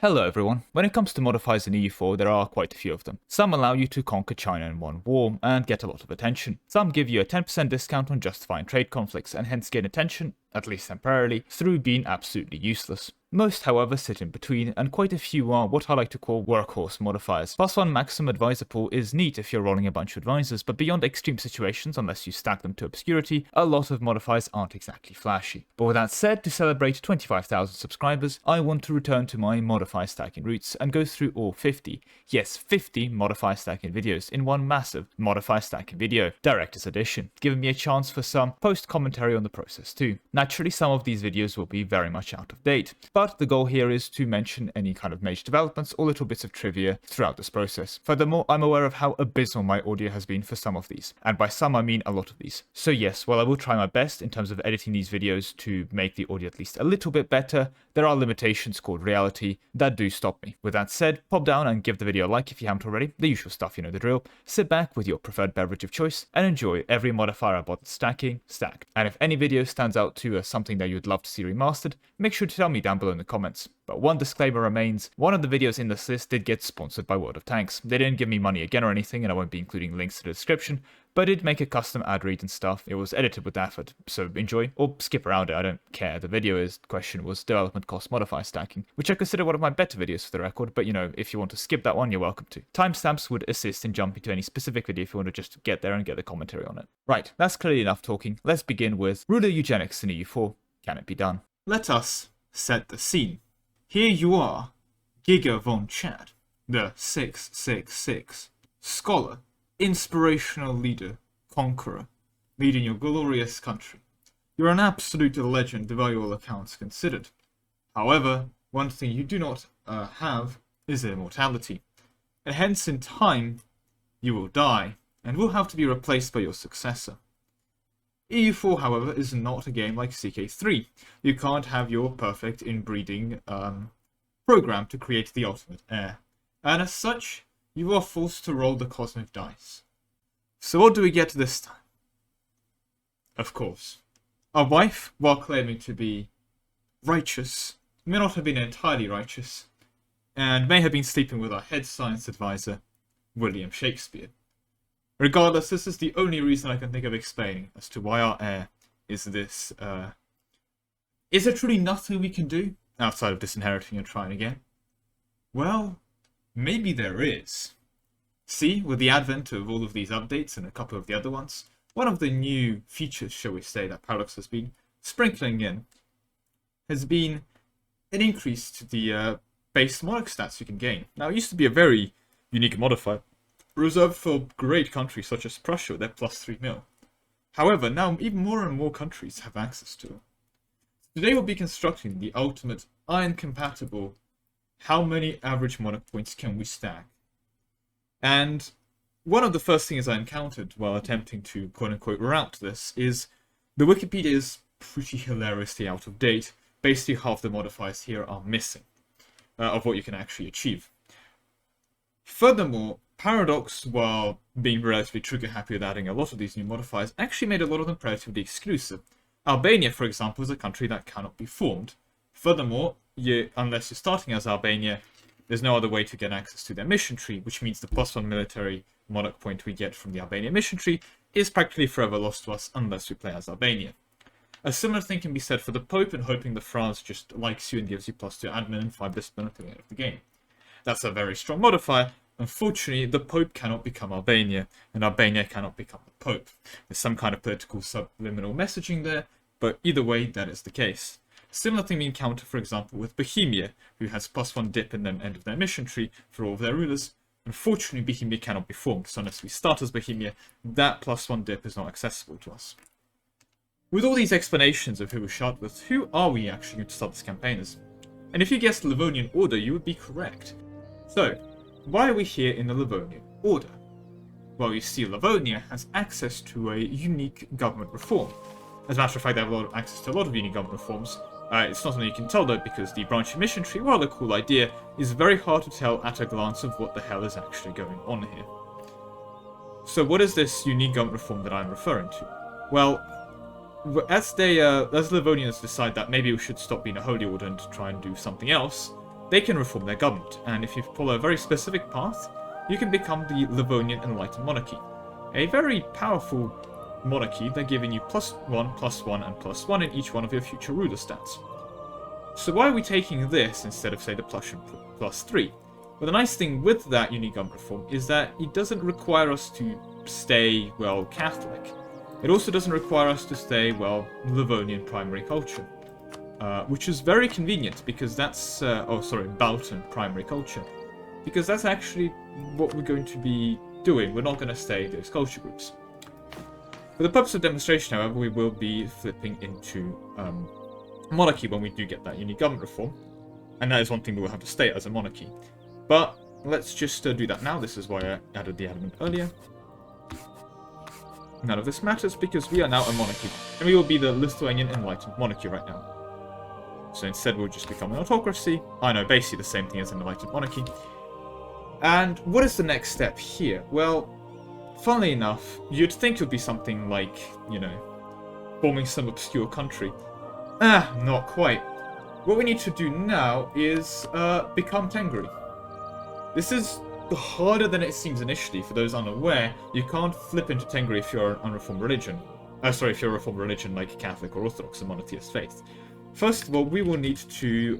Hello everyone. When it comes to modifiers in EU4, there are quite a few of them. Some allow you to conquer China in one war and get a lot of attention. Some give you a 10% discount on justifying trade conflicts and hence gain attention, at least temporarily, through being absolutely useless. Most, however, sit in between, and quite a few are what I like to call workhorse modifiers. +1 maximum advisor pool is neat if you're rolling a bunch of advisors, but beyond extreme situations, unless you stack them to obscurity, a lot of modifiers aren't exactly flashy. But with that said, to celebrate 25,000 subscribers, I want to return to my modifier stacking roots and go through all 50, yes 50 modifier stacking videos in one massive modifier stacking video, Director's Edition, giving me a chance for some post-commentary on the process too. Naturally, some of these videos will be very much out of date, but the goal here is to mention any kind of major developments or little bits of trivia throughout this process. Furthermore, I'm aware of how abysmal my audio has been for some of these, and by some I mean a lot of these. So yes, while I will try my best in terms of editing these videos to make the audio at least a little bit better, there are limitations called reality that do stop me. With that said, pop down and give the video a like if you haven't already, the usual stuff, you know the drill. Sit back with your preferred beverage of choice and enjoy every modifier I bothered stacking, stacked. And if any video stands out to something that you'd love to see remastered, make sure to tell me down below in the comments. But one disclaimer remains, one of the videos in this list did get sponsored by World of Tanks. They didn't give me money again or anything, and I won't be including links to the description, but I did make a custom ad read and stuff. It was edited with effort, so enjoy, or skip around it, I don't care. The video's question was development cost modifier stacking, which I consider one of my better videos for the record, but you know, if you want to skip that one, you're welcome to. Timestamps would assist in jumping to any specific video if you want to just get there and get the commentary on it. Right, that's clearly enough talking. Let's begin with ruler eugenics in EU4. Can it be done? Let us set the scene. Here you are, Giga von Chad, the 666, scholar, inspirational leader, conqueror, leading your glorious country. You're an absolute legend by all accounts considered. However, one thing you do not have is immortality, and hence in time you will die, and will have to be replaced by your successor. EU4, however, is not a game like CK3. You can't have your perfect inbreeding program to create the ultimate heir, and as such, you are forced to roll the cosmic dice. So what do we get this time? Of course, our wife, while claiming to be righteous, may not have been entirely righteous, and may have been sleeping with our head science advisor, William Shakespeare. Regardless, this is the only reason I can think of explaining as to why our heir is this. Is there truly nothing we can do outside of disinheriting and trying again? Well, maybe there is. See, with the advent of all of these updates and a couple of the other ones, one of the new features, shall we say, that Paradox has been sprinkling in has been an increase to the base monarch stats you can gain. Now, it used to be a very unique modifier, reserved for great countries such as Prussia with their +3 mil. However, now even more and more countries have access to it. Today we'll be constructing the ultimate iron-compatible how many average monarch points can we stack. And one of the first things I encountered while attempting to quote-unquote route this is the Wikipedia is pretty hilariously out of date. Basically half the modifiers here are missing of what you can actually achieve. Furthermore, Paradox, while being relatively trigger-happy with adding a lot of these new modifiers, actually made a lot of them relatively exclusive. Albania, for example, is a country that cannot be formed. Furthermore, unless you're starting as Albania, there's no other way to get access to their mission tree, which means the +1 military monarch point we get from the Albania mission tree is practically forever lost to us unless we play as Albania. A similar thing can be said for the Pope, and hoping that France just likes you and gives you +2 admin and 5 discipline at the end of the game. That's a very strong modifier. Unfortunately, the Pope cannot become Albania, and Albania cannot become the Pope. There's some kind of political subliminal messaging there, but either way, that is the case. Similar thing we encounter, for example, with Bohemia, who has +1 dip in the end of their mission tree for all of their rulers. Unfortunately, Bohemia cannot be formed, so unless we start as Bohemia, that +1 dip is not accessible to us. With all these explanations of who we start with, who are we actually going to start this campaign as? And if you guessed Livonian Order, you would be correct. So, why are we here in the Livonian Order? Well, you see, Livonia has access to a unique government reform. As a matter of fact, they have a lot of access to a lot of unique government reforms. It's not something you can tell though, because the branch mission tree, while a cool idea, is very hard to tell at a glance of what the hell is actually going on here. So what is this unique government reform that I'm referring to? Well, as Livonians decide that maybe we should stop being a holy order and try and do something else, they can reform their government, and if you follow a very specific path, you can become the Livonian Enlightened Monarchy. A very powerful monarchy, they're giving you +1, +1, and +1 in each one of your future ruler stats. So why are we taking this instead of, say, the Prussian +3? Well, the nice thing with that unique government reform is that it doesn't require us to stay, well, Catholic. It also doesn't require us to stay, well, Livonian primary culture. Which is very convenient, because that's... Baltan primary culture. Because that's actually what we're going to be doing. We're not going to stay those culture groups. For the purpose of demonstration, however, we will be flipping into monarchy when we do get that unique government reform. And that is one thing we will have to stay as a monarchy. But let's just do that now. This is why I added the element earlier. None of this matters because we are now a monarchy. And we will be the Lithuanian Enlightened Monarchy right now. So instead we'll just become an autocracy. I know, basically the same thing as an enlightened monarchy. And what is the next step here? Well, funnily enough, you'd think it would be something like, you know, forming some obscure country. Not quite. What we need to do now is become Tengri. This is harder than it seems initially. For those unaware, you can't flip into Tengri if you're an unreformed religion. If you're a reformed religion like Catholic or Orthodox or monotheist faith. First of all, we will need to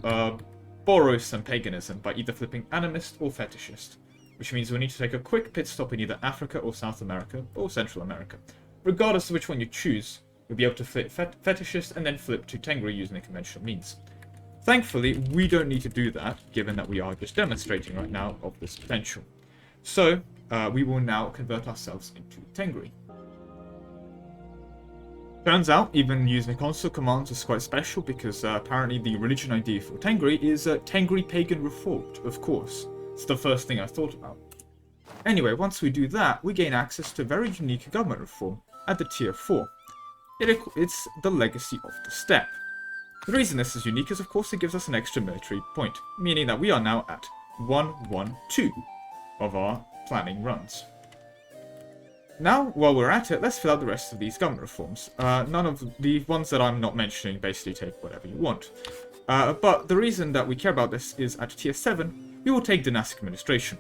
borrow some paganism by either flipping animist or fetishist, which means we'll need to take a quick pit stop in either Africa or South America or Central America. Regardless of which one you choose, you'll be able to flip fetishist and then flip to Tengri using the conventional means. Thankfully, we don't need to do that, given that we are just demonstrating right now of this potential. So, we will now convert ourselves into Tengri. Turns out, even using console commands is quite special because apparently the religion ID for Tengri is Tengri Pagan Reformed, of course. It's the first thing I thought about. Anyway, once we do that, we gain access to very unique government reform at the tier 4. It's the Legacy of the Steppe. The reason this is unique is, of course, it gives us an extra military point, meaning that we are now at 112 of our planning runs. Now, while we're at it, let's fill out the rest of these government reforms. None of the ones that I'm not mentioning, basically take whatever you want. But the reason that we care about this is at tier 7, we will take dynastic administration.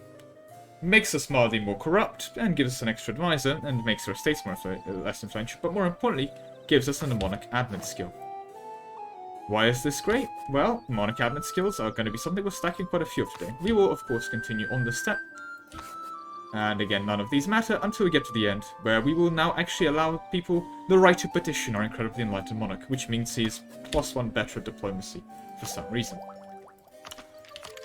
Makes us mildly more corrupt, and gives us an extra advisor, and makes our estates less influential, but more importantly, gives us a mnemonic admin skill. Why is this great? Well, mnemonic admin skills are going to be something we're stacking quite a few of today. We will, of course, continue on this step. And again, none of these matter until we get to the end, where we will now actually allow people the right to petition our incredibly enlightened monarch, which means he's +1 better at diplomacy for some reason.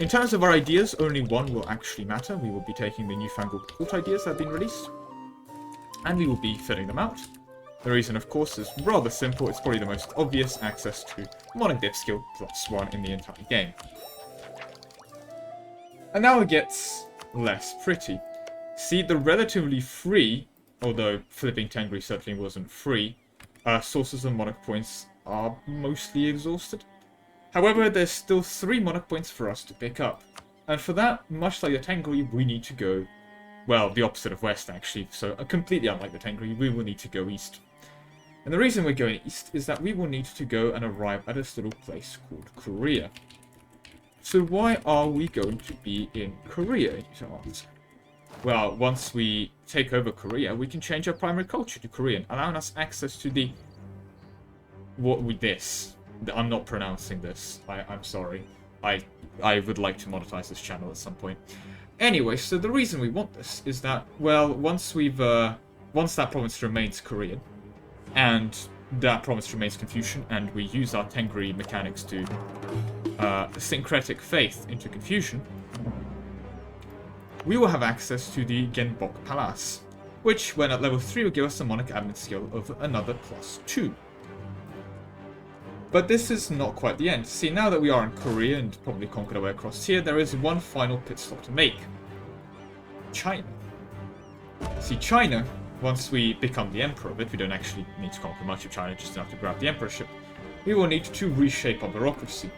In terms of our ideas, only one will actually matter. We will be taking the newfangled court ideas that have been released, and we will be filling them out. The reason, of course, is rather simple. It's probably the most obvious: access to Mnemonic Dip skill +1 in the entire game. And now it gets less pretty. See, the relatively free, although flipping Tengri certainly wasn't free, sources of monarch points are mostly exhausted. However, there's still 3 monarch points for us to pick up. And for that, much like the Tengri, we need to go, well, the opposite of west actually, so completely unlike the Tengri, we will need to go east. And the reason we're going east is that we will need to go and arrive at this little place called Korea. So why are we going to be in Korea, you ask? Well, once we take over Korea, we can change our primary culture to Korean, allowing us access to the... I'm not pronouncing this. I'm sorry. I would like to monetize this channel at some point. Anyway, so the reason we want this is that, well, once that province remains Korean, and that province remains Confucian, and we use our Tengri mechanics to syncretic faith into Confucian, we will have access to the Genbok Palace, which, when at level 3, will give us a monarch admin skill of another +2. But this is not quite the end. See, now that we are in Korea and probably conquered our way across here, there is one final pit stop to make. China. See, China, once we become the emperor of it, we don't actually need to conquer much of China, just enough to grab the emperorship, we will need to reshape our bureaucracy,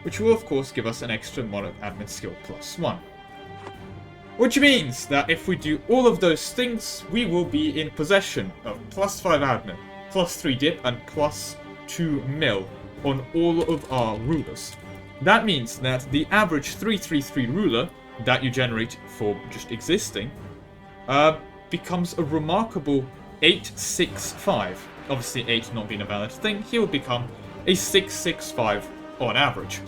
which will of course give us an extra monarch admin skill +1. Which means that if we do all of those things, we will be in possession of +5 admin, +3 dip, and +2 mil on all of our rulers. That means that the average 333 ruler that you generate for just existing becomes a remarkable 865. Obviously 8 not being a valid thing, he will become a 665 on average,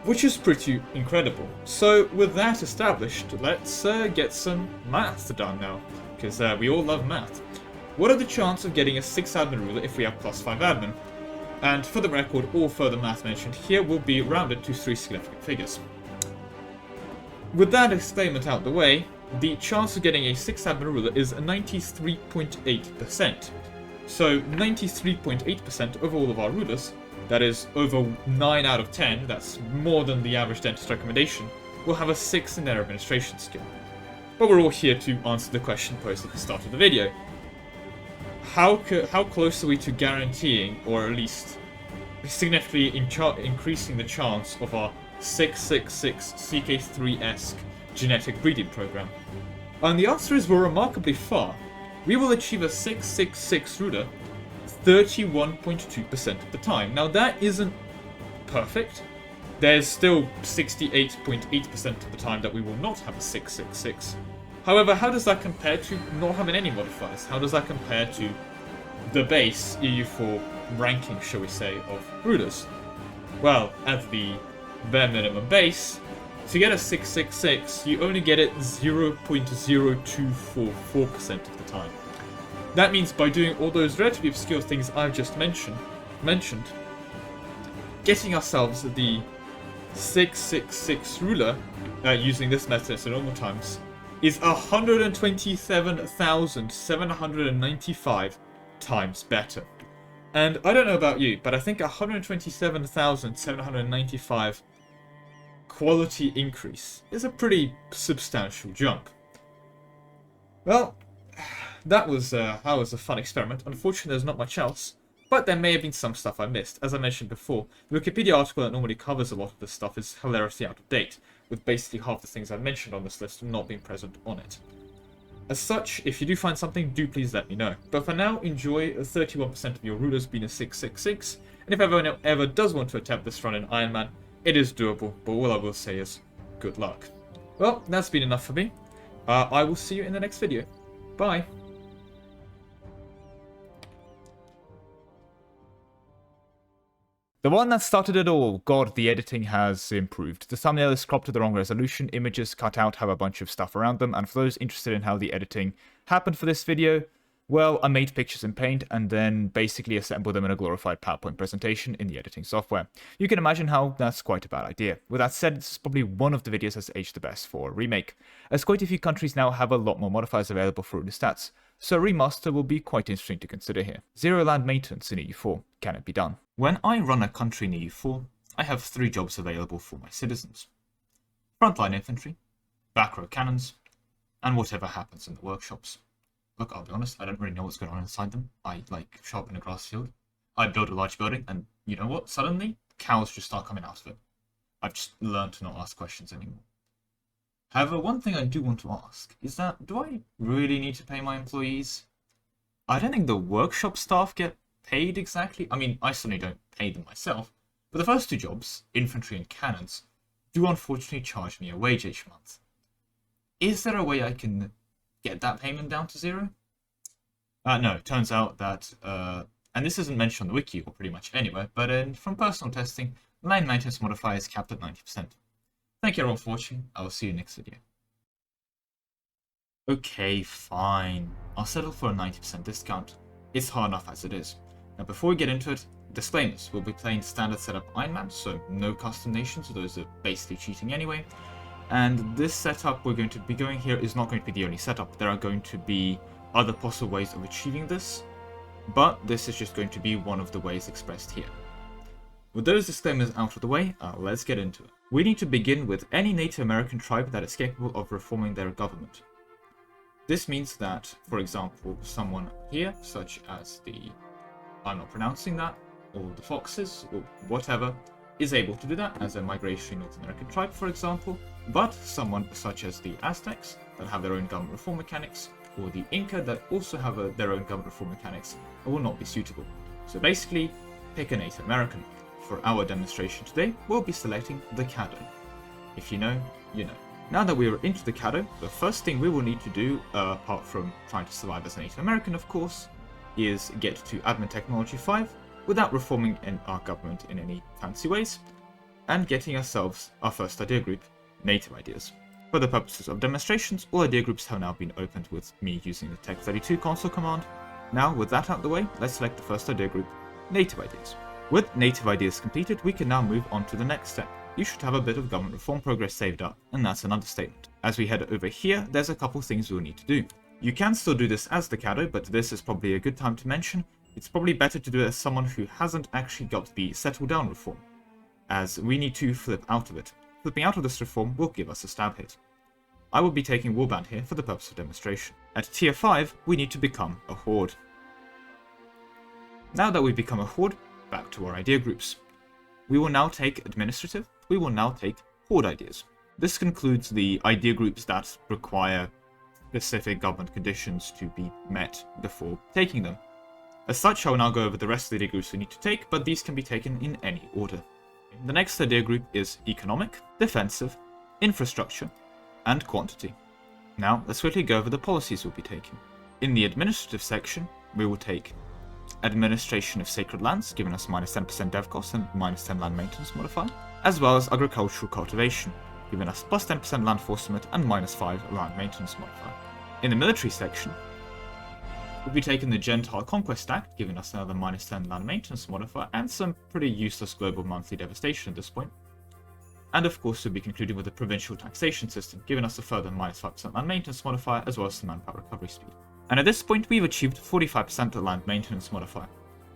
which is pretty incredible. So with that established, let's get some math done now, because we all love math. What are the chances of getting a 6 admin ruler if we have +5 admin? And for the record, all further math mentioned here will be rounded to 3 significant figures. With that experiment out the way, the chance of getting a 6 admin ruler is 93.8%. So 93.8% of all of our rulers, that is over 9 out of 10, that's more than the average dentist recommendation, will have a 6 in their administration skill. But we're all here to answer the question posed at the start of the video. How close are we to guaranteeing, or at least significantly increasing the chance of our 666 CK3-esque genetic breeding program? And the answer is we're remarkably far. We will achieve a 666 ruler 31.2% of the time. Now that isn't perfect. There's still 68.8% of the time that we will not have a 666. However, how does that compare to not having any modifiers? How does that compare to the base EU4 ranking, shall we say, of rulers? Well, at the bare minimum base, to get a 666, you only get it 0.0244% of the time. That means by doing all those relatively obscure things I've just mentioned, getting ourselves the 666 ruler, using this method in normal times, is 127,795 times better. And I don't know about you, but I think 127,795 quality increase is a pretty substantial jump. Well, that was a fun experiment. Unfortunately, there's not much else, but there may have been some stuff I missed. As I mentioned before, the Wikipedia article that normally covers a lot of this stuff is hilariously out of date, with basically half the things I mentioned on this list not being present on it. As such, if you do find something, do please let me know. But for now, enjoy 31% of your rulers being a 666, and if everyone ever does want to attempt this run in Iron Man, it is doable, but all I will say is, good luck. Well, that's been enough for me. I will see you in the next video. Bye! The one that started it all. God, the editing has improved. The thumbnail is cropped to the wrong resolution, images cut out have a bunch of stuff around them, and for those interested in how the editing happened for this video, well, I made pictures in Paint and then basically assembled them in a glorified PowerPoint presentation in the editing software. You can imagine how that's quite a bad idea. With that said, this is probably one of the videos that's aged the best for a remake, as quite a few countries now have a lot more modifiers available for ruler stats, so a remaster will be quite interesting to consider here. Zero land maintenance in EU4, can it be done? When I run a country in EU4, I have 3 jobs available for my citizens. Frontline infantry, back row cannons, and whatever happens in the workshops. Look, I'll be honest, I don't really know what's going on inside them. I, like, sharpen a grass field. I build a large building, and you know what? Suddenly, cows just start coming out of it. I've just learned to not ask questions anymore. However, one thing I do want to ask is that, do I really need to pay my employees? I don't think the workshop staff get paid exactly. I mean, I certainly don't pay them myself, but the first 2 jobs, infantry and cannons, do unfortunately charge me a wage each month. Is there a way I can get that payment down to 0? No, it turns out that, and this isn't mentioned on the wiki or pretty much anywhere, but from personal testing, line maintenance modifier is capped at 90%. Thank you everyone for watching, I will see you next video. Okay, fine. I'll settle for a 90% discount. It's hard enough as it is. Now before we get into it, disclaimers. We'll be playing standard setup Iron Man, so no custom nations, those are basically cheating anyway. And this setup we're going to be going here is not going to be the only setup. There are going to be other possible ways of achieving this, but this is just going to be one of the ways expressed here. With those disclaimers out of the way, let's get into it. We need to begin with any Native American tribe that is capable of reforming their government. This means that, for example, someone here, such as the, I'm not pronouncing that, or the Foxes, or whatever, is able to do that as a migratory North American tribe, for example, but someone such as the Aztecs, that have their own government reform mechanics, or the Inca, that also have their own government reform mechanics, will not be suitable. So basically, pick a Native American. for our demonstration today, we'll be selecting the Caddo. If you know, you know. Now that we are into the Caddo, the first thing we will need to do, apart from trying to survive as a Native American of course, is get to Admin Technology 5 without reforming our government in any fancy ways, and getting ourselves our first idea group, Native Ideas. For the purposes of demonstrations, all idea groups have now been opened with me using the Tech32 console command. Now, with that out of the way, let's select the first idea group, Native Ideas. With Native Ideas completed, we can now move on to the next step. You should have a bit of government reform progress saved up, and that's an understatement. As we head over here, there's a couple things we'll need to do. You can still do this as the Caddo, but this is probably a good time to mention. It's probably better to do it as someone who hasn't actually got the Settle Down reform, as we need to flip out of it. Flipping out of this reform will give us a stab hit. I will be taking Warband here for the purpose of demonstration. At Tier 5, we need to become a Horde. Now that we've become a Horde, back to our idea groups. We will now take Administrative, we will now take Horde Ideas. This concludes the idea groups that require specific government conditions to be met before taking them. As such, I will now go over the rest of the idea groups we need to take, but these can be taken in any order. The next idea group is Economic, Defensive, Infrastructure, and Quantity. Now, let's quickly go over the policies we'll be taking. In the Administrative section, we will take Administration of Sacred Lands, giving us minus 10% dev cost and minus 10 land maintenance modifier, as well as Agricultural Cultivation, giving us plus 10% land force limit and minus 5 land maintenance modifier. In the Military section, we'll be taking the Gentile Conquest Act, giving us another minus 10 land maintenance modifier and some pretty useless global monthly devastation at this point. And of course, we'll be concluding with the Provincial Taxation System, giving us a further minus 5% land maintenance modifier as well as the manpower recovery speed. And at this point, we've achieved 45% land maintenance modifier.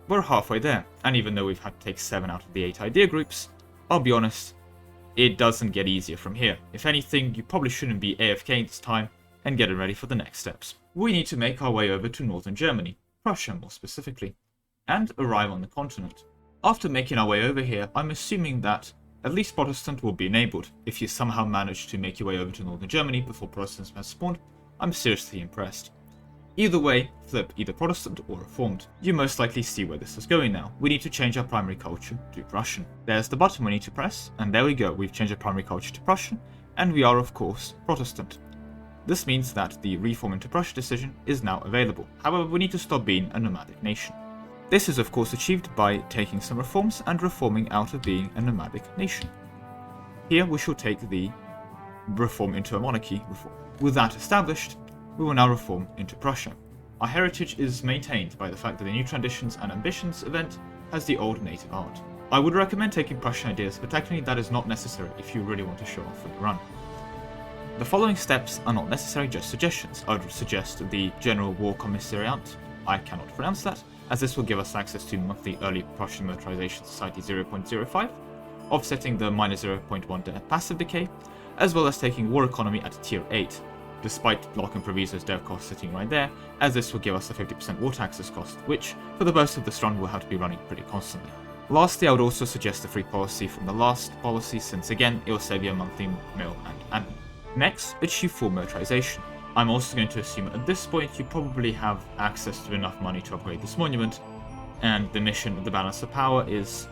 We're halfway there, and even though we've had to take 7 out of the 8 idea groups, I'll be honest, it doesn't get easier from here. If anything, you probably shouldn't be AFK this time and getting ready for the next steps. We need to make our way over to northern Germany, Prussia more specifically, and arrive on the continent. After making our way over here, I'm assuming that at least Protestant will be enabled. If you somehow manage to make your way over to northern Germany before Protestants have spawned, I'm seriously impressed. Either way, flip either Protestant or Reformed. You most likely see where this is going now. We need to change our primary culture to Prussian. There's the button we need to press, and there we go, we've changed our primary culture to Prussian, and we are of course Protestant. This means that the Reform into Prussia decision is now available. However, we need to stop being a nomadic nation. This is of course achieved by taking some reforms and reforming out of being a nomadic nation. Here we shall take the Reform into a Monarchy reform. With that established, we will now reform into Prussia. Our heritage is maintained by the fact that the New Traditions and Ambitions event has the old native art. I would recommend taking Prussian ideas, but technically that is not necessary if you really want to show off when you run. The following steps are not necessary, just suggestions. I would suggest the General War Commissariat, I cannot pronounce that, as this will give us access to monthly early Prussian Militarization Society 0.05, offsetting the minus 0.1 passive decay, as well as taking War Economy at Tier 8. Despite Block and Proviso's dev cost sitting right there, as this will give us a 50% war taxes cost, which, for the most of this run, will have to be running pretty constantly. Lastly, I would also suggest the free policy from the last policy, since again, it will save you a monthly mil and admin. Next, achieve full militarization. I'm also going to assume at this point you probably have access to enough money to upgrade this monument, and the mission of the Balance of Power is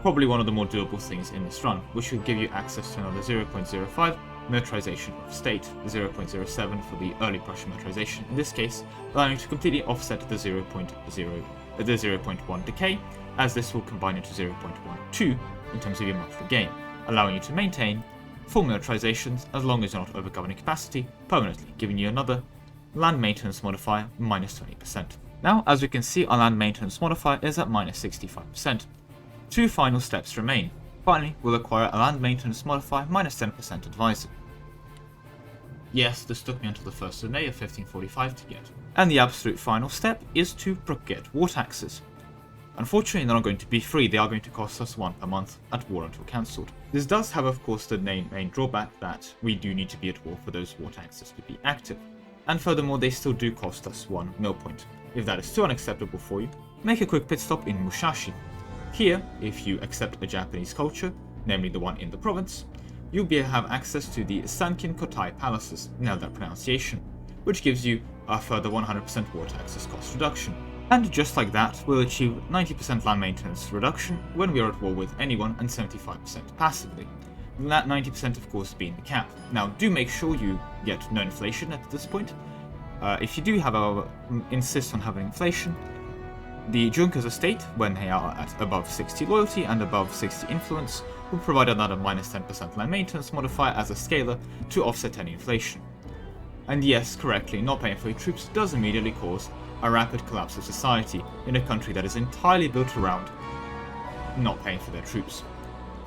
probably one of the more doable things in this run, which will give you access to another 0.05 militarization of state, 0.07 for the early Prussian militarization in this case, allowing you to completely offset the 0.1 decay, as this will combine into 0.12 in terms of your monthly gain, allowing you to maintain full militarizations as long as you're not over governing capacity permanently, giving you another land maintenance modifier minus 20%. Now, as we can see, our land maintenance modifier is at minus 65%. 2 final steps remain. Finally, we'll acquire a land maintenance modifier minus 10% advisor. Yes, this took me until the 1st of May of 1545 to get. And the absolute final step is to get war taxes. Unfortunately, they're not going to be free, they are going to cost us 1 per month at war until cancelled. This does have, of course, the main drawback that we do need to be at war for those war taxes to be active. And furthermore, they still do cost us 1 mil point. If that is too unacceptable for you, make a quick pit stop in Musashi. Here, if you accept a Japanese culture, namely the one in the province, you'll be able to have access to the Sankin Kotai Palaces, now that pronunciation, which gives you a further 100% war taxes cost reduction. And just like that, we'll achieve 90% land maintenance reduction when we are at war with anyone and 75% passively. That 90% of course being the cap. Now do make sure you get no inflation at this point. If you do have insist on having inflation, the Junkers estate, when they are at above 60 loyalty and above 60 influence, will provide another minus 10% land maintenance modifier as a scalar to offset any inflation. And yes, correctly, not paying for your troops does immediately cause a rapid collapse of society in a country that is entirely built around not paying for their troops.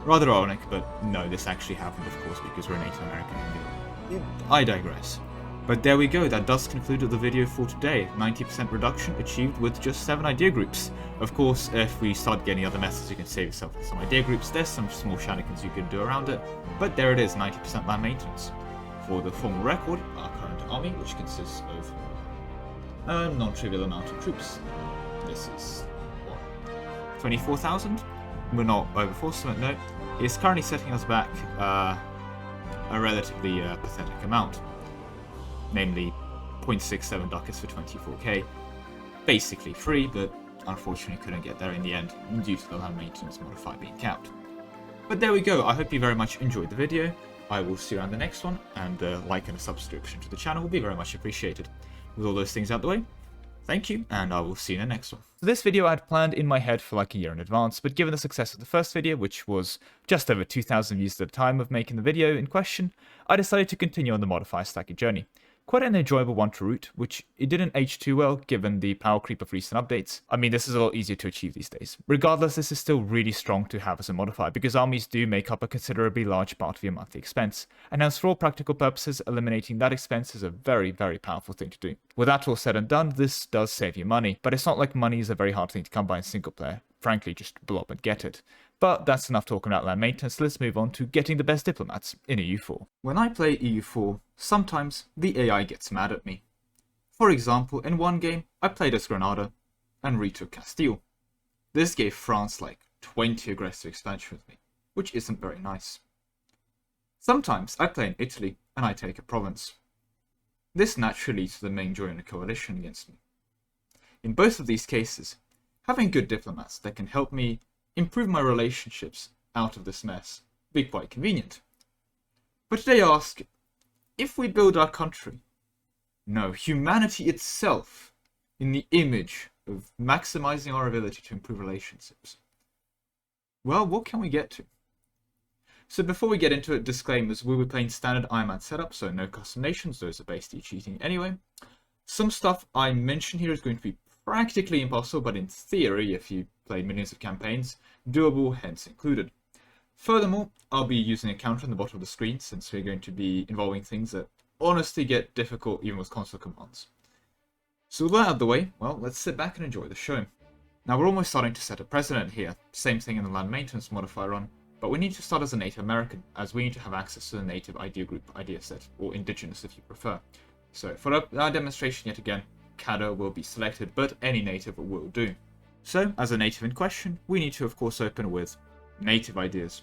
Rather ironic, but no, this actually happened of course because we're a Native American. I digress. But there we go, that does conclude the video for today. 90% reduction achieved with just 7 idea groups. Of course, if we start getting other methods, you can save yourself with some idea groups. There's some small shenanigans you can do around it, but there it is, 90% land maintenance. For the formal record, our current army, which consists of a non-trivial amount of troops. This is, what, 24,000? We're not overforced, no. It's currently setting us back a relatively pathetic amount. Namely 0.67 ducats for 24k. Basically free, but unfortunately couldn't get there in the end due to the land maintenance modifier being capped. But there we go, I hope you very much enjoyed the video. I will see you around the next one, and a like and a subscription to the channel will be very much appreciated. With all those things out the way, thank you, and I will see you in the next one. So this video I had planned in my head for like a year in advance, but given the success of the first video, which was just over 2,000 views at the time of making the video in question, I decided to continue on the modifier stacking journey. Quite an enjoyable one to root, which it didn't age too well given the power creep of recent updates. I mean, this is a lot easier to achieve these days. Regardless, this is still really strong to have as a modifier because armies do make up a considerably large part of your monthly expense, and hence for all practical purposes, eliminating that expense is a very, very powerful thing to do. With that all said and done, this does save you money, but it's not like money is a very hard thing to come by in single player. Frankly, just blow up and get it. But that's enough talking about land maintenance, let's move on to getting the best diplomats in EU4. When I play EU4, sometimes the AI gets mad at me. For example, in one game, I played as Granada and retook Castile. This gave France like 20 aggressive expansion with me, which isn't very nice. Sometimes I play in Italy and I take a province. This naturally leads to the main joining a coalition against me. In both of these cases, having good diplomats that can help me improve my relationships out of this mess be quite convenient. But today I ask, if we build our country, no, humanity itself, in the image of maximizing our ability to improve relationships, well, what can we get to? So before we get into it, disclaimers, we'll be playing standard Iron Man setup, so no custom nations, those are basically cheating anyway. Some stuff I mention here is going to be practically impossible, but in theory, if you played millions of campaigns, doable, hence included. Furthermore, I'll be using a counter on the bottom of the screen, since we're going to be involving things that honestly get difficult even with console commands. So with that out of the way, well, let's sit back and enjoy the show. Now we're almost starting to set a precedent here, same thing in the land maintenance modifier run, but we need to start as a Native American, as we need to have access to the native idea group idea set, or indigenous if you prefer. So for our demonstration yet again, Caddo will be selected, but any native will do. So, as a native in question, we need to of course open with native ideas.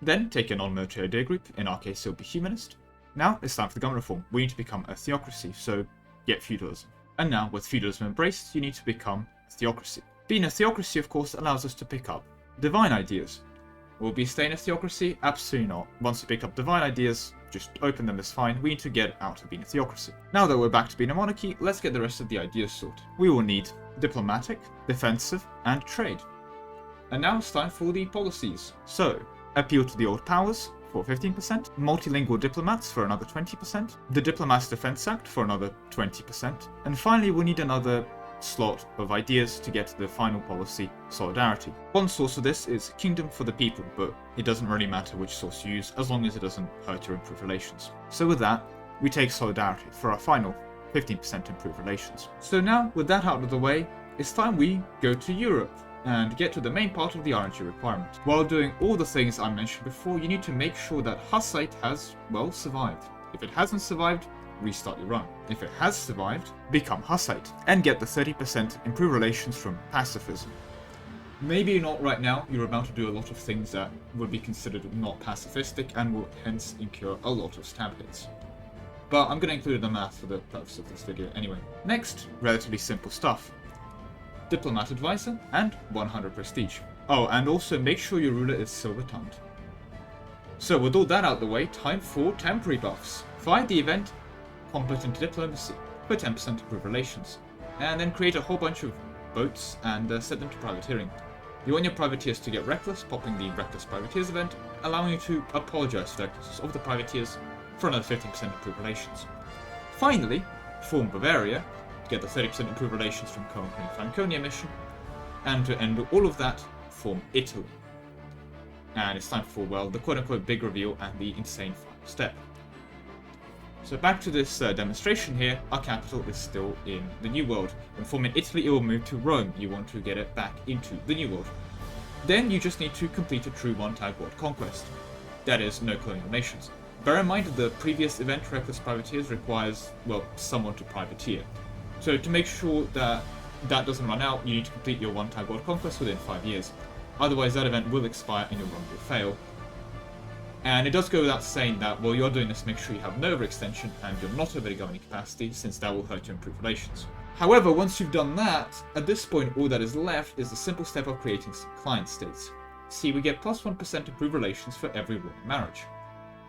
Then take a non-military idea group, in our case it'll be humanist. Now it's time for the government reform. We need to become a theocracy, so get feudalism. And now, with feudalism embraced, you need to become a theocracy. Being a theocracy of course allows us to pick up divine ideas. Will we stay in a theocracy? Absolutely not. Once we pick up divine ideas, just open them is fine. We need to get out of being a theocracy. Now that we're back to being a monarchy, let's get the rest of the ideas sorted. We will need diplomatic, defensive, and trade. And now it's time for the policies. So, appeal to the old powers for 15%, multilingual diplomats for another 20%, the Diplomats Defense Act for another 20%, and finally we'll need another slot of ideas to get to the final policy, solidarity. One source of this is Kingdom for the People, but it doesn't really matter which source you use as long as it doesn't hurt your improved relations. So with that, we take solidarity for our final 15% improved relations. So now, with that out of the way, it's time we go to Europe and get to the main part of the RNG requirement. While doing all the things I mentioned before, you need to make sure that Hussite has, well, survived. If it hasn't survived, restart your run. If it has survived, become Hussite, and get the 30% improved relations from pacifism. Maybe not right now, you're about to do a lot of things that would be considered not pacifistic and will hence incur a lot of stab hits. But I'm going to include the math for the purpose of this video anyway. Next, relatively simple stuff. Diplomat Advisor, and 100 Prestige. Oh, and also make sure your ruler is silver-tongued. So with all that out of the way, time for temporary buffs. Find the event Competent Diplomacy for 10% improved relations, and then create a whole bunch of boats and set them to privateering. You want your privateers to get reckless, popping the Reckless Privateers event, allowing you to apologize to the recklessness of the privateers for another 15% improved relations. Finally, form Bavaria, to get the 30% improved relations from conquering Franconia mission, and to end all of that, form Italy. And it's time for, well, the quote-unquote big reveal and the insane final step. So back to this demonstration here, our capital is still in the New World. When forming Italy, it will move to Rome. You want to get it back into the New World. Then you just need to complete a true one-tag world conquest. That is, no colonial nations. Bear in mind that the previous event, Reckless Privateers, requires, well, someone to privateer. So to make sure that that doesn't run out, you need to complete your one-tag world conquest within 5 years. Otherwise, that event will expire and your run will fail. And it does go without saying that while you're doing this, make sure you have no overextension and you're not over the governing capacity, since that will hurt your improved relations. However, once you've done that, at this point all that is left is the simple step of creating some client states. See, we get plus 1% improved relations for every royal marriage.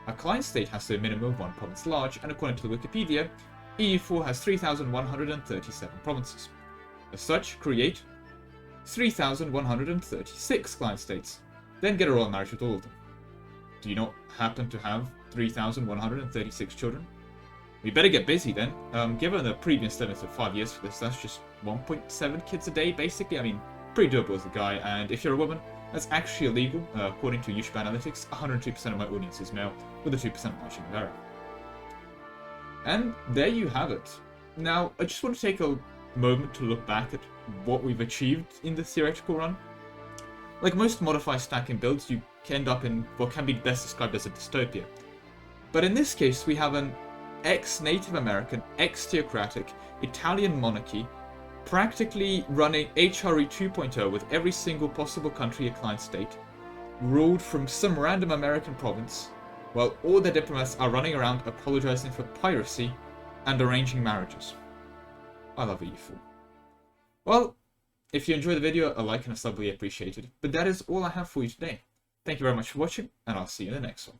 A client state has to be a minimum of 1 province large, and according to Wikipedia, EU4 has 3,137 provinces. As such, create 3,136 client states, then get a royal marriage with all of them. Do you not happen to have 3,136 children? We better get busy then. Given the previous limit of 5 years for this, that's just 1.7 kids a day, basically. I mean, pretty doable as a guy, and if you're a woman, that's actually illegal. According to YouTube Analytics, 102% of my audience is male, with a 2% margin of error. And there you have it. Now, I just want to take a moment to look back at what we've achieved in the theoretical run. Like most Modify stacking builds, you end up in what can be best described as a dystopia. But in this case, we have an ex-Native American, ex-theocratic Italian monarchy practically running HRE 2.0 with every single possible country a client state, ruled from some random American province, while all their diplomats are running around apologizing for piracy and arranging marriages. I love EU4. Well, if you enjoyed the video, a like and a sub will be appreciated. But that is all I have for you today. Thank you very much for watching, and I'll see you in the next one.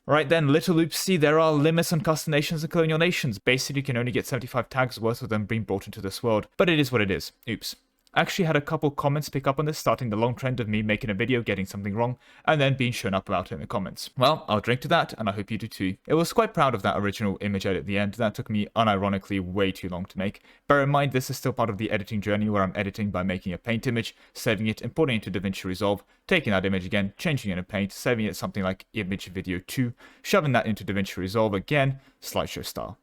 Right then, little oopsie, there are limits on custom nations and colonial nations. Basically, you can only get 75 tags worth of them being brought into this world. But it is what it is. Oops. I actually had a couple comments pick up on this, starting the long trend of me making a video, getting something wrong, and then being shown up about it in the comments. Well, I'll drink to that, and I hope you do too. I was quite proud of that original image edit at the end. That took me unironically way too long to make. Bear in mind, this is still part of the editing journey where I'm editing by making a paint image, saving it, importing it into DaVinci Resolve, taking that image again, changing it in Paint, saving it something like image video 2, shoving that into DaVinci Resolve again, slideshow style.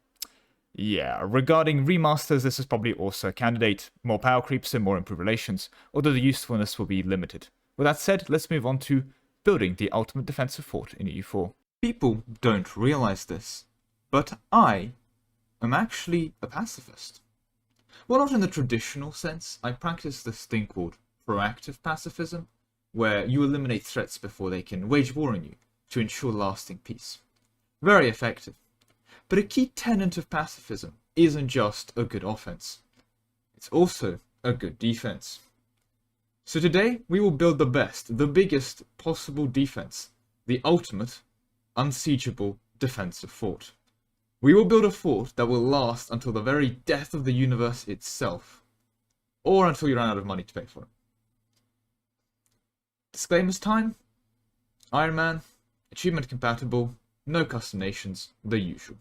Yeah, regarding remasters, this is probably also a candidate. More power creeps and more improved relations, although the usefulness will be limited. With that said, let's move on to building the ultimate defensive fort in EU4. People don't realize this, but I am actually a pacifist. Well, not in the traditional sense. I practice this thing called proactive pacifism, where you eliminate threats before they can wage war on you to ensure lasting peace. Very effective. But a key tenet of pacifism isn't just a good offense. It's also a good defense. So today, we will build the best, the biggest possible defense, the ultimate, unsiegeable defensive fort. We will build a fort that will last until the very death of the universe itself, or until you run out of money to pay for it. Disclaimers time. Iron Man, achievement compatible, no custom nations, the usual.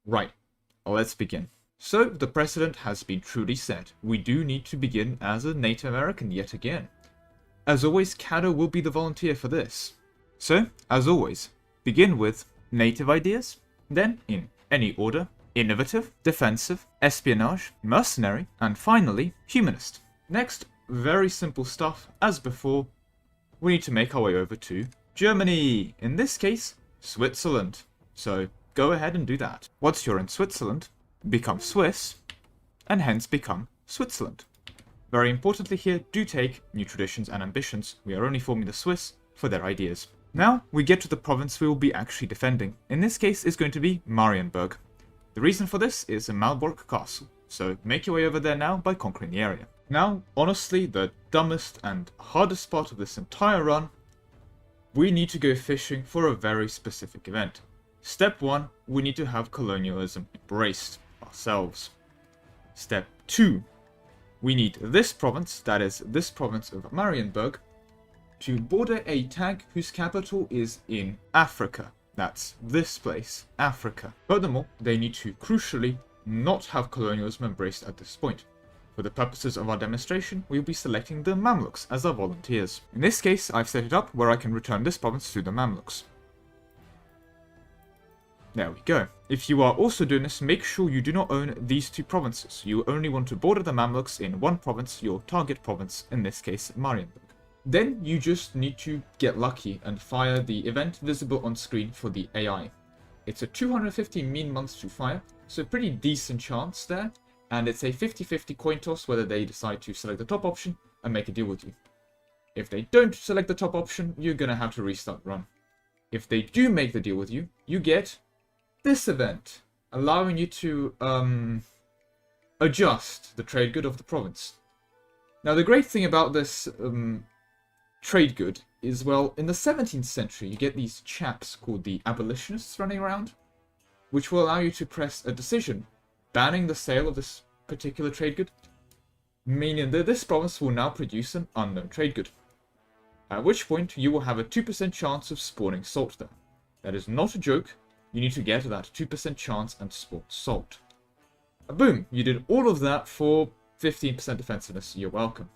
Right, let's begin. So, the precedent has been truly set. We do need to begin as a Native American yet again. As always, Caddo will be the volunteer for this. So, as always, begin with native ideas, then, in any order, innovative, defensive, espionage, mercenary, and finally, humanist. Next, very simple stuff. As before, we need to make our way over to Germany. In this case, Switzerland. So, go ahead and do that. Once you're in Switzerland, become Swiss, and hence become Switzerland. Very importantly here, do take new traditions and ambitions. We are only forming the Swiss for their ideas. Now, we get to the province we will be actually defending. In this case, it's going to be Marienburg. The reason for this is a Malbork castle. So make your way over there now by conquering the area. Now, honestly, the dumbest and hardest part of this entire run, we need to go fishing for a very specific event. Step 1, we need to have colonialism embraced ourselves. Step 2, we need this province, that is this province of Marienburg, to border a tag whose capital is in Africa. That's this place, Africa. Furthermore, they need to crucially not have colonialism embraced at this point. For the purposes of our demonstration, we will be selecting the Mamluks as our volunteers. In this case, I've set it up where I can return this province to the Mamluks. There we go. If you are also doing this, make sure you do not own these two provinces. You only want to border the Mamluks in one province, your target province, in this case, Marienburg. Then you just need to get lucky and fire the event visible on screen for the AI. It's a 250 mean months to fire, so pretty decent chance there, and it's a 50-50 coin toss whether they decide to select the top option and make a deal with you. If they don't select the top option, you're gonna have to restart the run. If they do make the deal with you, you get this event, allowing you to adjust the trade good of the province. Now the great thing about this trade good is, well, in the 17th century you get these chaps called the Abolitionists running around, which will allow you to press a decision banning the sale of this particular trade good, meaning that this province will now produce an unknown trade good. At which point you will have a 2% chance of spawning salt there. That is not a joke. You need to get that 2% chance and spawn salt. Boom! You did all of that for 15% defensiveness. You're welcome.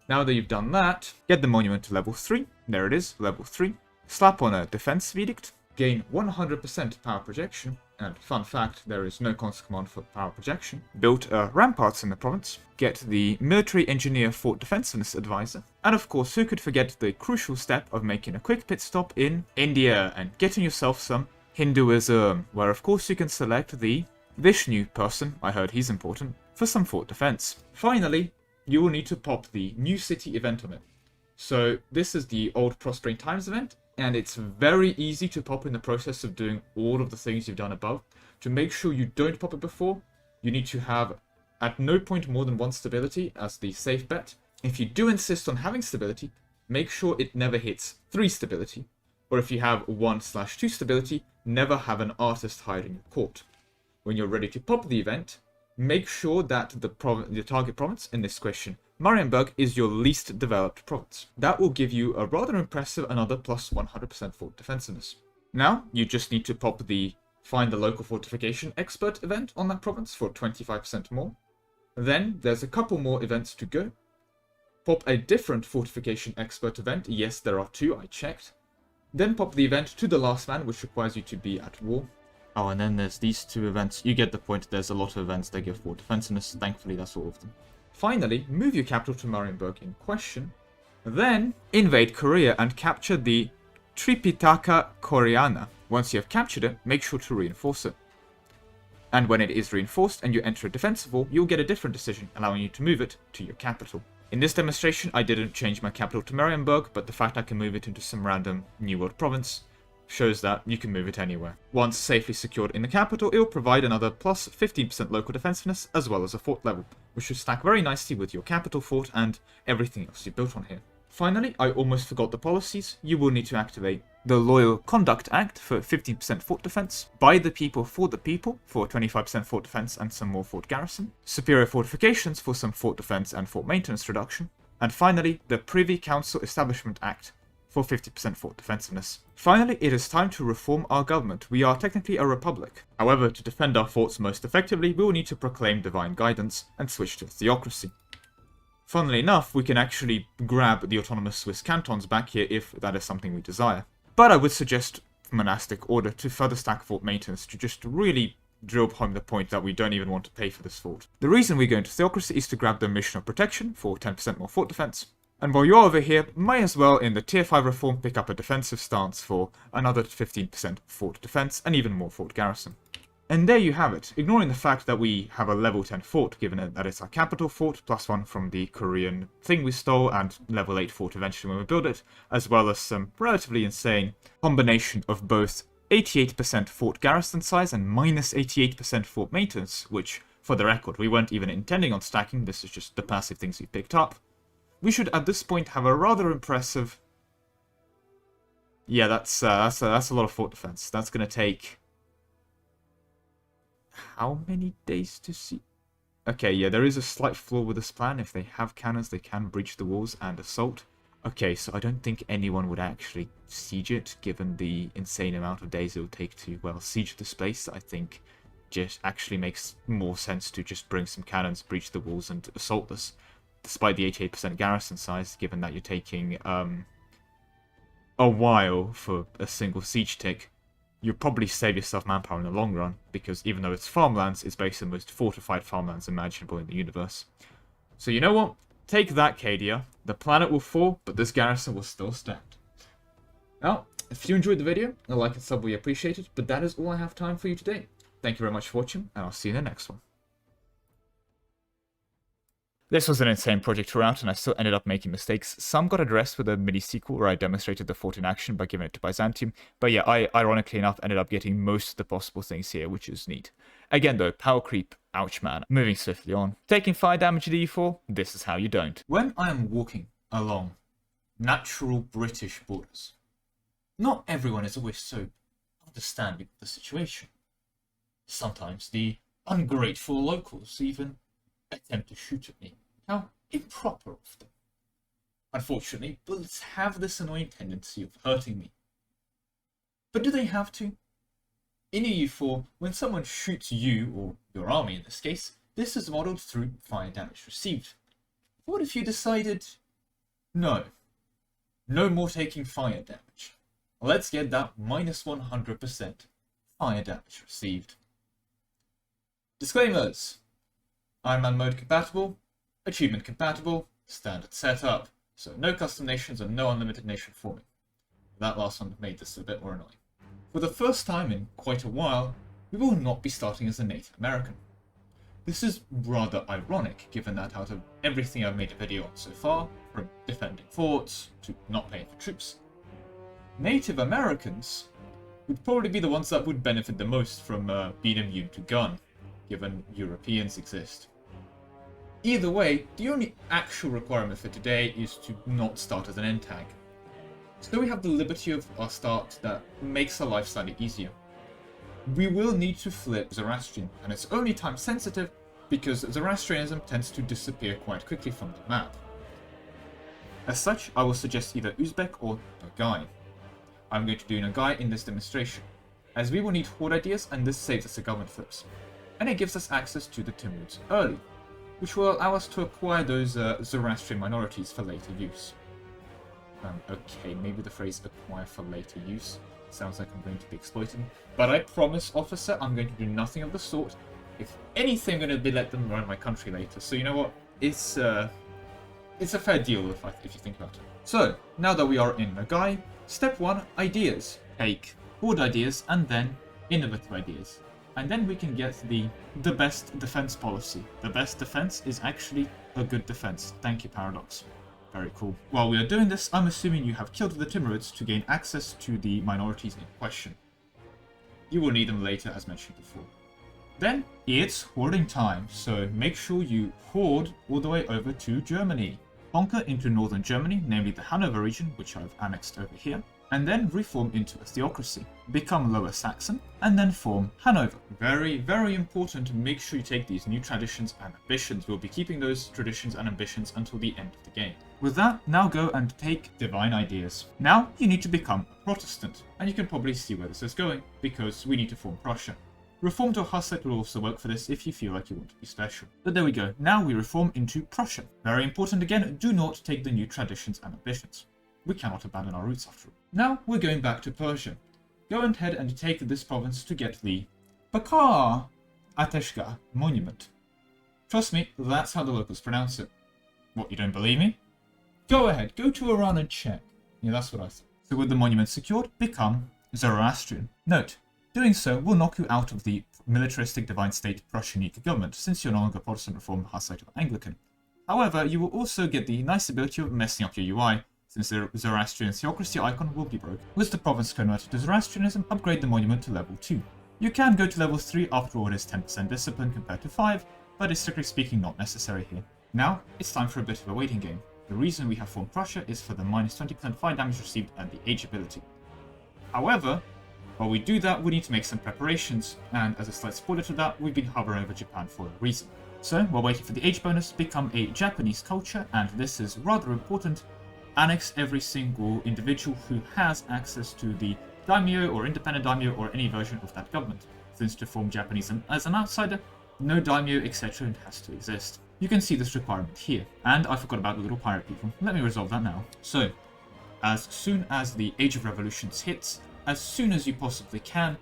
Now that you've done that, get the monument to level 3. There it is, level 3. Slap on a defense edict. Gain 100% power projection. And fun fact, there is no constant command for power projection. Built ramparts in the province. Get the military engineer fort defensiveness advisor. And of course, who could forget the crucial step of making a quick pit stop in India and getting yourself some Hinduism, where of course you can select the Vishnu person, I heard he's important, for some fort defense. Finally, you will need to pop the new city event on it. So this is the old Prospering Times event, and it's very easy to pop in the process of doing all of the things you've done above. To make sure you don't pop it before, you need to have at no point more than 1 stability as the safe bet. If you do insist on having stability, make sure it never hits 3 stability. Or if you have 1/2 stability, never have an artist hide in your court. When you're ready to pop the event, make sure that the target province, in this question, Marienburg, is your least developed province. That will give you a rather impressive another plus 100% fort defensiveness. Now, you just need to pop the Find the Local Fortification Expert event on that province for 25% more. Then, there's a couple more events to go. Pop a different Fortification Expert event. Yes, there are 2, I checked. Then pop the event To the Last Man, which requires you to be at war. Oh, and then there's these 2 events. You get the point. There's a lot of events that give fort defensiveness. Thankfully, that's all of them. Finally, move your capital to Marienburg in question. Then, invade Korea and capture the Tripitaka Koreana. Once you have captured it, make sure to reinforce it. And when it is reinforced and you enter a defensive war, you'll get a different decision, allowing you to move it to your capital. In this demonstration, I didn't change my capital to Marienburg, but the fact I can move it into some random New World province shows that you can move it anywhere. Once safely secured in the capital, it will provide another plus 15% local defensiveness, as well as a fort level, which should stack very nicely with your capital fort and everything else you built on here. Finally, I almost forgot the policies. You will need to activate the Loyal Conduct Act for 15% fort defense, By the People for the People for 25% fort defense and some more fort garrison, Superior Fortifications for some fort defense and fort maintenance reduction, and finally, the Privy Council Establishment Act for 50% fort defensiveness. Finally, it is time to reform our government. We are technically a republic. However, to defend our forts most effectively, we will need to proclaim divine guidance and switch to a theocracy. Funnily enough, we can actually grab the autonomous Swiss cantons back here if that is something we desire. But I would suggest monastic order to further stack fort maintenance to just really drill home the point that we don't even want to pay for this fort. The reason we go into theocracy is to grab the mission of protection for 10% more fort defense. And while you're over here, might as well in the tier 5 reform pick up a defensive stance for another 15% fort defense and even more fort garrison. And there you have it, ignoring the fact that we have a level 10 fort, given that it's our capital fort, +1 from the Korean thing we stole, and level 8 fort eventually when we build it, as well as some relatively insane combination of both 88% fort garrison size and minus 88% fort maintenance, which For the record, we weren't even intending on stacking, this is just the passive things we picked up. We should at this point have a rather impressive... Yeah, that's a lot of fort defense. That's going to take... How many days to see? Okay, yeah, there is a slight flaw with this plan. If they have cannons, they can breach the walls and assault. Okay, so I don't think anyone would actually siege it, given the insane amount of days it will take to, well, siege this place. I think just actually makes more sense to just bring some cannons, breach the walls, and assault this. Despite the 88% garrison size, given that you're taking a while for a single siege tick, you'll probably save yourself manpower in the long run, because even though it's farmlands, it's basically the most fortified farmlands imaginable in the universe. So you know what? Take that, Cadia. The planet will fall, but this garrison will still stand. Now, if you enjoyed the video, a like and sub will be appreciated, but that is all I have time for you today. Thank you very much for watching, and I'll see you in the next one. This was an insane project throughout, and I still ended up making mistakes. Some got addressed with a mini-sequel where I demonstrated the fort in action by giving it to Byzantium, but yeah, I ironically enough ended up getting most of the possible things here, which is neat. Again though, power creep, ouch man. Moving swiftly on. Taking fire damage at E4, this is how you don't. When I am walking along natural British borders, not everyone is always so understanding of the situation. Sometimes the ungrateful locals even attempt to shoot at me. How improper of them. Unfortunately, bullets have this annoying tendency of hurting me. But do they have to? In EU4, when someone shoots you, or your army in this case, this is modelled through fire damage received. What if you decided, no more taking fire damage. Let's get that minus 100% fire damage received. Disclaimers. Iron Man mode compatible, achievement compatible, standard setup, so no custom nations and no unlimited nation forming. That last one made this a bit more annoying. For the first time in quite a while, we will not be starting as a Native American. This is rather ironic, given that out of everything I've made a video on so far, from defending forts to not paying for troops, Native Americans would probably be the ones that would benefit the most from being immune to gun, given Europeans exist. Either way, the only actual requirement for today is to not start as an end tag. So we have the liberty of our start that makes our life slightly easier. We will need to flip Zoroastrian, and it's only time sensitive because Zoroastrianism tends to disappear quite quickly from the map. As such, I will suggest either Uzbek or Nogai. I'm going to do Nogai in this demonstration, as we will need horde ideas and this saves us the government flips. And it gives us access to the Timurids early, which will allow us to acquire those Zoroastrian minorities for later use. Okay, maybe the phrase acquire for later use sounds like I'm going to be exploiting, but I promise, officer, I'm going to do nothing of the sort. If anything, I'm going to be let them run my country later, so you know what? It's a fair deal if you think about it. So, now that we are in Nogai, step 1, ideas. Take horde ideas and then innovative ideas. And then we can get the best defense policy. The best defense is actually a good defense. Thank you, Paradox. Very cool. While we are doing this, I'm assuming you have killed the Timurids to gain access to the minorities in question. You will need them later, as mentioned before. Then, it's hoarding time, so make sure you hoard all the way over to Germany. Conquer into northern Germany, namely the Hanover region, which I've annexed over here, and then reform into a theocracy. Become Lower Saxon, and then form Hanover. Very, very important to make sure you take these new traditions and ambitions. We'll be keeping those traditions and ambitions until the end of the game. With that, now go and take divine ideas. Now, you need to become a Protestant, and you can probably see where this is going, because we need to form Prussia. Reform to a Hussite will also work for this if you feel like you want to be special. But there we go, now we reform into Prussia. Very important again, do not take the new traditions and ambitions. We cannot abandon our roots after all. Now we're going back to Persia. Go ahead and take this province to get the Bakar Ateshgah monument. Trust me, that's how the locals pronounce it. What, you don't believe me? Go ahead, go to Iran and check. Yeah, that's what I thought. So with the monument secured, become Zoroastrian. Note, doing so will knock you out of the militaristic divine state Prussian government, since you're no longer Protestant, Reformed, Hussite, or Anglican. However, you will also get the nice ability of messing up your UI, since the Zoroastrian theocracy icon will be broken. With the province converted to Zoroastrianism, upgrade the monument to level 2. You can go to level 3 after all it is 10% discipline compared to 5, but is strictly speaking not necessary here. Now, it's time for a bit of a waiting game. The reason we have formed Prussia is for the minus 20% fire damage received and the age ability. However, while we do that, we need to make some preparations, and as a slight spoiler to that, we've been hovering over Japan for a reason. So, while waiting for the age bonus, become a Japanese culture, and this is rather important, annex every single individual who has access to the daimyo or independent daimyo or any version of that government. Since to form Japanism as an outsider, no daimyo etc. has to exist. You can see this requirement here. And I forgot about the little pirate people. Let me resolve that now. So, as soon as the Age of Revolutions hits, as soon as you possibly can,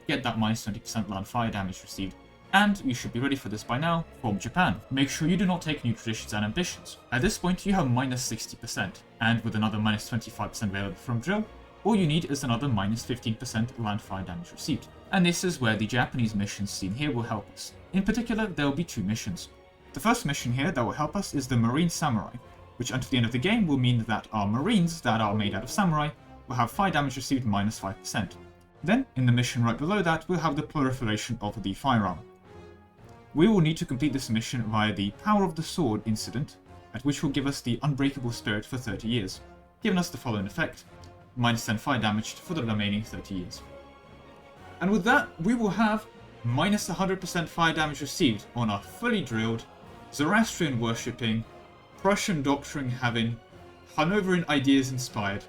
get that minus 20% land fire damage received. And you should be ready for this by now, form Japan. Make sure you do not take new traditions and ambitions. At this point, you have minus 60%, and with another minus 25% available from drill, all you need is another minus 15% land fire damage received. And this is where the Japanese missions seen here will help us. In particular, there will be two missions. The first mission here that will help us is the Marine Samurai, which until the end of the game will mean that our Marines that are made out of samurai will have fire damage received minus 5%. Then, in the mission right below that, we'll have the proliferation of the firearm. We will need to complete this mission via the Power of the Sword incident, at which will give us the Unbreakable Spirit for 30 years, giving us the following effect: minus 10 fire damage for the remaining 30 years. And with that, we will have minus 100% fire damage received on our fully drilled, Zoroastrian worshipping, Prussian doctrine having, Hanoverian ideas inspired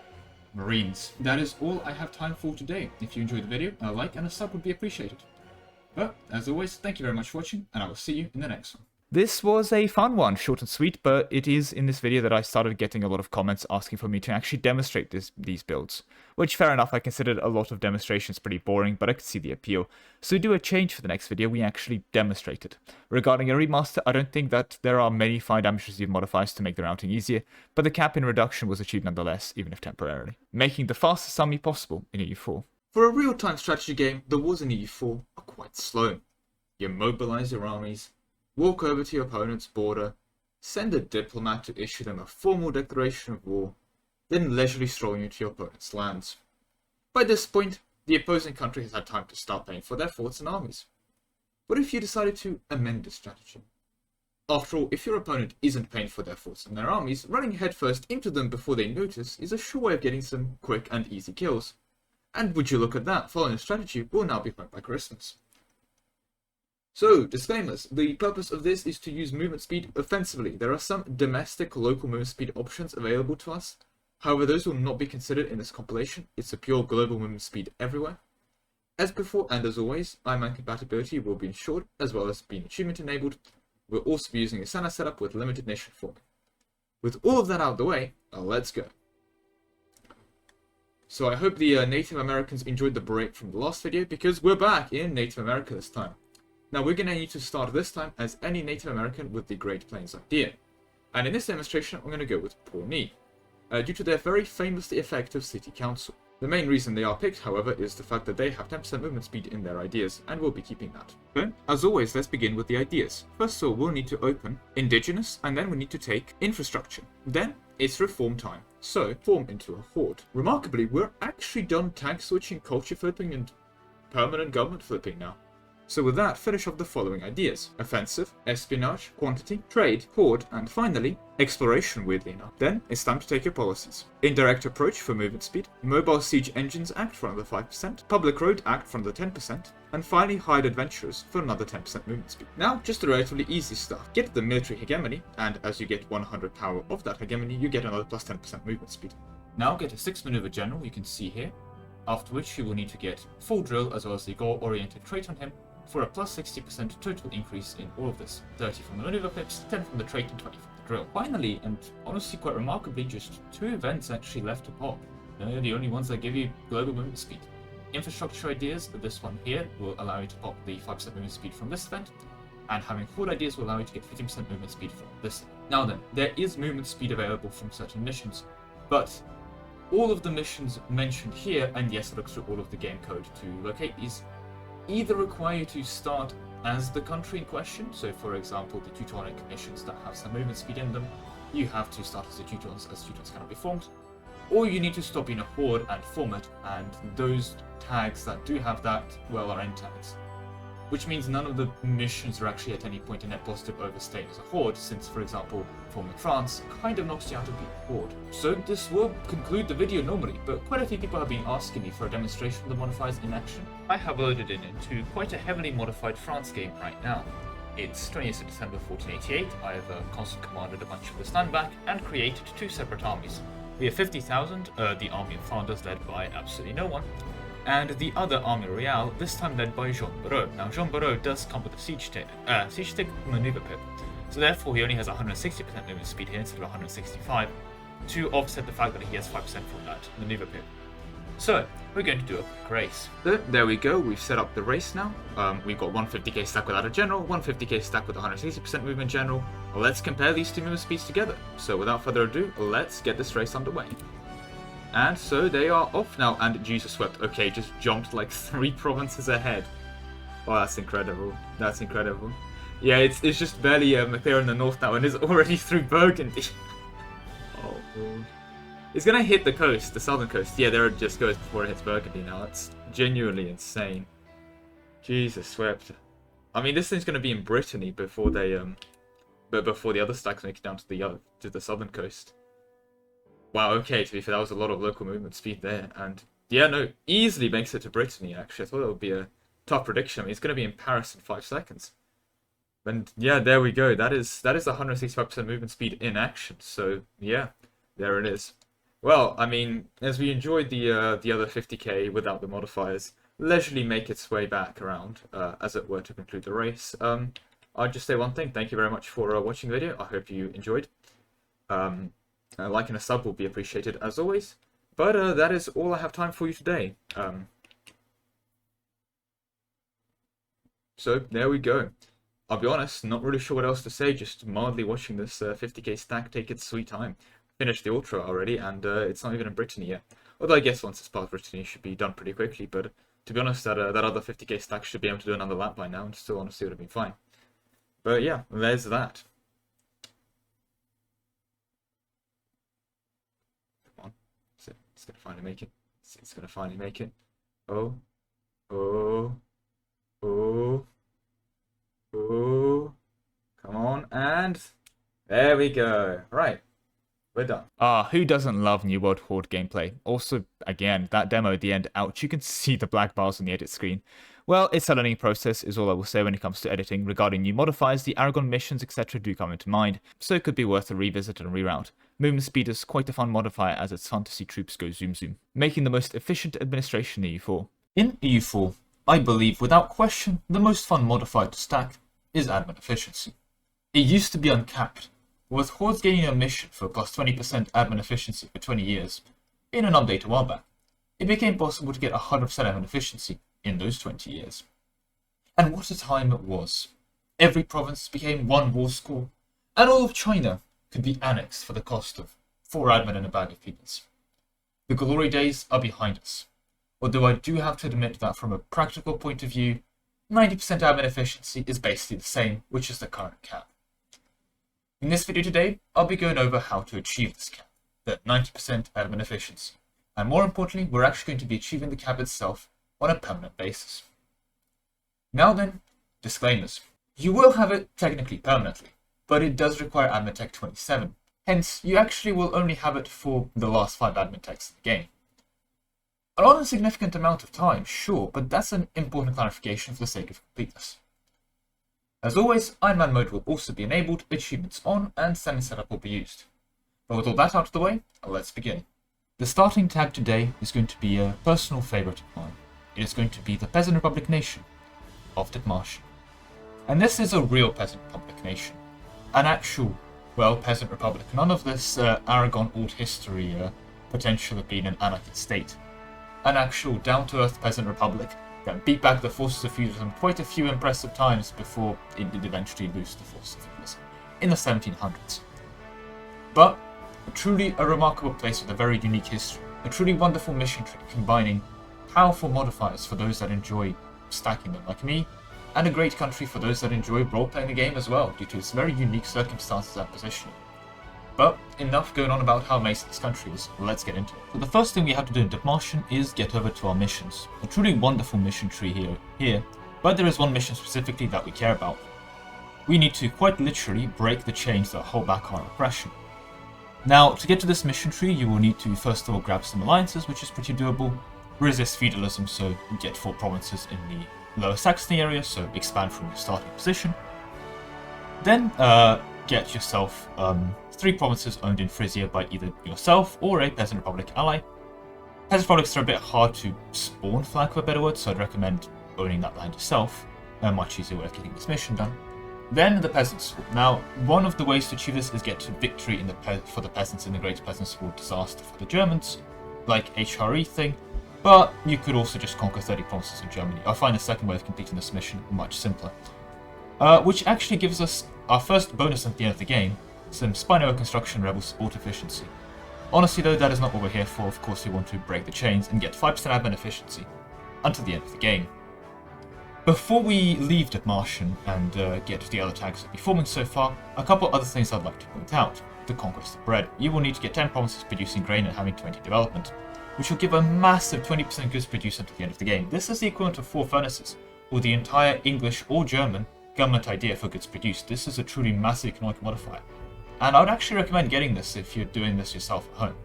Marines. That is all I have time for today. If you enjoyed the video, a like and a sub would be appreciated. But, as always, thank you very much for watching, and I will see you in the next one. This was a fun one, short and sweet, but it is in this video that I started getting a lot of comments asking for me to actually demonstrate these builds. Which, fair enough, I considered a lot of demonstrations pretty boring, but I could see the appeal. So to do a change for the next video, we actually demonstrated. Regarding a remaster, I don't think that there are many fire damage received modifiers to make the routing easier, but the cap in reduction was achieved nonetheless, even if temporarily, making the fastest army possible in EU4. For a real-time strategy game, the wars in EU4 are quite slow. You mobilize your armies, walk over to your opponent's border, send a diplomat to issue them a formal declaration of war, then leisurely stroll into your opponent's lands. By this point, the opposing country has had time to start paying for their forts and armies. What if you decided to amend this strategy? After all, if your opponent isn't paying for their forts and their armies, running headfirst into them before they notice is a sure way of getting some quick and easy kills. And would you look at that, following a strategy will now be home by Christmas. So, disclaimers. The purpose of this is to use movement speed offensively. There are some domestic local movement speed options available to us. However, those will not be considered in this compilation. It's a pure global movement speed everywhere. As before and as always, IMAN compatibility will be ensured, as well as being achievement enabled. We'll also be using a Sana setup with limited nation forming. With all of that out of the way, let's go. So I hope the Native Americans enjoyed the break from the last video, because we're back in Native America this time. Now we're going to need to start this time as any Native American with the Great Plains idea. And in this demonstration, I'm going to go with Pawnee, due to their very famously effective city council. The main reason they are picked, however, is the fact that they have 10% movement speed in their ideas, and we'll be keeping that. So, as always, let's begin with the ideas. First of all, we'll need to open indigenous, and then we need to take infrastructure. Then, it's reform time. So, form into a horde. Remarkably, we're actually done tag switching, culture flipping, and permanent government flipping now. So with that, finish off the following ideas: offensive, espionage, quantity, trade, horde, and finally, exploration, weirdly enough. Then, it's time to take your policies. Indirect approach for movement speed, mobile siege engines act for another 5%, public road act for another 10%, and finally hired adventurers for another 10% movement speed. Now, just the relatively easy stuff. Get the military hegemony, and as you get 100 power of that hegemony, you get another plus 10% movement speed. Now get a 6 maneuver general, you can see here, after which you will need to get full drill as well as the goal-oriented trait on him, for a plus 60% total increase in all of this. 30 from the maneuver pips, 10 from the trait, and 20 from the drill. Finally, and honestly quite remarkably, just 2 events actually left to pop. They're the only ones that give you global movement speed. Infrastructure ideas, this one here, will allow you to pop the 5% movement speed from this event, and having horde ideas will allow you to get 15% movement speed from this. Now then, there is movement speed available from certain missions, but all of the missions mentioned here, and yes, I looked through all of the game code to locate these, either require you to start as the country in question. So for example, the Teutonic missions that have some movement speed in them, you have to start as the Teutons, as Teutons cannot be formed, or you need to stop being a horde and form it, and those tags that do have that, well, are end tags. which means none of the missions are actually at any point a net positive over staying as a horde, since, for example, forming France kind of knocks you out of being a horde. So this will conclude the video normally, but quite a few people have been asking me for a demonstration of the modifiers in action. I have loaded it into quite a heavily modified France game right now. It's 20th of December 1488, I have constant commanded a bunch of the standback and created 2 separate armies. We have 50,000, the army of Flanders led by absolutely no one, and the other army royale, this time led by Jean Barreau. Now Jean Barreau does come with a siege stick maneuver pip, so therefore he only has 160% movement speed here instead of 165, to offset the fact that he has 5% from that maneuver pip. So, we're going to do a quick race. There we go, we've set up the race now. We've got 150k stack without a general, 150k stack with 160% movement general. Let's compare these two movement speeds together. So without further ado, let's get this race underway. And so they are off now, and Jesus swept. Okay, just jumped like 3 provinces ahead. Oh, that's incredible. That's incredible. Yeah, it's just barely clear in the north now, and is already through Burgundy. Oh, Lord. It's gonna hit the coast, the southern coast. Yeah, there it just goes before it hits Burgundy now. It's genuinely insane. Jesus swept. I mean, this thing's gonna be in Brittany before they before the other stacks make it down to the southern coast. Wow. Okay, to be fair, that was a lot of local movement speed there, and yeah, no, easily makes it to Brittany. Actually, I thought it would be a tough prediction. I mean, it's gonna be in Paris in 5 seconds. And yeah, there we go. That is 165% movement speed in action. So yeah, there it is. Well, I mean, as we enjoyed the other 50k without the modifiers, leisurely make its way back around, as it were, to conclude the race. I'll just say one thing. Thank you very much for watching the video. I hope you enjoyed. A like and a sub will be appreciated as always. But that is all I have time for you today. So there we go. I'll be honest, not really sure what else to say. Just mildly watching this 50k stack take its sweet time. Finished the ultra already, and it's not even in Brittany yet. Although I guess once it's part of Brittany, it should be done pretty quickly. But to be honest, that other 50k stack should be able to do another lap by now, and still honestly would have been fine. But yeah, there's that. Come on, it's gonna finally make it. It's gonna finally make it. Oh, oh, oh, oh! Come on, and there we go. Right. We're done. Who doesn't love New World Horde gameplay? Also, again, that demo at the end, ouch, you can see the black bars on the edit screen. Well, it's a learning process is all I will say when it comes to editing. Regarding new modifiers, the Aragon missions, etc. do come into mind, so it could be worth a revisit and reroute. Movement speed is quite a fun modifier as it's fun to see troops go zoom zoom, making the most efficient administration in EU4. In EU4, I believe without question, the most fun modifier to stack is admin efficiency. It used to be uncapped, with Hordes gaining a mission for plus 20% admin efficiency for 20 years. In an update a while back, it became possible to get 100% admin efficiency in those 20 years. And what a time it was. Every province became one war score, and all of China could be annexed for the cost of 4 admin and a bag of peanuts. The glory days are behind us, although I do have to admit that from a practical point of view, 90% admin efficiency is basically the same, which is the current cap. In this video today, I'll be going over how to achieve this cap, the 90% admin efficiency. And more importantly, we're actually going to be achieving the cap itself on a permanent basis. Now then, disclaimers. You will have it technically permanently, but it does require admin tech 27. Hence, you actually will only have it for the last 5 admin techs in the game. A not a significant amount of time, sure, but that's an important clarification for the sake of completeness. As always, Iron Man mode will also be enabled, achievements on, and standing setup will be used. But with all that out of the way, let's begin. The starting tag today is going to be a personal favourite of mine. It is going to be the Peasant Republic Nation of Diplomatia. And this is a real Peasant Republic nation. An actual, well, Peasant Republic. None of this Aragon old history potential of being an anarchist state. An actual down-to-earth Peasant Republic that beat back the forces of feudalism quite a few impressive times before it did eventually lose the forces of feudalism in the 1700s. But truly a remarkable place with a very unique history, a truly wonderful mission tree combining powerful modifiers for those that enjoy stacking them like me, and a great country for those that enjoy role-playing the game as well due to its very unique circumstances and positioning. But enough going on about how amazing this country is, let's get into it. So the first thing we have to do in Diplomatia is get over to our missions. A truly wonderful mission tree here But there is one mission specifically that we care about. We need to quite literally break the chains that hold back our oppression. Now, to get to this mission tree, you will need to first of all grab some alliances, which is pretty doable, resist feudalism, so you get 4 provinces in the Lower Saxony area, so expand from your starting position. Then get yourself 3 provinces owned in Frisia by either yourself or a Peasant Republic ally. Peasant Republics are a bit hard to spawn, for lack of a better word, so I'd recommend owning that land yourself. A much easier way of getting this mission done. Then the Peasants. Now, one of the ways to achieve this is get to victory in for the peasants in the Great Peasants' War disaster for the Germans, like HRE thing, but you could also just conquer 30 provinces in Germany. I find the second way of completing this mission much simpler. Which actually gives us our first bonus at the end of the game, some Spino construction rebel support efficiency. Honestly though, that is not what we're here for. Of course we want to break the chains and get 5% admin efficiency until the end of the game. Before we leave Dipmartian and get to the other tags that we're forming so far, a couple other things I'd like to point out. The Conquest of Bread. You will need to get 10 provinces producing grain and having 20 development, which will give a massive 20% goods produced until the end of the game. This is the equivalent of 4 furnaces, or the entire English or German government idea for goods produced. This is a truly massive economic modifier, and I would actually recommend getting this if you're doing this yourself at home.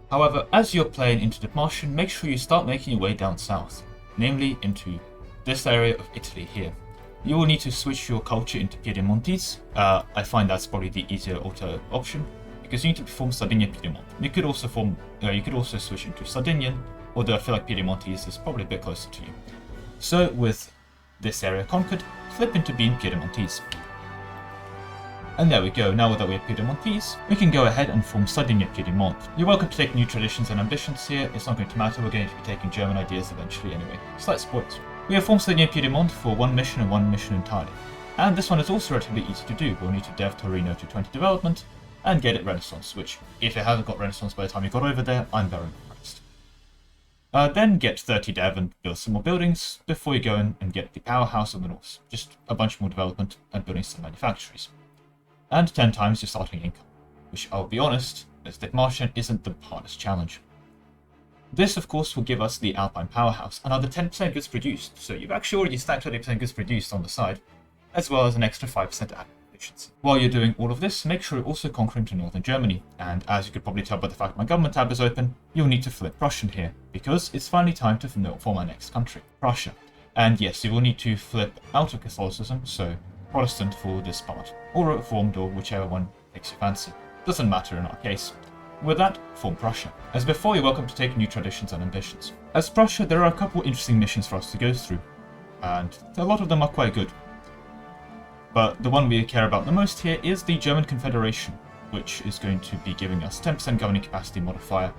However, as you're playing into Dipmartian, make sure you start making your way down south, namely into this area of Italy here. You will need to switch your culture into Piedemontese. I find that's probably the easier auto option, because you need to perform Sardinia Piedmont. You could also switch into Sardinian, although I feel like Piedemontese is probably a bit closer to you. So with this area conquered, flip into being Piedemontese. And there we go. Now that we have Piedemontese, we can go ahead and form Sardinia Piedmont. You're welcome to take new traditions and ambitions here. It's not going to matter. We're going to be taking German ideas eventually anyway. Slight spoilers. We have formed Sardinia Piedmont for 1 mission and 1 mission entirely. And this one is also relatively easy to do. We'll need to dev Torino to 20 development and get it Renaissance, which, if it hasn't got Renaissance by the time you got over there, I'm very impressed. Then get 30 dev and build some more buildings before you go in and get the powerhouse of the north. Just a bunch more development and building some manufactories. And 10 times your starting income, which I'll be honest, as Dipmartian isn't the hardest challenge. This, of course, will give us the Alpine Powerhouse, another 10% goods produced, so you've actually already stacked 30% goods produced on the side, as well as an extra 5% admin efficiency. While you're doing all of this, make sure you're also conquering to northern Germany, and as you could probably tell by the fact my government tab is open, you'll need to flip Prussian here, because it's finally time to form our next country, Prussia. And yes, you will need to flip out of Catholicism, so Protestant for this part, or Reformed, or whichever one takes your fancy. Doesn't matter in our case. With that, form Prussia. As before, you're welcome to take new traditions and ambitions. As Prussia, there are a couple interesting missions for us to go through, and a lot of them are quite good. But the one we care about the most here is the German Confederation, which is going to be giving us 10% governing capacity modifier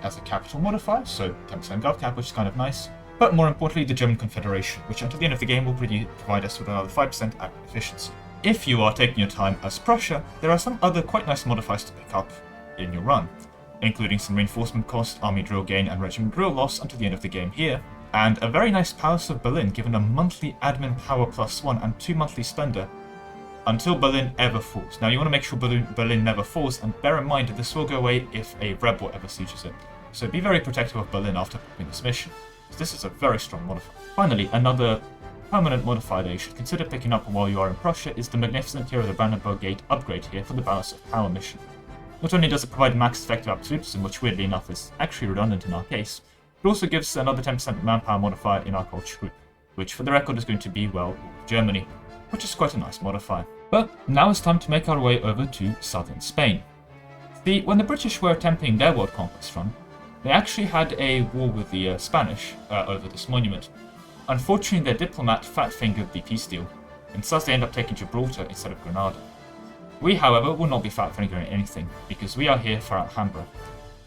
as a capital modifier, so 10% gov cap, which is kind of nice. But more importantly, the German Confederation, which until the end of the game will provide us with another 5% admin efficiency. If you are taking your time as Prussia, there are some other quite nice modifiers to pick up in your run, including some reinforcement cost, army drill gain, and regiment drill loss until the end of the game here, and a very nice Palace of Berlin given a monthly admin power +1 and 2 monthly splendor until Berlin ever falls. Now you want to make sure Berlin never falls, and bear in mind that this will go away if a rebel ever sieges it, so be very protective of Berlin after popping this mission, because this is a very strong modifier. Finally, another permanent modifier that you should consider picking up while you are in Prussia is the magnificent Hero of the Brandenburg Gate upgrade here for the Balance of Power mission. Not only does it provide max effective absolutism, which weirdly enough is actually redundant in our case, it also gives another 10% manpower modifier in our culture group, which for the record is going to be, well, Germany, which is quite a nice modifier. But now it's time to make our way over to southern Spain. See, when the British were attempting their world conquest run, they actually had a war with the Spanish over this monument. Unfortunately, their diplomat fat-fingered the peace deal, and thus they end up taking Gibraltar instead of Granada. We, however, will not be fat-fingering anything, because we are here for Alhambra.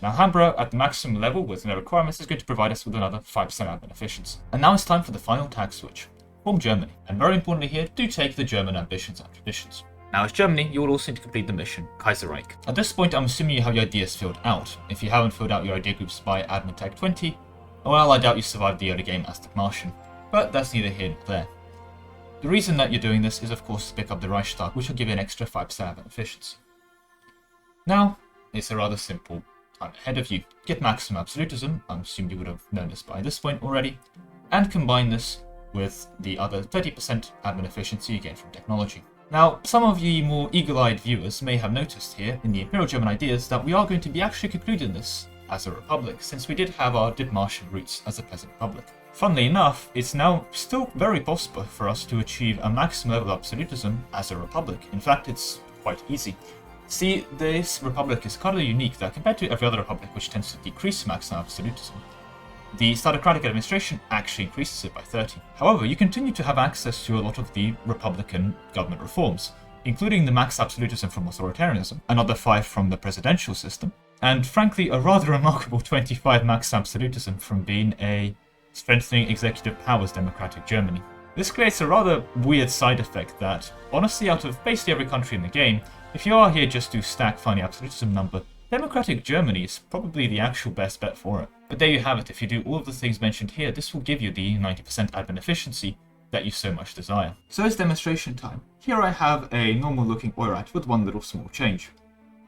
Now, Alhambra, at the maximum level with no requirements, is going to provide us with another 5% admin efficiency. And now it's time for the final tag switch. Form Germany, and very importantly here, do take the German ambitions and traditions. Now as Germany, you will also need to complete the mission, Kaiserreich. At this point, I'm assuming you have your ideas filled out. If you haven't filled out your idea groups by admin tag 20, well, I doubt you survived the early game as Dipmartian, but that's neither here nor there. The reason that you're doing this is of course to pick up the Reichstag, which will give you an extra 5% admin efficiency. Now, it's a rather simple time ahead of you. Get maximum absolutism, I'm assuming you would have known this by this point already, and combine this with the other 30% admin efficiency you gain from technology. Now, some of you more eagle-eyed viewers may have noticed here in the Imperial German ideas that we are going to be actually concluding this as a republic, since we did have our Dipmartian roots as a peasant republic. Funnily enough, it's now still very possible for us to achieve a maximum level of absolutism as a republic. In fact, it's quite easy. See, this republic is kind of unique that compared to every other republic which tends to decrease maximum absolutism, the statocratic administration actually increases it by 30. However, you continue to have access to a lot of the Republican government reforms, including the max absolutism from authoritarianism, another 5 from the presidential system, and frankly a rather remarkable 25 max absolutism from being a strengthening executive powers democratic Germany. This creates a rather weird side effect that, honestly, out of basically every country in the game, if you are here just to stack find the absolutism number, democratic Germany is probably the actual best bet for it. But there you have it. If you do all of the things mentioned here, this will give you the 90% admin efficiency that you so much desire. So it's demonstration time. Here I have a normal looking Oirat with one little small change.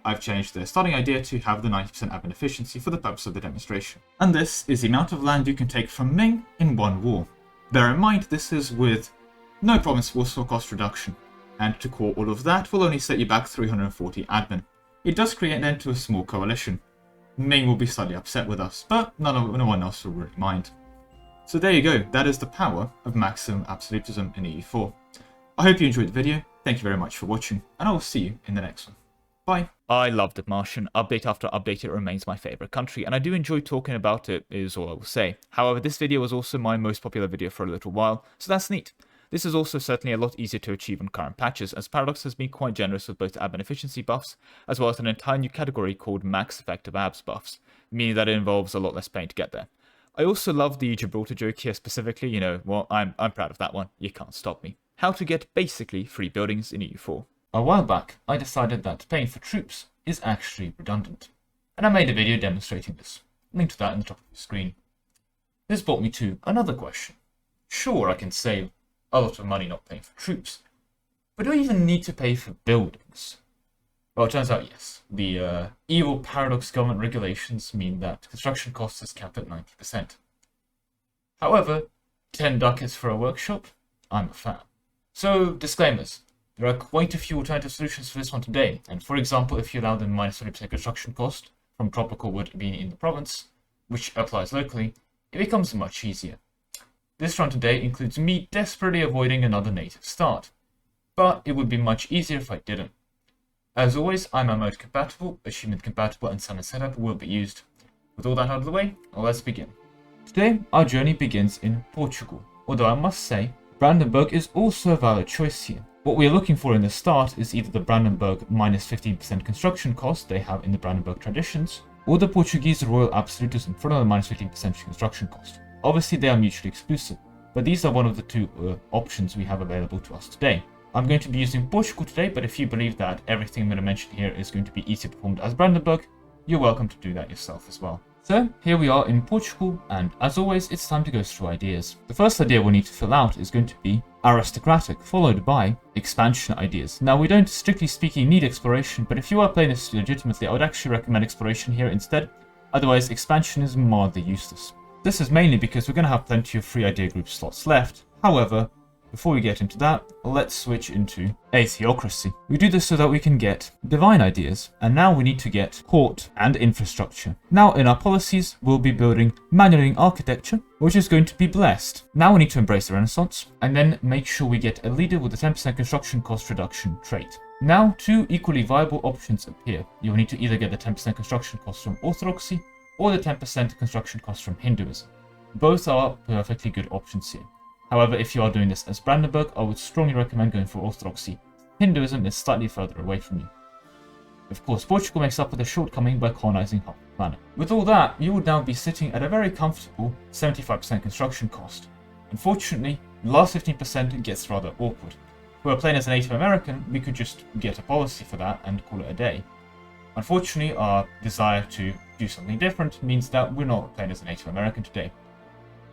I've changed the starting idea to have the 90% admin efficiency for the purpose of the demonstration. And this is the amount of land you can take from Ming in one war. Bear in mind this is with no province wars for cost reduction, and to core all of that will only set you back 340 admin. It does create an end to a small coalition. Ming will be slightly upset with us, but no one else will really mind. So there you go, that is the power of maximum absolutism in EU4. I hope you enjoyed the video, thank you very much for watching, and I will see you in the next one. Bye. I love Dipmartian. Update after update, it remains my favourite country, and I do enjoy talking about it, is all I will say. However, this video was also my most popular video for a little while, so that's neat. This is also certainly a lot easier to achieve on current patches, as Paradox has been quite generous with both admin efficiency buffs, as well as an entire new category called max effective abs buffs, meaning that it involves a lot less pain to get there. I also love the Gibraltar joke here specifically, you know, well, I'm proud of that one, you can't stop me. How to get basically free buildings in EU4. A while back, I decided that paying for troops is actually redundant, and I made a video demonstrating this. Link to that in the top of your screen. This brought me to another question. Sure, I can save a lot of money not paying for troops, but do I even need to pay for buildings? Well, it turns out yes. The evil Paradox government regulations mean that construction costs is capped at 90%. However, 10 ducats for a workshop? I'm a fan. So, disclaimers. There are quite a few alternative solutions for this one today, and for example, if you allow the minus 20% construction cost from tropical wood being in the province, which applies locally, it becomes much easier. This run today includes me desperately avoiding another native start, but it would be much easier if I didn't. As always, I'm mode compatible, achievement compatible, and summon setup will be used. With all that out of the way, let's begin. Today, our journey begins in Portugal, although I must say, Brandenburg is also a valid choice here. What we are looking for in the start is either the Brandenburg minus 15% construction cost they have in the Brandenburg traditions, or the Portuguese Royal Absolutism for another minus 15% construction cost. Obviously they are mutually exclusive, but these are one of the two options we have available to us today. I'm going to be using Portugal today, but if you believe that everything I'm going to mention here is going to be easily performed as Brandenburg, you're welcome to do that yourself as well. So here we are in Portugal, and as always it's time to go through ideas. The first idea we'll need to fill out is going to be aristocratic, followed by expansion ideas. Now we don't strictly speaking need exploration, but if you are playing this legitimately, I would actually recommend exploration here instead, otherwise expansion is mildly useless. This is mainly because we're going to have plenty of free idea group slots left. However, before we get into that, let's switch into a theocracy. We do this so that we can get divine ideas, and now we need to get court and infrastructure. Now in our policies, we'll be building manualing architecture, which is going to be blessed. Now we need to embrace the Renaissance, and then make sure we get a leader with a 10% construction cost reduction trait. Now, two equally viable options appear. You'll need to either get the 10% construction cost from Orthodoxy, or the 10% construction cost from Hinduism. Both are perfectly good options here. However, if you are doing this as Brandenburg, I would strongly recommend going for Orthodoxy. Hinduism is slightly further away from you. Of course, Portugal makes up for the shortcoming by colonizing half the planet. With all that, you would now be sitting at a very comfortable 75% construction cost. Unfortunately, the last 15% gets rather awkward. If we were playing as a Native American, we could just get a policy for that and call it a day. Unfortunately, our desire to do something different means that we're not playing as a Native American today.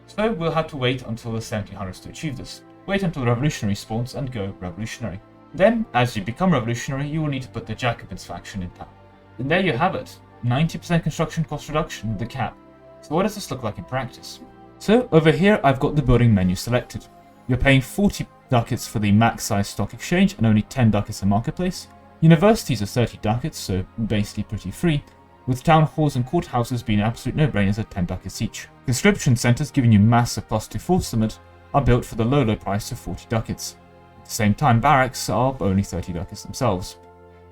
So we'll have to wait until the 1700s to achieve this. Wait until the revolutionary spawns and go revolutionary. Then, as you become revolutionary, you will need to put the Jacobins faction in power. And there you have it, 90% construction cost reduction with the cap. So what does this look like in practice? So over here I've got the building menu selected. You're paying 40 ducats for the max size stock exchange and only 10 ducats in marketplace. Universities are 30 ducats, so basically pretty free, with town halls and courthouses being absolute no-brainers at 10 ducats each. Conscription centres, giving you massive +2 fulfillment, are built for the low price of 40 ducats. At the same time, barracks are only 30 ducats themselves.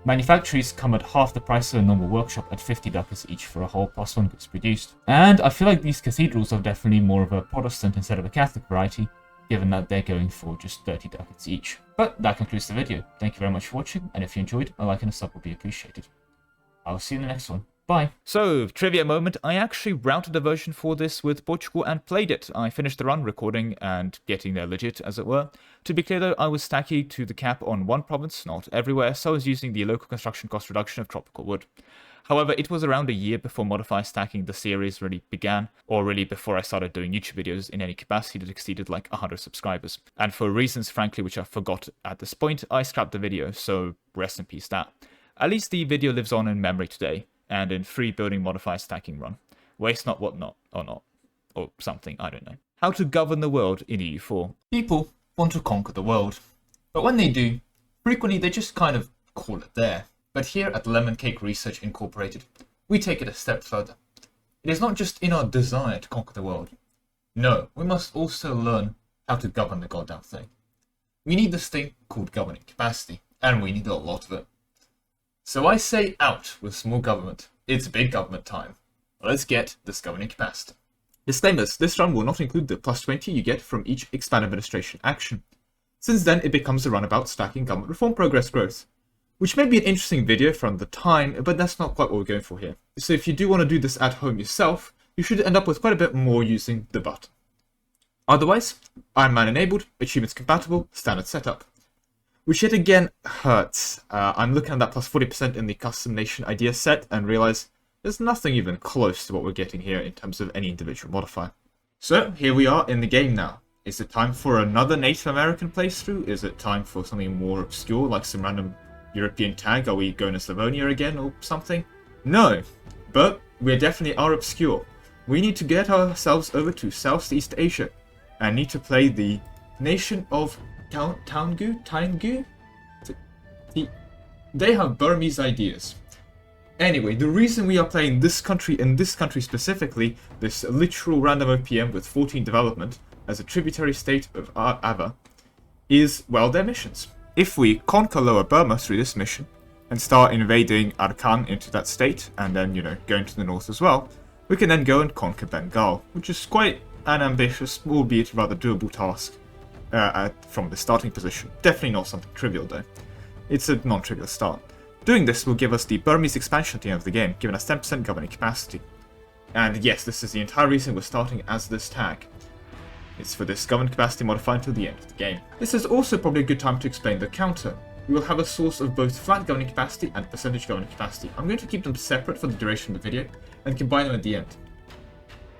Manufactories come at half the price of a normal workshop at 50 ducats each for a whole +1 goods produced. And I feel like these cathedrals are definitely more of a Protestant instead of a Catholic variety, given that they're going for just 30 ducats each. But that concludes the video. Thank you very much for watching, and if you enjoyed, a like and a sub would be appreciated. I'll see you in the next one. Bye. So, trivia moment, I actually routed a version for this with Portugal and played it. I finished the run recording and getting there legit, as it were. To be clear though, I was stacking to the cap on one province, not everywhere, so I was using the local construction cost reduction of tropical wood. However, it was around a year before Modifier stacking the series really began, or really before I started doing YouTube videos in any capacity that exceeded like 100 subscribers. And for reasons, frankly, which I forgot at this point, I scrapped the video, so rest in peace that. At least the video lives on in memory today, and in free building Modifier stacking run. Waste not, what not, or not. Or something, I don't know. How to govern the world in EU4. People want to conquer the world, but when they do, frequently they just kind of call it there. But here at Lemon Cake Research Incorporated, we take it a step further. It is not just in our desire to conquer the world. No, we must also learn how to govern the goddamn thing. We need this thing called governing capacity, and we need a lot of it. So I say out with small government. It's big government time. Let's get this governing capacity. Disclaimers, this run will not include the +20 you get from each expand administration action. Since then, it becomes a run about stacking government reform progress growth. Which may be an interesting video from the time, but that's not quite what we're going for here. So if you do want to do this at home yourself, you should end up with quite a bit more using the button. Otherwise, Iron Man enabled, achievements compatible, standard setup. Which yet again hurts. I'm looking at that +40% in the custom nation idea set and realize there's nothing even close to what we're getting here in terms of any individual modifier. So here we are in the game now. Is it time for another Native American playthrough? Is it time for something more obscure like some random European tag? Are we going to Slavonia again or something? No, but we definitely are obscure. We need to get ourselves over to Southeast Asia and need to play the nation of Taingu? They have Burmese ideas. Anyway, the reason we are playing this country and this country specifically, this literal random OPM with 14 development as a tributary state of Ava, is, well, their missions. If we conquer Lower Burma through this mission, and start invading Arakan into that state, and then, going to the north as well, we can then go and conquer Bengal, which is quite an ambitious, albeit rather doable task from the starting position. Definitely not something trivial though. It's a non-trivial start. Doing this will give us the Burmese expansion at the end of the game, giving us 10% governing capacity. And yes, this is the entire reason we're starting as this tag. It's for this governing capacity modifier until the end of the game. This is also probably a good time to explain the counter. We will have a source of both flat governing capacity and percentage governing capacity. I'm going to keep them separate for the duration of the video and combine them at the end.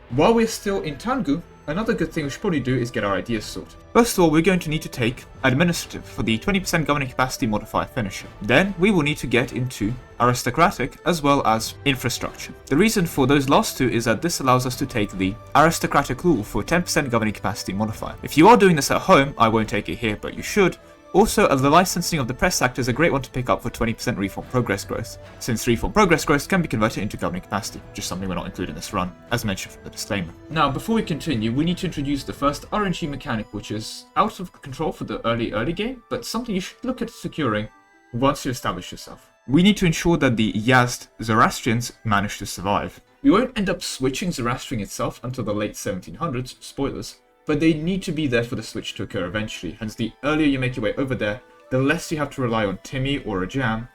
While we're still in Taingu, another good thing we should probably do is get our ideas sorted. First of all, we're going to need to take administrative for the 20% governing capacity modifier finisher. Then we will need to get into aristocratic as well as infrastructure. The reason for those last two is that this allows us to take the aristocratic rule for 10% governing capacity modifier. If you are doing this at home, I won't take it here, but you should. Also, the licensing of the Press Act is a great one to pick up for 20% reform progress growth, since reform progress growth can be converted into governing capacity, just something we're not including in this run, as mentioned from the disclaimer. Now, before we continue, we need to introduce the first RNG mechanic, which is out of control for the early game, but something you should look at securing once you establish yourself. We need to ensure that the Yazd Zoroastrians manage to survive. We won't end up switching Zoroastrian itself until the late 1700s, spoilers, but they need to be there for the switch to occur eventually, hence the earlier you make your way over there, the less you have to rely on Timmy or a Jam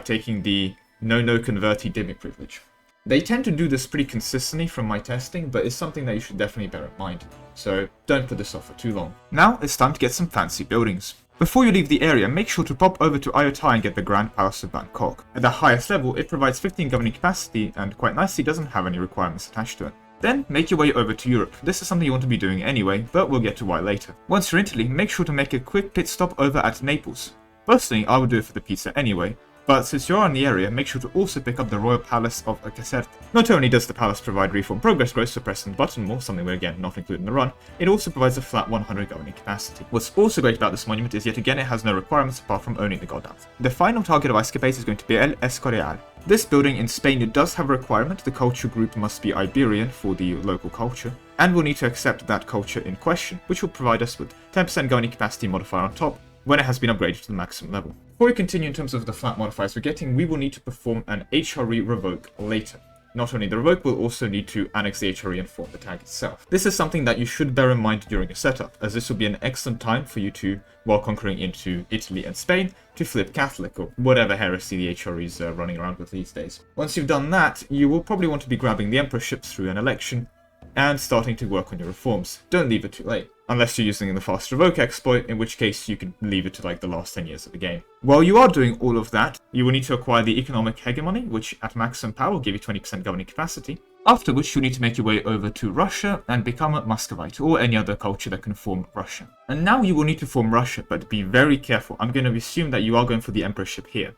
taking the no converti Dimmy privilege. They tend to do this pretty consistently from my testing, but it's something that you should definitely bear in mind, so don't put this off for too long. Now it's time to get some fancy buildings. Before you leave the area, make sure to pop over to Ayutthaya and get the Grand Palace of Bangkok. At the highest level, it provides 15 governing capacity and quite nicely doesn't have any requirements attached to it. Then, make your way over to Europe. This is something you want to be doing anyway, but we'll get to why later. Once you're in Italy, make sure to make a quick pit stop over at Naples. Personally, I would do it for the pizza anyway, But since you are in the area, make sure to also pick up the Royal Palace of Caserta. Not only does the palace provide reform progress growth for pressing the button more, something we're again not including the run, it also provides a flat 100 governing capacity. What's also great about this monument is yet again it has no requirements apart from owning the goddamn thing. The final target of escapades is going to be El Escorial. This building in Spain does have a requirement: the culture group must be Iberian for the local culture, and we'll need to accept that culture in question, which will provide us with 10% governing capacity modifier on top, when it has been upgraded to the maximum level. Before we continue in terms of the flat modifiers we're getting, we will need to perform an HRE revoke later. Not only the revoke, we'll also need to annex the HRE and form the tag itself. This is something that you should bear in mind during your setup, as this will be an excellent time for you to, while conquering into Italy and Spain, to flip Catholic, or whatever heresy the HRE is running around with these days. Once you've done that, you will probably want to be grabbing the emperorship through an election, and starting to work on your reforms. Don't leave it too late. Unless you're using the fast revoke exploit, in which case you can leave it to like the last 10 years of the game. While you are doing all of that, you will need to acquire the economic hegemony, which at maximum power will give you 20% governing capacity. After which you'll need to make your way over to Russia and become a Muscovite, or any other culture that can form Russia. And now you will need to form Russia, but be very careful. I'm going to assume that you are going for the emperorship here.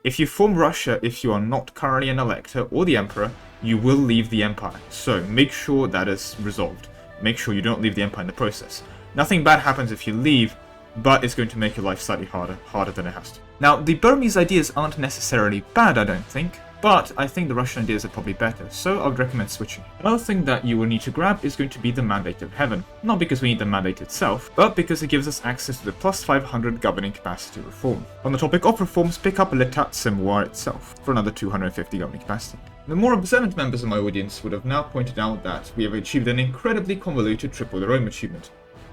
If you form Russia, if you are not currently an elector or the emperor, you will leave the empire. So make sure that is resolved. Make sure you don't leave the empire in the process. Nothing bad happens if you leave, but it's going to make your life slightly harder than it has to. Now, the Burmese ideas aren't necessarily bad, I don't think, but I think the Russian ideas are probably better, so I would recommend switching. Another thing that you will need to grab is going to be the Mandate of Heaven. Not because we need the mandate itself, but because it gives us access to the plus 500 governing capacity reform. On the topic of reforms, pick up L'État c'est moi itself for another 250 governing capacity. The more observant members of my audience would have now pointed out that we have achieved an incredibly convoluted triple the Rome achievement,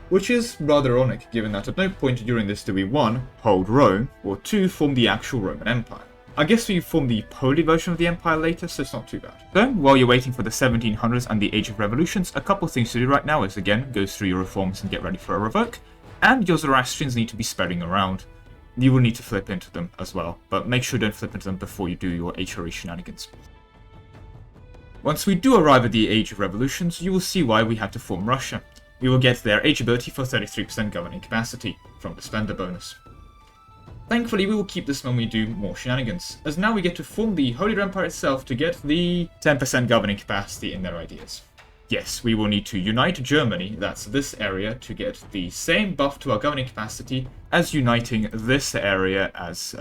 which is rather ironic given that at no point during this do we 1. Hold Rome, or 2. Form the actual Roman Empire. I guess we form the Polish version of the empire later, so it's not too bad. So, while you're waiting for the 1700s and the Age of Revolutions, a couple things to do right now is again, go through your reforms and get ready for a revoke, and your Zoroastrians need to be spreading around. You will need to flip into them as well, but make sure you don't flip into them before you do your HRE shenanigans. Once we do arrive at the Age of Revolutions, you will see why we had to form Russia. We will get their age ability for 33% governing capacity from the Splendor bonus. Thankfully, we will keep this when we do more shenanigans, as now we get to form the Holy Empire itself to get the 10% governing capacity in their ideas. Yes, we will need to unite Germany, that's this area, to get the same buff to our governing capacity as uniting this area as,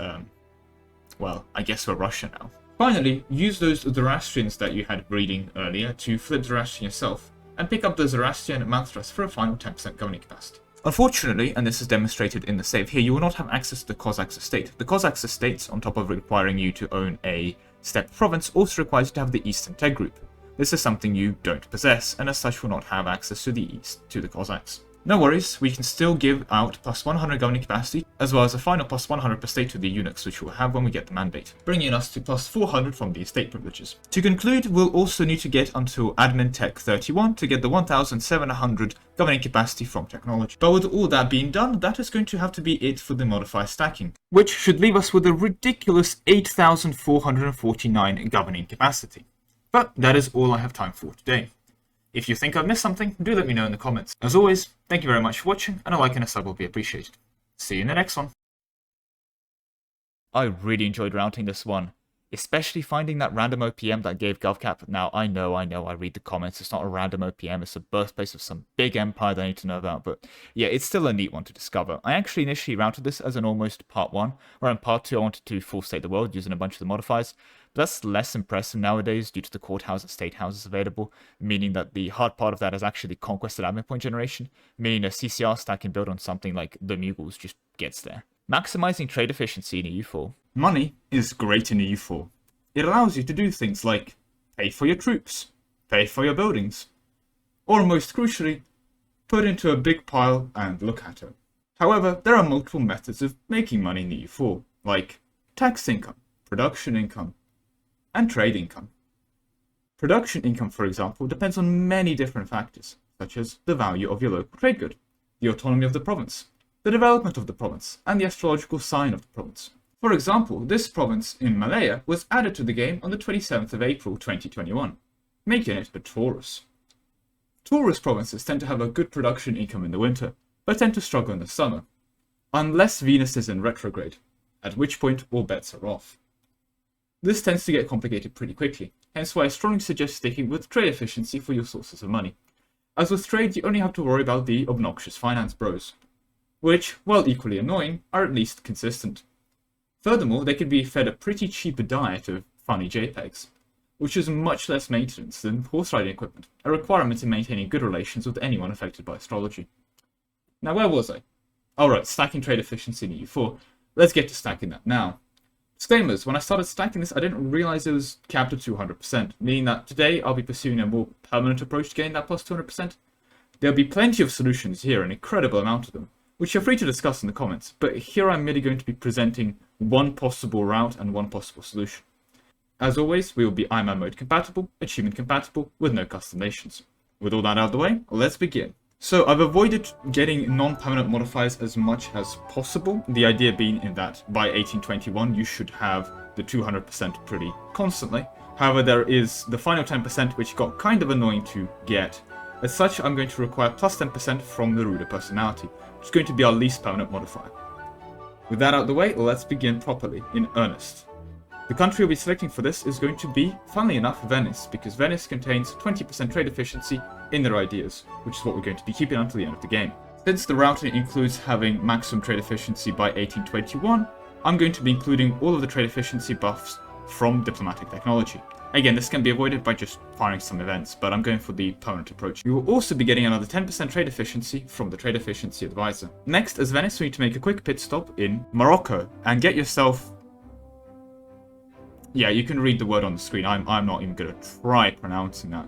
well, I guess we're Russia now. Finally, use those Zoroastrians that you had breeding earlier to flip Zoroastrian yourself, and pick up the Zoroastrian Manthras for a final 10% governing capacity. Unfortunately, and this is demonstrated in the save here, you will not have access to the Cossacks estate. The Cossacks estate, on top of requiring you to own a steppe province, also requires you to have the Eastern Teg group. This is something you don't possess, and as such will not have access to the East, to the Cossacks. No worries, we can still give out plus 100 governing capacity, as well as a final plus 100 per state to the eunuchs, which we'll have when we get the mandate, bringing us to plus 400 from the estate privileges. To conclude, we'll also need to get until Admin Tech 31 to get the 1700 governing capacity from technology. But with all that being done, that is going to have to be it for the modifier stacking, which should leave us with a ridiculous 8449 governing capacity. But that is all I have time for today. If you think I've missed something, do let me know in the comments. As always, thank you very much for watching, and a like and a sub will be appreciated. See you in the next one. I really enjoyed routing this one, especially finding that random OPM that gave GovCap. Now, I know, I read the comments, it's not a random OPM, it's the birthplace of some big empire that I need to know about, but yeah, it's still a neat one to discover. I actually initially routed this as an almost part 1, where in part 2 I wanted to full state the world using a bunch of the modifiers. But that's less impressive nowadays due to the courthouse and state houses available, meaning that the hard part of that is actually conquest and admin point generation, meaning a CCR stack can build on something like the Mughals just gets there. Maximizing trade efficiency in EU4. Money is great in EU4. It allows you to do things like pay for your troops, pay for your buildings, or most crucially, put into a big pile and look at it. However, there are multiple methods of making money in EU4, like tax income, production income, and trade income. Production income, for example, depends on many different factors, such as the value of your local trade good, the autonomy of the province, the development of the province, and the astrological sign of the province. For example, this province in Malaya was added to the game on the 27th of April 2021, making it a Taurus. Taurus provinces tend to have a good production income in the winter, but tend to struggle in the summer, unless Venus is in retrograde, at which point all bets are off. This tends to get complicated pretty quickly, hence why I strongly suggest sticking with trade efficiency for your sources of money. As with trade, you only have to worry about the obnoxious finance bros, which, while equally annoying, are at least consistent. Furthermore, they can be fed a pretty cheap diet of funny JPEGs, which is much less maintenance than horse riding equipment, a requirement in maintaining good relations with anyone affected by astrology. Now, where was I? Alright, stacking trade efficiency in EU4. Let's get to stacking that now. Disclaimers, when I started stacking this, I didn't realize it was capped at 200%, meaning that today I'll be pursuing a more permanent approach to getting that plus 200%. There'll be plenty of solutions here, an incredible amount of them, which you're free to discuss in the comments, but here I'm merely going to be presenting one possible route and one possible solution. As always, we will be IMAN mode compatible, achievement compatible, with no customizations. With all that out of the way, let's begin. So I've avoided getting non-permanent modifiers as much as possible, the idea being in that by 1821 you should have the 200% pretty constantly. However, there is the final 10% which got kind of annoying to get. As such, I'm going to require plus 10% from the ruler personality, which is going to be our least permanent modifier. With that out of the way, let's begin properly, in earnest. The country we'll be selecting for this is going to be, funnily enough, Venice, because Venice contains 20% trade efficiency in their ideas, which is what we're going to be keeping until the end of the game. Since the routing includes having maximum trade efficiency by 1821, I'm going to be including all of the trade efficiency buffs from diplomatic technology. Again, this can be avoided by just firing some events, but I'm going for the permanent approach. We will also be getting another 10% trade efficiency from the trade efficiency advisor. Next, as Venice, we need to make a quick pit stop in Morocco and get yourself... Yeah, you can read the word on the screen. I'm not even going to try pronouncing that.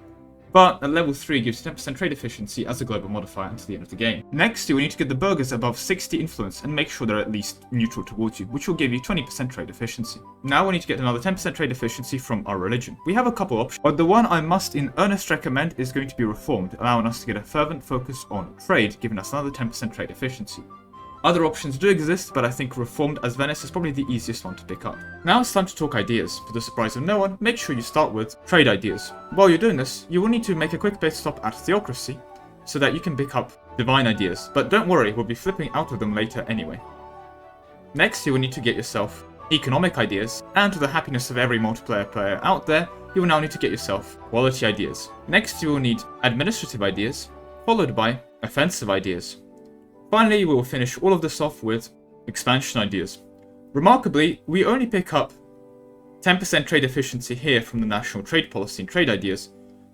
But at level 3 gives 10% trade efficiency as a global modifier until the end of the game. Next, you will need to get the burghers above 60 influence and make sure they're at least neutral towards you, which will give you 20% trade efficiency. Now we need to get another 10% trade efficiency from our religion. We have a couple options, but the one I must in earnest recommend is going to be reformed, allowing us to get a fervent focus on trade, giving us another 10% trade efficiency. Other options do exist, but I think reformed as Venice is probably the easiest one to pick up. Now it's time to talk ideas. For the surprise of no one, make sure you start with trade ideas. While you're doing this, you will need to make a quick pit stop at theocracy, so that you can pick up divine ideas, but don't worry, we'll be flipping out of them later anyway. Next, you will need to get yourself economic ideas, and to the happiness of every multiplayer player out there, you will now need to get yourself quality ideas. Next, you will need administrative ideas, followed by offensive ideas. Finally, we will finish all of this off with expansion ideas. Remarkably, we only pick up 10% trade efficiency here from the national trade policy and trade ideas.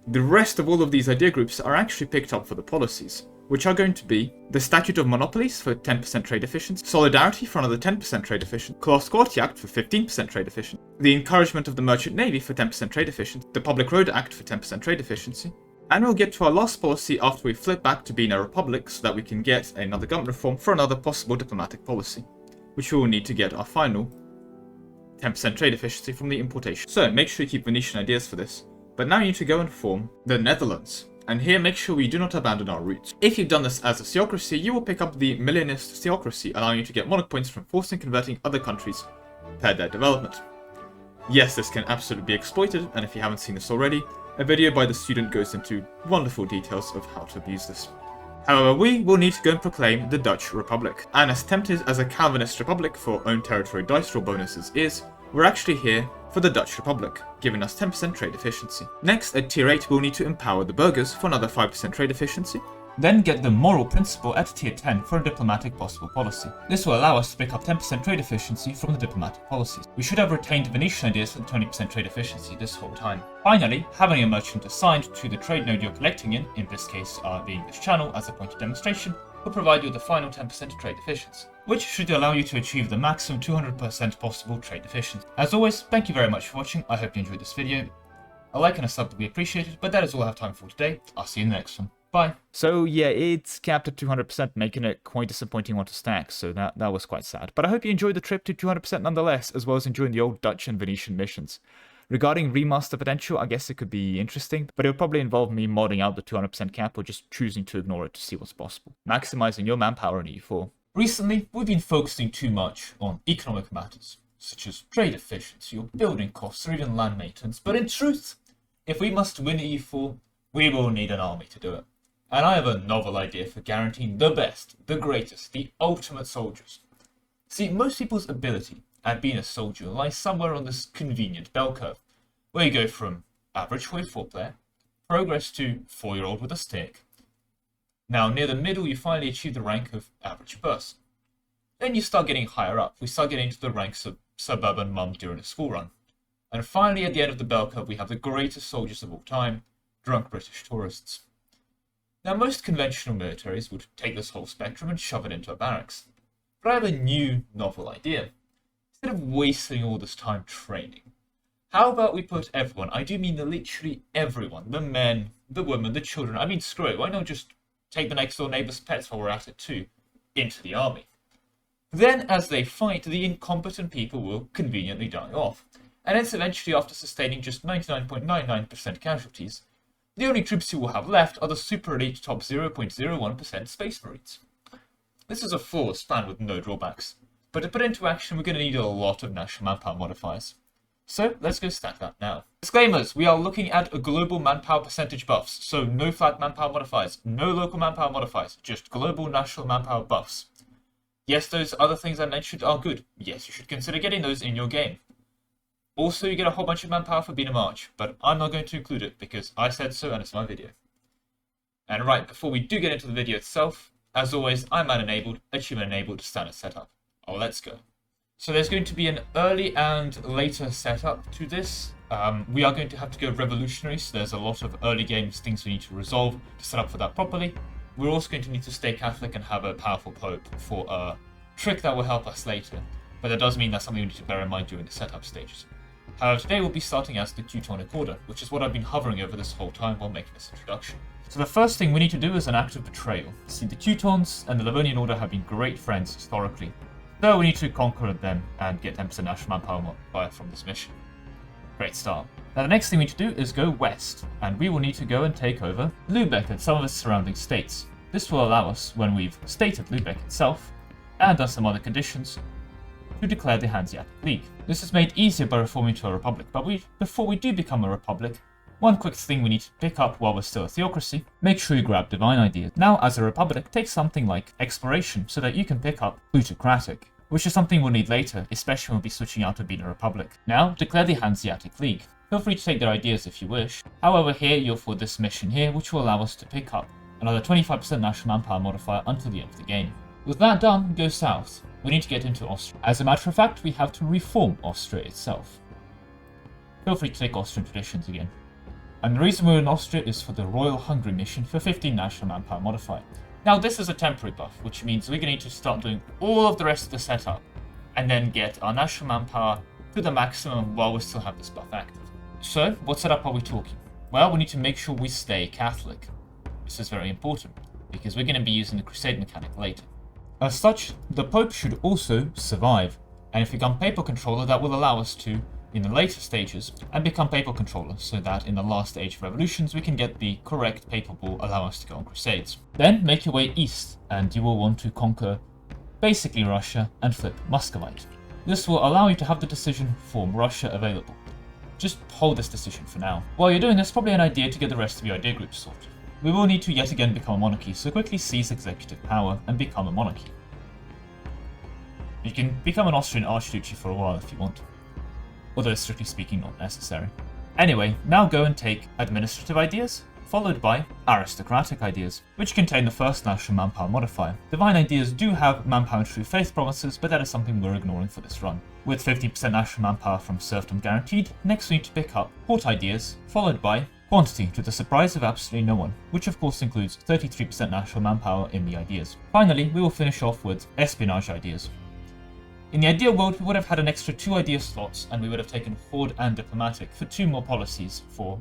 The rest of all of these idea groups are actually picked up for the policies, which are going to be the Statute of Monopolies for 10% trade efficiency, Solidarity for another 10% trade efficiency, Class Quality Act for 15% trade efficiency, the Encouragement of the Merchant Navy for 10% trade efficiency, the Public Road Act for 10% trade efficiency, and we'll get to our last policy after we flip back to being a republic so that we can get another government reform for another possible diplomatic policy, which we will need to get our final 10% trade efficiency from the importation. So make sure you keep Venetian ideas for this. But now you need to go and form the Netherlands. And here make sure we do not abandon our roots. If you've done this as a theocracy, you will pick up the Millionist theocracy, allowing you to get monarch points from forcing converting other countries per their development. Yes, this can absolutely be exploited, and if you haven't seen this already, a video by the student goes into wonderful details of how to abuse this. However, we will need to go and proclaim the Dutch Republic. And as tempted as a Calvinist republic for own territory dice roll bonuses is, we're actually here for the Dutch Republic, giving us 10% trade efficiency. Next, at tier 8, we'll need to empower the burghers for another 5% trade efficiency. Then get the moral principle at tier 10 for a diplomatic possible policy. This will allow us to pick up 10% trade efficiency from the diplomatic policies. We should have retained Venetian ideas for the 20% trade efficiency this whole time. Finally, having a merchant assigned to the trade node you're collecting in this case the English Channel as a point of demonstration, will provide you with the final 10% trade efficiency, which should allow you to achieve the maximum 200% possible trade efficiency. As always, thank you very much for watching. I hope you enjoyed this video. A like and a sub would be appreciated, but that is all I have time for today. I'll see you in the next one. Bye. So yeah, it's capped at 200%, making it quite disappointing one to stack, so that was quite sad. But I hope you enjoyed the trip to 200% nonetheless, as well as enjoying the old Dutch and Venetian missions. Regarding remaster potential, I guess it could be interesting, but it would probably involve me modding out the 200% cap or just choosing to ignore it to see what's possible. Maximizing your manpower in EU4. Recently, we've been focusing too much on economic matters, such as trade efficiency or building costs or even land maintenance, but in truth, if we must win EU4, we will need an army to do it. And I have a novel idea for guaranteeing the best, the greatest, the ultimate soldiers. See, most people's ability and being a soldier lies somewhere on this convenient bell curve, where you go from average wave 4 player, progress to 4-year-old with a stick. Now near the middle you finally achieve the rank of average person. Then you start getting higher up, we start getting to the ranks of suburban mum during a school run. And finally at the end of the bell curve we have the greatest soldiers of all time, drunk British tourists. Now most conventional militaries would take this whole spectrum and shove it into a barracks. But I have a new, novel idea. Instead of wasting all this time training, how about we put everyone, I do mean literally everyone, the men, the women, the children, I mean screw it, why not just take the next door neighbour's pets while we're at it too, into the army. Then as they fight, the incompetent people will conveniently die off, and hence eventually after sustaining just 99.99% casualties, the only troops you will have left are the super elite top 0.01% Space Marines. This is a flawless plan with no drawbacks, but to put it into action we're going to need a lot of national manpower modifiers. So let's go stack that now. Disclaimers, we are looking at a global manpower percentage buffs, so no flat manpower modifiers, no local manpower modifiers, just global national manpower buffs. Yes, those other things I mentioned are good. Yes, you should consider getting those in your game. Also, you get a whole bunch of manpower for being a march, but I'm not going to include it because I said so and it's my video. And right, before we do get into the video itself, as always, I'm man-enabled, achievement-enabled, standard setup. Oh, let's go. So there's going to be an early and later setup to this. We are going to have to go revolutionary, so there's a lot of early games things we need to resolve to set up for that properly. We're also going to need to stay Catholic and have a powerful Pope for a trick that will help us later, but that does mean that's something we need to bear in mind during the setup stages. However, today we'll be starting as the Teutonic Order, which is what I've been hovering over this whole time while making this introduction. So the first thing we need to do is an act of betrayal. See, the Teutons and the Livonian Order have been great friends historically, so we need to conquer them and get 10% national manpower modifier from this mission. Great start. Now the next thing we need to do is go west, and we will need to go and take over Lubeck and some of its surrounding states. This will allow us, when we've stated Lubeck itself, and done some other conditions, to declare the Hanseatic League. This is made easier by reforming to a republic, but before we do become a republic, one quick thing we need to pick up while we're still a theocracy, make sure you grab divine ideas. Now as a republic, take something like exploration so that you can pick up plutocratic, which is something we'll need later, especially when we'll be switching out of being a republic. Now, declare the Hanseatic League. Feel free to take their ideas if you wish. However, here you're for this mission here, which will allow us to pick up another 25% national manpower modifier until the end of the game. With that done, go south. We need to get into Austria. As a matter of fact, we have to reform Austria itself. Feel free to take Austrian traditions again. And the reason we're in Austria is for the Royal Hungary mission for 15 national manpower modifier. Now this is a temporary buff, which means we're going to need to start doing all of the rest of the setup, and then get our national manpower to the maximum while we still have this buff active. So, what setup are we talking? Well, we need to make sure we stay Catholic. This is very important, because we're going to be using the Crusade mechanic later. As such, the Pope should also survive, and if we become Papal Controller, that will allow us to, in the later stages, and become Papal Controller, so that in the last stage of revolutions we can get the correct Papal Bull allow us to go on Crusades. Then make your way east, and you will want to conquer basically Russia and flip Muscovite. This will allow you to have the decision form Russia available. Just hold this decision for now. While you're doing this, probably an idea to get the rest of your idea group sorted. We will need to yet again become a monarchy, so quickly seize executive power and become a monarchy. You can become an Austrian archduchy for a while if you want, although strictly speaking not necessary. Anyway, now go and take administrative ideas, followed by aristocratic ideas, which contain the first national manpower modifier. Divine ideas do have manpower and true faith promises, but that is something we're ignoring for this run. With 50% national manpower from serfdom guaranteed, next we need to pick up court ideas, followed by quantity, to the surprise of absolutely no one, which of course includes 33% national manpower in the ideas. Finally, we will finish off with espionage ideas. In the ideal world, we would have had an extra 2 idea slots, and we would have taken Horde and Diplomatic for 2 more policies for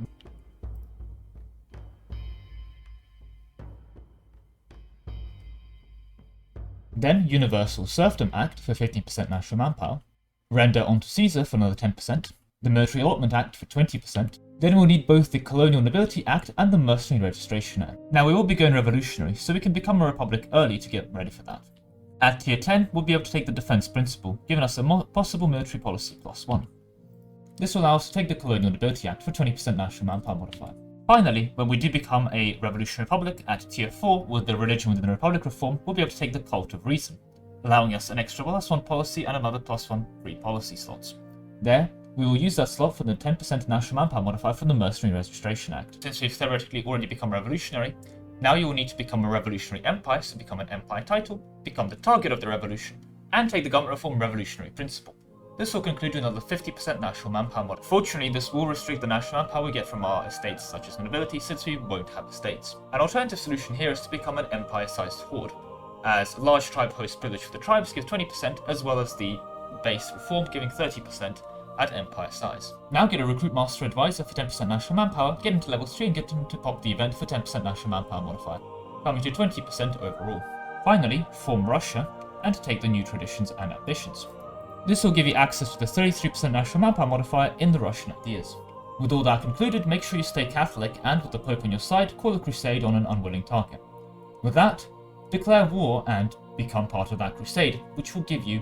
then Universal Serfdom Act for 15% national manpower, Render onto Caesar for another 10%, the Military Allotment Act for 20%, then we'll need both the Colonial Nobility Act and the Mercenary Registration Act. Now we will be going revolutionary, so we can become a republic early to get ready for that. At tier 10, we'll be able to take the Defense Principle, giving us a possible military policy +1. This will allow us to take the Colonial Nobility Act for 20% national manpower modifier. Finally, when we do become a revolutionary republic at tier 4 with the religion within the republic reform, we'll be able to take the Cult of Reason. allowing us an extra +1 policy and another +1 free policy slots. There, we will use that slot for the 10% national manpower modifier from the Mercenary Registration Act. Since we've theoretically already become revolutionary, now you will need to become a revolutionary empire, so become an empire title, become the target of the revolution, and take the government reform revolutionary principle. This will conclude with another 50% national manpower mod. Fortunately, this will restrict the national manpower we get from our estates such as nobility, since we won't have estates. An alternative solution here is to become an empire-sized horde, as large tribe host privilege for the tribes give 20%, as well as the base reform giving 30% at empire size. Now get a recruit master advisor for 10% national manpower, get into level 3 and get him to pop the event for 10% national manpower modifier, coming to 20% overall. Finally, form Russia and take the new traditions and ambitions. This will give you access to the 33% national manpower modifier in the Russian ideas. With all that concluded, make sure you stay Catholic and with the Pope on your side, call a crusade on an unwilling target. With that, declare war and become part of that crusade, which will give you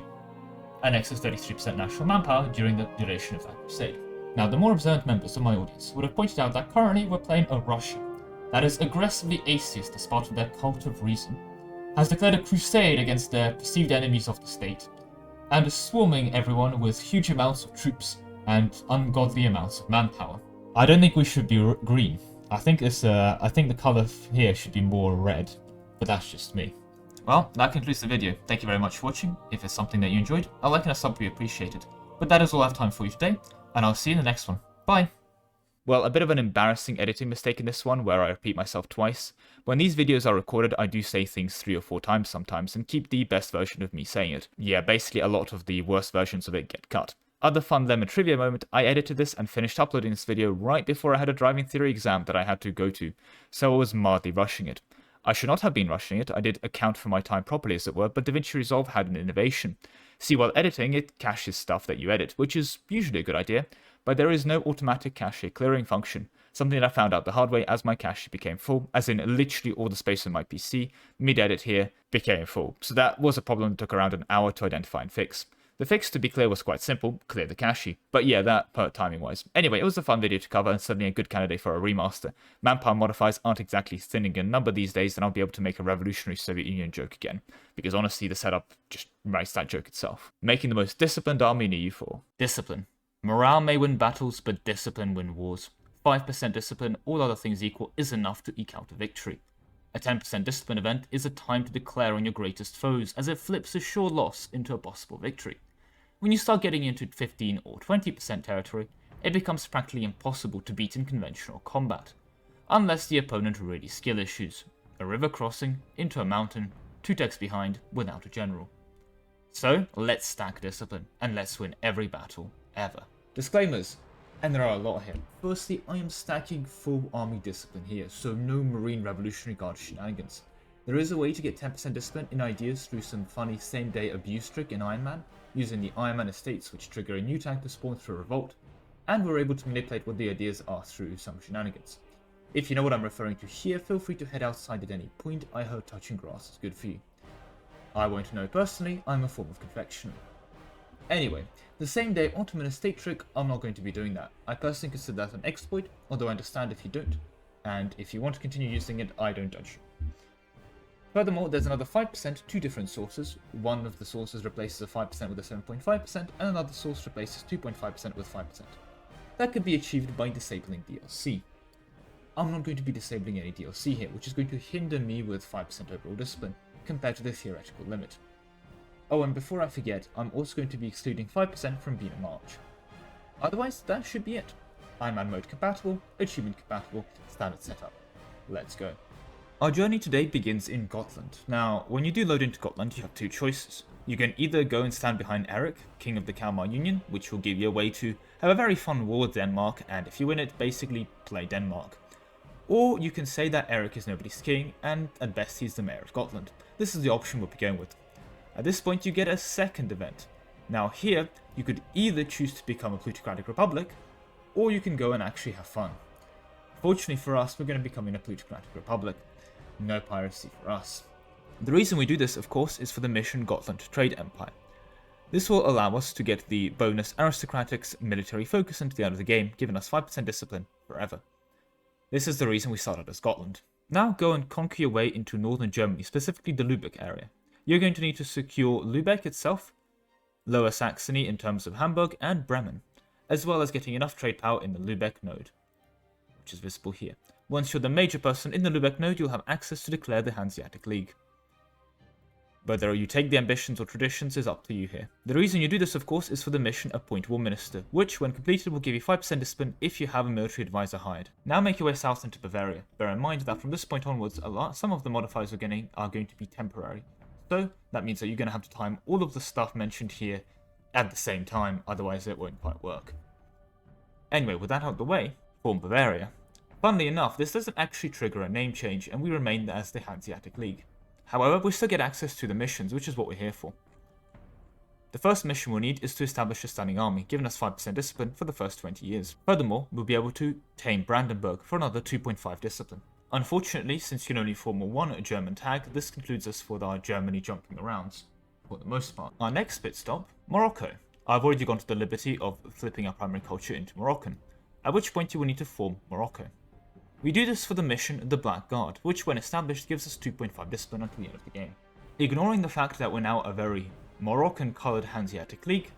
an excess 33% national manpower during the duration of that crusade. Now, the more observant members of my audience would have pointed out that currently we're playing a Russia that is aggressively atheist as part of their cult of reason, has declared a crusade against their perceived enemies of the state, and is swarming everyone with huge amounts of troops and ungodly amounts of manpower. I don't think we should be green. I think the colour here should be more red, but that's just me. Well, that concludes the video. Thank you very much for watching. If it's something that you enjoyed, a like and a sub would be appreciated. But that is all I have time for you today, and I'll see you in the next one. Bye! Well, a bit of an embarrassing editing mistake in this one, where I repeat myself twice. When these videos are recorded, I do say things 3 or 4 times sometimes, and keep the best version of me saying it. Yeah, basically a lot of the worst versions of it get cut. Other fun lemon trivia moment, I edited this and finished uploading this video right before I had a driving theory exam that I had to go to, so I was mildly rushing it. I should not have been rushing it, I did account for my time properly as it were, but DaVinci Resolve had an innovation. See, while editing, it caches stuff that you edit, which is usually a good idea, but there is no automatic cache clearing function, something that I found out the hard way as my cache became full, as in literally all the space on my PC, mid-edit here, became full. So that was a problem that took around an hour to identify and fix. The fix, to be clear, was quite simple, clear the cache. But yeah, that per timing-wise. Anyway, it was a fun video to cover and certainly a good candidate for a remaster. Manpower modifiers aren't exactly thinning in number these days, and I'll be able to make a revolutionary Soviet Union joke again. Because honestly, the setup just writes that joke itself. Making the most disciplined army in EU4. Discipline. Morale may win battles, but discipline win wars. 5% discipline, all other things equal, is enough to eke out a victory. A 10% discipline event is a time to declare on your greatest foes, as it flips a sure loss into a possible victory. When you start getting into 15 or 20% territory, it becomes practically impossible to beat in conventional combat, unless the opponent really skill issues, a river crossing, into a mountain, 2 techs behind, without a general. So, let's stack discipline, and let's win every battle, ever. Disclaimers, and there are a lot here. Firstly, I am stacking full army discipline here, so no Marine Revolutionary Guard shenanigans. There is a way to get 10% discipline in ideas through some funny same-day abuse trick in Iron Man, using the Iron Man estates which trigger a new tank to spawn through a revolt, and we're able to manipulate what the ideas are through some shenanigans. If you know what I'm referring to here, feel free to head outside at any point. I heard touching grass is good for you. I won't know personally, I'm a form of confectionery. Anyway, the same day Ottoman estate trick, I'm not going to be doing that. I personally consider that an exploit, although I understand if you don't, and if you want to continue using it, I don't judge you. Furthermore, there's another 5%, 2 different sources. One of the sources replaces a 5% with a 7.5%, and another source replaces 2.5% with 5%. That could be achieved by disabling DLC. I'm not going to be disabling any DLC here, which is going to hinder me with 5% overall discipline, compared to the theoretical limit. Oh, and before I forget, I'm also going to be excluding 5% from being a march. Otherwise, that should be it. Iron Man mode compatible, achievement compatible, standard setup. Let's go. Our journey today begins in Gotland. Now, when you do load into Gotland, you have 2 choices. You can either go and stand behind Eric, King of the Kalmar Union, which will give you a way to have a very fun war with Denmark, and if you win it, basically play Denmark. Or you can say that Eric is nobody's king, and at best he's the mayor of Gotland. This is the option we'll be going with. At this point, you get a second event. Now here, you could either choose to become a plutocratic republic, or you can go and actually have fun. Fortunately for us, we're going to be becoming a plutocratic republic. No piracy for us. The reason we do this, of course, is for the mission Gotland Trade Empire. This will allow us to get the bonus aristocratics military focus into the end of the game, giving us 5% discipline forever. This is the reason we started as Scotland. Now go and conquer your way into northern Germany, specifically the Lübeck area. you're going to need to secure Lübeck itself, Lower Saxony in terms of Hamburg, and Bremen, as well as getting enough trade power in the Lübeck node, which is visible here. Once you're the major person in the Lübeck node, you'll have access to declare the Hanseatic League. Whether you take the ambitions or traditions is up to you here. The reason you do this, of course, is for the mission Appoint War Minister, which, when completed, will give you 5% discipline if you have a military advisor hired. Now make your way south into Bavaria. Bear in mind that from this point onwards, some of the modifiers you're getting are going to be temporary. So that means that you're going to have to time all of the stuff mentioned here at the same time, otherwise it won't quite work. Anyway, with that out of the way, form Bavaria. Funnily enough, this doesn't actually trigger a name change, and we remain as the Hanseatic League. However, we still get access to the missions, which is what we're here for. The first mission we'll need is to establish a standing army, giving us 5% discipline for the first 20 years. Furthermore, we'll be able to tame Brandenburg for another 2.5 discipline. Unfortunately, since you can only form one German tag, this concludes us for our Germany jumping arounds, for the most part. Our next pit stop, Morocco. I've already gone to the liberty of flipping our primary culture into Moroccan, at which point you will need to form Morocco. We do this for the mission The Black Guard, which when established gives us 2.5 discipline until the end of the game. Ignoring the fact that we're now a very Moroccan-coloured Hanseatic League,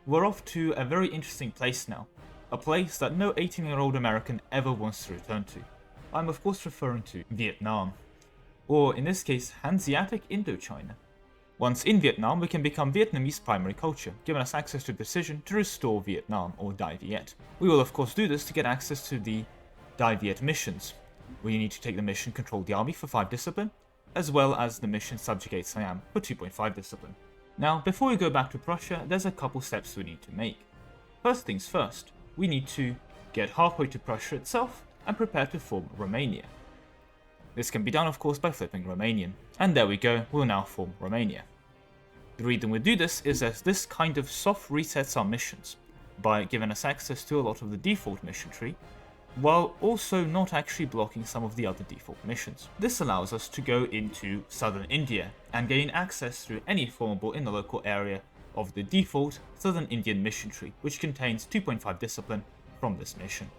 we're off to a very interesting place now, a place that no 18-year-old American ever wants to return to. I'm of course referring to Vietnam, or in this case Hanseatic Indochina. Once in Vietnam, we can become Vietnamese primary culture, giving us access to the decision to restore Vietnam, or Dai Viet. We will of course do this to get access to the Dai Viet missions, where you need to take the mission Control the Army for 5 discipline, as well as the mission Subjugate Siam for 2.5 discipline. Now, before we go back to Prussia, there's a couple steps we need to make. First things first, we need to get halfway to Prussia itself and prepare to form Romania. This can be done of course by flipping Romanian, and there we go, we'll now form Romania. The reason we do this is as this kind of soft resets our missions, by giving us access to a lot of the default mission tree, while also not actually blocking some of the other default missions. This allows us to go into southern India and gain access through any formable in the local area of the default southern Indian mission tree, which contains 2.5 discipline from this mission.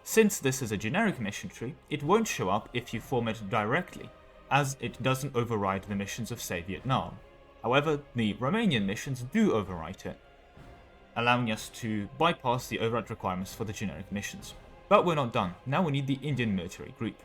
Since this is a generic mission tree, it won't show up if you form it directly, as it doesn't override the missions of, say, Vietnam. However, the Romanian missions do overwrite it, allowing us to bypass the override requirements for the generic missions. But we're not done. Now we need the Indian military group.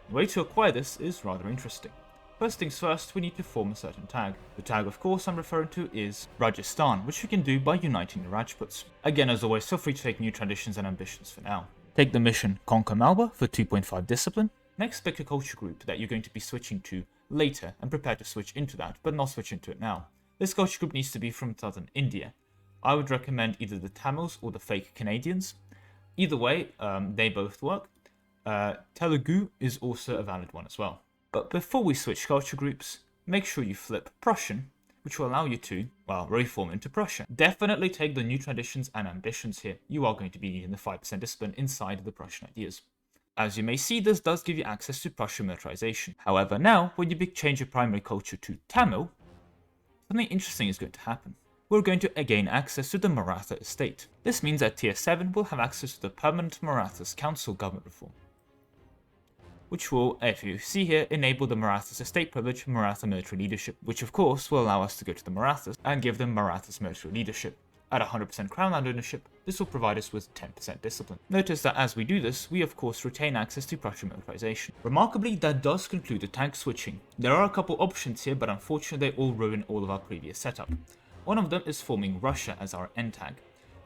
The way to acquire this is rather interesting. First things first, we need to form a certain tag. The tag, of course, I'm referring to is Rajasthan, which we can do by uniting the Rajputs. Again, as always, feel free to take new traditions and ambitions for now. Take the mission Conquer Malwa for 2.5 discipline. Next, pick a culture group that you're going to be switching to later and prepare to switch into that, but not switch into it now. This culture group needs to be from southern India. I would recommend either the Tamils or the fake Canadians. Either way, they both work. Telugu is also a valid one as well. But before we switch culture groups, make sure you flip Prussian, which will allow you to, well, reform into Prussia. Definitely take the new traditions and ambitions here. You are going to be needing the 5% discipline inside the Prussian ideas. As you may see, this does give you access to Prussian militarization. However, now, when you change your primary culture to Tamil, something interesting is going to happen. We're going to gain access to the Maratha estate. This means that tier 7 will have access to the permanent Marathas council government reform, which will, if you see here, enable the Marathas estate privilege Maratha military leadership, which of course will allow us to go to the Marathas and give them Marathas military leadership. At 100% crown land ownership, this will provide us with 10% discipline. Notice that as we do this, we of course retain access to Prussian militarization. Remarkably, that does conclude the tag switching. There are a couple options here, but unfortunately they all ruin all of our previous setup. One of them is forming Russia as our end tag.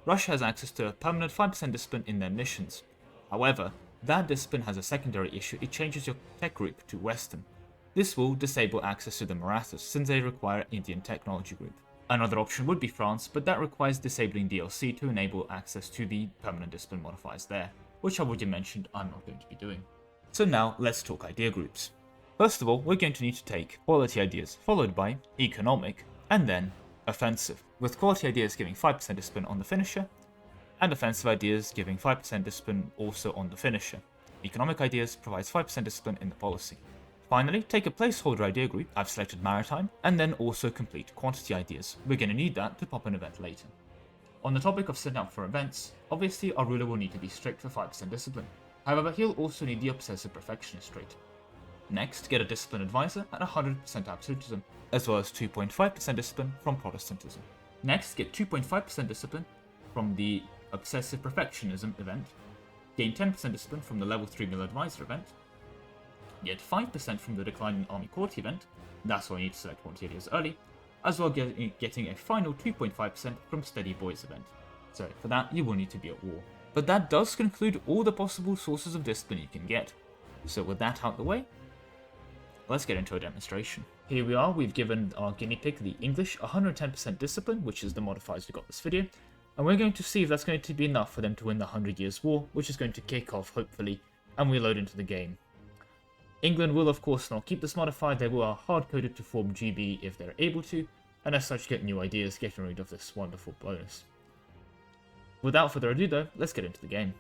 Russia has access to a permanent 5% discipline in their missions. However, that discipline has a secondary issue. It changes your tech group to Western. This will disable access to the Marathas since they require Indian technology group. Another option would be France, but that requires disabling DLC to enable access to the permanent discipline modifiers there, which I already mentioned I'm not going to be doing. So now let's talk idea groups. First of all, we're going to need to take quality ideas, followed by economic, and then offensive, with quality ideas giving 5% discipline on the finisher, and offensive ideas giving 5% discipline also on the finisher. Economic ideas provides 5% discipline in the policy. Finally, take a placeholder idea group, I've selected maritime, and then also complete quantity ideas. We're going to need that to pop an event later. On the topic of setting up for events, obviously our ruler will need to be strict for 5% discipline. However, he'll also need the obsessive perfectionist trait. Next, get a discipline advisor and 100% absolutism, as well as 2.5% discipline from Protestantism. Next, get 2.5% discipline from the Obsessive Perfectionism event, gain 10% discipline from the Level 3 Mill Advisor event, get 5% from the Declining Army Quality event, that's why you need to select quality areas early, as well as getting a final 2.5% from Steady Boys event. So for that, you will need to be at war. But that does conclude all the possible sources of discipline you can get. So with that out the way, let's get into a demonstration. Here we are, we've given our guinea pig, the English, 110% discipline, which is the modifiers we got this video, and we're going to see if that's going to be enough for them to win the 100 Years' War, which is going to kick off, hopefully, and we load into the game. England will, of course, not keep this modifier. They will hard-coded to form GB if they're able to, and as such get new ideas, getting rid of this wonderful bonus. Without further ado though, let's get into the game.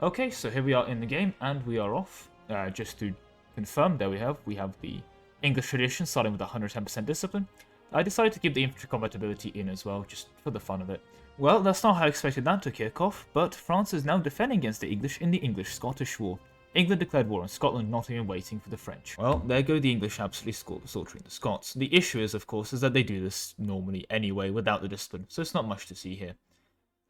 Okay, so here we are in the game, and we are off. Just to confirm, there we have the English tradition, starting with 110% discipline. I decided to keep the infantry combat ability in as well, just for the fun of it. Well, that's not how I expected that to kick off, but France is now defending against the English in the English-Scottish War. England declared war on Scotland, not even waiting for the French. Well, there go the English absolutely slaughtering the Scots. The issue is, of course, that they do this normally anyway, without the discipline, so it's not much to see here.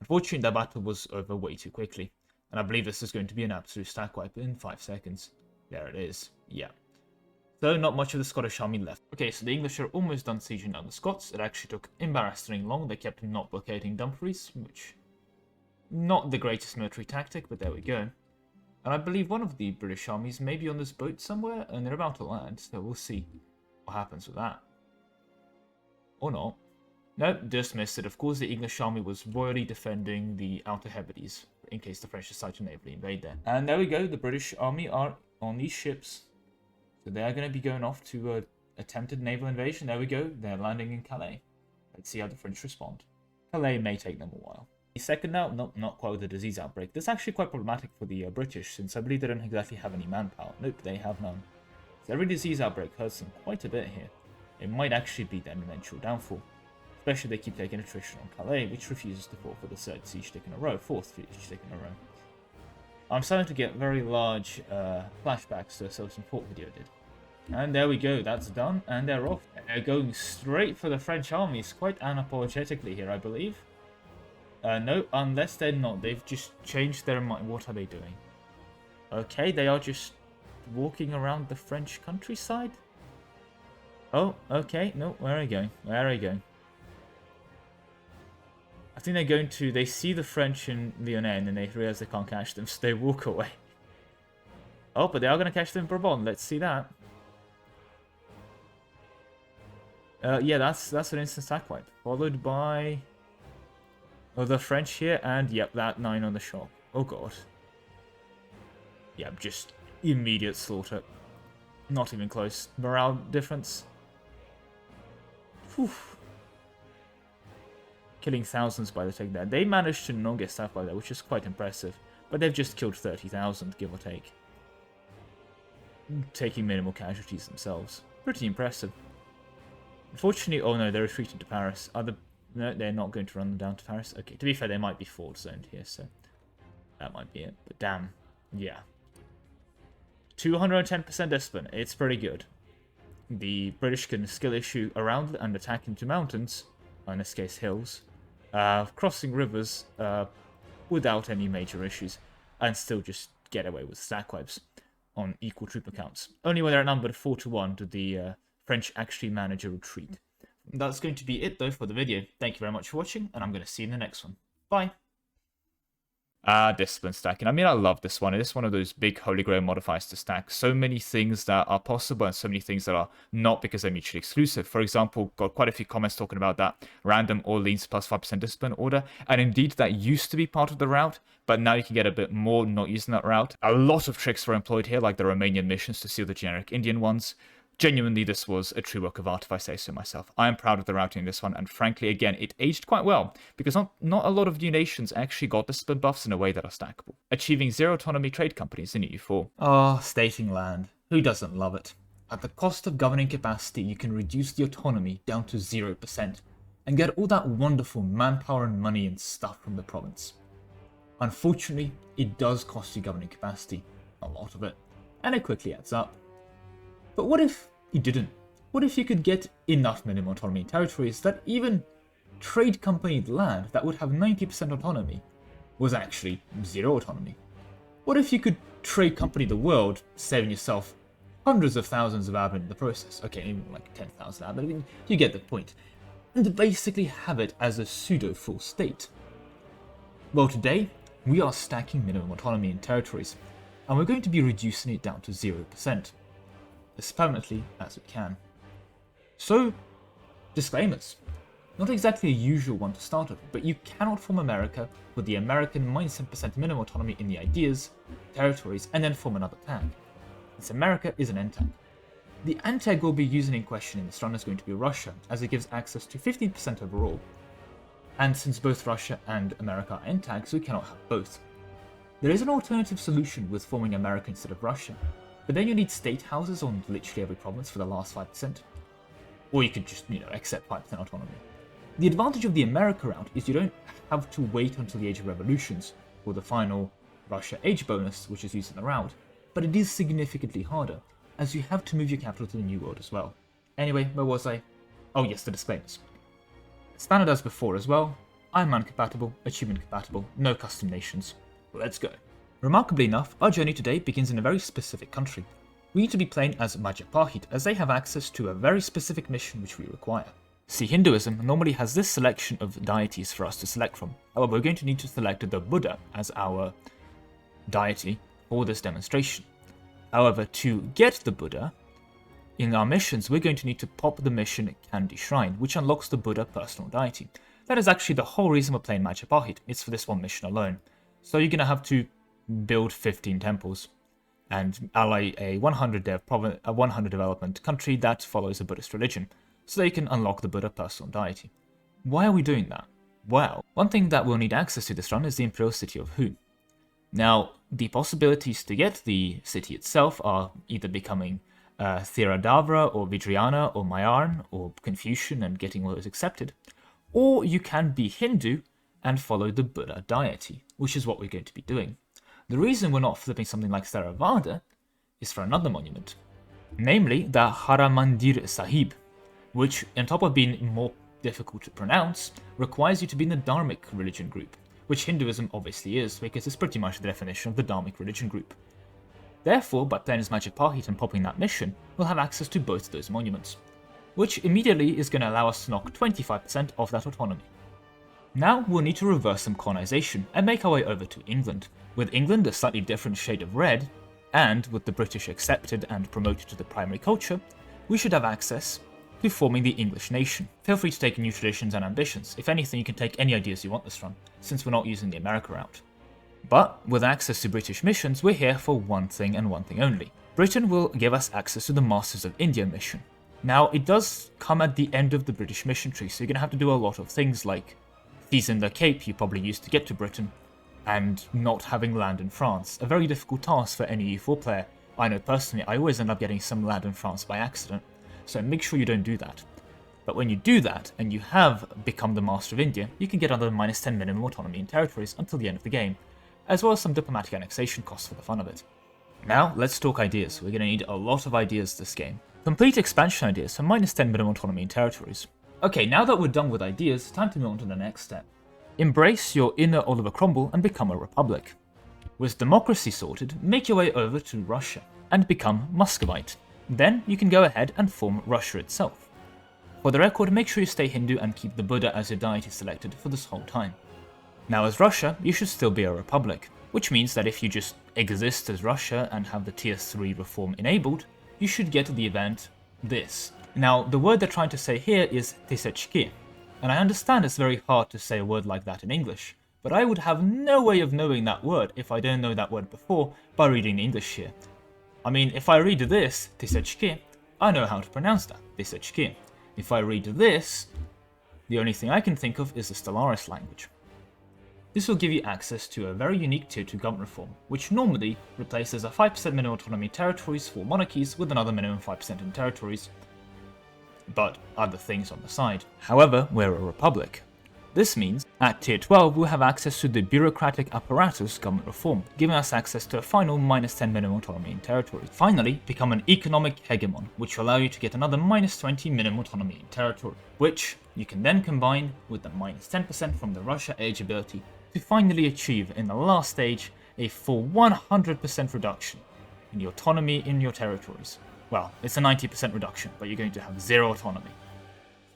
Unfortunately, that battle was over way too quickly, and I believe this is going to be an absolute stack wipe in 5 seconds. There it is, yeah. So, not much of the Scottish army left. Okay, so the English are almost done sieging down the Scots. It actually took embarrassingly long. They kept not blockading Dumfries, which... not the greatest military tactic, but there we go. And I believe one of the British armies may be on this boat somewhere, and they're about to land, so we'll see what happens with that. Or not. Nope, just missed it. Of course, the English army was royally defending the Outer Hebrides, in case the French decide to navally invade there. And there we go, the British army are on these ships. So they are going to be going off to attempted naval invasion. There we go, they're landing in Calais. Let's see how the French respond. Calais may take them a while. The second now, nope, not quite with the disease outbreak. This is actually quite problematic for the British, since I believe they don't exactly have any manpower. Nope, they have none. So every disease outbreak hurts them quite a bit here. It might actually be their eventual downfall. Especially if they keep taking attrition on Calais, which refuses to fall for the third siege tick in a row, fourth siege tick in a row. I'm starting to get very large flashbacks to a Silverstone Fort video I did. And there we go, that's done, and they're off. And they're going straight for the French armies, quite unapologetically here, I believe. No, unless they're not. They've just changed their mind. What are they doing? Okay, they are just walking around the French countryside? Oh, okay, no, where are you going? Where are you going? I think they're going to... they see the French in Lyonnais and then they realize they can't catch them, so they walk away. Oh, but they are going to catch them in Brabant. Let's see that. Yeah, that's an instant stack wipe. Followed by... oh, the French here, and yep, that 9 on the shot. Oh god. Yep, just immediate slaughter. Not even close. Morale difference. Whew. Killing thousands by the take there. They managed to not get staff by that, which is quite impressive. But they've just killed 30,000, give or take. Taking minimal casualties themselves. Pretty impressive. Unfortunately, oh no, they're retreating to Paris. No, they're not going to run them down to Paris. Okay, to be fair, they might be forward zoned here, so that might be it. But damn, yeah. 210% discipline. It's pretty good. The British can skill issue around and attack into mountains, in this case hills, crossing rivers without any major issues, and still just get away with stack wipes on equal troop accounts. Only when they're outnumbered 4-1 did the French actually manage a retreat. That's going to be it though for the video. Thank you very much for watching, and I'm going to see you in the next one. Bye! Discipline stacking. I mean, I love this one. It is one of those big holy grail modifiers to stack. So many things that are possible and so many things that are not because they're mutually exclusive. For example, got quite a few comments talking about that random Orleans plus 5% discipline order. And indeed, that used to be part of the route, but now you can get a bit more not using that route. A lot of tricks were employed here, like the Romanian missions to steal the generic Indian ones. Genuinely, this was a true work of art, if I say so myself. I am proud of the routing in this one, and frankly, again, it aged quite well, because not a lot of new nations actually got discipline buffs in a way that are stackable, achieving zero autonomy trade companies in EU4. Ah, stating land. Who doesn't love it? At the cost of governing capacity, you can reduce the autonomy down to 0%, and get all that wonderful manpower and money and stuff from the province. Unfortunately, it does cost you governing capacity, a lot of it, and it quickly adds up. But what if you didn't? What if you could get enough minimum autonomy in territories that even trade company land that would have 90% autonomy was actually zero autonomy? What if you could trade company the world, saving yourself hundreds of thousands of admin in the process? Okay, even like 10,000 admin, I mean, you get the point. And basically have it as a pseudo-full state. Well, today, we are stacking minimum autonomy in territories, and we're going to be reducing it down to 0%, as permanently as we can. So, disclaimers. Not exactly a usual one to start with, but you cannot form America with the American -7% minimum autonomy in the ideas, territories, and then form another tag. This America is an N-tag. The N-tag we'll be using in question in this run is going to be Russia, as it gives access to 15% overall. And since both Russia and America are N-tags, we cannot have both. There is an alternative solution with forming America instead of Russia, but then you need state houses on literally every province for the last 5%. Or you could just, accept 5% autonomy. The advantage of the America route is you don't have to wait until the Age of Revolutions, or the final Russia age bonus, which is used in the route, but it is significantly harder, as you have to move your capital to the New World as well. Anyway, where was I? Oh yes, the disclaimers. Standard as before as well, Iron Man compatible, achievement compatible, no custom nations. Let's go. Remarkably enough, our journey today begins in a very specific country. We need to be playing as Majapahit, as they have access to a very specific mission which we require. See, Hinduism normally has this selection of deities for us to select from. However, we're going to need to select the Buddha as our deity for this demonstration. However, to get the Buddha, in our missions, we're going to need to pop the mission Candy Shrine, which unlocks the Buddha personal deity. That is actually the whole reason we're playing Majapahit. It's for this one mission alone. So you're going to have to build 15 temples and ally a 100 development country that follows a Buddhist religion, so they can unlock the Buddha personal deity. Why are we doing that? Well, one thing that we'll need access to this run is the Imperial City of Hu. Now, the possibilities to get the city itself are either becoming Theravada or Vijrayana or Mayarn or Confucian and getting all those accepted, or you can be Hindu and follow the Buddha deity, which is what we're going to be doing. The reason we're not flipping something like Theravada is for another monument, namely the Haramandir Sahib, which, on top of being more difficult to pronounce, requires you to be in the Dharmic religion group, which Hinduism obviously is, because it's pretty much the definition of the Dharmic religion group. Therefore, by playing as Majapahit and popping that mission, we'll have access to both of those monuments, which immediately is going to allow us to knock 25% of that autonomy. Now we'll need to reverse some colonization and make our way over to England. With England a slightly different shade of red, and with the British accepted and promoted to the primary culture, we should have access to forming the English nation. Feel free to take new traditions and ambitions. If anything, you can take any ideas you want this from, since we're not using the America route. But with access to British missions, we're here for one thing and one thing only. Britain will give us access to the Masters of India mission. Now, it does come at the end of the British mission tree, so you're going to have to do a lot of things like seizing the Cape you probably used to get to Britain, and not having land in France. A very difficult task for any EU4 player. I know personally, I always end up getting some land in France by accident, so make sure you don't do that. But when you do that, and you have become the Master of India, you can get another -10 minimum autonomy in territories until the end of the game, as well as some diplomatic annexation costs for the fun of it. Now, let's talk ideas. We're going to need a lot of ideas this game. Complete expansion ideas for -10 minimum autonomy in territories. Okay, now that we're done with ideas, time to move on to the next step. Embrace your inner Oliver Cromwell and become a republic. With democracy sorted, make your way over to Russia and become Muscovite. Then you can go ahead and form Russia itself. For the record, make sure you stay Hindu and keep the Buddha as your deity selected for this whole time. Now as Russia, you should still be a republic, which means that if you just exist as Russia and have the tier 3 reform enabled, you should get the event this. Now the word they're trying to say here is Tisechki, and I understand it's very hard to say a word like that in English, but I would have no way of knowing that word if I don't know that word before by reading the English here. I mean, if I read this, Tisechki, I know how to pronounce that, Tisechki. If I read this, the only thing I can think of is the Stellaris language. This will give you access to a very unique tier 2 government reform, which normally replaces a 5% minimum autonomy in territories for monarchies with another minimum 5% in territories, but other things on the side. However, we're a republic, This means, at tier 12 we'll have access to the bureaucratic apparatus government reform, giving us access to a final -10 minimum autonomy in territory. Finally, become an economic hegemon, which will allow you to get another -20 minimum autonomy in territory, which you can then combine with the -10% from the Russia age ability to finally achieve, in the last stage, a full 100% reduction in the autonomy in your territories. Well, it's a 90% reduction, but you're going to have 0 autonomy.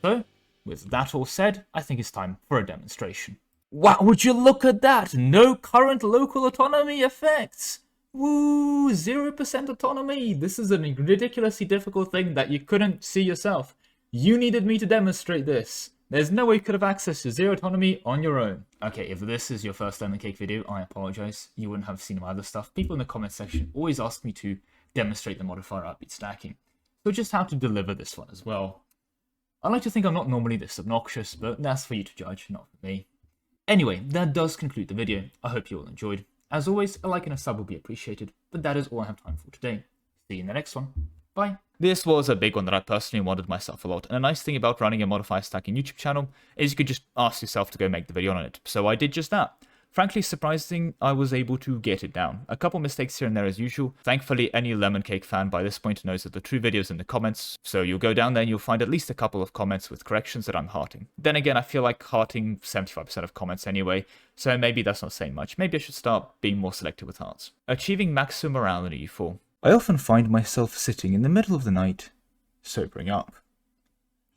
So, with that all said, I think it's time for a demonstration. Wow, would you look at that? No current local autonomy effects! Woo, 0% autonomy! This is a ridiculously difficult thing that you couldn't see yourself. You needed me to demonstrate this. There's no way you could have access to 0 autonomy on your own. Okay, if this is your first lemon cake video, I apologize. You wouldn't have seen my other stuff. People in the comment section always ask me to demonstrate the modifier upbeat stacking. So just how to deliver this one as well. I like to think I'm not normally this obnoxious, but that's for you to judge, not for me. Anyway, that does conclude the video. I hope you all enjoyed. As always, a like and a sub will be appreciated, but that is all I have time for today. See you in the next one. Bye. This was a big one that I personally wanted myself a lot, and a nice thing about running a modifier stacking YouTube channel is you could just ask yourself to go make the video on it, so I did just that. Frankly surprising, I was able to get it down. A couple mistakes here and there as usual. Thankfully, any lemon cake fan by this point knows that the true video's in the comments, so you'll go down there and you'll find at least a couple of comments with corrections that I'm hearting. Then again, I feel like hearting 75% of comments anyway, so maybe that's not saying much. Maybe I should start being more selective with hearts. Achieving maximum morale in EU4. I often find myself sitting in the middle of the night, sobering up.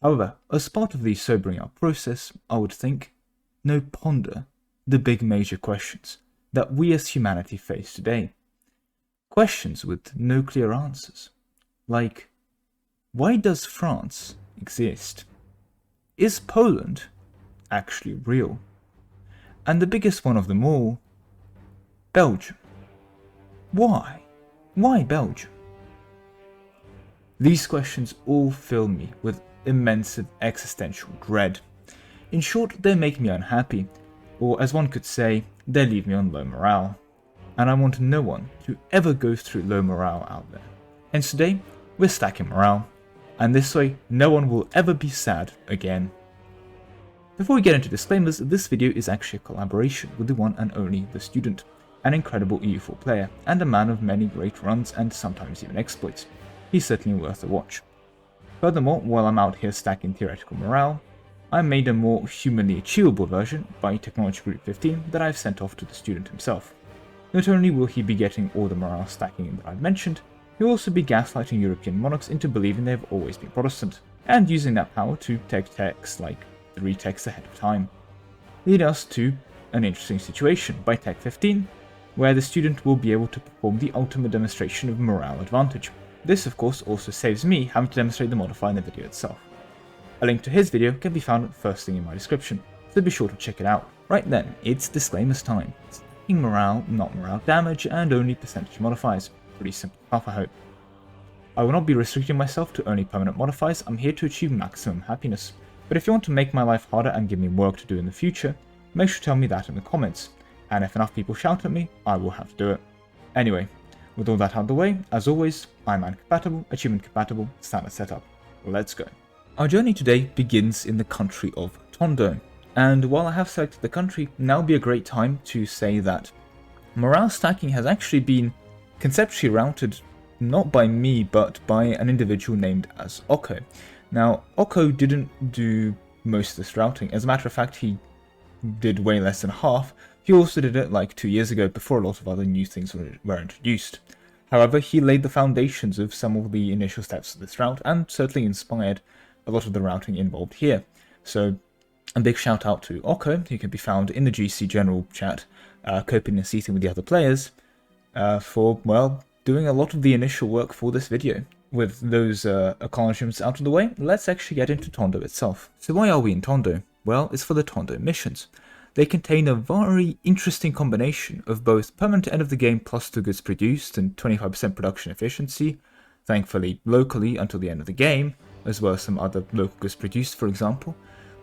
However, as part of the sobering up process, I would think, no, ponder the big major questions that we as humanity face today. Questions with no clear answers. Like, why does France exist? Is Poland actually real? And the biggest one of them all, Belgium. Why? Why Belgium? These questions all fill me with immense existential dread. In short, they make me unhappy, or as one could say, they leave me on low morale. And I want no one to ever go through low morale out there. Hence today, we're stacking morale, and this way no one will ever be sad again. Before we get into disclaimers, this video is actually a collaboration with the one and only The Student, an incredible EU4 player, and a man of many great runs and sometimes even exploits. He's certainly worth a watch. Furthermore, while I'm out here stacking theoretical morale, I made a more humanly achievable version by Technology Group 15 that I've sent off to the student himself. Not only will he be getting all the morale stacking that I've mentioned, he'll also be gaslighting European monarchs into believing they've always been Protestant, and using that power to take texts like 3 texts ahead of time. Lead us to an interesting situation by Tech 15, where the student will be able to perform the ultimate demonstration of morale advantage. This of course also saves me having to demonstrate the modifier in the video itself. A link to his video can be found first thing in my description, so be sure to check it out. Right then, it's disclaimers time. Stacking morale, not morale damage, and only percentage modifiers. Pretty simple stuff, I hope. I will not be restricting myself to only permanent modifiers. I'm here to achieve maximum happiness. But if you want to make my life harder and give me work to do in the future, make sure to tell me that in the comments. And if enough people shout at me, I will have to do it. Anyway, with all that out of the way, as always, I'm man-compatible, achievement-compatible, standard setup. Let's go. Our journey today begins in the country of Tondo, and while I have selected the country, now would be a great time to say that morale stacking has actually been conceptually routed not by me, but by an individual named as Oko. Now, Oko didn't do most of this routing. As a matter of fact, he did way less than half. He also did it like 2 years ago before a lot of other new things were introduced. However, he laid the foundations of some of the initial steps of this route and certainly inspired a lot of the routing involved here. So a big shout out to Oko, who can be found in the GC general chat, coping and seating with the other players, for, well, doing a lot of the initial work for this video. With those acknowledgements out of the way, let's actually get into Tondo itself. So why are we in Tondo? Well, it's for the Tondo missions. They contain a very interesting combination of both permanent end of the game plus 2 goods produced and 25% production efficiency, thankfully locally until the end of the game, as well as some other local goods produced, for example,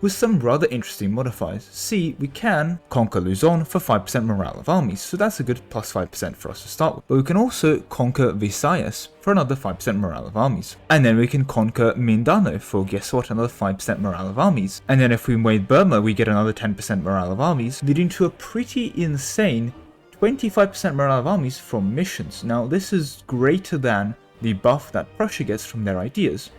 with some rather interesting modifiers. See, we can conquer Luzon for 5% morale of armies, so that's a good plus 5% for us to start with. But we can also conquer Visayas for another 5% morale of armies. And then we can conquer Mindanao for, guess what, another 5% morale of armies. And then if we invade Burma, we get another 10% morale of armies, leading to a pretty insane 25% morale of armies from missions. Now, this is greater than the buff that Prussia gets from their ideas.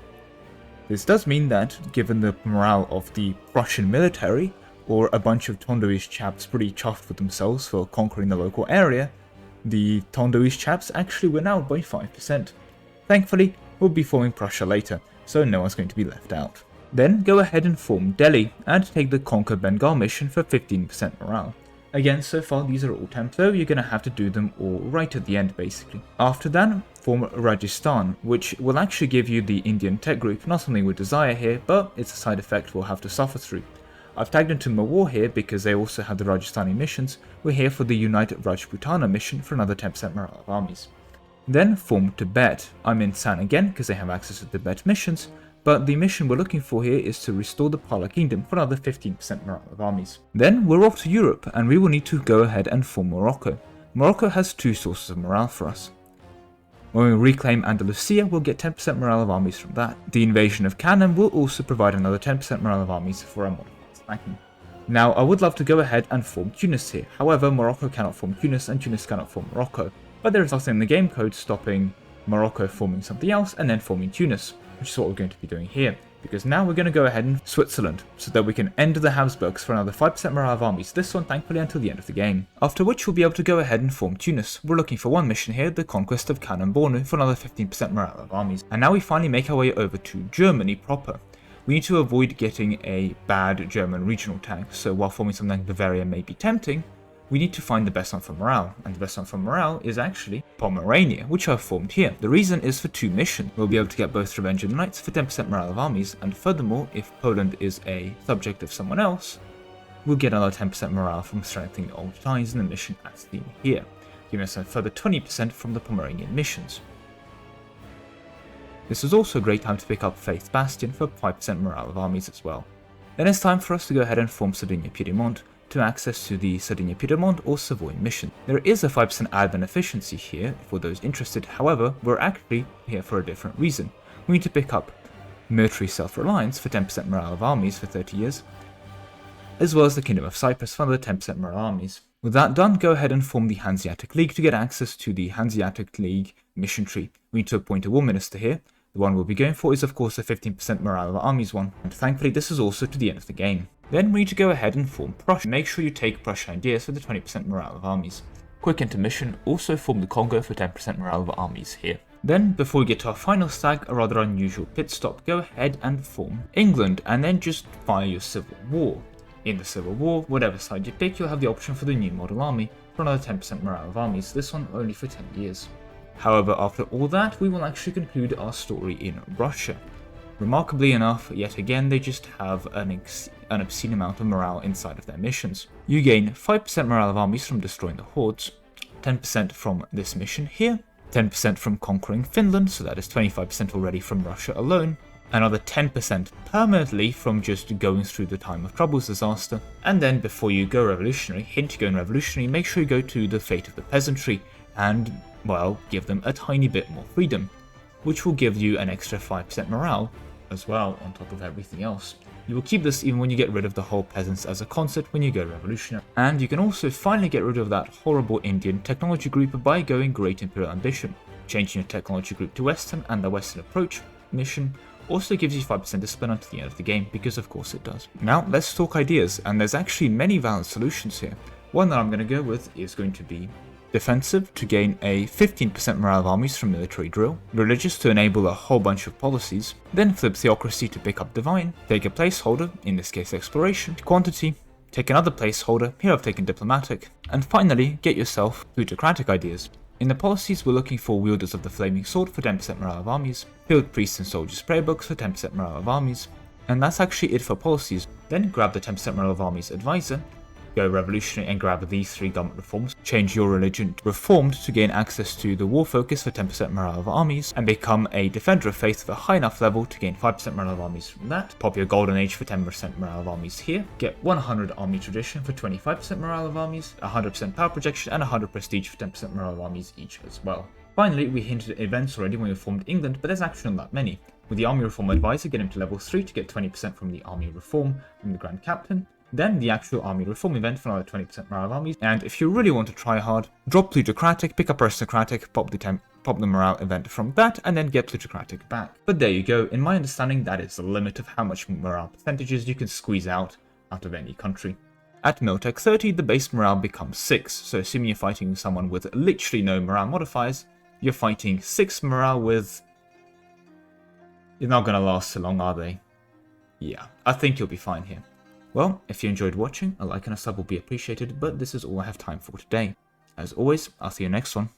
This does mean that, given the morale of the Prussian military, or a bunch of Tondoist chaps pretty chuffed with themselves for conquering the local area, the Tondoist chaps actually win out by 5%. Thankfully, we'll be forming Prussia later, so no one's going to be left out. Then go ahead and form Delhi, and take the Conquer Bengal mission for 15% morale. Again, so far these are all temps, so you're going to have to do them all right at the end basically. After that, form Rajasthan, which will actually give you the Indian tech group, not something we desire here, but it's a side effect we'll have to suffer through. I've tagged into my war here because they also have the Rajasthani missions. We're here for the United Rajputana mission for another 10% morale of armies. Then form Tibet. I'm in San again because they have access to Tibet missions, but the mission we're looking for here is to restore the Pala Kingdom for another 15% morale of armies. Then we're off to Europe, and we will need to go ahead and form Morocco. Morocco has two sources of morale for us. When we reclaim Andalusia, we'll get 10% morale of armies from that. The invasion of Canaan will also provide another 10% morale of armies for our modified snacking. Now, I would love to go ahead and form Tunis here. However, Morocco cannot form Tunis, and Tunis cannot form Morocco. But there is nothing in the game code stopping Morocco forming something else and then forming Tunis, which is what we're going to be doing here, because now we're going to go ahead and Switzerland, so that we can end the Habsburgs for another 5% morale of armies, this one thankfully until the end of the game. After which we'll be able to go ahead and form Tunis. We're looking for one mission here, the conquest of Kanem Bornu for another 15% morale of armies. And now we finally make our way over to Germany proper. We need to avoid getting a bad German regional tag, so while forming something like Bavaria may be tempting, we need to find the best one for morale, and the best one for morale is actually Pomerania, which I've formed here. The reason is for two missions. We'll be able to get both Revenge of the Knights for 10% morale of armies, and furthermore, if Poland is a subject of someone else, we'll get another 10% morale from strengthening old ties in the mission as seen here, giving us a further 20% from the Pomeranian missions. This is also a great time to pick up Faith Bastion for 5% morale of armies as well. Then it's time for us to go ahead and form Sardinia-Piedmont, to access to the Sardinia-Piedmont or Savoy mission. There is a 5% admin efficiency here for those interested, however, we're actually here for a different reason. We need to pick up Military Self-Reliance for 10% morale of armies for 30 years, as well as the Kingdom of Cyprus for another 10% morale armies. With that done, go ahead and form the Hanseatic League to get access to the Hanseatic League mission tree. We need to appoint a war minister here. The one we'll be going for is of course the 15% morale of armies one, and thankfully this is also to the end of the game. Then we need to go ahead and form Prussia. Make sure you take Prussian ideas for the 20% morale of armies. Quick intermission, also form the Congo for 10% morale of armies here. Then, before we get to our final stag, a rather unusual pit stop, go ahead and form England, and then just fire your civil war. In the civil war, whatever side you pick, you'll have the option for the new model army, for another 10% morale of armies, this one only for 10 years. However, after all that, we will actually conclude our story in Russia. Remarkably enough, yet again, they just have an obscene amount of morale inside of their missions. You gain 5% morale of armies from destroying the hordes, 10% from this mission here, 10% from conquering Finland, so that is 25% already from Russia alone, another 10% permanently from just going through the Time of Troubles disaster, and then before you go revolutionary, hint going revolutionary, make sure you go to the Fate of the Peasantry, and, well, give them a tiny bit more freedom, which will give you an extra 5% morale as well on top of everything else. You will keep this even when you get rid of the whole peasants as a concept when you go revolutionary. And you can also finally get rid of that horrible Indian technology group by going Great Imperial Ambition. Changing your technology group to Western and the Western Approach mission also gives you 5% discipline until the end of the game, because of course it does. Now let's talk ideas, and there's actually many valid solutions here. One that I'm going to go with is going to be defensive to gain a 15% morale of armies from military drill, religious to enable a whole bunch of policies, then flip theocracy to pick up divine, take a placeholder, in this case exploration, quantity, take another placeholder, here I've taken diplomatic, and finally get yourself plutocratic ideas. In the policies we're looking for wielders of the flaming sword for 10% morale of armies, field priests and soldiers prayer books for 10% morale of armies, and that's actually it for policies. Then grab the 10% morale of armies advisor, go revolutionary and grab these 3 government reforms, change your religion to reformed to gain access to the war focus for 10% morale of armies, and become a defender of faith for a high enough level to gain 5% morale of armies from that, pop your golden age for 10% morale of armies here, get 100 army tradition for 25% morale of armies, 100% power projection, and 100 prestige for 10% morale of armies each as well. Finally, we hinted at events already when we reformed England, but there's actually not that many. With the Army Reform Advisor, get him to level 3 to get 20% from the Army Reform from the Grand Captain, then the actual Army Reform event for another 20% morale of armies, and if you really want to try hard, drop Plutocratic, pick up Aristocratic, pop the morale event from that, and then get Plutocratic back. But there you go, in my understanding that is the limit of how much morale percentages you can squeeze out of any country. At Miltech 30, the base morale becomes 6, so assuming you're fighting someone with literally no morale modifiers, you're fighting 6 morale with... You're not gonna last so long, are they? Yeah, I think you'll be fine here. Well, if you enjoyed watching, a like and a sub will be appreciated, but this is all I have time for today. As always, I'll see you next one.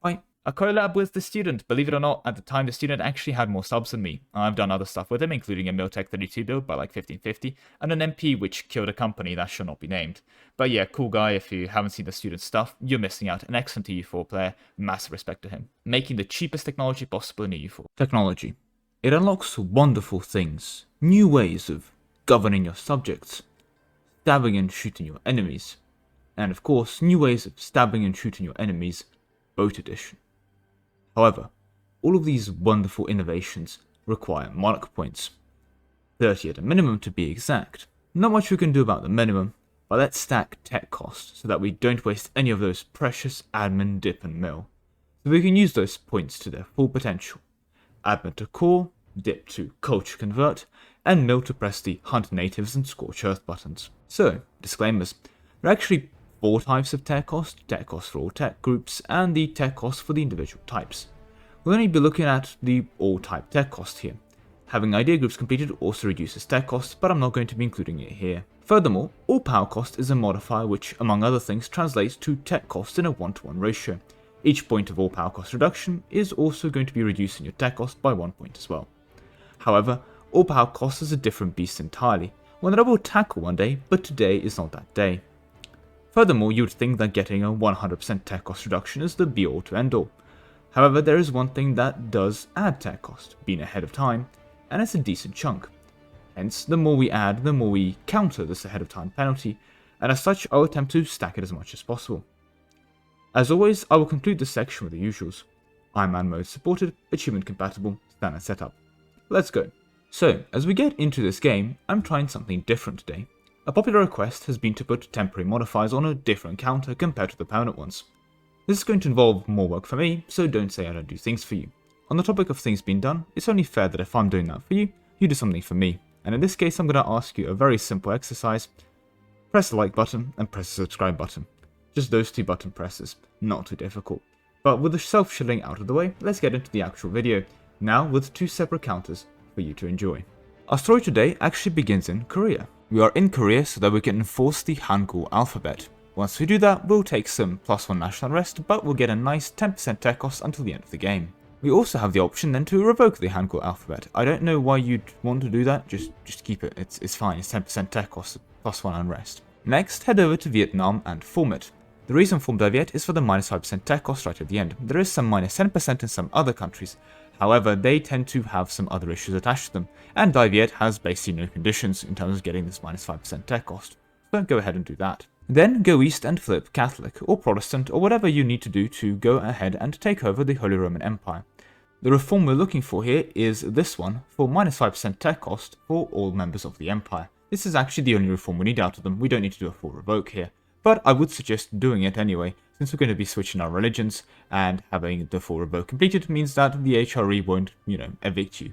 Bye. A collab with the student. Believe it or not, at the time the student actually had more subs than me. I've done other stuff with him, including a Miltech 32 build by like 1550, and an MP which killed a company that shall not be named. But yeah, cool guy. If you haven't seen the student's stuff, you're missing out. An excellent EU4 player, massive respect to him. Making the cheapest technology possible in EU4. Technology. It unlocks wonderful things, new ways of governing your subjects, stabbing and shooting your enemies, and of course, new ways of stabbing and shooting your enemies, Boat Edition. However, all of these wonderful innovations require monarch points, 30 at a minimum to be exact. Not much we can do about the minimum, but let's stack tech cost so that we don't waste any of those precious admin, dip and mill, so we can use those points to their full potential. Admin to core, dip to culture convert, and mill to press the hunt natives and scorch earth buttons. So, disclaimers. There are actually 4 types of tech cost for all tech groups, and the tech cost for the individual types. We'll only be looking at the all type tech cost here. Having idea groups completed also reduces tech cost, but I'm not going to be including it here. Furthermore, all power cost is a modifier which, among other things, translates to tech cost in a 1-to-1 ratio. Each point of all power cost reduction is also going to be reducing your tech cost by 1 point as well. However, all power cost is a different beast entirely, one that I will tackle one day, but today is not that day. Furthermore, you would think that getting a 100% tech cost reduction is the be-all to end-all. However, there is one thing that does add tech cost, being ahead of time, and it's a decent chunk. Hence, the more we add, the more we counter this ahead of time penalty, and as such, I'll attempt to stack it as much as possible. As always, I will conclude this section with the usuals. Iron Man mode supported, achievement compatible, standard setup. Let's go. So, as we get into this game, I'm trying something different today. A popular request has been to put temporary modifiers on a different counter compared to the permanent ones. This is going to involve more work for me, so don't say I don't do things for you. On the topic of things being done, it's only fair that if I'm doing that for you, you do something for me. And in this case, I'm going to ask you a very simple exercise. Press the like button and press the subscribe button. Just those 2 button presses, not too difficult. But with the self-shilling out of the way, let's get into the actual video, now with 2 separate counters for you to enjoy. Our story today actually begins in Korea. We are in Korea so that we can enforce the Hangul alphabet. Once we do that, we'll take some +1 national rest, but we'll get a nice 10% tech cost until the end of the game. We also have the option then to revoke the Hangul alphabet. I don't know why you'd want to do that, just keep it, it's fine, it's 10% tech cost, +1 unrest. Next, head over to Vietnam and form it. The reason formed by Viet is for the -5% tech cost right at the end. There is some -10% in some other countries, however they tend to have some other issues attached to them, and Viet has basically no conditions in terms of getting this -5% tech cost, so go ahead and do that. Then go east and flip Catholic, or Protestant, or whatever you need to do to go ahead and take over the Holy Roman Empire. The reform we're looking for here is this one, for -5% tech cost for all members of the Empire. This is actually the only reform we need out of them, we don't need to do a full revoke here. But I would suggest doing it anyway, since we're going to be switching our religions, and having the full revoke completed means that the HRE won't, evict you.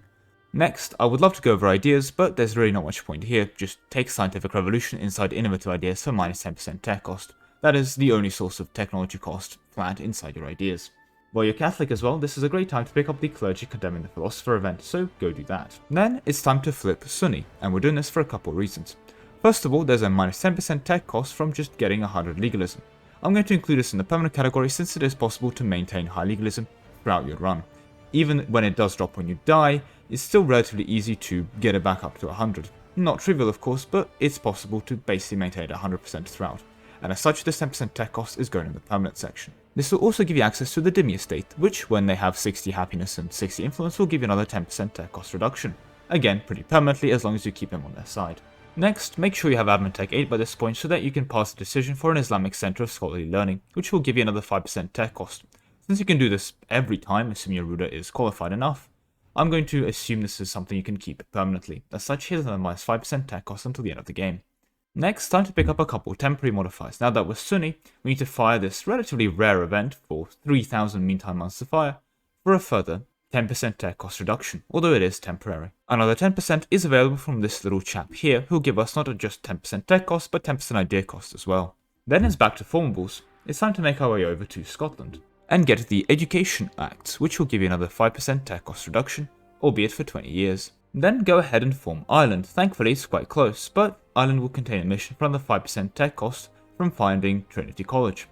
Next, I would love to go over ideas, but there's really not much point here, just take Scientific Revolution inside Innovative Ideas for -10% tech cost. That is the only source of technology cost flat inside your ideas. While you're Catholic as well, this is a great time to pick up the Clergy Condemning the Philosopher event, so go do that. Then, it's time to flip Sunni, and we're doing this for a couple of reasons. First of all, there's a -10% tech cost from just getting 100 legalism. I'm going to include this in the permanent category since it is possible to maintain high legalism throughout your run. Even when it does drop when you die, it's still relatively easy to get it back up to 100. Not trivial of course, but it's possible to basically maintain it 100% throughout. and as such this 10% tech cost is going in the permanent section. This will also give you access to the Dimmy estate, which when they have 60 happiness and 60 influence will give you another 10% tech cost reduction. Again, pretty permanently as long as you keep them on their side. Next, make sure you have Admin Tech 8 by this point so that you can pass the decision for an Islamic Center of Scholarly Learning, which will give you another 5% tech cost. Since you can do this every time, assuming your ruler is qualified enough, I'm going to assume this is something you can keep permanently. As such, here's another minus 5% tech cost until the end of the game. Next, time to pick up a couple temporary modifiers. Now that we're Sunni, we need to fire this relatively rare event for 3000 meantime months to fire for a further 10% tech cost reduction, although it is temporary. Another 10% is available from this little chap here, who'll give us not just 10% tech cost, but 10% idea cost as well. Then it's back to formables. It's time to make our way over to Scotland and get the Education Act, which will give you another 5% tech cost reduction, albeit for 20 years. Then go ahead and form Ireland. Thankfully it's quite close, but Ireland will contain a mission for another 5% tech cost from finding Trinity College.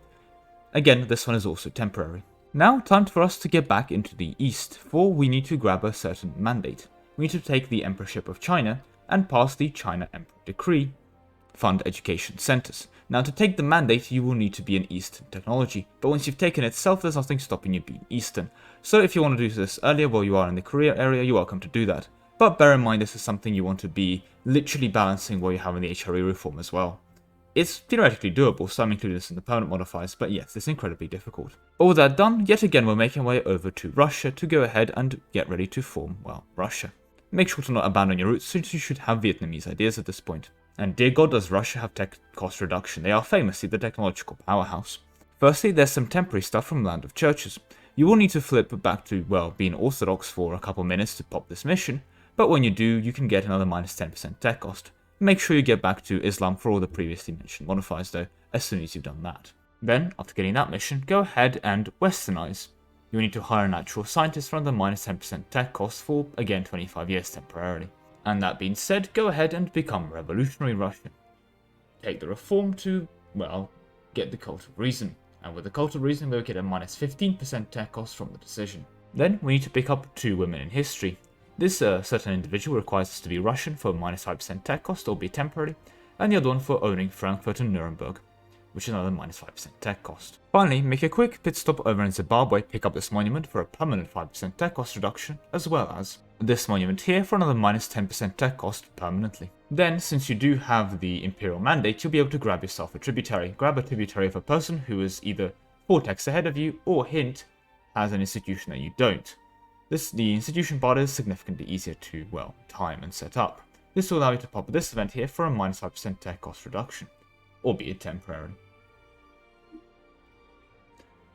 Again, this one is also temporary. Now, time for us to get back into the east, for we need to grab a certain mandate. We need to take the Emperorship of China and pass the China Emperor Decree, fund education centers. Now, to take the mandate, you will need to be an Eastern technology, but once you've taken it itself, there's nothing stopping you being Eastern. So if you want to do this earlier while you are in the career area, you're welcome to do that. But bear in mind this is something you want to be literally balancing while you're having the HRE reform as well. It's theoretically doable, so I'm including this in the permanent modifiers, but yes, it's incredibly difficult. All that done, yet again we're making our way over to Russia to go ahead and get ready to form, well, Russia. Make sure to not abandon your roots, since you should have Vietnamese ideas at this point. And dear God, does Russia have tech cost reduction. They are famously the technological powerhouse. Firstly, there's some temporary stuff from Land of Churches. You will need to flip back to, well, being Orthodox for a couple minutes to pop this mission, but when you do, you can get another minus 10% tech cost. Make sure you get back to Islam for all the previously mentioned modifiers though, as soon as you've done that. Then, after getting that mission, go ahead and westernize. You'll need to hire an actual scientist for another minus 10% tech cost for, again, 25 years temporarily. And that being said, go ahead and become Revolutionary Russian. Take the reform to, well, get the Cult of Reason. And with the Cult of Reason, we'll get a minus 15% tech cost from the decision. Then, we need to pick up 2 women in history. This certain individual requires us to be Russian for minus 5% tech cost, albeit temporary, and the other one for owning Frankfurt and Nuremberg, which is another minus 5% tech cost. Finally, make a quick pit stop over in Zimbabwe, pick up this monument for a permanent 5% tech cost reduction, as well as this monument here for another minus 10% tech cost permanently. Then, since you do have the Imperial Mandate, you'll be able to grab yourself a tributary. Grab a tributary of a person who is either 4 techs ahead of you, or hint, has an institution that you don't. The institution part is significantly easier to, well, time and set up. This will allow you to pop this event here for a minus 5% tech cost reduction, albeit temporary.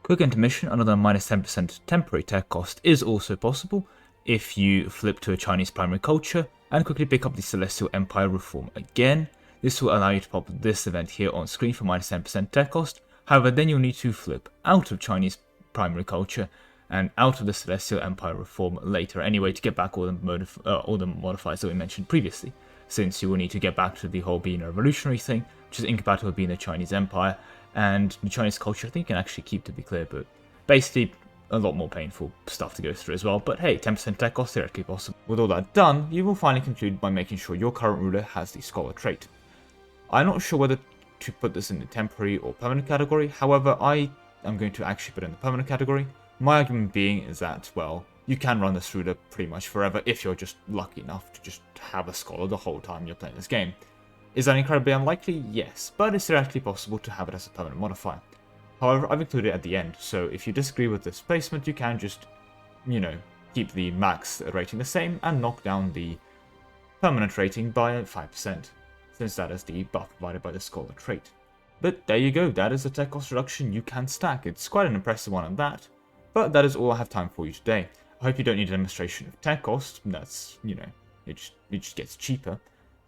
Quick intermission, another minus 10% temporary tech cost is also possible if you flip to a Chinese primary culture and quickly pick up the Celestial Empire reform again. This will allow you to pop this event here on screen for minus 10% tech cost. However, then you'll need to flip out of Chinese primary culture and out of the Celestial Empire reform later anyway to get back all the modifiers that we mentioned previously, since you will need to get back to the whole being a revolutionary thing, which is incompatible with being the Chinese Empire, and the Chinese culture I think you can actually keep, to be clear, but basically a lot more painful stuff to go through as well. But hey, 10% tech cost theoretically possible. With all that done, you will finally conclude by making sure your current ruler has the Scholar trait. I'm not sure whether to put this in the temporary or permanent category, however I am going to actually put it in the permanent category. My argument being is that, well, you can run this ruler pretty much forever if you're just lucky enough to just have a Scholar the whole time you're playing this game. Is that incredibly unlikely? Yes, but it's theoretically possible to have it as a permanent modifier. However, I've included it at the end, so if you disagree with this placement, you can just, you know, keep the max rating the same and knock down the permanent rating by 5%, since that is the buff provided by the Scholar trait. But there you go, that is a tech cost reduction you can stack. It's quite an impressive one at that. But that is all I have time for you today. I hope you don't need a demonstration of tech cost. That's, you know, it just gets cheaper.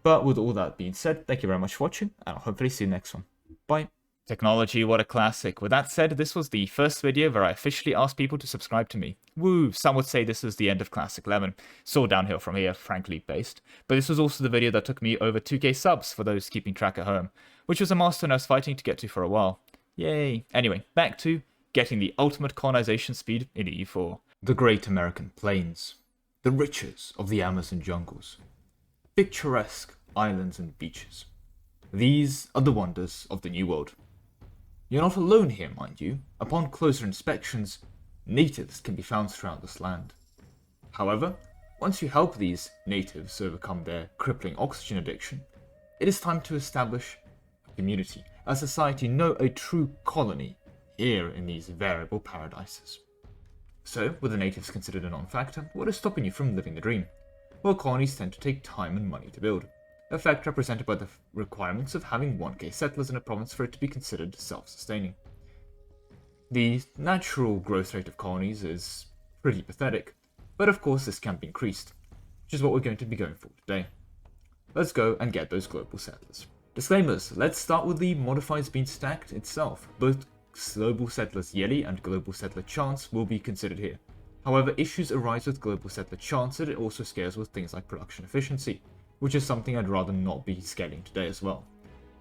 But with all that being said, thank you very much for watching, and I'll hopefully see you next one. Bye. Technology, what a classic. With that said, this was the first video where I officially asked people to subscribe to me. Woo, some would say this is the end of Classic Lemon. It's all downhill from here, frankly based. But this was also the video that took me over 2k subs for those keeping track at home, which was a milestone I was fighting to get to for a while. Yay. Anyway, back to getting the ultimate colonization speed in EU4. The Great American Plains. The riches of the Amazon jungles. Picturesque islands and beaches. These are the wonders of the New World. You're not alone here, mind you. Upon closer inspections, natives can be found throughout this land. However, once you help these natives overcome their crippling oxygen addiction, it is time to establish a community, a society, no, a true colony, here in these variable paradises. So, with the natives considered a non-factor, what is stopping you from living the dream? Well, colonies tend to take time and money to build, a fact represented by the requirements of having 1k settlers in a province for it to be considered self-sustaining. The natural growth rate of colonies is pretty pathetic, but of course this can be increased, which is what we're going to be going for today. Let's go and get those global settlers. Disclaimers, let's start with the modifiers being stacked itself. Both global settlers Yeli and global settler chance will be considered here. However, issues arise with global settler chance and it also scales with things like production efficiency, which is something I'd rather not be scaling today as well.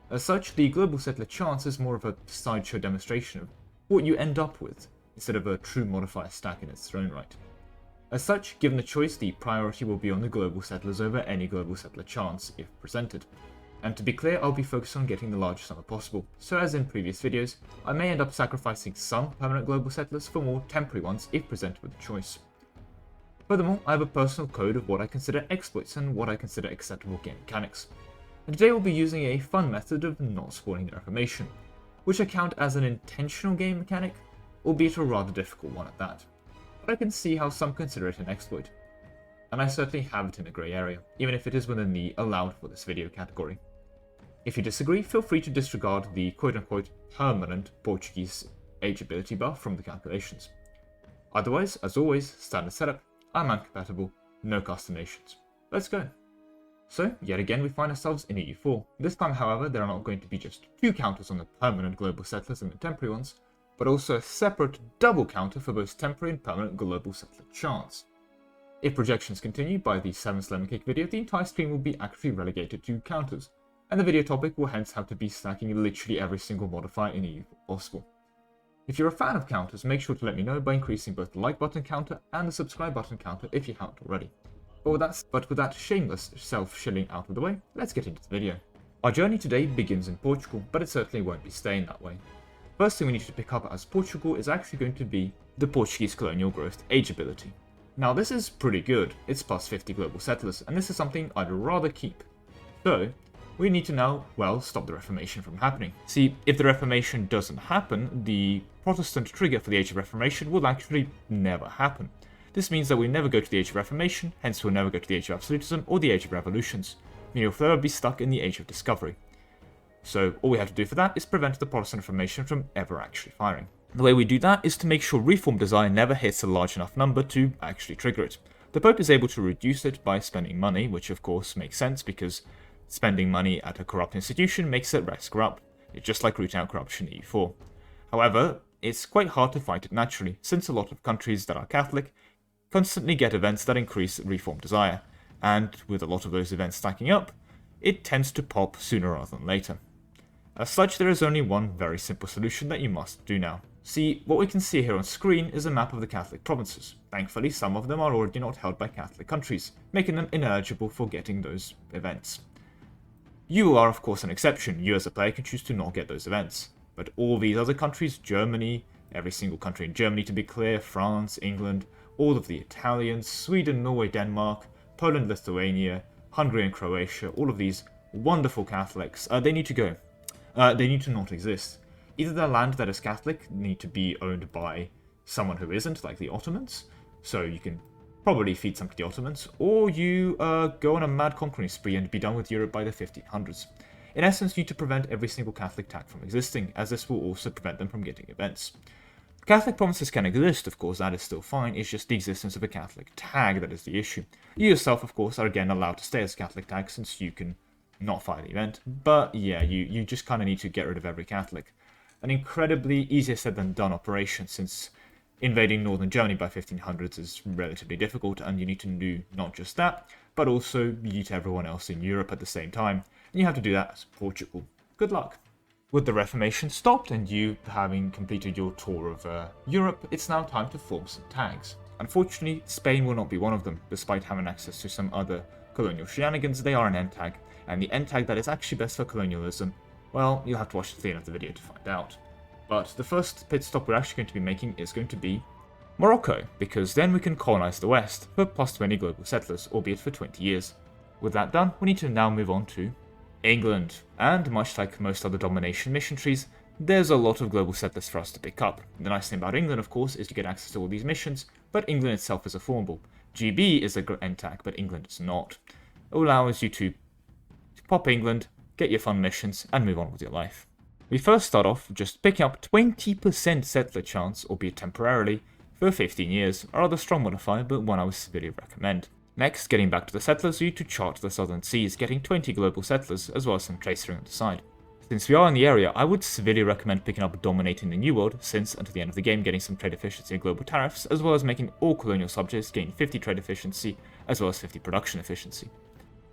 As such, the global settler chance is more of a sideshow demonstration of what you end up with, instead of a true modifier stack in its own right. As such, given the choice, the priority will be on the global settlers over any global settler chance, if presented. And to be clear, I'll be focused on getting the largest number possible, so as in previous videos, I may end up sacrificing some permanent global settlers for more temporary ones if presented with the choice. Furthermore, I have a personal code of what I consider exploits and what I consider acceptable game mechanics. And today we'll be using a fun method of not spoiling the Reformation, which I count as an intentional game mechanic, albeit a rather difficult one at that. But I can see how some consider it an exploit. And I certainly have it in a grey area, even if it is within the allowed for this video category. If you disagree, feel free to disregard the quote-unquote permanent Portuguese age ability buff from the calculations. Otherwise, as always, standard setup, I'm compatible, no customations. Let's go. So, yet again we find ourselves in EU4. This time, however, there are not going to be just 2 counters on the permanent global settlers and the temporary ones, but also a separate double counter for both temporary and permanent global settler chance. If projections continue by the 7th Lemon Cake video, the entire stream will be actually relegated to counters, and the video topic will hence have to be stacking literally every single modifier in EU4 possible. If you're a fan of counters, make sure to let me know by increasing both the like button counter and the subscribe button counter if you haven't already. But with that shameless self-shilling out of the way, let's get into the video. Our journey today begins in Portugal, but it certainly won't be staying that way. First thing we need to pick up as Portugal is actually going to be the Portuguese colonial growth age ability. Now this is pretty good, it's plus 50 global settlers, and this is something I'd rather keep. So, we need to now, well, stop the Reformation from happening. See, if the Reformation doesn't happen, the Protestant trigger for the Age of Reformation will actually never happen. This means that we never go to the Age of Reformation, hence we'll never go to the Age of Absolutism or the Age of Revolutions. We'll forever be stuck in the Age of Discovery. So all we have to do for that is prevent the Protestant Reformation from ever actually firing. The way we do that is to make sure reform desire never hits a large enough number to actually trigger it. The Pope is able to reduce it by spending money, which of course makes sense because spending money at a corrupt institution makes it less corrupt. It's just like rooting out corruption in EU4. However, it's quite hard to fight it naturally, since a lot of countries that are Catholic constantly get events that increase reform desire, and with a lot of those events stacking up, it tends to pop sooner rather than later. As such, there is only one very simple solution that you must do now. See, what we can see here on screen is a map of the Catholic provinces. Thankfully, some of them are already not held by Catholic countries, making them ineligible for getting those events. You are of course an exception, you as a player can choose to not get those events. But all these other countries, Germany, every single country in Germany to be clear, France, England, all of the Italians, Sweden, Norway, Denmark, Poland, Lithuania, Hungary and Croatia, all of these wonderful Catholics, they need to go. They need to not exist. Either the land that is Catholic need to be owned by someone who isn't, like the Ottomans, so you can probably feed some to the Ottomans, or you go on a mad conquering spree and be done with Europe by the 1500s. In essence, you need to prevent every single Catholic tag from existing, as this will also prevent them from getting events. Catholic provinces can exist, of course, that is still fine, it's just the existence of a Catholic tag that is the issue. You yourself, of course, are again allowed to stay as Catholic tag since you can not fire the event, but yeah, you just kind of need to get rid of every Catholic. An incredibly easier said than done operation, since invading northern Germany by 1500s is relatively difficult, and you need to do not just that, but also yeet everyone else in Europe at the same time, and you have to do that as Portugal. Good luck. With the Reformation stopped and you having completed your tour of Europe, it's now time to form some tags. Unfortunately, Spain will not be one of them. Despite having access to some other colonial shenanigans, they are an end tag, and the end tag that is actually best for colonialism, well, you'll have to watch the end of the video to find out. But the first pit stop we're actually going to be making is going to be Morocco, because then we can colonize the West for plus 20 global settlers, albeit for 20 years. With that done, we need to now move on to England, and much like most other domination mission trees, there's a lot of global settlers for us to pick up. The nice thing about England, of course, is you get access to all these missions, but England itself is a formable. GB is a end tag, but England is not. It allows you to pop England, get your fun missions, and move on with your life. We first start off just picking up 20% settler chance, albeit temporarily, for 15 years, a rather strong modifier, but one I would severely recommend. Next, getting back to the settlers, you need to chart the southern seas, getting 20 global settlers, as well as some tracering on the side. Since we are in the area, I would severely recommend picking up Dominating the New World, since until the end of the game getting some trade efficiency and global tariffs, as well as making all colonial subjects gain 50 trade efficiency, as well as 50 production efficiency.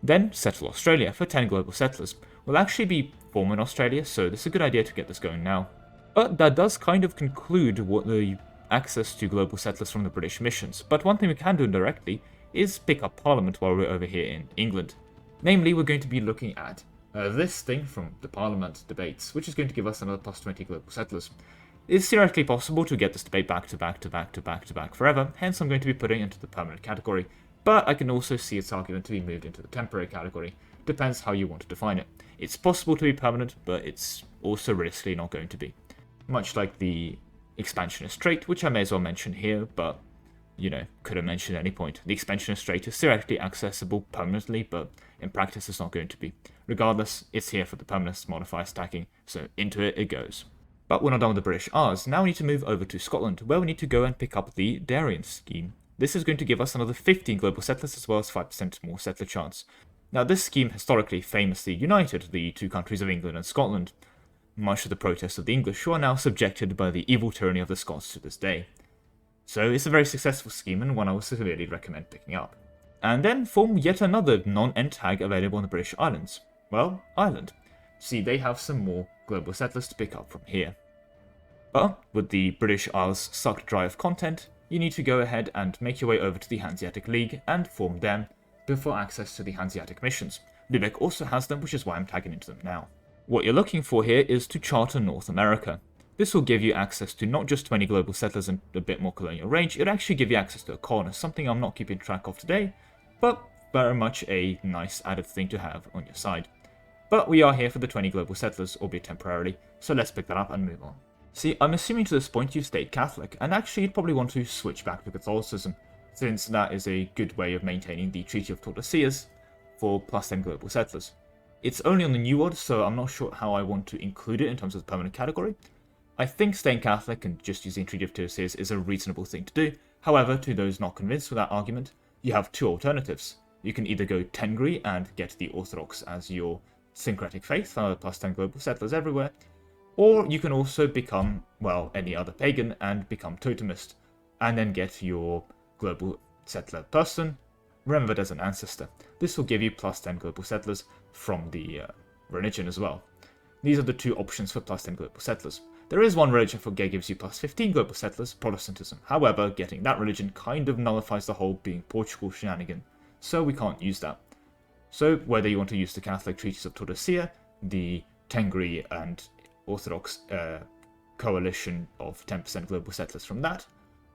Then, settle Australia for 10 global settlers. We'll actually be forming Australia, so this is a good idea to get this going now. But that does kind of conclude what the access to global settlers from the British missions, but one thing we can do indirectly is pick up Parliament while we're over here in England. Namely, we're going to be looking at this thing from the Parliament debates, which is going to give us another plus 20 global settlers. It's theoretically possible to get this debate back to back forever, hence I'm going to be putting it into the permanent category, but I can also see its argument to be moved into the temporary category. Depends how you want to define it. It's possible to be permanent, but it's also realistically not going to be. Much like the expansionist trait, which I may as well mention here, but, you know, could have mentioned at any point. The expansionist trait is theoretically accessible permanently, but in practice it's not going to be. Regardless, it's here for the permanent modifier stacking, so into it goes. But we're not done with the British Isles. Now we need to move over to Scotland, where we need to go and pick up the Darien scheme. This is going to give us another 15 global settlers as well as 5% more settler chance. Now this scheme historically famously united the two countries of England and Scotland, much to the protest of the English, who are now subjected by the evil tyranny of the Scots to this day. So it's a very successful scheme and one I would severely recommend picking up. And then form yet another non-end tag available on the British Islands. Well, Ireland. See, they have some more global settlers to pick up from here. But with the British Isles sucked dry of content, you need to go ahead and make your way over to the Hanseatic League and form them before access to the Hanseatic missions. Lubeck also has them, which is why I'm tagging into them now. What you're looking for here is to charter North America. This will give you access to not just 20 global settlers and a bit more colonial range, it'll actually give you access to a colonist, something I'm not keeping track of today, but very much a nice added thing to have on your side. But we are here for the 20 global settlers, albeit temporarily, so let's pick that up and move on. See, I'm assuming to this point you've stayed Catholic, and actually you'd probably want to switch back to Catholicism, since that is a good way of maintaining the Treaty of Tordesillas for plus 10 global settlers. It's only on the New World, so I'm not sure how I want to include it in terms of the permanent category. I think staying Catholic and just using Treaty of Tordesillas is a reasonable thing to do. However, to those not convinced with that argument, you have two alternatives. You can either go Tengri and get the Orthodox as your syncretic faith, plus 10 global settlers everywhere, or you can also become, well, any other pagan and become Totemist, and then get your global settler person remembered as an ancestor. This will give you plus 10 global settlers from the religion as well. These are the two options for plus 10 global settlers. There is one religion for gay gives you plus 15 global settlers, Protestantism. However, getting that religion kind of nullifies the whole being Portugal shenanigan, so we can't use that. So whether you want to use the Catholic Treaties of Tordesillas, the Tengri and Orthodox coalition of 10% global settlers from that,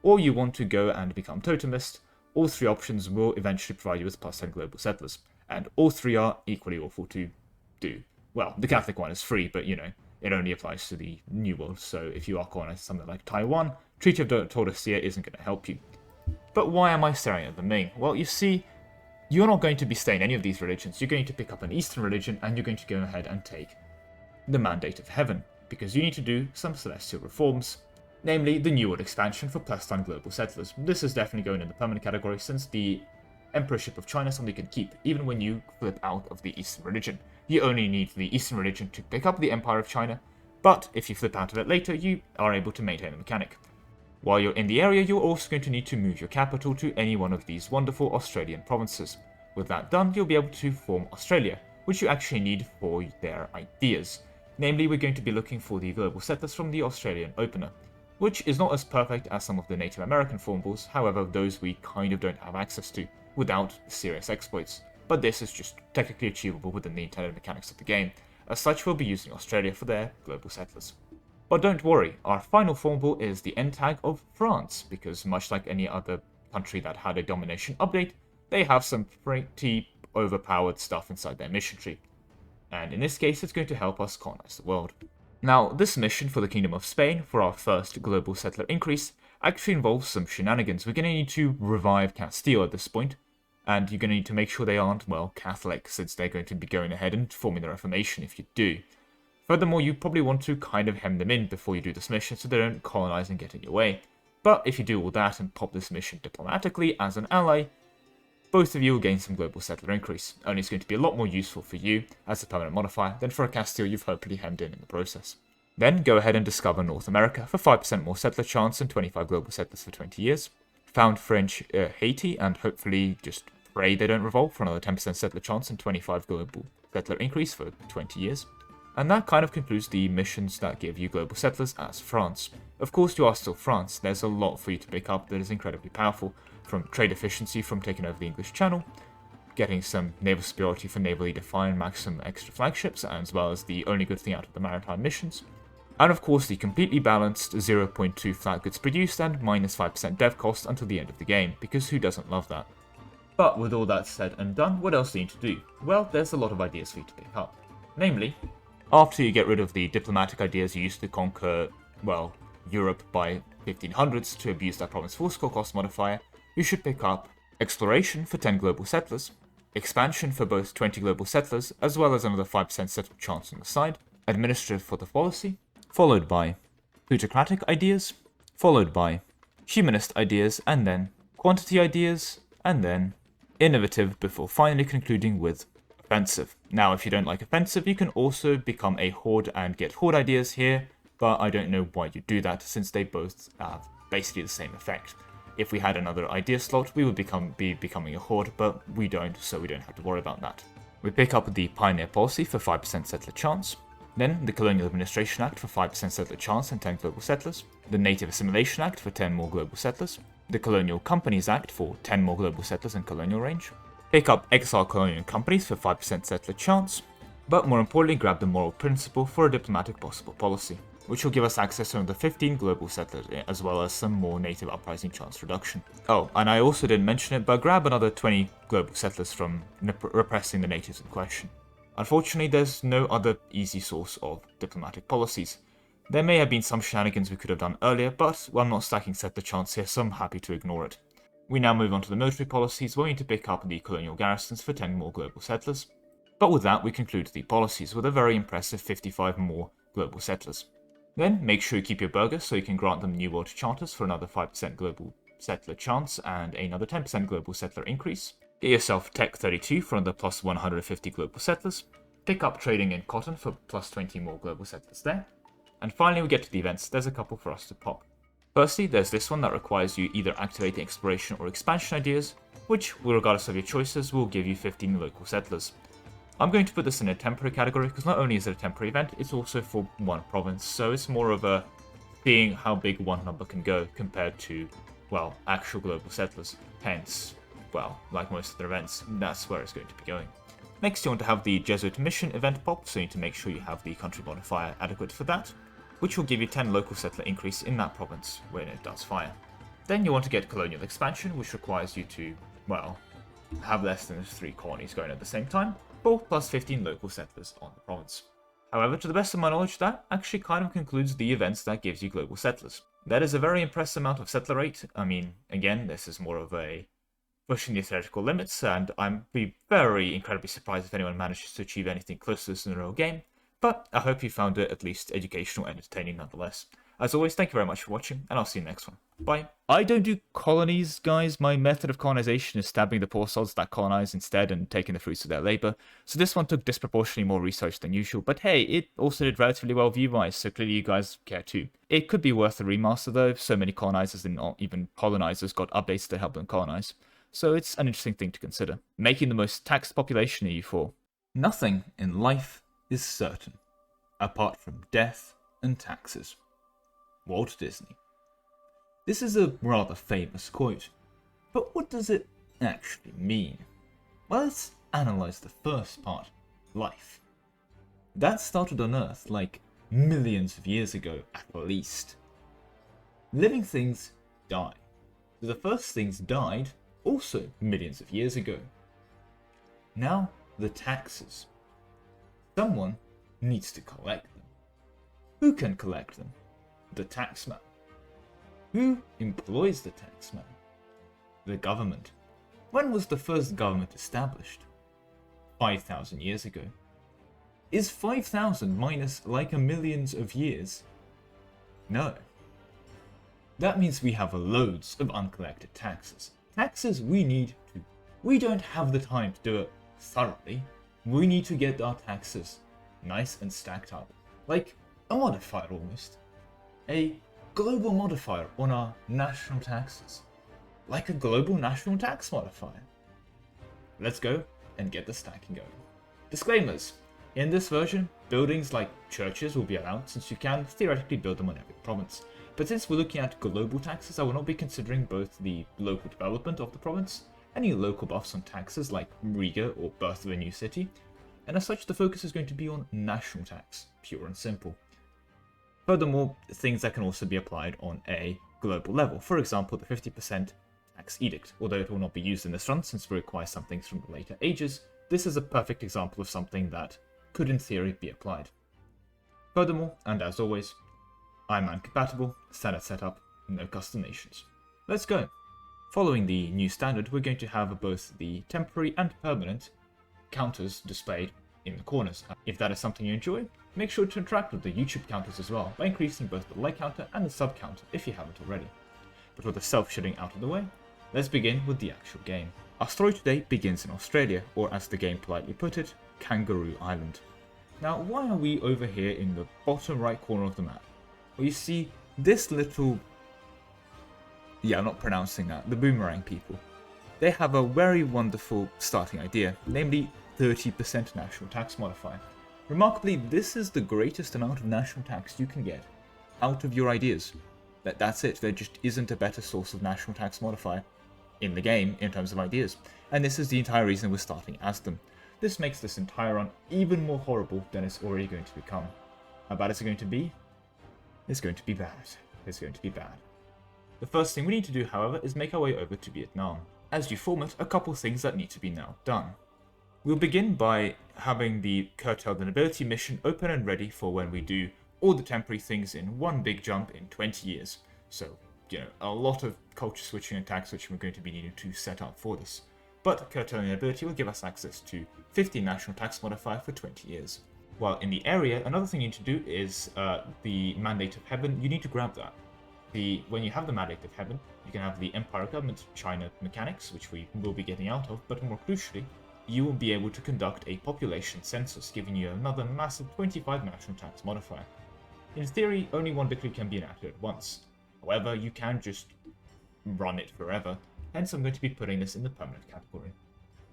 or you want to go and become Totemist, all three options will eventually provide you with plus 10 global settlers, and all three are equally awful to do. Well, the Catholic one is free, but you know, it only applies to the New World, so if you are colonizing something like Taiwan, Treaty of Tordesillas isn't going to help you. But why am I staring at the Ming? Well, you see, you're not going to be staying any of these religions. You're going to pick up an Eastern religion, and you're going to go ahead and take the Mandate of Heaven, because you need to do some celestial reforms, namely the New World expansion for plus 10 global settlers. This is definitely going in the permanent category, since the Emperorship of China is something you can keep, even when you flip out of the Eastern religion. You only need the Eastern religion to pick up the Empire of China, but if you flip out of it later, you are able to maintain the mechanic. While you're in the area, you're also going to need to move your capital to any one of these wonderful Australian provinces. With that done, you'll be able to form Australia, which you actually need for their ideas. Namely, we're going to be looking for the global settlers from the Australian opener, which is not as perfect as some of the Native American formables, however those we kind of don't have access to without serious exploits, but this is just technically achievable within the intended mechanics of the game. As such, we'll be using Australia for their global settlers. But don't worry, our final formable is the end tag of France, because much like any other country that had a domination update, they have some pretty overpowered stuff inside their mission tree. And in this case, it's going to help us colonize the world. Now, this mission for the Kingdom of Spain, for our first global settler increase, actually involves some shenanigans. We're going to need to revive Castile at this point, and you're going to need to make sure they aren't, well, Catholic, since they're going to be going ahead and forming the Reformation if you do. Furthermore, you probably want to kind of hem them in before you do this mission so they don't colonize and get in your way. But if you do all that and pop this mission diplomatically as an ally, both of you will gain some global settler increase, only it's going to be a lot more useful for you as a permanent modifier than for a Castile you've hopefully hemmed in the process. Then go ahead and discover North America for 5% more settler chance and 25 global settlers for 20 years. Found French Haiti and hopefully just pray they don't revolt for another 10% settler chance and 25 global settler increase for 20 years. And that kind of concludes the missions that give you global settlers as France. Of course, you are still France. There's a lot for you to pick up that is incredibly powerful, from trade efficiency from taking over the English Channel, getting some naval superiority for navally defined maximum extra flagships, as well as the only good thing out of the maritime missions. And of course, the completely balanced 0.2 flat goods produced and minus 5% dev cost until the end of the game, because who doesn't love that? But with all that said and done, what else do you need to do? Well, there's a lot of ideas for you to pick up. Namely, after you get rid of the diplomatic ideas you used to conquer, well, Europe by 1500s to abuse that province force core cost modifier, you should pick up exploration for 10 global settlers, expansion for both 20 global settlers, as well as another 5% settled chance on the side, administrative for the policy, followed by plutocratic ideas, followed by humanist ideas, and then quantity ideas, and then innovative before finally concluding with offensive. Now, if you don't like offensive, you can also become a horde and get horde ideas here, but I don't know why you do that, since they both have basically the same effect. If we had another idea slot, we would be becoming a horde, but we don't, so we don't have to worry about that. We pick up the Pioneer Policy for 5% settler chance, then the Colonial Administration Act for 5% settler chance and 10 global settlers, the Native Assimilation Act for 10 more global settlers, the Colonial Companies Act for 10 more global settlers and colonial range, pick up Exile Colonial Companies for 5% settler chance, but more importantly grab the Moral Principle for a diplomatic possible policy, which will give us access to another 15 global settlers, as well as some more native uprising chance reduction. Oh, and I also didn't mention it, but grab another 20 global settlers from repressing the natives in question. Unfortunately, there's no other easy source of diplomatic policies. There may have been some shenanigans we could have done earlier, but I'm not stacking settler chance here, so I'm happy to ignore it. We now move on to the military policies, where we need to pick up the colonial garrisons for 10 more global settlers. But with that, we conclude the policies with a very impressive 55 more global settlers. Then, make sure you keep your burghers so you can grant them New World Charters for another 5% global settler chance and another 10% global settler increase. Get yourself Tech 32 for another plus 150 global settlers. Pick up trading in cotton for plus 20 more global settlers there. And finally, we get to the events. There's a couple for us to pop. Firstly, there's this one that requires you either activating exploration or expansion ideas, which, regardless of your choices, will give you 15 local settlers. I'm going to put this in a temporary category because not only is it a temporary event, it's also for one province, so it's more of a seeing how big one number can go compared to, well, actual global settlers. Hence, well, like most of the events, that's where it's going to be going. Next, you want to have the Jesuit mission event pop, so you need to make sure you have the country modifier adequate for that, which will give you 10 local settler increase in that province when it does fire. Then you want to get colonial expansion, which requires you to, well, have less than 3 colonies going at the same time, or plus 15 local settlers on the province. However, to the best of my knowledge, that actually kind of concludes the events that gives you global settlers. That is a very impressive amount of settler rate. I mean, again, this is more of a pushing the theoretical limits, and I'd be very incredibly surprised if anyone manages to achieve anything close to this in a real game, but I hope you found it at least educational and entertaining nonetheless. As always, thank you very much for watching, and I'll see you next one. Bye. I don't do colonies, guys. My method of colonization is stabbing the poor sods that colonize instead and taking the fruits of their labor. So this one took disproportionately more research than usual, but hey, it also did relatively well view-wise, so clearly you guys care too. It could be worth a remaster though. So many colonizers and not even colonizers got updates to help them colonize. So it's an interesting thing to consider. Making the most taxed population in EU4. Nothing in life is certain, apart from death and taxes. Walt Disney. This is a rather famous quote, but what does it actually mean? Well, let's analyze the first part, life. That started on Earth like millions of years ago at least. Living things die. So the first things died also millions of years ago. Now, the taxes. Someone needs to collect them. Who can collect them? The taxman. Who employs the taxman? The government. When was the first government established? 5,000 years ago. Is 5,000 minus like a millions of years? No. That means we have loads of uncollected taxes. Taxes we don't have the time to do it thoroughly. We need to get our taxes nice and stacked up. Like a modifier almost. A global modifier on our national taxes. Like a global national tax modifier. Let's go and get the stacking going. Disclaimers. In this version, buildings like churches will be allowed since you can theoretically build them on every province. But since we're looking at global taxes, I will not be considering both the local development of the province, any local buffs on taxes like Riga or birth of a new city, and as such the focus is going to be on national tax, pure and simple. Furthermore, things that can also be applied on a global level, for example the 50% tax edict. Although it will not be used in this run since we require some things from the later ages, this is a perfect example of something that could in theory be applied. Furthermore, and as always, I'm man-compatible, standard setup, no custom nations. Let's go! Following the new standard, we're going to have both the temporary and permanent counters displayed in the corners. If that is something you enjoy, make sure to interact with the YouTube counters as well by increasing both the like counter and the sub counter if you haven't already. But with the self-shitting out of the way, let's begin with the actual game. Our story today begins in Australia, or as the game politely put it, Kangaroo Island. Now, why are we over here in the bottom right corner of the map? Well, you see, this little... yeah, I'm not pronouncing that. The boomerang people. They have a very wonderful starting idea, namely 30% national tax modifier. Remarkably, this is the greatest amount of national tax you can get out of your ideas. That's it. There just isn't a better source of national tax modifier in the game in terms of ideas. And this is the entire reason we're starting as them. This makes this entire run even more horrible than it's already going to become. How bad is it going to be? It's going to be bad. It's going to be bad. The first thing we need to do, however, is make our way over to Vietnam. As you form it, a couple things that need to be now done. We'll begin by having the Curtail the Nobility mission open and ready for when we do all the temporary things in one big jump in 20 years. So, a lot of culture switching and tax switching we're going to be needing to set up for this. But Curtail the Nobility will give us access to 50 national tax modifier for 20 years. While in the area, another thing you need to do is the Mandate of Heaven. You need to grab that. When you have the Mandate of Heaven, you can have the Empire Government China mechanics, which we will be getting out of, but more crucially, you will be able to conduct a population census, giving you another massive 25 national tax modifier. In theory, only one decree can be enacted at once. However, you can just run it forever, hence I'm going to be putting this in the permanent category.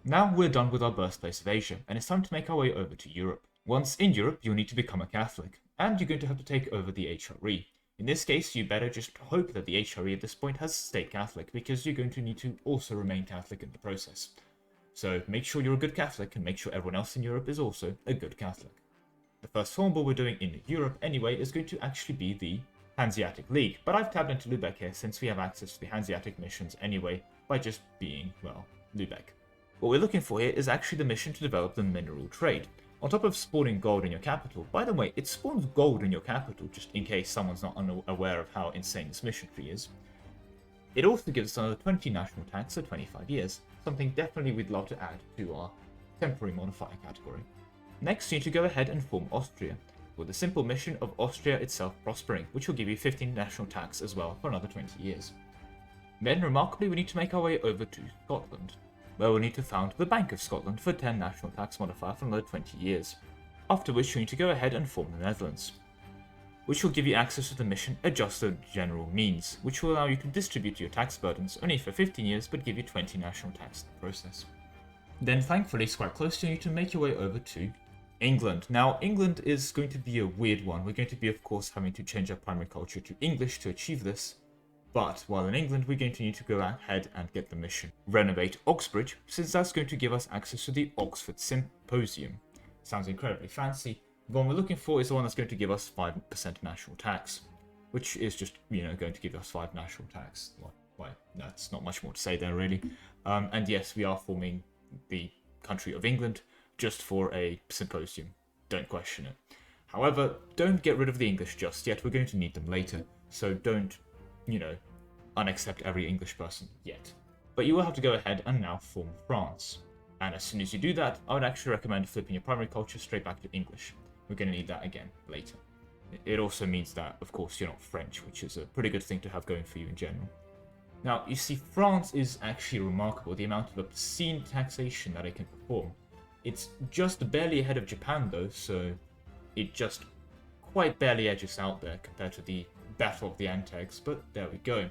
Now we're done with our birthplace of Asia, and it's time to make our way over to Europe. Once in Europe, you'll need to become a Catholic, and you're going to have to take over the HRE. In this case, you better just hope that the HRE at this point has stayed Catholic, because you're going to need to also remain Catholic in the process. So make sure you're a good Catholic, and make sure everyone else in Europe is also a good Catholic. The first formable we're doing in Europe anyway is going to actually be the Hanseatic League, but I've tabbed into Lubeck here since we have access to the Hanseatic missions anyway, by just being, well, Lubeck. What we're looking for here is actually the mission to develop the mineral trade. On top of spawning gold in your capital, by the way, it spawns gold in your capital, just in case someone's not unaware of how insane this mission tree is. It also gives us another 20 national tax for 25 years, something definitely we'd love to add to our temporary modifier category. Next, you need to go ahead and form Austria, with the simple mission of Austria itself prospering, which will give you 15 national tax as well for another 20 years. Then, remarkably, we need to make our way over to Scotland, where we'll need to found the Bank of Scotland for 10 national tax modifier for another 20 years, after which you need to go ahead and form the Netherlands, which will give you access to the mission Adjusted General Means, which will allow you to distribute your tax burdens only for 15 years but give you 20 national tax in the process. Then thankfully it's quite close to you to make your way over to England. Now England is going to be a weird one. We're going to be of course having to change our primary culture to English to achieve this, but while in England we're going to need to go ahead and get the mission Renovate Oxbridge, since that's going to give us access to the Oxford Symposium. Sounds incredibly fancy, The one we're looking for is the one that's going to give us 5% national tax, which is just, going to give us 5 national tax. Why? That's not much more to say there, really. And yes, we are forming the country of England just for a symposium. Don't question it. However, don't get rid of the English just yet. We're going to need them later. So don't, unaccept every English person yet. But you will have to go ahead and now form France. And as soon as you do that, I would actually recommend flipping your primary culture straight back to English. We're going to need that again later. It also means that, of course, you're not French, which is a pretty good thing to have going for you in general. Now, you see, France is actually remarkable, the amount of obscene taxation that it can perform. It's just barely ahead of Japan, though, so it just quite barely edges out there compared to the Battle of the Antags, but there we go.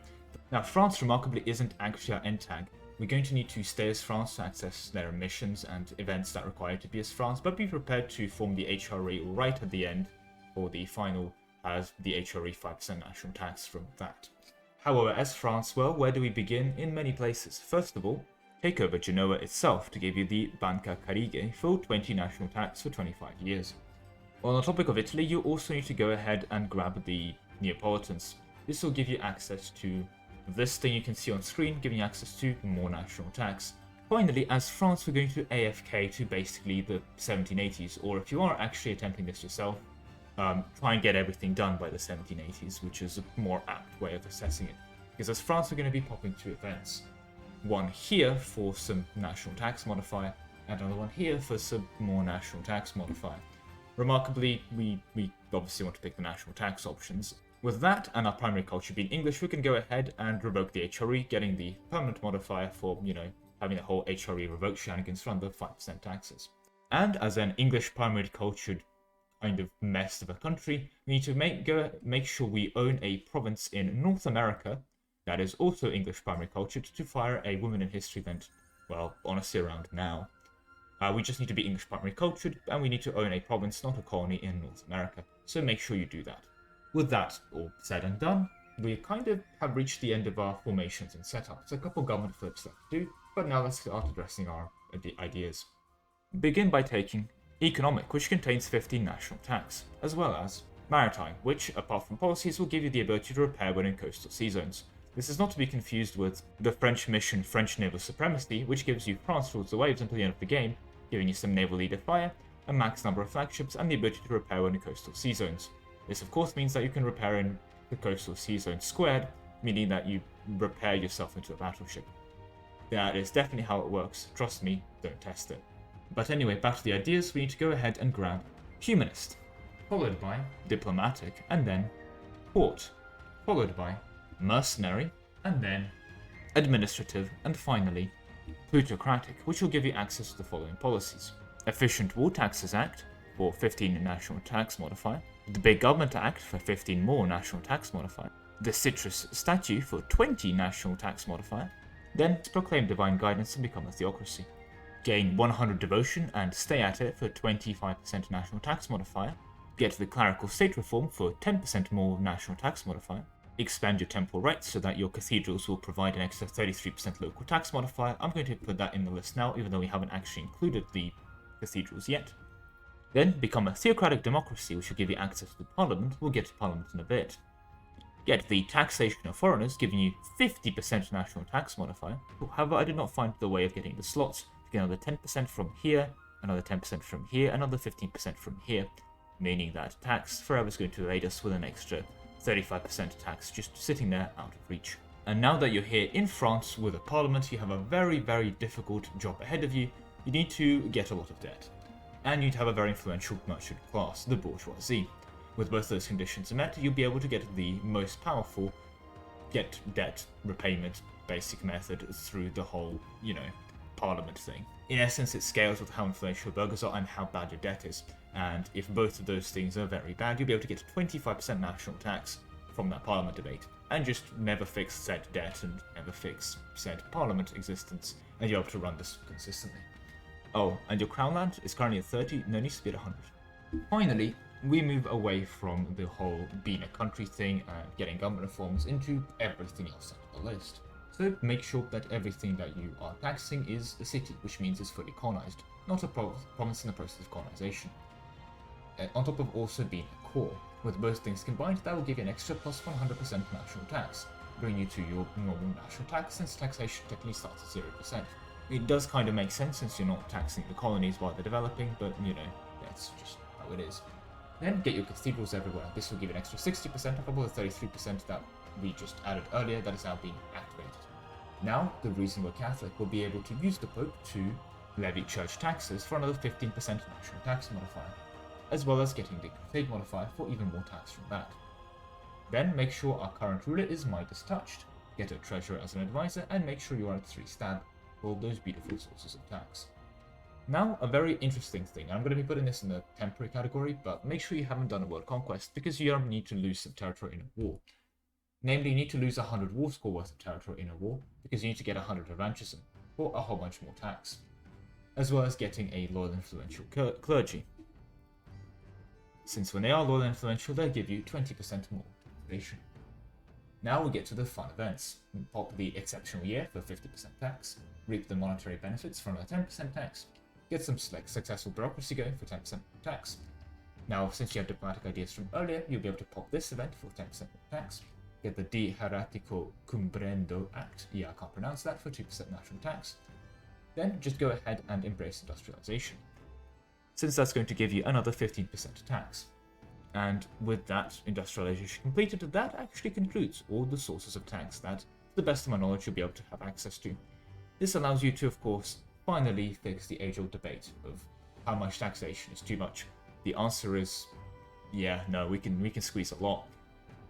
Now, France, remarkably, isn't actually our NTAG. We're going to need to stay as France to access their missions and events that require to be as France, but be prepared to form the HRE right at the end, or the final, as the HRE 5% national tax from that. However, as France, well, where do we begin? In many places. First of all, take over Genoa itself to give you the Banca Carige, full 20 national tax for 25 years. On the topic of Italy, you also need to go ahead and grab the Neapolitans. This will give you access to this thing you can see on screen, giving you access to more national tax. Finally, as France, we're going to AFK to basically the 1780s, or if you are actually attempting this yourself, try and get everything done by the 1780s, which is a more apt way of assessing it. Because as France, we're going to be popping 2 events. One here for some national tax modifier, and another one here for some more national tax modifier. Remarkably, we obviously want to pick the national tax options. With that, and our primary culture being English, we can go ahead and revoke the HRE, getting the permanent modifier for, having the whole HRE revoke shenanigans run the 5% taxes. And as an English primary cultured kind of mess of a country, we need to make sure we own a province in North America that is also English primary cultured to fire a Women in History event, well, honestly around now. We just need to be English primary cultured, and we need to own a province, not a colony, in North America. So make sure you do that. With that all said and done, we kind of have reached the end of our formations and setups. A couple government flips left to do, but now let's start addressing our ideas. Begin by taking economic, which contains 15 national tax, as well as maritime, which, apart from policies, will give you the ability to repair when in coastal sea zones. This is not to be confused with the French mission French Naval Supremacy, which gives you France rules the waves until the end of the game, giving you some naval leader fire, a max number of flagships, and the ability to repair when in coastal sea zones. This of course means that you can repair in the coastal sea zone squared, meaning that you repair yourself into a battleship. That is definitely how it works, trust me, don't test it. But anyway, back to the ideas, we need to go ahead and grab humanist, followed by diplomatic, and then court, followed by mercenary, and then administrative, and finally plutocratic, which will give you access to the following policies. Efficient War Taxes Act for 15 national tax modifier, the Big Government Act for 15 more national tax modifier, the Citrus Statute for 20 national tax modifier, then proclaim divine guidance and become a theocracy. Gain 100 devotion and stay at it for 25% national tax modifier, get the clerical state reform for 10% more national tax modifier, expand your temporal rights so that your cathedrals will provide an extra 33% local tax modifier. I'm going to put that in the list now, even though we haven't actually included the cathedrals yet. Then become a theocratic democracy, which will give you access to Parliament. We'll get to Parliament in a bit. Get the taxation of foreigners, giving you 50% national tax modifier. However, I did not find the way of getting the slots to get another 10% from here, another 10% from here, another 15% from here, meaning that tax forever is going to evade us with an extra 35% tax just sitting there out of reach. And now that you're here in France with a parliament, you have a very, very difficult job ahead of you. You need to get a lot of debt. And you'd have a very influential merchant class, the bourgeoisie. With both those conditions met, you'll be able to get the most powerful get debt repayment basic method through the whole, parliament thing. In essence, it scales with how influential burghers are and how bad your debt is. And if both of those things are very bad, you'll be able to get 25% national tax from that parliament debate. And just never fix said debt and never fix said parliament existence, and you're able to run this consistently. Oh, and your crown land is currently at 30, no, it needs to be at 100. Finally, we move away from the whole being a country thing and getting government reforms into everything else on the list. So make sure that everything that you are taxing is a city, which means it's fully colonized, not a province in the process of colonization. on top of also being a core. With both things combined, that will give you an extra plus 100% national tax, bring you to your normal national tax since taxation technically starts at 0%. It does kind of make sense since you're not taxing the colonies while they're developing, but you know, that's just how it is. Then get your cathedrals everywhere. This will give an extra 60% on top of the 33% that we just added earlier that is now being activated. Now, the reasonable Catholic will be able to use the Pope to levy church taxes for another 15% national tax modifier, as well as getting the Crusade modifier for even more tax from that. Then make sure our current ruler is Midas touched, get a treasurer as an advisor, and make sure you are at 3 stab for all those beautiful sources of tax. Now, a very interesting thing, I'm going to be putting this in the temporary category, but make sure you haven't done a world conquest because you need to lose some territory in a war. Namely, you need to lose 100 war score worth of territory in a war because you need to get 100 advantages in for a whole bunch more tax, as well as getting a loyal influential clergy. Since when they are loyal and influential, they'll give you 20% more taxation. Now we get to the fun events. Pop the exceptional year for 50% tax, reap the monetary benefits from a 10% tax, get some successful bureaucracy going for 10% tax. Now, since you have diplomatic ideas from earlier, you'll be able to pop this event for 10% more tax, get the Di Heratico Cumbrendo Act, yeah, I can't pronounce that, for 2% national tax. Then just go ahead and embrace industrialization, since that's going to give you another 15% tax. And with that industrialization completed, that actually concludes all the sources of tax that, to the best of my knowledge, you'll be able to have access to. This allows you to, of course, finally fix the age-old debate of how much taxation is too much. The answer is, yeah, no, we can squeeze a lot.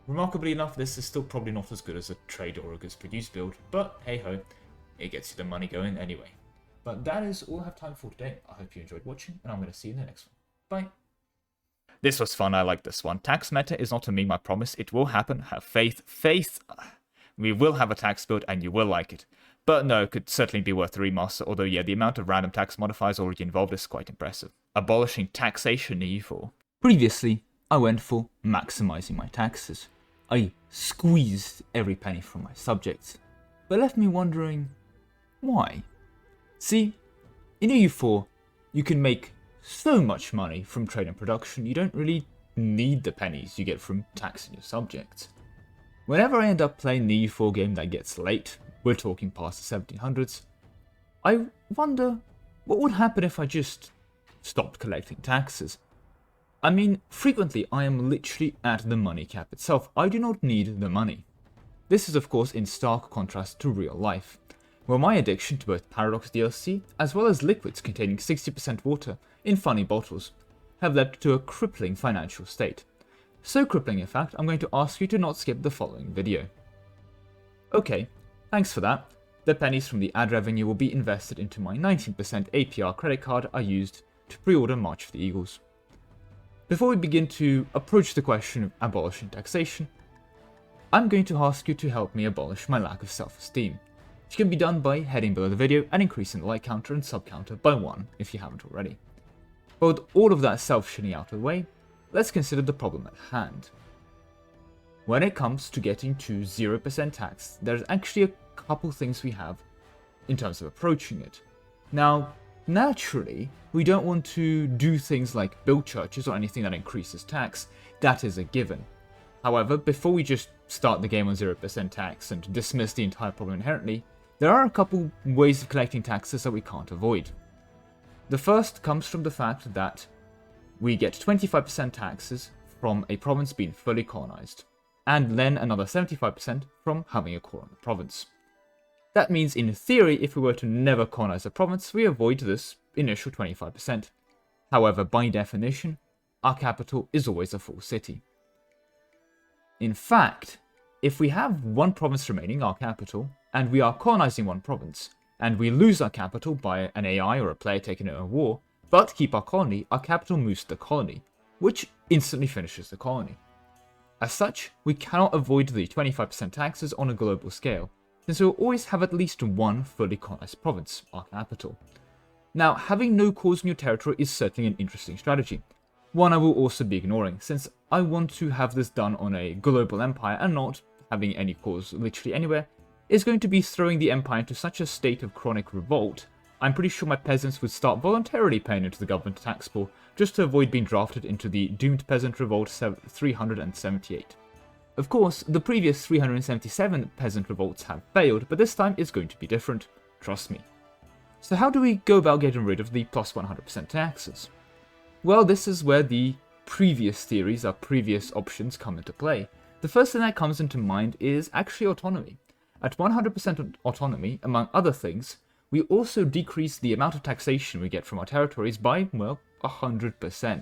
Remarkably enough, this is still probably not as good as a trade or a goods produced build, but hey-ho, it gets you the money going anyway. But that is all I have time for today. I hope you enjoyed watching, and I'm going to see you in the next one. Bye! This was fun, I like this one. Tax meta is not a meme, I promise. It will happen. Have faith. Faith! We will have a tax build, and you will like it. But no, it could certainly be worth a remaster, although yeah, the amount of random tax modifiers already involved is quite impressive. Abolishing taxation EU4. Previously, I went for maximizing my taxes. I squeezed every penny from my subjects, but left me wondering, why? See, in EU4, you can make so much money from trade and production, you don't really need the pennies you get from taxing your subjects. Whenever I end up playing the EU4 game that gets late, we're talking past the 1700s, I wonder what would happen if I just stopped collecting taxes. I mean, frequently I am literally at the money cap itself. I do not need the money. This is of course in stark contrast to real life, where my addiction to both Paradox DLC as well as liquids containing 60% water in funny bottles have led to a crippling financial state. So crippling in fact, I'm going to ask you to not skip the following video. Okay, thanks for that. The pennies from the ad revenue will be invested into my 19% APR credit card I used to pre-order March of the Eagles. Before we begin to approach the question of abolishing taxation, I'm going to ask you to help me abolish my lack of self-esteem, which can be done by heading below the video and increasing the like counter and sub counter by 1 if you haven't already. But with all of that self-shitting out of the way, let's consider the problem at hand. When it comes to getting to 0% tax, there's actually a couple things we have in terms of approaching it. Now, naturally, we don't want to do things like build churches or anything that increases tax. That is a given. However, before we just start the game on 0% tax and dismiss the entire problem inherently, there are a couple ways of collecting taxes that we can't avoid. The first comes from the fact that we get 25% taxes from a province being fully colonized, and then another 75% from having a core on the province. That means, in theory, if we were to never colonize a province, we avoid this initial 25%. However, by definition, our capital is always a full city. In fact, if we have one province remaining, our capital, and we are colonizing one province, and we lose our capital by an AI or a player taking it in a war, but keep our colony, our capital moves to the colony, which instantly finishes the colony. As such, we cannot avoid the 25% taxes on a global scale, since we will always have at least one fully colonized province, our capital. Now, having no cores in your territory is certainly an interesting strategy, one I will also be ignoring, since I want to have this done on a global empire and not having any cores literally anywhere is going to be throwing the empire into such a state of chronic revolt, I'm pretty sure my peasants would start voluntarily paying into the government tax pool just to avoid being drafted into the doomed peasant revolt 378. Of course, the previous 377 peasant revolts have failed, but this time it's going to be different, trust me. So how do we go about getting rid of the plus 100% taxes? Well, this is where the previous theories, our previous options, come into play. The first thing that comes into mind is actually autonomy. At 100% autonomy, among other things, we also decrease the amount of taxation we get from our territories by, well, 100%.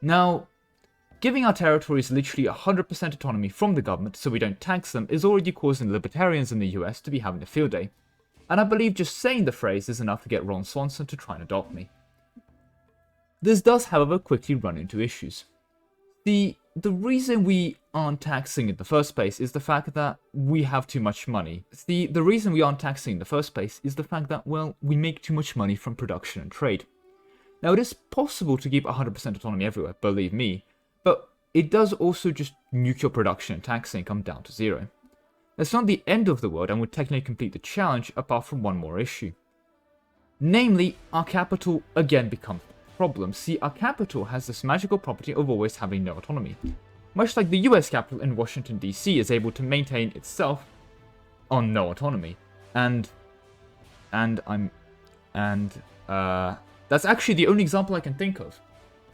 Now, giving our territories literally 100% autonomy from the government so we don't tax them is already causing libertarians in the US to be having a field day. And I believe just saying the phrase is enough to get Ron Swanson to try and adopt me. This does, however, quickly run into issues. The reason we aren't taxing in the first place is the fact that we have too much money. The reason we aren't taxing in the first place is the fact that, well, we make too much money from production and trade. Now, it is possible to keep 100% autonomy everywhere, believe me, but it does also just nuke your production and tax income down to zero. That's not the end of the world and would technically complete the challenge apart from one more issue. Namely, our capital again becomes a problem. See, our capital has this magical property of always having no autonomy. Much like the US capital in Washington DC is able to maintain itself on no autonomy. And that's actually the only example I can think of.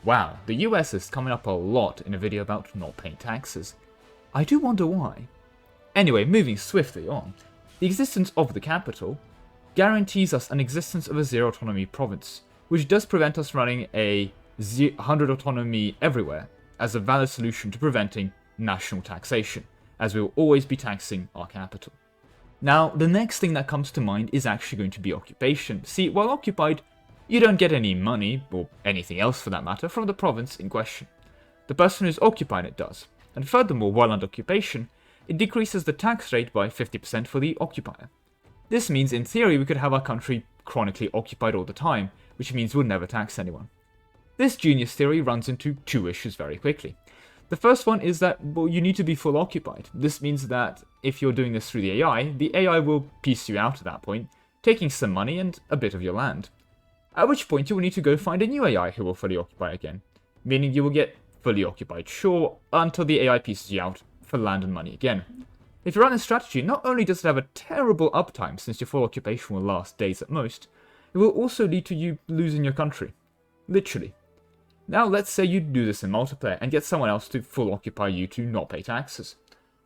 Wow, the US is coming up a lot in a video about not paying taxes. I do wonder why. Anyway, moving swiftly on, the existence of the capital guarantees us an existence of a zero autonomy province, which does prevent us running a 100 autonomy everywhere as a valid solution to preventing national taxation, as we will always be taxing our capital. Now, the next thing that comes to mind is actually going to be occupation. See, while occupied, you don't get any money, or anything else for that matter, from the province in question. The person who's occupying it does. And furthermore, while under occupation, it decreases the tax rate by 50% for the occupier. This means, in theory, we could have our country chronically occupied all the time, which means we'll never tax anyone. This genius theory runs into two issues very quickly. The first one is that, well, you need to be full occupied. This means that if you're doing this through the AI will piece you out at that point, taking some money and a bit of your land. At which point you will need to go find a new AI who will fully occupy again, meaning you will get fully occupied, sure, until the AI pieces you out for land and money again. If you run this strategy, not only does it have a terrible uptime since your full occupation will last days at most, it will also lead to you losing your country. Literally. Now let's say you do this in multiplayer and get someone else to full occupy you to not pay taxes.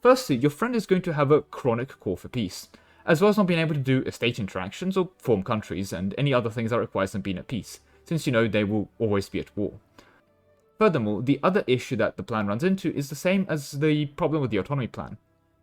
Firstly, your friend is going to have a chronic call for peace, as well as not being able to do estate interactions or form countries and any other things that requires them being at peace, since you know they will always be at war. Furthermore, the other issue that the plan runs into is the same as the problem with the autonomy plan.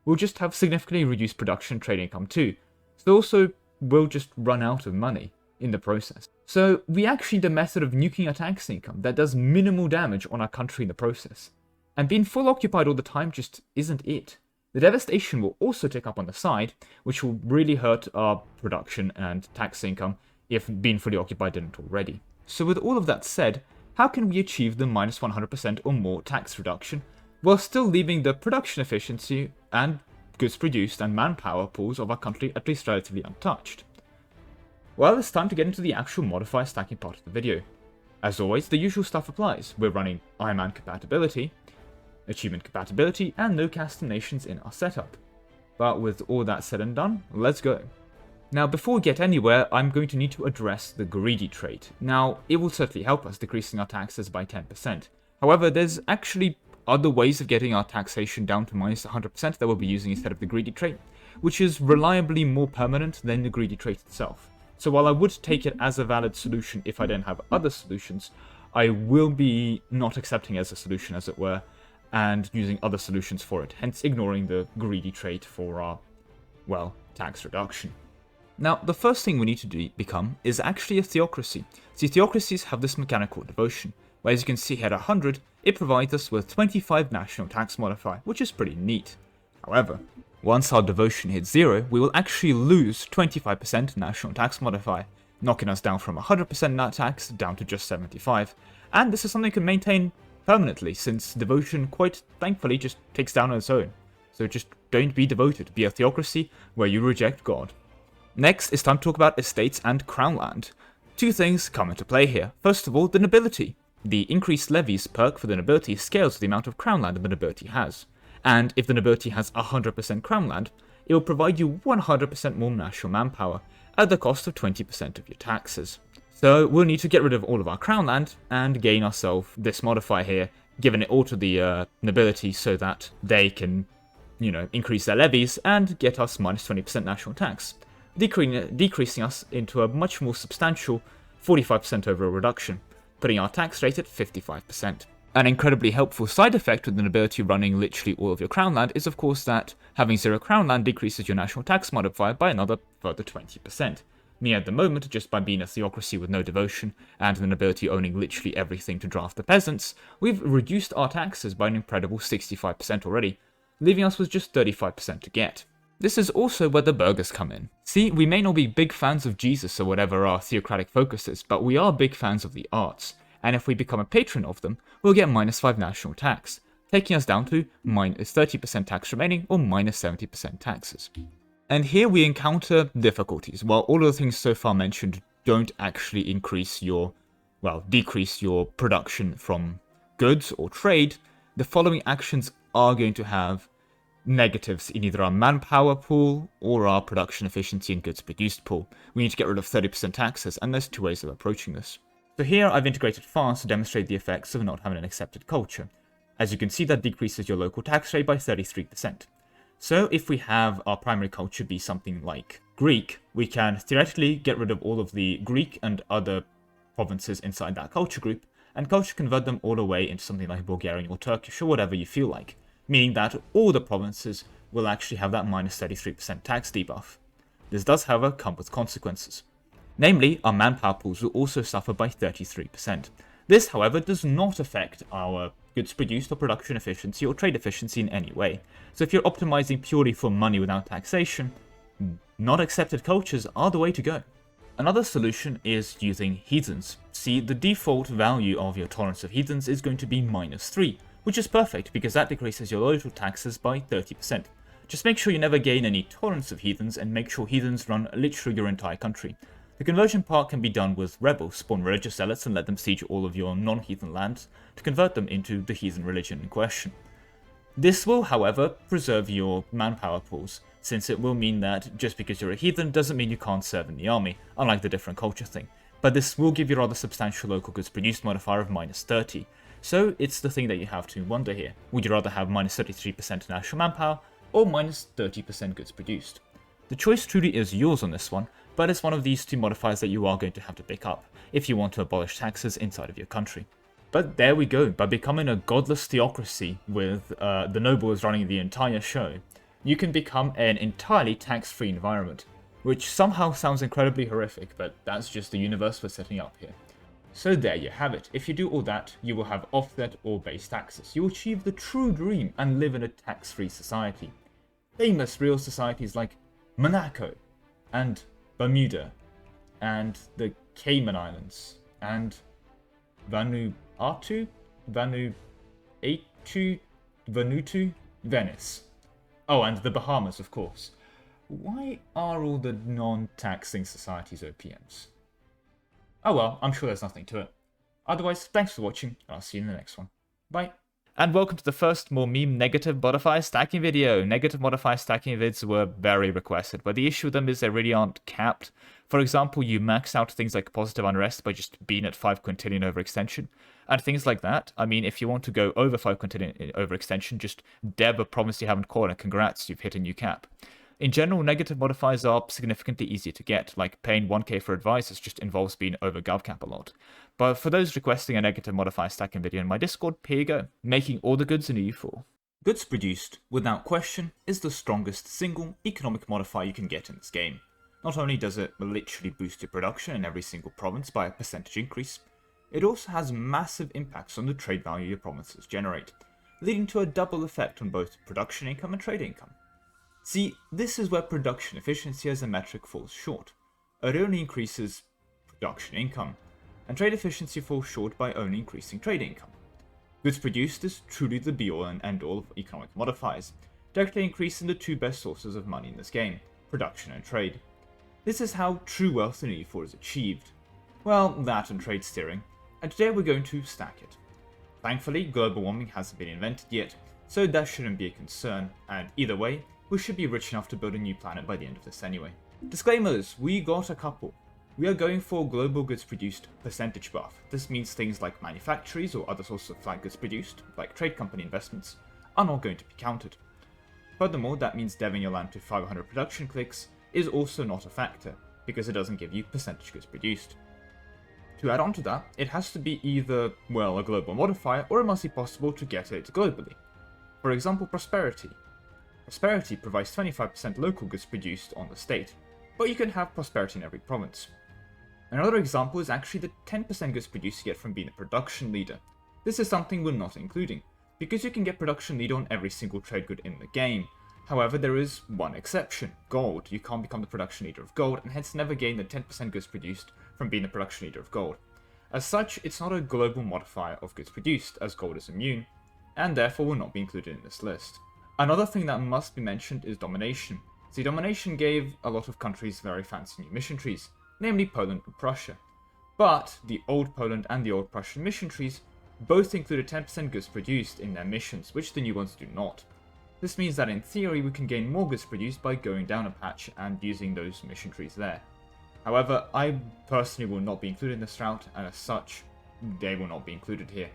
We'll just have significantly reduced production and trade income too, so also we'll just run out of money in the process. So we actually need a method of nuking our tax income that does minimal damage on our country in the process. And being full occupied all the time just isn't it. The devastation will also tick up on the side, which will really hurt our production and tax income if being fully occupied didn't already. So with all of that said, how can we achieve the minus 100% or more tax reduction while still leaving the production efficiency and goods produced and manpower pools of our country at least relatively untouched? Well, it's time to get into the actual modifier stacking part of the video. As always, the usual stuff applies. We're running Iron Man compatibility, achievement compatibility, and no custom nations in our setup. But with all that said and done, let's go. Now, before we get anywhere, I'm going to need to address the greedy trait. Now, it will certainly help us decreasing our taxes by 10%. However, there's actually other ways of getting our taxation down to minus 100% that we'll be using instead of the greedy trait, which is reliably more permanent than the greedy trait itself. So while I would take it as a valid solution if I don't have other solutions, I will be not accepting it as a solution, as it were, and using other solutions for it, hence ignoring the greedy trait for our, well, tax reduction. Now, the first thing we need to become is actually a theocracy. See, theocracies have this mechanical devotion, where as you can see here at 100, it provides us with 25 national tax modifier, which is pretty neat. However, once our devotion hits 0, we will actually lose 25% national tax modifier, knocking us down from 100% net tax down to just 75. And this is something you can maintain permanently, since devotion quite thankfully just takes down on its own. So just don't be devoted, be a theocracy where you reject God. Next, it's time to talk about estates and crown land. Two things come into play here. First of all, the nobility. The increased levies perk for the nobility scales with the amount of crown land the nobility has. And if the nobility has 100% crown land, it will provide you 100% more national manpower at the cost of 20% of your taxes. So we'll need to get rid of all of our crown land and gain ourselves this modifier here, giving it all to the nobility so that they can, increase their levies and get us minus 20% national tax, decreasing us into a much more substantial 45% overall reduction, putting our tax rate at 55%. An incredibly helpful side effect with the nobility running literally all of your crown land is of course that having 0 crown land decreases your national tax modifier by another further 20%. Me at the moment, just by being a theocracy with no devotion, and the nobility owning literally everything to draft the peasants, we've reduced our taxes by an incredible 65% already, leaving us with just 35% to get. This is also where the burghers come in. See, we may not be big fans of Jesus or whatever our theocratic focus is, but we are big fans of the arts, and if we become a patron of them, we'll get minus 5 national tax, taking us down to minus 30% tax remaining or minus 70% taxes. And here we encounter difficulties. While all of the things so far mentioned don't actually decrease your production from goods or trade, the following actions are going to have negatives in either our manpower pool or our production efficiency and goods produced pool. We need to get rid of 30% taxes, and there's two ways of approaching this. So here I've integrated fast to demonstrate the effects of not having an accepted culture. As you can see, that decreases your local tax rate by 33%. So if we have our primary culture be something like Greek, we can theoretically get rid of all of the Greek and other provinces inside that culture group, and culture convert them all the way into something like Bulgarian or Turkish or whatever you feel like, meaning that all the provinces will actually have that minus 33% tax debuff. This does, however, come with consequences. Namely, our manpower pools will also suffer by 33%. This, however, does not affect our goods produced or production efficiency or trade efficiency in any way. So if you're optimizing purely for money without taxation, not accepted cultures are the way to go. Another solution is using heathens. See, the default value of your tolerance of heathens is going to be -3, which is perfect because that decreases your local taxes by 30%. Just make sure you never gain any tolerance of heathens and make sure heathens run literally your entire country. The conversion part can be done with rebels, spawn religious zealots and let them siege all of your non-heathen lands to convert them into the heathen religion in question. This will, however, preserve your manpower pools, since it will mean that just because you're a heathen doesn't mean you can't serve in the army, unlike the different culture thing. But this will give you a rather substantial local goods produced modifier of -30. So it's the thing that you have to wonder here. Would you rather have -33% national manpower or -30% goods produced? The choice truly is yours on this one, but it's one of these two modifiers that you are going to have to pick up if you want to abolish taxes inside of your country. But there we go, by becoming a godless theocracy with the nobles running the entire show, you can become an entirely tax-free environment, which somehow sounds incredibly horrific, but that's just the universe we're setting up here. So there you have it. If you do all that, you will have offset or base taxes. You will achieve the true dream and live in a tax-free society. Famous real societies like Monaco, and Bermuda, and the Cayman Islands, and Vanuatu, Venice. Oh, and the Bahamas, of course. Why are all the non-taxing societies OPMs? Oh well, I'm sure there's nothing to it. Otherwise, thanks for watching, and I'll see you in the next one. Bye. And welcome to the first more meme negative modifier stacking video. Negative modifier stacking vids were very requested, but the issue with them is they really aren't capped. For example, you max out things like positive unrest by just being at 5 quintillion overextension, and things like that. I mean, if you want to go over 5 quintillion overextension, just deb a province you haven't caught and congrats, you've hit a new cap. In general, negative modifiers are significantly easier to get, like paying 1k for advice just involves being over GovCap a lot. But for those requesting a negative modifier stacking video in my Discord, here you go, making all the goods in EU4. Goods produced, without question, is the strongest single economic modifier you can get in this game. Not only does it literally boost your production in every single province by a percentage increase, it also has massive impacts on the trade value your provinces generate, leading to a double effect on both production income and trade income. See, this is where production efficiency as a metric falls short. It only increases production income, and trade efficiency falls short by only increasing trade income. Goods produced is truly the be-all and end-all of economic modifiers, directly increasing the two best sources of money in this game, production and trade. This is how true wealth in EU4 is achieved. Well, that and trade steering, and today we're going to stack it. Thankfully, global warming hasn't been invented yet, so that shouldn't be a concern, and either way, we should be rich enough to build a new planet by the end of this anyway. Disclaimers, we got a couple. We are going for global goods produced percentage buff. This means things like manufactories or other sources of flat goods produced, like trade company investments, are not going to be counted. Furthermore, that means deving your land to 500 production clicks is also not a factor, because it doesn't give you percentage goods produced. To add on to that, it has to be either, well, a global modifier, or it must be possible to get it globally. For example, prosperity. Prosperity provides 25% local goods produced on the state, but you can have prosperity in every province. Another example is actually the 10% goods produced you get from being a production leader. This is something we're not including, because you can get production leader on every single trade good in the game. However, there is one exception, gold. You can't become the production leader of gold, and hence never gain the 10% goods produced from being the production leader of gold. As such, it's not a global modifier of goods produced, as gold is immune, and therefore will not be included in this list. Another thing that must be mentioned is domination. See, domination gave a lot of countries very fancy new mission trees, namely Poland and Prussia. But the old Poland and the old Prussian mission trees both included 10% goods produced in their missions, which the new ones do not. This means that in theory we can gain more goods produced by going down a patch and using those mission trees there. However, I personally will not be included in this route, and as such, they will not be included here.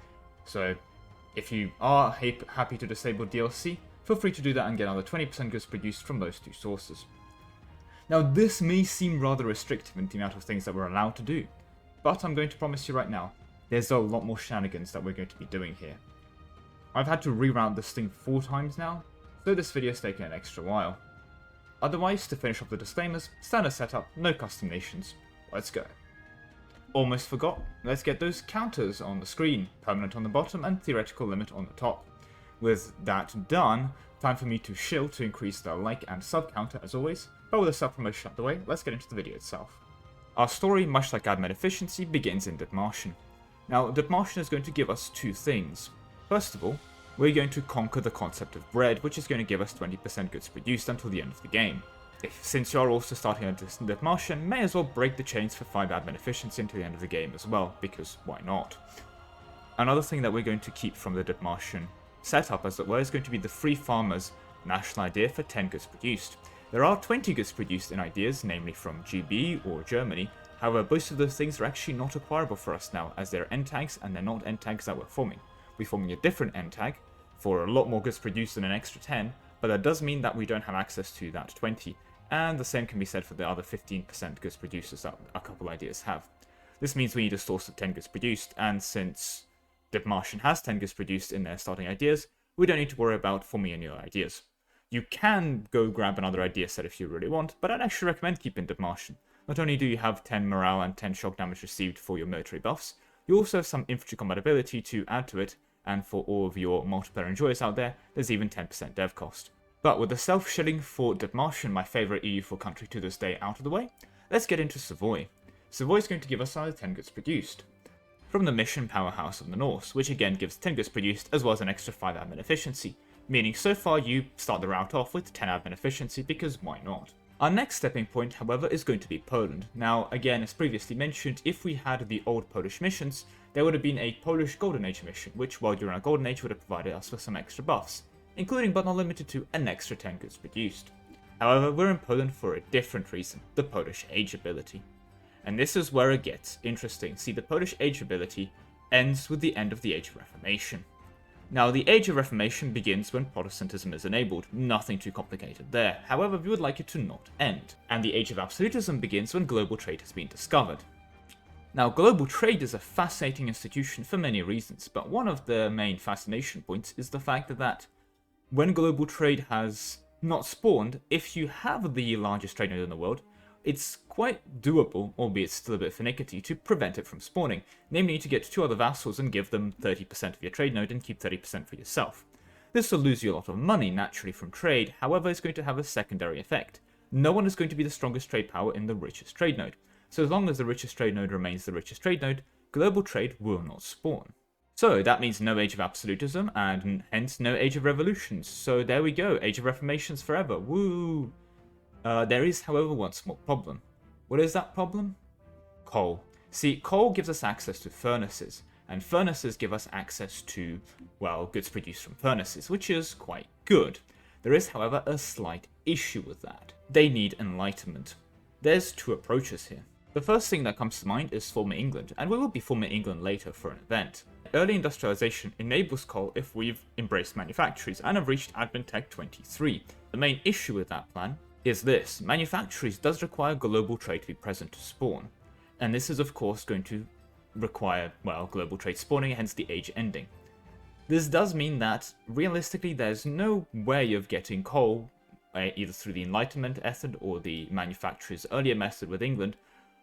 So, if you are happy to disable DLC, feel free to do that and get another 20% goods produced from those two sources. Now, this may seem rather restrictive in the amount of things that we're allowed to do, but I'm going to promise you right now, there's a lot more shenanigans that we're going to be doing here. I've had to reroute this thing 4 times now, so this video's taken an extra while. Otherwise, to finish off the disclaimers, standard setup, no custom nations. Let's go. Almost forgot, let's get those counters on the screen, permanent on the bottom and theoretical limit on the top. With that done, time for me to shill to increase the like and sub counter as always, but with the sub promotion out of the way, let's get into the video itself. Our story, much like admin efficiency, begins in Diplomacy. Now, Diplomacy is going to give us 2 things. First of all, we're going to conquer the concept of bread, which is going to give us 20% goods produced until the end of the game. Since you are also starting on Diplomacy, may as well break the chains for 5 admin efficiency until the end of the game as well, because why not? Another thing that we're going to keep from the Diplomacy setup, as it were, is going to be the free farmers national idea for 10 goods produced. There are 20 goods produced in ideas, namely from GB or Germany. However, both of those things are actually not acquirable for us now, as they're end tags and they're not end tags that we're forming. We're forming a different end tag for a lot more goods produced than an extra 10, but that does mean that we don't have access to that 20, and the same can be said for the other 15% goods producers that a couple ideas have. This means we need a source of 10 goods produced, and since Diplomacy has 10 goods produced in their starting ideas, we don't need to worry about forming any other ideas. You can go grab another idea set if you really want, but I'd actually recommend keeping Diplomacy. Not only do you have 10 morale and 10 shock damage received for your military buffs, you also have some infantry compatibility to add to it, and for all of your multiplayer enjoyers out there, there's even 10% dev cost. But with the self-shilling for Diplomacy, my favourite EU4 country to this day, out of the way, let's get into Savoy. Savoy is going to give us another 10 goods produced from the mission powerhouse of the North, which again gives 10 goods produced as well as an extra 5 admin efficiency, meaning so far you start the route off with 10 admin efficiency because why not? Our next stepping point, however, is going to be Poland. Now, again, as previously mentioned, if we had the old Polish missions, there would have been a Polish Golden Age mission, which, while during our Golden Age, would have provided us with some extra buffs, including but not limited to an extra 10 goods produced. However, we're in Poland for a different reason, the Polish Age ability. And this is where it gets interesting. See, the Polish Age ability ends with the end of the Age of Reformation. Now, the Age of Reformation begins when Protestantism is enabled, nothing too complicated there. However, we would like it to not end. And the Age of Absolutism begins when global trade has been discovered. Now, global trade is a fascinating institution for many reasons, but one of the main fascination points is the fact that when global trade has not spawned, if you have the largest trade node in the world, it's quite doable, albeit still a bit finicky, to prevent it from spawning. Namely, to get 2 other vassals and give them 30% of your trade node and keep 30% for yourself. This will lose you a lot of money, naturally, from trade, however it's going to have a secondary effect. No one is going to be the strongest trade power in the richest trade node. So as long as the richest trade node remains the richest trade node, global trade will not spawn. So that means no Age of Absolutism, and hence no Age of Revolutions. So there we go, Age of Reformations forever, woo! There is, however, one small problem. What is that problem? Coal. See, coal gives us access to furnaces, and furnaces give us access to, well, goods produced from furnaces, which is quite good. There is, however, a slight issue with that. They need enlightenment. There's two approaches here. The first thing that comes to mind is former England, and we will be former England later for an event. Early industrialization enables coal if we've embraced manufactories and have reached Admin Tech 23. The main issue with that plan is this: manufactories does require global trade to be present to spawn. And this is of course going to require, well, global trade spawning, hence the age ending. This does mean that, realistically, there's no way of getting coal, either through the Enlightenment method or the manufacturer's earlier method with England,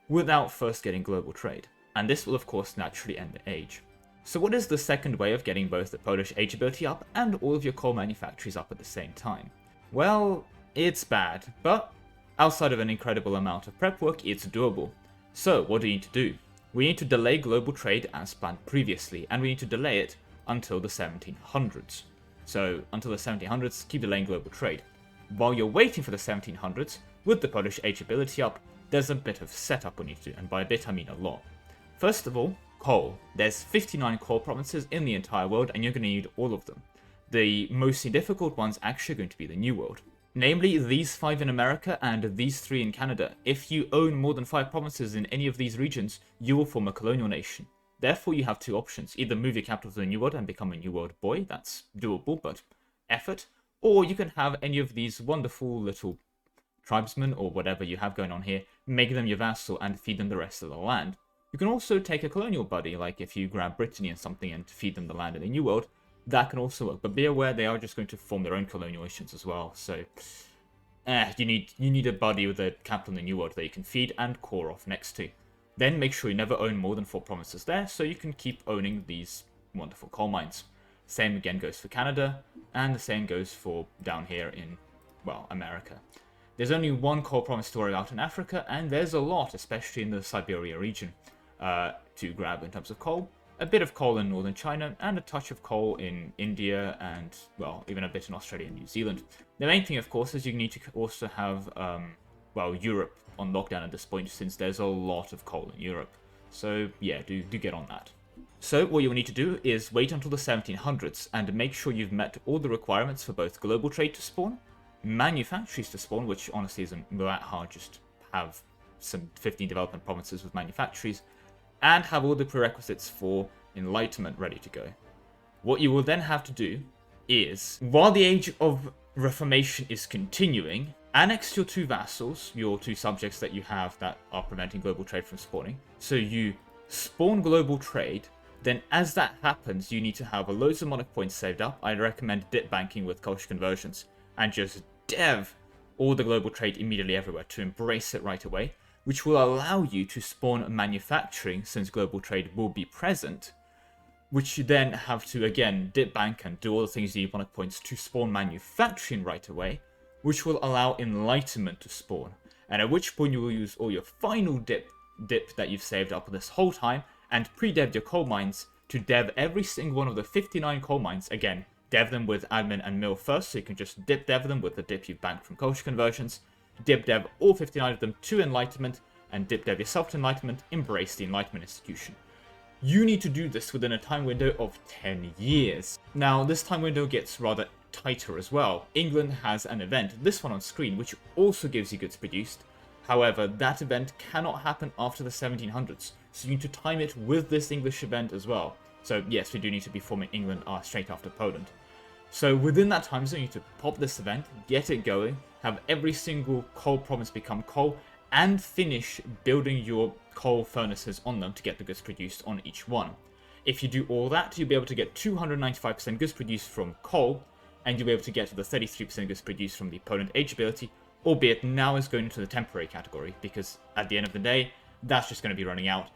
without first getting global trade. And this will of course naturally end the age. So what is the second way of getting both the Polish age ability up and all of your coal manufactories up at the same time? Well, it's bad, but outside of an incredible amount of prep work, it's doable. So what do we need to do? We need to delay global trade as planned previously, and we need to delay it until the 1700s. So until the 1700s, keep delaying global trade. While you're waiting for the 1700s, with the Polish age ability up, there's a bit of setup we need to do, and by a bit I mean a lot. First of all, coal. There's 59 coal provinces in the entire world, and you're going to need all of them. The most difficult one's actually going to be the New World. Namely, these 5 in America and these 3 in Canada. If you own more than 5 provinces in any of these regions, you will form a colonial nation. Therefore, you have 2 options. Either move your capital to the New World and become a New World boy, that's doable, but effort. Or you can have any of these wonderful little tribesmen, or whatever you have going on here, make them your vassal and feed them the rest of the land. You can also take a colonial buddy, like if you grab Brittany and something and feed them the land in the New World. That can also work, but be aware they are just going to form their own colonial nations as well, so you need a buddy with a capital in the New World that you can feed and core off next to. Then make sure you never own more than 4 provinces there, so you can keep owning these wonderful coal mines. Same again goes for Canada, and the same goes for down here in, well, America. There's only 1 coal province to worry about in Africa, and there's a lot, especially in the Siberia region, to grab in terms of coal. A bit of coal in northern China, and a touch of coal in India, and, well, even a bit in Australia and New Zealand. The main thing, of course, is you need to also have, well, Europe on lockdown at this point, since there's a lot of coal in Europe. So, yeah, do get on that. So, what you'll need to do is wait until the 1700s, and make sure you've met all the requirements for both global trade to spawn, manufactories to spawn, which honestly isn't that hard, just have some 15 development provinces with manufactories, and have all the prerequisites for enlightenment ready to go. What you will then have to do is, while the Age of Reformation is continuing, annex your 2 vassals, your 2 subjects that you have that are preventing global trade from spawning. So you spawn global trade, then as that happens, you need to have loads of monarch points saved up. I recommend dip banking with culture conversions, and just dev all the global trade immediately everywhere to embrace it right away, which will allow you to spawn manufacturing, since global trade will be present, which you then have to, again, dip bank and do all the things you need monarch points to spawn manufacturing right away, which will allow enlightenment to spawn, and at which point you will use all your final dip that you've saved up this whole time, and pre-dev your coal mines to dev every single one of the 59 coal mines. Again, dev them with admin and mill first, so you can just dip dev them with the dip you've banked from culture conversions, dip dev all 59 of them to enlightenment, and dip dev yourself to enlightenment, embrace the enlightenment institution. You need to do this within a time window of 10 years. Now, this time window gets rather tighter as well. England has an event, this one on screen, which also gives you goods produced. However, that event cannot happen after the 1700s, so you need to time it with this English event as well. So yes, we do need to be forming England straight after Poland. So within that time zone, you need to pop this event, get it going, have every single coal province become coal, and finish building your coal furnaces on them to get the goods produced on each one. If you do all that, you'll be able to get 295% goods produced from coal, and you'll be able to get to the 33% goods produced from the Poland age ability, albeit now is going into the temporary category, because at the end of the day, that's just going to be running out.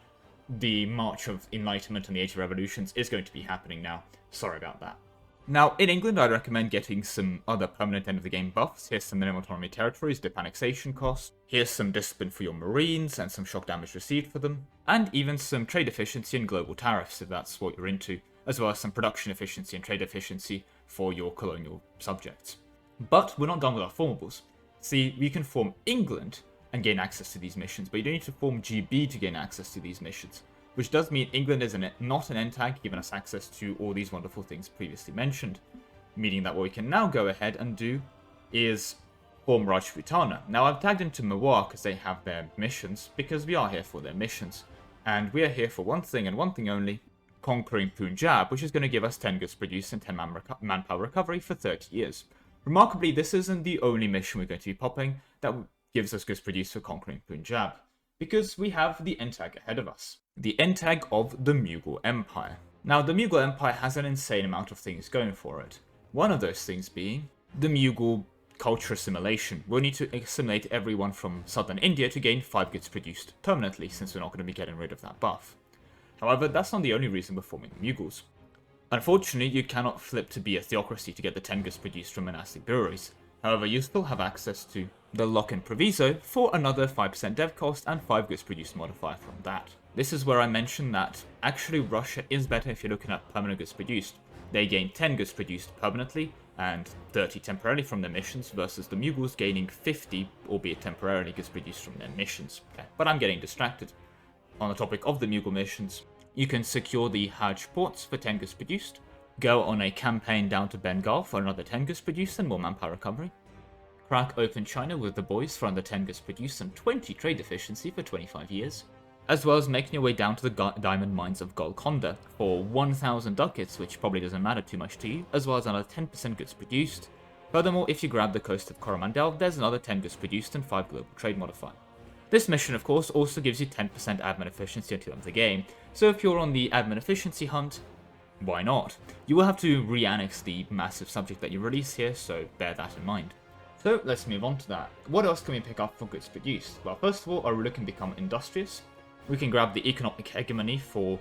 The march of enlightenment and the age of revolutions is going to be happening now. Sorry about that. Now, in England, I'd recommend getting some other permanent end-of-the-game buffs. Here's some minimum autonomy territories, dip annexation cost. Here's some discipline for your marines, and some shock damage received for them. And even some trade efficiency and global tariffs, if that's what you're into, as well as some production efficiency and trade efficiency for your colonial subjects. But we're not done with our formables. See, we can form England, and gain access to these missions, but you don't need to form GB to gain access to these missions, which does mean England is not an NTAG, giving us access to all these wonderful things previously mentioned, meaning that what we can now go ahead and do is form Rajputana. Now, I've tagged into Mewar because they have their missions, because we are here for their missions, and we are here for one thing and one thing only, conquering Punjab, which is going to give us 10 goods produced and 10 manpower recovery for 30 years. Remarkably, this isn't the only mission we're going to be popping that gives us goods produced for conquering Punjab, because we have the NTAG ahead of us. The NTAG of the Mughal Empire. Now, the Mughal Empire has an insane amount of things going for it. One of those things being the Mughal culture assimilation. We'll need to assimilate everyone from southern India to gain 5 goods produced permanently, since we're not going to be getting rid of that buff. However, that's not the only reason we're forming the Mughals. Unfortunately, you cannot flip to be a theocracy to get the 10 goods produced from monastic breweries. However, you still have access to the lock-in proviso for another 5% dev cost and 5 goods produced modifier from that. This is where I mentioned that actually Russia is better if you're looking at permanent goods produced. They gain 10 goods produced permanently and 30 temporarily from their missions, versus the Mughals gaining 50, albeit temporarily, goods produced from their missions. Okay, but I'm getting distracted. On the topic of the Mughal missions, you can secure the Hajj ports for 10 goods produced, go on a campaign down to Bengal for another 10 goods produced and more manpower recovery, crack open China with the boys for another 10 goods produced and 20 trade efficiency for 25 years, as well as making your way down to the diamond mines of Golconda for 1,000 ducats, which probably doesn't matter too much to you, as well as another 10% goods produced. Furthermore, if you grab the coast of Coromandel, there's another 10 goods produced and 5 global trade modifier. This mission, of course, also gives you 10% admin efficiency until the end of the game, so if you're on the admin efficiency hunt, why not? You will have to re-annex the massive subject that you release here, so bear that in mind. So let's move on to that. What else can we pick up for goods produced? Well, first of all, our ruler can become industrious. We can grab the economic hegemony for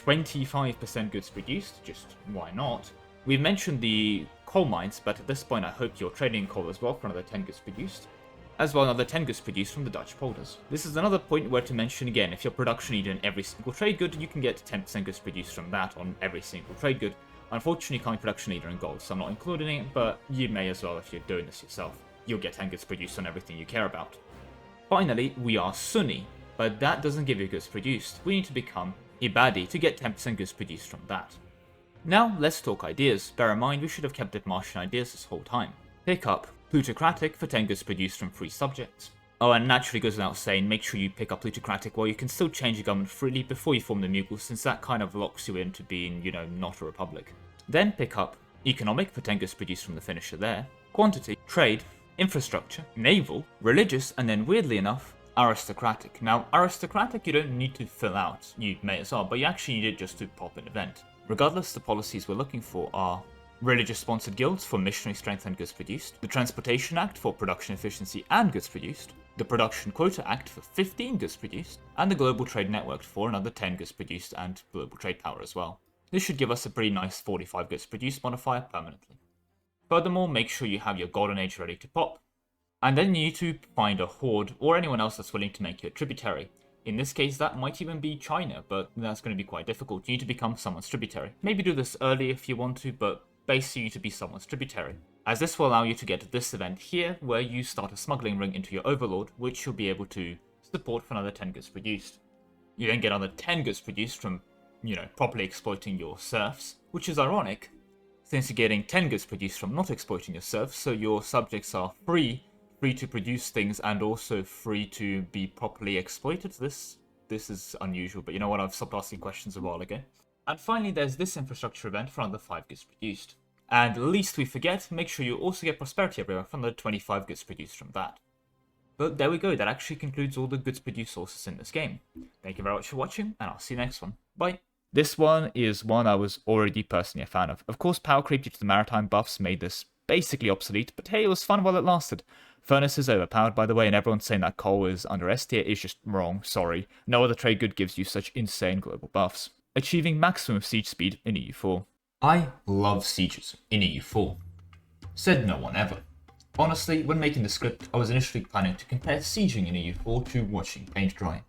25% goods produced, just why not? We've mentioned the coal mines, but at this point I hope you're trading coal as well for another 10 goods produced, as well another 10 goods produced from the Dutch polders. This is another point where to mention again, if you're production leader in every single trade good, you can get 10% goods produced from that on every single trade good. Unfortunately, you can't be production leader in gold, so I'm not including it, but you may as well if you're doing this yourself. You'll get 10 goods produced on everything you care about. Finally, we are Sunni, but that doesn't give you goods produced. We need to become Ibadi to get 10% goods produced from that. Now, let's talk ideas. Bear in mind, we should have kept Diplomatic ideas this whole time. Pick up Plutocratic for 10 goods produced from free subjects. Oh, and naturally goes without saying, make sure you pick up Plutocratic while you can still change your government freely before you form the Mughals, since that kind of locks you into being, not a republic. Then pick up Economic for 10 goods produced from the finisher there. Quantity, Trade, Infrastructure, Naval, Religious, and then weirdly enough, Aristocratic. Now, Aristocratic you don't need to fill out, you may as well, but you actually need it just to pop an event. Regardless, the policies we're looking for are religious-sponsored guilds for missionary strength and goods produced, the Transportation Act for production efficiency and goods produced, the Production Quota Act for 15 goods produced, and the Global Trade Network for another 10 goods produced and global trade power as well. This should give us a pretty nice 45 goods produced modifier permanently. Furthermore, make sure you have your Golden Age ready to pop, and then you need to find a horde or anyone else that's willing to make you a tributary. In this case, that might even be China, but that's going to be quite difficult. You need to become someone's tributary. Maybe do this early if you want to, but basically you to be someone's tributary, as this will allow you to get this event here, where you start a smuggling ring into your overlord, which you'll be able to support for another 10 goods produced. You then get another 10 goods produced from, properly exploiting your serfs, which is ironic, since you're getting 10 goods produced from not exploiting your serfs, so your subjects are free to produce things and also free to be properly exploited. This is unusual, but you know what, I've stopped asking questions a while ago. And finally, there's this infrastructure event for another 5 goods produced. And lest we forget, make sure you also get prosperity everywhere for another 25 goods produced from that. But there we go, that actually concludes all the goods produced sources in this game. Thank you very much for watching, and I'll see you next one. Bye. This one is one I was already personally a fan of. Of course, power creep due to the maritime buffs made this basically obsolete, but hey, it was fun while it lasted. Furnace is overpowered, by the way, and everyone saying that coal is under S tier is just wrong, sorry. No other trade good gives you such insane global buffs. Achieving maximum siege speed in EU4. I love sieges in EU4. Said no one ever. Honestly, when making the script, I was initially planning to compare sieging in EU4 to watching paint dry.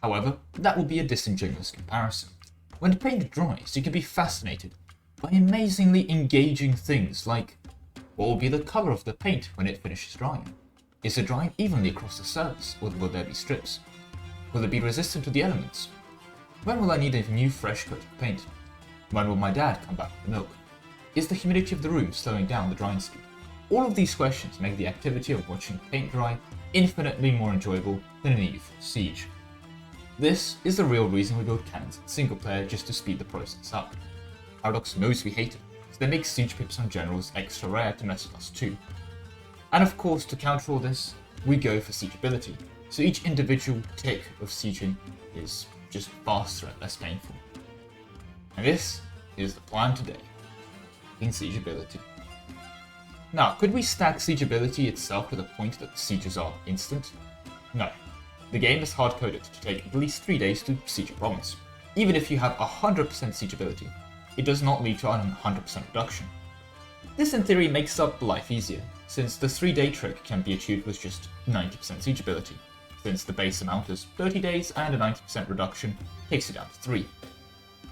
However, that would be a disingenuous comparison. When paint dries, you can be fascinated by amazingly engaging things like what will be the colour of the paint when it finishes drying, Is it drying evenly across the surface, or will there be strips? Will it be resistant to the elements? When will I need a new fresh coat of paint? When will my dad come back with the milk? Is the humidity of the room slowing down the drying speed? All of these questions make the activity of watching paint dry infinitely more enjoyable than an EU4 siege. This is the real reason we build cannons in single player, just to speed the process up. Paradox knows we hate it, so they make siege pips on generals extra rare to mess with us too. And of course, to counter all this, we go for siegeability, so each individual tick of sieging is just faster and less painful. And this is the plan today, in siegeability. Now, could we stack siegeability itself to the point that the sieges are instant? No. The game is hard-coded to take at least 3 days to siege a province. Even if you have 100% siegeability, it does not lead to a 100% reduction. This in theory makes up life easier, since the 3-day trick can be achieved with just 90% siegeability, since the base amount is 30 days and a 90% reduction takes it down to 3.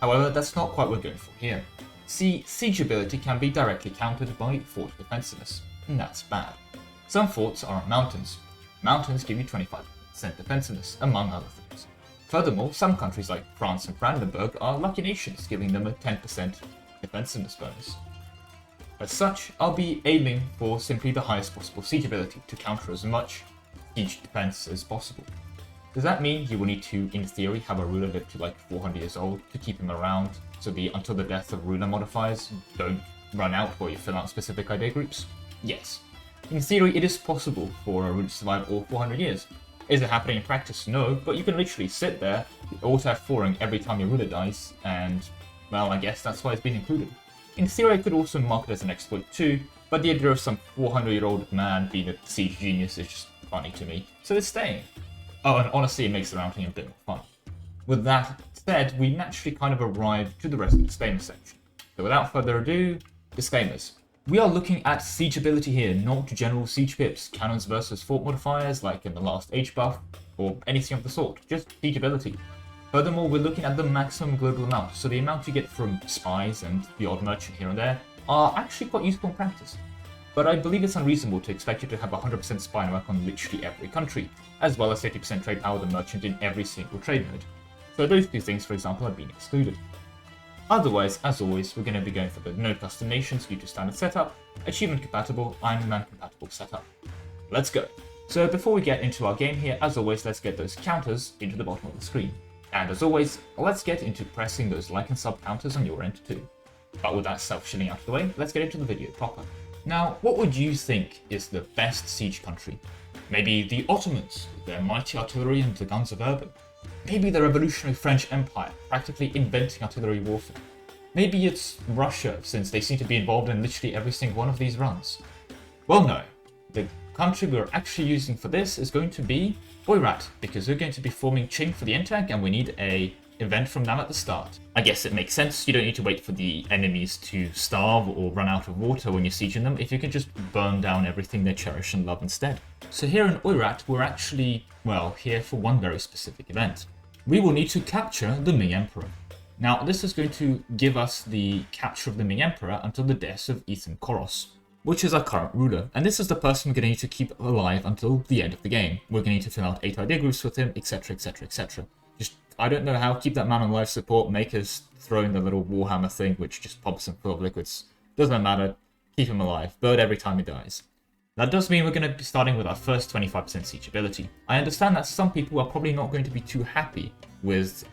However, that's not quite what we're going for here. See, siegeability can be directly countered by fort defensiveness, and that's bad. Some forts are on mountains. Mountains give you 25% defensiveness, among other things. Furthermore, some countries like France and Brandenburg are lucky nations, giving them a 10% defensiveness bonus. As such, I'll be aiming for simply the highest possible siegeability to counter as much siege defense as possible. Does that mean you will need to, in theory, have a ruler live to like 400 years old to keep him around so the until the death of ruler modifiers don't run out while you fill out specific idea groups? Yes. In theory, it is possible for a ruler to survive all 400 years. Is it happening in practice? No, but you can literally sit there, auto-F4ing every time your ruler dies, and, well, I guess that's why it's been included. In theory, I could also mark it as an exploit too, but the idea of some 400-year-old man being a siege genius is just funny to me, so it's staying. Oh, and honestly, it makes the round thing a bit more fun. With that said, we naturally kind of arrive to the rest of the disclaimer section. So without further ado, disclaimers. We are looking at siegeability here, not general siege pips, cannons versus fort modifiers like in the last Age buff, or anything of the sort, just siegeability. Furthermore, we're looking at the maximum global amount, so the amount you get from spies and the odd merchant here and there are actually quite useful in practice. But I believe it's unreasonable to expect you to have 100% spy network on literally every country, as well as 50% trade power with the merchant in every single trade node. So those two things, for example, have been excluded. Otherwise, as always, we're going to be going for the no custom nations due to standard setup, achievement compatible, Iron Man compatible setup. Let's go. So before we get into our game here, as always, let's get those counters into the bottom of the screen. And as always, let's get into pressing those like and sub counters on your end too. But with that self-shilling out of the way, let's get into the video proper. Now, what would you think is the best siege country? Maybe the Ottomans, with their mighty artillery and the guns of Urban. Maybe the revolutionary French Empire, practically inventing artillery warfare. Maybe it's Russia, since they seem to be involved in literally every single one of these runs. Well, no. The country we're actually using for this is going to be Oirat, because we're going to be forming Qing for the intake and we need a event from them at the start. I guess it makes sense, you don't need to wait for the enemies to starve or run out of water when you're sieging them, if you can just burn down everything they cherish and love instead. So here in Oirat, we're actually, well, here for one very specific event. We will need to capture the Ming Emperor. Now, this is going to give us the capture of the Ming Emperor until the death of Ethan Koros, which is our current ruler, and this is the person we're going to need to keep alive until the end of the game. We're going to need to fill out 8 idea groups with him, etc, etc, etc. Just, I don't know how, keep that man on life support, make us throw in the little Warhammer thing, which just pops him full of liquids. Doesn't matter, keep him alive, bird every time he dies. That does mean we're going to be starting with our first 25% siegeability. I understand that some people are probably not going to be too happy with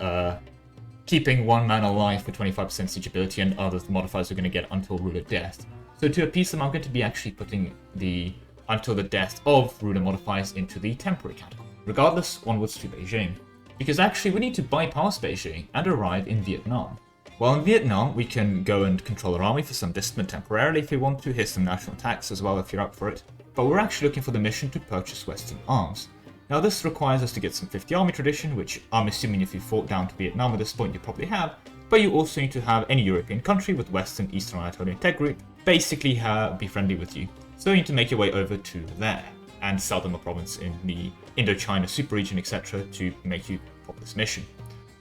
keeping one man alive for 25% siegeability and other modifiers we're going to get until ruler death. So to appease them, I'm going to be actually putting the until the death of ruler modifiers into the temporary category. Regardless, onwards to Beijing. Because actually we need to bypass Beijing and arrive in Vietnam. While in Vietnam, we can go and control our army for some discipline temporarily if we want to, here's some national tax as well if you're up for it. But we're actually looking for the mission to purchase Western arms. Now this requires us to get some 50 army tradition, which I'm assuming if you fought down to Vietnam at this point you probably have, but you also need to have any European country with Western Eastern Anatolian tech group basically be friendly with you. So you need to make your way over to there and sell them a province in the Indochina super region, etc. to make you pop this mission.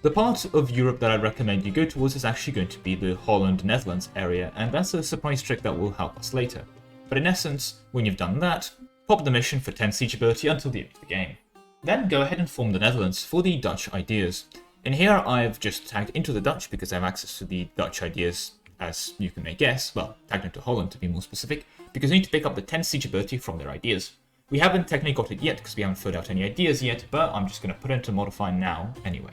The part of Europe that I recommend you go towards is actually going to be the Holland-Netherlands area, and that's a surprise trick that will help us later. But in essence, when you've done that, Pop the mission for 10 siege ability until the end of the game. Then go ahead and form the Netherlands for the Dutch ideas. In here I've just tagged into the Dutch because I have access to the Dutch ideas, as you can may guess, well, tagged into Holland to be more specific, because we need to pick up the 10 siege ability from their ideas. We haven't technically got it yet because we haven't filled out any ideas yet, but I'm just going to put it into Modifier now anyway.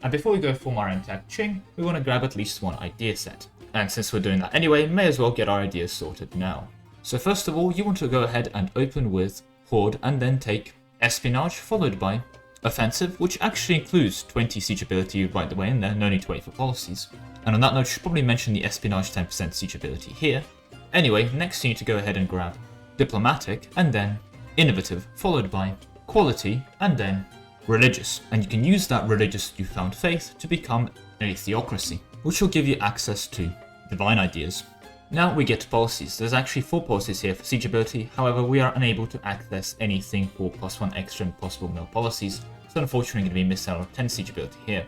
And before we go form our intact Qing, we want to grab at least one idea set. And since we're doing that anyway, may as well get our ideas sorted now. So first of all, you want to go ahead and open with Horde and then take Espionage followed by Offensive, which actually includes 20 siege ability right the way in there, no need to wait for policies. And on that note, I should probably mention the Espionage 10% siege ability here. Anyway, next you need to go ahead and grab Diplomatic and then Innovative followed by Quality and then Religious. And you can use that religious newfound faith to become a theocracy, which will give you access to divine ideas. Now we get to policies. There's actually 4 policies here for siege ability, however we are unable to access anything for +1 extra and possible mill policies, so unfortunately going to be missing out on 10 siege ability here.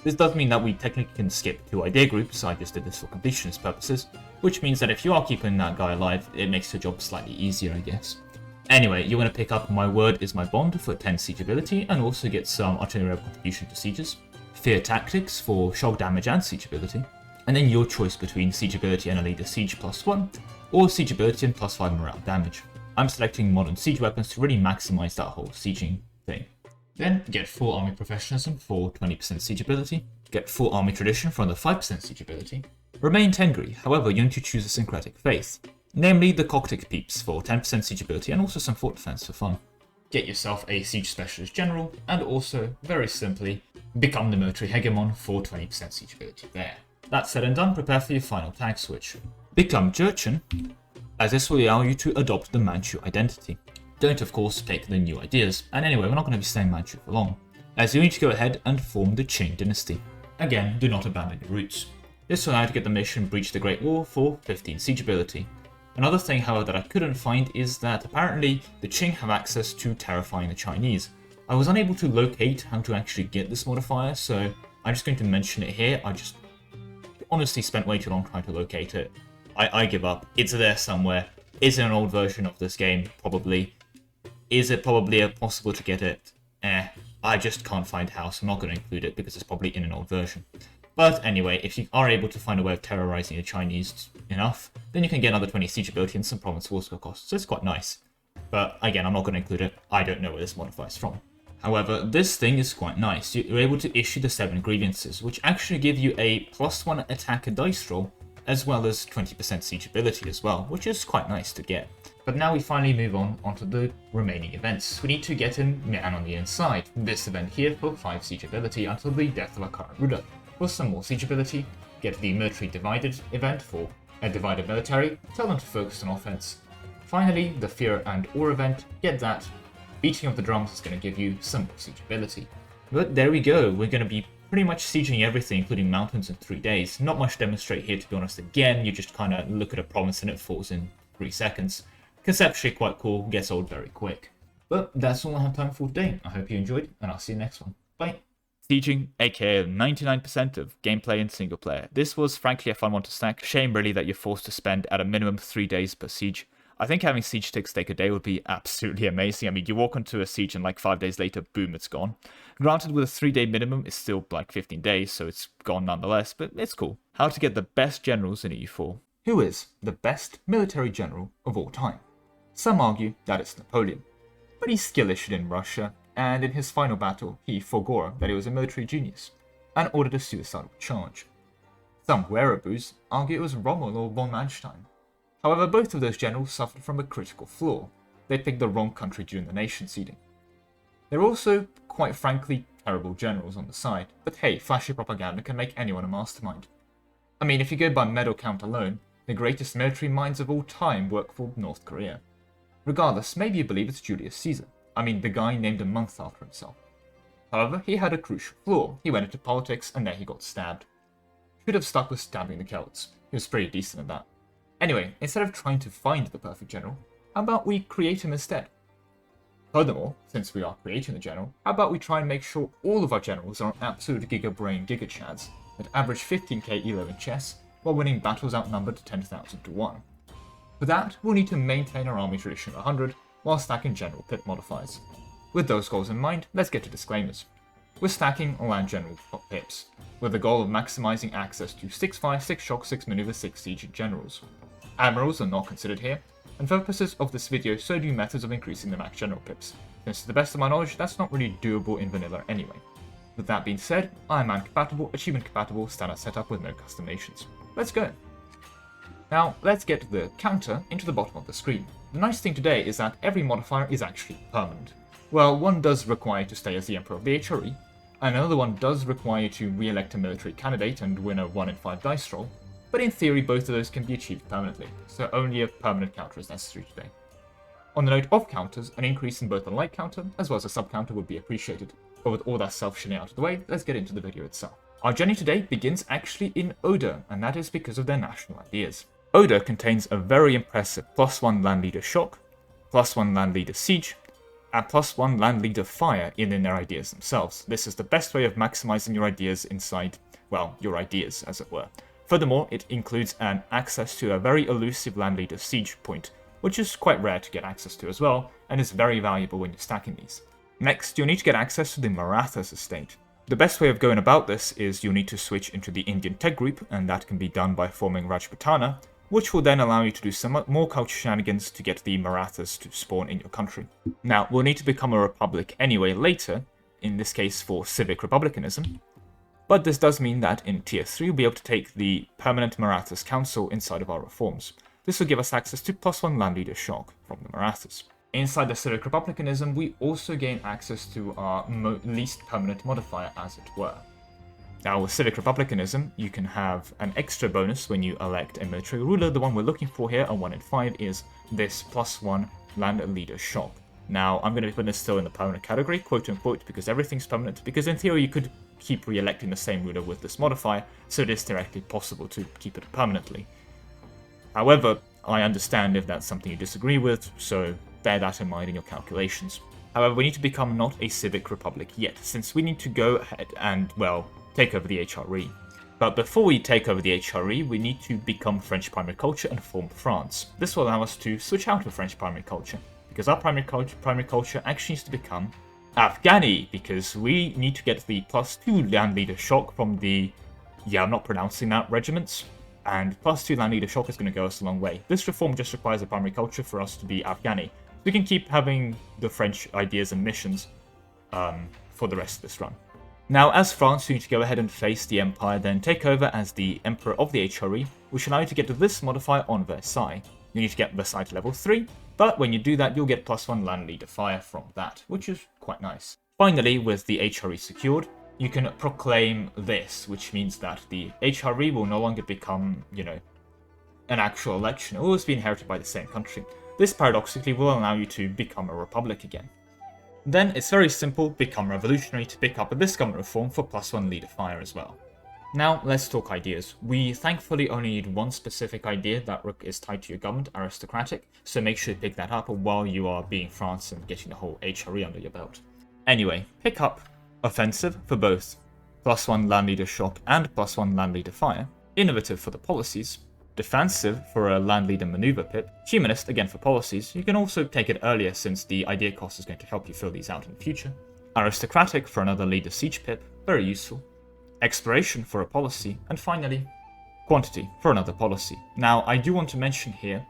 This does mean that we technically can skip 2 idea groups, so I just did this for completionist purposes, which means that if you are keeping that guy alive, it makes your job slightly easier, I guess. Anyway, you want to pick up My Word is My Bond for 10 siege ability, and also get some artillery contribution to sieges, Fear Tactics for shock damage and siege ability, and then your choice between siege ability and a leader siege +1, or siege ability and +5 morale damage. I'm selecting modern siege weapons to really maximize that whole sieging thing. Then get full army professionalism for 20% siege ability, get full army tradition for another 5% siege ability, remain Tengri, however you need to choose a syncretic faith, namely the Coptic peeps for 10% siege ability and also some fort defense for fun. Get yourself a siege specialist general, and also, very simply, become the military hegemon for 20% siege ability there. That said and done, prepare for your final tag switch. Become Jurchen, as this will allow you to adopt the Manchu identity. Don't of course take the new ideas, and anyway we're not going to be staying Manchu for long, as you need to go ahead and form the Qing dynasty. Again, do not abandon your roots. This will allow you to get the mission Breach the Great Wall for 15 siege ability. Another thing however that I couldn't find is that apparently the Qing have access to terrifying the Chinese. I was unable to locate how to actually get this modifier, so I'm just going to mention it here. I just honestly spent way too long trying to locate it. I give up. It's there somewhere. Is it an old version of this game? Probably. Is it probably possible to get it? I just can't find how, so I'm not going to include it because it's probably in an old version. But anyway, if you are able to find a way of terrorizing the Chinese enough, then you can get another 20 siege ability and some province war score costs, so it's quite nice. But again, I'm not going to include it. I don't know where this modifier is from. However, this thing is quite nice. You're able to issue the 7 grievances, which actually give you a +1 attack dice roll, as well as 20% siege ability as well, which is quite nice to get. But now we finally move on onto the remaining events. We need to get in Man on the Inside, this event here for 5 siege ability until the death of our current ruler. For some more siege ability, get the Military Divided event for a divided military, tell them to focus on offense. Finally, the Fear and Awe event, get that. Beating of the Drums is going to give you some more siege ability. But there we go, we're going to be pretty much sieging everything, including mountains, in 3 days. Not much to demonstrate here, to be honest. Again, you just kind of look at a province and it falls in 3 seconds. Conceptually quite cool, gets old very quick. But that's all I have time for today. I hope you enjoyed, and I'll see you next one. Bye. Sieging, aka 99% of gameplay in single player. This was frankly a fun one to stack. Shame really that you're forced to spend at a minimum 3 days per siege. I think having siege ticks take a day would be absolutely amazing. I mean, you walk onto a siege and like 5 days later, boom, it's gone. Granted, with a 3-day minimum, it's still like 15 days, so it's gone nonetheless, but it's cool. How to get the best generals in EU4. Who is the best military general of all time? Some argue that it's Napoleon, but he's skill-issued in Russia, and in his final battle, he forgore that he was a military genius, and ordered a suicidal charge. Some wereaboos argue it was Rommel or von Manstein. However, both of those generals suffered from a critical flaw. They picked the wrong country during the nation seeding. They're also, quite frankly, terrible generals on the side, but hey, flashy propaganda can make anyone a mastermind. I mean, if you go by medal count alone, the greatest military minds of all time work for North Korea. Regardless, maybe you believe it's Julius Caesar. I mean, the guy named a month after himself. However, he had a crucial flaw. He went into politics and then he got stabbed. Should have stuck with stabbing the Celts. He was pretty decent at that. Anyway, instead of trying to find the perfect general, how about we create him instead? Furthermore, since we are creating the general, how about we try and make sure all of our generals are absolute giga-brain giga-chads that average 15k elo in chess while winning battles outnumbered 10,000 to 1. For that, we'll need to maintain our army tradition of 100, while stacking general pip modifiers. With those goals in mind, let's get to disclaimers. We're stacking land general pips, with the goal of maximizing access to 6 fire, 6 shock, 6 maneuver, 6 siege generals. Admirals are not considered here, and for purposes of this video, so do methods of increasing the max general pips, since to the best of my knowledge, that's not really doable in vanilla anyway. With that being said, Iron Man compatible, achievement compatible, standard setup with no custom nations. Let's go! Now, let's get the counter into the bottom of the screen. The nice thing today is that every modifier is actually permanent. Well, one does require you to stay as the Emperor of the HRE, and another one does require you to re-elect a military candidate and win a 1 in 5 dice roll, but in theory both of those can be achieved permanently, so only a permanent counter is necessary today. On the note of counters, an increase in both the light counter as well as a sub counter would be appreciated, but with all that self-shilling out of the way, let's get into the video itself. Our journey today begins actually in Oder, and that is because of their national ideas. Oder contains a very impressive +1 land leader shock, +1 land leader siege, and +1 land leader fire in their ideas themselves. This is the best way of maximizing your ideas inside, well, your ideas as it were. Furthermore, it includes an access to a very elusive land leader siege point, which is quite rare to get access to as well, and is very valuable when you're stacking these. Next, you'll need to get access to the Marathas estate. The best way of going about this is you'll need to switch into the Indian Tech group, and that can be done by forming Rajputana, which will then allow you to do some more culture shenanigans to get the Marathas to spawn in your country. Now, we'll need to become a republic anyway later, in this case for civic republicanism, but this does mean that in tier 3 we'll be able to take the permanent Marathas council inside of our reforms. This will give us access to +1 land leader shock from the Marathas. Inside the civic republicanism, we also gain access to our least permanent modifier, as it were. Now, with civic republicanism, you can have an extra bonus when you elect a military ruler. The one we're looking for here, a 1 in 5, is this +1 land leader shock. Now, I'm going to be putting this still in the permanent category, quote unquote, because everything's permanent, because in theory you could keep re-electing the same ruler with this modifier, so it is theoretically possible to keep it permanently. However, I understand if that's something you disagree with, so bear that in mind in your calculations. However, we need to become not a civic republic yet, since we need to go ahead and, well, take over the HRE. But before we take over the HRE, we need to become French primary culture and form France. This will allow us to switch out of French primary culture, because our primary culture actually needs to become Afghani, because we need to get the +2 land leader shock from the, yeah, I'm not pronouncing that, regiments, and +2 land leader shock is going to go us a long way. This reform just requires a primary culture for us to be Afghani. We can keep having the French ideas and missions for the rest of this run. Now, as France, you need to go ahead and face the Empire, then take over as the Emperor of the HRE, which allows you to get to this modifier on Versailles. You need to get Versailles to level 3, but when you do that, you'll get +1 land leader fire from that, which is quite nice. Finally, with the HRE secured, you can proclaim this, which means that the HRE will no longer become, an actual election. It will always be inherited by the same country. This paradoxically will allow you to become a republic again. Then it's very simple, become revolutionary to pick up this government reform for +1 leader fire as well. Now, let's talk ideas. We thankfully only need one specific idea that is tied to your government, aristocratic, so make sure you pick that up while you are being France and getting the whole HRE under your belt. Anyway, pick up offensive for both +1 land leader shock and +1 land leader fire, innovative for the policies, defensive for a land leader maneuver pip, humanist again for policies. You can also take it earlier since the idea cost is going to help you fill these out in the future. Aristocratic for another leader siege pip, very useful. Exploration for a policy, and finally, quantity for another policy. Now, I do want to mention here,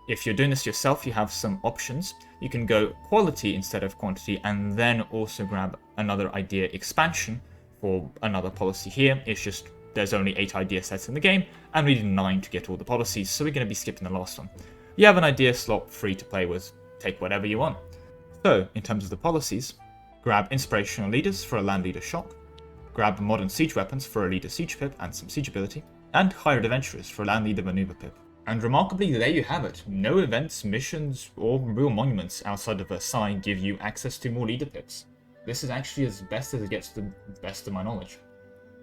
if you're doing this yourself, you have some options. You can go quality instead of quantity, and then also grab another idea expansion for another policy here. It's just there's only 8 idea sets in the game, and we need 9 to get all the policies, so we're going to be skipping the last one. You have an idea slot free to play with, take whatever you want. So, in terms of the policies, grab inspirational leaders for a land leader shock, grab modern siege weapons for a leader siege pip and some siege ability, and hired adventurers for a land leader maneuver pip. And remarkably, there you have it. No events, missions, or real monuments outside of Versailles give you access to more leader pips. This is actually as best as it gets to the best of my knowledge.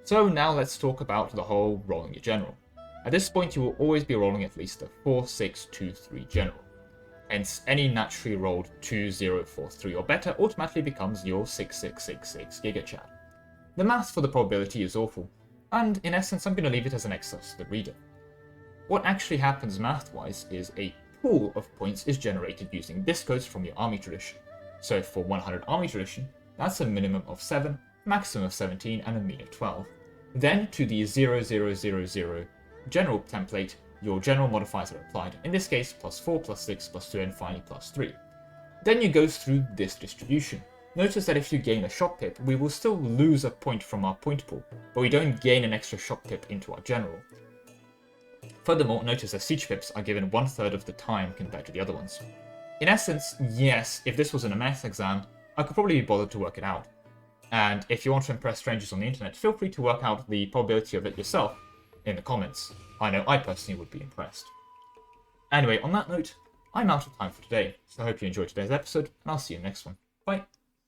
So now let's talk about the whole rolling your general. At this point you will always be rolling at least a 4-6-2-3 general. Hence any naturally rolled 2-0-4-3 or better automatically becomes your 6-6-6-6 Giga Chad. The math for the probability is awful, and in essence I'm going to leave it as an exercise to the reader. What actually happens math-wise is a pool of points is generated using discodes from your army tradition. So for 100 army tradition, that's a minimum of 7, maximum of 17, and a mean of 12. Then to the 0000 general template, your general modifiers are applied, in this case +4, +6, +2, and finally +3. Then you go through this distribution. Notice that if you gain a shock pip, we will still lose a point from our point pool, but we don't gain an extra shock pip into our general. Furthermore, notice that siege pips are given 1/3 of the time compared to the other ones. In essence, yes, if this was an MS exam, I could probably be bothered to work it out. And if you want to impress strangers on the internet, feel free to work out the probability of it yourself in the comments. I know I personally would be impressed. Anyway, on that note, I'm out of time for today, so I hope you enjoyed today's episode, and I'll see you in the next one. Bye!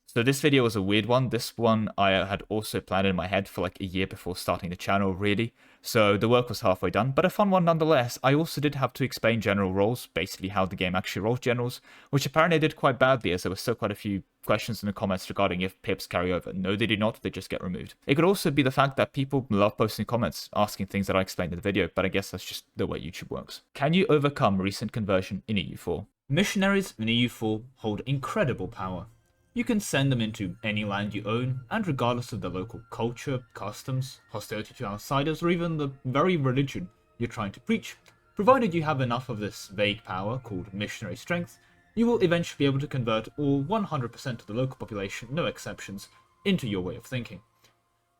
So this video was a weird one. This one I had also planned in my head for like a year before starting the channel, really. So the work was halfway done, but a fun one nonetheless. I also did have to explain general roles, basically how the game actually rolls generals, which apparently I did quite badly as there were still quite a few questions in the comments regarding if pips carry over. No, they do not, they just get removed. It could also be the fact that people love posting comments asking things that I explained in the video, but I guess that's just the way YouTube works. Can you overcome recent conversion in EU4? Missionaries in EU4 hold incredible power. You can send them into any land you own, and regardless of the local culture, customs, hostility to outsiders, or even the very religion you're trying to preach, provided you have enough of this vague power called missionary strength, you will eventually be able to convert all 100% of the local population, no exceptions, into your way of thinking.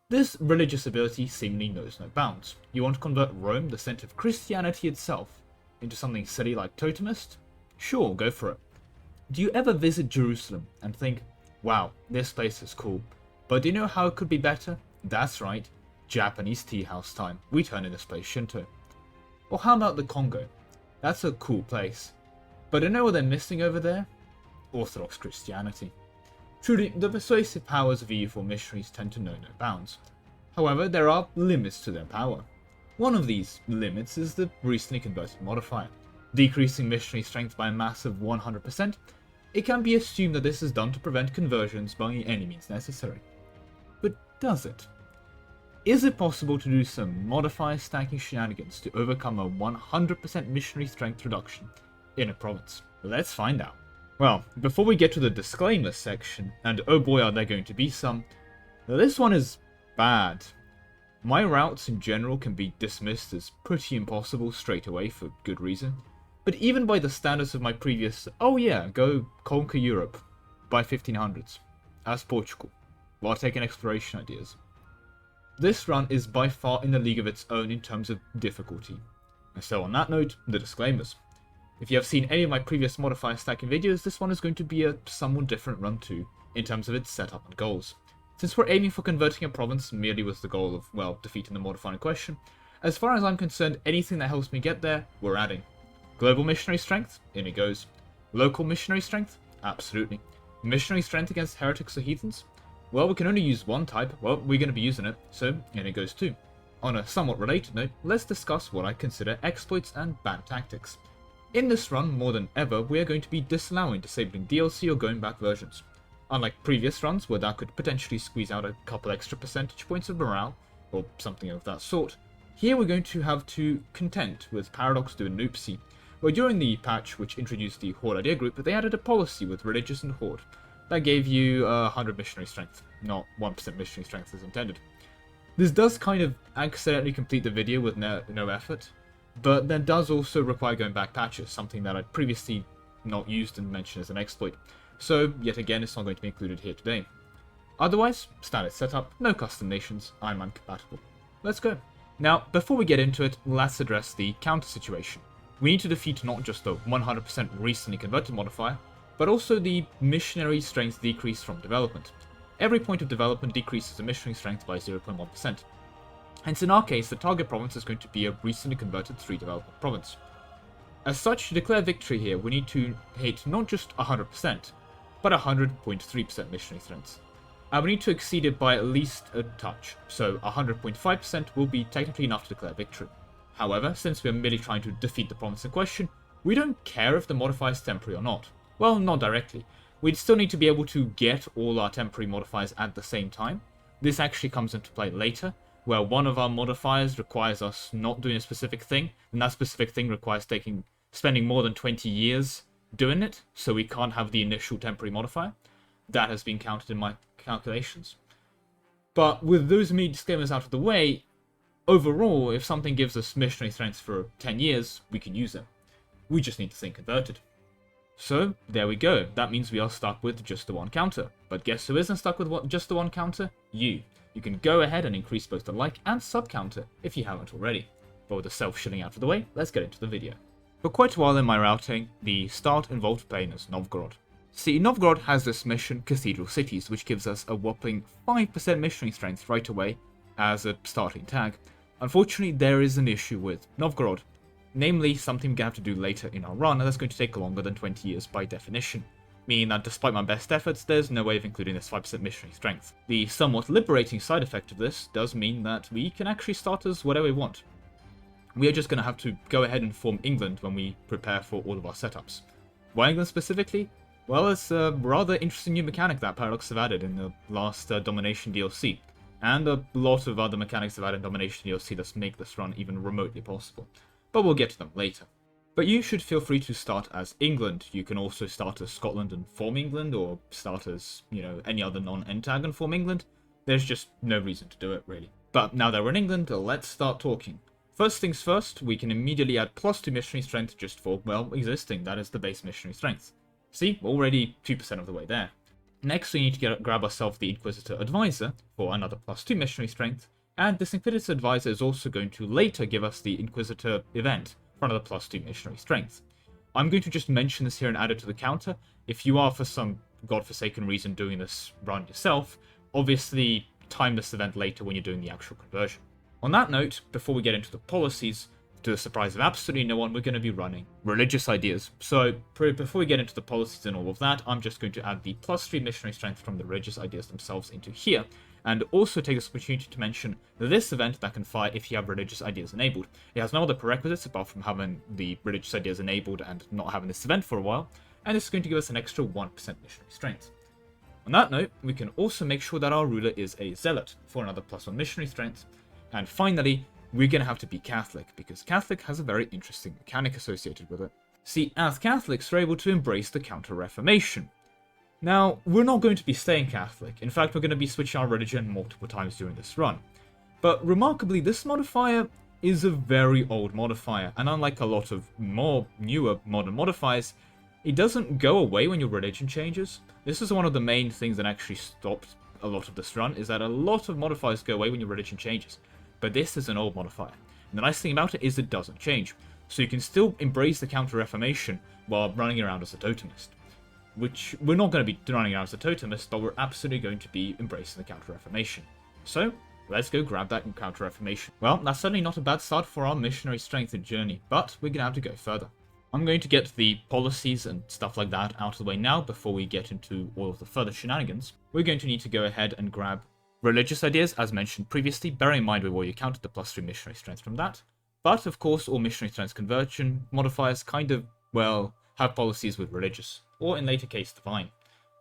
This religious ability seemingly knows no bounds. You want to convert Rome, the centre of Christianity itself, into something silly like totemist? Sure, go for it. Do you ever visit Jerusalem and think, wow, this place is cool, but do you know how it could be better? That's right, Japanese tea house time. We turn in this place Shinto. Or how about the Congo? That's a cool place. But do you know what they're missing over there? Orthodox Christianity. Truly, the persuasive powers of EU4 missionaries tend to know no bounds. However, there are limits to their power. One of these limits is the recently converted modifier. Decreasing missionary strength by a massive 100%, it can be assumed that this is done to prevent conversions by any means necessary. But does it? Is it possible to do some modifier stacking shenanigans to overcome a 100% missionary strength reduction in a province? Let's find out. Well, before we get to the disclaimers section, and oh boy are there going to be some, this one is bad. My routes in general can be dismissed as pretty impossible straight away for good reason. But even by the standards of my previous, oh yeah, go conquer Europe by 1500s, as Portugal, while taking exploration ideas. This run is by far in a league of its own in terms of difficulty. And so on that note, the disclaimers. If you have seen any of my previous modifier stacking videos, this one is going to be a somewhat different run too, in terms of its setup and goals. Since we're aiming for converting a province merely with the goal of, well, defeating the modifier in question, as far as I'm concerned, anything that helps me get there, we're adding. Global missionary strength? In it goes. Local missionary strength? Absolutely. Missionary strength against heretics or heathens? Well, we can only use one type. Well, we're going to be using it, so in it goes too. On a somewhat related note, let's discuss what I consider exploits and bad tactics. In this run, more than ever, we are going to be disallowing disabling DLC or going back versions. Unlike previous runs, where that could potentially squeeze out a couple extra percentage points of morale, or something of that sort, here we're going to have to contend with Paradox doing an oopsie, where during the patch which introduced the Horde idea group, they added a policy with Religious and Horde that gave you 100 missionary strength, not 1% missionary strength as intended. This does kind of accidentally complete the video with no effort, but that does also require going back patches, something that I'd previously not used and mentioned as an exploit, so yet again it's not going to be included here today. Otherwise, standard setup, no custom nations, I'm uncompatible. Let's go. Now, before we get into it, let's address the counter situation. We need to defeat not just the 100% recently converted modifier, but also the missionary strength decrease from development. Every point of development decreases the missionary strength by 0.1%. Hence in our case, the target province is going to be a recently converted 3 development province. As such, to declare victory here, we need to hit not just 100%, but 100.3% missionary strength. And we need to exceed it by at least a touch, so 100.5% will be technically enough to declare victory. However, since we are merely trying to defeat the province in question, we don't care if the modifier is temporary or not. Well, not directly. We'd still need to be able to get all our temporary modifiers at the same time. This actually comes into play later, where one of our modifiers requires us not doing a specific thing, and that specific thing requires taking spending more than 20 years doing it, so we can't have the initial temporary modifier. That has been counted in my calculations. But with those immediate disclaimers out of the way, overall, if something gives us missionary strength for 10 years, we can use it. We just need to think converted. So, there we go. That means we are stuck with just the one counter. But guess who isn't stuck with just the one counter? You. You can go ahead and increase both the like and sub counter if you haven't already. But with the self-shilling out of the way, let's get into the video. For quite a while in my routing, the start involved playing as Novgorod. See, Novgorod has this mission, Cathedral Cities, which gives us a whopping 5% missionary strength right away as a starting tag. Unfortunately, there is an issue with Novgorod. Namely, something we're going to have to do later in our run, and that's going to take longer than 20 years by definition. Meaning that despite my best efforts, there's no way of including this 5% missionary strength. The somewhat liberating side effect of this does mean that we can actually start as whatever we want. We are just going to have to go ahead and form England when we prepare for all of our setups. Why England specifically? Well, it's a rather interesting new mechanic that Paradox have added in the last Domination DLC. And a lot of other mechanics have added in Domination DLC that make this run even remotely possible. But we'll get to them later. But you should feel free to start as England. You can also start as Scotland and form England, or start as, any other non-Entag and form England. There's just no reason to do it, really. But now that we're in England, let's start talking. First things first, we can immediately add +2 missionary strength just for, well, existing. That is the base missionary strength. See, already 2% of the way there. Next, we need to grab ourselves the Inquisitor Advisor for another +2 missionary strength. And this Inquisitor Advisor is also going to later give us the Inquisitor event for another +2 missionary strength. I'm going to just mention this here and add it to the counter. If you are for some godforsaken reason doing this run yourself, obviously time this event later when you're doing the actual conversion. On that note, before we get into the policies, to the surprise of absolutely no one, we're going to be running religious ideas. So before we get into the policies and all of that, I'm just going to add the +3 missionary strength from the religious ideas themselves into here. And also take this opportunity to mention this event that can fire if you have religious ideas enabled. It has no other prerequisites apart from having the religious ideas enabled and not having this event for a while, and this is going to give us an extra 1% missionary strength. On that note, we can also make sure that our ruler is a zealot for another +1 missionary strength. And finally, we're going to have to be Catholic, because Catholic has a very interesting mechanic associated with it. See, as Catholics, we're able to embrace the Counter-Reformation. Now, we're not going to be staying Catholic. In fact, we're going to be switching our religion multiple times during this run. But remarkably, this modifier is a very old modifier, and unlike a lot of more newer modern modifiers, it doesn't go away when your religion changes. This is one of the main things that actually stopped a lot of this run, is that a lot of modifiers go away when your religion changes. But this is an old modifier, and the nice thing about it is it doesn't change. So you can still embrace the Counter-Reformation while running around as a totemist. Which, we're not going to be running around as a totemist, but we're absolutely going to be embracing the Counter-Reformation. So, let's go grab that Counter-Reformation. Well, that's certainly not a bad start for our missionary strength and journey, but we're going to have to go further. I'm going to get the policies and stuff like that out of the way now before we get into all of the further shenanigans. We're going to need to go ahead and grab religious ideas, as mentioned previously, bearing in mind we've already counted the +3 missionary strength from that. But, of course, all missionary strength conversion modifiers kind of, well, have policies with religious, or in later case, divine.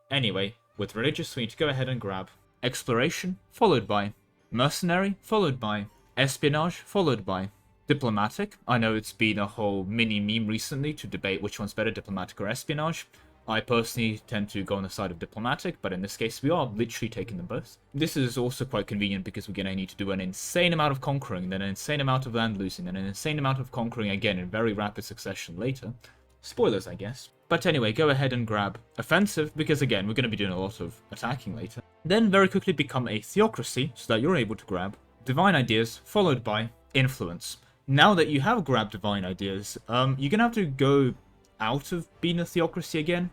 Anyway, with religious, we need to go ahead and grab exploration, followed by mercenary, followed by espionage, followed by diplomatic. I know it's been a whole mini meme recently to debate which one's better, diplomatic or espionage. I personally tend to go on the side of diplomatic, but in this case we are literally taking them both. This is also quite convenient because we're going to need to do an insane amount of conquering, then an insane amount of land losing, then an insane amount of conquering again in very rapid succession later. Spoilers, I guess. But anyway, go ahead and grab offensive, because again, we're going to be doing a lot of attacking later. Then very quickly become a theocracy, so that you're able to grab divine ideas, followed by influence. Now that you have grabbed divine ideas, you're going to have to go out of being a theocracy again.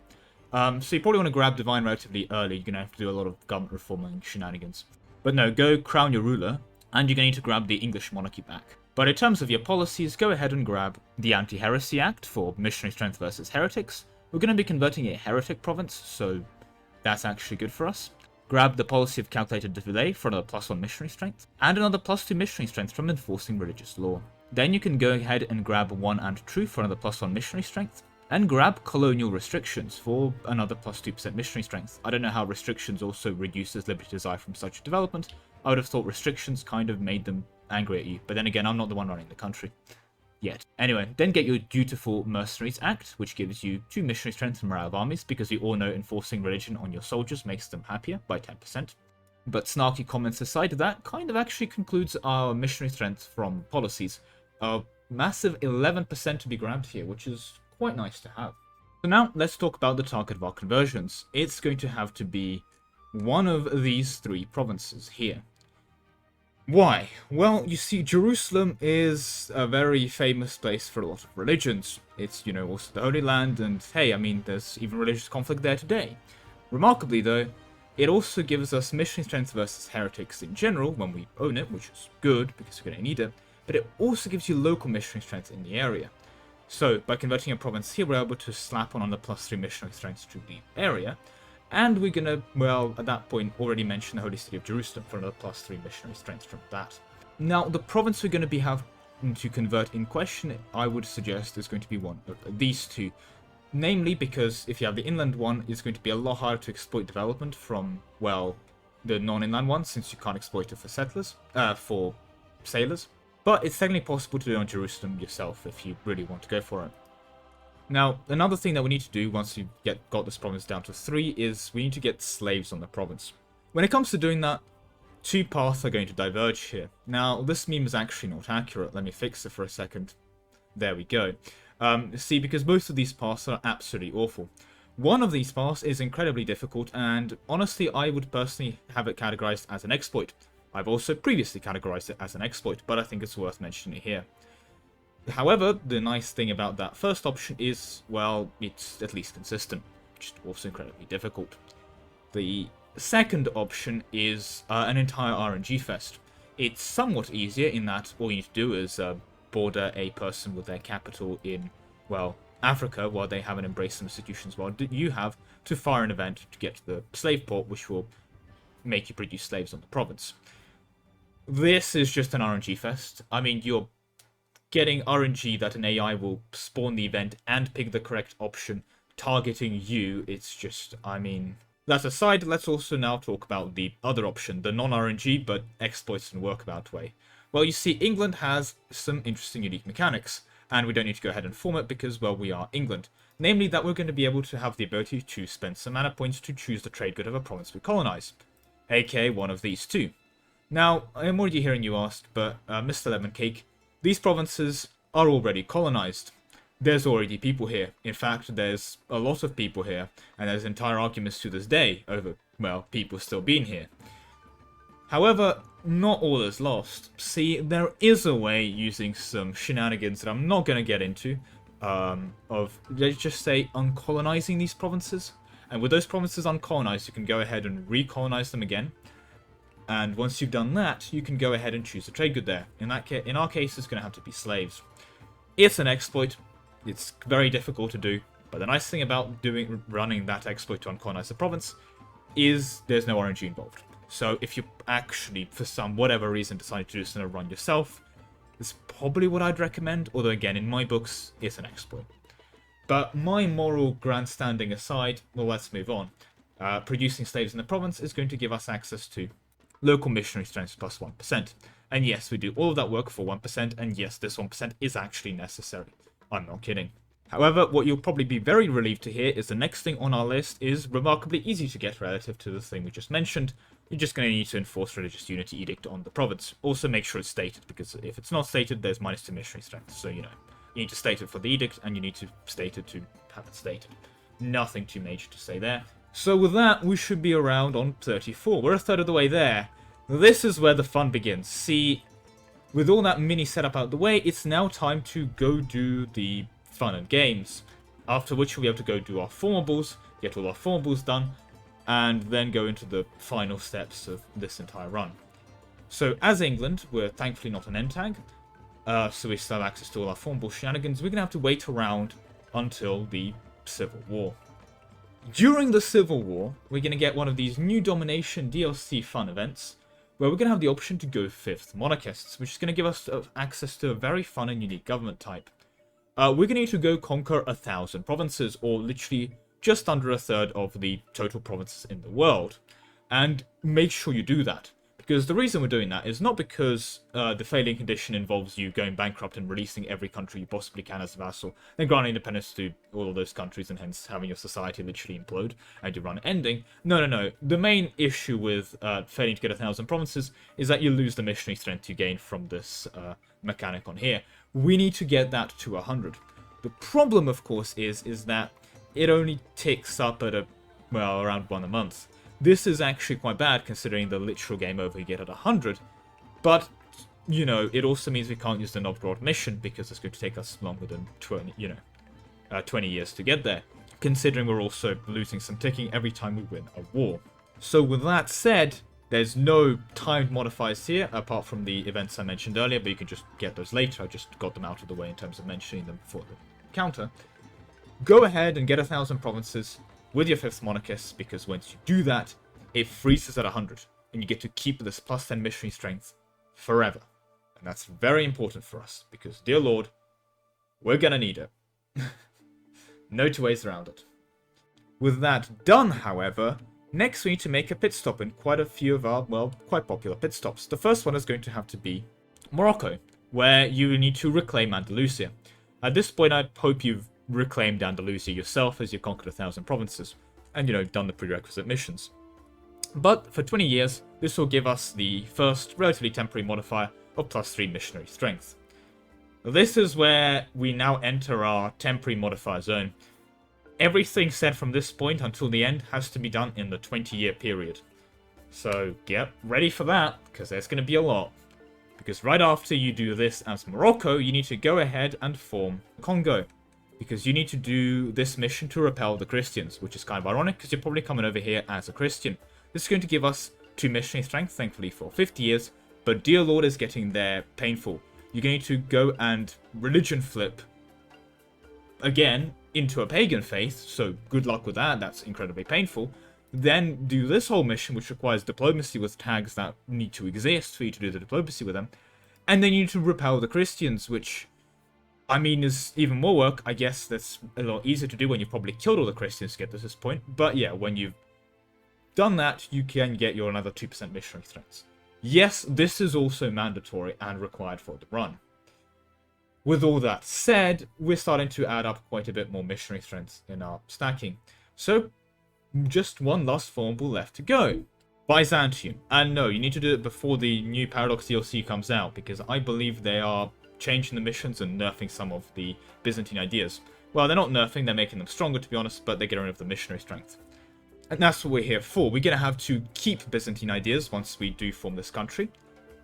So you probably want to grab divine relatively early. You're going to have to do a lot of government reforming shenanigans. But no, go crown your ruler, and you're going to need to grab the English monarchy back. But in terms of your policies, go ahead and grab the Anti-Heresy Act for missionary strength versus heretics. We're going to be converting a heretic province, so that's actually good for us. Grab the policy of calculated delay for another +1 missionary strength, and another +2 missionary strength from enforcing religious law. Then you can go ahead and grab 1 and true for another +1 missionary strength, and grab colonial restrictions for another +2% missionary strength. I don't know how restrictions also reduces liberty desire from such development. I would have thought restrictions kind of made them angry at you, but then again, I'm not the one running the country. Yet. Anyway, then get your Dutiful Mercenaries Act, which gives you 2 missionary strength and morale of armies, because we all know enforcing religion on your soldiers makes them happier by 10%. But snarky comments aside, that kind of actually concludes our missionary strength from policies. A massive 11% to be grabbed here, which is quite nice to have. So now, let's talk about the target of our conversions. It's going to have to be one of these 3 provinces here. Why? Well, you see, Jerusalem is a very famous place for a lot of religions. It's, you know, also the Holy Land, and hey, I mean, there's even religious conflict there today. Remarkably, though, it also gives us missionary strength versus heretics in general when we own it, which is good, because we're going to need it, but it also gives you local missionary strength in the area. So, by converting a province here, we're able to slap on another +3 missionary strength to the area, and we're gonna, well, at that point, already mention the Holy City of Jerusalem for another +3 missionary strength from that. Now, the province we're going to having to convert in question, I would suggest, is going to be one of these 2. Namely, because if you have the inland one, it's going to be a lot harder to exploit development from, well, the non-inland one, since you can't exploit it for settlers, for sailors. But it's technically possible to do on Jerusalem yourself if you really want to go for it. Now, another thing that we need to do once you got this province down to 3 is we need to get slaves on the province. When it comes to doing that, 2 paths are going to diverge here. Now, this meme is actually not accurate. Let me fix it for a second. There we go. See, because most of these paths are absolutely awful. One of these paths is incredibly difficult, and honestly, I would personally have it categorized as an exploit. I've also previously categorized it as an exploit, but I think it's worth mentioning here. However, the nice thing about that first option is, well, it's at least consistent, which is also incredibly difficult. The second option is an entire RNG fest. It's somewhat easier in that all you need to do is border a person with their capital in, well, Africa, while they haven't embraced some institutions while you have, to fire an event to get to the slave port, which will make you produce slaves on the province. This is just an RNG fest. I mean, you're getting RNG that an AI will spawn the event and pick the correct option targeting you. It's just, I mean, that aside, let's also now talk about the other option, the non-RNG but exploits and workabout way. Well, you see, England has some interesting unique mechanics, and we don't need to go ahead and form it because, well, we are England. Namely, that we're going to be able to have the ability to spend some mana points to choose the trade good of a province we colonize, aka one of these 2. Now, I'm already hearing you ask, but Mr. Lemon Cake, these provinces are already colonized. There's already people here. In fact, there's a lot of people here, and there's entire arguments to this day over, well, people still being here. However, not all is lost. See, there is a way using some shenanigans that I'm not going to get into, of, let's just say, uncolonizing these provinces. And with those provinces uncolonized, you can go ahead and recolonize them again. And once you've done that, you can go ahead and choose a trade good there. In our case, it's going to have to be slaves. It's an exploit. It's very difficult to do. But the nice thing about running that exploit to uncolonize the province is there's no RNG involved. So if you actually, for some whatever reason, decide to do this in a run yourself, it's probably what I'd recommend. Although again, in my books, it's an exploit. But my moral grandstanding aside, well, let's move on. Producing slaves in the province is going to give us access to local missionary strength plus 1%. And yes, we do all of that work for 1%, and yes, this 1% is actually necessary. I'm not kidding. However, what you'll probably be very relieved to hear is the next thing on our list is remarkably easy to get relative to the thing we just mentioned. You're just going to need to enforce Religious Unity Edict on the province. Also make sure it's stated, because if it's not stated, there's -2 missionary strength. So, you know, you need to state it for the edict, and you need to state it to have it stated. Nothing too major to say there. So with that, we should be around on 34. We're a third of the way there. This is where the fun begins. See, with all that mini setup out the way, it's now time to go do the fun and games. After which we'll be able to go do our formables, get all our formables done, and then go into the final steps of this entire run. So as England, we're thankfully not an NTAG, so we still have access to all our formable shenanigans. We're going to have to wait around until the Civil War. During the Civil War, we're going to get one of these new domination DLC fun events, where we're going to have the option to go 5th monarchists, which is going to give us access to a very fun and unique government type. We're going to need to go conquer 1,000 provinces, or literally just under a third of the total provinces in the world. And make sure you do that, Because the reason we're doing that is not because the failing condition involves you going bankrupt and releasing every country you possibly can as a vassal, then granting independence to all of those countries and hence having your society literally implode and your run ending. No. The main issue with failing to get 1,000 provinces is that you lose the missionary strength you gain from this mechanic on here. We need to get that to 100. The problem, of course, is that it only ticks up at around 1 a month. This is actually quite bad considering the literal game over you get at 100, but, you know, it also means we can't use the Novgorod mission because it's going to take us longer than 20 years to get there, considering we're also losing some ticking every time we win a war. So with that said, there's no timed modifiers here, apart from the events I mentioned earlier, but you can just get those later. I just got them out of the way in terms of mentioning them before the counter. Go ahead and get 1,000 provinces with your 5th monarchist, because once you do that, it freezes at 100, and you get to keep this plus 10 missionary strength forever. And that's very important for us, because, dear Lord, we're gonna need it. No two ways around it. With that done, however, next we need to make a pit stop in quite a few of our, well, quite popular pit stops. The first one is going to have to be Morocco, where you need to reclaim Andalusia. At this point, I hope you've reclaimed Andalusia yourself as you've conquered 1,000 provinces, and, you know, done the prerequisite missions. But for 20 years, this will give us the first relatively temporary modifier of +3 missionary strength. This is where we now enter our temporary modifier zone. Everything said from this point until the end has to be done in the 20-year period. So get ready for that, because there's going to be a lot. Because right after you do this as Morocco, you need to go ahead and form Congo. Because you need to do this mission to repel the Christians, which is kind of ironic because you're probably coming over here as a Christian. This is going to give us 2 missionary strength, thankfully, for 50 years, but dear Lord is getting there painful. You're going to go and religion flip again into a pagan faith, so good luck with that, that's incredibly painful. Then do this whole mission, which requires diplomacy with tags that need to exist for you to do the diplomacy with them, and then you need to repel the Christians, which, I mean, is even more work. I guess that's a lot easier to do when you've probably killed all the Christians to get to this point. But yeah, when you've done that, you can get your another 2% missionary strengths. Yes, this is also mandatory and required for the run. With all that said, we're starting to add up quite a bit more missionary strengths in our stacking. So, just one last formable left to go. Byzantium. And no, you need to do it before the new Paradox DLC comes out, because I believe they are changing the missions and nerfing some of the Byzantine ideas. Well, they're not nerfing, they're making them stronger, to be honest, but they're getting rid of the missionary strength. And that's what we're here for. We're going to have to keep Byzantine ideas once we do form this country.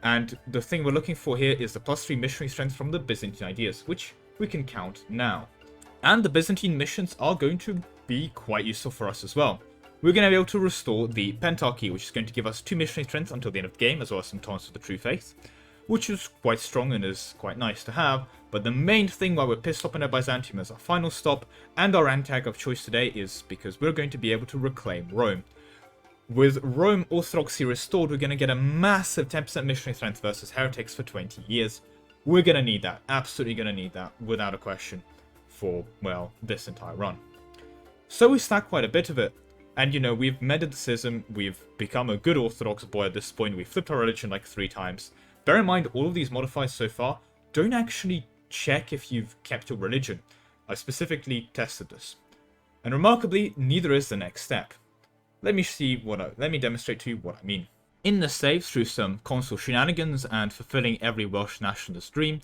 And the thing we're looking for here is the +3 missionary strength from the Byzantine ideas, which we can count now. And the Byzantine missions are going to be quite useful for us as well. We're going to be able to restore the Pentarchy, which is going to give us 2 missionary strength until the end of the game, as well as some tolerance for the true faith, which is quite strong and is quite nice to have. But the main thing why we're pit stopping at Byzantium as our final stop, and our antag of choice today, is because we're going to be able to reclaim Rome. With Rome Orthodoxy restored, we're going to get a massive 10% missionary strength versus heretics for 20 years. We're going to need that, absolutely going to need that, without a question, for, well, this entire run. So we stack quite a bit of it. And, you know, we've mended the schism, we've become a good Orthodox boy at this point, we've flipped our religion like 3 times. Bear in mind, all of these modifiers so far don't actually check if you've kept your religion. I specifically tested this. And remarkably, neither is the next step. Let me demonstrate to you what I mean. In the saves, through some consul shenanigans and fulfilling every Welsh nationalist's dream,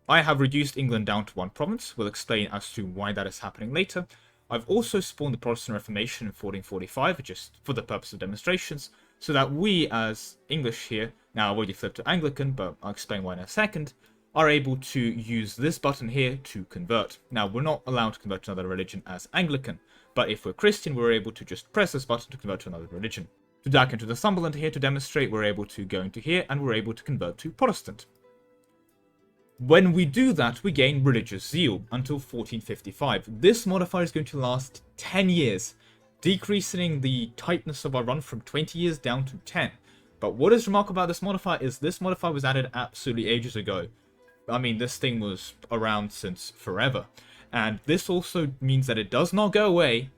I have reduced England down to 1 province. We'll explain as to why that is happening later. I've also spawned the Protestant Reformation in 1445, just for the purpose of demonstrations, so that we, as English here, now I've already flipped to Anglican, but I'll explain why in a second, are able to use this button here to convert. Now, we're not allowed to convert to another religion as Anglican, but if we're Christian, we're able to just press this button to convert to another religion. To back into the Sunderland here to demonstrate, we're able to go into here, and we're able to convert to Protestant. When we do that, we gain religious zeal until 1455. This modifier is going to last 10 years, decreasing the tightness of our run from 20 years down to 10. But what is remarkable about this modifier is this modifier was added absolutely ages ago. I mean, this thing was around since forever. And this also means that it does not go away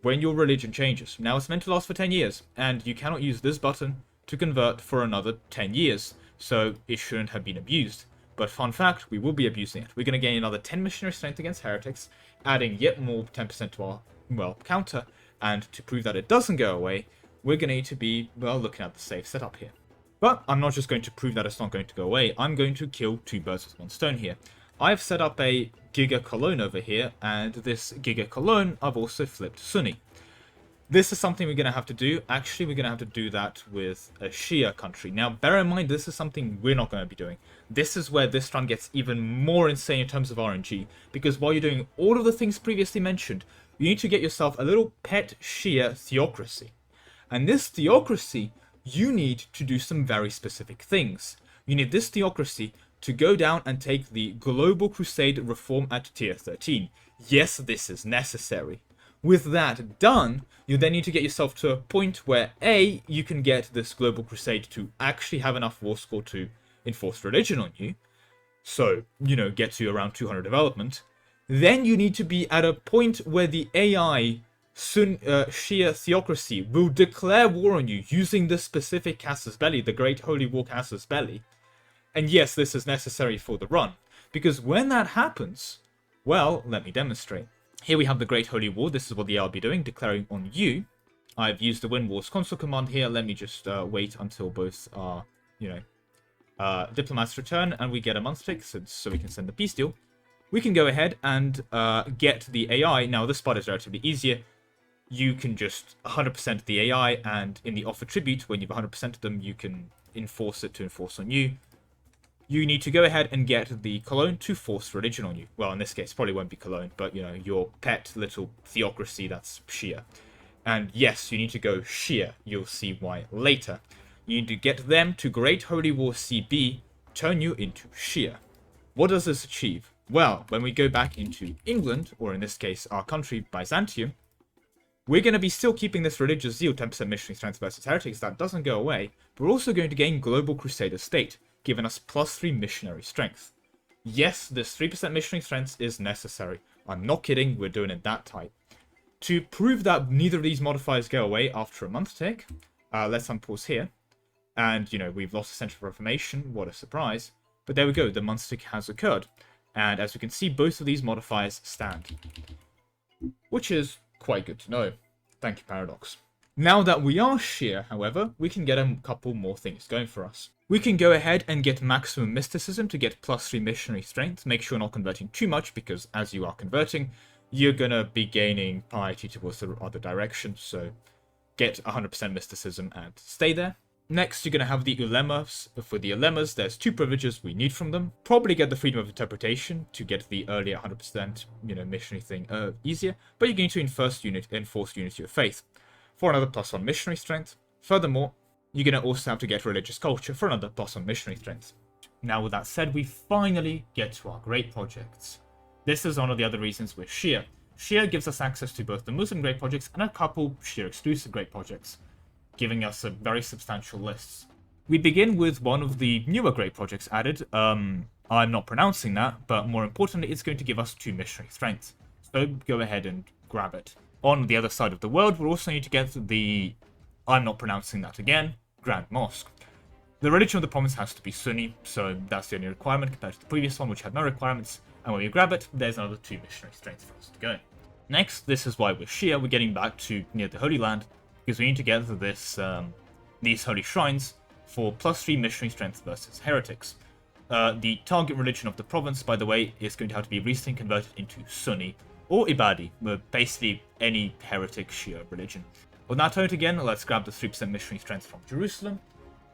when your religion changes. Now, it's meant to last for 10 years, and you cannot use this button to convert for another 10 years, so it shouldn't have been abused. But fun fact, we will be abusing it. We're going to gain another 10 missionary strength against heretics, adding yet more 10% to our, well, counter, and to prove that it doesn't go away, we're going to need to be, well, looking at the safe setup here. But I'm not just going to prove that it's not going to go away, I'm going to kill two birds with one stone here. I've set up a Giga Cologne over here, and this Giga Cologne I've also flipped Sunni. This is something we're going to have to do. Actually, we're going to have to do that with a Shia country. Now, bear in mind, this is something we're not going to be doing. This is where this run gets even more insane in terms of RNG, because while you're doing all of the things previously mentioned, you need to get yourself a little pet Shia theocracy. And this theocracy, you need to do some very specific things. You need this theocracy to go down and take the Global Crusade reform at tier 13. Yes, this is necessary. With that done, you then need to get yourself to a point where A, you can get this Global Crusade to actually have enough war score to enforce religion on you. So, you know, get to around 200 development. Then you need to be at a point where the AI Shia theocracy will declare war on you using this specific Casus Belli, the Great Holy War Casus Belli. And yes, this is necessary for the run, because when that happens, well, let me demonstrate. Here we have the Great Holy War. This is what the AI will be doing, declaring on you. I've used the Win Wars console command here. Let me just wait until both are, diplomats return and we get a month tick, so we can send the peace deal. We can go ahead and get the AI. Now, this part is relatively easier. You can just 100% the AI, and in the offer tribute, when you've 100% them, you can enforce it to enforce on you. You need to go ahead and get the Cologne to force religion on you. Well, in this case, probably won't be Cologne, but, you know, your pet little theocracy that's Shia. And yes, you need to go Shia. You'll see why later. You need to get them to Great Holy War CB, turn you into Shia. What does this achieve? Well, when we go back into England, or in this case, our country, Byzantium, we're going to be still keeping this religious zeal, 10% missionary strength versus heretics. That doesn't go away. But we're also going to gain Global Crusader State, giving us +3 missionary strength. Yes, this 3% missionary strength is necessary. I'm not kidding, we're doing it that tight. To prove that neither of these modifiers go away after a month tick, let's unpause here. And, you know, we've lost the Center for Reformation, what a surprise. But there we go, the month tick has occurred. And as we can see, both of these modifiers stand. Which is quite good to know. Thank you, Paradox. Now that we are Shia, however, we can get a couple more things going for us. We can go ahead and get maximum mysticism to get +3 missionary strength. Make sure you're not converting too much, because as you are converting, you're gonna be gaining piety towards the other direction. So get 100% mysticism and stay there. Next, you're gonna have the ulemas. For the ulemas, there's 2 privileges we need from them. Probably get the freedom of interpretation to get the earlier 100%, missionary thing easier. But you're going to enforce unity of faith for another +1 missionary strength. Furthermore, you're going to also have to get religious culture for another +1 missionary strength. Now, with that said, we finally get to our great projects. This is one of the other reasons we're Shia. Shia gives us access to both the Muslim great projects and a couple Shia exclusive great projects, giving us a very substantial list. We begin with one of the newer great projects added. I'm not pronouncing that, but more importantly, it's going to give us 2 missionary strength. So go ahead and grab it. On the other side of the world, we'll also need to get the, I'm not pronouncing that again, Grand Mosque. The religion of the province has to be Sunni, so that's the only requirement compared to the previous one, which had no requirements. And when we grab it, there's another 2 missionary strength for us to go. Next, this is why we're Shia. We're getting back to near the Holy Land, because we need to get this these holy shrines for +3 missionary strength versus heretics. The target religion of the province, by the way, is going to have to be recently converted into Sunni, or Ibadi, basically any heretic Shia religion. On that note again, let's grab the 3% missionary strength from Jerusalem,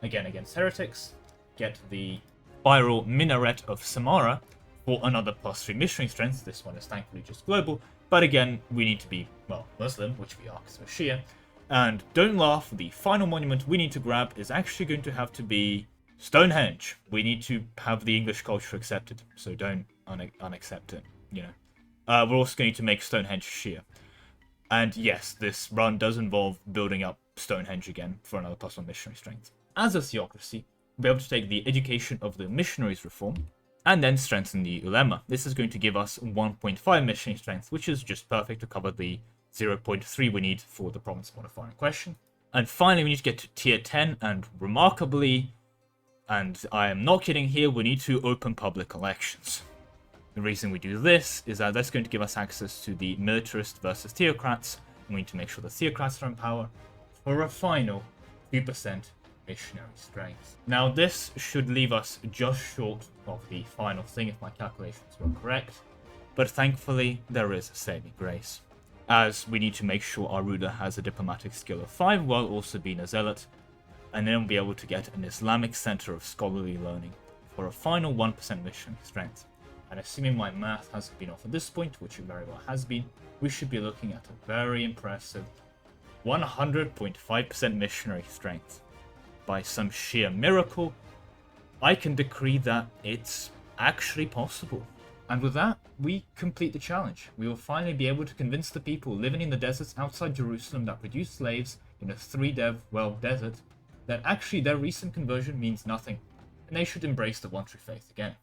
again against heretics, get the spiral minaret of Samara for another +3 missionary strength. This one is thankfully just global, but again, we need to be, well, Muslim, which we are because we're Shia. And don't laugh, the final monument we need to grab is actually going to have to be Stonehenge. We need to have the English culture accepted, so don't unaccept it, we're also going to make Stonehenge Shia. And yes, this run does involve building up Stonehenge again for another +1 missionary strength. As a theocracy, we'll be able to take the education of the missionaries reform, and then strengthen the ulema. This is going to give us 1.5 missionary strength, which is just perfect to cover the 0.3 we need for the province modifier in question. And finally, we need to get to tier 10, and remarkably, and I am not kidding here, we need to open public elections. The reason we do this is that that's going to give us access to the militarist versus theocrats, and we need to make sure the theocrats are in power for a final 2% missionary strength. Now this should leave us just short of the final thing if my calculations were correct, but thankfully there is a saving grace, as we need to make sure our ruler has a diplomatic skill of 5 while also being a zealot, and then we'll be able to get an Islamic center of scholarly learning for a final 1% missionary strength. And assuming my math hasn't been off at this point, which it very well has been, we should be looking at a very impressive 100.5% missionary strength. By some sheer miracle, I can decree that it's actually possible. And with that, we complete the challenge. We will finally be able to convince the people living in the deserts outside Jerusalem that produce slaves in a 3-dev world desert that actually their recent conversion means nothing, and they should embrace the one true faith again.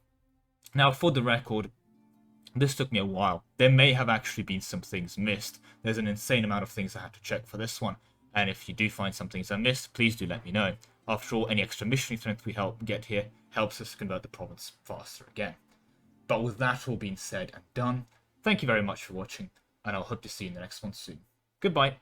Now, for the record, this took me a while. There may have actually been some things missed. There's an insane amount of things I had to check for this one, and if you do find some things I missed, please do let me know. After all, any extra missionary strength we get here helps us convert the province faster again. But with that all being said and done, thank you very much for watching, and I'll hope to see you in the next one soon. Goodbye.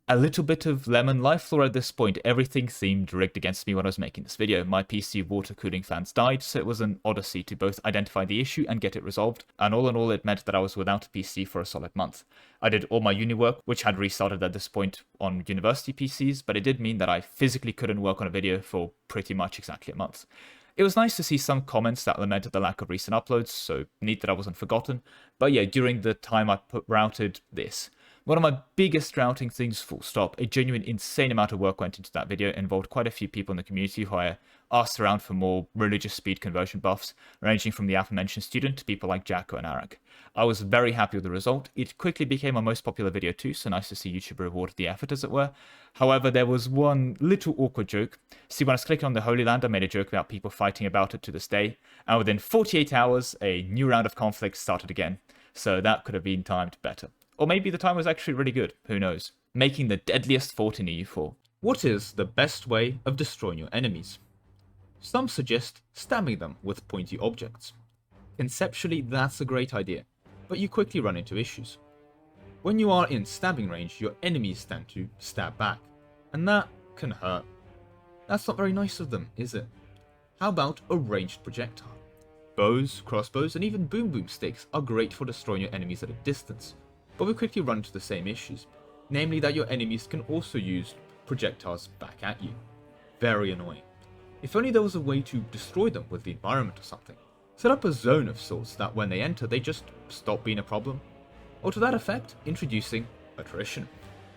A little bit of lemon life lore at this point. Everything seemed rigged against me when I was making this video. My PC water cooling fans died, so it was an odyssey to both identify the issue and get it resolved, and all in all it meant that I was without a PC for a solid month. I did all my uni work, which had restarted at this point on university PCs, but it did mean that I physically couldn't work on a video for pretty much exactly a month. It was nice to see some comments that lamented the lack of recent uploads, so neat that I wasn't forgotten, but yeah, during the time I routed this. One of my biggest routing things, full stop. A genuine insane amount of work went into that video, involved quite a few people in the community who I asked around for more religious speed conversion buffs, ranging from the aforementioned student to people like Jacko and Arak. I was very happy with the result. It quickly became my most popular video too, so nice to see YouTube rewarded the effort as it were. However, there was one little awkward joke. See, when I was clicking on the Holy Land, I made a joke about people fighting about it to this day, and within 48 hours, a new round of conflict started again. So that could have been timed better. Or maybe the time was actually really good, who knows. Making the deadliest fort in EU4. What is the best way of destroying your enemies? Some suggest stabbing them with pointy objects. Conceptually, that's a great idea, but you quickly run into issues. When you are in stabbing range, your enemies tend to stab back, and that can hurt. That's not very nice of them, is it? How about a ranged projectile? Bows, crossbows, and even boom sticks are great for destroying your enemies at a distance, but we quickly run into the same issues, namely that your enemies can also use projectiles back at you. Very annoying. If only there was a way to destroy them with the environment or something. Set up a zone of sorts that when they enter, they just stop being a problem. Or to that effect, introducing attrition.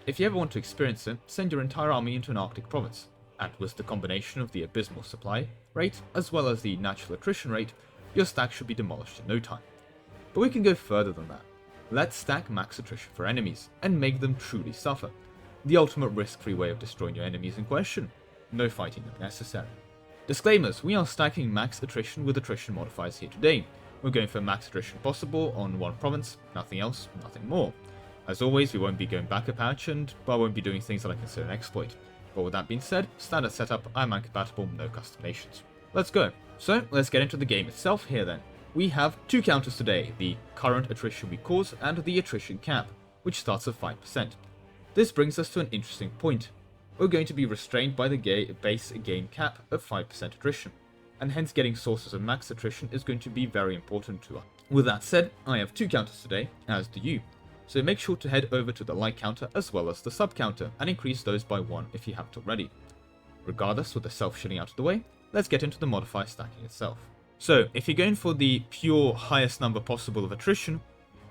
If you ever want to experience it, send your entire army into an Arctic province, and with the combination of the abysmal supply rate as well as the natural attrition rate, your stack should be demolished in no time. But we can go further than that. Let's stack max attrition for enemies, and make them truly suffer. The ultimate risk-free way of destroying your enemies in question. No fighting them necessary. Disclaimers, we are stacking max attrition with attrition modifiers here today. We're going for max attrition possible on one province, nothing else, nothing more. As always, we won't be going back a patch, but I won't be doing things that I consider an exploit. But with that being said, standard setup, I'm compatible, no customizations. Let's go. So, let's get into the game itself here then. We have two counters today, the current attrition we cause and the attrition cap, which starts at 5%. This brings us to an interesting point. We're going to be restrained by the base gain cap of 5% attrition, and hence getting sources of max attrition is going to be very important to us. With that said, I have two counters today, as do you, so make sure to head over to the light counter as well as the sub counter and increase those by 1 if you haven't already. Regardless, with the self-shilling out of the way, let's get into the modifier stacking itself. So, if you're going for the pure highest number possible of attrition,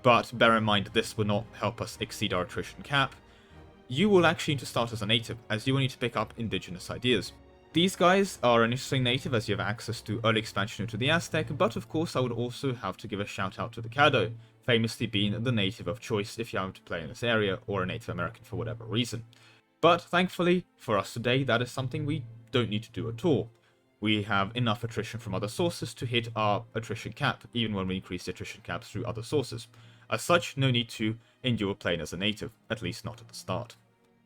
but bear in mind this will not help us exceed our attrition cap, you will actually need to start as a native, as you will need to pick up indigenous ideas. These guys are an interesting native as you have access to early expansion into the Aztec, but of course I would also have to give a shout out to the Caddo, famously being the native of choice if you happen to play in this area, or a Native American for whatever reason. But thankfully, for us today, that is something we don't need to do at all. We have enough attrition from other sources to hit our attrition cap, even when we increase the attrition caps through other sources. As such, no need to endure playing as a native, at least not at the start.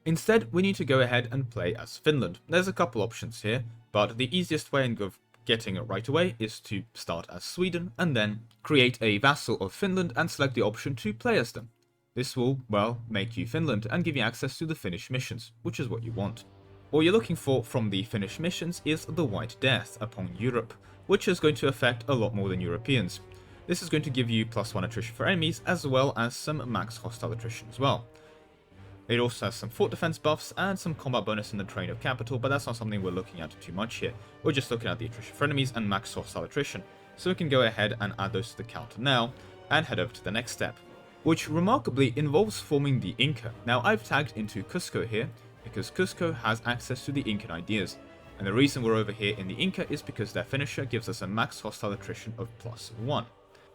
Instead, we need to go ahead and play as Finland. There's a couple options here, but the easiest way of getting it right away is to start as Sweden and then create a vassal of Finland and select the option to play as them. This will, well, make you Finland and give you access to the Finnish missions, which is what you want. What you're looking for from the Finnish missions is the White Death upon Europe, which is going to affect a lot more than Europeans. This is going to give you +1 attrition for enemies, as well as some max hostile attrition as well. It also has some fort defense buffs and some combat bonus in the terrain of capital, but that's not something we're looking at too much here. We're just looking at the attrition for enemies and max hostile attrition. So we can go ahead and add those to the counter now, and head over to the next step, which remarkably involves forming the Inca. Now I've tagged into Cusco here, because Cusco has access to the Incan ideas. And the reason we're over here in the Inca is because their finisher gives us a max hostile attrition of +1.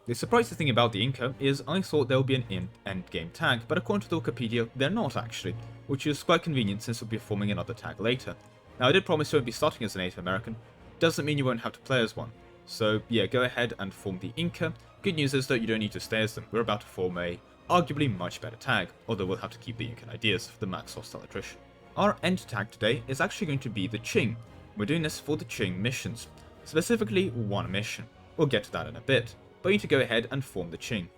The surprising thing about the Inca is I thought there would be an endgame tag, but according to the Wikipedia, they're not actually, which is quite convenient since we'll be forming another tag later. Now I did promise you won't be starting as a Native American, doesn't mean you won't have to play as one. So yeah, go ahead and form the Inca. Good news is that you don't need to stay as them, we're about to form a arguably much better tag, although we'll have to keep the Incan ideas for the max hostile attrition. Our end tag today is actually going to be the Qing. We're doing this for the Qing missions, specifically one mission. We'll get to that in a bit, but we need to go ahead and form the Qing.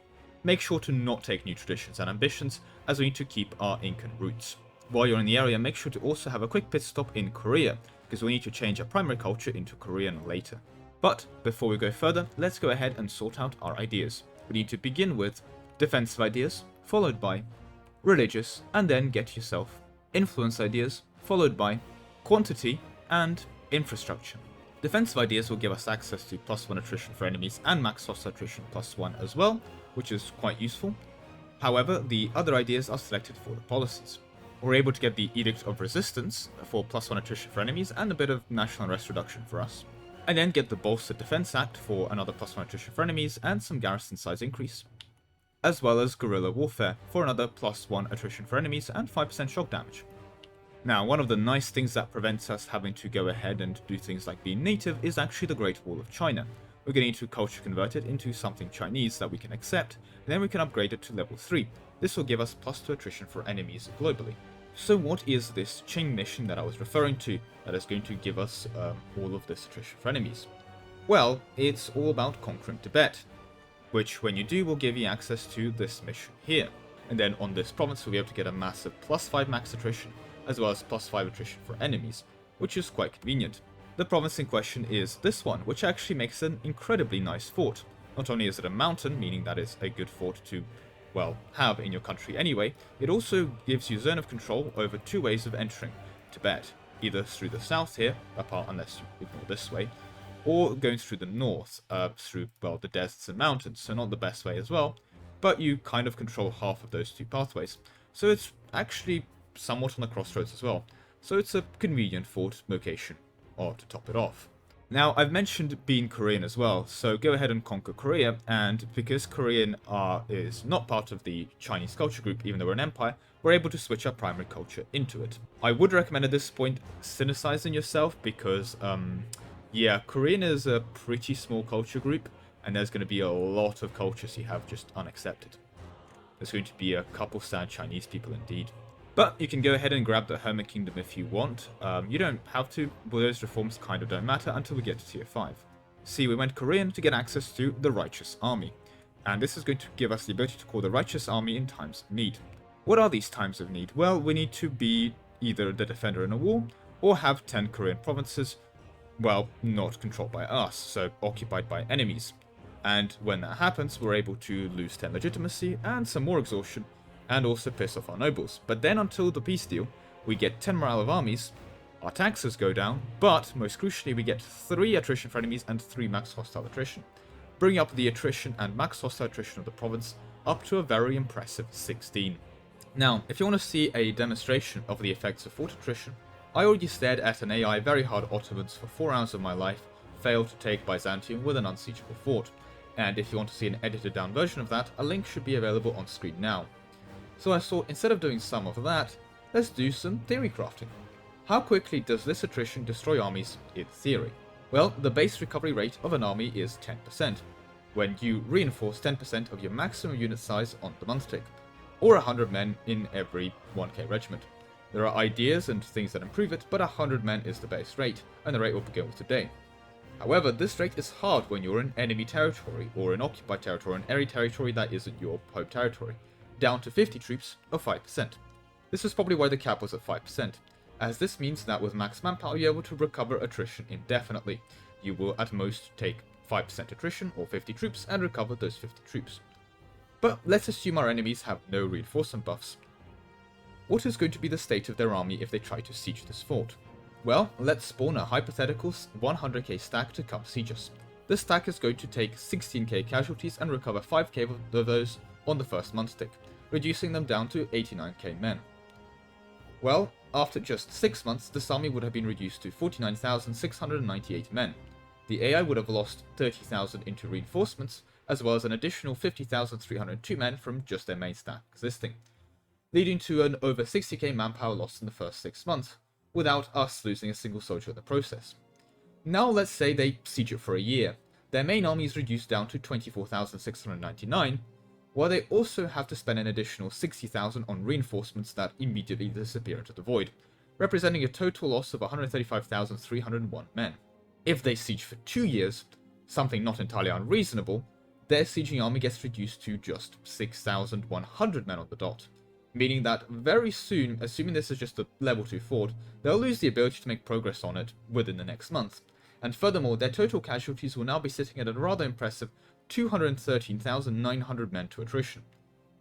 Make sure to not take new traditions and ambitions, as we need to keep our Incan roots. While you're in the area, make sure to also have a quick pit stop in Korea, because we need to change our primary culture into Korean later. But before we go further, let's go ahead and sort out our ideas. We need to begin with defensive ideas, followed by religious, and then get yourself influence ideas, followed by quantity and infrastructure. Defensive ideas will give us access to +1 attrition for enemies and max hostile attrition +1 as well, which is quite useful. However, the other ideas are selected for the policies. We're able to get the Edict of Resistance for +1 attrition for enemies and a bit of national unrest reduction for us. And then get the Bolstered Defense Act for another +1 attrition for enemies and some garrison size increase. As well as Guerrilla Warfare for another +1 attrition for enemies and 5% shock damage. Now, one of the nice things that prevents us having to go ahead and do things like being native is actually the Great Wall of China. We're going to need to culture convert it into something Chinese that we can accept, and then we can upgrade it to level 3. This will give us +2 attrition for enemies globally. So what is this Qing mission that I was referring to that is going to give us all of this attrition for enemies? Well, it's all about conquering Tibet, which when you do will give you access to this mission here. And then on this province we'll be able to get a massive +5 max attrition, as well as +5 attrition for enemies, which is quite convenient. The province in question is this one, which actually makes an incredibly nice fort. Not only is it a mountain, meaning that it's a good fort to, well, have in your country anyway, it also gives you zone of control over 2 ways of entering Tibet, either through the south here, apart unless you ignore this way, or going through the north, through, well, the deserts and mountains, so not the best way as well, but you kind of control half of those 2 pathways, so it's actually somewhat on the crossroads as well, so it's a convenient fort location, or to top it off. Now, I've mentioned being Korean as well, so go ahead and conquer Korea, and because Korean is not part of the Chinese culture group, even though we're an empire, we're able to switch our primary culture into it. I would recommend at this point synicizing yourself, because yeah, Korean is a pretty small culture group, and there's going to be a lot of cultures you have just unaccepted. There's going to be a couple sad Chinese people indeed. But you can go ahead and grab the Hermit Kingdom if you want. You don't have to, but those reforms kind of don't matter until we get to tier 5. See, we went Korean to get access to the Righteous Army, and this is going to give us the ability to call the Righteous Army in times of need. What are these times of need? Well, we need to be either the defender in a war, or have 10 Korean provinces, well, not controlled by us, so occupied by enemies. And when that happens, we're able to lose 10 legitimacy and some more exhaustion, and also piss off our nobles. But then until the peace deal, we get 10 morale of armies, our taxes go down, but most crucially we get 3 attrition for enemies and 3 max hostile attrition, bringing up the attrition and max hostile attrition of the province up to a very impressive 16. Now, if you want to see a demonstration of the effects of fort attrition, I already stared at an AI very hard Ottomans for 4 hours of my life, failed to take Byzantium with an unsiegeable fort, and if you want to see an edited down version of that, a link should be available on screen now. So I thought, instead of doing some of that, let's do some theory crafting. How quickly does this attrition destroy armies in theory? Well, the base recovery rate of an army is 10%, when you reinforce 10% of your maximum unit size on the month tick, or 100 men in every 1k regiment. There are ideas and things that improve it, but 100 men is the base rate, and the rate will begin with today. However, this rate is hard when you're in enemy territory, or in occupied territory, or in area territory that isn't your home territory, down to 50 troops or 5%. This is probably why the cap was at 5%, as this means that with max manpower you're able to recover attrition indefinitely. You will at most take 5% attrition, or 50 troops, and recover those 50 troops. But let's assume our enemies have no reinforcement buffs. What is going to be the state of their army if they try to siege this fort? Well, let's spawn a hypothetical 100k stack to come siege us. This stack is going to take 16k casualties and recover 5k of those on the first month tick, reducing them down to 89k men. Well, after just 6 months, this army would have been reduced to 49,698 men. The AI would have lost 30,000 into reinforcements, as well as an additional 50,302 men from just their main stack existing, leading to an over 60k manpower loss in the first 6 months, without us losing a single soldier in the process. Now let's say they siege it for a year. Their main army is reduced down to 24,699, while they also have to spend an additional 60,000 on reinforcements that immediately disappear into the void, representing a total loss of 135,301 men. If they siege for 2 years, something not entirely unreasonable, their sieging army gets reduced to just 6,100 men on the dot, meaning that very soon, assuming this is just a level 2 fort, they'll lose the ability to make progress on it within the next month, and furthermore their total casualties will now be sitting at a rather impressive 213,900 men to attrition,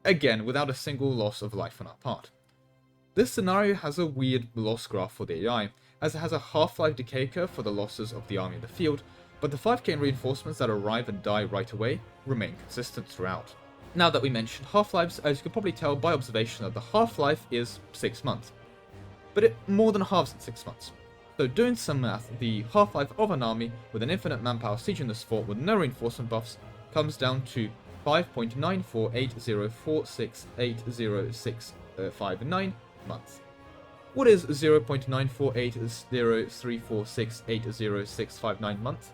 again without a single loss of life on our part. This scenario has a weird loss graph for the AI, as it has a half-life decay curve for the losses of the army in the field, but the 5k reinforcements that arrive and die right away remain consistent throughout. Now that we mentioned half-lives, as you can probably tell by observation that the half-life is 6 months, but it more than halves in 6 months. So doing some math, the half-life of an army with an infinite manpower sieging this fort with no reinforcement buffs comes down to 5.94804680659 months. What is 0.9480346800659 months?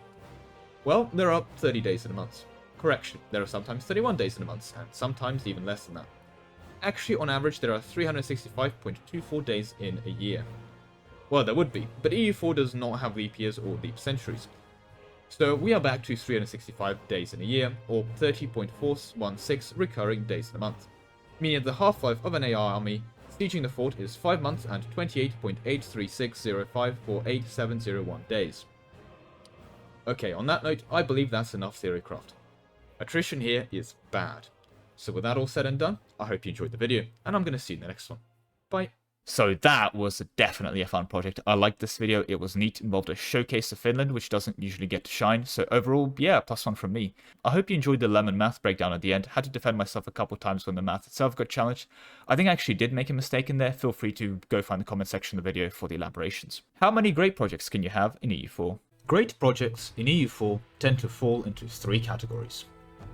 Well, there are 30 days in a month. Correction, there are sometimes 31 days in a month, and sometimes even less than that. Actually, on average, there are 365.24 days in a year. Well, there would be, but EU4 does not have leap years or leap centuries. So we are back to 365 days in a year, or 30.416 recurring days in a month, meaning the half-life of an AI army sieging the fort is 5 months and 28.83605488701 days. Okay, on that note, I believe that's enough theorycraft. Attrition here is bad. So with that all said and done, I hope you enjoyed the video, and I'm going to see you in the next one. Bye. So that was definitely a fun project. I liked this video. It was neat. It involved a showcase of Finland, which doesn't usually get to shine. So overall, yeah, +1 from me. I hope you enjoyed the lemon math breakdown at the end. Had to defend myself a couple times when the math itself got challenged. I think I actually did make a mistake in there. Feel free to go find the comment section of the video for the elaborations. How many great projects can you have in EU4? Great projects in EU4 tend to fall into 3 categories.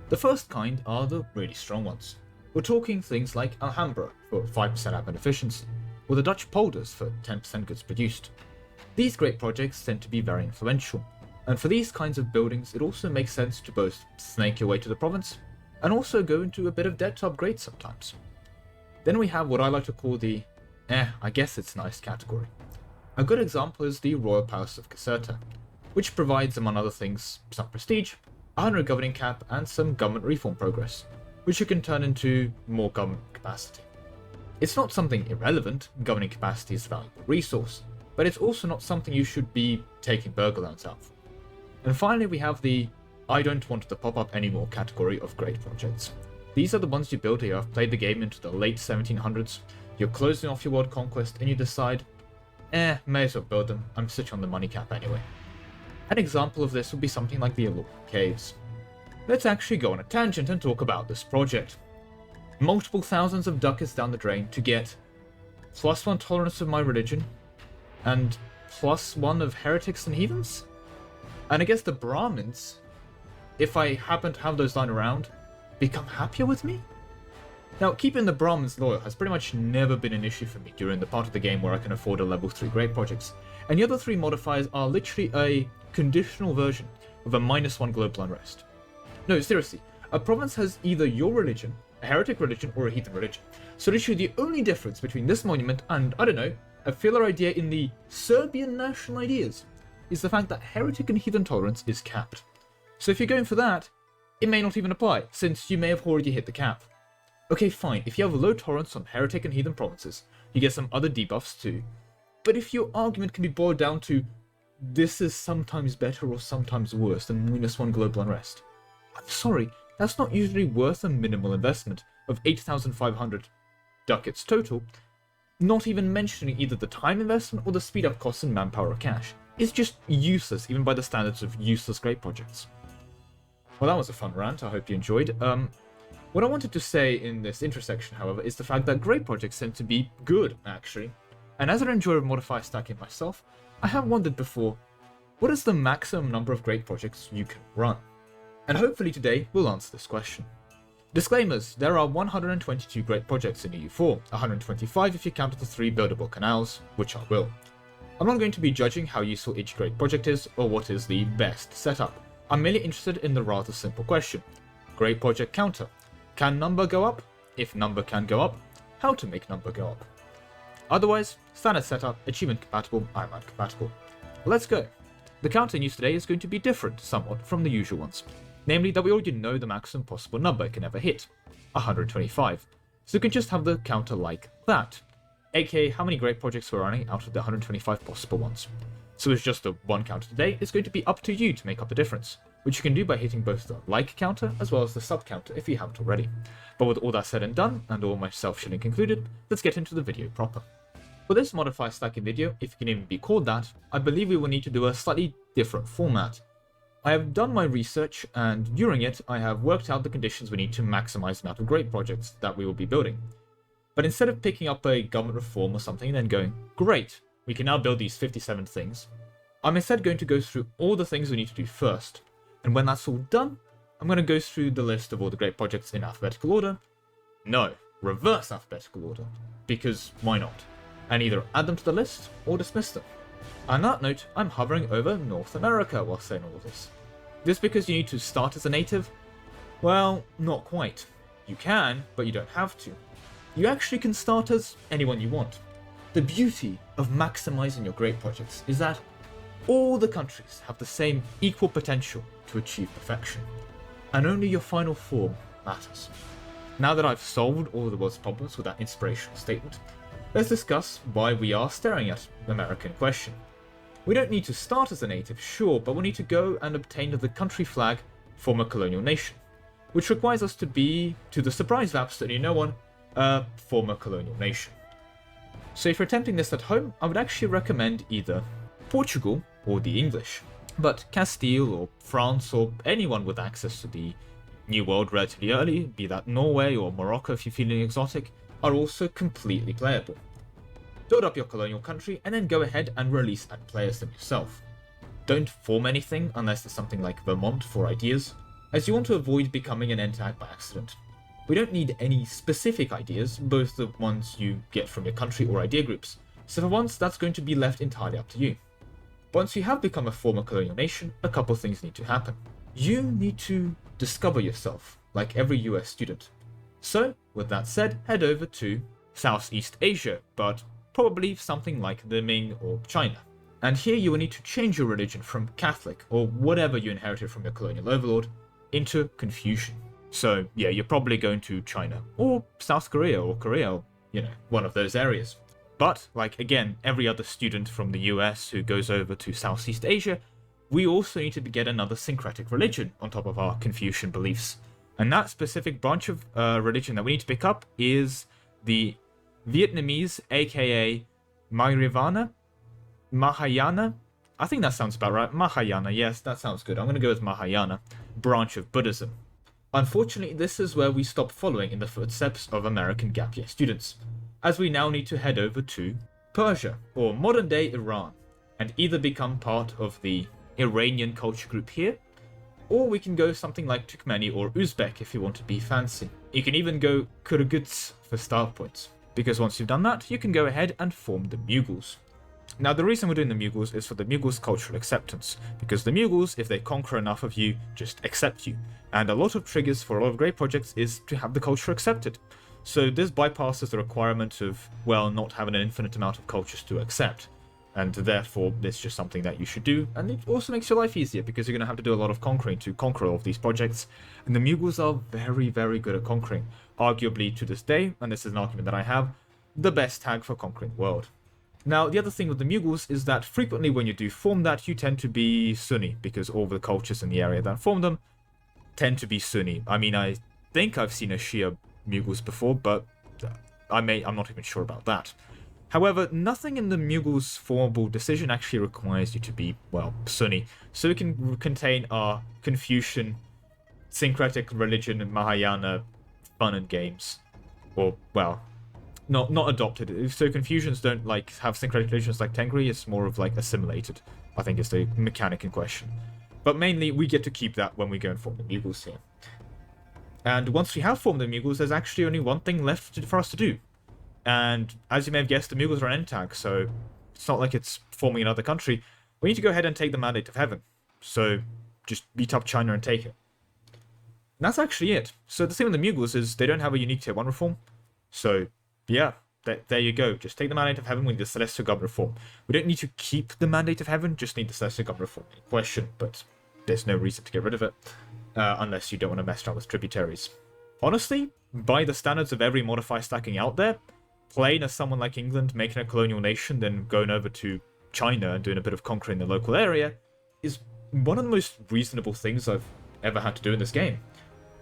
The first kind are the really strong ones. We're talking things like Alhambra for 5% admin efficiency, or the Dutch polders for 10% goods produced. These great projects tend to be very influential, and for these kinds of buildings it also makes sense to both snake your way to the province, and also go into a bit of debt to upgrade sometimes. Then we have what I like to call the I guess it's nice category. A good example is the Royal Palace of Caserta, which provides, among other things, some prestige, a 100 governing cap, and some government reform progress, which you can turn into more government capacity. It's not something irrelevant, governing capacity is a valuable resource, but it's also not something you should be taking burger loans out for. And finally we have the I don't want to pop up anymore category of great projects. These are the ones you build here, played the game into the late 1700s, you're closing off your world conquest and you decide, may as well build them, I'm sitting on the money cap anyway. An example of this would be something like the Allure Caves. Let's actually go on a tangent and talk about this project. Multiple thousands of ducats down the drain to get +1 tolerance of my religion, and +1 of heretics and heathens? And I guess the Brahmins, if I happen to have those lying around, become happier with me? Now, keeping the Brahmins loyal has pretty much never been an issue for me during the part of the game where I can afford a level 3 great projects, and the other 3 modifiers are literally a conditional version of a -1 global unrest. No, seriously, a province has either your religion a heretic religion or a heathen religion. So literally the only difference between this monument and, I don't know, a filler idea in the Serbian national ideas is the fact that heretic and heathen tolerance is capped. So if you're going for that, it may not even apply, since you may have already hit the cap. Okay, fine, if you have a low tolerance on heretic and heathen provinces, you get some other debuffs too. But if your argument can be boiled down to this is sometimes better or sometimes worse than -1 global unrest, I'm sorry, that's not usually worth a minimal investment of 8,500 ducats total, not even mentioning either the time investment or the speed up costs in manpower or cash. It's just useless, even by the standards of useless great projects. Well, that was a fun rant, I hope you enjoyed. What I wanted to say in this intersection, however, is the fact that great projects tend to be good, actually. And as an enjoyer of modifier stacking myself, I have wondered before, what is the maximum number of great projects you can run? And hopefully today we'll answer this question. Disclaimers, there are 122 great projects in EU4, 125 if you count the 3 buildable canals, which I will. I'm not going to be judging how useful each great project is, or what is the best setup. I'm merely interested in the rather simple question. Great project counter. Can number go up? If number can go up, how to make number go up? Otherwise, standard setup, achievement compatible, IMAD compatible. Let's go. The counter in use today is going to be different somewhat from the usual ones. Namely that we already know the maximum possible number it can ever hit, 125. So we can just have the counter like that. aka how many great projects we're running out of the 125 possible ones. So it's just the one counter today, it's going to be up to you to make up the difference, which you can do by hitting both the like counter as well as the sub counter if you haven't already. But with all that said and done, and all my self-shilling concluded, let's get into the video proper. For this modifier stacking video, if it can even be called that, I believe we will need to do a slightly different format. I have done my research, and during it, I have worked out the conditions we need to maximize the amount of great projects that we will be building. But instead of picking up a government reform or something and then going, great, we can now build these 57 things, I'm instead going to go through all the things we need to do first. And when that's all done, I'm going to go through the list of all the great projects in alphabetical order. No, reverse alphabetical order. Because why not? And either add them to the list or dismiss them. On that note, I'm hovering over North America while saying all this. This because you need to start as a native? Well, not quite. You can, but you don't have to. You actually can start as anyone you want. The beauty of maximizing your great projects is that all the countries have the same equal potential to achieve perfection, and only your final form matters. Now that I've solved all of the world's problems with that inspirational statement, let's discuss why we are staring at America in question. We don't need to start as a native, sure, but we need to go and obtain the country flag from a colonial nation, which requires us to be, to the surprise of absolutely no one, a former colonial nation. So if you're attempting this at home, I would actually recommend either Portugal or the English. But Castile or France or anyone with access to the New World relatively early, be that Norway or Morocco if you're feeling exotic, are also completely playable. Build up your colonial country and then go ahead and release and play as them yourself. Don't form anything unless there's something like Vermont for ideas, as you want to avoid becoming an entag by accident. We don't need any specific ideas, both the ones you get from your country or idea groups, so for once that's going to be left entirely up to you. Once you have become a former colonial nation, a couple things need to happen. You need to discover yourself, like every US student. So, with that said, head over to Southeast Asia, but probably something like the Ming or China. And here you will need to change your religion from Catholic, or whatever you inherited from your colonial overlord, into Confucian. So yeah, you're probably going to China, or South Korea, or Korea, you know, one of those areas. But, like again, every other student from the US who goes over to Southeast Asia, we also need to get another syncretic religion on top of our Confucian beliefs. And that specific branch of religion that we need to pick up is the Vietnamese, aka Mahayana? I think that sounds about right. Mahayana, yes, that sounds good. I'm going to go with Mahayana, branch of Buddhism. Unfortunately, this is where we stop following in the footsteps of American gap year students, as we now need to head over to Persia, or modern-day Iran, and either become part of the Iranian culture group here, or we can go something like Turkmeni or Uzbek if you want to be fancy. You can even go Kyrgyz for start points, because once you've done that, you can go ahead and form the Mughals. Now, the reason we're doing the Mughals is for the Mughals' cultural acceptance, because the Mughals, if they conquer enough of you, just accept you. And a lot of triggers for a lot of great projects is to have the culture accepted. So this bypasses the requirement of, well, not having an infinite amount of cultures to accept. And therefore, it's just something that you should do. And it also makes your life easier, because you're going to have to do a lot of conquering to conquer all of these projects. And the Mughals are very, very good at conquering. Arguably, to this day, and this is an argument that I have, the best tag for conquering the world. Now, the other thing with the Mughals is that frequently when you do form that, you tend to be Sunni, because all the cultures in the area that form them tend to be Sunni. I mean, I think I've seen a Shia Mughals before, but I'm not even sure about that. However, nothing in the Mughals' formable decision actually requires you to be, well, Sunni. So it can contain our Confucian, syncretic religion, and Mahayana fun and games. Or, well, not adopted. So Confucians don't have syncretic religions like Tengri, it's more of assimilated, I think is the mechanic in question. But mainly, we get to keep that when we go and form the Mughals here. And once we have formed the Mughals, there's actually only one thing left for us to do. And as you may have guessed, the Mughals are an end tag, so it's not like it's forming another country. We need to go ahead and take the Mandate of Heaven. So just beat up China and take it. And that's actually it. So the thing with the Mughals is they don't have a unique Tier 1 reform. So yeah, there you go. Just take the Mandate of Heaven with the Celestial Government reform. We don't need to keep the Mandate of Heaven, just need the Celestial Government reform in question, but there's no reason to get rid of it, unless you don't want to mess around with tributaries. Honestly, by the standards of every modifier stacking out there, playing as someone like England, making a colonial nation, then going over to China and doing a bit of conquering the local area is one of the most reasonable things I've ever had to do in this game,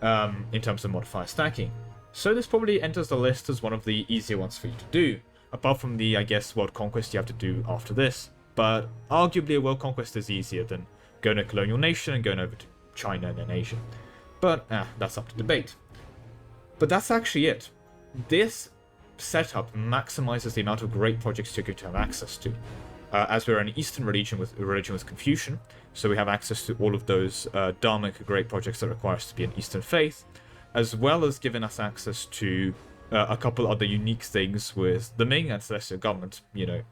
in terms of modifier stacking. So this probably enters the list as one of the easier ones for you to do, apart from the, I guess, world conquest you have to do after this. But arguably a world conquest is easier than going to a colonial nation and going over to China and then Asia. But that's up to debate. But that's actually it. This setup maximizes the amount of great projects you're going to have access to. As we're an Eastern religion with Confucian, so we have access to all of those Dharmic great projects that require us to be an Eastern faith, as well as giving us access to a couple other unique things with the Ming and Celestial Government,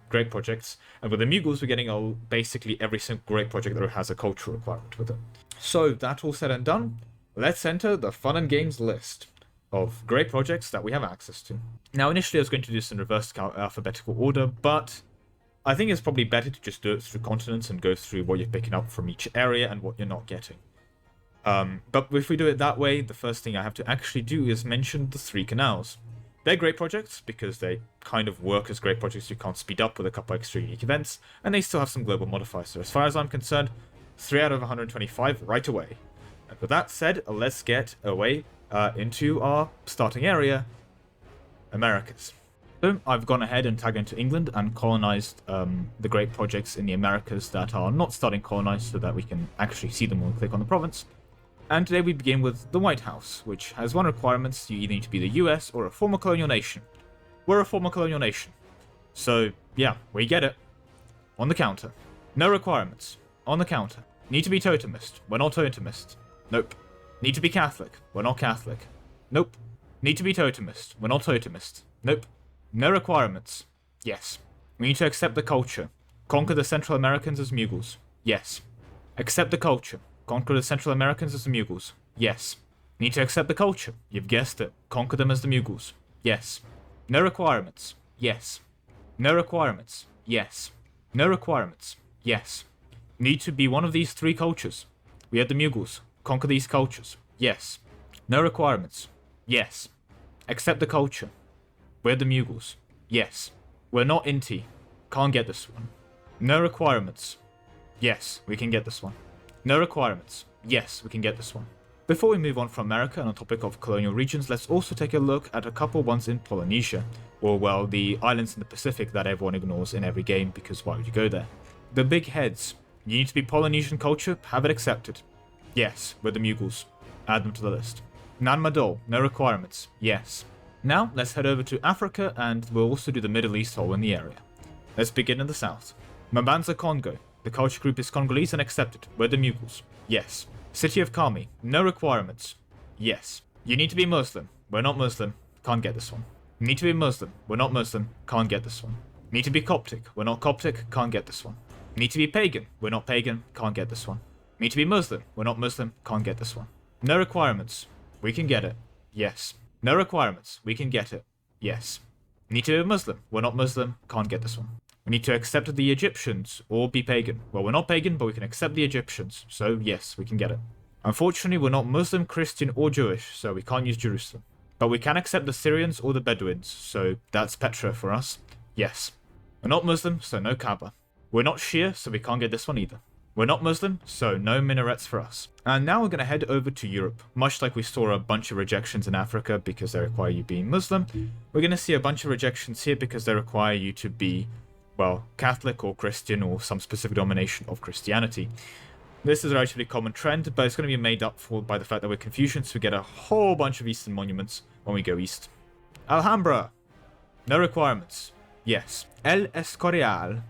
great projects. And with the Mughals, we're getting basically every single great project that has a cultural requirement with it. So that all said and done, let's enter the fun and games list of great projects that we have access to. Now, initially I was going to do this in reverse alphabetical order, but I think it's probably better to just do it through continents and go through what you're picking up from each area and what you're not getting. But if we do it that way, the first thing I have to actually do is mention the 3 canals. They're great projects because they kind of work as great projects you can't speed up with a couple extra unique events, and they still have some global modifiers. So as far as I'm concerned, 3 out of 125 right away. And with that said, let's get away into our starting area, Americas. So I've gone ahead and tagged into England and colonized the great projects in the Americas that are not starting colonized so that we can actually see them when we click on the province. And today we begin with the White House, which has one requirement: you either need to be the US or a former colonial nation. We're a former colonial nation. So yeah, we get it. On the counter. No requirements. On the counter. Need to be totemist. We're not totemist. Nope. Need to be Catholic. We're not Catholic. Nope. Need to be totemist. We're not totemist. Nope. No requirements. Yes. We need to accept the culture. Conquer the Central Americans as Mughals. Yes. Accept the culture. Conquer the Central Americans as the Mughals. Yes. Need to accept the culture. You've guessed it. Conquer them as the Mughals. Yes. No requirements. Yes. No requirements. Yes. No requirements. Yes. Need to be one of these 3 cultures. We are the Mughals. Conquer these cultures. Yes. No requirements. Yes. Accept the culture. We're the Mughals. Yes. We're not Inti. Can't get this one. No requirements. Yes, we can get this one. No requirements. Yes, we can get this one. Before we move on from America and on topic of colonial regions, let's also take a look at a couple ones in Polynesia, or well, the islands in the Pacific that everyone ignores in every game because why would you go there? The big heads. You need to be Polynesian culture, have it accepted. Yes, we're the Mughals. Add them to the list. Nan Madol, no requirements. Yes. Now, let's head over to Africa, and we'll also do the Middle East hole in the area. Let's begin in the south. Mbanza Congo. The culture group is Congolese and accepted. We're the Mughals. Yes. City of Kami. No requirements. Yes. You need to be Muslim. We're not Muslim. Can't get this one. Need to be Muslim. We're not Muslim. Can't get this one. Need to be Coptic. We're not Coptic. Can't get this one. Need to be pagan. We're not pagan. Can't get this one. Need to be Muslim. We're not Muslim. Can't get this one. No requirements. We can get it. Yes. No requirements. We can get it. Yes. Need to be Muslim. We're not Muslim. Can't get this one. We need to accept the Egyptians or be pagan. Well, we're not pagan, but we can accept the Egyptians. So, yes, we can get it. Unfortunately, we're not Muslim, Christian, or Jewish, so we can't use Jerusalem. But we can accept the Syrians or the Bedouins, so that's Petra for us. Yes. We're not Muslim, so no Kaaba. We're not Shia, so we can't get this one either. We're not Muslim, so no minarets for us. And now we're going to head over to Europe. Much like we saw a bunch of rejections in Africa because they require you being Muslim, we're going to see a bunch of rejections here because they require you to be, well, Catholic or Christian or some specific domination of Christianity. This is a relatively common trend, but it's going to be made up for by the fact that we're Confucians, so we get a whole bunch of Eastern monuments when we go east. Alhambra. No requirements. Yes. El Escorial.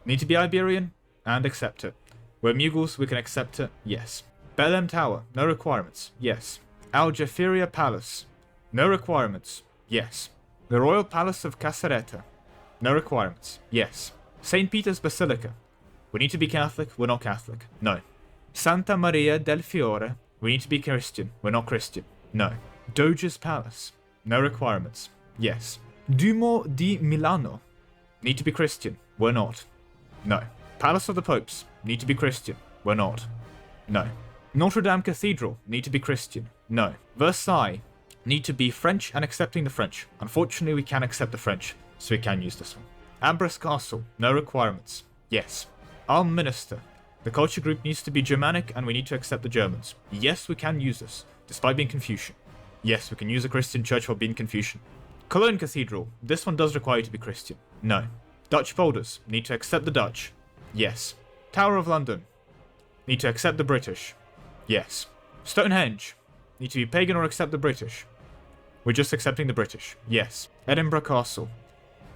Need to be Iberian and accept it. We're Mughals, we can accept it. Yes. Belém Tower. No requirements. Yes. Aljaferia Palace. No requirements. Yes. The Royal Palace of Casereta. No requirements. Yes. St. Peter's Basilica. We need to be Catholic, we're not Catholic. No. Santa Maria del Fiore. We need to be Christian, we're not Christian. No. Doge's Palace. No requirements. Yes. Duomo di Milano. Need to be Christian, we're not. No. Palace of the Popes. Need to be Christian, we're not. No. Notre Dame Cathedral. Need to be Christian. No. Versailles. Need to be French and accepting the French. Unfortunately, we can accept the French, so we can use this one. Ambrose Castle. No requirements. Yes. Alminster. The culture group needs to be Germanic and we need to accept the Germans. Yes, we can use this, despite being Confucian. Yes, we can use a Christian church while being Confucian. Cologne Cathedral. This one does require you to be Christian. No. Dutch boulders. Need to accept the Dutch. Yes. Tower of London. Need to accept the British. Yes. Stonehenge. Need to be pagan or accept the British. We're just accepting the British. Yes. Edinburgh Castle.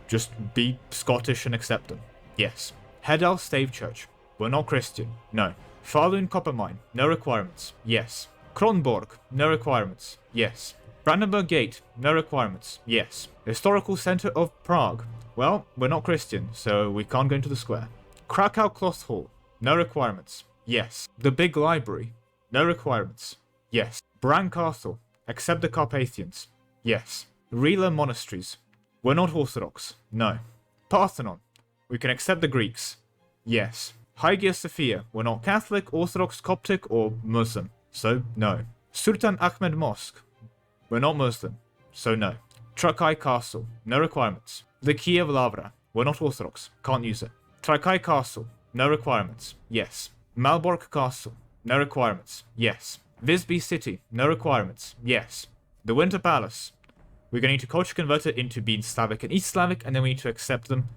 Just be Scottish and accept them. Yes. Hedal Stave Church. We're not Christian. No. Falun Copper Mine. No requirements. Yes. Kronborg. No requirements. Yes. Brandenburg Gate. No requirements. Yes. Historical Center of Prague. Well, we're not Christian, so we can't go into the square. Krakow Cloth Hall. No requirements. Yes. The Big Library. No requirements. Yes. Bran Castle. Accept the Carpathians. Yes. Rila Monasteries. We're not Orthodox. No. Parthenon. We can accept the Greeks. Yes. Hagia Sophia. We're not Catholic, Orthodox, Coptic, or Muslim. So, no. Sultan Ahmed Mosque. We're not Muslim. So, no. Trakai Castle. No requirements. The Kiev Lavra. We're not Orthodox. Can't use it. Trakai Castle. No requirements. Yes. Malbork Castle. No requirements. Yes. Visby City. No requirements. Yes. The Winter Palace. We're going to culture convert it into being Slavic and East Slavic, and then we need to accept them.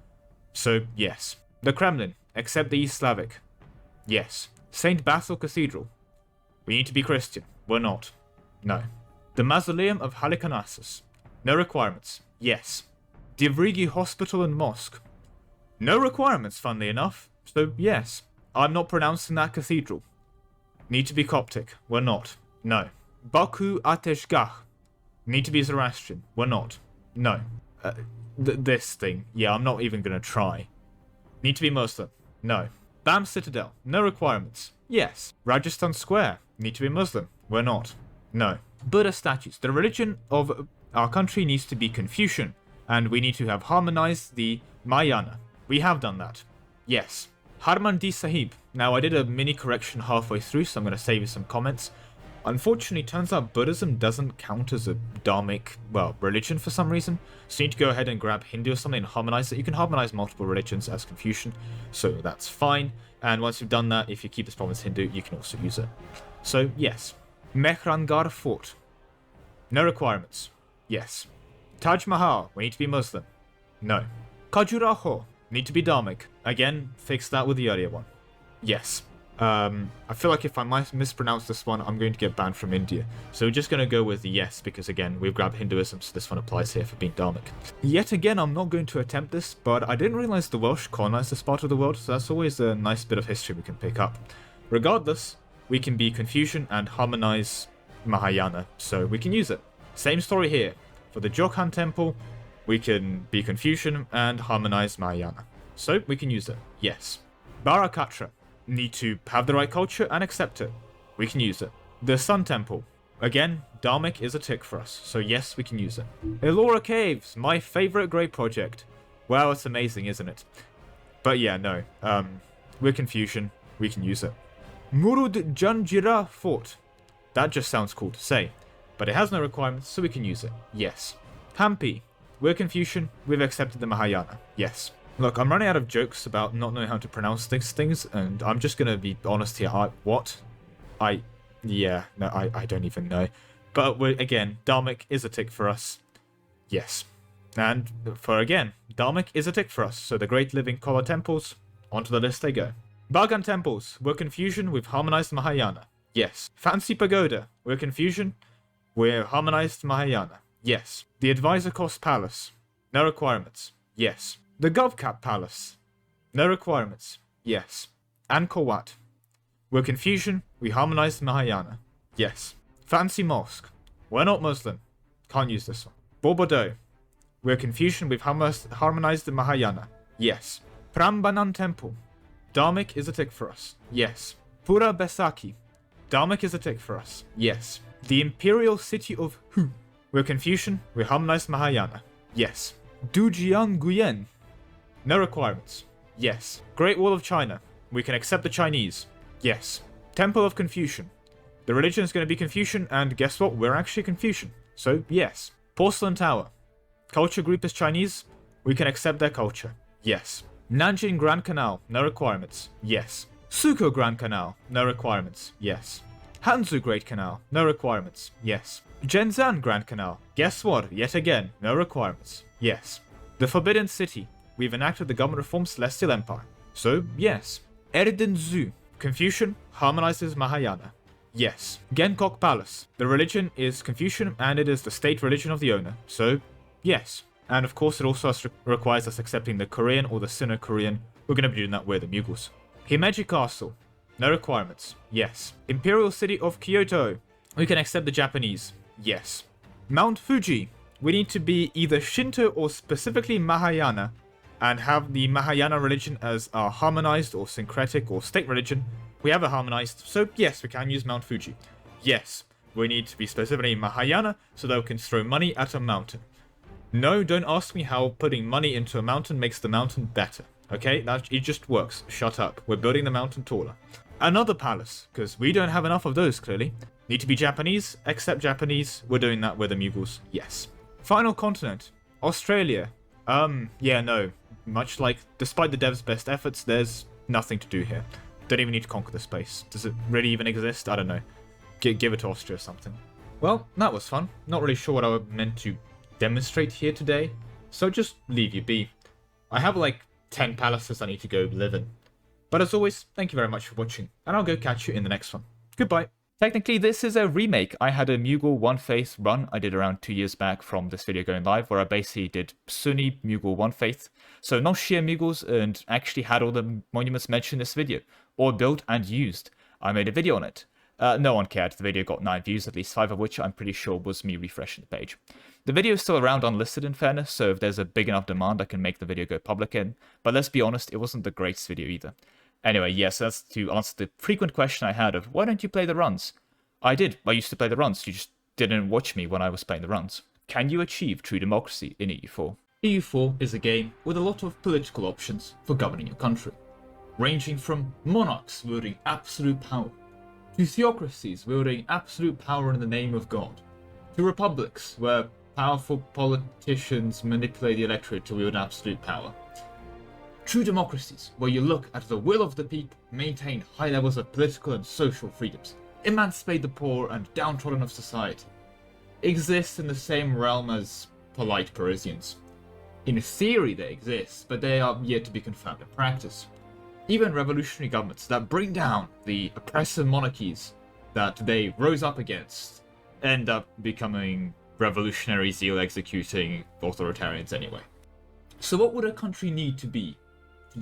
So, yes. The Kremlin. Accept the East Slavic. Yes. St. Basil Cathedral. We need to be Christian. We're not. No. The Mausoleum of Halicarnassus. No requirements. Yes. Divrigi Hospital and Mosque. No requirements, funnily enough. So, yes. I'm not pronouncing that cathedral. Need to be Coptic. We're not. No. Baku Ateshgah. Need to be Zoroastrian. We're not. No. This thing. Yeah, I'm not even going to try. Need to be Muslim. No. Bam Citadel. No requirements. Yes. Rajasthan Square. Need to be Muslim. We're not. No. Buddha statues. The religion of our country needs to be Confucian, and we need to have harmonized the Mahayana. We have done that. Yes. Harmandi Sahib. Now, I did a mini correction halfway through, so I'm going to save you some comments. Unfortunately, turns out Buddhism doesn't count as a dharmic, well, religion for some reason. So you need to go ahead and grab Hindu or something and harmonize it. You can harmonize multiple religions as Confucian, so that's fine. And once you've done that, if you keep this province Hindu, you can also use it. So, yes. Mehrangarh Fort. No requirements. Yes. Taj Mahal. We need to be Muslim. No. Khajuraho. Need to be dharmic. Again, fix that with the earlier one. Yes. I feel like if I might mispronounce this one, I'm going to get banned from India. So we're just going to go with the yes, because again, we've grabbed Hinduism, so this one applies here for being dharmic. Yet again, I'm not going to attempt this, but I didn't realize the Welsh colonized this part of the world, so that's always a nice bit of history we can pick up. Regardless, we can be Confucian and harmonize Mahayana, so we can use it. Same story here. For the Jokhan Temple, we can be Confucian and harmonize Mahayana. So we can use it, yes. Barakatra, need to have the right culture and accept it. We can use it. The Sun Temple, again, Dharmic is a tick for us, so yes, we can use it. Elora Caves, my favorite great project. Wow, it's amazing, isn't it? But yeah, no, we're Confucian, we can use it. Murud Janjira Fort, that just sounds cool to say, but it has no requirements, so we can use it, yes. Hampi, we're Confucian, we've accepted the Mahayana, yes. Look, I'm running out of jokes about not knowing how to pronounce these things, and I'm just gonna be honest here. I don't even know. But again, Dharmic is a tick for us. Yes. And Dharmic is a tick for us. So the Great Living Color Temples, onto the list they go. Bagan Temples, we're Confucian, we've harmonized Mahayana. Yes. Fancy Pagoda, we're Confucian, we're harmonized Mahayana. Yes. The Advisor Cost Palace, no requirements. Yes. The Govcap Palace, no requirements. Yes. Angkor Wat, we're Confucian, we harmonized Mahayana. Yes. Fancy Mosque, we're not Muslim, can't use this one. Bordeaux, we're Confucian, we've harmonized the Mahayana. Yes. Prambanan Temple, Dharmic is a tick for us. Yes. Pura Besaki, Dharmic is a tick for us. Yes. The Imperial City of Hu, we're Confucian, we harmonized Mahayana. Yes. Dujian Guyen, no requirements. Yes. Great Wall of China, we can accept the Chinese. Yes. Temple of Confucian, the religion is going to be Confucian, and guess what? We're actually Confucian. So, yes. Porcelain Tower, culture group is Chinese, we can accept their culture. Yes. Nanjing Grand Canal, no requirements. Yes. Suko Grand Canal, no requirements. Yes. Hanzu Great Canal, no requirements. Yes. Zhenzan Grand Canal, guess what? Yet again, no requirements. Yes. The Forbidden City, we've enacted the government reform Celestial Empire. So, yes. Erden Zu, Confucian, harmonizes Mahayana. Yes. Genkok Palace, the religion is Confucian and it is the state religion of the owner. So, yes. And of course it also requires us accepting the Korean or the Sino-Korean. We're going to be doing that with the Mughals. Himeji Castle, no requirements. Yes. Imperial City of Kyoto, we can accept the Japanese. Yes. Mount Fuji, we need to be either Shinto or specifically Mahayana, and have the Mahayana religion as our harmonized or syncretic or state religion. We have it harmonized, so yes, we can use Mount Fuji. Yes, we need to be specifically Mahayana so that we can throw money at a mountain. No, don't ask me how putting money into a mountain makes the mountain better. Okay, it just works. Shut up. We're building the mountain taller. Another palace, because we don't have enough of those, clearly. Need to be Japanese, accept Japanese. We're doing that with the Mughals, yes. Final continent, Australia. Yeah, no. Much like, despite the devs' best efforts, there's nothing to do here. Don't even need to conquer the space. Does it really even exist? I don't know. Give it to Austria or something. Well, that was fun. Not really sure what I meant to demonstrate here today, so just leave you be. I have like 10 palaces I need to go live in. But as always, thank you very much for watching, and I'll go catch you in the next one. Goodbye. Technically, this is a remake. I had a Mughal One Faith run I did around 2 years back from this video going live, where I basically did Sunni Mughal One Faith. So not Shia Mughals, and actually had all the monuments mentioned in this video, or built and used. I made a video on it. No one cared. The video got 9 views, at least 5 of which I'm pretty sure was me refreshing the page. The video is still around unlisted in fairness, so if there's a big enough demand I can make the video go public in. But let's be honest, it wasn't the greatest video either. Anyway, yes, that's to answer the frequent question I had of, why don't you play the runs? I did. I used to play the runs. You just didn't watch me when I was playing the runs. Can you achieve true democracy in EU4? EU4 is a game with a lot of political options for governing your country, ranging from monarchs wielding absolute power, to theocracies wielding absolute power in the name of God, to republics where powerful politicians manipulate the electorate to wield absolute power. True democracies, where you look at the will of the people, maintain high levels of political and social freedoms, emancipate the poor and downtrodden of society, exist in the same realm as polite Parisians. In theory they exist, but they are yet to be confirmed in practice. Even revolutionary governments that bring down the oppressive monarchies that they rose up against end up becoming revolutionary zeal executing authoritarians anyway. So what would a country need to be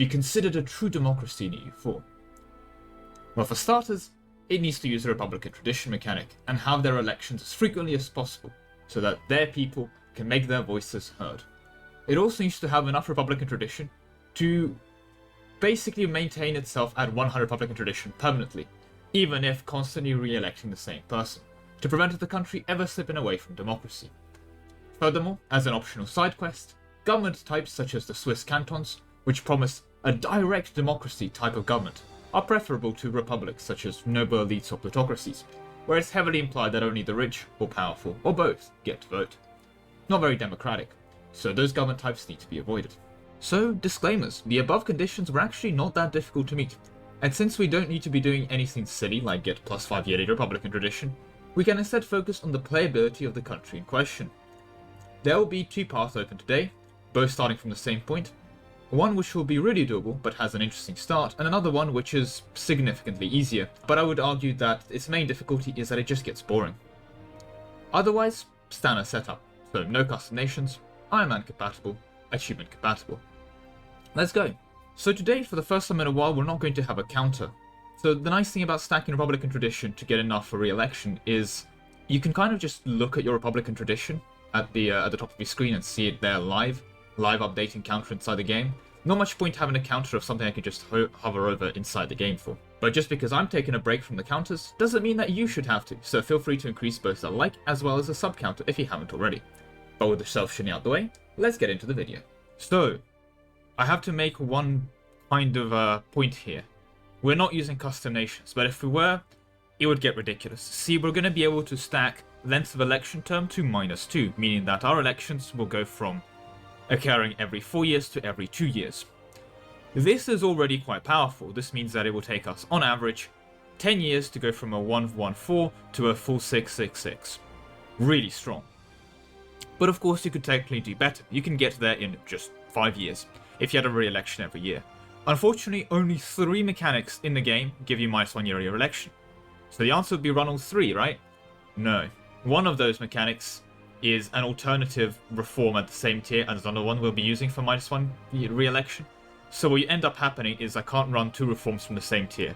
considered a true democracy in EU4? Well, for starters, it needs to use the Republican tradition mechanic and have their elections as frequently as possible so that their people can make their voices heard. it also needs to have enough Republican tradition to basically maintain itself at 100 Republican tradition permanently, even if constantly re-electing the same person, to prevent the country ever slipping away from democracy. Furthermore, as an optional side quest, government types such as the Swiss cantons, which promise a direct democracy type of government, are preferable to republics such as noble elites or plutocracies, where it's heavily implied that only the rich, or powerful, or both, get to vote. Not very democratic, so those government types need to be avoided. So, disclaimers, the above conditions were actually not that difficult to meet, and since we don't need to be doing anything silly like get +5 yearly Republican tradition, we can instead focus on the playability of the country in question. There will be 2 paths open today, both starting from the same point, one which will be really doable but has an interesting start, and another one which is significantly easier, but I would argue that its main difficulty is that it just gets boring. Otherwise, standard setup, so no custom nations, Iron Man compatible, achievement compatible. Let's go. So today, for the first time in a while, we're not going to have a counter. So the nice thing about stacking Republican tradition to get enough for re-election is you can kind of just look at your Republican tradition at the top of your screen and see it there live updating counter inside the game. Not much point having a counter of something I can just hover over inside the game for. But just because I'm taking a break from the counters doesn't mean that you should have to, so feel free to increase both the like as well as the sub counter if you haven't already. But with the self-shitting out the way, let's get into the video. So, I have to make one kind of point here. We're not using custom nations, but if we were, it would get ridiculous. See, we're going to be able to stack length of election term to -2, meaning that our elections will go from occurring every 4 years to every 2 years. This is already quite powerful. This means that it will take us, on average, 10 years to go from a 114 to a full 666. Really strong. But of course you could technically do better. You can get there in just 5 years, if you had a re-election every year. Unfortunately, only 3 mechanics in the game give you -1 year re-election. So the answer would be run all 3, right? No. One of those mechanics is an alternative reform at the same tier as another one we'll be using for -1 re-election. So what you end up happening is I can't run 2 reforms from the same tier.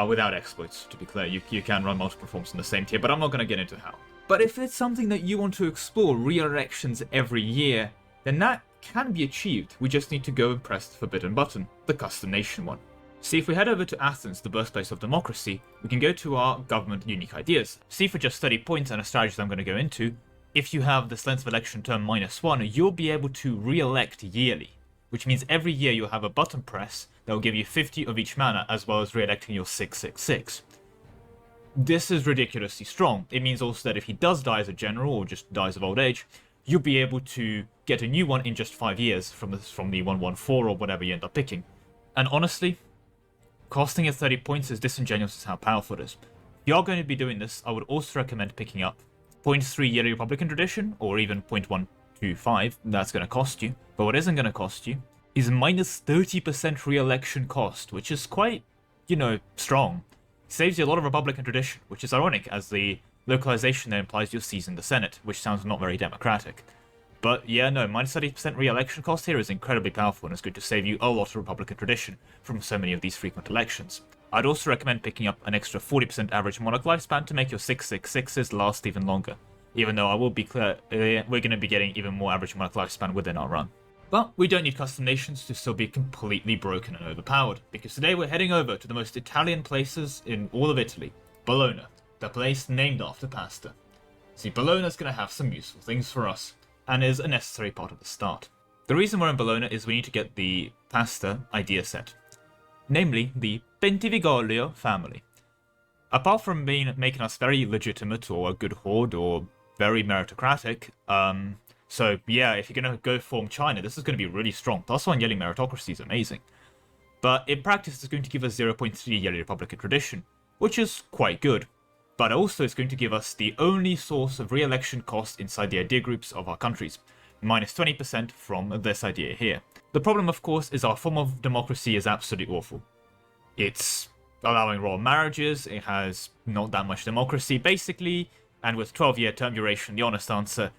Without exploits, to be clear. You can run multiple reforms from the same tier, but I'm not going to get into how. But if it's something that you want to explore, re-elections every year, then that can be achieved. We just need to go and press the forbidden button, the custom nation one. See, if we head over to Athens, the birthplace of democracy, we can go to our government unique ideas. See, for just 30 points and a strategy I'm going to go into, if you have this length of election term -1, you'll be able to re-elect yearly, which means every year you'll have a button press that will give you 50 of each mana, as well as re-electing your 666. This is ridiculously strong. It means also that if he does die as a general, or just dies of old age, you'll be able to get a new one in just 5 years from the 114 or whatever you end up picking. And honestly, costing it 30 points is disingenuous as how powerful it is. If you are going to be doing this, I would also recommend picking up 0.3 yearly Republican tradition, or even 0.125, that's going to cost you. But what isn't going to cost you is -30% re-election cost, which is quite, strong. Saves you a lot of Republican tradition, which is ironic, as the localization there implies you'll seize in the Senate, which sounds not very democratic. But yeah, no, -30% re-election cost here is incredibly powerful, and it's good to save you a lot of Republican tradition from so many of these frequent elections. I'd also recommend picking up an extra 40% average monarch lifespan to make your 666s last even longer, even though I will be clear, we're going to be getting even more average monarch lifespan within our run. But we don't need custom nations to still be completely broken and overpowered, because today we're heading over to the most Italian places in all of Italy, Bologna, the place named after pasta. See, Bologna's going to have some useful things for us, and is a necessary part of the start. The reason we're in Bologna is we need to get the pasta idea set, namely the Bentivoglio family. Apart from making us very legitimate or a good horde or very meritocratic, so yeah, if you're going to go form China, this is going to be really strong. +1 yearly meritocracy is amazing. But in practice, it's going to give us 0.3 yearly Republican tradition, which is quite good. But also it's going to give us the only source of re-election cost inside the idea groups of our countries, -20% from this idea here. The problem, of course, is our form of democracy is absolutely awful. It's allowing royal marriages, it has not that much democracy, basically, and with 12-year term duration, the honest answer,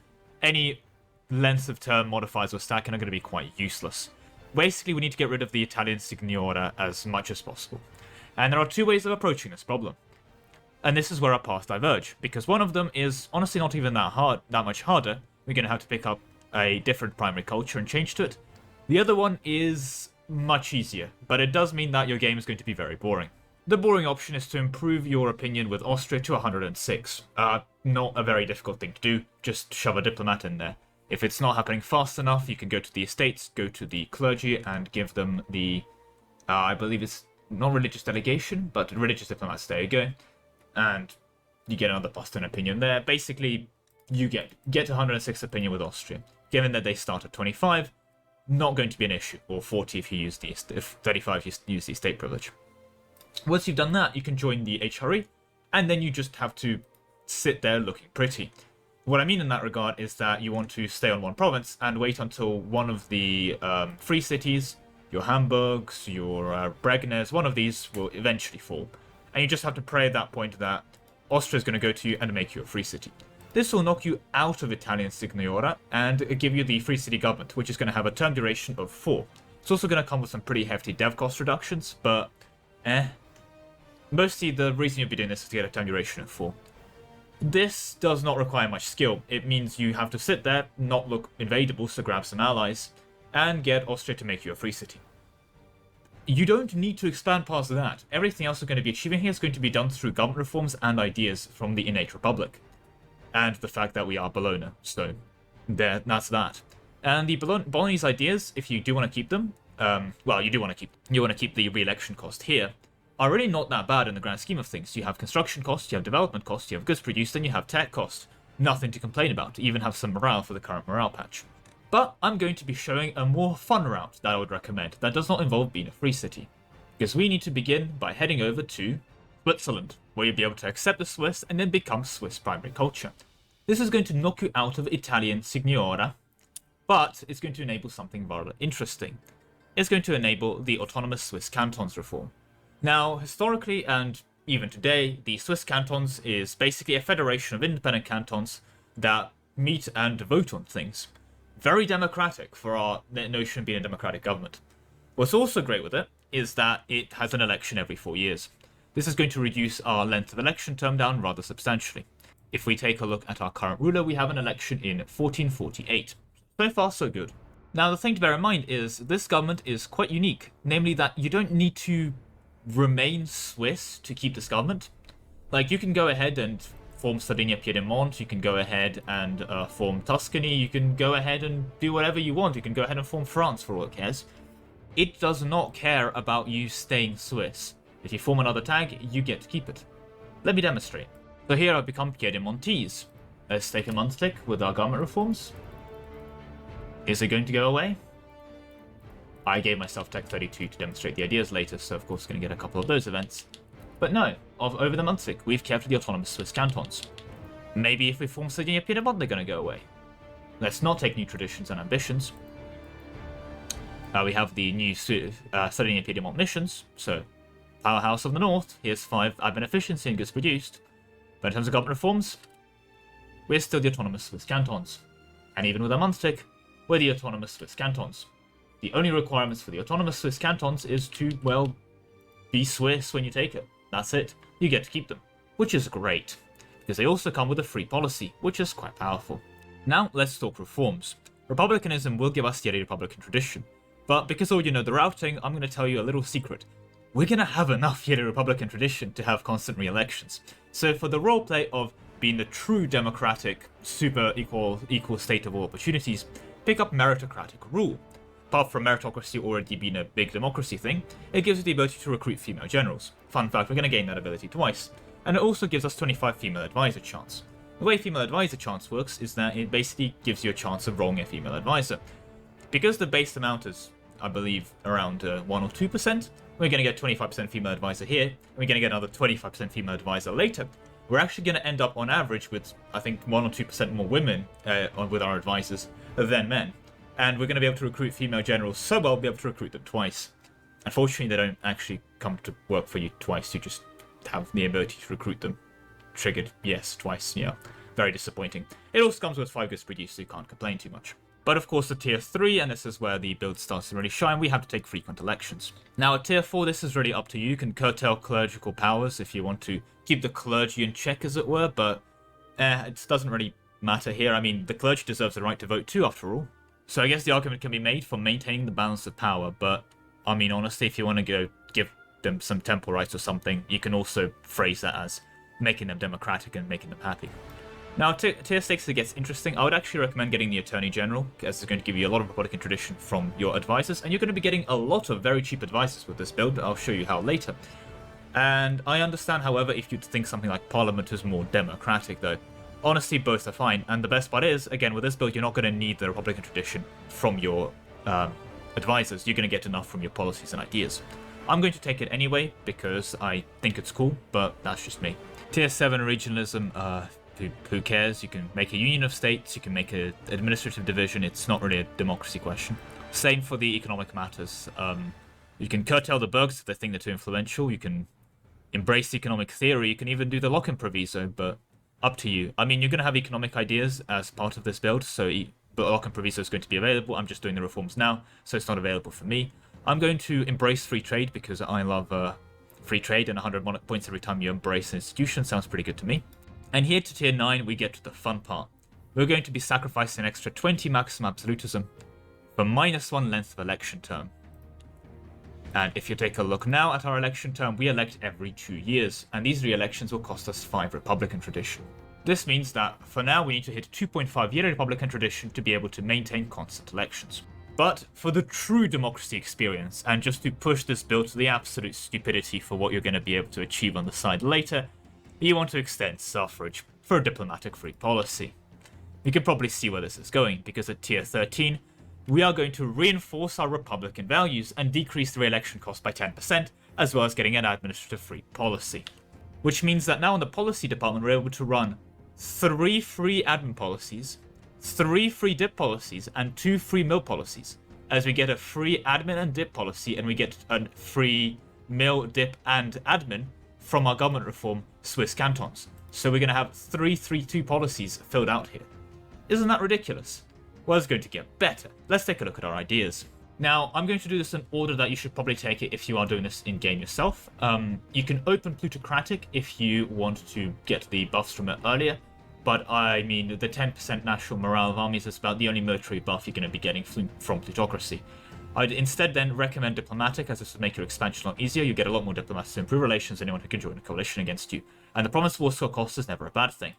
any length of term modifiers or stacking are going to be quite useless. Basically, we need to get rid of the Italian signora as much as possible. And there are 2 ways of approaching this problem. And this is where our paths diverge, because one of them is honestly not even that much harder. We're going to have to pick up a different primary culture and change to it. The other one is much easier, but it does mean that your game is going to be very boring. The boring option is to improve your opinion with Austria to 106. Not a very difficult thing to do, just shove a diplomat in there. If it's not happening fast enough, you can go to the estates, go to the clergy, and give them the, I believe it's not religious delegation, but religious diplomats, there you go. And you get another +10 opinion there. Basically, you get to 106 opinion with Austria. Given that they start at 25, not going to be an issue, or 40 if you use the, if 35 you use the estate privilege. Once you've done that, you can join the HRE, and then you just have to sit there looking pretty. What I mean in that regard is that you want to stay on one province and wait until one of the free cities, your Hamburgs, your Bregenz, one of these will eventually fall. And you just have to pray at that point that Austria is going to go to you and make you a free city. This will knock you out of Italian Signoria and give you the free city government, which is going to have a term duration of 4. It's also going to come with some pretty hefty dev cost reductions, but mostly the reason you'll be doing this is to get a term duration of 4. This does not require much skill. It means you have to sit there, not look invadable, so grab some allies, and get Austria to make you a free city. You don't need to expand past that. Everything else you're going to be achieving here is going to be done through government reforms and ideas from the innate republic. And the fact that we are Bologna, so that's that. And the Bolognese ideas, if you do want to keep them, well, you want to keep the re-election cost here, are really not that bad in the grand scheme of things. You have construction costs, you have development costs, you have goods produced, and you have tech costs. Nothing to complain about, even have some morale for the current morale patch. But I'm going to be showing a more fun route that I would recommend that does not involve being a free city. Because we need to begin by heading over to Switzerland, where you'll be able to accept the Swiss and then become Swiss primary culture. This is going to knock you out of Italian Signoria, but it's going to enable something rather interesting. It's going to enable the autonomous Swiss cantons reform. Now, historically and even today, the Swiss cantons is basically a federation of independent cantons that meet and vote on things. Very democratic for our notion of being a democratic government. What's also great with it is that it has an election every 4 years. This is going to reduce our length of election term down rather substantially. If we take a look at our current ruler, we have an election in 1448. So far, so good. Now, the thing to bear in mind is this government is quite unique, namely that you don't need to remain Swiss to keep this government. Like, you can go ahead and form Sardinia-Piedmont, you can go ahead and form Tuscany, you can go ahead and do whatever you want, you can go ahead and form France for all it cares. It does not care about you staying Swiss. If you form another tag, you get to keep it. Let me demonstrate. So here I've become Piedmontese. Let's take a month tick with our government reforms. Is it going to go away? I gave myself Tech 32 to demonstrate the ideas later, so of course going to get a couple of those events. But no, over the month tick, we've kept the autonomous Swiss cantons. Maybe if we form Sardinia-Piedmont, they're going to go away. Let's not take new traditions and ambitions. We have the new Sardinia-Piedmont missions, so Powerhouse of the North, here's 5 admin efficiency and goods produced. But in terms of government reforms, we're still the autonomous Swiss cantons. And even with our month tick, we're the autonomous Swiss cantons. The only requirements for the autonomous Swiss cantons is to, well, be Swiss when you take it. That's it. You get to keep them, which is great, because they also come with a free policy, which is quite powerful. Now, let's talk reforms. Republicanism will give us the Republican tradition, but because all you know the routing, I'm going to tell you a little secret. We're going to have enough Republican tradition to have constant re-elections. So for the roleplay of being the true democratic, super equal state of all opportunities, pick up meritocratic rule. Apart from meritocracy already being a big democracy thing, it gives you the ability to recruit female generals. Fun fact, we're going to gain that ability twice. And it also gives us 25 female advisor chance. The way female advisor chance works is that it basically gives you a chance of rolling a female advisor. Because the base amount is, I believe, around 1 or 2%, we're going to get 25% female advisor here, and we're going to get another 25% female advisor later. We're actually going to end up on average with, I think, 1 or 2% more women with our advisors than men. And we're going to be able to recruit female generals so well, we'll be able to recruit them twice. Unfortunately, they don't actually come to work for you twice, you just have the ability to recruit them. Triggered, yes, twice, yeah. Very disappointing. It also comes with 5 goods produced, so you can't complain too much. But of course, at tier 3, and this is where the build starts to really shine, we have to take frequent elections. Now, at tier 4, this is really up to you. You can curtail clerical powers if you want to keep the clergy in check, as it were, but it doesn't really matter here. I mean, the clergy deserves the right to vote too, after all. So I guess the argument can be made for maintaining the balance of power, but I mean, honestly, if you want to go give them some temple rights or something, you can also phrase that as making them democratic and making them happy. Now, tier 6 it gets interesting. I would actually recommend getting the Attorney General, as it's going to give you a lot of Republican tradition from your advisors, and you're going to be getting a lot of very cheap advisors with this build. I'll show you how later. And I understand, however, if you'd think something like Parliament is more democratic, though. Honestly, both are fine, and the best part is, again, with this build, you're not going to need the Republican tradition from your advisors. You're going to get enough from your policies and ideas. I'm going to take it anyway, because I think it's cool, but that's just me. Tier 7 regionalism, who cares? You can make a union of states, you can make an administrative division, it's not really a democracy question. Same for the economic matters. You can curtail the burghs if they think they're too influential, you can embrace economic theory, you can even do the lock-in proviso, but up to you. I mean, you're going to have economic ideas as part of this build, so but lock-in proviso is going to be available. I'm just doing the reforms now, so it's not available for me. I'm going to embrace free trade because I love free trade, and 100 monarch points every time you embrace an institution sounds pretty good to me. And here to tier 9, we get to the fun part. We're going to be sacrificing an extra 20 maximum absolutism for -1 length of election term. And if you take a look now at our election term, we elect every 2 years, and these re-elections will cost us 5 Republican tradition. This means that, for now, we need to hit 2.5 year Republican tradition to be able to maintain constant elections. But for the true democracy experience, and just to push this build to the absolute stupidity for what you're going to be able to achieve on the side later, you want to extend suffrage for a diplomatic free policy. You can probably see where this is going, because at tier 13, we are going to reinforce our Republican values and decrease the re-election cost by 10%, as well as getting an administrative free policy. Which means that now in the policy department, we're able to run 3 free admin policies, 3 free dip policies, and 2 free mill policies, as we get a free admin and dip policy, and we get a free mill, dip, and admin from our government reform Swiss cantons. So we're going to have 3-3-2 policies filled out here. Isn't that ridiculous? Well, it's going to get better. Let's take a look at our ideas. Now, I'm going to do this in order that you should probably take it if you are doing this in-game yourself. You can open Plutocratic if you want to get the buffs from it earlier, but I mean, the 10% national morale of armies is about the only military buff you're going to be getting from Plutocracy. I'd instead then recommend Diplomatic, as this would make your expansion a lot easier. You get a lot more diplomats to improve relations with anyone who can join a coalition against you, and the province Warsaw cost is never a bad thing.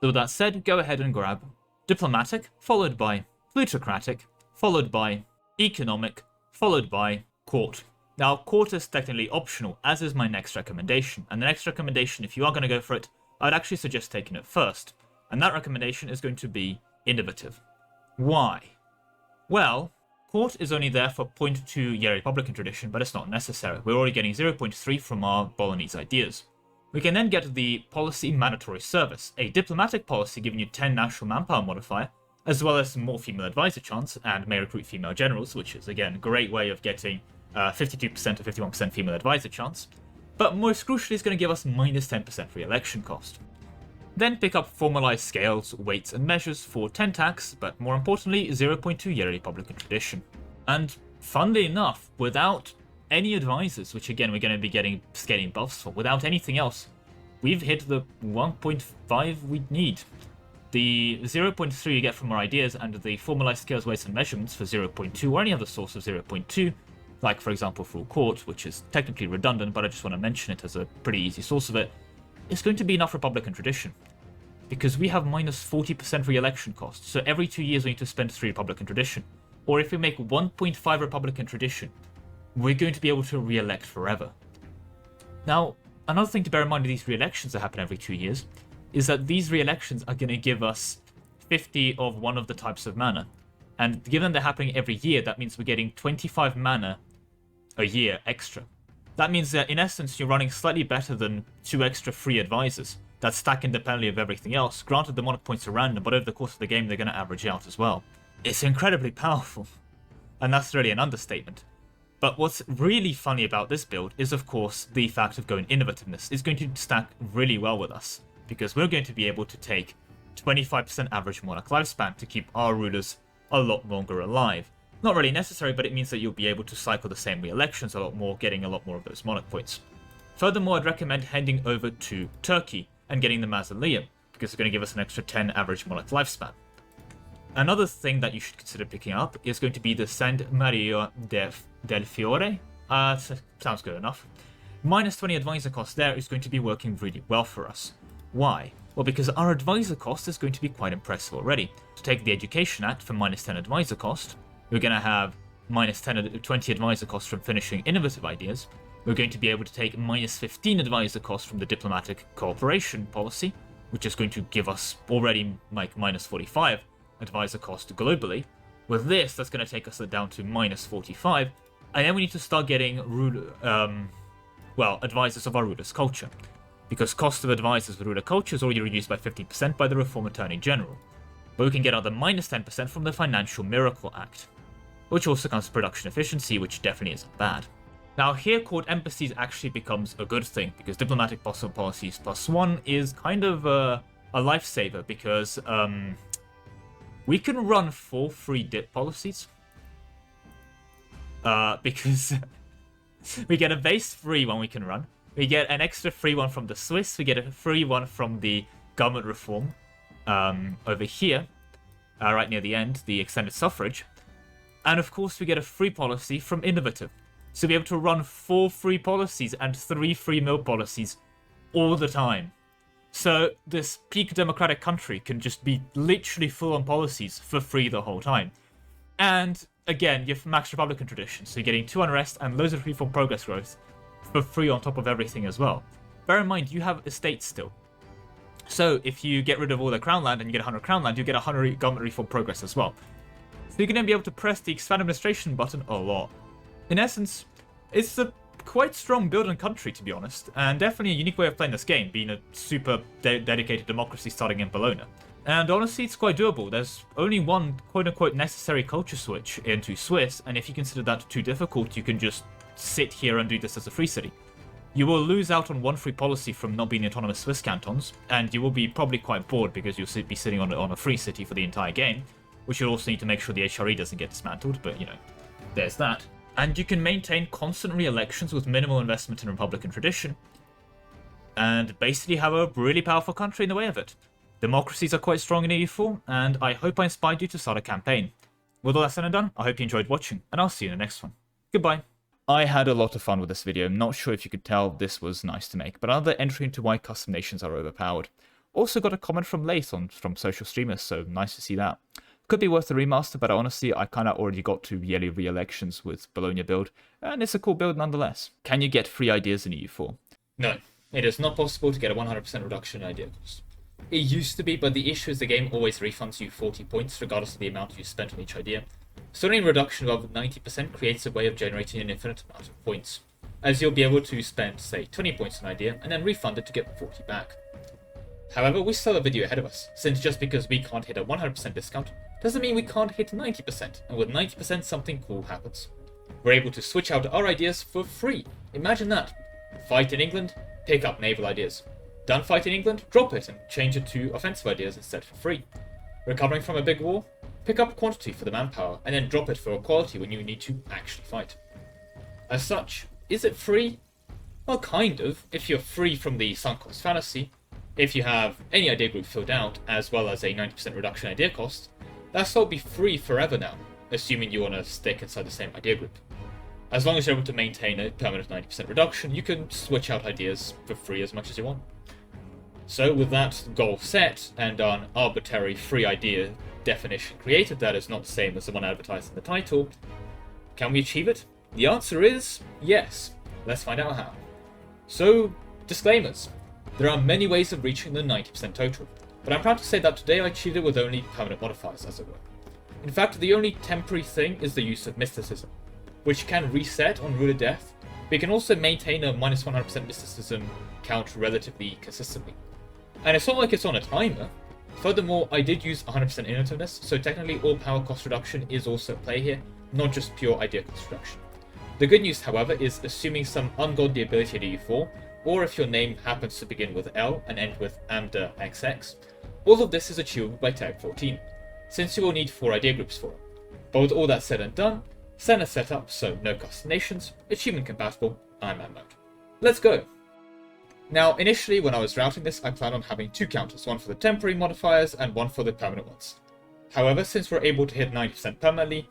So with that said, go ahead and grab Diplomatic, followed by Plutocratic, followed by Economic, followed by Court. Now, Court is technically optional, as is my next recommendation, and the next recommendation, if you are going to go for it, I'd actually suggest taking it first, and that recommendation is going to be Innovative. Why? Well, Court is only there for 0.2 year Republican tradition, but it's not necessary. We're already getting 0.3 from our Bolognese ideas. We can then get the Policy Mandatory Service, a diplomatic policy giving you 10 national manpower modifier, as well as more female advisor chance, and may recruit female generals, which is, again, a great way of getting 52% to 51% female advisor chance. But most crucially, it's going to give us minus 10% re-election cost. Then pick up formalized scales, weights, and measures for 10 tax, but more importantly, 0.2 year Republican tradition. And funnily enough, without any advisors, which again we're going to be getting scaling buffs for, without anything else, we've hit the 1.5 we need. The 0.3 you get from our ideas, and the formalized scales, weights, and measurements for 0.2 or any other source of 0.2, like for example full court, which is technically redundant, but I just want to mention it as a pretty easy source of it, is going to be enough Republican tradition. Because we have minus 40% re-election cost, so every 2 years we need to spend 3 Republican tradition. Or if we make 1.5 Republican tradition, we're going to be able to re-elect forever. Now, another thing to bear in mind of these re-elections that happen every 2 years is that these re-elections are going to give us 50 of one of the types of mana. And given they're happening every year, that means we're getting 25 mana a year extra. That means that in essence you're running slightly better than 2 extra free advisors that stack independently of everything else. Granted, the monarch points are random, but over the course of the game they're going to average out as well. It's incredibly powerful, and that's really an understatement. But what's really funny about this build is, of course, the fact of going innovativeness is going to stack really well with us, because we're going to be able to take 25% average monarch lifespan to keep our rulers a lot longer alive. Not really necessary, but it means that you'll be able to cycle the same re-elections a lot more, getting a lot more of those monarch points. Furthermore, I'd recommend heading over to Turkey and getting the Mausoleum. because it's going to give us an extra 10 average monarch lifespan. Another thing that you should consider picking up is going to be the San Mario del Fiore. Sounds good enough. Minus 20 advisor cost there is going to be working really well for us. Why? Well, because our advisor cost is going to be quite impressive already. To take the Education Act for minus 10 advisor cost, we're going to have minus 20 advisor cost from finishing innovative ideas. We're going to be able to take minus 15 advisor cost from the diplomatic cooperation policy, which is going to give us already like minus 45 advisor cost globally. With this, that's going to take us down to minus 45, and then we need to start getting advisors of our ruler's culture, because cost of advisors of ruler culture is already reduced by 50% by the Reform Attorney General. But we can get another minus 10% from the Financial Miracle Act, which also comes to production efficiency, which definitely isn't bad. Now here, court embassies actually becomes a good thing, because diplomatic possible policies +1 is kind of a lifesaver, because we can run 4 free dip policies. Because we get a base free one we can run. We get an extra free one from the Swiss. We get a free one from the government reform over here, right near the end, the extended suffrage. And of course, we get a free policy from Innovative. So we'll be able to run 4 free policies and 3 free mill policies all the time. So this peak democratic country can just be literally full on policies for free the whole time. And again, you have Max Republican tradition, so you're getting 2 unrest and loads of reform progress growth for free on top of everything as well. Bear in mind, you have estates still. So if you get rid of all the crown land and you get 100 crown land, you get 100 government reform progress as well. So you're going to be able to press the expand administration button a lot. In essence, it's a quite strong build and country, to be honest, and definitely a unique way of playing this game, being a super dedicated democracy starting in Bologna. And honestly, it's quite doable. There's only one quote-unquote necessary culture switch into Swiss, and if you consider that too difficult, you can just sit here and do this as a free city. You will lose out on 1 free policy from not being autonomous Swiss cantons, and you will be probably quite bored because you'll be sitting on a free city for the entire game, which you'll also need to make sure the HRE doesn't get dismantled, but, you know, there's that. And you can maintain constant re-elections with minimal investment in Republican tradition, and basically have a really powerful country in the way of it. Democracies are quite strong in EU4, and I hope I inspired you to start a campaign. With all that said and done, I hope you enjoyed watching, and I'll see you in the next one. Goodbye. I had a lot of fun with this video. I'm not sure if you could tell this was nice to make, but another entry into why custom nations are overpowered. Also got a comment from Lath from social streamers, so nice to see that. Could be worth a remaster, but honestly, I kind of already got to yearly re-elections with Bologna build, and it's a cool build nonetheless. Can you get free ideas in EU4? No, it is not possible to get a 100% reduction in idea cost. It used to be, but the issue is the game always refunds you 40 points, regardless of the amount you spent on each idea. So any reduction of 90% creates a way of generating an infinite amount of points, as you'll be able to spend, say, 20 points on an idea, and then refund it to get 40 back. However, we still have a video ahead of us, since just because we can't hit a 100% discount, doesn't mean we can't hit 90%, and with 90% something cool happens. We're able to switch out our ideas for free. Imagine that. Fight in England, pick up naval ideas. Done fighting England, drop it and change it to offensive ideas instead for free. Recovering from a big war, pick up quantity for the manpower, and then drop it for quality when you need to actually fight. As such, is it free? Well, kind of, if you're free from the sunk cost fallacy. If you have any idea group filled out, as well as a 90% reduction in idea cost, that's all be free forever now, assuming you want to stick inside the same idea group. As long as you're able to maintain a permanent 90% reduction, you can switch out ideas for free as much as you want. So with that goal set, and an arbitrary free idea definition created that is not the same as the one advertised in the title, can we achieve it? The answer is yes. Let's find out how. So, disclaimers. There are many ways of reaching the 90% total, but I'm proud to say that today I achieved it with only permanent modifiers, as it were. In fact, the only temporary thing is the use of mysticism, which can reset on ruler death, but you can also maintain a minus 100% mysticism count relatively consistently. And it's not like it's on a timer. Furthermore, I did use 100% innovativeness, so technically all power cost reduction is also at play here, not just pure idea cost reduction. The good news, however, is assuming some ungodly ability at EU4, or if your name happens to begin with L and end with AMDA XX, all of this is achievable by Tag 14, since you will need 4 idea groups for it. But with all that said and done, Senate setup, so no custom nations, achievement compatible, Iron Man mode. Let's go! Now, initially when I was routing this, I planned on having 2 counters, one for the temporary modifiers and one for the permanent ones. However, since we're able to hit 90% permanently,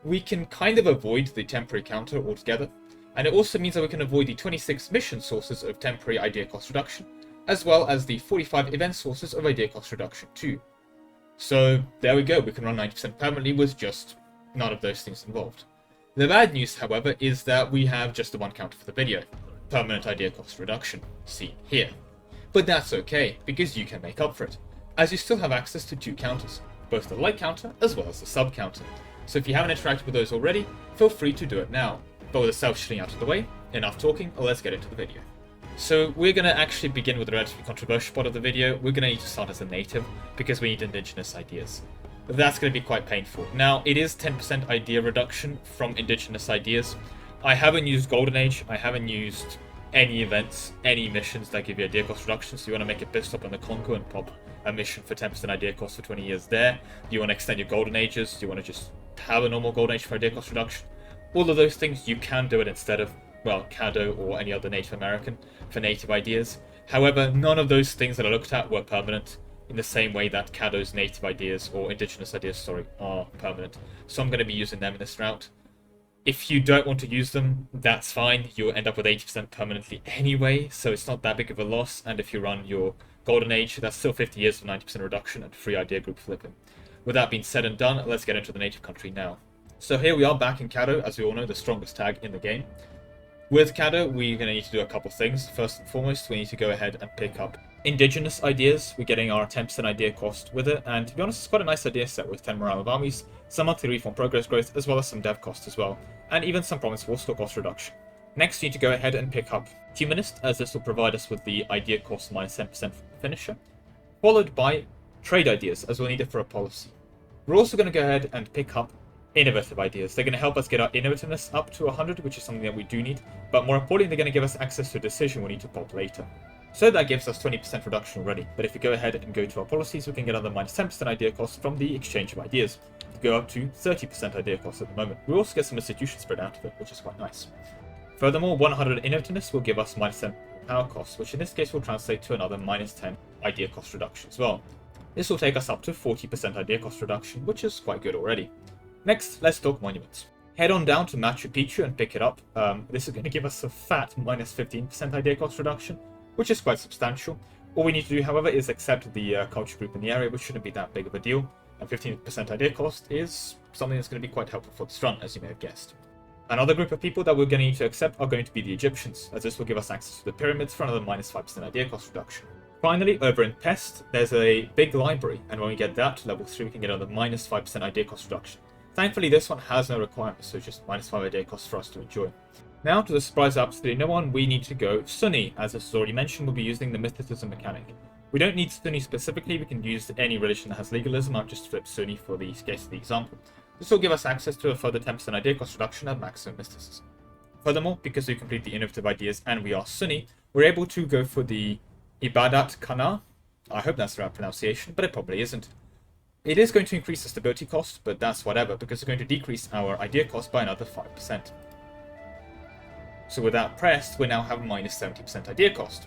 we can kind of avoid the temporary counter altogether, and it also means that we can avoid the 26 mission sources of temporary idea cost reduction, as well as the 45 event sources of idea cost reduction too. So there we go, we can run 90% permanently with just none of those things involved. The bad news, however, is that we have just the one counter for the video. Permanent idea cost reduction, seen here. But that's okay, because you can make up for it, as you still have access to 2 counters, both the light counter as well as the sub counter. So if you haven't interacted with those already, feel free to do it now. But with the self-shilling out of the way, enough talking, let's get into the video. So we're going to actually begin with the relatively controversial part of the video. We're going to need to start as a native, because we need indigenous ideas. That's going to be quite painful. Now, it is 10% idea reduction from indigenous ideas. I haven't used Golden Age, I haven't used any events, any missions that give you idea cost reduction, so you want to make a pit stop on the Congo and pop a mission for 10% idea cost for 20 years there. You want to extend your Golden Ages, you want to just have a normal Golden Age for idea cost reduction. All of those things, you can do it instead of, well, Caddo or any other Native American for native ideas. However, none of those things that I looked at were permanent in the same way that Caddo's native ideas, or indigenous ideas, sorry, are permanent. So I'm going to be using them in this route. If you don't want to use them, that's fine. You'll end up with 80% permanently anyway, so it's not that big of a loss. And if you run your Golden Age, that's still 50 years of 90% reduction and free idea group flipping. With that being said and done, let's get into the native country now. So here we are back in Caddo, as we all know, the strongest tag in the game. With Caddo, we're going to need to do a couple things. First and foremost, we need to go ahead and pick up indigenous ideas. We're getting our 10% idea cost with it, and to be honest, it's quite a nice idea set with 10 morale of armies, some monthly reform progress growth, as well as some dev cost as well, and even some promise war store cost reduction. Next, you need to go ahead and pick up Humanist, as this will provide us with the idea cost minus 10% finisher, followed by trade ideas, as we'll need it for a policy. We're also going to go ahead and pick up innovative ideas. They're going to help us get our innovativeness up to 100, which is something that we do need, but more importantly, they're going to give us access to a decision we need to pop later. So that gives us 20% reduction already, but if we go ahead and go to our policies, we can get another minus 10% idea cost from the exchange of ideas, to go up to 30% idea cost at the moment. We also get some institution spread out of it, which is quite nice. Furthermore, 100 innovativeness will give us minus 10 power cost, which in this case will translate to another minus 10 idea cost reduction as well. This will take us up to 40% idea cost reduction, which is quite good already. Next, let's talk monuments. Head on down to Machu Picchu and pick it up. This is going to give us a fat minus 15% idea cost reduction, which is quite substantial. All we need to do, however, is accept the culture group in the area, which shouldn't be that big of a deal. And 15% idea cost is something that's going to be quite helpful for this run, as you may have guessed. Another group of people that we're going to need to accept are going to be the Egyptians, as this will give us access to the pyramids for another minus 5% idea cost reduction. Finally, over in Pest, there's a big library, and when we get that to level 3, we can get another minus 5% idea cost reduction. Thankfully, this one has no requirements, so just minus 5 idea cost for us to enjoy. Now, to the surprise of absolutely no one, we need to go Sunni. As this is already mentioned, we'll be using the mysticism mechanic. We don't need Sunni specifically, we can use any religion that has legalism. I've just flipped Sunni for the case of the example. This will give us access to a further 10% idea cost reduction at maximum mysticism. Furthermore, because we complete the innovative ideas and we are Sunni, we're able to go for the Ibadat Kana. I hope that's the right pronunciation, but it probably isn't. It is going to increase the stability cost, but that's whatever, because it's going to decrease our idea cost by another 5%. So with that pressed, we now have minus 70% idea cost,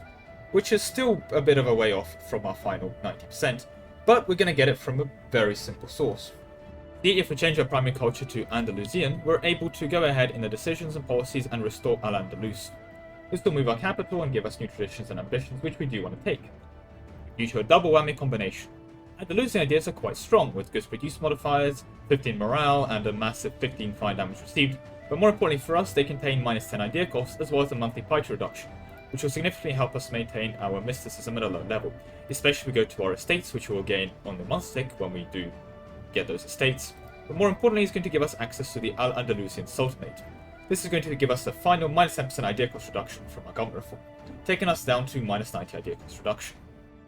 which is still a bit of a way off from our final 90%, but we're going to get it from a very simple source. See, if we change our primary culture to Andalusian, we're able to go ahead in the decisions and policies and restore Al-Andalus. This will move our capital and give us new traditions and ambitions, which we do want to take. Due to a double whammy combination, Andalusian ideas are quite strong, with goods produced modifiers, 15 morale, and a massive 15 fire damage received, but more importantly for us, they contain minus 10 idea costs, as well as a monthly piety reduction, which will significantly help us maintain our mysticism at a low level, especially if we go to our estates, which we will gain on the month stick when we do get those estates. But more importantly, it's going to give us access to the Al-Andalusian Sultanate. This is going to give us the final minus 10% idea cost reduction from our government reform, taking us down to minus 90 idea cost reduction.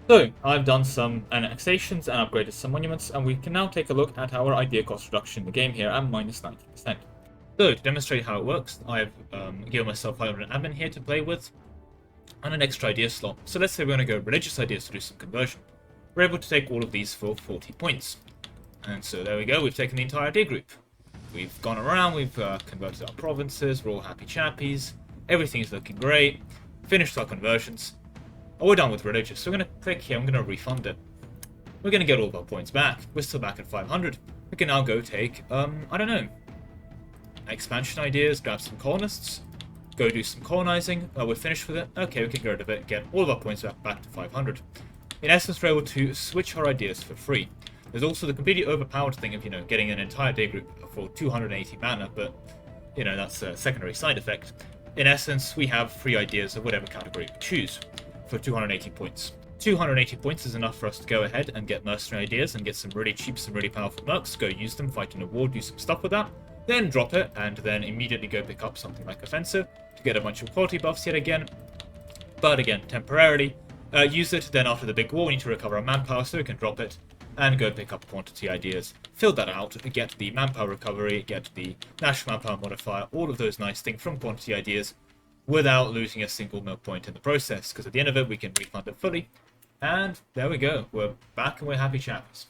So, I've done some annexations and upgraded some monuments, and we can now take a look at our idea cost reduction in the game here at minus 90%. So, to demonstrate how it works, I've given myself an admin here to play with, and an extra idea slot. So let's say we're going to go religious ideas to do some conversion. We're able to take all of these for 40 points. And so there we go, we've taken the entire idea group. We've gone around, we've converted our provinces, we're all happy chappies, everything is looking great, finished our conversions. Oh, we're done with religious, so we're going to click here, I'm going to refund it. We're going to get all of our points back. We're still back at 500. We can now go take, I don't know, expansion ideas, grab some colonists, go do some colonizing. We're finished with it. Okay, we can get rid of it, get all of our points back to 500. In essence, we're able to switch our ideas for free. There's also the completely overpowered thing of, getting an entire day group for 280 mana, but, that's a secondary side effect. In essence, we have free ideas of whatever category we choose for 280 points. 280 points is enough for us to go ahead and get mercenary ideas and get some really cheap, some really powerful mercs, go use them, fight in a war, do some stuff with that, then drop it, and then immediately go pick up something like offensive to get a bunch of quality buffs yet again, but again, temporarily. Use it, then after the big war we need to recover our manpower so we can drop it, and go pick up quantity ideas, fill that out, get the manpower recovery, get the national manpower modifier, all of those nice things from quantity ideas, without losing a single milk point in the process, because at the end of it we can refund it fully. And there we go, we're back and we're happy chappers.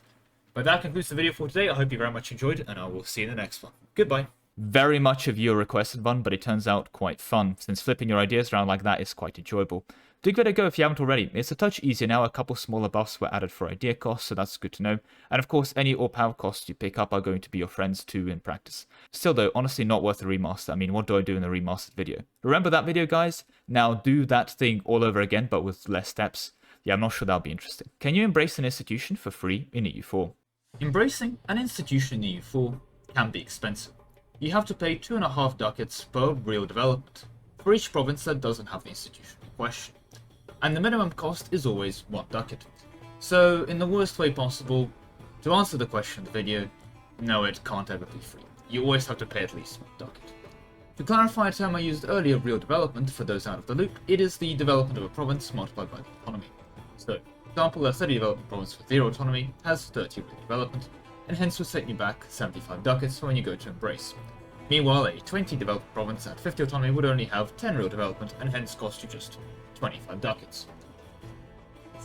But that concludes the video for today. I hope you very much enjoyed, and I will see you in the next one. Goodbye. Very much of you requested one, but it turns out quite fun, since flipping your ideas around like that is quite enjoyable. Do give it a go if you haven't already. It's a touch easier now, a couple smaller buffs were added for idea costs, so that's good to know. And of course, any or power costs you pick up are going to be your friends too in practice. Still though, honestly not worth the remaster. I mean, what do I do in the remastered video? Remember that video, guys? Now do that thing all over again, but with less steps. Yeah, I'm not sure that'll be interesting. Can you embrace an institution for free in EU4? Embracing an institution in EU4 can be expensive. You have to pay 2.5 ducats per real development for each province that doesn't have the institution in question. And the minimum cost is always 1 ducat. So, in the worst way possible, to answer the question in the video, no, it can't ever be free. You always have to pay at least 1 ducat. To clarify a term I used earlier, real development, for those out of the loop, it is the development of a province multiplied by the autonomy. So, for example, a 30 development province with 0 autonomy has 30 real development, and hence will set you back 75 ducats when you go to embrace. Meanwhile, a 20 development province at 50 autonomy would only have 10 real development, and hence cost you just 25 ducats.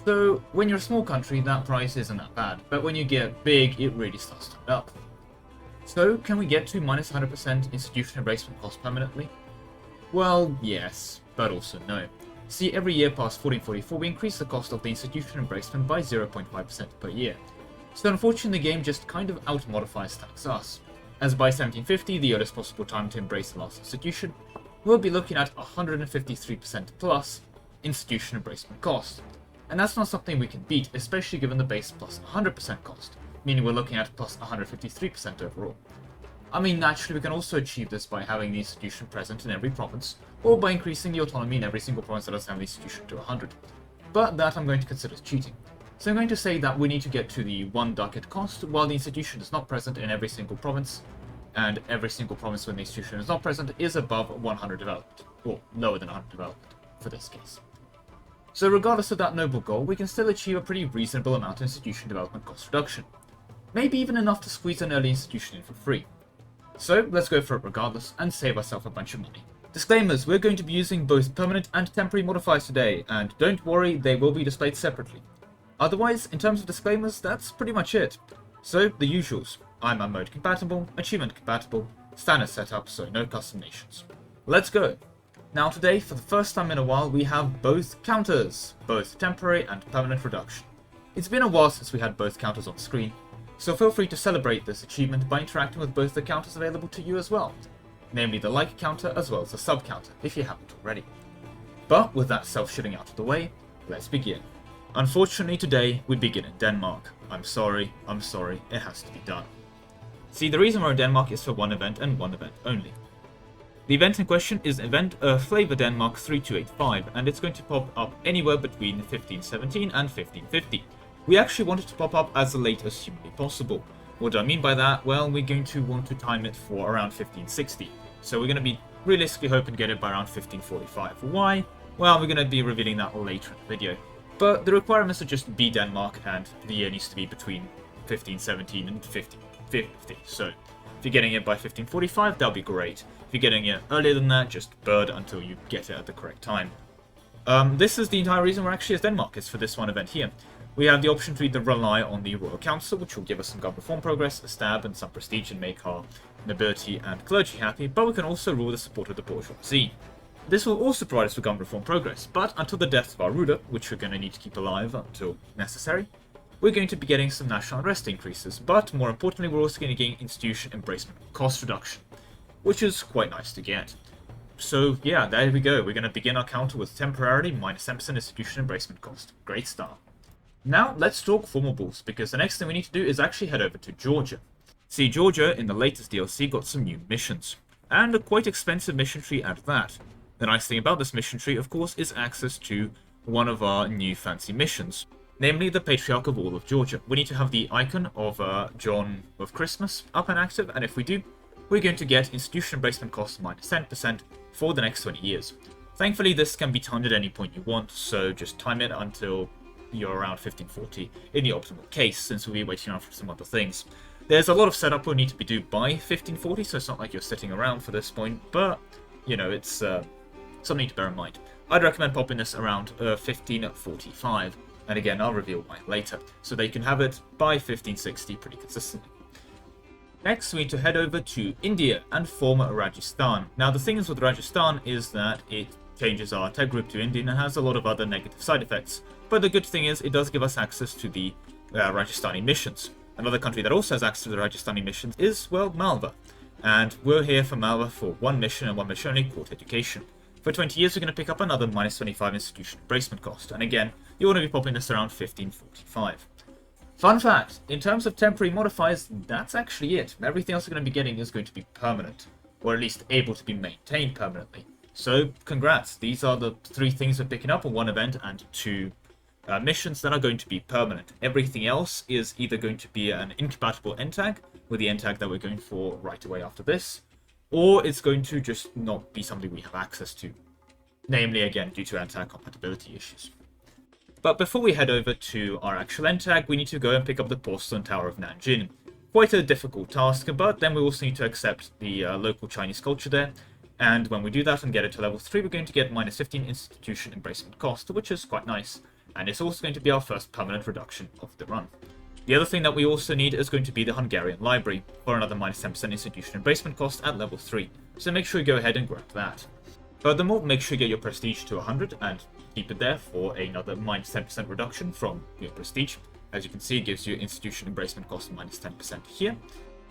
So, when you're a small country, that price isn't that bad, but when you get big, it really starts to add up. So, can we get to minus 100% institution embracement cost permanently? Well, yes, but also no. See, every year past 1444, we increase the cost of the institution embracement by 0.5% per year. So unfortunately, the game just kind of out-modifies tax us, as by 1750, the earliest possible time to embrace the last institution, we'll be looking at 153% plus institution embracement cost. And that's not something we can beat, especially given the base plus 100% cost, meaning we're looking at plus 153% overall. I mean, naturally we can also achieve this by having the institution present in every province, or by increasing the autonomy in every single province that doesn't have the institution to 100. But that I'm going to consider as cheating. So I'm going to say that we need to get to the 1 ducat cost while the institution is not present in every single province, and every single province when the institution is not present is above 100 development, or lower than 100 development for this case. So regardless of that noble goal, we can still achieve a pretty reasonable amount of institution development cost reduction. Maybe even enough to squeeze an early institution in for free. So let's go for it regardless and save ourselves a bunch of money. Disclaimers, we're going to be using both permanent and temporary modifiers today, and don't worry, they will be displayed separately. Otherwise, in terms of disclaimers, that's pretty much it. So, the usuals. I'm mode compatible, achievement compatible, standard setup, so no custom nations. Let's go! Now today, for the first time in a while, we have both counters, both temporary and permanent reduction. It's been a while since we had both counters on screen, so feel free to celebrate this achievement by interacting with both the counters available to you as well, namely the like counter as well as the sub counter, if you haven't already. But with that self-shitting out of the way, let's begin. Unfortunately today, we begin in Denmark. I'm sorry, it has to be done. See, the reason we're in Denmark is for one event and one event only. The event in question is event Flavor Denmark 3285, and it's going to pop up anywhere between 1517 and 1550. We actually want it to pop up as late as humanly possible. What do I mean by that? Well, we're going to want to time it for around 1560. So we're going to be realistically hoping to get it by around 1545. Why? Well, we're going to be revealing that later in the video. But the requirements are just be Denmark, and the year needs to be between 1517 and 1550. So if you're getting it by 1545, that'll be great. If you're getting it earlier than that, just bird until you get it at the correct time. This is the entire reason we're actually as Denmark, is for this one event here. We have the option to either rely on the Royal Council, which will give us some government reform progress, a stab, and some prestige and make our nobility and clergy happy, but we can also rule the support of the bourgeoisie. This will also provide us with government reform progress, but until the death of our ruler, which we're going to need to keep alive until necessary, we're going to be getting some national unrest increases, but more importantly, we're also going to gain institution embracement cost reduction, which is quite nice to get. So yeah, there we go. We're going to begin our counter with temporarily minus 10% institution embracement cost. Great start. Now let's talk formables, because the next thing we need to do is actually head over to Georgia. See, Georgia in the latest DLC got some new missions, and a quite expensive mission tree at that. The nice thing about this mission tree, of course, is access to one of our new fancy missions, namely the Patriarch of all of Georgia. We need to have the icon of John of Christmas up and active, and if we do, we're going to get institution embracement cost minus 10% for the next 20 years. Thankfully, this can be timed at any point you want, so just time it until you're around 1540 in the optimal case, since we'll be waiting around for some other things. There's a lot of setup we'll need to be due by 1540, so it's not like you're sitting around for this point, but, you know, it's something to bear in mind. I'd recommend popping this around 1545, and again, I'll reveal why later, so they can have it by 1560 pretty consistently. Next, we need to head over to India and form Rajasthan. Now, the thing is with Rajasthan is that it changes our tag group to Indian and has a lot of other negative side effects, but the good thing is it does give us access to the Rajasthani missions. Another country that also has access to the Rajasthani missions is, well, Malwa. And we're here for Malwa for one mission and one mission only, court education. For 20 years, we're going to pick up another minus 25 institution embracement cost. And again, you want to be popping this around 1545. Fun fact, in terms of temporary modifiers, that's actually it. Everything else we're going to be getting is going to be permanent, or at least able to be maintained permanently. So, congrats. These are the 3 things we're picking up on one event and 2 missions that are going to be permanent. Everything else is either going to be an incompatible end tag, with the end tag that we're going for right away after this, or it's going to just not be something we have access to. Namely, again, due to end tag compatibility issues. But before we head over to our actual end tag, we need to go and pick up the Porcelain Tower of Nanjing. Quite a difficult task, but then we also need to accept the local Chinese culture there. And when we do that and get it to level 3, we're going to get minus 15 institution embracement cost, which is quite nice. And it's also going to be our first permanent reduction of the run. The other thing that we also need is going to be the Hungarian Library, for another minus 10% institution embracement cost at level 3. So make sure you go ahead and grab that. Furthermore, make sure you get your prestige to 100 and keep it there for another minus 10% reduction from your prestige. As you can see, it gives you institution embracement cost minus 10% here.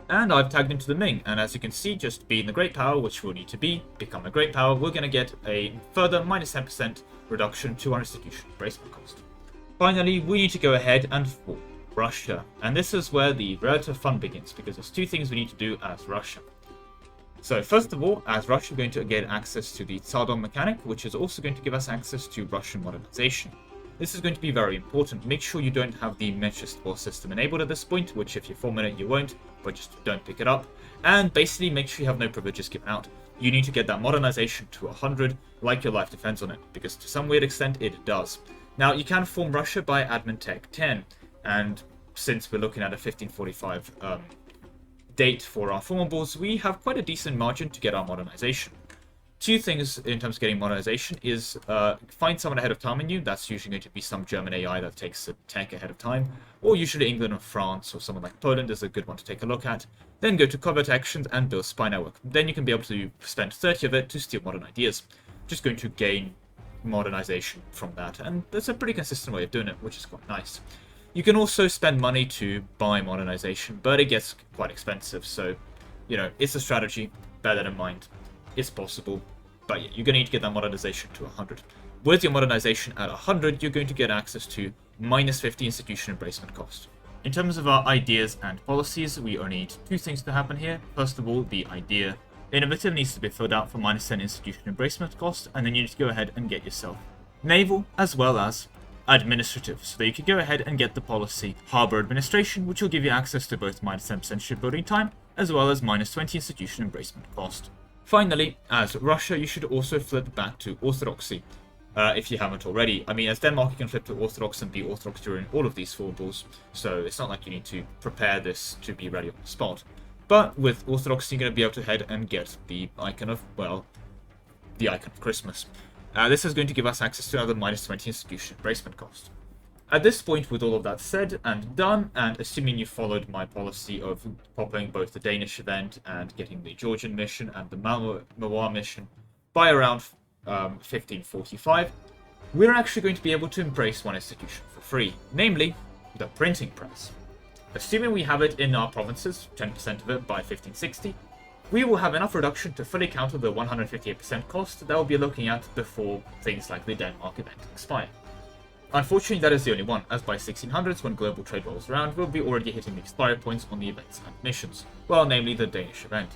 And I've tagged into the Ming, and as you can see, just being the Great Power, which we'll need to become a Great Power, we're going to get a further minus 10% reduction to our institution embracement cost. Finally, we need to go ahead and form Russia, and this is where the relative fun begins, because there's 2 things we need to do as Russia. So first of all, as Russia, we're going to get access to the Tsardom mechanic, which is also going to give us access to Russian modernization. This is going to be very important. Make sure you don't have the Menchester system enabled at this point, which if you form in it, you won't, but just don't pick it up. And basically make sure you have no privileges given out. You need to get that modernization to 100, like your life depends on it, because to some weird extent, it does. Now, you can form Russia by Admin Tech 10, and since we're looking at a 1545 date for our formables, we have quite a decent margin to get our modernization. 2 things in terms of getting modernization is find someone ahead of time in you. That's usually going to be some German AI that takes a tech ahead of time, or usually England or France or someone like Poland is a good one to take a look at. Then go to covert actions and build spy network. Then you can be able to spend 30 of it to steal modern ideas. Just going to gain modernization from that, and that's a pretty consistent way of doing it, which is quite nice. You can also spend money to buy modernization, but it gets quite expensive, so, you know, it's a strategy, bear that in mind. It's possible, but yeah, you're going to need to get that modernization to 100. With your modernization at 100, you're going to get access to minus 50 institution embracement cost. In terms of our ideas and policies, we only need 2 things to happen here. First of all, the idea innovative needs to be filled out for minus 10 institution embracement cost, and then you need to go ahead and get yourself naval as well as administrative, so that you can go ahead and get the policy harbor administration, which will give you access to both minus 10% shipbuilding time as well as minus 20 institution embracement cost. Finally, as Russia, you should also flip back to Orthodoxy, if you haven't already. I mean, as Denmark, you can flip to Orthodox and be Orthodox during all of these formables, so it's not like you need to prepare this to be ready on the spot. But with Orthodox, you're going to be able to head and get the icon of, well, the icon of Christmas. This is going to give us access to another minus 20 institution embracement cost. At this point, with all of that said and done, and assuming you followed my policy of popping both the Danish event and getting the Georgian mission and the Malwa mission by around 1545, we're actually going to be able to embrace one institution for free, namely the printing press. Assuming we have it in our provinces, 10% of it by 1560, we will have enough reduction to fully counter the 158% cost that we'll be looking at before things like the Denmark event expire. Unfortunately, that is the only one, as by 1600s, when global trade rolls around, we'll be already hitting the expiry points on the events and missions, well, namely the Danish event,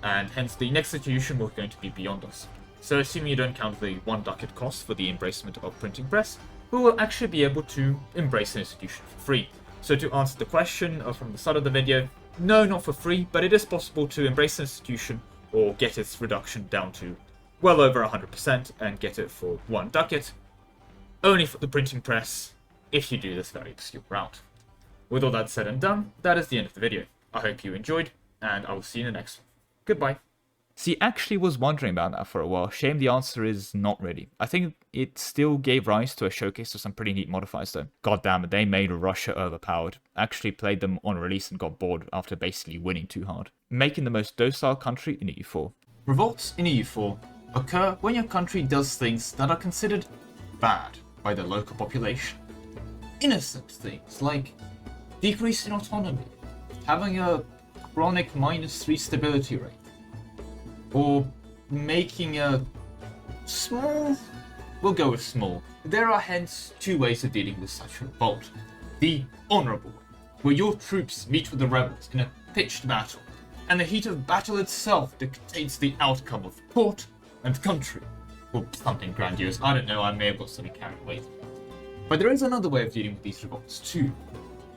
and hence the next institution will going to be beyond us. So assuming you don't count the 1 ducat cost for the embracement of printing press, we will actually be able to embrace an institution for free. So to answer the question from the start of the video, no, not for free, but it is possible to embrace an institution or get its reduction down to well over 100% and get it for 1 ducat, only for the printing press, if you do this very obscure route. With all that said and done, that is the end of the video. I hope you enjoyed, and I will see you in the next one. Goodbye. See, actually was wondering about that for a while. Shame the answer is not really. I think it still gave rise to a showcase of some pretty neat modifiers though. God damn it, they made Russia overpowered. Actually played them on release and got bored after basically winning too hard. Making the most docile country in EU4. Revolts in EU4 occur when your country does things that are considered bad by the local population. Innocent things like decreasing autonomy, having a chronic -3 stability rate, or making a small, we'll go with small. There are hence 2 ways of dealing with such a revolt. The honourable way, where your troops meet with the rebels in a pitched battle, and the heat of battle itself dictates the outcome of court and country. Or something grandiose, I don't know, I may have got something carried away. But there is another way of dealing with these revolts too.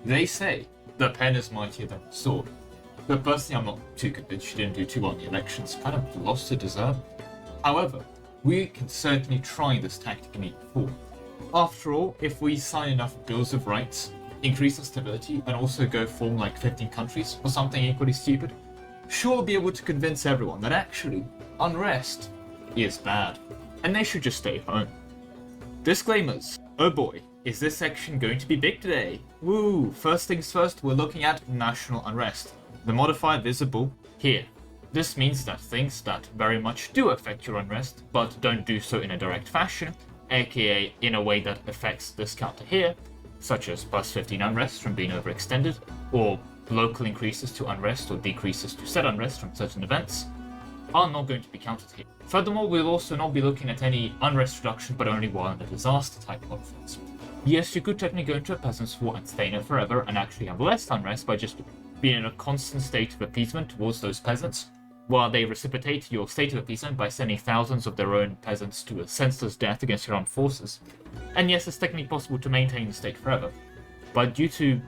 They say, the pen is mightier than the sword. But personally, I'm not too convinced. She didn't do too well in the elections. Kind of lost her deserve. However, we can certainly try this tactic in EU4. After all, if we sign enough bills of rights, increase our stability, and also go form like 15 countries or something equally stupid, sure we'll be able to convince everyone that actually unrest is bad, and they should just stay home. Disclaimers. Oh boy, is this section going to be big today? Woo! First things first, we're looking at national unrest. The modifier visible here. This means that things that very much do affect your unrest, but don't do so in a direct fashion, aka in a way that affects this counter here, such as +15 unrest from being overextended, or local increases to unrest or decreases to set unrest from certain events, are not going to be counted here. Furthermore, we'll also not be looking at any unrest reduction, but only while in a disaster type of offense. Yes, you could technically go into a peasants' war and stay in it forever and actually have less unrest by just being in a constant state of appeasement towards those peasants, while they reciprocate your state of appeasement by sending thousands of their own peasants to a senseless death against your armed forces. And yes, it's technically possible to maintain the state forever, but due to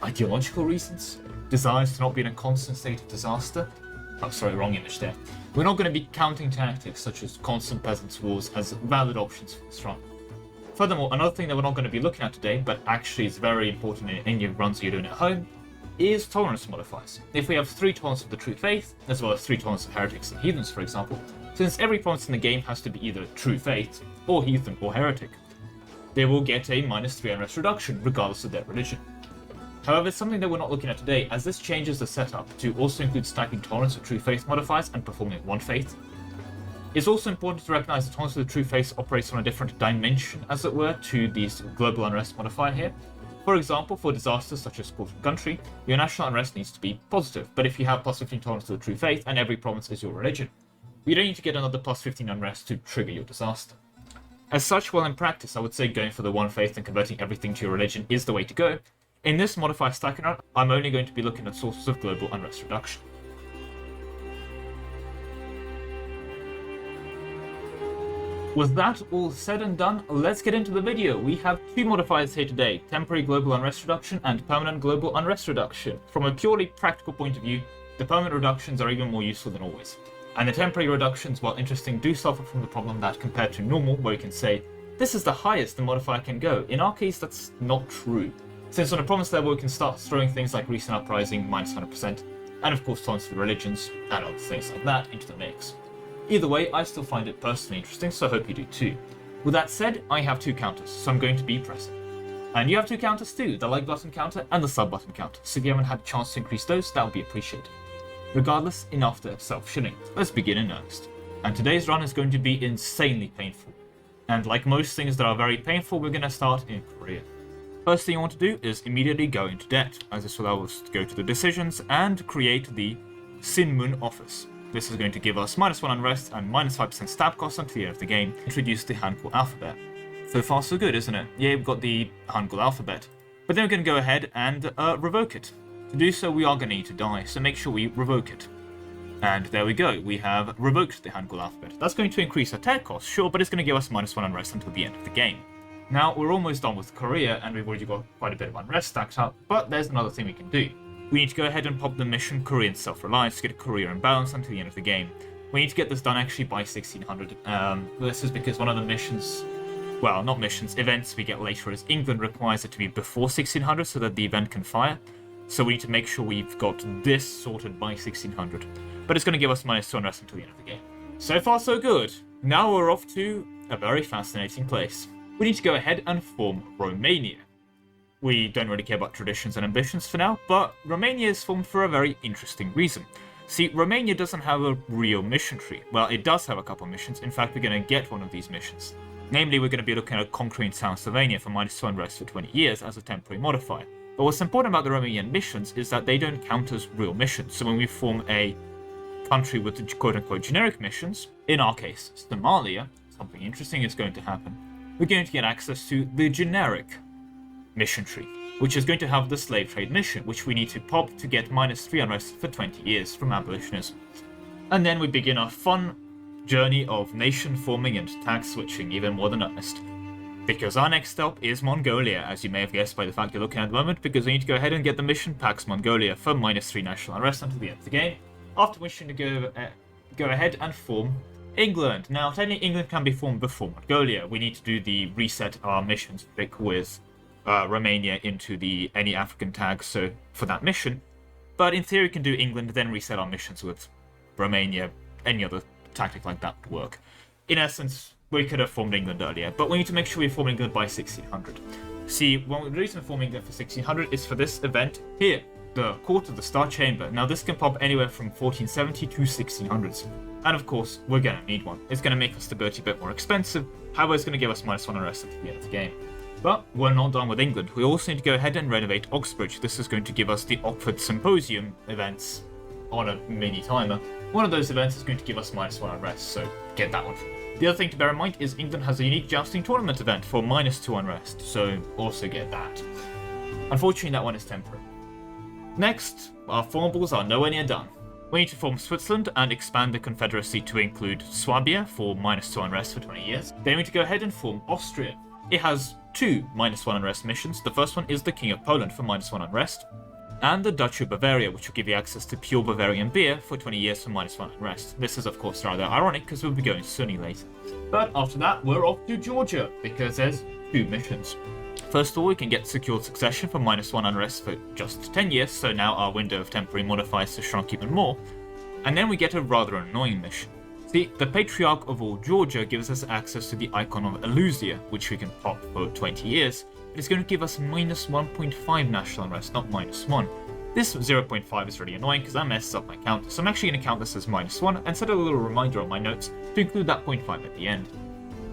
ideological reasons, desires to not be in a constant state of disaster, oh sorry, wrong image there, we're not going to be counting tactics such as constant peasants' wars as valid options for this run. Furthermore, another thing that we're not going to be looking at today, but actually is very important in any runs you're doing at home, is tolerance modifiers. If we have 3 tolerance of the true faith, as well as 3 tolerance of heretics and heathens, for example, since every province in the game has to be either true faith, or heathen, or heretic, they will get a -3 unrest reduction, regardless of their religion. However, it's something that we're not looking at today, as this changes the setup to also include stacking tolerance of true faith modifiers and performing 1 faith. It's also important to recognize that tolerance of the true faith operates on a different dimension, as it were, to the global unrest modifier here. For example, for disasters such as Colonization country, your national unrest needs to be positive, but if you have +15 tolerance to the true faith and every province is your religion, you don't need to get another +15 unrest to trigger your disaster. As such, while in practice I would say going for the 1 faith and converting everything to your religion is the way to go, in this modifier stacking run, I'm only going to be looking at sources of global unrest reduction. With that all said and done, let's get into the video. We have 2 modifiers here today, temporary global unrest reduction and permanent global unrest reduction. From a purely practical point of view, the permanent reductions are even more useful than always. And the temporary reductions, while interesting, do suffer from the problem that compared to normal, where you can say, this is the highest the modifier can go, in our case that's not true. Since on a province level we can start throwing things like recent uprising, -100%, and of course tolerance for religions, and other things like that into the mix. Either way, I still find it personally interesting, so I hope you do too. With that said, I have 2 counters, so I'm going to be pressing. And you have 2 counters too, the like button counter and the sub button counter, so if you haven't had a chance to increase those, that would be appreciated. Regardless, enough to self-shilling. Let's begin in earnest. And today's run is going to be insanely painful. And like most things that are very painful, we're going to start in Korea. First thing you want to do is immediately go into debt, as this will allow us to go to the decisions and create the Sinmun office. This is going to give us -1 unrest and -5% stab cost until the end of the game. Introduce the Hangul alphabet. So far so good, isn't it? Yeah, we've got the Hangul alphabet. But then we're going to go ahead and revoke it. To do so, we are going to need to die, so make sure we revoke it. And there we go, we have revoked the Hangul alphabet. That's going to increase our tech cost, sure, but it's going to give us -1 unrest until the end of the game. Now, we're almost done with Korea, and we've already got quite a bit of unrest stacked up, but there's another thing we can do. We need to go ahead and pop the mission Korean Self-Reliance to get Korea in balance until the end of the game. We need to get this done actually by 1600. This is because one of the missions, well, not missions, events we get later is England requires it to be before 1600 so that the event can fire. So we need to make sure we've got this sorted by 1600. But it's going to give us -2 unrest until the end of the game. So far so good. Now we're off to a very fascinating place. We need to go ahead and form Romania. We don't really care about traditions and ambitions for now, but Romania is formed for a very interesting reason. See, Romania doesn't have a real mission tree. Well, it does have a couple missions. In fact, we're going to get one of these missions. Namely, we're going to be looking at conquering South Slovenia for -2 unrest for 20 years as a temporary modifier. But what's important about the Romanian missions is that they don't count as real missions. So when we form a country with the quote-unquote generic missions, in our case, Somalia, something interesting is going to happen. We're going to get access to the generic mission tree, which is going to have the slave trade mission, which we need to pop to get -3 unrest for 20 years from abolitionism. And then we begin our fun journey of nation forming and tax switching even more than earnest. Because our next stop is Mongolia, as you may have guessed by the fact you're looking at the moment, because we need to go ahead and get the mission Pax Mongolia for -3 national unrest until the end of the game, after which we need to go ahead and form England. Now, technically England can be formed before Mongolia. We need to do the reset our missions pick with Romania into the any African tag, so for that mission. But in theory, we can do England, then reset our missions with Romania. Any other tactic like that would work. In essence, we could have formed England earlier, but we need to make sure we form England by 1600. See, the reason for forming England for 1600 is for this event here, the Court of the Star Chamber. Now, this can pop anywhere from 1470 to 1600s. And of course, we're going to need one. It's going to make our stability a bit more expensive. However, it's going to give us -1 unrest at the end of the game. But we're not done with England. We also need to go ahead and renovate Oxbridge. This is going to give us the Oxford Symposium events on a mini timer. One of those events is going to give us -1 unrest, so get that one. The other thing to bear in mind is England has a unique jousting tournament event for -2 unrest, so also get that. Unfortunately, that one is temporary. Next, our formables are nowhere near done. We need to form Switzerland and expand the Confederacy to include Swabia for -2 unrest for 20 years. Then we need to go ahead and form Austria. It has 2 -1 unrest missions. The first one is the King of Poland for -1 unrest, and the Duchy of Bavaria, which will give you access to pure Bavarian beer for 20 years for -1 unrest. This is of course rather ironic because we'll be going Sunni later. But after that, we're off to Georgia because there's 2 missions. First of all, we can get secured succession for -1 unrest for just 10 years, so now our window of temporary modifiers has shrunk even more. And then we get a rather annoying mission. See, the Patriarch of all Georgia gives us access to the icon of Eleusia, which we can pop for 20 years. It's going to give us -1.5 national unrest, not -1. This 0.5 is really annoying because that messes up my count, so I'm actually going to count this as -1 and set a little reminder on my notes to include that 0.5 at the end.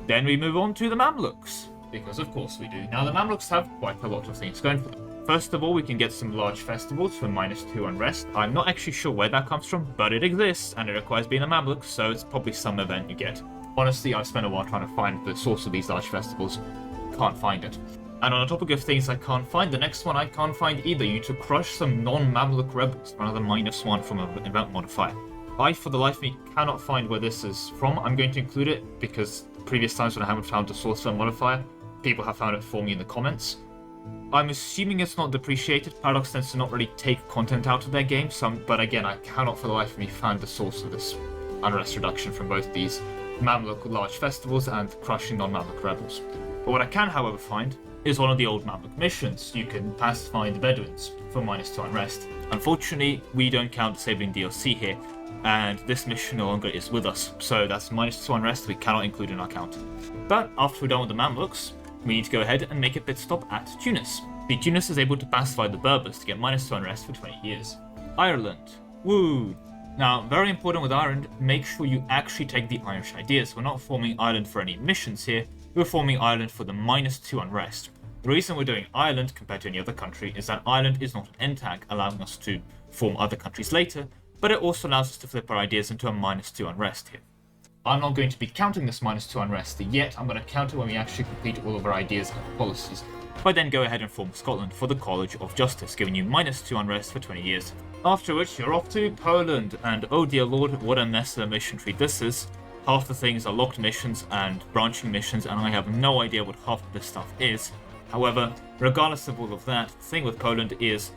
Then we move on to the Mamluks, because of course we do. Now the Mamluks have quite a lot of things going for them. First of all, we can get some large festivals for -2 unrest. I'm not actually sure where that comes from, but it exists, and it requires being a Mamluk, so it's probably some event you get. Honestly, I've spent a while trying to find the source of these large festivals. Can't find it. And on the topic of things I can't find, the next one I can't find either. You need to crush some non-Mamluk rebels for another -1 from an event modifier. I, for the life of me, cannot find where this is from. I'm going to include it because previous times when I haven't found the source of a modifier, people have found it for me in the comments. I'm assuming it's not depreciated. Paradox tends to not really take content out of their game, but again, I cannot for the life of me find the source of this unrest reduction from both these Mamluk large festivals and crushing non-Mamluk rebels. But what I can, however, find is one of the old Mamluk missions. You can pacify the Bedouins for -2 unrest. Unfortunately, we don't count disabling DLC here, and this mission no longer is with us, so that's -2 unrest we cannot include in our count. But after we're done with the Mamluks, we need to go ahead and make a pit stop at Tunis. Tunis is able to pacify the Berbers to get -2 unrest for 20 years. Ireland. Woo! Now, very important with Ireland, make sure you actually take the Irish ideas. We're not forming Ireland for any missions here, we're forming Ireland for the -2 unrest. The reason we're doing Ireland compared to any other country is that Ireland is not an end tag, allowing us to form other countries later, but it also allows us to flip our ideas into a -2 unrest here. I'm not going to be counting this -2 unrest yet, I'm going to count it when we actually complete all of our ideas and policies. But then go ahead and form Scotland for the College of Justice, giving you -2 unrest for 20 years. After which you're off to Poland, and oh dear lord, what a mess of a mission tree this is. Half the things are locked missions and branching missions, and I have no idea what half of this stuff is. However, regardless of all of that, the thing with Poland is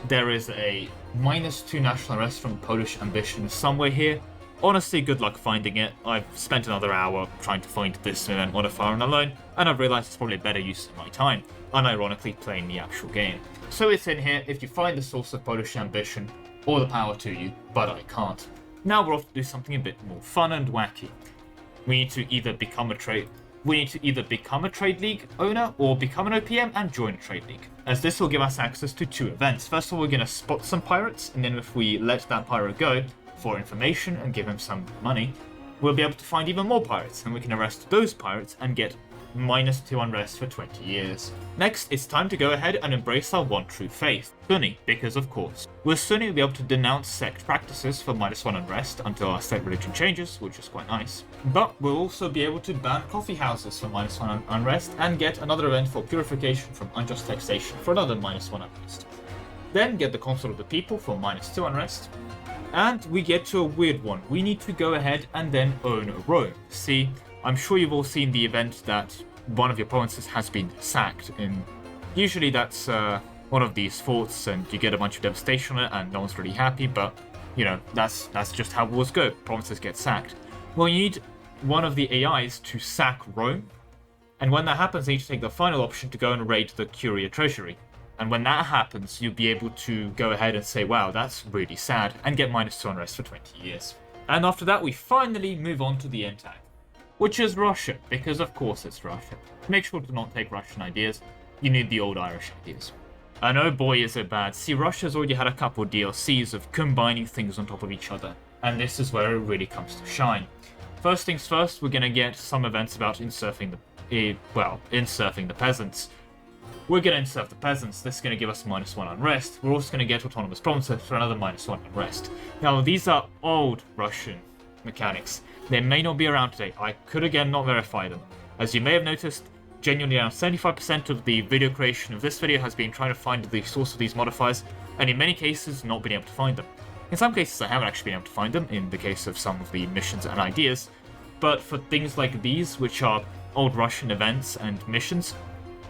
there is a -2 national arrest from Polish ambition somewhere here. Honestly, good luck finding it. I've spent another hour trying to find this event modifier on alone, and I've realised it's probably a better use of my time, unironically playing the actual game. So it's in here. If you find the source of Polish ambition, all the power to you, but I can't. Now we're off to do something a bit more fun and wacky. We need to either become a trade league owner or become an OPM and join a trade league, as this will give us access to 2 events. First of all, we're going to spot some pirates, and then if we let that pirate go for information and give him some money, we'll be able to find even more pirates, and we can arrest those pirates and get -2 unrest for 20 years. Next, it's time to go ahead and embrace our one true faith, Sunni, because of course. With Sunni, we'll be able to denounce sect practices for -1 unrest until our state religion changes, which is quite nice. But we'll also be able to ban coffee houses for -1 unrest and get another event for purification from unjust taxation for another -1 unrest. Then get the Council of the People for -2 unrest. And we get to a weird one. We need to go ahead and then own Rome. See, I'm sure you've all seen the event that one of your provinces has been sacked. Usually that's one of these forts, and you get a bunch of devastation on it, and no one's really happy. But you know, that's just how wars go. Provinces get sacked. Well, you need one of the AIs to sack Rome, and when that happens, you need to take the final option to go and raid the Curia treasury. And when that happens, you'll be able to go ahead and say, wow, that's really sad, and get -2 unrest for 20 years. And after that, we finally move on to the end tag, which is Russia, because of course it's Russia. Make sure to not take Russian ideas, you need the old Irish ideas. And oh boy is it bad. See, Russia's already had a couple of DLCs of combining things on top of each other, and this is where it really comes to shine. First things first, we're gonna get some events about insurfing the peasants. We're going to insurf the peasants, this is going to give us -1 unrest. We're also going to get autonomous provinces for another -1 unrest. Now, these are old Russian mechanics. They may not be around today. I could again not verify them. As you may have noticed, genuinely around 75% of the video creation of this video has been trying to find the source of these modifiers, and in many cases not been able to find them. In some cases I haven't actually been able to find them, in the case of some of the missions and ideas, but for things like these, which are old Russian events and missions,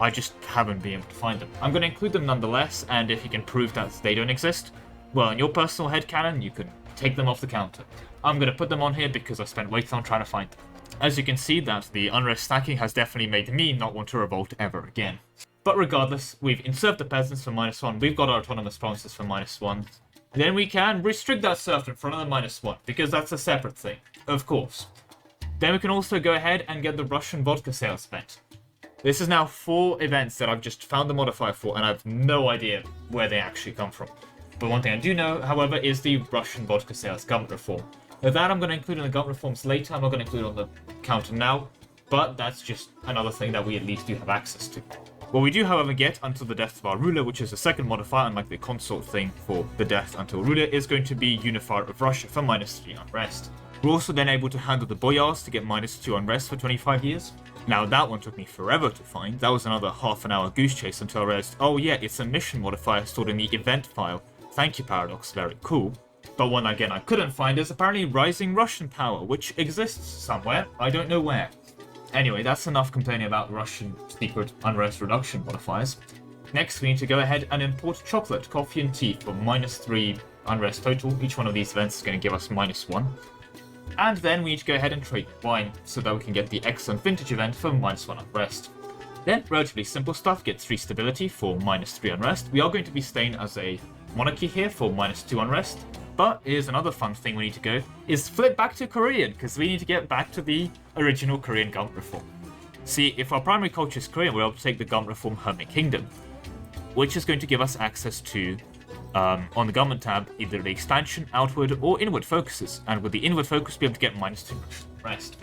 I just haven't been able to find them. I'm going to include them nonetheless, and if you can prove that they don't exist, well, in your personal headcanon, you can take them off the counter. I'm going to put them on here because I spent way too long trying to find them. As you can see, that the unrest stacking has definitely made me not want to revolt ever again. But regardless, we've inserted the peasants for -1, we've got our autonomous provinces for -1, then we can restrict that serfdom for another -1, because that's a separate thing, of course. Then we can also go ahead and get the Russian vodka sales event. This is now 4 events that I've just found the modifier for, and I have no idea where they actually come from. But one thing I do know, however, is the Russian vodka sales government reform. Now that I'm going to include in the government reforms later, I'm not going to include it on the counter now, but that's just another thing that we at least do have access to. What we do, however, get until the death of our ruler, which is the second modifier, unlike the consort thing for the death until ruler, is going to be Unifier of Russia for -3 unrest. We're also then able to handle the boyars to get -2 unrest for 25 years. Now that one took me forever to find. That was another half an hour goose chase until I realized, oh yeah, it's a mission modifier stored in the event file. Thank you, Paradox, very cool. But one again I couldn't find is apparently Rising Russian Power, which exists somewhere, I don't know where. Anyway, that's enough complaining about Russian secret unrest reduction modifiers. Next, we need to go ahead and import chocolate, coffee and tea for -3 unrest total. Each one of these events is going to give us -1. And then we need to go ahead and trade wine, so that we can get the excellent vintage event for -1 unrest. Then, relatively simple stuff, get 3 stability for -3 unrest. We are going to be staying as a monarchy here for -2 unrest. But here's another fun thing we need to go, is flip back to Korean, because we need to get back to the original Korean government reform. See, if our primary culture is Korean, we're able to take the government reform Hermit Kingdom, which is going to give us access to on the government tab, either the expansion, outward, or inward focuses, and with the inward focus, be able to get -2 rest.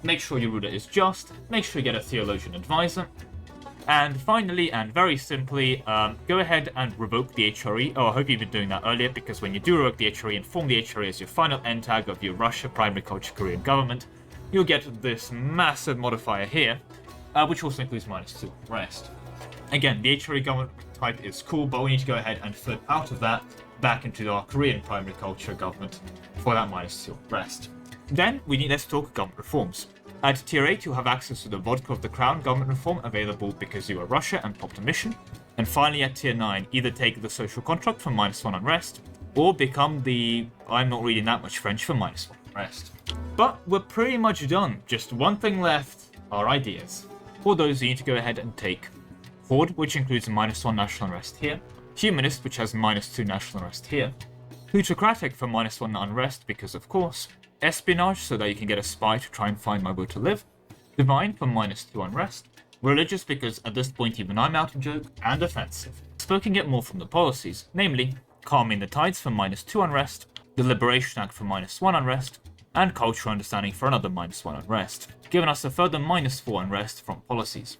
Make sure your ruler is just, make sure you get a theologian advisor, and finally, and very simply, go ahead and revoke the HRE. Oh, I hope you've been doing that earlier, because when you do revoke the HRE and form the HRE as your final end tag of your Russia primary culture Korean government, you'll get this massive modifier here, which also includes -2 rest. Again, the HRE government type is cool, but we need to go ahead and flip out of that back into our Korean primary culture government for that -2 rest. Then let's talk government reforms. At tier 8, you'll have access to the Vodka of the Crown government reform available because you are Russia and popped a mission. And finally, at tier 9, either take the social contract for -1 unrest, or become the I'm not reading that much French for -1 unrest. But we're pretty much done. Just one thing left, our ideas. For those, you need to go ahead and take Horde, which includes a -1 national unrest here, Humanist, which has -2 national unrest here, Plutocratic for -1 unrest because of course, Espionage so that you can get a spy to try and find my will to live, Divine for -2 unrest, Religious because at this point even I'm out of joke, and Offensive. Spoken yet more from the policies, namely, Calming the Tides for -2 unrest, the Liberation Act for -1 unrest, and Cultural Understanding for another -1 unrest, giving us a further -4 unrest from policies.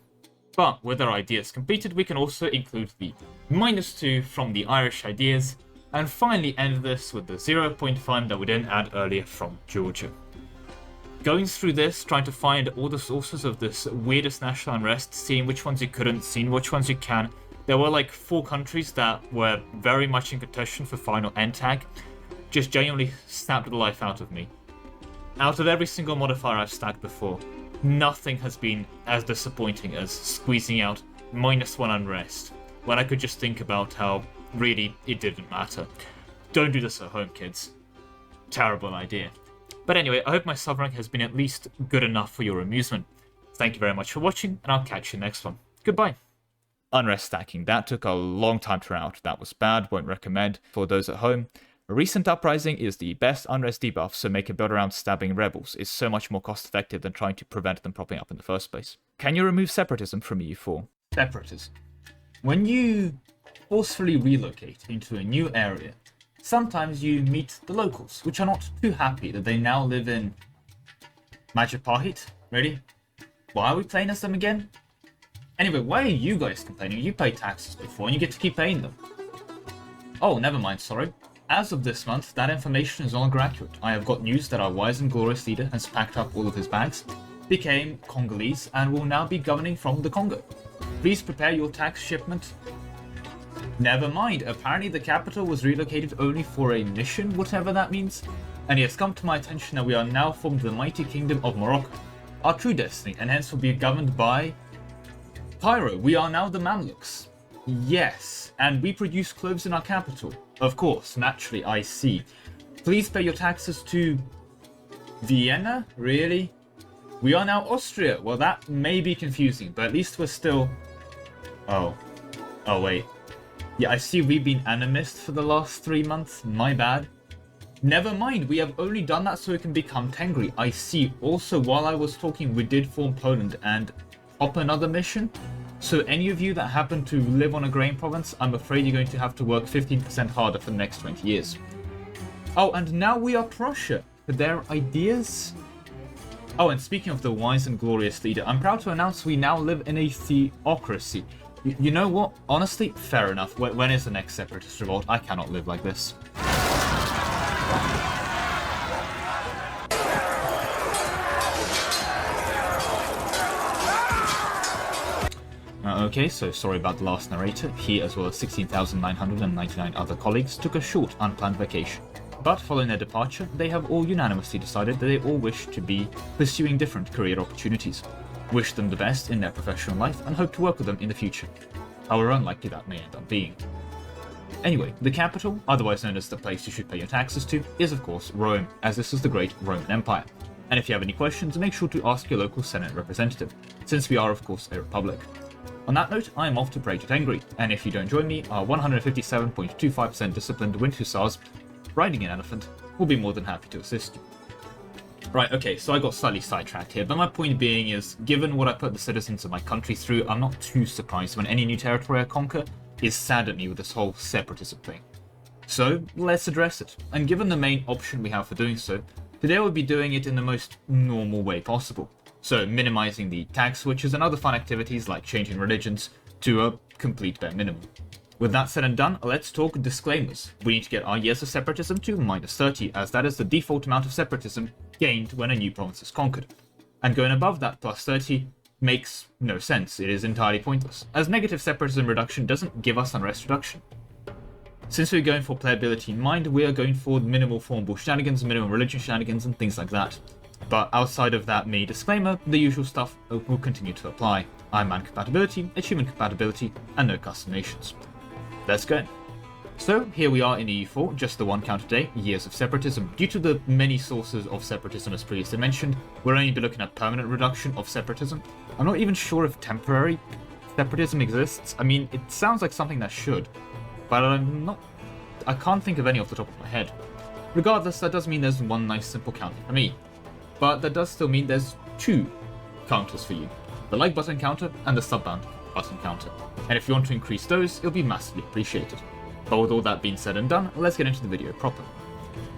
But with our ideas completed, we can also include the -2 from the Irish ideas, and finally end this with the 0-point fund that we didn't add earlier from Georgia. Going through this, trying to find all the sources of this weirdest national unrest, seeing which ones you couldn't, seeing which ones you can. There were like 4 countries that were very much in contention for final end tag. Just genuinely snapped the life out of me. Out of every single modifier I've stacked before, nothing has been as disappointing as squeezing out -1 unrest, when I could just think about how really it didn't matter. Don't do this at home, kids. Terrible idea. But anyway, I hope my sub-rank has been at least good enough for your amusement. Thank you very much for watching, and I'll catch you next one. Goodbye. Unrest stacking. That took a long time to route. That was bad, won't recommend for those at home. A recent uprising is the best unrest debuff, so make a build around stabbing rebels is so much more cost effective than trying to prevent them popping up in the first place. Can you remove separatism from EU4? Separatism. When you forcefully relocate into a new area, sometimes you meet the locals, which are not too happy that they now live in Majapahit. Really? Why are we playing as them again? Anyway, why are you guys complaining? You paid taxes before and you get to keep paying them. Oh, never mind, sorry. As of this month, that information is no longer accurate. I have got news that our wise and glorious leader has packed up all of his bags, became Congolese, and will now be governing from the Congo. Please prepare your tax shipment. Never mind, apparently the capital was relocated only for a mission, whatever that means. And it has come to my attention that we are now formed the mighty kingdom of Morocco, our true destiny, and hence will be governed by Cairo. We are now the Mamluks. Yes, and we produce clothes in our capital. Of course, naturally, I see. Please pay your taxes to Vienna? Really? We are now Austria. Well, that may be confusing, but at least we're still... Oh, wait. Yeah, I see we've been animist for the last 3 months. My bad. Never mind, we have only done that so we can become Tengri. I see. Also, while I was talking, we did form Poland and hop another mission. So any of you that happen to live on a grain province, I'm afraid you're going to have to work 15% harder for the next 20 years. Oh, and now we are Prussia. For their ideas? Oh, and speaking of the wise and glorious leader, I'm proud to announce we now live in a theocracy. You know what? Honestly, fair enough. When is the next separatist revolt? I cannot live like this. Okay, so sorry about the last narrator. He, as well as 16,999 other colleagues, took a short, unplanned vacation. But following their departure, they have all unanimously decided that they all wish to be pursuing different career opportunities. Wish them the best in their professional life and hope to work with them in the future. However unlikely that may end up being. Anyway, the capital, otherwise known as the place you should pay your taxes to, is of course Rome, as this is the great Roman Empire. And if you have any questions, make sure to ask your local Senate representative, since we are of course a republic. On that note, I am off to pray to Tengri, and if you don't join me, our 157.25% disciplined Wind Hussars, riding an elephant, will be more than happy to assist you. Right, okay, so I got slightly sidetracked here, but my point being is, given what I put the citizens of my country through, I'm not too surprised when any new territory I conquer is sad at me with this whole separatism thing. So let's address it, and given the main option we have for doing so, today we'll be doing it in the most normal way possible. So minimizing the tag switches and other fun activities like changing religions to a complete bare minimum. With that said and done, let's talk disclaimers. We need to get our years of separatism to -30, as that is the default amount of separatism gained when a new province is conquered. And going above that +30 makes no sense, it is entirely pointless, as negative separatism reduction doesn't give us unrest reduction. Since we're going for playability in mind, we are going for minimal formable shenanigans, minimal religion shenanigans, and things like that. But outside of that mini disclaimer, the usual stuff will continue to apply. Iron Man compatibility, achievement compatibility, and no custom nations. Let's go. So here we are in EU4, just the one count a day, years of separatism. Due to the many sources of separatism as previously mentioned, we'll only be looking at permanent reduction of separatism. I'm not even sure if temporary separatism exists. I mean, it sounds like something that should, but I can't think of any off the top of my head. Regardless, that does mean there's one nice simple counter for me. But that does still mean there's two counters for you. The like button counter and the sub button counter. And if you want to increase those, it'll be massively appreciated. But with all that being said and done, let's get into the video proper.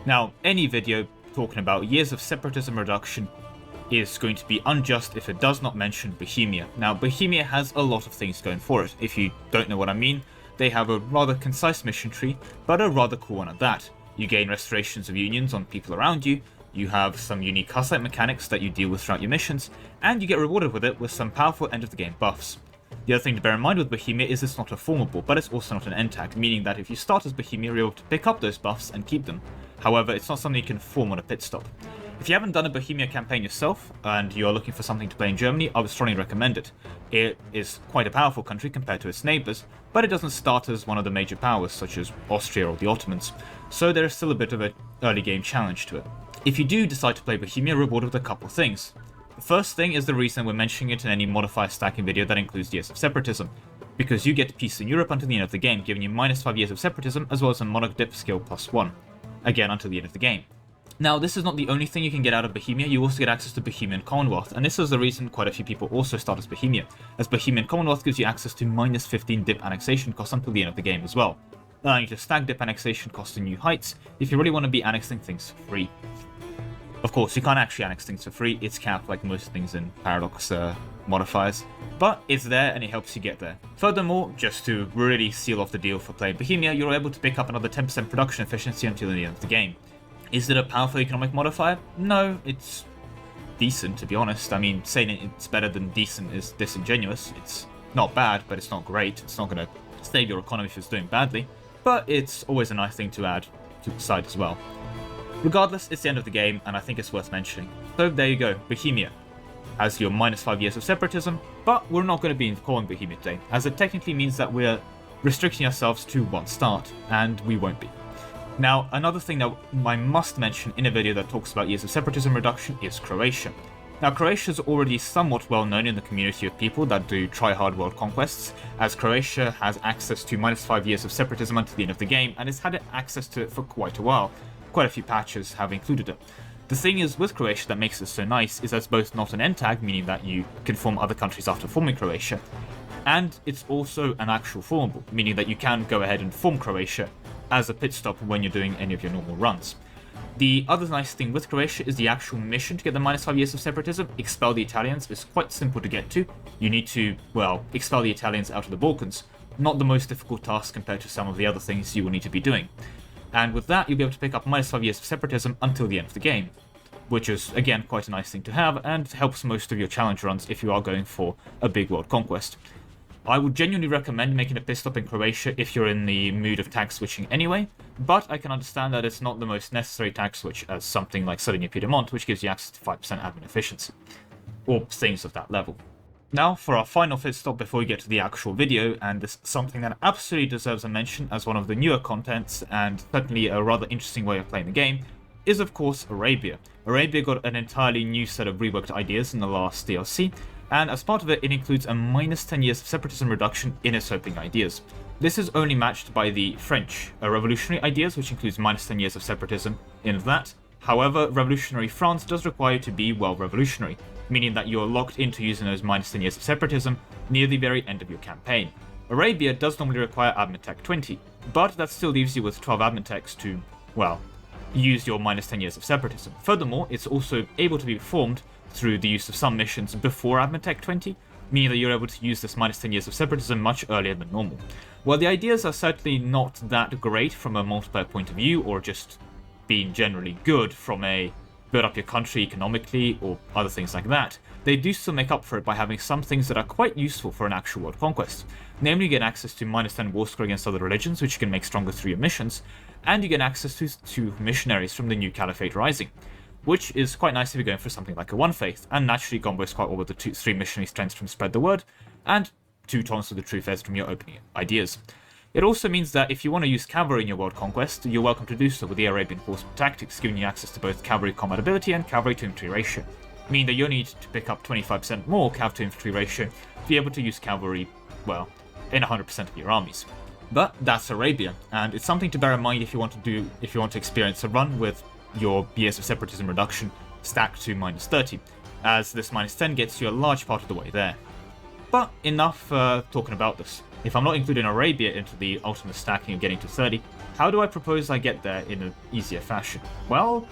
Now, any video talking about years of separatism reduction is going to be unjust if it does not mention Bohemia. Now, Bohemia has a lot of things going for it. If you don't know what I mean, they have a rather concise mission tree, but a rather cool one at that. You gain restorations of unions on people around you, you have some unique Hussite mechanics that you deal with throughout your missions, and you get rewarded with it with some powerful end of the game buffs. The other thing to bear in mind with Bohemia is it's not a formable, but it's also not an end tag, meaning that if you start as Bohemia, you're able to pick up those buffs and keep them. However, it's not something you can form on a pit stop. If you haven't done a Bohemia campaign yourself, and you're looking for something to play in Germany, I would strongly recommend it. It is quite a powerful country compared to its neighbours, but it doesn't start as one of the major powers, such as Austria or the Ottomans, so there is still a bit of an early game challenge to it. If you do decide to play Bohemia, you're rewarded with a couple things. The first thing is the reason we're mentioning it in any modifier stacking video that includes years of separatism, because you get peace in Europe until the end of the game, giving you -5 years of separatism as well as a monarch dip skill +1, again until the end of the game. Now, this is not the only thing you can get out of Bohemia, you also get access to Bohemian Commonwealth, and this is the reason quite a few people also start as Bohemia, as Bohemian Commonwealth gives you access to -15 dip annexation cost until the end of the game as well, allowing you to stack dip annexation cost to new heights if you really want to be annexing things for free. Of course, you can't actually annex things for free, it's capped like most things in Paradox modifiers, but it's there and it helps you get there. Furthermore, just to really seal off the deal for playing Bohemia, you're able to pick up another 10% production efficiency until the end of the game. Is it a powerful economic modifier? No, it's decent, to be honest. I mean, saying it's better than decent is disingenuous. It's not bad, but it's not great. It's not going to save your economy if it's doing badly, but it's always a nice thing to add to the side as well. Regardless, it's the end of the game, and I think it's worth mentioning. So there you go, Bohemia has your -5 years of separatism, but we're not going to be calling Bohemia today, as it technically means that we're restricting ourselves to one start, and we won't be. Now, another thing that I must mention in a video that talks about years of separatism reduction is Croatia. Now, Croatia is already somewhat well known in the community of people that do try-hard world conquests, as Croatia has access to -5 years of separatism until the end of the game, and has had access to it for quite a while. Quite a few patches have included it. The thing is with Croatia that makes it so nice is that it's both not an end tag, meaning that you can form other countries after forming Croatia, and it's also an actual formable, meaning that you can go ahead and form Croatia as a pit stop when you're doing any of your normal runs. The other nice thing with Croatia is the actual mission to get the -5 years of separatism, expel the Italians, is quite simple to get to. You need to, well, expel the Italians out of the Balkans. Not the most difficult task compared to some of the other things you will need to be doing. And with that, you'll be able to pick up -5 years of separatism until the end of the game, which is, again, quite a nice thing to have, and helps most of your challenge runs if you are going for a big world conquest. I would genuinely recommend making a pit stop in Croatia if you're in the mood of tag switching anyway, but I can understand that it's not the most necessary tag switch as something like Sardinia Piedmont, which gives you access to 5% admin efficiency, or things of that level. Now, for our final pit stop before we get to the actual video, and this is something that absolutely deserves a mention as one of the newer contents, and certainly a rather interesting way of playing the game, is of course Arabia. Arabia got an entirely new set of reworked ideas in the last DLC, and as part of it, it includes a -10 years of separatism reduction in its opening ideas. This is only matched by the French revolutionary ideas, which includes -10 years of separatism in that. However, revolutionary France does require you to be, well, revolutionary, meaning that you are locked into using those -10 years of separatism near the very end of your campaign. Arabia does normally require admin tech 20, but that still leaves you with 12 admin techs to, well, use your minus 10 years of separatism. Furthermore, it's also able to be performed through the use of some missions before admin tech 20, meaning that you're able to use this minus 10 years of separatism much earlier than normal. While the ideas are certainly not that great from a multiplayer point of view, or just being generally good from a build up your country economically or other things like that, they do still make up for it by having some things that are quite useful for an actual world conquest. Namely, you get access to minus 10 war score against other religions, which you can make stronger through your missions, and you get access to missionaries from the new Caliphate Rising, which is quite nice if you're going for something like a One Faith, and naturally combos quite well with the 3 missionary strengths from Spread the Word, and 2 tons of the True Fairs from your opening ideas. It also means that if you want to use cavalry in your world conquest, you're welcome to do so with the Arabian Horseman tactics, giving you access to both cavalry combat ability and cavalry to infantry ratio, meaning that you'll need to pick up 25% more cav to infantry ratio to be able to use cavalry, well, in 100% of your armies. But that's Arabia, and it's something to bear in mind if you want to experience a run with your years of separatism reduction stacked to minus 30, as this minus 10 gets you a large part of the way there. But enough talking about this. If I'm not including Arabia into the ultimate stacking of getting to 30, how do I propose I get there in an easier fashion? Well,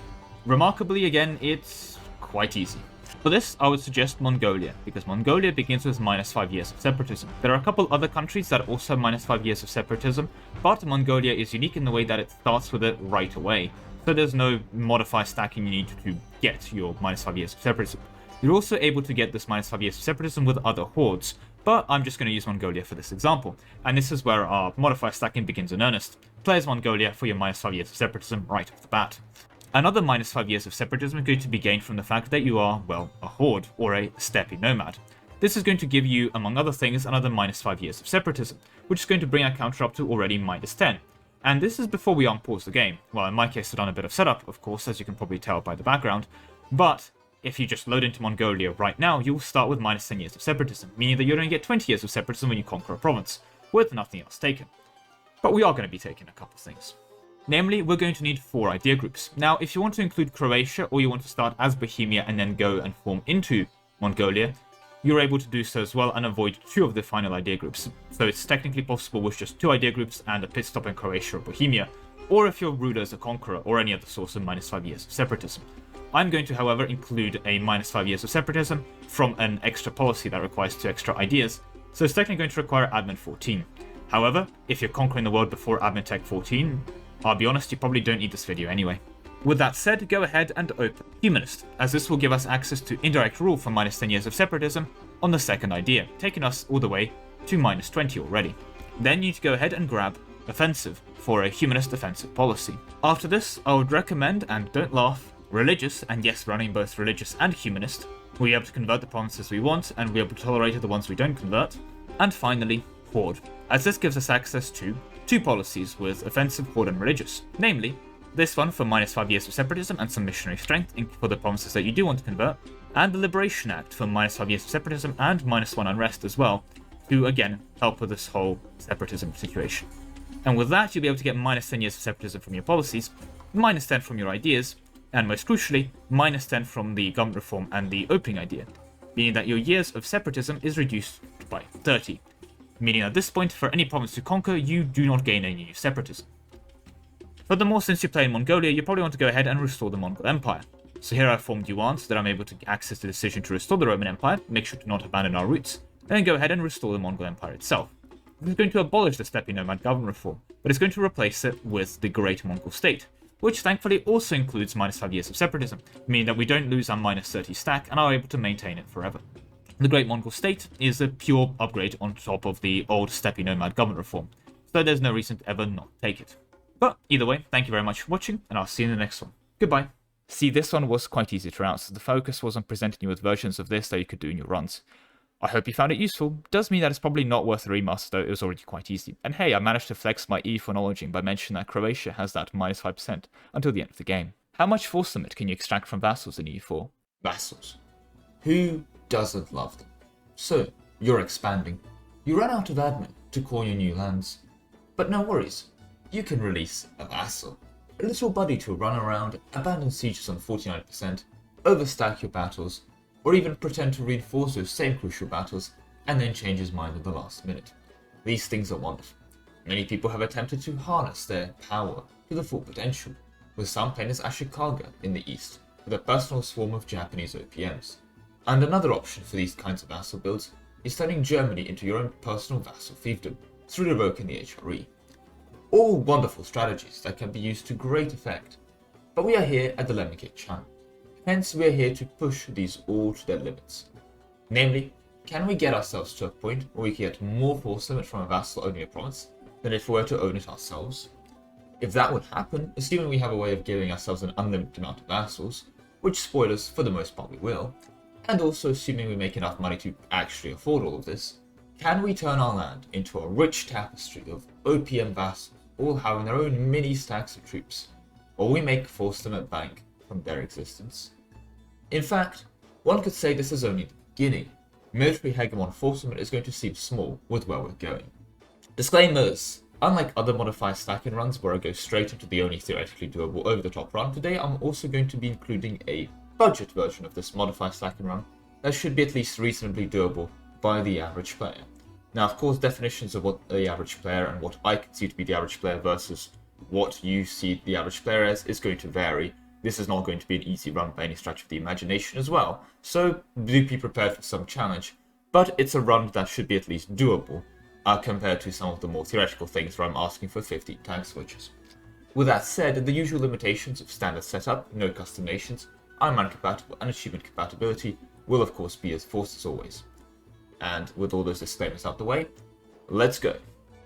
remarkably again, it's quite easy. For this, I would suggest Mongolia, because Mongolia begins with minus 5 years of separatism. There are a couple other countries that also have minus 5 years of separatism, but Mongolia is unique in the way that it starts with it right away. So there's no modifier stacking you need to get your minus 5 years of separatism. You're also able to get this minus 5 years of separatism with other hordes, but I'm just going to use Mongolia for this example, and this is where our modifier stacking begins in earnest. Play as Mongolia for your minus 5 years of separatism right off the bat. Another minus 5 years of separatism is going to be gained from the fact that you are, well, a horde, or a steppe nomad. This is going to give you, among other things, another minus 5 years of separatism, which is going to bring our counter up to already minus 10. And this is before we unpause the game. Well, in my case, I've done a bit of setup, of course, as you can probably tell by the background, but if you just load into Mongolia right now, you'll start with minus 10 years of separatism, meaning that you're going to get 20 years of separatism when you conquer a province, with nothing else taken. But we are going to be taking a couple things. Namely, we're going to need 4 idea groups. Now, if you want to include Croatia, or you want to start as Bohemia and then go and form into Mongolia, you're able to do so as well and avoid 2 of the final idea groups. So it's technically possible with just 2 idea groups and a pit stop in Croatia or Bohemia, or if you're ruler as a conqueror or any other source of minus 5 years of separatism. I'm going to, however, include a minus 5 years of separatism from an extra policy that requires 2 extra ideas, so it's technically going to require admin 14. However, if you're conquering the world before admin tech 14, I'll be honest, you probably don't need this video anyway. With that said, go ahead and open Humanist, as this will give us access to indirect rule for minus 10 years of separatism on the second idea, taking us all the way to minus 20 already. Then you need to go ahead and grab Offensive for a Humanist offensive policy. After this, I would recommend, and don't laugh, Religious, and yes, running both Religious and Humanist. We'll be able to convert the provinces we want, and we'll be able to tolerate the ones we don't convert. And finally, Horde, as this gives us access to 2 policies with Offensive, Horde, and Religious. Namely, this one for minus 5 years of separatism and some missionary strength for the provinces that you do want to convert, and the Liberation Act for minus 5 years of separatism and minus 1 unrest as well, to again help with this whole separatism situation. And with that, you'll be able to get minus 10 years of separatism from your policies, minus 10 from your ideas, and most crucially, minus 10 from the government reform and the opening idea, meaning that your years of separatism is reduced by 30, meaning at this point, for any province to conquer, you do not gain any new separatism. Furthermore, since you play in Mongolia, you probably want to go ahead and restore the Mongol Empire. So here I've formed Yuan so that I'm able to access the decision to restore the Roman Empire, make sure to not abandon our roots, and then go ahead and restore the Mongol Empire itself. This is going to abolish the steppe nomad government reform, but it's going to replace it with the Great Mongol State, which thankfully also includes minus 5 years of separatism, meaning that we don't lose our minus 30 stack and are able to maintain it forever. The Great Mongol State is a pure upgrade on top of the old steppe nomad government reform, so there's no reason to ever not take it. But either way, thank you very much for watching, and I'll see you in the next one. Goodbye. See, this one was quite easy to route, so the focus was on presenting you with versions of this that you could do in your runs. I hope you found it useful. Does mean that it's probably not worth a remaster, though it was already quite easy. And hey, I managed to flex my EU4 knowledge by mentioning that Croatia has that minus 5% until the end of the game. How much force limit can you extract from Vassals in EU4? Vassals. Who doesn't love them? So, you're expanding. You run out of admin to call your new lands. But no worries. You can release a vassal. A little buddy to run around, abandon sieges on 49%, overstack your battles, or even pretend to reinforce those same crucial battles, and then change his mind at the last minute. These things are wonderful. Many people have attempted to harness their power to the full potential, with some playing as Ashikaga in the east, with a personal swarm of Japanese OPMs. And another option for these kinds of vassal builds is turning Germany into your own personal vassal fiefdom through revoking the HRE. All wonderful strategies that can be used to great effect, but we are here at the Lemon Cake channel, hence we are here to push these all to their limits. Namely, can we get ourselves to a point where we can get more force limit from a vassal owning a province than if we were to own it ourselves? If that would happen, assuming we have a way of giving ourselves an unlimited amount of vassals, which spoilers for the most part we will, and also assuming we make enough money to actually afford all of this, can we turn our land into a rich tapestry of OPM vassals, all having their own mini stacks of troops, or we make force limit bank from their existence? In fact, one could say this is only the beginning. Military hegemon force limit is going to seem small with where we're going. Disclaimers! Unlike other modifier stacking runs where I go straight into the only theoretically doable over-the-top run, today I'm also going to be including a budget version of this modifier stacking run that should be at least reasonably doable by the average player. Now, of course, definitions of what the average player and what I consider to be the average player versus what you see the average player as is going to vary. This is not going to be an easy run by any stretch of the imagination as well, so do be prepared for some challenge, but it's a run that should be at least doable compared to some of the more theoretical things where I'm asking for 15 tank switches. With that said, the usual limitations of standard setup, no custom nations, Iron Man compatible and achievement compatibility will of course be as forced as always. And with all those disclaimers out the way, let's go.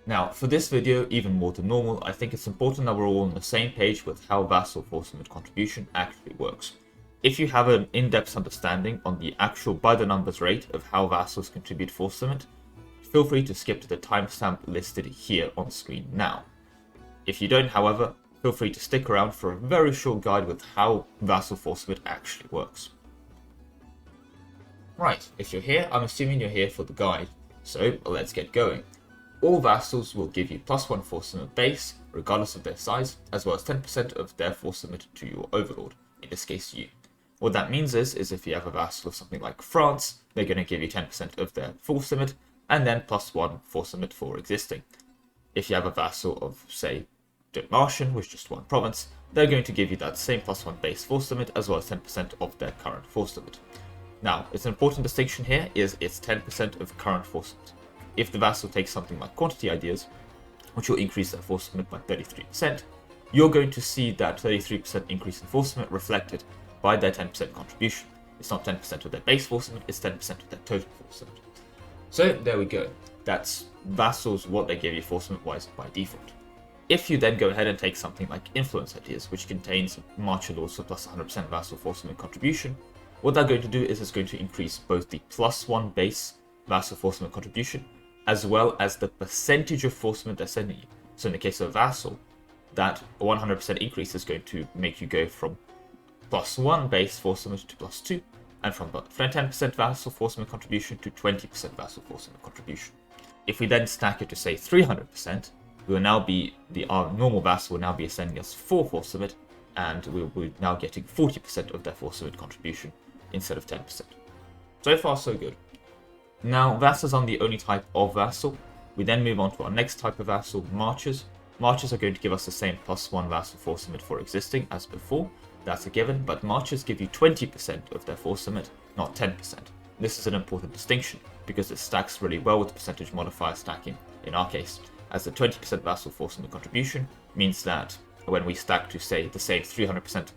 Now, for this video, even more than normal, I think it's important that we're all on the same page with how vassal force limit contribution actually works. If you have an in-depth understanding on the actual by-the-numbers rate of how vassals contribute force limit, feel free to skip to the timestamp listed here on screen now. If you don't, however, feel free to stick around for a very short guide with how vassal force limit actually works. Right, if you're here, I'm assuming you're here for the guide, so let's get going. All vassals will give you +1 force limit base, regardless of their size, as well as 10% of their force limit to your overlord, in this case you. What that means is if you have a vassal of something like France, they're going to give you 10% of their force limit, and then +1 force limit for existing. If you have a vassal of, say, Martian, which is just one province, they're going to give you that same +1 base force limit, as well as 10% of their current force limit. Now, it's an important distinction here is it's 10% of current force limit. If the vassal takes something like quantity ideas, which will increase their force limit by 33%, you're going to see that 33% increase in force limit reflected by their 10% contribution. It's not 10% of their base force limit, it's 10% of their total force limit. So there we go. That's vassals, what they give you force limit wise by default. If you then go ahead and take something like influence ideas, which contains martial laws for plus 100% vassal force limit contribution, what they're going to do is it's going to increase both the +1 base vassal force limit contribution, as well as the percentage of force limit they're sending you. So in the case of vassal, that 100% increase is going to make you go from +1 base force limit to +2, and from 10% vassal force limit contribution to 20% vassal force limit contribution. If we then stack it to say 300%, we will now be our normal vassal will now be sending us 4 force limit, and we're now getting 40% of their force limit contribution instead of 10%. So far, so good. Now, vassals aren't the only type of vassal. We then move on to our next type of vassal, marchers. Marchers are going to give us the same +1 vassal force limit for existing as before. That's a given, but marchers give you 20% of their force limit, not 10%. This is an important distinction because it stacks really well with the percentage modifier stacking in our case, as the 20% vassal force limit contribution means that when we stack to say the same 300%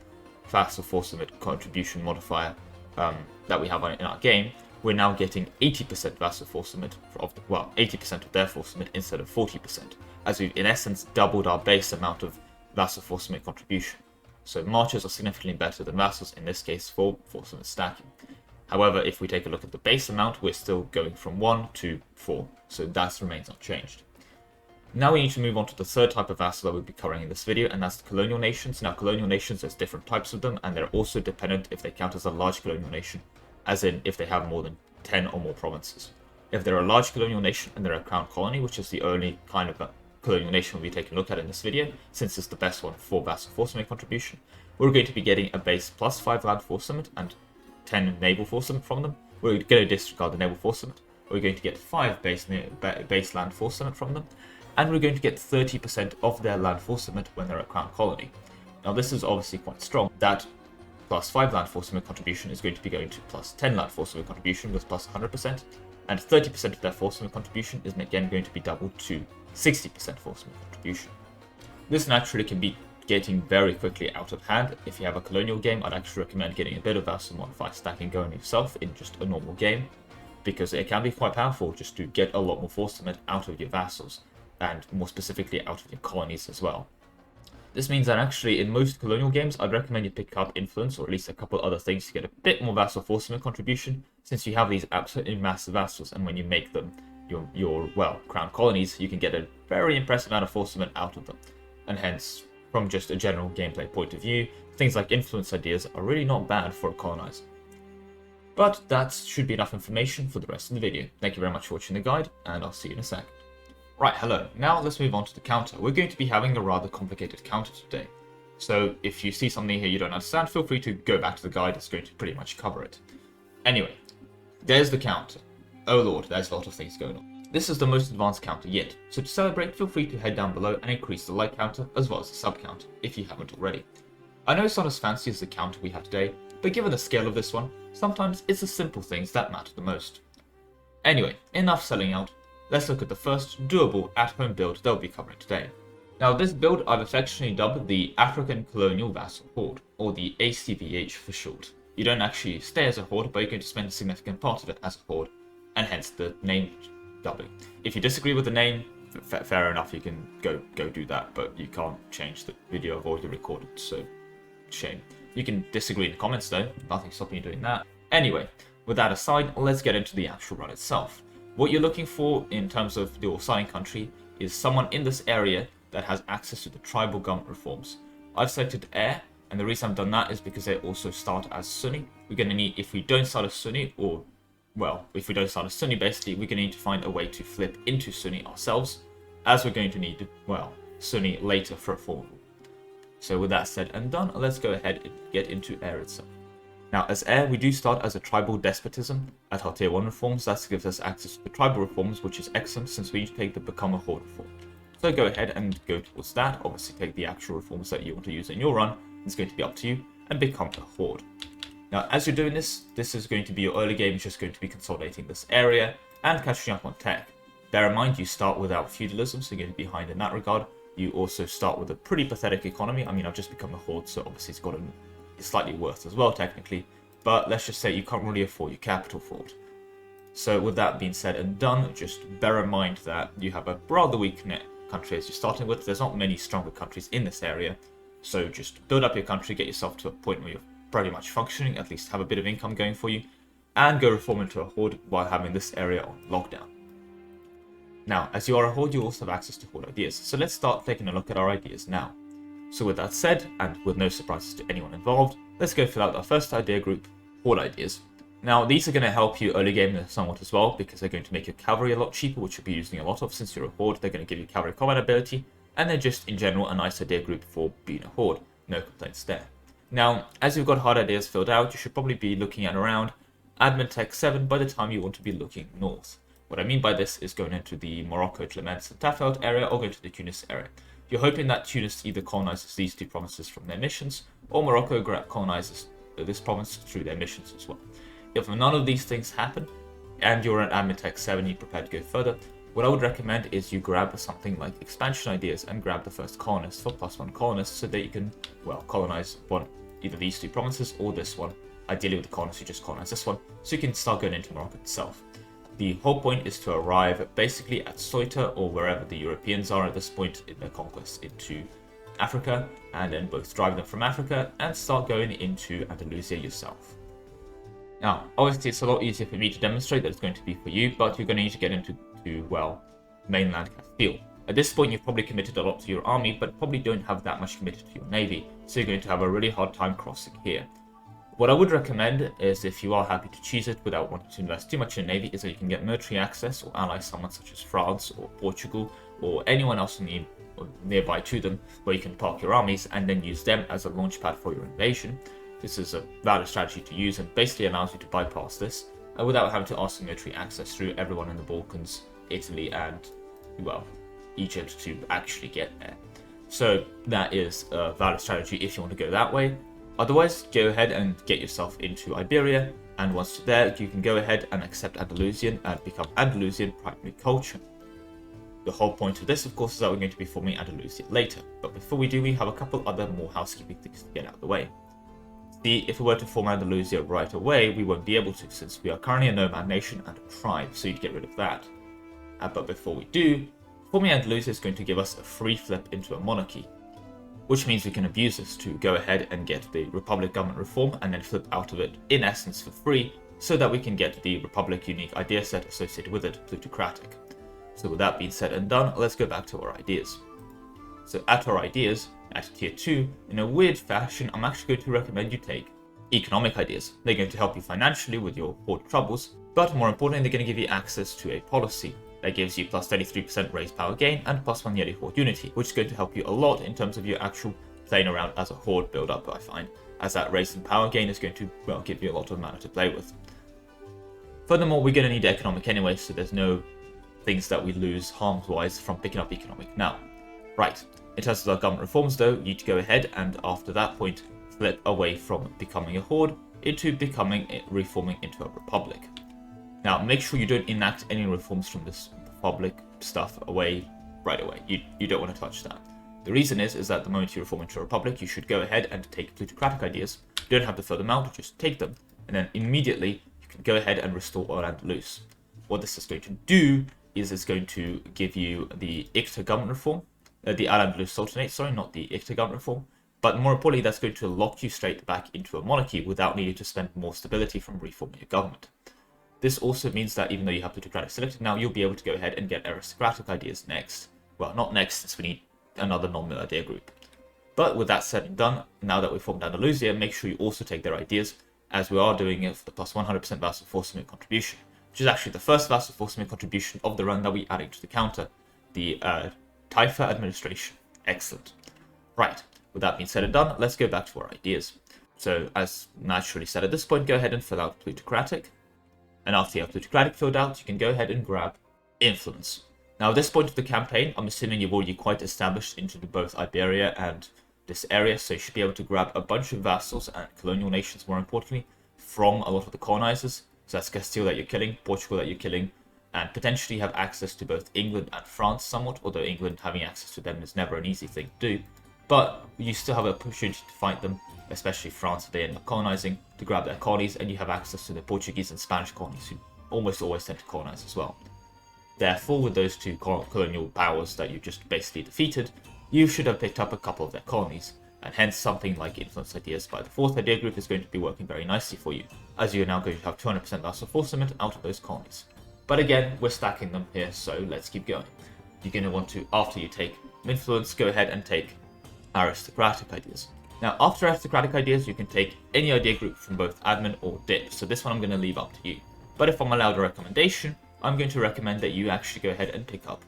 vassal force limit contribution modifier that we have in our game, we're now getting 80% vassal force limit, 80% of their force limit instead of 40%, as we've in essence doubled our base amount of vassal force limit contribution. So marchers are significantly better than vassals in this case for force limit stacking. However, if we take a look at the base amount, we're still going from 1 to 4, so that remains unchanged. Now we need to move on to the third type of vassal that we'll be covering in this video, and that's the colonial nations. Now colonial nations, there's different types of them, and they're also dependent if they count as a large colonial nation, as in if they have more than 10 or more provinces. If they're a large colonial nation and they're a crown colony, which is the only kind of a colonial nation we'll be taking a look at in this video, since it's the best one for vassal force limit contribution, we're going to be getting a base +5 land force limit and 10 naval force limit from them. We're going to disregard the naval force limit. We're going to get 5 base land force limit from them, and we're going to get 30% of their land force limit when they're a crown colony. Now this is obviously quite strong. That plus 5 land force limit contribution is going to be going to plus 10 land force limit contribution with plus 100%, and 30% of their force limit contribution is again going to be doubled to 60% force limit contribution. This naturally can be getting very quickly out of hand. If you have a colonial game, I'd actually recommend getting a bit of vassal modifier stacking going yourself in just a normal game, because it can be quite powerful just to get a lot more force limit out of your vassals, and more specifically out of your colonies as well. This means that actually in most colonial games, I'd recommend you pick up influence or at least a couple other things to get a bit more vassal force limit contribution, since you have these absolutely massive vassals, and when you make them your crown colonies, you can get a very impressive amount of force limit out of them. And hence, from just a general gameplay point of view, things like influence ideas are really not bad for a colonizer. But that should be enough information for the rest of the video. Thank you very much for watching the guide, and I'll see you in a sec. Right, hello. Now let's move on to the counter. We're going to be having a rather complicated counter today. So if you see something here you don't understand, feel free to go back to the guide. It's going to pretty much cover it. Anyway, there's the counter. Oh lord, there's a lot of things going on. This is the most advanced counter yet, so to celebrate, feel free to head down below and increase the light counter as well as the sub counter, if you haven't already. I know it's not as fancy as the counter we have today, but given the scale of this one, sometimes it's the simple things that matter the most. Anyway, enough selling out. Let's look at the first doable at-home build that we'll be covering today. Now this build I've affectionately dubbed the African Colonial Vassal Horde, or the ACVH for short. You don't actually stay as a horde, but you're going to spend a significant part of it as a horde, and hence the name dubbing. If you disagree with the name, fair enough, you can go do that, but you can't change the video I've already recorded, so shame. You can disagree in the comments though, nothing stopping you doing that. Anyway, with that aside, let's get into the actual run itself. What you're looking for in terms of your signing country is someone in this area that has access to the tribal government reforms. I've selected Air, and the reason I've done that is because they also start as Sunni. We're going to need, if we don't start as Sunni, if we don't start as Sunni basically, we're going to need to find a way to flip into Sunni ourselves, as we're going to need, Sunni later for affordable. So with that said and done, let's go ahead and get into Air itself. Now, as Air, we do start as a tribal despotism. At our tier 1 reforms, that gives us access to the tribal reforms, which is excellent since we take the become a horde reform. So go ahead and go towards that. Obviously, take the actual reforms that you want to use in your run. It's going to be up to you, and become a horde. Now, as you're doing this, this is going to be your early game. It's just going to be consolidating this area and catching up on tech. Bear in mind, you start without feudalism, so you're going to be behind in that regard. You also start with a pretty pathetic economy. I mean, I've just become a horde, so obviously it's got it's slightly worse as well, technically. But let's just say you can't really afford your capital for it. So with that being said and done, just bear in mind that you have a rather weak net country as you're starting with. There's not many stronger countries in this area. So just build up your country, get yourself to a point where you're pretty much functioning, at least have a bit of income going for you, and go reform into a horde while having this area on lockdown. Now, as you are a horde, you also have access to horde ideas. So let's start taking a look at our ideas now. So with that said, and with no surprises to anyone involved, let's go fill out our first idea group, horde ideas. Now, these are going to help you early game somewhat as well, because they're going to make your cavalry a lot cheaper, which you'll be using a lot of since you're a horde. They're going to give you cavalry combat ability, and they're just in general a nice idea group for being a horde. No complaints there. Now, as you've got hard ideas filled out, you should probably be looking at around Admin Tech 7 by the time you want to be looking north. What I mean by this is going into the Morocco, Clements, and Tafelt area, or going to the Tunis area. You're hoping that Tunis either colonizes these two provinces from their missions, or Morocco colonizes this province through their missions as well. If none of these things happen, and you're at Admin Tech 7, you're prepared to go further, what I would recommend is you grab something like expansion ideas and grab the first colonist for +1 colonists so that you can, colonize either these two provinces or this one. Ideally with the colonists, you just colonize this one, so you can start going into Morocco itself. The whole point is to arrive basically at Ceuta or wherever the Europeans are at this point in their conquest into Africa, and then both drive them from Africa and start going into Andalusia yourself. Now, obviously it's a lot easier for me to demonstrate that it's going to be for you, but you're going to need to get into, mainland Castile. At this point, you've probably committed a lot to your army, but probably don't have that much committed to your navy, so you're going to have a really hard time crossing here. What I would recommend is, if you are happy to choose it without wanting to invest too much in navy, is that you can get military access or ally someone such as France or Portugal or anyone else nearby to them, where you can park your armies and then use them as a launch pad for your invasion. This is a valid strategy to use and basically allows you to bypass this without having to ask for military access through everyone in the Balkans, Italy, and Egypt to actually get there. So that is a valid strategy if you want to go that way. Otherwise, go ahead and get yourself into Iberia, and once you're there, you can go ahead and accept Andalusian and become Andalusian primary culture. The whole point of this, of course, is that we're going to be forming Andalusia later, but before we do, we have a couple other more housekeeping things to get out of the way. See, if we were to form Andalusia right away, we won't be able to, since we are currently a nomad nation and a tribe, so you'd get rid of that. But before we do, forming Andalusia is going to give us a free flip into a monarchy, which means we can abuse this to go ahead and get the Republic government reform and then flip out of it, in essence, for free, so that we can get the Republic unique idea set associated with it, plutocratic. So with that being said and done, let's go back to our ideas. So at our ideas, at tier 2, in a weird fashion, I'm actually going to recommend you take economic ideas. They're going to help you financially with your horde troubles, but more importantly, they're going to give you access to a policy that gives you plus 33% raised power gain and plus 1 Yeti horde unity, which is going to help you a lot in terms of your actual playing around as a horde build up, I find, as that raised in power gain is going to, well, give you a lot of mana to play with. Furthermore, we're going to need economic anyway, so there's no things that we lose harms-wise from picking up economic now. Right, in terms of our government reforms though, you'd go ahead and after that point, flip away from becoming a horde into reforming into a republic. Now, make sure you don't enact any reforms from this republic stuff right away. You don't want to touch that. The reason is that the moment you reform into a republic, you should go ahead and take plutocratic ideas. You don't have to fill them out, just take them. And then immediately, you can go ahead and restore Al-Andalus. What this is going to do is it's going to give you the Iqta government reform, the Al-Andalus Sultanate, sorry, not the Iqta government reform. But more importantly, that's going to lock you straight back into a monarchy without needing to spend more stability from reforming your government. This also means that even though you have plutocratic selected now, you'll be able to go ahead and get aristocratic ideas next. Well, not next, since we need another non-mill idea group. But with that said and done, now that we've formed Andalusia, make sure you also take their ideas, as we are doing it for the plus 100% vassal force limit contribution, which is actually the first vassal force limit contribution of the run that we're adding to the counter, the Taifa administration. Excellent. Right, with that being said and done, let's go back to our ideas. So, as naturally said at this point, go ahead and fill out plutocratic. And after you have plutocratic filled out, you can go ahead and grab influence. Now at this point of the campaign, I'm assuming you've already quite established into both Iberia and this area, so you should be able to grab a bunch of vassals and colonial nations, more importantly, from a lot of the colonizers. So that's Castile that you're killing, Portugal that you're killing, and potentially have access to both England and France somewhat, although England having access to them is never an easy thing to do. But you still have an opportunity to fight them, especially France if they end up colonizing, to grab their colonies, and you have access to the Portuguese and Spanish colonies, who almost always tend to colonize as well. Therefore, with those two colonial powers that you just basically defeated, you should have picked up a couple of their colonies, and hence something like influence ideas by the 4th idea group is going to be working very nicely for you, as you're now going to have 200% vassal force limit out of those colonies. But again, we're stacking them here, so let's keep going. You're going to want to, after you take influence, go ahead and take aristocratic ideas. Now, after aristocratic ideas, you can take any idea group from both admin or dip, so this one I'm going to leave up to you. But if I'm allowed a recommendation, I'm going to recommend that you actually go ahead and pick up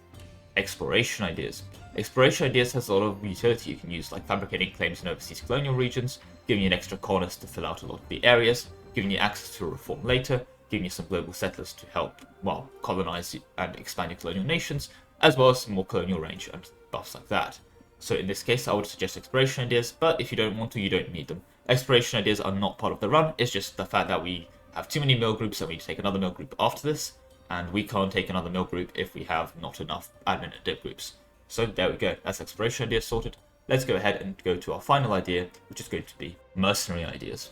exploration ideas. Exploration ideas has a lot of utility you can use, like fabricating claims in overseas colonial regions, giving you an extra colonist to fill out a lot of the areas, giving you access to reform later, giving you some global settlers to help, well, colonize and expand your colonial nations, as well as some more colonial range and buffs like that. So in this case, I would suggest exploration ideas, but if you don't want to, you don't need them. Exploration ideas are not part of the run, it's just the fact that we have too many mill groups and we need to take another mill group after this, and we can't take another mill group if we have not enough admin and dip groups. So there we go, that's exploration ideas sorted. Let's go ahead and go to our final idea, which is going to be mercenary ideas.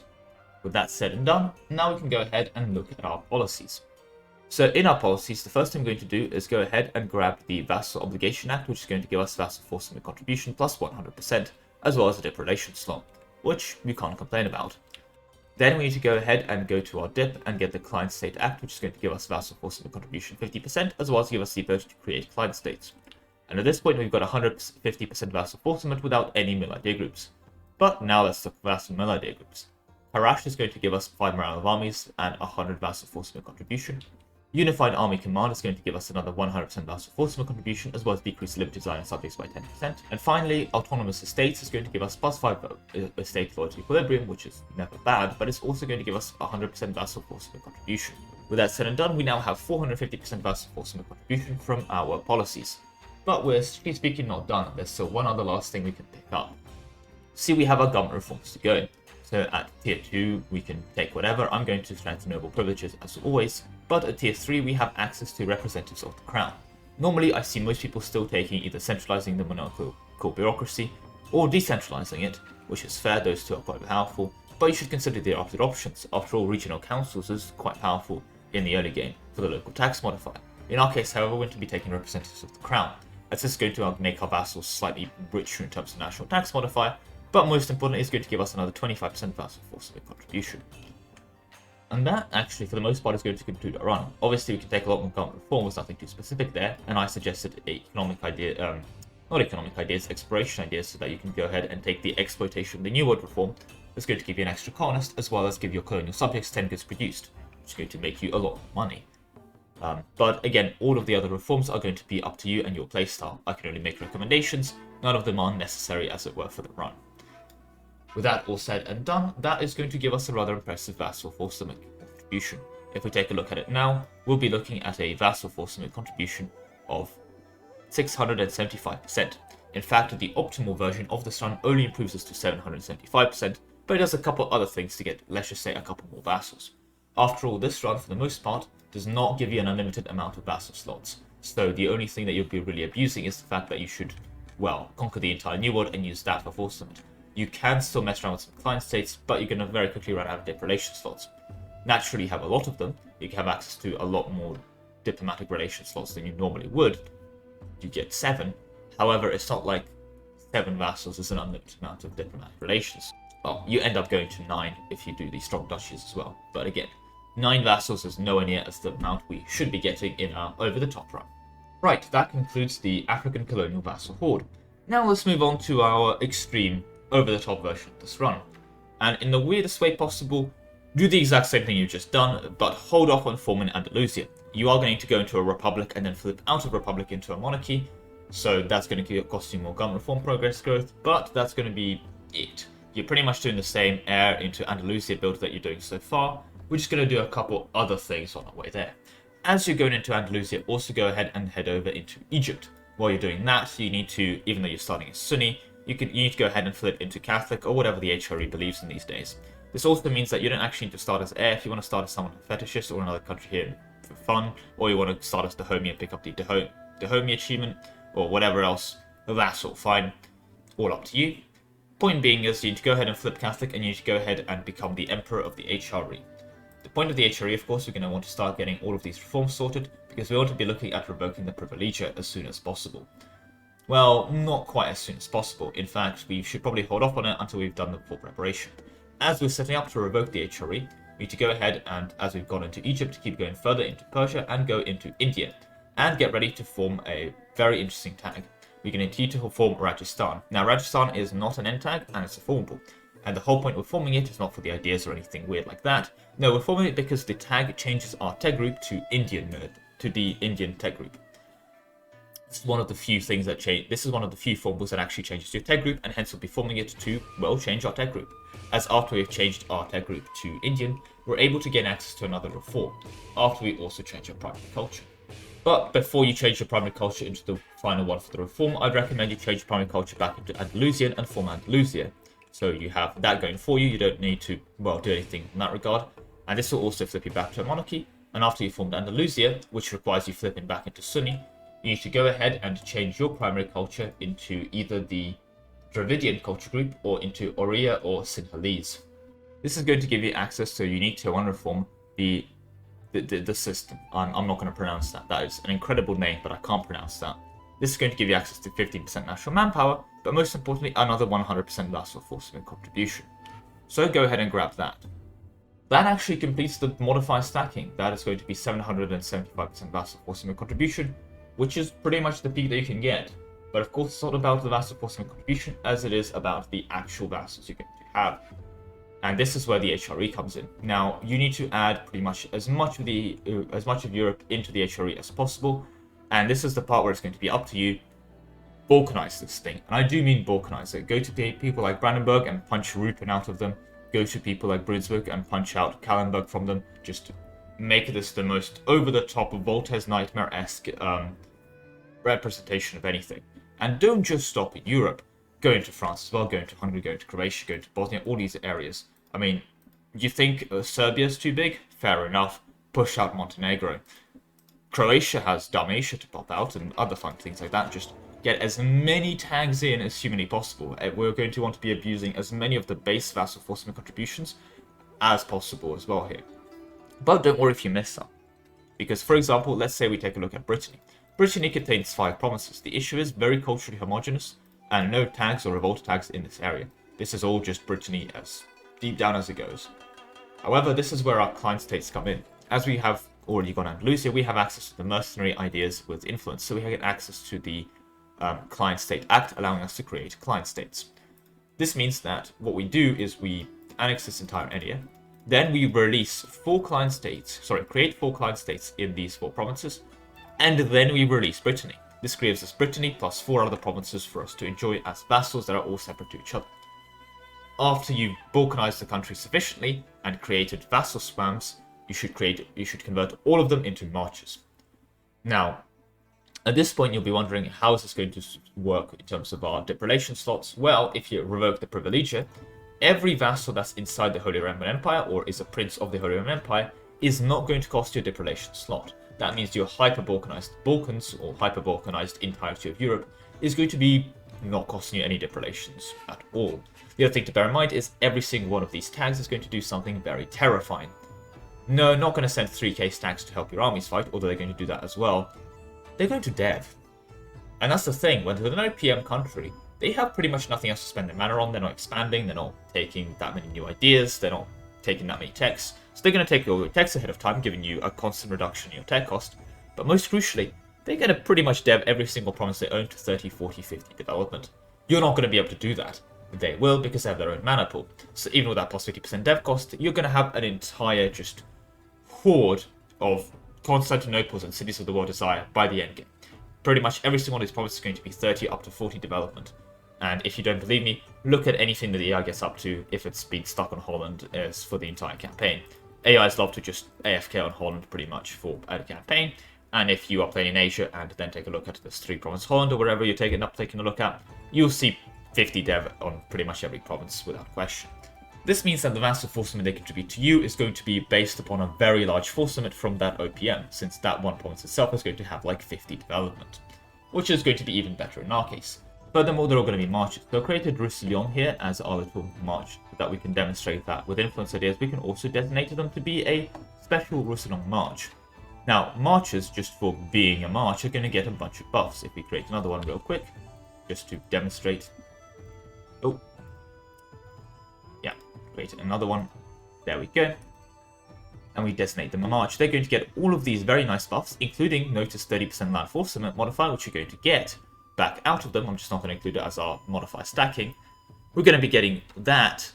With that said and done, now we can go ahead and look at our policies. So in our policies, the first thing we're going to do is go ahead and grab the Vassal Obligation Act, which is going to give us Vassal Force Limit Contribution plus 100%, as well as a depredation slot, which we can't complain about. Then we need to go ahead and go to our dip and get the Client State Act, which is going to give us Vassal Force Limit Contribution 50%, as well as give us the ability to create client states. And at this point, we've got 150% Vassal Force Limit without any mill idea groups. But now let's look at Vassal mill idea groups. Harash is going to give us 5 morale of armies and 100 Vassal Force Limit Contribution. Unified Army Command is going to give us another 100% Vassal Force Limit Contribution, as well as decrease liberty design and subjects by 10%. And finally, Autonomous Estates is going to give us plus 5 Estate Loyalty Equilibrium, which is never bad, but it's also going to give us 100% Vassal Force Limit Contribution. With that said and done, we now have 450% Vassal Force Limit Contribution from our policies. but we're, strictly speaking, not done. There's still one other last thing we can pick up. See, we have our government reforms to go. So at tier 2, we can take whatever. I'm going to strengthen noble privileges as always, but at tier 3, we have access to representatives of the crown. Normally, I see most people still taking either centralizing the monarchical bureaucracy or decentralizing it, which is fair, those two are quite powerful, but you should consider the opposite options. After all, regional councils is quite powerful in the early game for the local tax modifier. In our case, however, we're going to be taking representatives of the crown, as this is going to make our vassals slightly richer in terms of national tax modifier, but most importantly, it's going to give us another 25% vassal force contribution. And that, actually, for the most part, is going to conclude our run. Obviously, we can take a lot more government reform, there's nothing too specific there, and I suggested not economic ideas, exploration ideas, so that you can go ahead and take the exploitation, the New World reform, that's going to give you an extra colonist, as well as give your colonial subjects 10 goods produced, which is going to make you a lot of money. But again, all of the other reforms are going to be up to you and your playstyle. I can only make recommendations, none of them are necessary, as it were, for the run. With that all said and done, that is going to give us a rather impressive vassal force limit contribution. If we take a look at it now, we'll be looking at a vassal force limit contribution of 675%. In fact, the optimal version of this run only improves us to 775%, but it does a couple other things to get, let's just say, a couple more vassals. After all, this run, for the most part, does not give you an unlimited amount of vassal slots, so the only thing that you'll be really abusing is the fact that you should, well, conquer the entire New World and use that for force limit. You can still mess around with some client states, but you're going to very quickly run out of dip relation slots. Naturally, you have a lot of them. You can have access to a lot more diplomatic relation slots than you normally would. You get 7. However, it's not like 7 vassals is an unlimited amount of diplomatic relations. Well, you end up going to 9 if you do the strong duchies as well. But again, 9 vassals is nowhere near as the amount we should be getting in our over-the-top run. Right, that concludes the African colonial vassal horde. Now let's move on to our extreme over-the-top version of this run. And in the weirdest way possible, do the exact same thing you've just done, but hold off on forming Andalusia. You are going to go into a republic and then flip out of republic into a monarchy, so that's going to cost you more government reform progress growth, but that's going to be it. You're pretty much doing the same heir into Andalusia build that you're doing so far. We're just going to do a couple other things on our way there. As you're going into Andalusia, also go ahead and head over into Egypt. While you're doing that, you need to, even though you're starting as Sunni, you need to go ahead and flip into Catholic or whatever the HRE believes in these days. This also means that you don't actually need to start as heir if you want to start as someone fetishist or another country here for fun, or you want to start as Bohemia and pick up the Bohemia achievement, or whatever else, that's all fine. All up to you. Point being is you need to go ahead and flip Catholic, and you need to go ahead and become the Emperor of the HRE. The point of the HRE, of course, we're going to want to start getting all of these reforms sorted, because we want to be looking at revoking the Privilegia as soon as possible. Well, not quite as soon as possible. In fact, we should probably hold off on it until we've done the full preparation. As we're setting up to revoke the HRE, we need to go ahead and, as we've gone into Egypt, keep going further into Persia and go into India, and get ready to form a very interesting tag. We're going to need to form Rajasthan. Now, Rajasthan is not an end tag, and it's a formable. And the whole point of forming it is not for the ideas or anything weird like that. No, we're forming it because the tag changes our tag group to the Indian tag group. This is one of the few things that change. This is one of the few formables that actually changes your tag group, and hence we'll be forming it to, well, change our tag group. As after we've changed our tag group to Indian, we're able to gain access to another reform, after we also change our primary culture. But before you change your primary culture into the final one for the reform, I'd recommend you change your primary culture back into Andalusian and form Andalusia. So you have that going for you, you don't need to, well, do anything in that regard. And this will also flip you back to a monarchy, and after you've formed Andalusia, which requires you flipping back into Sunni, you need to go ahead and change your primary culture into either the Dravidian culture group or into Oriya or Sinhalese. This is going to give you access to unique tier 1 reform, the system. I'm not going to pronounce that. That is an incredible name, but I can't pronounce that. This is going to give you access to 15% national manpower, but most importantly, another 100% vassal force and contribution. So go ahead and grab that. That actually completes the modifier stacking. That is going to be 775% vassal force and contribution, which is pretty much the peak that you can get. But of course, it's not about the vassal force and contribution as it is about the actual vassals you're going to have. And this is where the HRE comes in. Now, you need to add pretty much as much of Europe into the HRE as possible. And this is the part where it's going to be up to you. Balkanize this thing. And I do mean balkanize it. Go to people like Brandenburg and punch Rupin out of them. Go to people like Brunswick and punch out Kallenberg from them. Just make this the most over-the-top Voltaire's Nightmare-esque representation of anything. And don't just stop in Europe. Go into France as well, go into Hungary, go into Croatia, go into Bosnia, all these areas. I mean, you think Serbia's too big? Fair enough. Push out Montenegro. Croatia has Dalmatia to pop out and other fun things like that. Just get as many tags in as humanly possible. We're going to want to be abusing as many of the base vassal forcement contributions as possible as well here. But don't worry if you miss some. Because, for example, let's say we take a look at Brittany. Brittany contains 5 provinces. The issue is very culturally homogeneous and no tags or revolt tags in this area. This is all just Brittany as deep down as it goes. However, this is where our client states come in. As we have already gone Andalusia, we have access to the mercenary ideas with influence, so we get access to the Client State Act, allowing us to create client states. This means that what we do is we annex this entire area, then we release 4 client states, create 4 client states in these 4 provinces, and then we release Brittany. This gives us Brittany plus 4 other provinces for us to enjoy as vassals that are all separate to each other. After you've balkanized the country sufficiently and created vassal swamps, you should convert all of them into marches. Now, at this point, you'll be wondering, how is this going to work in terms of our dip relation slots? Well, if you revoke the privilegia, every vassal that's inside the Holy Roman Empire or is a prince of the Holy Roman Empire is not going to cost you a dip relation slot. That means your hyper-balkanized Balkans or hyper-balkanized entirety of Europe is going to be not costing you any dip relations at all. The other thing to bear in mind is every single one of these tags is going to do something very terrifying. No, not going to send 3k stacks to help your armies fight, although they're going to do that as well. They're going to dev. And that's the thing, when they're an OPM country, they have pretty much nothing else to spend their mana on. They're not expanding, they're not taking that many new ideas, they're not taking that many techs. So they're going to take all your techs ahead of time, giving you a constant reduction in your tech cost. But most crucially, they're going to pretty much dev every single province they own to 30, 40, 50 development. You're not going to be able to do that. They will, because they have their own mana pool. So even with that plus 50% dev cost, you're going to have an entire just horde of Constantinoples and cities of the world desire by the endgame. Pretty much every single one of these provinces is going to be 30 up to 40 development. And if you don't believe me, look at anything that the AI gets up to if it's been stuck on Holland as for the entire campaign. AIs love to just AFK on Holland pretty much for a campaign. And if you are playing in Asia and then take a look at this 3 province Holland or wherever you're taking a look at, you'll see 50 dev on pretty much every province without question. This means that the vassal force limit they contribute to you is going to be based upon a very large force limit from that OPM, since that one province itself is going to have like 50 development, which is going to be even better in our case. Furthermore, they're all going to be marches. They'll create a Roussillon here as our little march, so that we can demonstrate that with influence ideas we can also designate them to be a special Roussillon march. Now, marches, just for being a march, are going to get a bunch of buffs. If we create another one real quick, just to demonstrate. Oh. Yeah, create another one. There we go. And we designate them a march. They're going to get all of these very nice buffs, including, notice, 30% land force limit modifier, which you're going to get back out of them. I'm just not going to include it as our modifier stacking. We're going to be getting that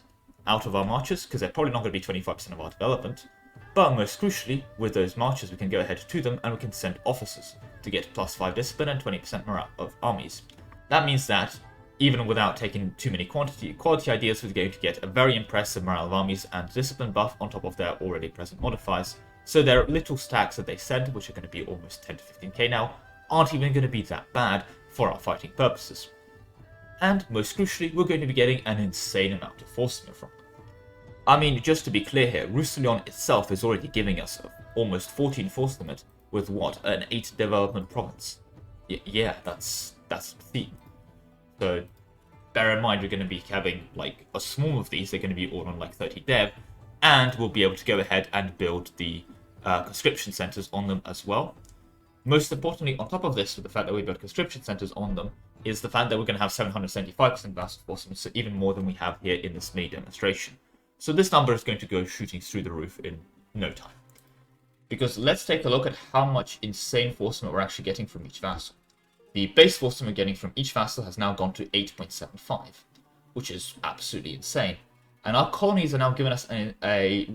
out of our marches, because they're probably not going to be 25% of our development. But most crucially, with those marches, we can go ahead to them and we can send officers to get +5 discipline and 20% morale of armies. That means that, even without taking too many quality ideas, we're going to get a very impressive morale of armies and discipline buff on top of their already present modifiers. So their little stacks that they send, which are going to be almost 10 to 15k now, aren't even going to be that bad for our fighting purposes. And most crucially, we're going to be getting an insane amount of force limit from them. I mean, just to be clear here, Roussillon itself is already giving us almost 14 force limit with what, an 8 development province. Yeah, that's the theme. So bear in mind we're going to be having like a swarm of these. They're going to be all on like 30 dev, and we'll be able to go ahead and build the conscription centers on them as well. Most importantly, on top of this, with the fact that we build conscription centers on them, is the fact that we're going to have 775% vassal force limit, so even more than we have here in this mini demonstration. So this number is going to go shooting through the roof in no time. Because let's take a look at how much insane force limit we're actually getting from each vassal. The base force limit we're getting from each vassal has now gone to 8.75, which is absolutely insane. And our colonies are now giving us an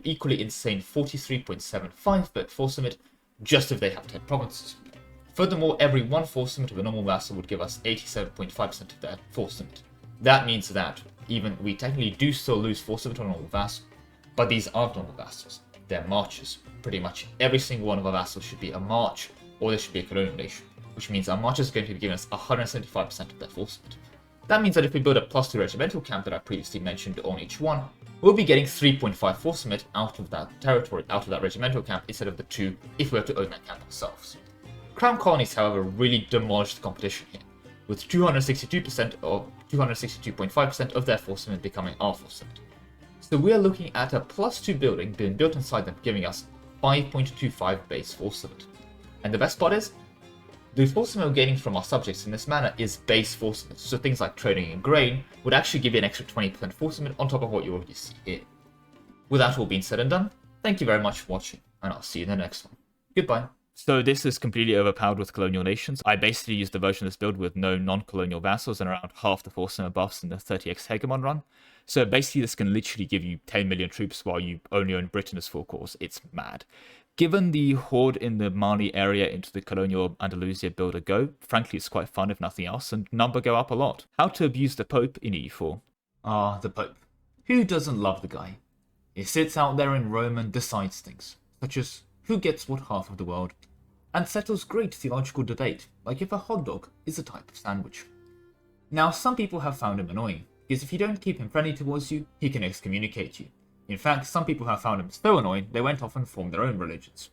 equally insane 43.75 force limit, just if they have 10 provinces. Furthermore, every one force limit of a normal vassal would give us 87.5% of their force limit. That means that even we technically do still lose force limit on a normal vassal, but these aren't normal vassals, they're marches. Pretty much every single one of our vassals should be a march, or there should be a colonial nation. which means our marches are going to be giving us 175% of their force limit. That means that if we build a +2 regimental camp that I previously mentioned on each one, we'll be getting 3.5 force limit out of that territory, out of that regimental camp, instead of the 2 if we were to own that camp ourselves. Crown colonies, however, really demolished the competition here, with 262% or 262.5% of their force limit becoming our force limit. So we are looking at a +2 building being built inside them, giving us 5.25 base force limit. And the best part is, the force limit we're gaining from our subjects in this manner is base force limit, so things like trading in grain would actually give you an extra 20% force limit on top of what you already see here. With that all being said and done, thank you very much for watching, and I'll see you in the next one. Goodbye. So this is completely overpowered with colonial nations. I basically used the version of this build with no non-colonial vassals and around half the force limit buffs in the 30x Hegemon run. So basically this can literally give you 10 million troops while you only own Britain as full cause. It's mad. Given the horde in the Mali area into the colonial Andalusia build a go, frankly it's quite fun if nothing else, and number go up a lot. How to abuse the Pope in EU4. The Pope. Who doesn't love the guy? He sits out there in Rome and decides things, such as who gets what half of the world, and settles great theological debate, like if a hot dog is a type of sandwich. Now, some people have found him annoying, because if you don't keep him friendly towards you, he can excommunicate you. In fact, some people have found him so annoying, they went off and formed their own religions.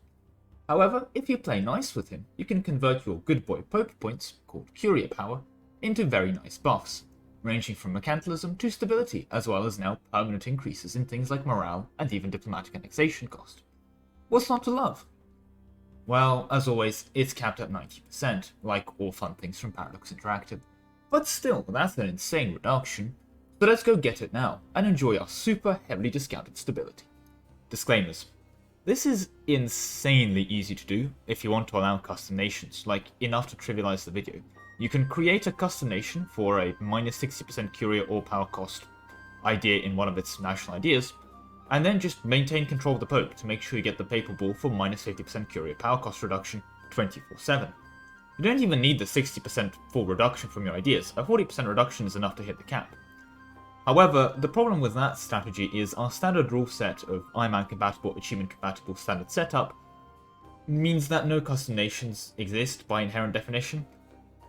However, if you play nice with him, you can convert your good boy Pope points, called Curia power, into very nice buffs, ranging from mercantilism to stability, as well as now permanent increases in things like morale and even diplomatic annexation cost. What's not to love? Well, as always, it's capped at 90%, like all fun things from Paradox Interactive. But still, that's an insane reduction. So let's go get it now, and enjoy our super heavily discounted stability. Disclaimers. This is insanely easy to do if you want to allow custom nations, like enough to trivialize the video. You can create a custom nation for a -60% Curia or power cost idea in one of its national ideas, and then just maintain control of the Pope to make sure you get the Papal Bull for -50% Curia power cost reduction 24/7. You don't even need the 60% full reduction from your ideas, a 40% reduction is enough to hit the cap. However, the problem with that strategy is our standard rule set of IMAN compatible, achievement compatible standard setup means that no custom nations exist by inherent definition,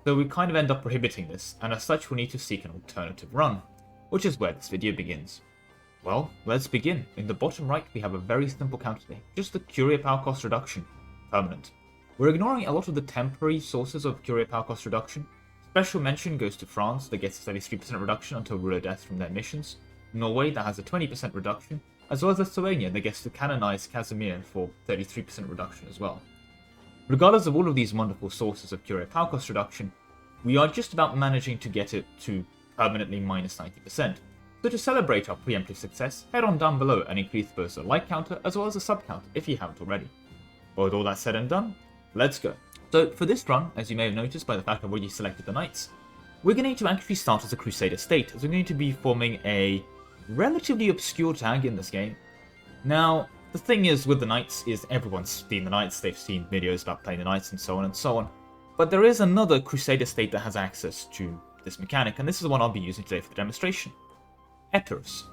so we kind of end up prohibiting this, and as such we need to seek an alternative run, which is where this video begins. Well, let's begin. In the bottom right we have a very simple counterplay, just the Curia power cost reduction, permanent. We're ignoring a lot of the temporary sources of Curia power cost reduction. Special mention goes to France, that gets a 33% reduction until ruler death from their missions, Norway, that has a 20% reduction, as well as Lithuania, that gets to canonize Casimir for 33% reduction as well. Regardless of all of these wonderful sources of Curia power cost reduction, we are just about managing to get it to permanently -90%. So to celebrate our preemptive success, head on down below and increase both the like counter as well as the sub count if you haven't already. But with all that said and done, let's go. So for this run, as you may have noticed by the fact I've already selected the Knights, we're going to actually start as a Crusader state, as we're going to be forming a relatively obscure tag in this game. Now, the thing is with the Knights is everyone's seen the Knights, they've seen videos about playing the Knights and so on and so on. But there is another Crusader state that has access to this mechanic, and this is the one I'll be using today for the demonstration. Epirus.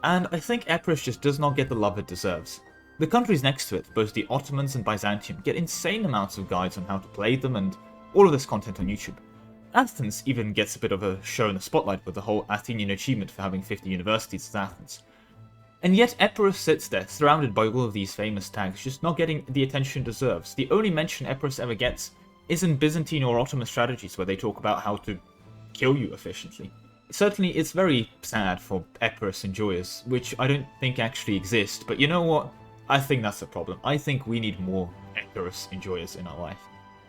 And I think Epirus just does not get the love it deserves. The countries next to it, both the Ottomans and Byzantium, get insane amounts of guides on how to play them and all of this content on YouTube. Athens even gets a bit of a show in the spotlight with the whole Athenian achievement for having 50 universities as Athens. And yet Epirus sits there, surrounded by all of these famous tags, just not getting the attention it deserves. The only mention Epirus ever gets is in Byzantine or Ottoman strategies, where they talk about how to kill you efficiently. Certainly, it's very sad for Epirus enjoyers, which I don't think actually exist, but you know what? I think that's the problem. I think we need more Epirus enjoyers in our life.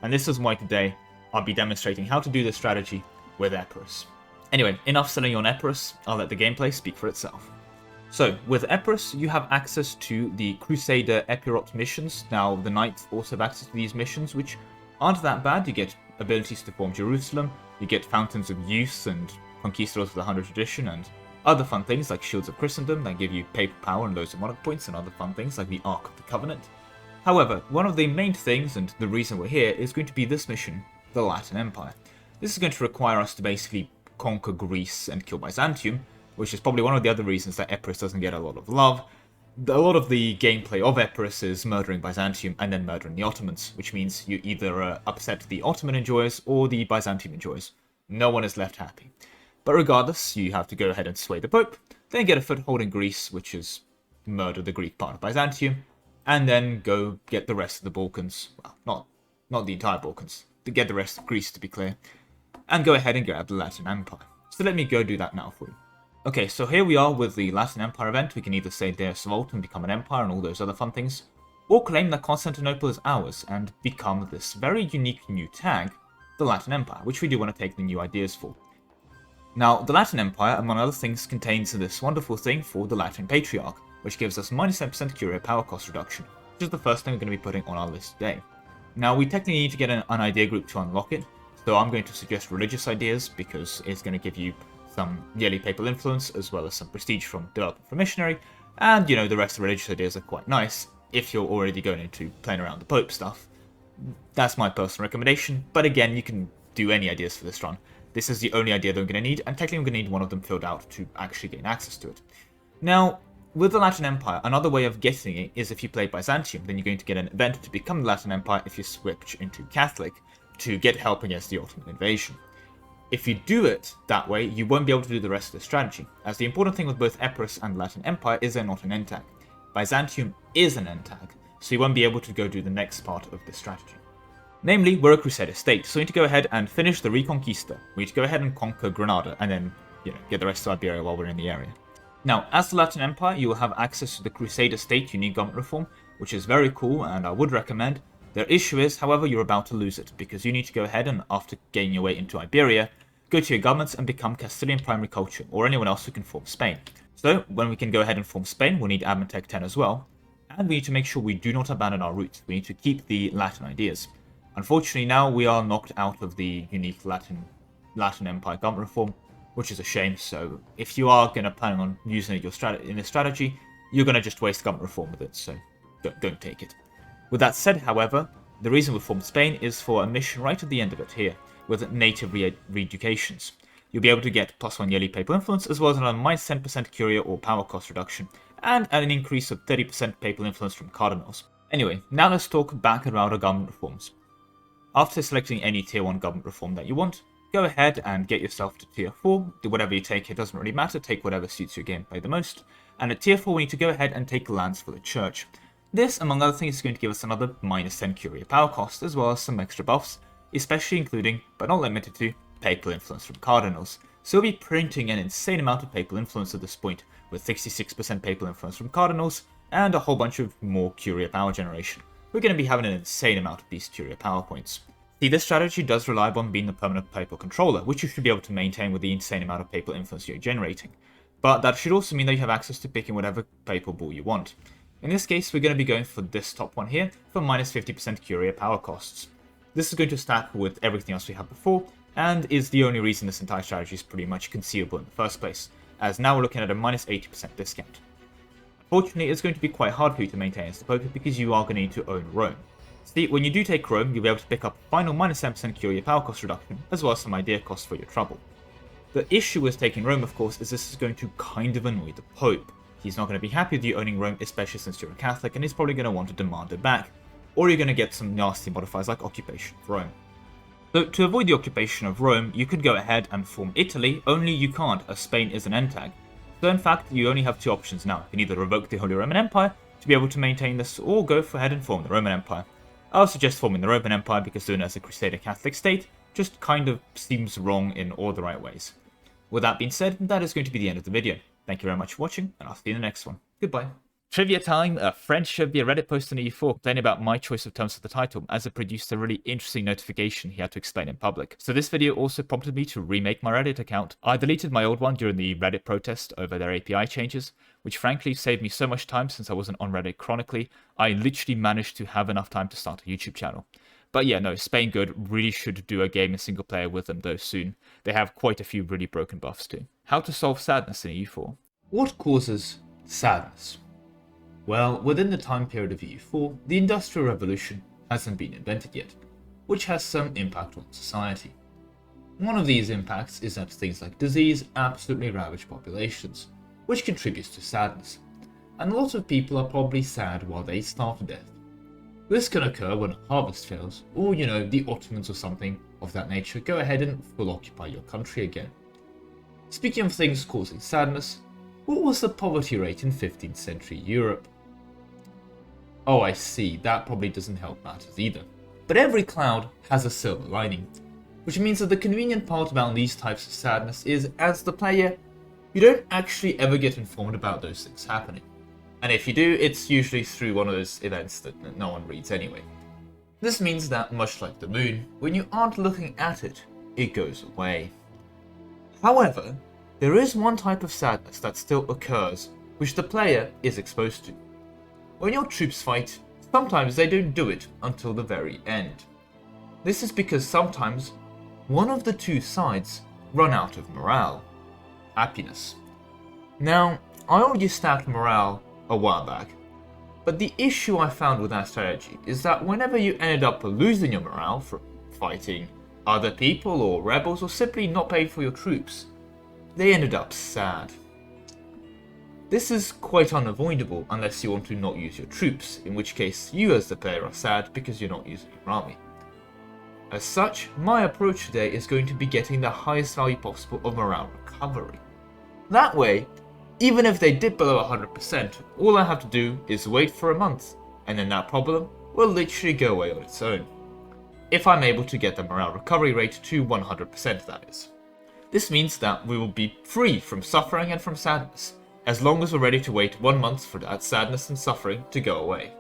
And this is why today I'll be demonstrating how to do this strategy with Epirus. Anyway, enough selling on Epirus, I'll let the gameplay speak for itself. So, with Epirus, you have access to the Crusader Epiropt missions. Now, the Knights also have access to these missions, which aren't that bad. You get abilities to form Jerusalem, you get Fountains of Youth and Conquistadors of the 100 Tradition, and other fun things like Shields of Christendom that give you paper power and loads of monarch points, and other fun things like the Ark of the Covenant. However, one of the main things, and the reason we're here, is going to be this mission, the Latin Empire. This is going to require us to basically conquer Greece and kill Byzantium, which is probably one of the other reasons that Epirus doesn't get a lot of love. A lot of the gameplay of Epirus is murdering Byzantium and then murdering the Ottomans, which means you either upset the Ottoman enjoyers or the Byzantium enjoyers. No one is left happy. But regardless, you have to go ahead and sway the Pope, then get a foothold in Greece, which is murder the Greek part of Byzantium, and then go get the rest of the Balkans. Well, not the entire Balkans, to get the rest of Greece, to be clear, and go ahead and grab the Latin Empire. So let me go do that now for you. Okay, so here we are with the Latin Empire event. We can either say Deus Vult and become an empire and all those other fun things, or claim that Constantinople is ours and become this very unique new tag, the Latin Empire, which we do want to take the new ideas for. Now, the Latin Empire, among other things, contains this wonderful thing for the Latin Patriarch, which gives us minus 10% curia power cost reduction, which is the first thing we're going to be putting on our list today. Now, we technically need to get an idea group to unlock it, so I'm going to suggest religious ideas, because it's going to give you some yearly papal influence, as well as some prestige from development from missionary, and, you know, the rest of the religious ideas are quite nice, if you're already going into playing around the Pope stuff. That's my personal recommendation, but again, you can do any ideas for this run. This is the only idea that I'm going to need, and technically I'm going to need one of them filled out to actually gain access to it. Now, with the Latin Empire, another way of getting it is if you play Byzantium, then you're going to get an event to become the Latin Empire if you switch into Catholic to get help against the Ottoman invasion. If you do it that way, you won't be able to do the rest of the strategy, as the important thing with both Epirus and the Latin Empire is they're not an end tag. Byzantium is an end tag, so you won't be able to go do the next part of the strategy. Namely, we're a Crusader state, so we need to go ahead and finish the Reconquista. We need to go ahead and conquer Granada, and then, you know, get the rest of Iberia while we're in the area. Now, as the Latin Empire, you will have access to the Crusader state unique government reform, which is very cool, and I would recommend. Their issue is, however, you're about to lose it, because you need to go ahead and, after gaining your way into Iberia, go to your governments and become Castilian primary culture, or anyone else who can form Spain. So, when we can go ahead and form Spain, we'll need Admin Tech 10 as well, and we need to make sure we do not abandon our roots. We need to keep the Latin ideas. Unfortunately, now we are knocked out of the unique Latin Empire government reform, which is a shame, so if you are going to plan on using it in this strategy, you're going to just waste government reform with it, so don't take it. With that said, however, the reason we formed Spain is for a mission right at the end of it here, with native re-educations. You'll be able to get +1 yearly papal influence, as well as another -10% curia or power cost reduction, and an increase of 30% papal influence from cardinals. Anyway, now let's talk back about our government reforms. After selecting any tier 1 government reform that you want, go ahead and get yourself to tier 4, do whatever you take, it doesn't really matter, take whatever suits your gameplay the most, and at tier 4 we need to go ahead and take lands for the church. This, among other things, is going to give us another -10 curia power cost, as well as some extra buffs, especially including, but not limited to, papal influence from cardinals. So we'll be printing an insane amount of papal influence at this point, with 66% papal influence from cardinals, and a whole bunch of more curia power generation. We're going to be having an insane amount of these curia power points. See, this strategy does rely on being the permanent papal controller, which you should be able to maintain with the insane amount of papal influence you're generating. But that should also mean that you have access to picking whatever papal bull you want. In this case, we're going to be going for this top one here, for -50% curia power costs. This is going to stack with everything else we had before, and is the only reason this entire strategy is pretty much conceivable in the first place, as now we're looking at a -80% discount. Unfortunately, it's going to be quite hard for you to maintain as the Pope because you are going to need to own Rome. See, when you do take Rome, you'll be able to pick up final -10% curia power cost reduction, as well as some idea cost for your trouble. The issue with taking Rome, of course, is this is going to kind of annoy the Pope. He's not going to be happy with you owning Rome, especially since you're a Catholic, and he's probably going to want to demand it back, or you're going to get some nasty modifiers like occupation of Rome. So, to avoid the occupation of Rome, you could go ahead and form Italy, only you can't, as Spain is an end tag. So in fact, you only have two options now. You can either revoke the Holy Roman Empire to be able to maintain this, or go ahead and form the Roman Empire. I would suggest forming the Roman Empire because doing it as a Crusader Catholic state just kind of seems wrong in all the right ways. With that being said, that is going to be the end of the video. Thank you very much for watching, and I'll see you in the next one. Goodbye. Trivia time, a friend showed me a Reddit post on EU4 complaining about my choice of terms for the title, as it produced a really interesting notification he had to explain in public. So this video also prompted me to remake my Reddit account. I deleted my old one during the Reddit protest over their API changes, which frankly saved me so much time since I wasn't on Reddit chronically. I literally managed to have enough time to start a YouTube channel. But yeah, no, Spain Good really should do a game in single player with them though soon. They have quite a few really broken buffs too. How to solve sadness in EU4. What causes sadness? Well, within the time period of EU4, the Industrial Revolution hasn't been invented yet, which has some impact on society. One of these impacts is that things like disease absolutely ravage populations, which contributes to sadness. and a lot of people are probably sad while they starve to death. This can occur when a harvest fails, or the Ottomans or something of that nature go ahead and full occupy your country again. Speaking of things causing sadness, what was the poverty rate in 15th century Europe? Oh, I see, that probably doesn't help matters either. But every cloud has a silver lining, which means that the convenient part about these types of sadness is, as the player, you don't actually ever get informed about those things happening. And if you do, it's usually through one of those events that no one reads anyway. This means that, much like the moon, when you aren't looking at it, it goes away. However, there is one type of sadness that still occurs, which the player is exposed to. When your troops fight, sometimes they don't do it until the very end. This is because sometimes one of the two sides run out of morale. Happiness. Now, I already stacked morale a while back, but the issue I found with that strategy is that whenever you ended up losing your morale from fighting other people or rebels or simply not paying for your troops, they ended up sad. This is quite unavoidable unless you want to not use your troops, in which case you as the player are sad because you're not using your army. As such, my approach today is going to be getting the highest value possible of morale recovery. That way, even if they dip below 100%, all I have to do is wait for a month, and then that problem will literally go away on its own. If I'm able to get the morale recovery rate to 100%, that is. This means that we will be free from suffering and from sadness, as long as we're ready to wait 1 month for that sadness and suffering to go away.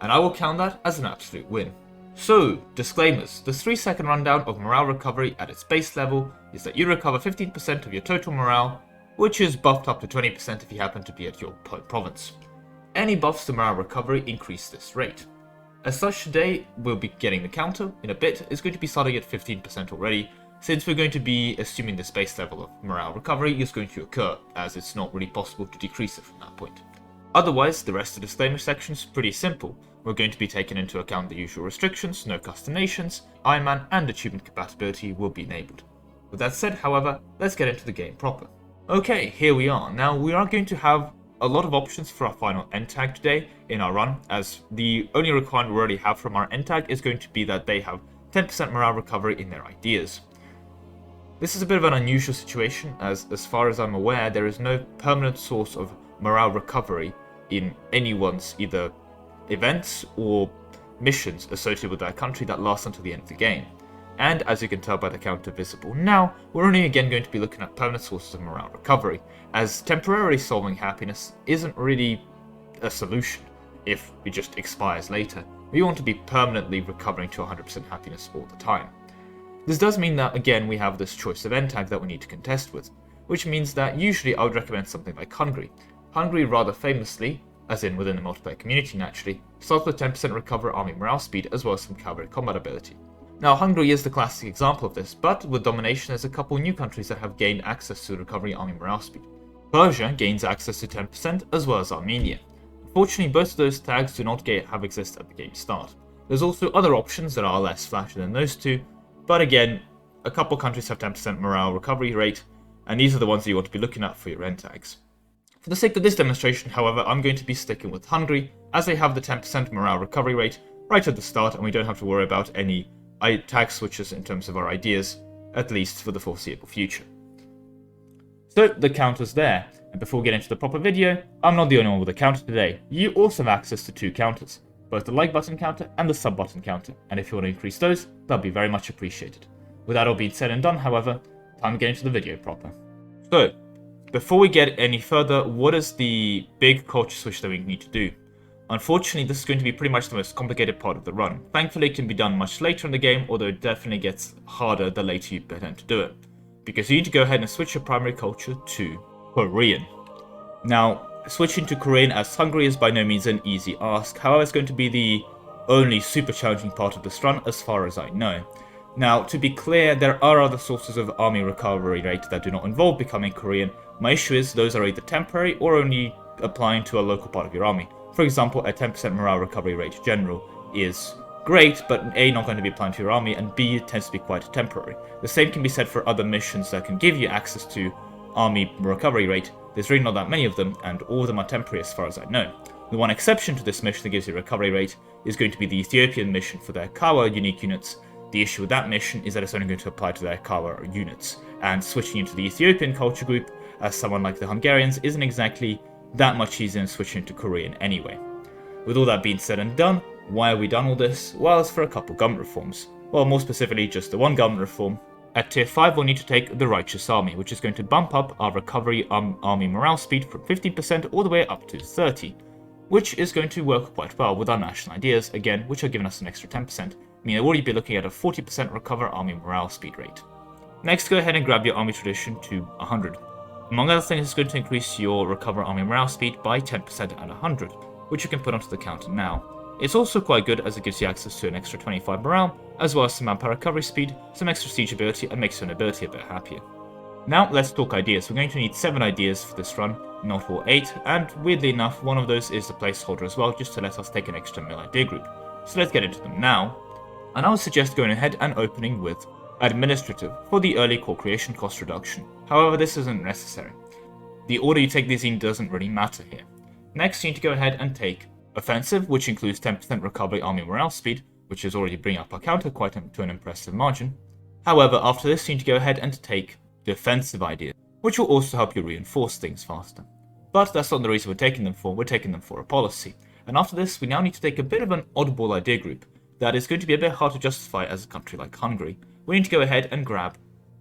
And I will count that as an absolute win. So, disclaimers, the 3-second rundown of morale recovery at its base level is that you recover 15% of your total morale, which is buffed up to 20% if you happen to be at your province. Any buffs to morale recovery increase this rate. As such, today we'll be getting the counter in a bit. It's going to be starting at 15% already, since we're going to be assuming this base level of morale recovery is going to occur, as it's not really possible to decrease it from that point. Otherwise, the rest of the disclaimer section is pretty simple. We're going to be taking into account the usual restrictions, no custom nations, Iron Man and achievement compatibility will be enabled. With that said, however, let's get into the game proper. Okay, here we are. Now, we are going to have a lot of options for our final end tag today in our run, as the only requirement we already have from our end tag is going to be that they have 10% morale recovery in their ideas. This is a bit of an unusual situation, as far as I'm aware, there is no permanent source of morale recovery in anyone's either events or missions associated with that country that last until the end of the game. And as you can tell by the counter visible now, we're only again going to be looking at permanent sources of morale recovery, as temporarily solving happiness isn't really a solution if it just expires later. We want to be permanently recovering to 100% happiness all the time. This does mean that again we have this choice of end tag that we need to contest with, which means that usually I would recommend something like Hungary. Hungary rather famously, as in within the multiplayer community naturally, starts with 10% recover army morale speed as well as some cavalry combat ability. Now, Hungary is the classic example of this, but with domination there's a couple new countries that have gained access to recovery army morale speed. Persia gains access to 10% as well as Armenia. Unfortunately, both of those tags do not have exist at the game start. There's also other options that are less flashy than those two, but again, a couple countries have 10% morale recovery rate, and these are the ones that you want to be looking at for your end tags. For the sake of this demonstration, however, I'm going to be sticking with Hungary, as they have the 10% morale recovery rate right at the start, and we don't have to worry about any tag switches in terms of our ideas, at least for the foreseeable future. So the counter's there, and before we get into the proper video, I'm not the only one with a counter today. You also have access to two counters, both the like button counter and the sub button counter, and if you want to increase those, that'll be very much appreciated. With that all being said and done, however, time to get into the video proper. So, before we get any further, what is the big culture switch that we need to do? Unfortunately, this is going to be pretty much the most complicated part of the run. Thankfully, it can be done much later in the game, although it definitely gets harder the later you tend to do it. Because you need to go ahead and switch your primary culture to Korean. Now, switching to Korean as Hungary is by no means an easy ask, however it's going to be the only super challenging part of this run as far as I know. Now, to be clear, there are other sources of army recovery rate that do not involve becoming Korean. My issue is those are either temporary or only applying to a local part of your army. For example, a 10% morale recovery rate general is great, but A, not going to be applying to your army, and B, it tends to be quite temporary. The same can be said for other missions that can give you access to army recovery rate, There's really not that many of them, and all of them are temporary as far as I know. The one exception to this mission that gives you a recovery rate is going to be the Ethiopian mission for their Kawa unique units. The issue with that mission is that it's only going to apply to their Kawa units, and switching into the Ethiopian culture group as someone like the Hungarians isn't exactly that much easier than switching into Korean anyway. With all that being said and done, why have we done all this? Well, it's for a couple government reforms. Well, more specifically, just the one government reform. At tier 5, we'll need to take the Righteous Army, which is going to bump up our recovery army morale speed from 50% all the way up to 30%, which is going to work quite well with our national ideas, again, which are giving us an extra 10%, meaning we'll already be looking at a 40% recover army morale speed rate. Next, go ahead and grab your army tradition to 100. Among other things, it's going to increase your recover army morale speed by 10% at 100, which you can put onto the counter now. It's also quite good as it gives you access to an extra 25 morale, as well as some manpower recovery speed, some extra siege ability, and makes your nobility a bit happier. Now let's talk ideas. We're going to need 7 ideas for this run, not all 8, and weirdly enough, one of those is a placeholder as well, just to let us take an extra mill idea group. So let's get into them now, and I would suggest going ahead and opening with Administrative for the early core creation cost reduction. However, this isn't necessary. The order you take these in doesn't really matter here. Next, you need to go ahead and take Offensive, which includes 10% recovery army morale speed, which is already bringing up our counter quite to an impressive margin. However, after this, you need to go ahead and take Defensive idea, which will also help you reinforce things faster. But that's not the reason we're taking them for a policy. And after this, we now need to take a bit of an oddball idea group that is going to be a bit hard to justify as a country like Hungary. We need to go ahead and grab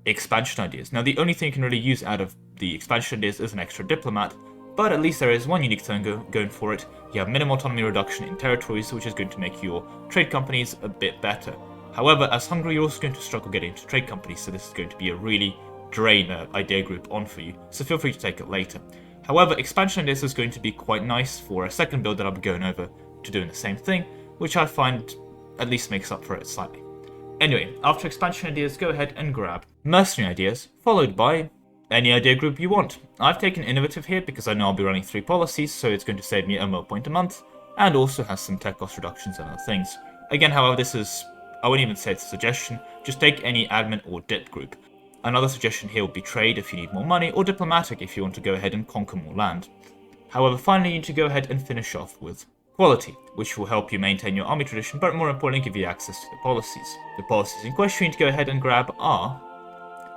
expansion ideas. Now, the only thing you can really use out of the expansion ideas is an extra diplomat, but at least there is one unique thing going for it. You have minimum autonomy reduction in territories, which is going to make your trade companies a bit better. However, as Hungary, you're also going to struggle getting into trade companies, so this is going to be a really drain idea group on for you, so feel free to take it later. However, expansion ideas is going to be quite nice for a second build that I'll be going over to doing the same thing, which I find at least makes up for it slightly. Anyway, after expansion ideas, go ahead and grab mercenary ideas, followed by any idea group you want. I've taken innovative here because I know I'll be running 3 policies, so it's going to save me a mill point a month, and also has some tech cost reductions and other things. Again, however, this is, I wouldn't even say it's a suggestion, just take any admin or dip group. Another suggestion here would be trade if you need more money, or diplomatic if you want to go ahead and conquer more land. However, finally you need to go ahead and finish off with quality, which will help you maintain your army tradition, but more importantly give you access to the policies. The policies in question you need to go ahead and grab are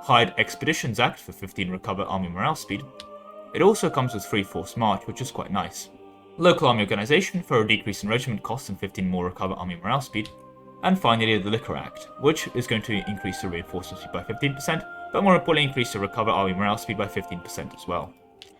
Hide Expeditions Act for 15 recover army morale speed. It also comes with free force march, which is quite nice. Local army organization for a decrease in regiment costs and 15 more recover army morale speed. And finally the Liquor Act, which is going to increase the reinforcement speed by 15%, but more importantly increase the recover army morale speed by 15% as well.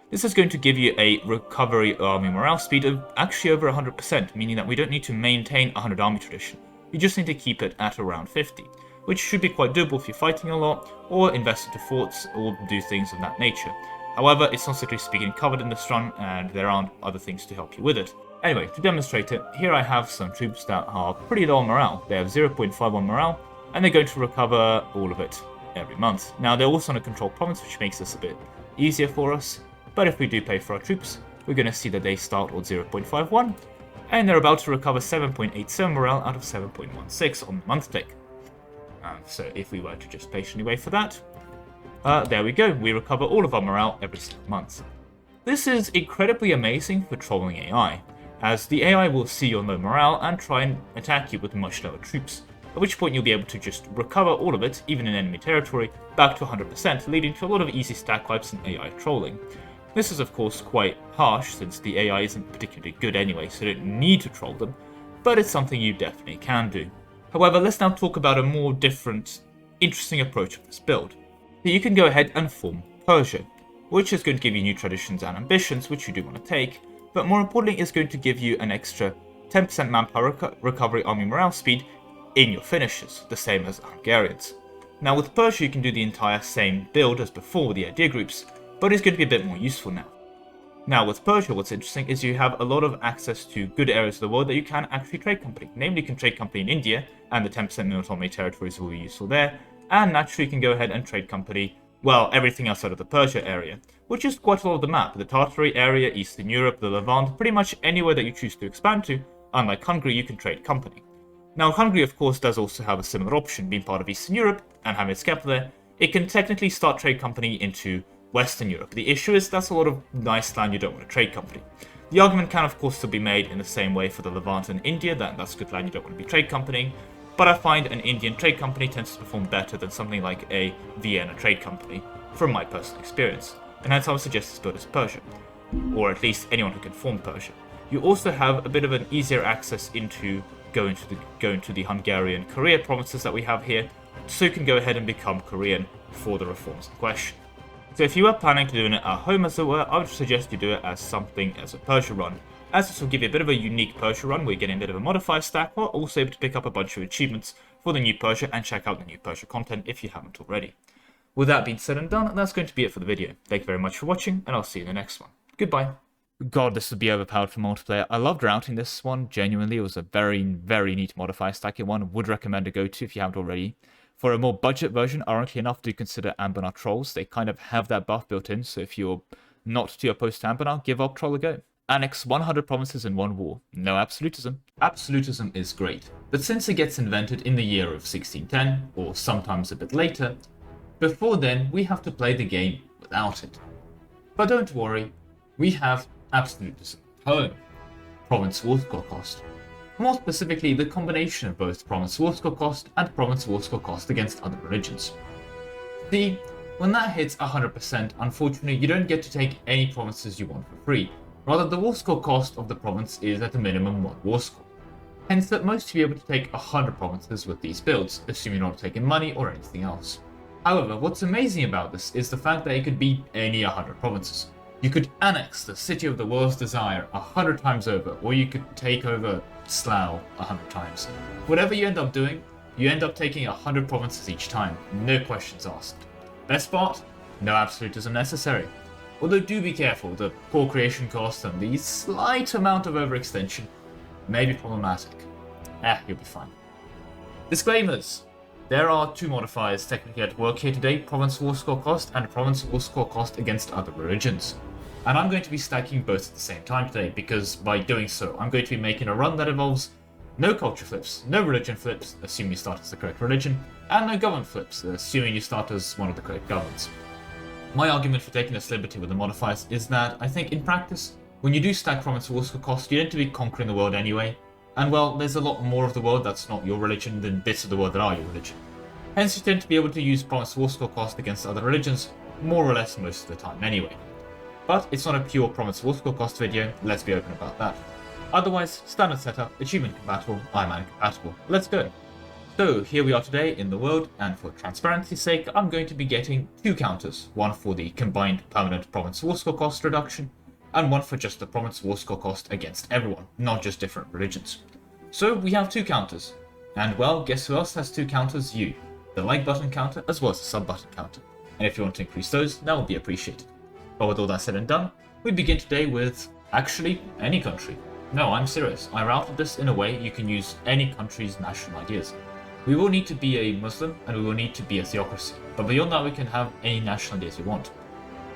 This is going to give you a recovery army morale speed of actually over 100%, meaning that we don't need to maintain 100 army tradition. You just need to keep it at around 50, which should be quite doable if you're fighting a lot, or invest into forts, or do things of that nature. However, it's not strictly speaking covered in this run, and there aren't other things to help you with it. Anyway, to demonstrate it, here I have some troops that are pretty low on morale. They have 0.51 morale, and they're going to recover all of it every month. Now, they're also on a controlled province, which makes this a bit easier for us, but if we do pay for our troops, we're going to see that they start at 0.51, and they're about to recover 7.87 morale out of 7.16 on the month tick. So if we were to just patiently wait for that, there we go, we recover all of our morale every single month. This is incredibly amazing for trolling AI, as the AI will see your low morale and try and attack you with much lower troops, at which point you'll be able to just recover all of it, even in enemy territory, back to 100%, leading to a lot of easy stack wipes and AI trolling. This is of course quite harsh, since the AI isn't particularly good anyway, so you don't need to troll them, but it's something you definitely can do. However, let's now talk about a more different, interesting approach of this build. So you can go ahead and form Persia, which is going to give you new traditions and ambitions, which you do want to take, but more importantly is going to give you an extra 10% manpower recovery army morale speed in your finishes, the same as the Hungarians. Now with Persia you can do the entire same build as before with the idea groups, but it's going to be a bit more useful now. Now with Persia, what's interesting is you have a lot of access to good areas of the world that you can actually trade company. Namely, you can trade company in India, and the 10% new autonomy territories will be useful there, and naturally you can go ahead and trade company, well, everything outside of the Persia area, which is quite a lot of the map. The Tartary area, Eastern Europe, the Levant, pretty much anywhere that you choose to expand to. Unlike Hungary, you can trade company. Now Hungary of course does also have a similar option, being part of Eastern Europe and having its capital there. It can technically start trade company into Western Europe. The issue is that's a lot of nice land you don't want a trade company. The argument can of course still be made in the same way for the Levant and India, that that's good land you don't want to be trade companying, but I find an Indian trade company tends to perform better than something like a Vienna trade company, from my personal experience, and hence I would suggest as build as Persia, or at least anyone who can form Persia. You also have a bit of an easier access into go into the Hungarian Korea provinces that we have here, so you can go ahead and become Korean for the reforms in question. So if you were planning to do it at home as it were, I would suggest you do it as something as a Persia run, as this will give you a bit of a unique Persia run where you're getting a bit of a modifier stack, while also able to pick up a bunch of achievements for the new Persia and check out the new Persia content if you haven't already. With that being said and done, that's going to be it for the video. Thank you very much for watching, and I'll see you in the next one. Goodbye. God, this would be overpowered for multiplayer. I loved routing this one, genuinely. It was a very, very neat modifier stacking one. Would recommend a go-to if you haven't already. For a more budget version, ironically enough, do consider Anbennar trolls. They kind of have that buff built in, so if you're not too opposed to Anbennar, give up troll a go. Annex 100 provinces in one war. No absolutism. Absolutism is great, but since it gets invented in the year of 1610, or sometimes a bit later, before then we have to play the game without it. But don't worry, we have absolutism at home. Province war score cost. More specifically, the combination of both province war score cost and province war score cost against other religions. See, when that hits 100%, unfortunately you don't get to take any provinces you want for free. Rather, the war score cost of the province is at a minimum 1 war score. Hence that most of you are able to take 100 provinces with these builds, assuming you're not taking money or anything else. However, what's amazing about this is the fact that it could be any 100 provinces. You could annex the city of the world's desire 100 times over, or you could take over Slough 100 times. Whatever you end up doing, you end up taking 100 provinces each time, no questions asked. Best part? No absolutism necessary. Although do be careful, the poor creation cost and the slight amount of overextension may be problematic. You'll be fine. Disclaimers. There are 2 modifiers technically at work here today, province war score cost and province war score cost against other religions. And I'm going to be stacking both at the same time today, because by doing so, I'm going to be making a run that involves no culture flips, no religion flips, assuming you start as the correct religion, and no government flips, assuming you start as one of the correct governments. My argument for taking this liberty with the modifiers is that I think in practice, when you do stack province war score cost, you tend to be conquering the world anyway, and well, there's a lot more of the world that's not your religion than bits of the world that are your religion. Hence you tend to be able to use province war score cost against other religions, more or less most of the time anyway. But it's not a pure province war score cost video, let's be open about that. Otherwise, standard setup, achievement compatible, Ironman compatible. Let's go. So here we are today in the world, and for transparency's sake, I'm going to be getting 2 counters, one for the combined permanent province war score cost reduction, and one for just the province war score cost against everyone, not just different religions. So we have 2 counters, and well, guess who else has 2 counters? You. The like button counter as well as the sub button counter. And if you want to increase those, that would be appreciated. But with all that said and done, we begin today with, actually, any country. No, I'm serious. I routed this in a way you can use any country's national ideas. We will need to be a Muslim, and we will need to be a theocracy. But beyond that, we can have any national ideas we want.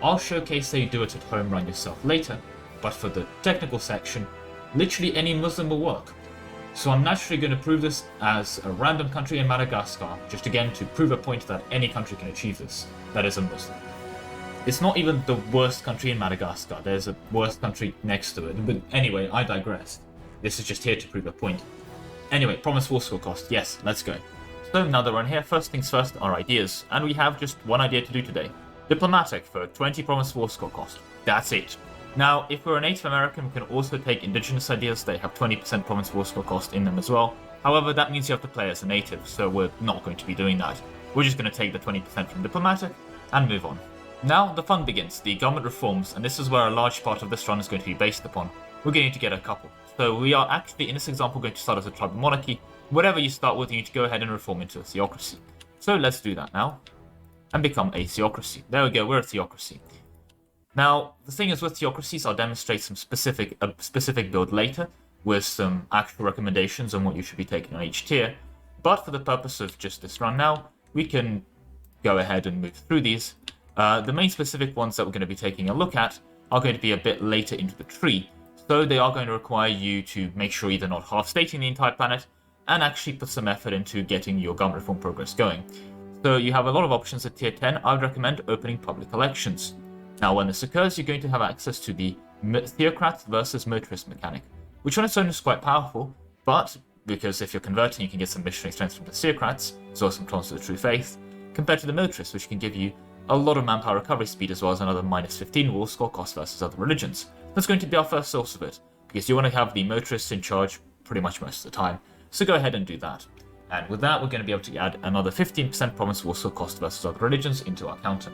I'll showcase how you do it at home run yourself later, but for the technical section, literally any Muslim will work. So I'm naturally going to prove this as a random country in Madagascar, just again to prove a point that any country can achieve this, that is a Muslim. It's not even the worst country in Madagascar, there's a worse country next to it, but anyway, I digress. This is just here to prove a point. Anyway, province war score cost, yes, let's go. So now that we're in here, first things first, our ideas, and we have just one idea to do today. Diplomatic for 20 province war score cost, that's it. Now, if we're a Native American, we can also take indigenous ideas, they have 20% province war score cost in them as well. However, that means you have to play as a native, so we're not going to be doing that. We're just going to take the 20% from diplomatic and move on. Now, the fun begins, the government reforms, and this is where a large part of this run is going to be based upon. We're going to get a couple. So we are actually, in this example, going to start as a tribal monarchy. Whatever you start with, you need to go ahead and reform into a theocracy. So let's do that now, and become a theocracy. There we go, we're a theocracy. Now, the thing is with theocracies, I'll demonstrate a specific build later, with some actual recommendations on what you should be taking on each tier. But for the purpose of just this run now, we can go ahead and move through these. The main specific ones that we're going to be taking a look at are going to be a bit later into the tree, so they are going to require you to make sure you're not half-stating the entire planet, and actually put some effort into getting your government reform progress going. So you have a lot of options at tier 10. I would recommend opening public elections. Now, when this occurs, you're going to have access to the Theocrat versus Motorist mechanic, which on its own is quite powerful, but because if you're converting, you can get some missionary strength from the Theocrats, as well as some clones of the True Faith, compared to the Motorists, which can give you a lot of manpower recovery speed, as well as another -15 war score cost versus other religions. That's going to be our first source of it, because you want to have the Motorists in charge pretty much most of the time, so go ahead and do that. And with that, we're going to be able to add another 15% province war score cost versus other religions into our counter.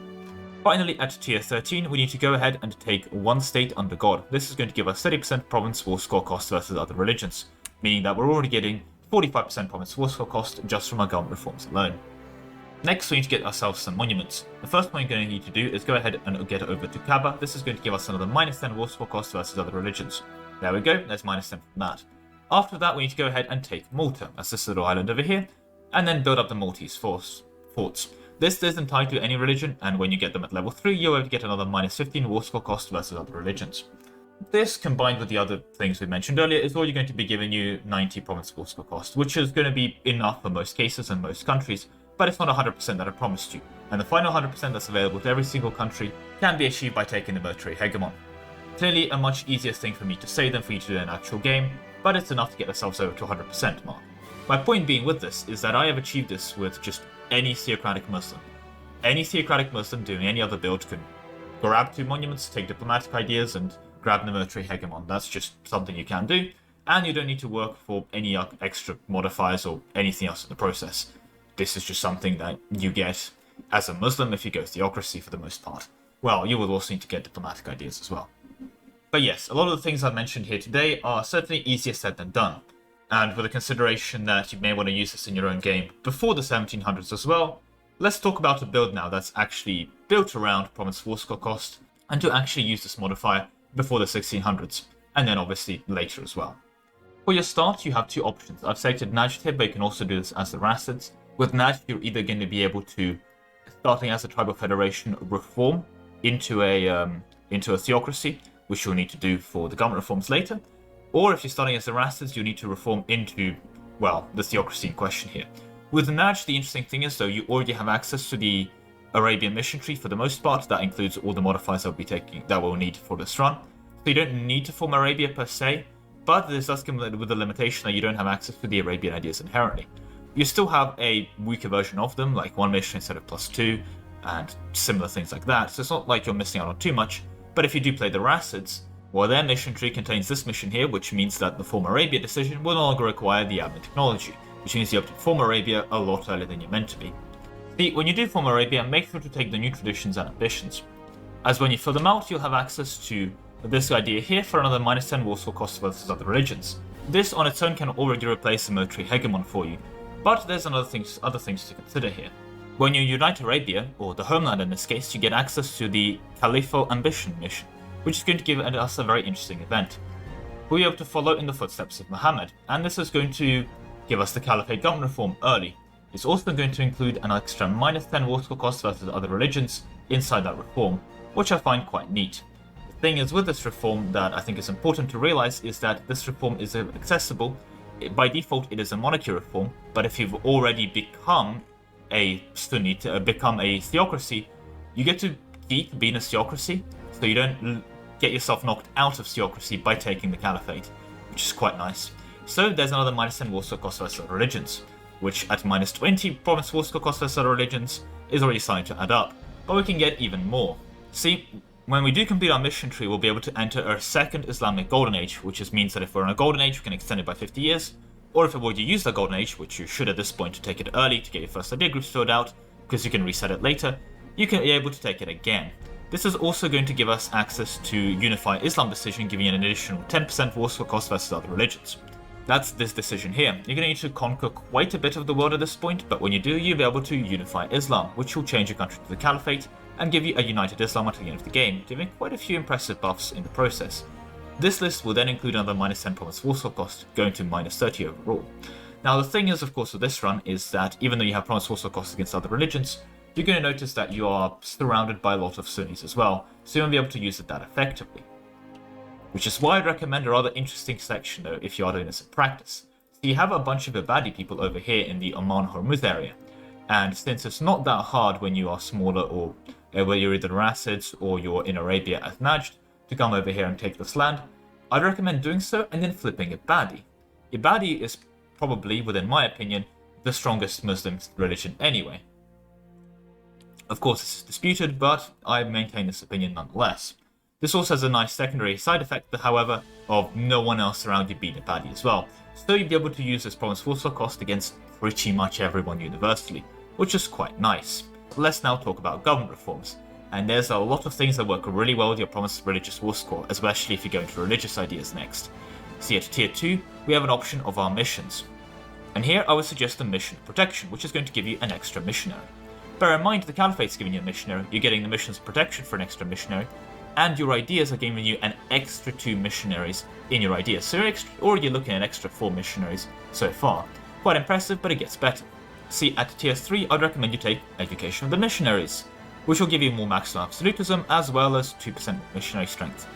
Finally, at tier 13, we need to go ahead and take one state under God. This is going to give us 30% province war score cost versus other religions, meaning that we're already getting 45% province war score cost just from our government reforms alone. Next, we need to get ourselves some monuments. The first one you're going to need to do is go ahead and get over to Kaba. This is going to give us another -10 war score cost versus other religions. There we go, there's -10 from that. After that, we need to go ahead and take Malta, that's this little island over here, and then build up the Maltese forts. This doesn't tie to any religion, and when you get them at level 3, you'll be able to get another -15 war score cost versus other religions. This, combined with the other things we mentioned earlier, is already going to be giving you 90 province war score cost, which is going to be enough for most cases and most countries, but it's not 100% that I promised you, and the final 100% that's available to every single country can be achieved by taking the military hegemon. Clearly a much easier thing for me to say than for you to do in an actual game, but it's enough to get ourselves over to 100% mark. My point being with this is that I have achieved this with just any theocratic Muslim. Any theocratic Muslim doing any other build can grab 2 monuments, take diplomatic ideas, and grab the military hegemon. That's just something you can do, and you don't need to work for any extra modifiers or anything else in the process. This is just something that you get as a Muslim if you go theocracy for the most part. Well, you will also need to get diplomatic ideas as well. But yes, a lot of the things I've mentioned here today are certainly easier said than done. And with a consideration that you may want to use this in your own game before the 1700s as well, let's talk about a build now that's actually built around province war score cost, and to actually use this modifier before the 1600s, and then obviously later as well. For your start, you have 2 options. I've selected Najd here, but you can also do this as the Rassids. With Najd, you're either going to be able to, starting as a tribal federation, reform into a theocracy, which you'll need to do for the government reforms later, or if you're starting as the Rassids, you need to reform into, well, the theocracy in question here. With Najd, the interesting thing is, though, you already have access to the Arabian mission tree for the most part. That includes all the modifiers that we'll need for this run. So you don't need to form Arabia per se, but this does come with the limitation that you don't have access to the Arabian ideas inherently. You still have a weaker version of them, like 1 mission instead of +2, and similar things like that, so it's not like you're missing out on too much. But if you do play the Rassids, well, their mission tree contains this mission here, which means that the Form Arabia decision will no longer require the admin technology, which means you have to form Arabia a lot earlier than you're meant to be. See, when you do form Arabia, make sure to take the new traditions and ambitions, as when you fill them out, you'll have access to this idea here for another -10 war score cost versus other religions. This on its own can already replace the military hegemon for you, but there's other things to consider here. When you unite Arabia, or the homeland in this case, you get access to the Caliphal Ambition mission, which is going to give us a very interesting event. We'll be able to follow in the footsteps of Muhammad, and this is going to give us the Caliphate government reform early. It's also going to include an extra -10 war score cost versus other religions inside that reform, which I find quite neat. The thing is with this reform that I think is important to realize is that this reform is accessible. By default, it is a monarchy reform, but if you've already become a Sunni, to become a theocracy, you get to keep being a theocracy, so you don't get yourself knocked out of theocracy by taking the caliphate, which is quite nice. So there's another -10 war score cost versus other religions, which at -20 province war score cost versus other religions is already starting to add up, but we can get even more. See, when we do complete our mission tree, we'll be able to enter our second Islamic Golden Age, which just means that if we're in a Golden Age, we can extend it by 50 years, or if you've already used the Golden Age, which you should at this point to take it early to get your first idea groups filled out, because you can reset it later, you can be able to take it again. This is also going to give us access to Unify Islam decision, giving you an additional 10% war score cost versus other religions. That's this decision here. You're going to need to conquer quite a bit of the world at this point, but when you do, you'll be able to unify Islam, which will change your country to the Caliphate and give you a united Islam at the end of the game, giving quite a few impressive buffs in the process. This list will then include another -10 province war score cost, going to -30 overall. Now the thing is, of course, with this run is that even though you have province war score costs against other religions, you're going to notice that you are surrounded by a lot of Sunnis as well, so you won't be able to use it that effectively. Which is why I'd recommend a rather interesting section though if you are doing this in practice. So you have a bunch of Ibadi people over here in the Oman Hormuz area. And since it's not that hard when you are smaller or where you're either Rassids or you're in Arabia as Najd to come over here and take this land, I'd recommend doing so and then flipping Ibadi. Ibadi is probably, within my opinion, the strongest Muslim religion anyway. Of course, this is disputed, but I maintain this opinion nonetheless. This also has a nice secondary side effect, however, of no one else around you beat Ibadi as well, so you'd be able to use this province force cost against pretty much everyone universally, which is quite nice. Let's now talk about government reforms, and there's a lot of things that work really well with your province religious war score, especially if you go into religious ideas next. See, at tier 2, we have an option of our missions. And here I would suggest a mission protection, which is going to give you an extra missionary. Bear in mind, the Caliphate's giving you a missionary, you're getting the missions protection for an extra missionary, and your ideas are giving you an extra 2 missionaries in your ideas. So you're already looking at an extra 4 missionaries so far. Quite impressive, but it gets better. See, at tier 3, I'd recommend you take Education of the Missionaries, which will give you more maximum absolutism as well as 2% missionary strength.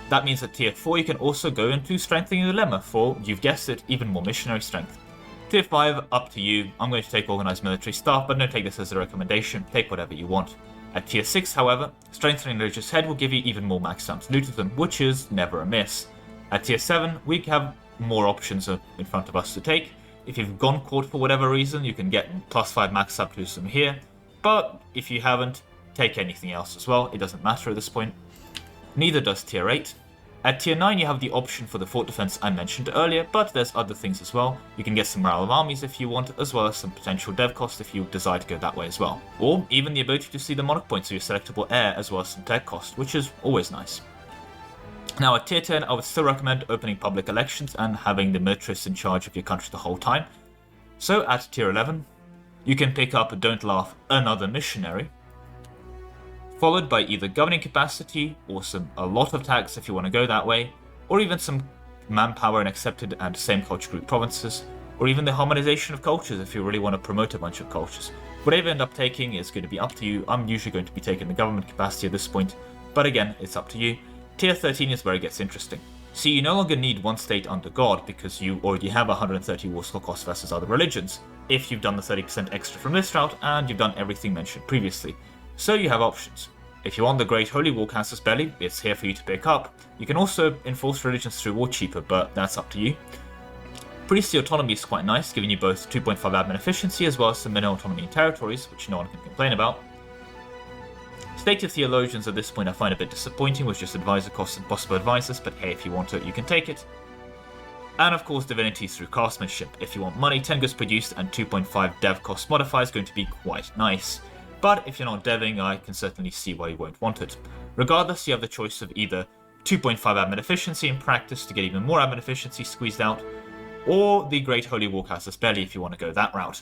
That means at tier 4 you can also go into Strengthening the Dilemma for, you've guessed it, even more missionary strength. Tier 5, up to you. I'm going to take Organised Military Staff, but don't take this as a recommendation, take whatever you want. At tier 6, however, Strengthening Religious Head will give you even more max absolutism, which is never amiss. At tier 7, we have more options in front of us to take. If you've gone court for whatever reason, you can get plus 5 max absolutism here, but if you haven't, take anything else as well, it doesn't matter at this point. Neither does tier 8. At tier 9 you have the option for the fort defense I mentioned earlier, but there's other things as well. You can get some morale of armies if you want, as well as some potential dev cost if you decide to go that way as well. Or even the ability to see the monarch points of your selectable heir, as well as some tech cost, which is always nice. Now at tier 10 I would still recommend opening public elections and having the militarists in charge of your country the whole time. So at tier 11 you can pick up, don't laugh, another missionary, followed by either governing capacity or a lot of tax if you want to go that way, or even some manpower in accepted and same culture group provinces, or even the harmonization of cultures if you really want to promote a bunch of cultures. Whatever you end up taking is going to be up to you. I'm usually going to be taking the government capacity at this point, but again, it's up to you. Tier 13 is where it gets interesting. See, you no longer need one state under God because you already have 130 war score cost versus other religions, if you've done the 30% extra from this route and you've done everything mentioned previously. So you have options. If you want the Great Holy War Casus Belli, it's here for you to pick up. You can also enforce religions through war cheaper, but that's up to you. Priestly Autonomy is quite nice, giving you both 2.5 admin efficiency as well as some minimal autonomy in territories, which no one can complain about. State of Theologians at this point I find a bit disappointing with just advisor costs and possible advisors, but hey, if you want it, you can take it. And of course, Divinities through Craftsmanship. If you want money, 10 goods produced and 2.5 dev cost modifier is going to be quite nice. But if you're not deving, I can certainly see why you won't want it. Regardless, you have the choice of either 2.5 admin efficiency in practice to get even more admin efficiency squeezed out, or the Great Holy War Casus Belli if you want to go that route.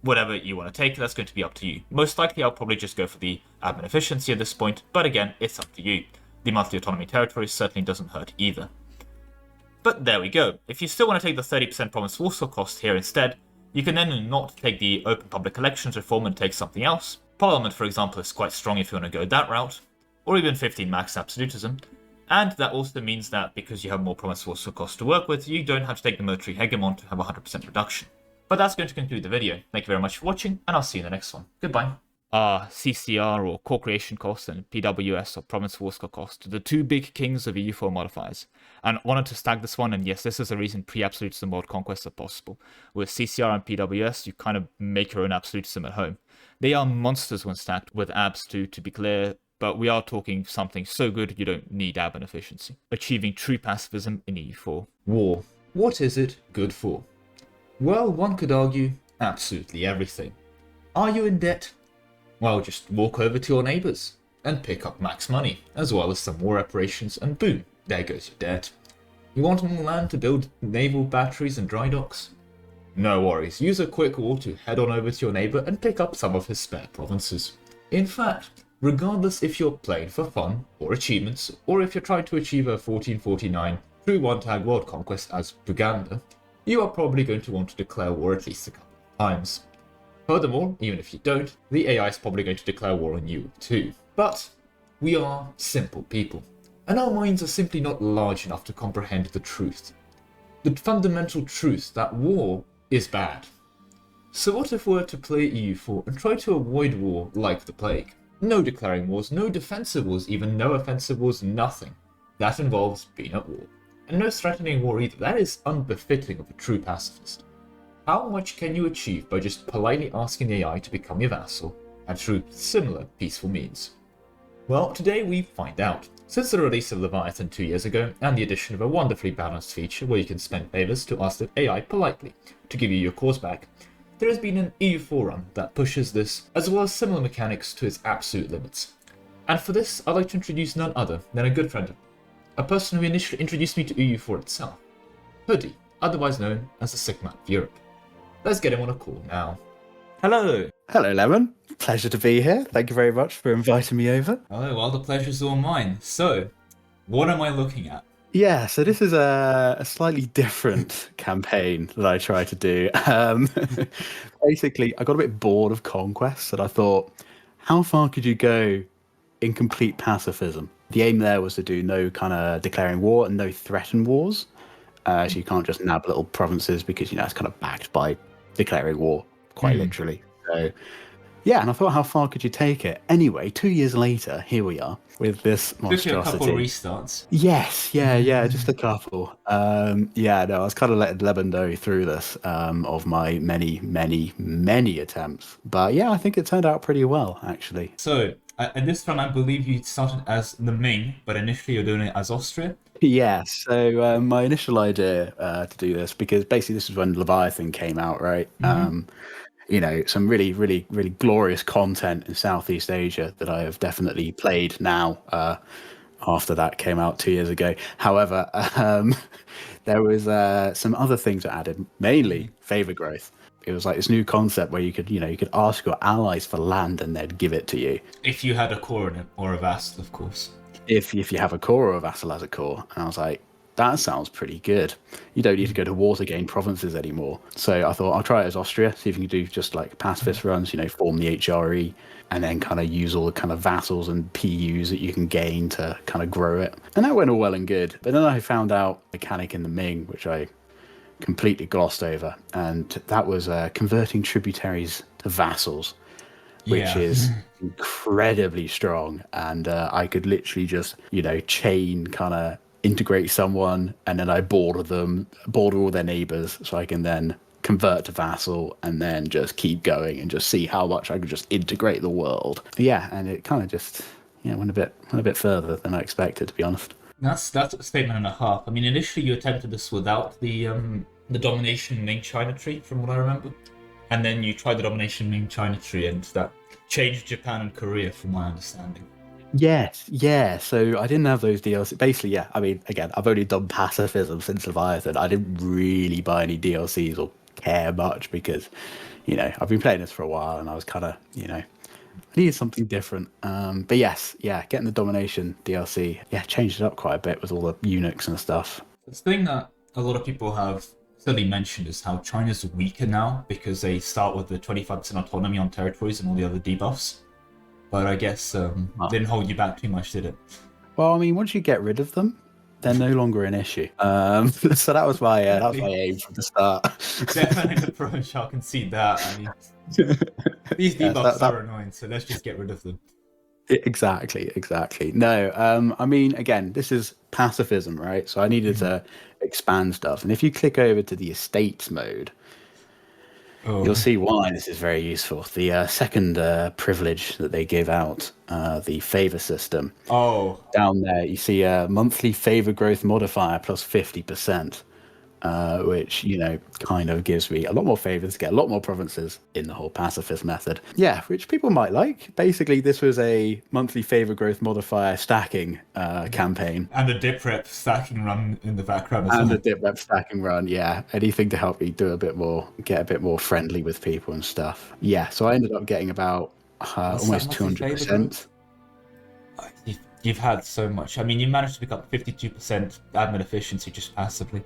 Whatever you want to take, that's going to be up to you. Most likely I'll probably just go for the admin efficiency at this point, but again, it's up to you. The monthly autonomy territory certainly doesn't hurt either. But there we go. If you still want to take the 30% province war score cost here instead, you can then not take the open public elections reform and take something else. Parliament, for example, is quite strong if you want to go that route, or even 15 max absolutism, and that also means that because you have more province war score cost to work with, you don't have to take the military hegemon to have 100% reduction. But that's going to conclude the video. Thank you very much for watching, and I'll see you in the next one. Goodbye. CCR or core creation cost and PWS or province war score cost, the two big kings of EU4 modifiers. And I wanted to stack this one, and yes, this is the reason pre-absolutism world conquests are possible. With CCR and PWS, you kind of make your own absolutism at home. They are monsters when stacked, with abs too, to be clear, but we are talking something so good you don't need ab and efficiency. Achieving true pacifism in EU4. War. What is it good for? Well, one could argue absolutely everything. Are you in debt? Well, just walk over to your neighbours and pick up max money, as well as some war reparations, and boom, there goes your debt. You want more land to build naval batteries and dry docks? No worries, use a quick war to head on over to your neighbour and pick up some of his spare provinces. In fact, regardless if you're playing for fun or achievements, or if you're trying to achieve a 1449 true one-tag world conquest as Uganda, you are probably going to want to declare war at least a couple of times. Furthermore, even if you don't, the AI is probably going to declare war on you too. But we are simple people, and our minds are simply not large enough to comprehend the truth. The fundamental truth that war is bad. So what if we were to play EU4 and try to avoid war like the plague? No declaring wars, no defensive wars, even no offensive wars, nothing. That involves being at war. And no threatening war either. That is unbefitting of a true pacifist. How much can you achieve by just politely asking the AI to become your vassal and through similar peaceful means? Well, today we find out. Since the release of Leviathan 2 years ago, and the addition of a wonderfully balanced feature where you can spend favors to ask the AI politely to give you your cause back, there has been an EU4 run that pushes this, as well as similar mechanics to its absolute limits. And for this, I'd like to introduce none other than a good friend, a person who initially introduced me to EU4 itself, Hoodie, otherwise known as the Sick Man of Europe. Let's get him on a call now. Hello! Hello, Lemon. Pleasure to be here. Thank you very much for inviting me over. Oh, well, the pleasure's all mine. So, what am I looking at? Yeah, so this is a slightly different campaign that I try to do. Basically, I got a bit bored of conquests, and I thought, how far could you go in complete pacifism? The aim there was to do no kind of declaring war and no threaten wars. So you can't just nab little provinces because, it's kind of backed by declaring war, quite literally. So, yeah, and I thought, how far could you take it? Anyway, 2 years later, here we are with this monstrosity. Just a couple of restarts. Yes, yeah, just a couple. I was kind of letting Lemon know through this of my many attempts. But yeah, I think it turned out pretty well, actually. So, at this time, I believe you started as the Ming, but initially you're doing it as Austria? Yeah, so my initial idea to do this, because basically this is when Leviathan came out, right? Some really, really, really glorious content in Southeast Asia that I have definitely played now after that came out 2 years ago. However, there was some other things that added, mainly favor growth. It was like this new concept where you could ask your allies for land and they'd give it to you. If you had a core or a vassal, of course. If you have a core or a vassal as a core. And I was like, that sounds pretty good. You don't need to go to war to gain provinces anymore. So I thought I'll try it as Austria, see if you can do just like pacifist runs, form the HRE, and then kind of use all the kind of vassals and PUs that you can gain to kind of grow it. And that went all well and good. But then I found out a mechanic in the Ming, which I completely glossed over. And that was converting tributaries to vassals, which is incredibly strong. And I could literally just, chain kind of integrate someone, and then I border all their neighbors, so I can then convert to vassal and then just keep going and just see how much I could just integrate the world. Yeah, and it kind of just went a bit further than I expected, to be honest. That's a statement and a half. I mean, initially you attempted this without the domination Ming China tree, from what I remember, and then you tried the domination Ming China tree, and that changed Japan and Korea, from my understanding. Yes, yeah. So I didn't have those DLC. Basically, yeah. I mean, again, I've only done pacifism since Leviathan. I didn't really buy any DLCs or care much because, I've been playing this for a while and I was kind of, I needed something different. But yes, yeah, getting the domination DLC, changed it up quite a bit with all the eunuchs and stuff. The thing that a lot of people have certainly mentioned is how China's weaker now because they start with the 25% autonomy on territories and all the other debuffs. But I guess didn't hold you back too much, did it? Well, I mean, once you get rid of them, they're no longer an issue. So that was my aim from the start. Definitely the approach. I'll concede that. I mean, these debuffs are annoying, so let's just get rid of them. Exactly. No, I mean, again, this is pacifism, right? So I needed to expand stuff. And if you click over to the estates mode, you'll see why this is very useful. The second privilege that they give out, the favor system. Down there, you see a monthly favor growth modifier plus 50%, which, kind of gives me a lot more favors, get a lot more provinces in the whole pacifist method. Yeah, which people might like. Basically, this was a monthly favor growth modifier stacking campaign. And a dip rep stacking run in the background as well. And a dip rep stacking run, yeah. Anything to help me do get a bit more friendly with people and stuff. Yeah, so I ended up getting about almost 200%. You've had so much. I mean, you managed to pick up 52% admin efficiency just passively.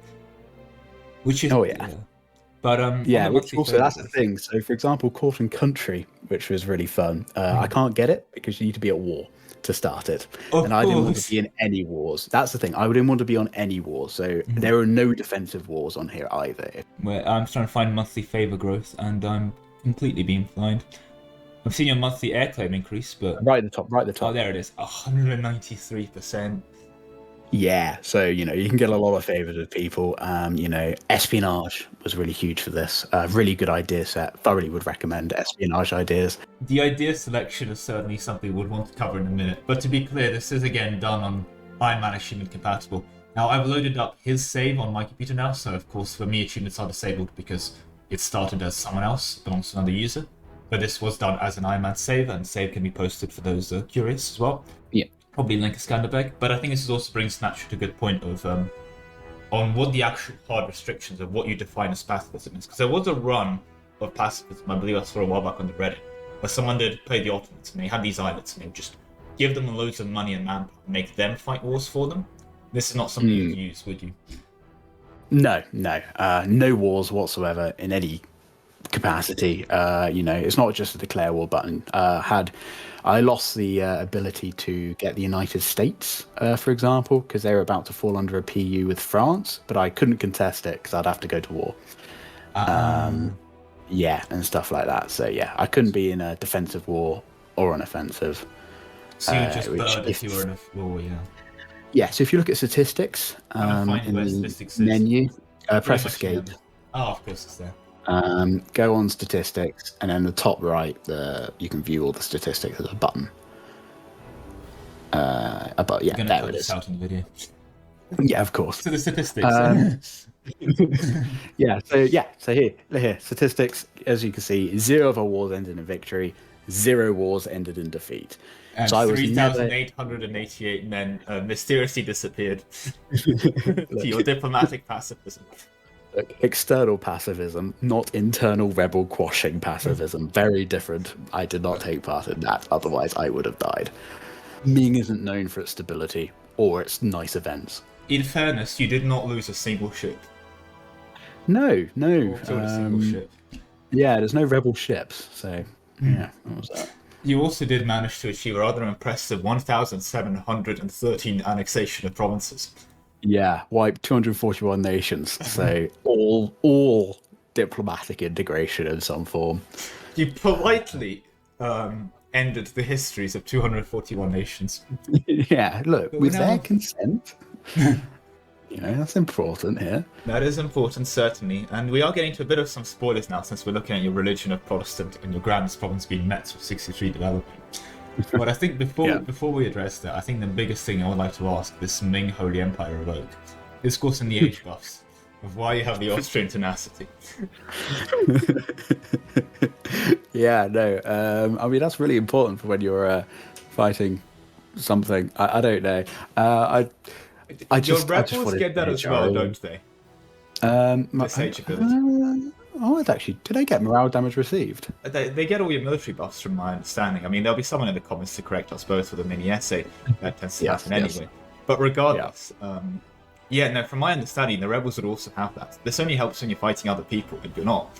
Which is But which also that's the thing. So for example, Colonization country, which was really fun. I can't get it because you need to be at war to start it. Of And I didn't want course. to be in any wars. That's the thing. I didn't want to be on any wars. So there are no defensive wars on here either. Where I'm trying to find monthly favour growth, and I'm completely being blind. I've seen your monthly airclaim increase, but Right at the top, right at the top. oh, there it is, 193%. Yeah, so you can get a lot of favours with people. Espionage was really huge for this. Really good idea set. Thoroughly would recommend espionage ideas. The idea selection is certainly something we would want to cover in a minute, but to be clear, this is again done on Ironman achievement compatible. Now, I've loaded up his save on my computer now, so of course for me achievements are disabled because it started as someone else, belongs to another user. But this was done as an Ironman save, and save can be posted for those curious as well. Yeah. Probably link a Scanderbeg, but I think this also brings naturally to a good point of on what the actual hard restrictions of what you define as pacifism is. Because there was a run of pacifism, I believe I saw a while back on the Reddit, where someone did play the Ottomans and they had these islets and they would just give them loads of money and manpower and make them fight wars for them. This is not something you'd use, would you? No wars whatsoever in any capacity. It's not just a declare war button. I lost the ability to get the United States, for example, because they were about to fall under a PU with France, but I couldn't contest it because I'd have to go to war. And stuff like that. So I couldn't be in a defensive war or an offensive. So you just bird if you were in a war, Yeah, so if you look at statistics in the statistics menu, press Very much escape. remember. Oh, of course it's there. Go on statistics, and then the top right, you can view all the statistics as a button. There Put it this is. out in the video. Yeah, of course. So the statistics. So here, statistics. As you can see, 0 of our wars ended in victory, 0 wars ended in defeat. And So I was 3,888 men mysteriously disappeared to your diplomatic pacifism. External pacifism, not internal rebel quashing pacifism. Very different. I did not take part in that, otherwise I would have died. Ming isn't known for its stability or its nice events. In fairness, you did not lose a single ship. No. Or killed a single ship. Yeah, there's no rebel ships, so that was that. You also did manage to achieve a rather impressive 1,713 annexation of provinces. Yeah, wiped 241 nations, so all diplomatic integration in some form. You politely ended the histories of 241 nations. Yeah, look, But with we're their now- consent. That's important here. That is important, certainly. And we are getting to a bit of some spoilers now, since we're looking at your religion of Protestant and your grandest province being Metz with 63 developing. But I think before we address that, I think the biggest thing I would like to ask this Ming Holy Empire revoke is, of course, in the age buffs of why you have the Austrian tenacity. I mean, that's really important for when you're fighting something. I don't know. Your rebels get that as well, don't they? This age ability. Did I get morale damage received? They get all your military buffs, from my understanding. I mean, there'll be someone in the comments to correct us both with a mini essay. That tends to happen anyway. But regardless, from my understanding, the rebels would also have that. This only helps when you're fighting other people, and you're not.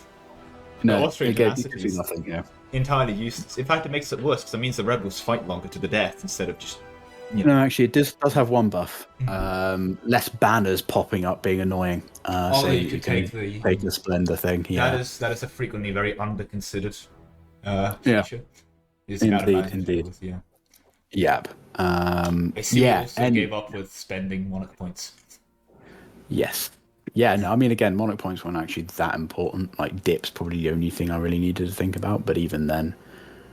No, the Austrian it gives tenacity you is nothing. Yeah. entirely useless. In fact, it makes it worse because it means the rebels fight longer to the death instead of just. No, actually, it does have one buff. Less banners popping up being annoying. So you could take the Splendor thing. Yeah, that is a frequently very under-considered Yeah. feature. Is the amount of mana Indeed. it deals, yeah. Yep. I see you also gave up with spending Monarch points. Yes. Yeah, no, I mean, again, Monarch points weren't actually that important. Like, dip's probably the only thing I really needed to think about, but even then,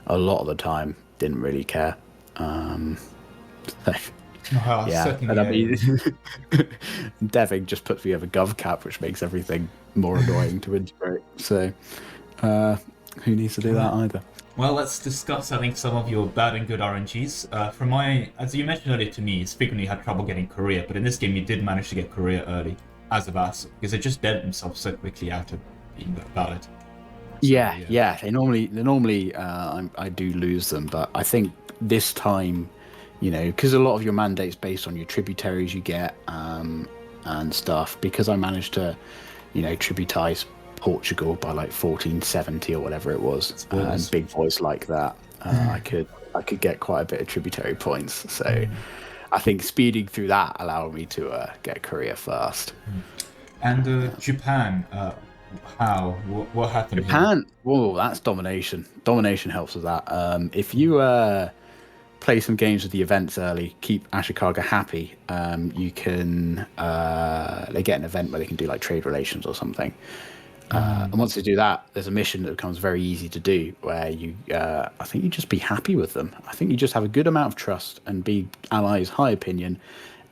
a lot of the time, didn't really care. Certainly, and I mean, Deving just puts me over GovCap, which makes everything more annoying to integrate. So, who needs to do that either? Well, let's discuss, I think, some of your bad and good RNGs. As you mentioned earlier to me, you frequently had trouble getting Korea, but in this game you did manage to get Korea early as a vassal, because they just dead themselves so quickly out of being valid. Yeah. They normally I do lose them, but I think this time, because a lot of your mandate's based on your tributaries you get and stuff. Because I managed to, tributize Portugal by like 1470 or whatever it was, Spoilers. and big boys like that. I could get quite a bit of tributary points. So I think speeding through that allowed me to get Korea first. And Japan, how? What happened here? Japan, whoa, that's domination. Domination helps with that. If you play some games with the events early, keep Ashikaga happy, you can they get an event where they can do like trade relations or something. And once they do that, there's a mission that becomes very easy to do where you, I think you just be happy with them. I think you just have a good amount of trust and be allies high opinion,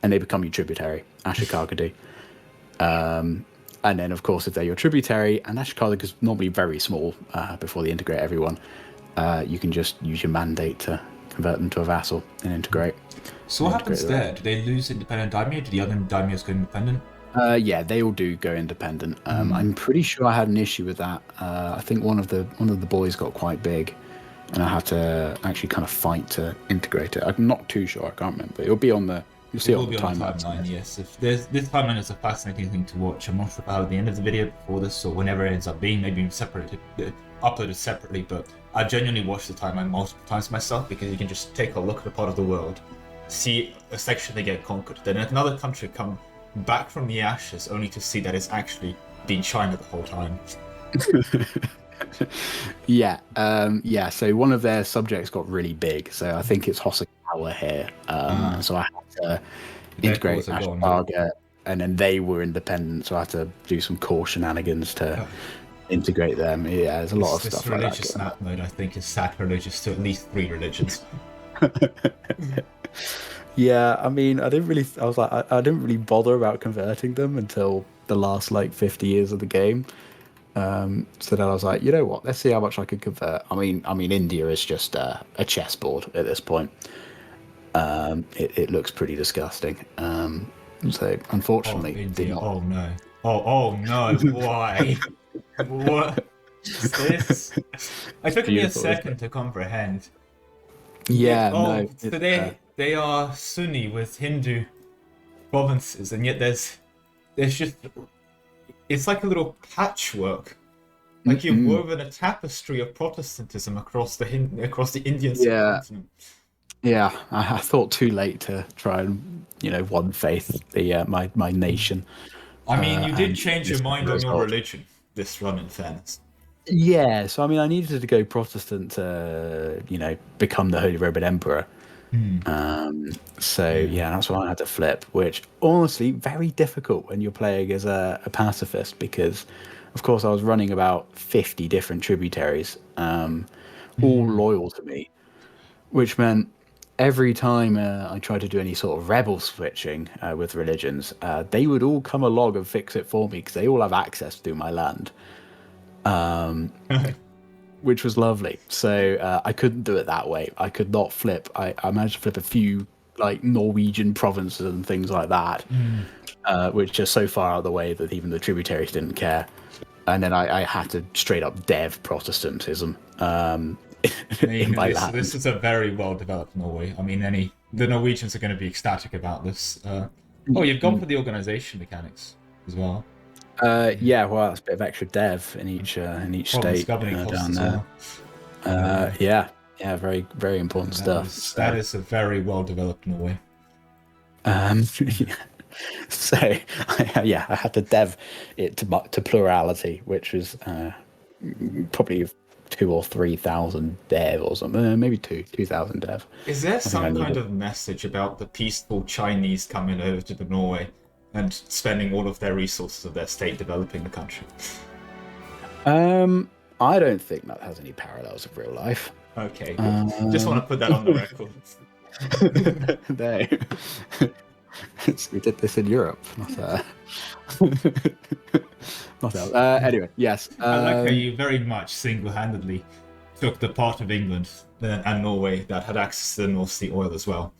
and they become your tributary. Ashikaga do. And then, of course, if they're your tributary, and Ashikaga is normally very small before they integrate everyone, you can just use your mandate to convert them to a vassal and integrate. So what happens there? Do they lose independent daimyo? Do the other daimyos go independent? Yeah, they all do go independent. I'm pretty sure I had an issue with that. I think one of the boys got quite big, and I had to actually kind of fight to integrate it. I'm not too sure. I can't remember. It'll be on the. You'll see it on the timeline. Yes. If this timeline is a fascinating thing to watch. I'm not sure about the end of the video before this or whenever it ends up being. Maybe uploaded separately. But I genuinely watched the timeline multiple times myself because you can just take a look at a part of the world, see a section they get conquered, then another country come back from the ashes only to see that it's actually been China the whole time. Yeah. So one of their subjects got really big. So I think it's Hosokawa here. So I had to integrate Ashikaga, and then they were independent. So I had to do some core shenanigans to integrate them. Yeah, there's a lot of stuff like that. This religious snap mode, I think, is sacrilegious to at least 3 religions. Yeah, I mean, I didn't really bother about converting them until the last like 50 years of the game. So then I was like, you know what? Let's see how much I can convert. I mean, India is just a chessboard at this point. It looks pretty disgusting. So unfortunately, India. Oh no! Oh no! Why? What is this? It took me a second to comprehend. Yeah. So they are Sunni with Hindu provinces, and yet there's just, it's like a little patchwork, like you've woven a tapestry of Protestantism across the Indian subcontinent. Yeah, I thought too late to try and one faith my nation. I mean, you did change your mind on your religion this run, in fairness. Yeah, so I mean, I needed to go Protestant to become the Holy Roman Emperor. So yeah, that's why I had to flip, which honestly very difficult when you're playing as a pacifist, because of course I was running about 50 different tributaries, all loyal to me, which meant every time I tried to do any sort of rebel switching with religions, they would all come along and fix it for me because they all have access to my land. Which was lovely. So I couldn't do it that way. I could not flip. I managed to flip a few like Norwegian provinces and things like that, which are so far out of the way that even the tributaries didn't care. And then I had to straight up dev Protestantism. This is a very well developed Norway. I mean, the Norwegians are going to be ecstatic about this. You've gone for the organization mechanics as well. Yeah, well, that's a bit of extra dev in each state down there. Well. Yeah, very very important stuff. That is a very well developed Norway. So I had to dev it to plurality, which was probably 2,000 or 3,000 dev or something, maybe 2,000 dev. Is there some kind of message about the peaceful Chinese coming over to the Norway and spending all of their resources of their state developing the country? I don't think that has any parallels of real life. Okay, good. Just want to put that on the record. No. We did this in Europe, not else. Anyway, yes. I like how you very much single-handedly took the part of England and Norway that had access to the North Sea oil as well.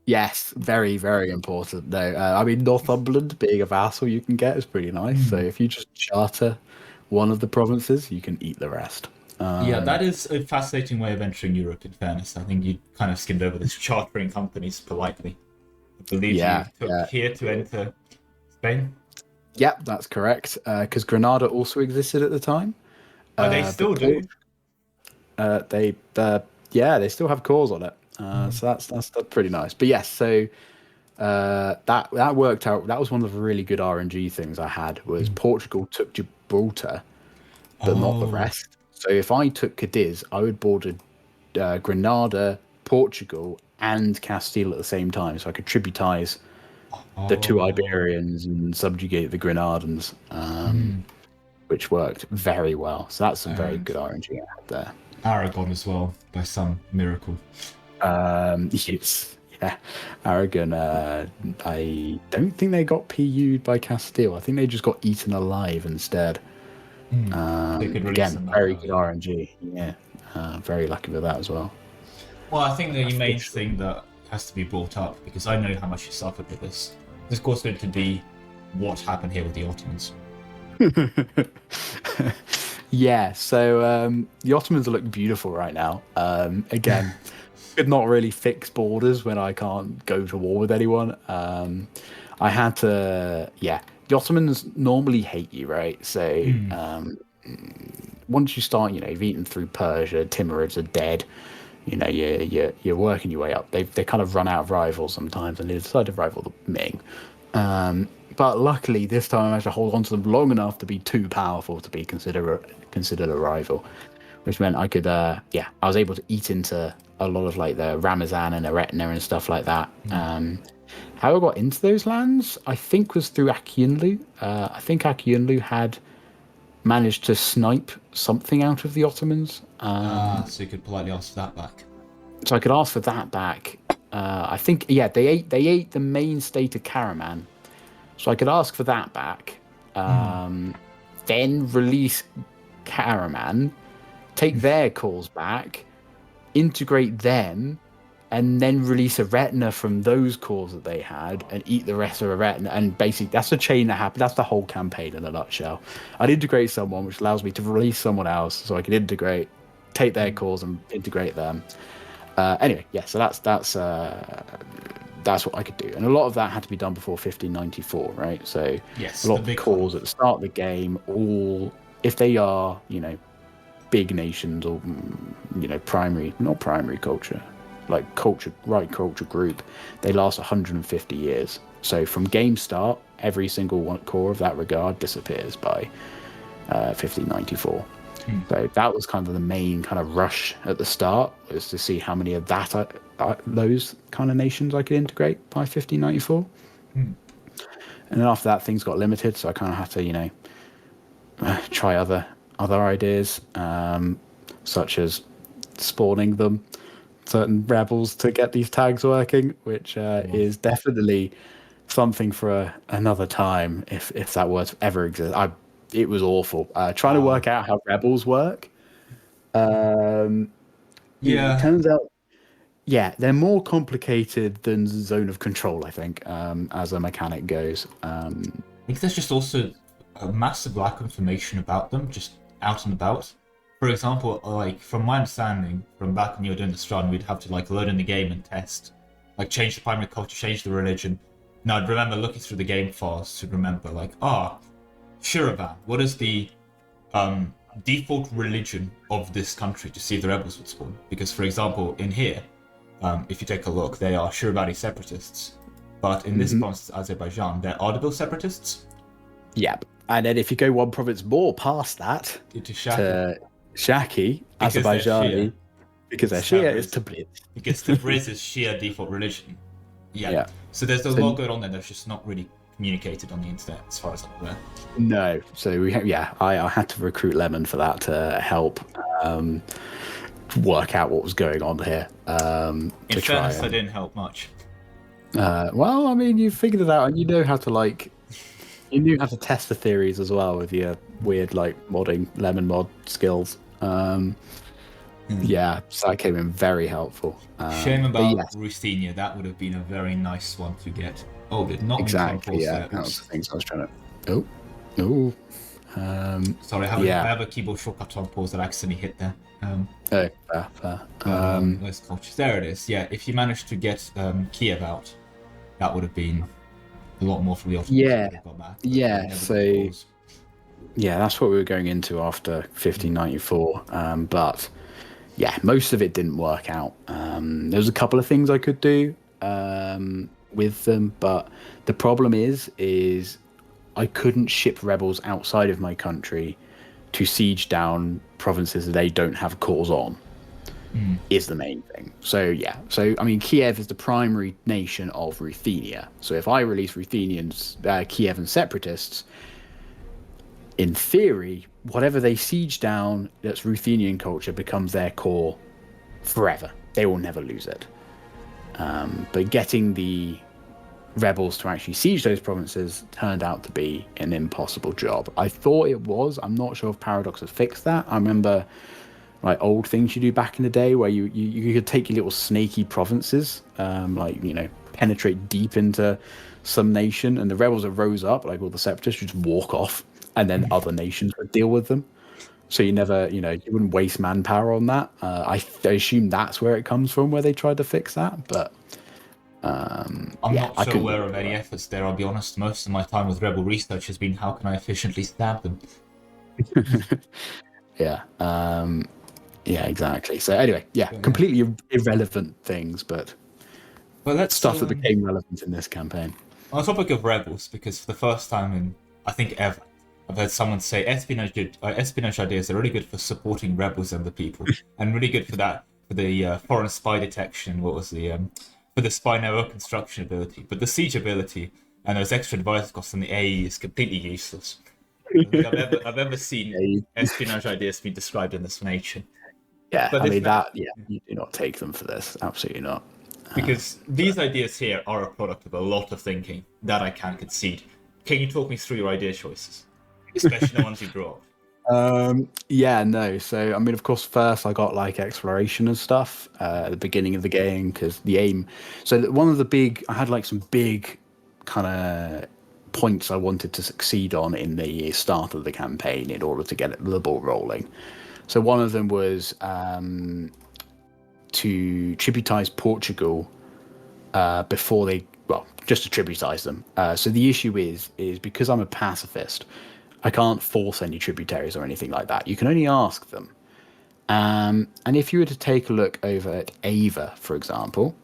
Yes, very, very important though. I mean, Northumberland being a vassal you can get is pretty nice. So if you just charter one of the provinces, you can eat the rest. Yeah, that is a fascinating way of entering Europe, in fairness. I think you kind of skimmed over this, chartering companies politely. I believe you took here to enter Spain? Yep, that's correct. Because Granada also existed at the time. Oh, they But still do. they still have cores on it. So that's pretty nice. But yes, so that worked out. That was one of the really good RNG things I had was Portugal took Gibraltar, but not the rest. So if I took Cadiz, I would border Granada, Portugal, and Castile at the same time, so I could tributize the two Iberians and subjugate the Grenadans, which worked very well. So that's some very good RNG I had there. Aragon as well, by some miracle. Yes, yeah. Aragon, I don't think they got PU'd by Castile. I think they just got eaten alive instead. They could release Again, them very that good way. RNG. Yeah, very lucky with that as well. Well, I think the main thing that has to be brought up, because I know how much you suffered with this, of course going to be what happened here with the Ottomans. Yeah, so the Ottomans look beautiful right now. Again, could not really fix borders when I can't go to war with anyone. I had to, the Ottomans normally hate you, right? So once you start, you've eaten through Persia, Timurids are dead. You're working your way up. They kind of run out of rivals sometimes, and they decide to rival the Ming. But luckily, this time I managed to hold on to them long enough to be too powerful to be considered a rival, which meant I could, I was able to eat into a lot of like the Ramazan and Eretna and stuff like that. How I got into those lands, I think, was through Akyunlu. I think Akyunlu had managed to snipe something out of the Ottomans. So you could politely ask for that back. So I could ask for that back. I think, they ate the main state of Karaman. So I could ask for that back. Then release Karaman, take their cores back, integrate them, and then release Eretna from those cores that they had and eat the rest of Eretna. And basically, that's the chain that happened. That's the whole campaign in a nutshell. I'd integrate someone, which allows me to release someone else, so I can integrate, take their cores and integrate them. Anyway, so that's what I could do. And a lot of that had to be done before 1594, right? So Yes, a lot of cores at the start of the game, all, if they are, big nations or, not primary culture, like culture group, they last 150 years. So from game start, every single one core of that regard disappears by 1594. So that was kind of the main kind of rush at the start, was to see how many of those kind of nations I could integrate by 1594. And then after that, things got limited, so I kind of had to, try other ideas, such as spawning them certain rebels to get these tags working, which is definitely something for another time, if that were to ever exist. It was awful. Trying to work out how rebels work. It turns out, they're more complicated than Zone of Control, I think, as a mechanic goes. I think there's just also a massive lack of information about them, just out and about. For example, like from my understanding, from back when you were doing the Strand, we'd have to like load in the game and test, like change the primary culture, change the religion. Now I'd remember looking through the game files to remember like, Shiravan, what is the default religion of this country to see if the rebels would spawn? Because, for example, in here, if you take a look, they are Shiravani separatists. But in this province, Azerbaijan, they're audible separatists. Yep. And then if you go one province more past that, to Shaki, Azerbaijani, because they're Shia, it's Tabriz. Because Tabriz is Shia default religion. Yeah. So there's a lot going on there that's just not really communicated on the internet, as far as I'm aware. No, so I had to recruit Lemon for that to help work out what was going on here. In fairness, that didn't help much. Well, I mean, you figured it out, and you knew how to test the theories as well with your weird modding Lemon mod skills. Yeah, so that came in very helpful. Shame about Rustinia. That would have been a very nice one to get. Oh, did not exactly. Yeah, that was the things I was trying to. Sorry, I have a keyboard shortcut on pause that I accidentally hit there. Fair. Where's cultures? There it is. Yeah, if you managed to get Kiev out, that would have been A lot more from the Ottomans Yeah. got back. But Yeah, never got so- cause. Yeah, that's what we were going into after 1594. But yeah, most of it didn't work out. There was a couple of things I could do with them, but the problem is I couldn't ship rebels outside of my country to siege down provinces that they don't have cause on. Is the main thing. So yeah, I mean, Kiev is the primary nation of Ruthenia. So if I release Ruthenians, Kievan separatists, in theory, whatever they siege down that's Ruthenian culture becomes their core forever. They will never lose it. But getting the rebels to actually siege those provinces turned out to be an impossible job. I thought it was. I'm not sure if Paradox has fixed that. I remember like old things you do back in the day where you could take your little snaky provinces, like, you know, penetrate deep into some nation, and the rebels that rose up, like all the separatists, would just walk off, and then other nations would deal with them. So you never, you know, you wouldn't waste manpower on that. I assume that's where it comes from, where they tried to fix that. But I'm yeah, not so aware of any efforts there, I'll be honest. Most of my time with rebel research has been how can I efficiently stab them. Yeah. Yeah, exactly. So anyway, yeah, completely irrelevant things, but let's stuff that became relevant in this campaign. On the topic of rebels, because for the first time in, I think, ever, I've heard someone say espionage ideas are really good for supporting rebels and the people, and really good for that, for the foreign spy detection, for the spy network construction ability. But the siege ability and those extra advisors costs on the AE is completely useless. I don't think I've ever seen espionage ideas be described in this nation. Yeah, but I mean you do not take them for this. Absolutely not. Because these ideas here are a product of a lot of thinking that I can concede. Can you talk me through your idea choices, especially the ones you drew up? Yeah, no. So I mean, of course, first I got like exploration and stuff at the beginning of the game, because the aim. So one of the big, I had like some big kind of points I wanted to succeed on in the start of the campaign in order to get the ball rolling. So one of them was to tributize Portugal before they, well, just to tributize them. So the issue is because I'm a pacifist, I can't force any tributaries or anything like that. You can only ask them. And if you were to take a look over at Ava, for example,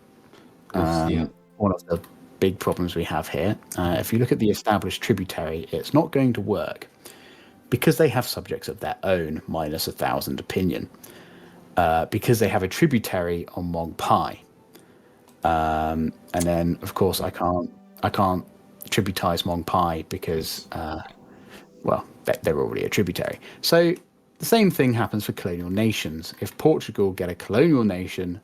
one of the big problems we have here, if you look at the established tributary, it's not going to work because they have subjects of their own minus 1,000 opinion. Because they have a tributary on Mong Pai, and then of course I can't tributize Mong Pai because well, they're already a tributary. So the same thing happens for colonial nations. If Portugal get a colonial nation,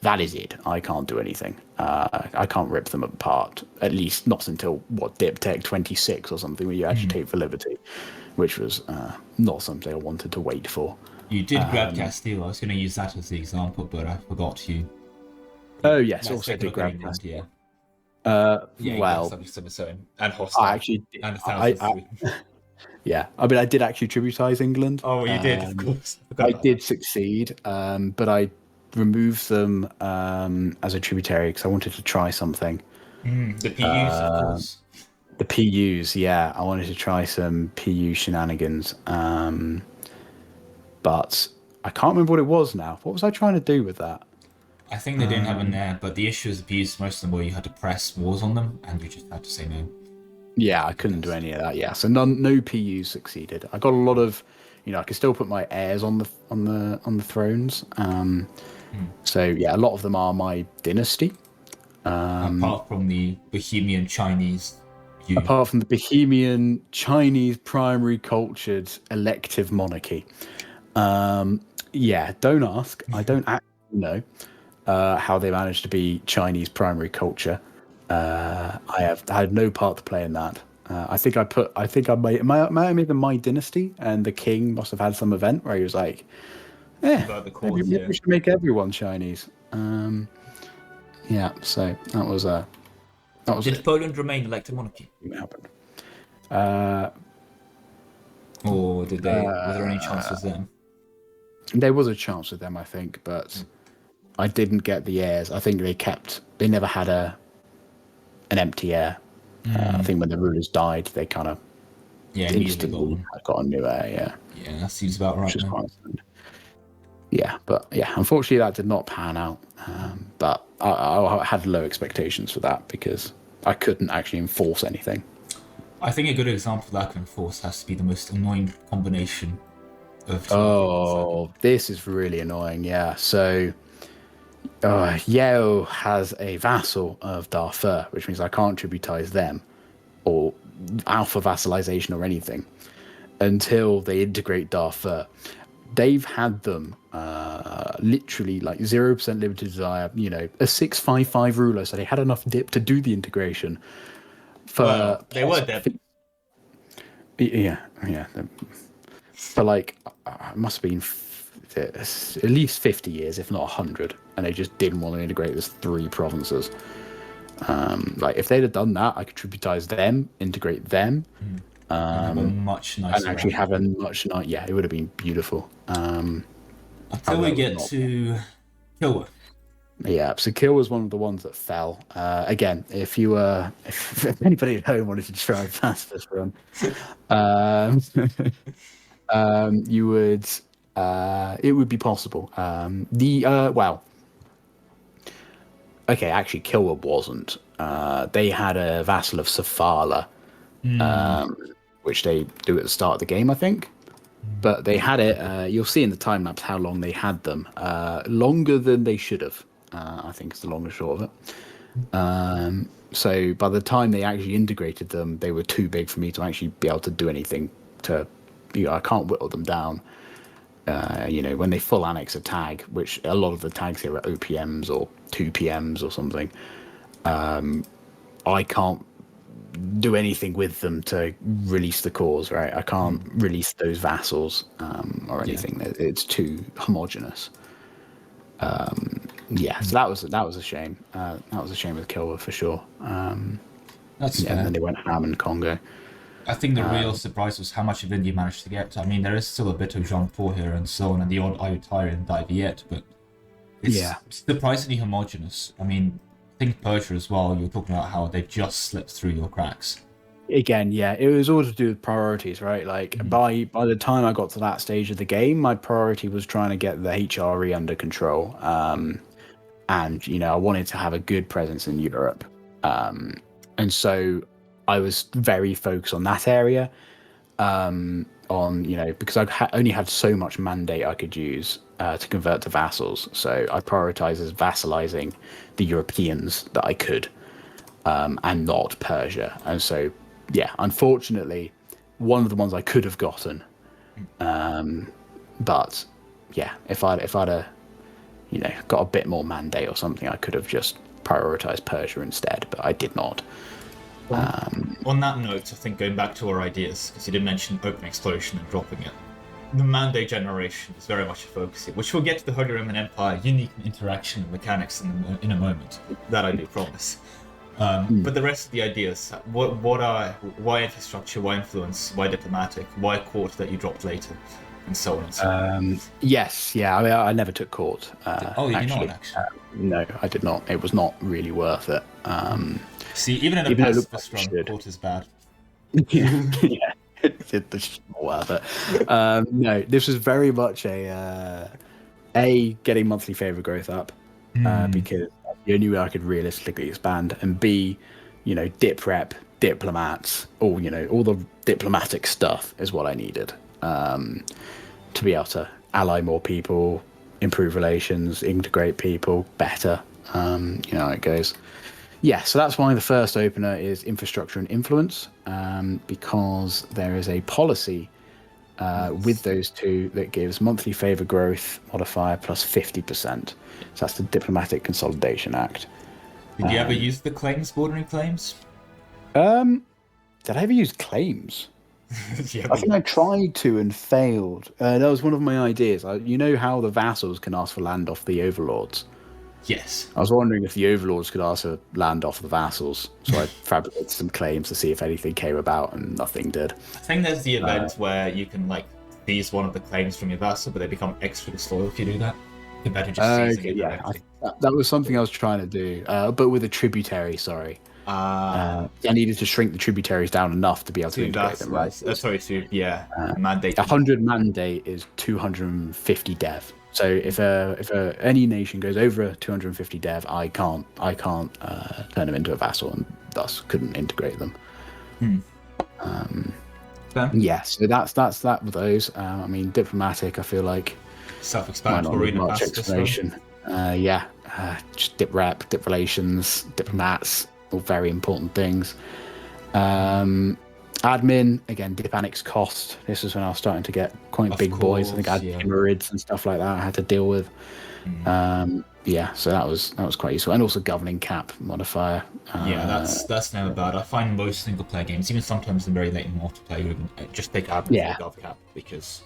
that is it. I can't do anything. I can't rip them apart. At least not until Diptech 26 or something, where you agitate for liberty, which was not something I wanted to wait for. You did grab Castile. I was going to use that as the example, but I forgot you. Oh yes, also did grab Castile. Well, subjects of its own and hostile. I actually did. And yeah, I mean, I did actually tributize England. Oh, you did, of course. I did succeed, but I removed them as a tributary because I wanted to try something. The PUs, of course. The PUs, yeah. I wanted to try some PU shenanigans. But I can't remember what it was now. What was I trying to do with that? I think they didn't have in there, but the issue is abuse. Most of them were you had to press wars on them, and you just had to say no. Yeah, I couldn't do any of that. Yeah, so no PUs succeeded. I got a lot of, I could still put my heirs on the thrones. So yeah, a lot of them are my dynasty. Apart from the Bohemian Chinese. Apart from the Bohemian Chinese primary cultured elective monarchy. Yeah, don't ask. I don't actually know how they managed to be Chinese primary culture. I had no part to play in that. I think I might have made them my dynasty, and the king must have had some event where he was like, maybe we should make everyone Chinese. Yeah, so that was Did Poland remain elected monarchy? It happened. Or did they? Were there any chances then? There was a chance with them, I think, but I didn't get the heirs. I think they never had an empty heir. I think when the rulers died, they kind of Yeah, immediately got instantly one. got a new heir. Yeah. Yeah, that seems about right. Which is Then. quite sad. Yeah, but yeah, unfortunately that did not pan out. But I had low expectations for that because I couldn't actually enforce anything. I think a good example of that can enforce has to be the most annoying combination of. Oh, this is really annoying. Yeah, so Yeo has a vassal of Darfur, which means I can't tributize them or alpha vassalization or anything until they integrate Darfur. They've had them literally like 0% limited desire, a 655 ruler, so they had enough dip to do the integration. They were dead. Yeah. For like, it must have been at least 50 years, if not 100, and they just didn't want to integrate as 3 provinces. Like, if they'd have done that, I could tributize them, integrate them, have a much nicer and actually have a much nicer. Yeah, it would have been beautiful. Until we get to Kilwa. Yeah, so Kill was one of the ones that fell. Again, if anybody at home wanted to try and pass this run, you would. It would be possible. Okay, actually, Kilwa wasn't. They had a vassal of Safala, which they do at the start of the game, I think. But they had it. You'll see in the time maps how long they had them. Longer than they should have. I think is the long and short of it. So by the time they actually integrated them, they were too big for me to actually be able to do anything to. I can't whittle them down. When they full annex a tag, which a lot of the tags here are OPMs or 2PMs or something, I can't do anything with them to release the cause, right? I can't release those vassals or anything. Yeah. It's too homogenous. So that was a shame. That was a shame with Kilwa for sure. That's fair. And then they went ham in Congo. I think the real surprise was how much of India managed to get. I mean, there is still a bit of Jean Paul here and so on, and the odd Ayutthaya and Viet, but it's surprisingly homogenous. I mean, I think Persia as well, you were talking about how they just slipped through your cracks. Again, yeah, it was all to do with priorities, right? Like, by the time I got to that stage of the game, my priority was trying to get the HRE under control. And, I wanted to have a good presence in Europe. And so I was very focused on that area, because I only had so much mandate I could use to convert to vassals. So I prioritized as vassalizing the Europeans that I could, and not Persia. And so, unfortunately, one of the ones I could have gotten. But yeah, if I'd got a bit more mandate or something, I could have just prioritized Persia instead, but I did not. On that note, I think going back to our ideas, because you did mention open exploration and dropping it, the mandate generation is very much a focus here, which we'll get to the Holy Roman Empire unique interaction and mechanics in a moment. That I do promise. But the rest of the ideas, why infrastructure, why influence, why diplomatic, why court that you dropped later, and so on and so on. Yes, yeah, I mean, I never took court. You did not, actually? No, I did not. It was not really worth it. See, even in a pacifist run, court is bad. yeah, it's just not worth it. No, this was very much a getting monthly favour growth up, because the only way I could realistically expand, and B, dip rep, diplomats, all the diplomatic stuff is what I needed to be able to ally more people, improve relations, integrate people better. How it goes. Yeah, so that's why the first opener is infrastructure and influence, because there is a policy with those two that gives monthly favour growth modifier plus 50%. So that's the Diplomatic Consolidation Act. Did you ever use the claims, bordering claims? Did I ever use claims? Yeah, I think I tried to and failed. That was one of my ideas. You know how the vassals can ask for land off the overlords? Yes. I was wondering if the overlords could ask for land off the vassals. So I fabricated some claims to see if anything came about, and nothing did. I think there's the event where you can seize one of the claims from your vassal, but they become extra disloyal if you do that. Compared to just seizing it directly. That was something I was trying to do, but with a tributary, sorry. I needed to shrink the tributaries down enough to be able to integrate them, right? Mandate. 100 mandate is 250 dev. So if any nation goes over 250 dev, I can't turn them into a vassal, and thus couldn't integrate them. Yeah, so that's that with those. I mean, diplomatic, I feel like Self-explanatory in a much pacifist explanation. Just dip rep, dip relations, diplomats, all very important things. Admin, again, dip annex cost. This is when I was starting to get quite big boys. I think I had hemorrhoids and stuff like that I had to deal with. So that was quite useful. And also governing cap modifier. That's never bad. I find most single player games, even sometimes in very late in multiplayer, you just take admin for gov cap because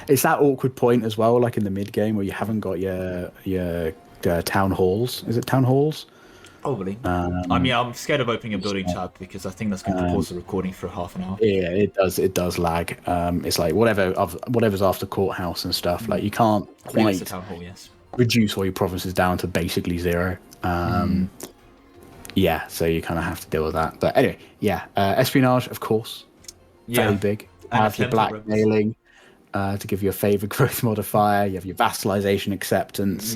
it's that awkward point as well, like in the mid game where you haven't got your town halls. Is it town halls? Probably. I'm scared of opening a building tab because I think that's going to pause the recording for half an hour. Yeah, it does lag. It's like whatever's after courthouse and stuff. Like you can't quite the town hall, yes. reduce all your provinces down to basically zero. So you kind of have to deal with that. But anyway, espionage, of course, very big. Have your blackmailing to give you a favor growth modifier. You have your vassalization acceptance.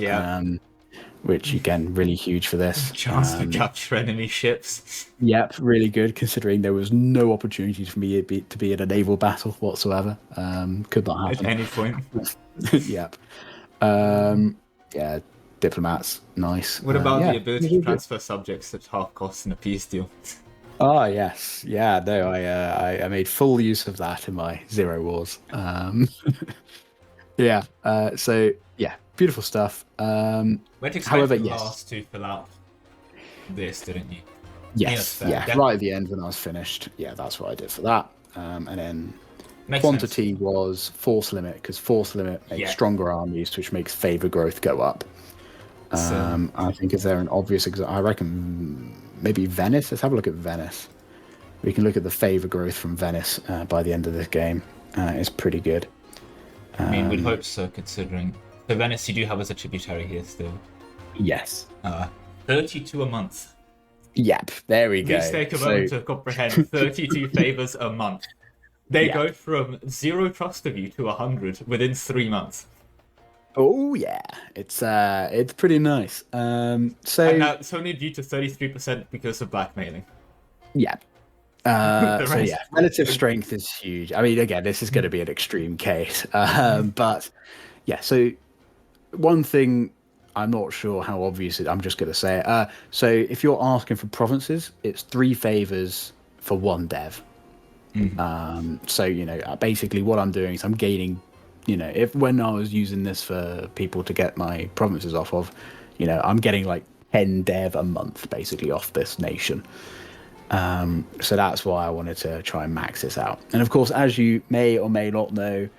Which again, really huge for this. Chance to capture enemy ships. Yep, really good considering there was no opportunity for me to be in a naval battle whatsoever. Could not happen at any point. Yep. Diplomats, nice. What about the ability to transfer subjects at half cost in a peace deal? Oh yes, no, I made full use of that in my Zero Wars. Beautiful stuff. However, last to fill out this, didn't you? Yes, right at the end when I was finished. Yeah, that's what I did for that. And then quantity was force limit, because force limit makes stronger armies, which makes favor growth go up. I think is there an obvious example? I reckon maybe Venice. Let's have a look at Venice. We can look at the favor growth from Venice by the end of this game. It's pretty good. We'd hope so, considering. So Venice, you do have as a tributary here still. Yes. 32 a month. Yep, there we go. Please take a moment to comprehend 32 favors a month. They go from 0 trust of you to 100 within 3 months. Oh yeah, it's pretty nice. And now it's only due to 33% because of blackmailing. Yeah. Relative strength is huge. I mean, again, this is going to be an extreme case, but so one thing I'm not sure how obvious it. I'm just going to say it. So if you're asking for provinces, it's 3 favors for 1 dev. Basically what I'm doing is I'm gaining. When I was using this for people to get my provinces off of, I'm getting like 10 dev a month basically off this nation. So that's why I wanted to try and max this out. And of course, as you may or may not know,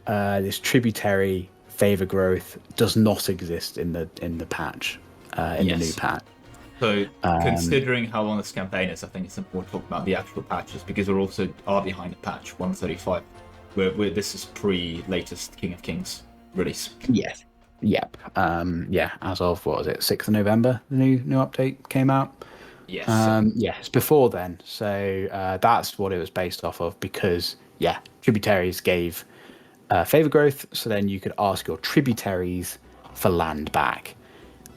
this tributary favor growth does not exist in the patch, the new patch. So considering how long this campaign is, I think it's important to talk about the actual patches because we're also behind the patch 135. Where this is pre-latest King of Kings release. Yes. Yep. As of, what was it, 6th of November, the new update came out? Yes. It's before then. So that's what it was based off of because, tributaries gave favor growth, so then you could ask your tributaries for land back.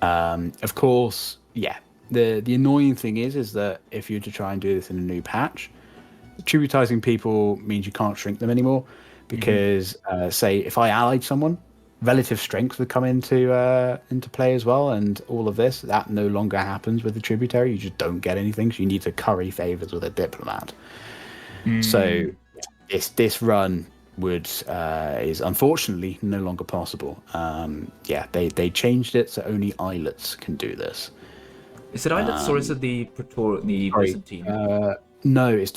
Of course, the annoying thing is that if you were to try and do this in a new patch, tributizing people means you can't shrink them anymore because say if I allied someone, relative strength would come into play as well, and all of this that no longer happens with the tributary. You just don't get anything, so you need to curry favors with a diplomat. So this run is unfortunately no longer possible. They changed it so only islets can do this. Is it islets or is it the Byzantine? No, it's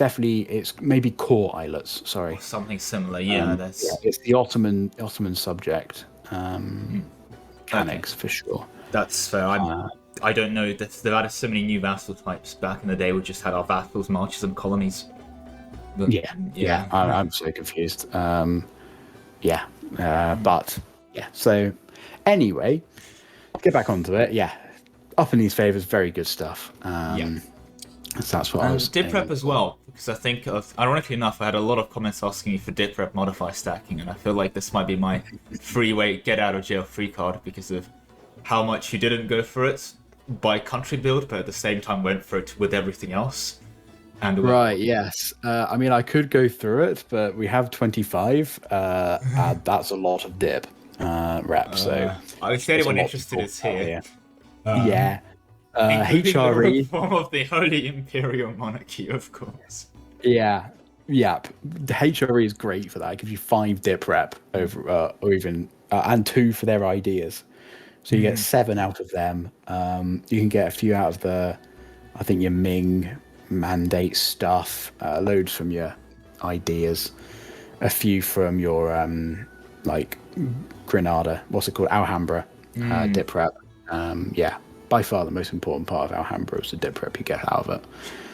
maybe core islets. Sorry, or something similar. It's the Ottoman subject. Annex for sure. That's fair. I don't know. They've added so many new vassal types. Back in the day, we just had our vassals, marches, and colonies. But, I'm so confused. So anyway, get back onto it. Upping these favors, very good stuff. So that's what I And was dip rep aiming as for. well, because I think, ironically enough, I had a lot of comments asking me for dip rep modify stacking, and I feel like this might be my freeway get out of jail free card because of how much you didn't go for it by country build, but at the same time went for it with everything else. And Right, yes. I mean, I could go through it, but we have 25, and that's a lot of dip reps. So I would say there's a anyone lot to interested talk is about here. Yeah. Including the HRE. reform of the Holy Imperial Monarchy, of course. Yeah. Yeah. The HRE is great for that. It gives you 5 dip rep over, or even, and 2 for their ideas. So you get 7 out of them. You can get a few out of I think your Ming mandate stuff, loads from your ideas, a few from your like Granada, what's it called, Alhambra, dip rep. Yeah, by far the most important part of Alhambra is the dip rep you get out of it.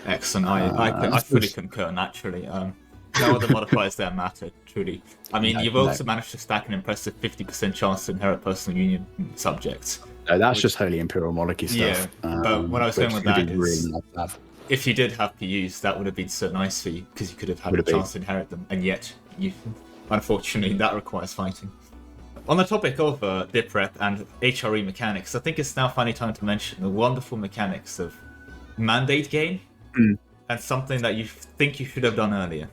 Excellent. I fully concur. Naturally, no other modifiers there matter. Truly, I mean, you've also managed to stack an impressive 50% chance to inherit personal union subjects. No, that's just Holy Imperial Monarchy stuff. Yeah, but what I was saying with that is, really nice to have. if you did have PUs, that would have been so nice for you because you could have had a chance to inherit them, and yet you, unfortunately, that requires fighting. On the topic of dip rep and HRE mechanics, I think it's now finally time to mention the wonderful mechanics of mandate gain and something that you think you should have done earlier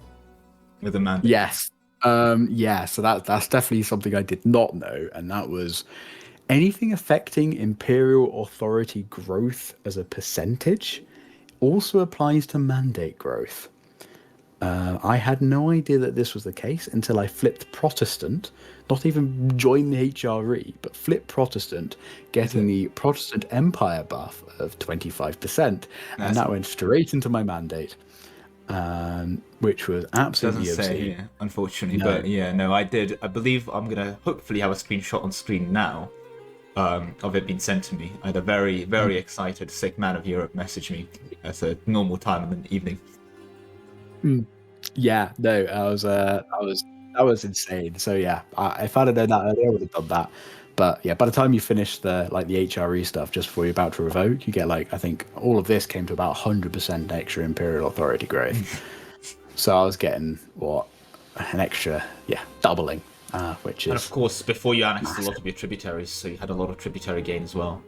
with the mandate. Yes. Yeah, so that's definitely something I did not know, and that was anything affecting imperial authority growth as a percentage also applies to mandate growth. I had no idea that this was the case until I flipped Protestant, not even joined the HRE, but flipped Protestant, getting the Protestant Empire buff of 25%, and that went straight into my mandate, which was absolutely Doesn't say obscene. here, unfortunately, but yeah, no, I did. I believe I'm gonna hopefully have a screenshot on screen now of it being sent to me. I had a very, very excited sick man of Europe message me at a normal time in the evening. Yeah, no, that was insane. So yeah, if I'd have known that earlier, I would have done that. But yeah, by the time you finish the HRE stuff, just before you're about to revoke, you get I think all of this came to about 100% extra imperial authority growth. So I was getting an extra doubling, which is, and of course before you annexed a lot of your tributaries, so you had a lot of tributary gain as well.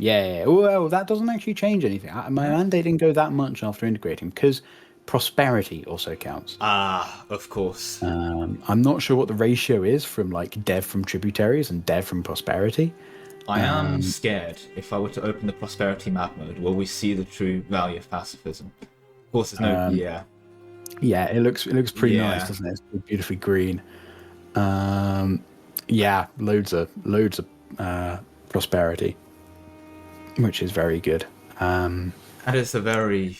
Yeah. Well, that doesn't actually change anything. My mandate didn't go that much after integrating because prosperity also counts. Of course. I'm not sure what the ratio is from dev from tributaries and dev from prosperity. I am scared if I were to open the prosperity map mode, will we see the true value of pacifism? Of course, there's no. Yeah, it looks pretty nice, doesn't it? It's beautifully green. Loads of prosperity, which is very good. And it's a very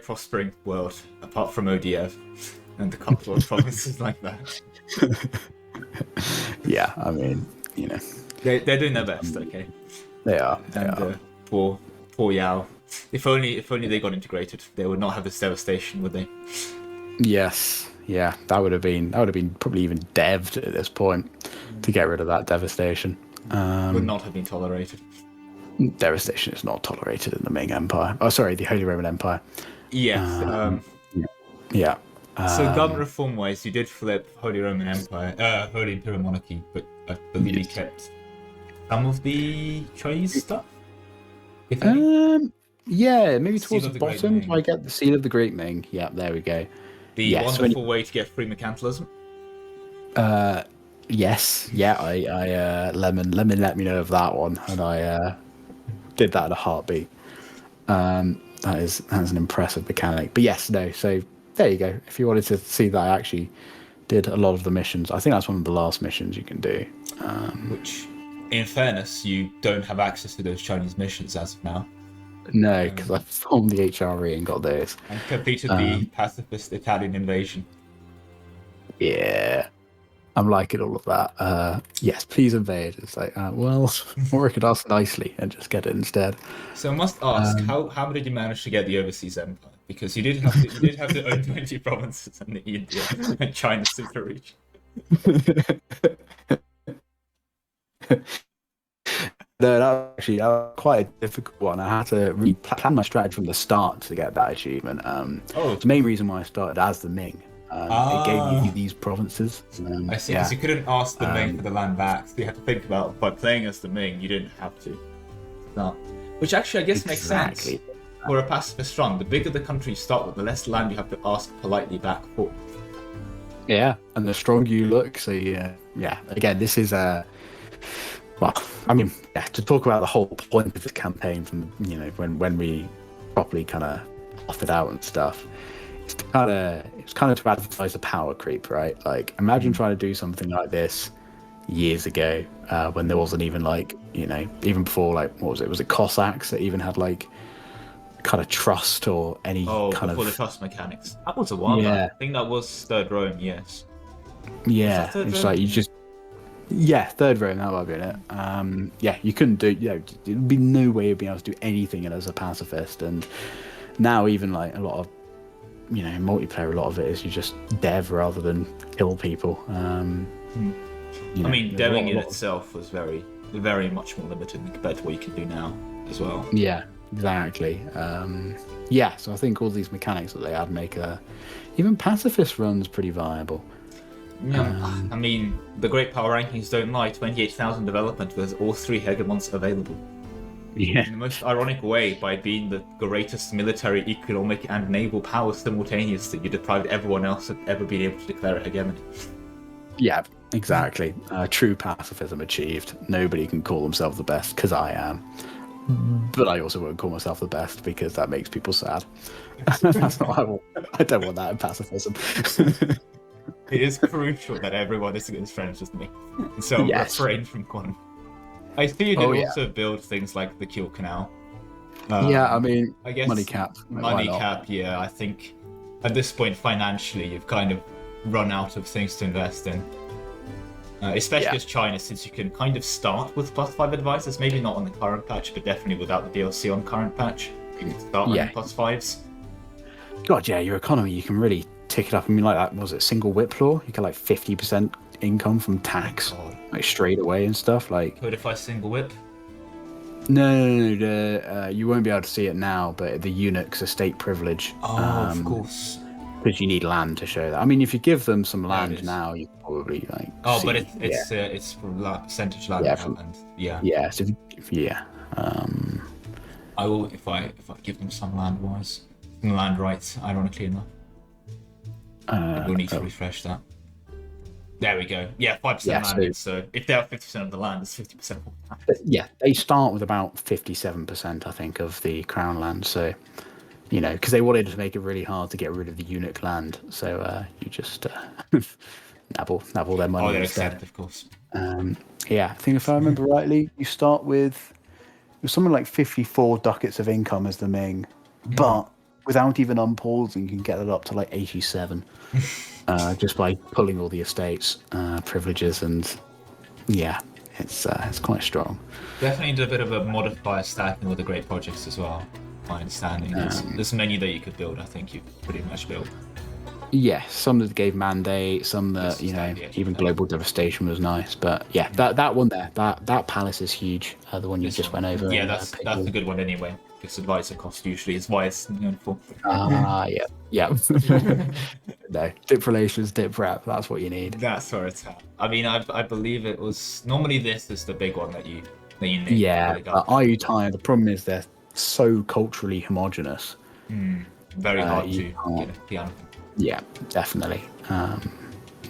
prospering world, apart from ODF and a couple of provinces like that. Yeah, I mean, they're doing their best, okay. They are. Poor Yao. If only they got integrated, they would not have this devastation, would they? Yes. Yeah, that would have been probably even devved at this point to get rid of that devastation. Would not have been tolerated. Devastation is not tolerated in the Ming Empire. Oh, sorry, the Holy Roman Empire. Yes. Yeah. So government reform-wise, you did flip Holy Roman Empire, Holy Imperial Monarchy, but I believe you kept some of the Chinese stuff. If any. Yeah, maybe towards Seal the of the Great bottom. Ming. I get the Seal of the Great Ming. Yeah, there we go. The wonderful way to get free mercantilism. Yes. Yeah, I Lemon let me know of that one, and I did that in a heartbeat. That's an impressive mechanic. But yes, no. So there you go. If you wanted to see that, I actually did a lot of the missions. I think that's one of the last missions you can do. Which, in fairness, you don't have access to those Chinese missions as of now. No, because I formed the HRE and got those. And completed the pacifist Italian invasion. Yeah. I'm liking all of that. Yes, please invade. It's or I could ask nicely and just get it instead. So I must ask, how did you manage to get the overseas empire? Because you did have to own 20 provinces in the India and China super region. No, that was actually quite a difficult one. I had to really plan my strategy from the start to get that achievement. The main reason why I started as the Ming, it gave you these provinces. I see, because you couldn't ask the Ming for the land back, so you had to think about, by playing as the Ming, you didn't have to. No. Which actually, I guess, makes sense. For a pacifist run, the bigger the country you start with, the less land you have to ask politely back for. Yeah, and the stronger you look, so yeah. Again, this is well, I mean, yeah, to talk about the whole point of the campaign from, when we properly kind of off it out and stuff, it's kind of to advertise the power creep, right? Like, imagine trying to do something like this years ago, when there wasn't even even before, what was it Cossacks that even had kind of trust or any kind of... before the trust mechanics. That was a while back. I think that was Third Rome, yes. Yeah, it's like you just... Yeah, Third Rome, that might be it. You couldn't do... there'd be no way you'd be able to do anything as a pacifist, and now even a lot of, multiplayer, a lot of it is you just dev rather than kill people. I mean, deving in itself was very, very much more limited compared to what you can do now as well. Yeah, exactly. So I think all these mechanics that they add make even pacifist runs pretty viable. Yeah, I mean, the great power rankings don't lie. 28,000 development with all three hegemons available. Yeah. In the most ironic way, by being the greatest military, economic, and naval power simultaneously, you deprived everyone else of ever being able to declare a hegemony. Yeah, exactly. True pacifism achieved. Nobody can call themselves the best, because I am. But I also won't call myself the best, because that makes people sad. That's not what I want. I don't want that in pacifism. It is crucial that everyone is against friends with me. So refrain from quantum. I see you did also build things like the Kiel Canal. I mean, I guess money cap. Money cap, yeah. I think at this point, financially, you've kind of run out of things to invest in. Especially as China, since you can kind of start with +5 advisors, maybe not on the current patch, but definitely without the DLC on current patch. You can start on +5s. God, yeah, your economy, you can really tick it up. I mean, like that, was it single whip law? You get 50% income from tax, straight away and stuff. Codify single whip? No, you won't be able to see it now, but the eunuchs estate privilege. Of course. Because you need land to show that. I mean, if you give them some land now, you probably but it's percentage land. I will if I give them some land rights. Ironically enough, I will need to refresh that. There we go. Yeah, 5% landed. So if they have 50% of the land, it's 50% more. Yeah, they start with about 57%, I think, of the crown land. So, because they wanted to make it really hard to get rid of the eunuch land. So you just nabble their money. Oh, they're instead. accepted, of course. I think if I remember rightly, you start with something like 54 ducats of income as the Ming, but without even unpausing, you can get it up to 87. Just by pulling all the estates privileges, and it's quite strong. Definitely did a bit of a modifier stacking with the great projects as well. My understanding, there's many that you could build. I think you've pretty much built. Yeah, some that gave mandate, some that even global devastation was nice. But that one there, that palace is huge. The one you just went over. Yeah, that's a good one anyway. Because advisor cost usually is why it's known for. Yeah. No, dip relations, dip rep. That's what you need. That's where it's at. I mean, I believe it was normally this is the big one that you need. Yeah, IU Thai. The problem is they're so culturally homogenous. Very hard to get the animal. Yeah, definitely.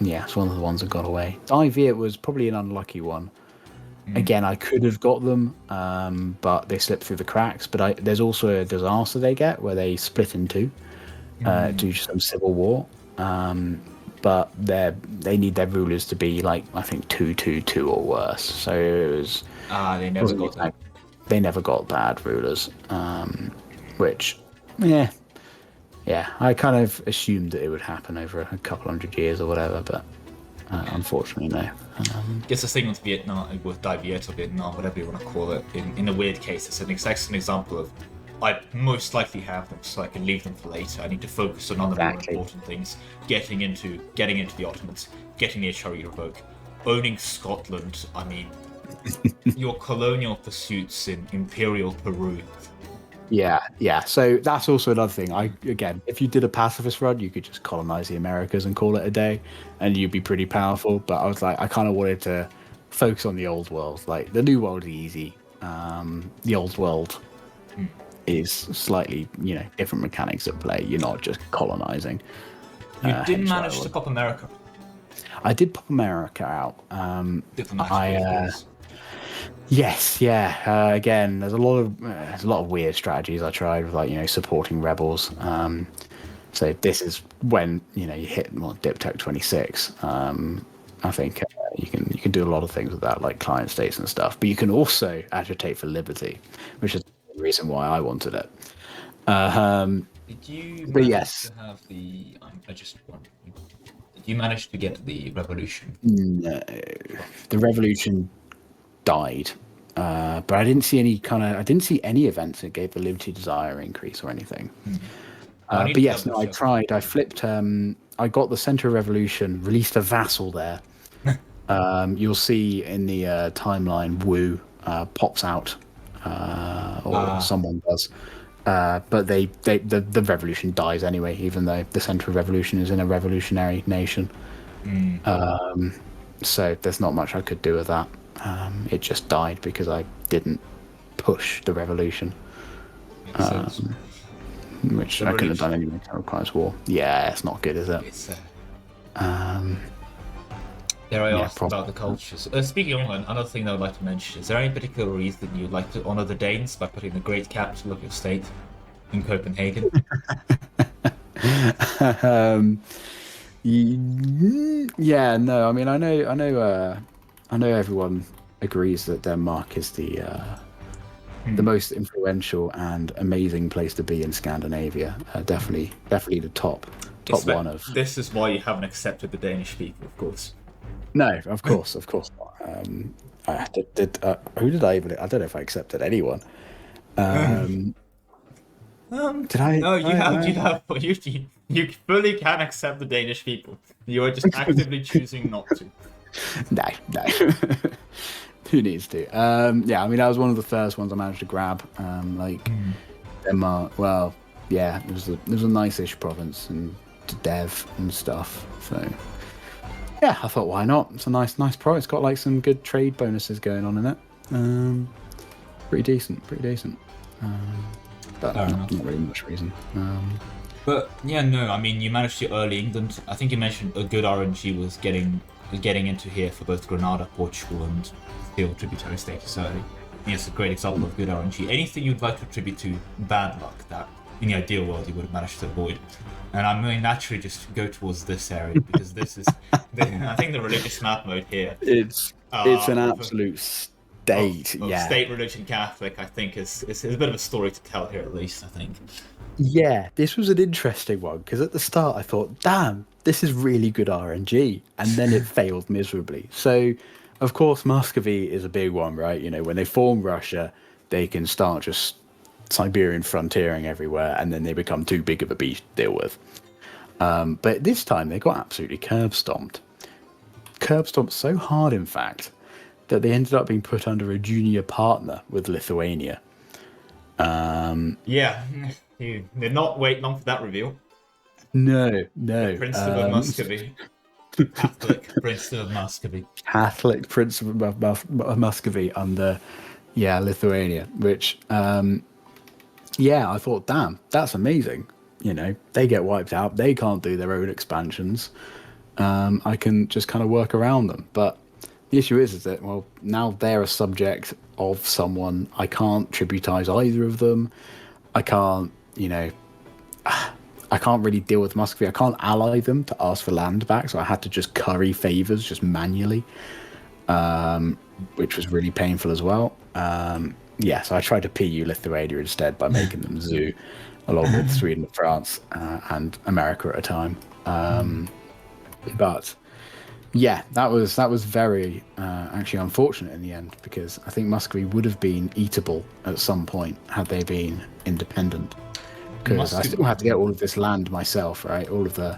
It's one of the ones that got away. IV, it was probably an unlucky one. Again, I could have got them, but they slipped through the cracks. But there's also a disaster they get where they split in two due to some civil war. But they need their rulers to be I think 2-2-2 or worse. So it was. They never got that. They never got bad rulers, which, I kind of assumed that it would happen over a couple hundred years or whatever, but. Unfortunately, no. Guess the thing with Vietnam, with Viet or Vietnam, whatever you want to call it, in a weird case, it's an excellent example of I most likely have them, so I can leave them for later. I need to focus on other more important things: getting into the Ottomans, getting the HRE revoked, owning Scotland. I mean, your colonial pursuits in Imperial Peru. Yeah. So that's also another thing. Again, if you did a pacifist run, you could just colonize the Americas and call it a day, and you'd be pretty powerful. But I was like, I kind of wanted to focus on the old world. Like the new world is easy. The old world is slightly, different mechanics at play. You're not just colonizing. You didn't manage to pop America. I did pop America out. Diplomats. Yes, yeah. Again, there's a lot of weird strategies I tried with, like, supporting rebels. So this is when you hit Diptech 26. I think you can do a lot of things with that, like client states and stuff. But you can also agitate for liberty, which is the reason why I wanted it. Did you but manage yes. to have the? I just wondered. Did you manage to get the revolution? No, the revolution died. But I didn't see any events that gave the Liberty Desire increase or anything. But yes, no, I tried. I flipped. I got the Center of Revolution, released a vassal there. You'll see in the timeline, Wu pops out, or someone does. But the revolution dies anyway, even though the Center of Revolution is in a revolutionary nation. So there's not much I could do with that. It just died because I didn't push the revolution, which I couldn't have done anyway. It requires war. Yeah, it's not good, is it? Dare I ask about the cultures? Speaking of another thing I would like to mention, is there any particular reason you'd like to honor the Danes by putting the great capital of your state in Copenhagen? Yeah, no. I mean, I know everyone agrees that Denmark is the most influential and amazing place to be in Scandinavia. Definitely the top one of. This is why you haven't accepted the Danish people, of course. No, of course not. Who did I even? I don't know if I accepted anyone. Did I? No, you fully can accept the Danish people. You are just actively choosing not to. No. Who needs to? Yeah, I mean, that was one of the first ones I managed to grab. Denmark. Well, yeah, it was a nice-ish province and to dev and stuff. So. Yeah, I thought, why not? It's a nice product. It's got like some good trade bonuses going on in it. Pretty decent. But not really much reason. But yeah, no, I mean, you managed to early England. I think you mentioned a good RNG was getting into here for both Granada, Portugal, and Steel tributary status early. I think it's a great example of good RNG. Anything you'd like to attribute to bad luck that, in the ideal world, you would have managed to avoid? And I'm going to naturally just go towards this area because this is, I think, the religious map mode here. It's an absolute state, yeah. State, religion, Catholic, I think, is a bit of a story to tell here, at least, I think. Yeah, this was an interesting one because at the start I thought, damn, this is really good RNG. And then it failed miserably. So, of course, Muscovy is a big one, right? When they form Russia, they can start just Siberian frontiering everywhere, and then they become too big of a beast to deal with. But this time they got absolutely curb stomped so hard, in fact, that they ended up being put under a junior partner with Lithuania. Yeah, you did not wait long for that reveal. No. Princeton of Muscovy. Catholic Princeton of Muscovy. Catholic Princeton of Muscovy under, Lithuania, which. Yeah, I thought, damn, that's amazing. They get wiped out. They can't do their own expansions. I can just kind of work around them. But the issue is that, well, now they're a subject of someone. I can't tributize either of them. I can't, I can't really deal with Muscovy. I can't ally them to ask for land back. So I had to just curry favors just manually, which was really painful as well. Yeah, so I tried to PU Lithuania instead by making them zoo, along with Sweden and France and America at a time. But yeah, that was very actually unfortunate in the end, because I think Muscovy would have been eatable at some point had they been independent. Because I still had to get all of this land myself, right? All of the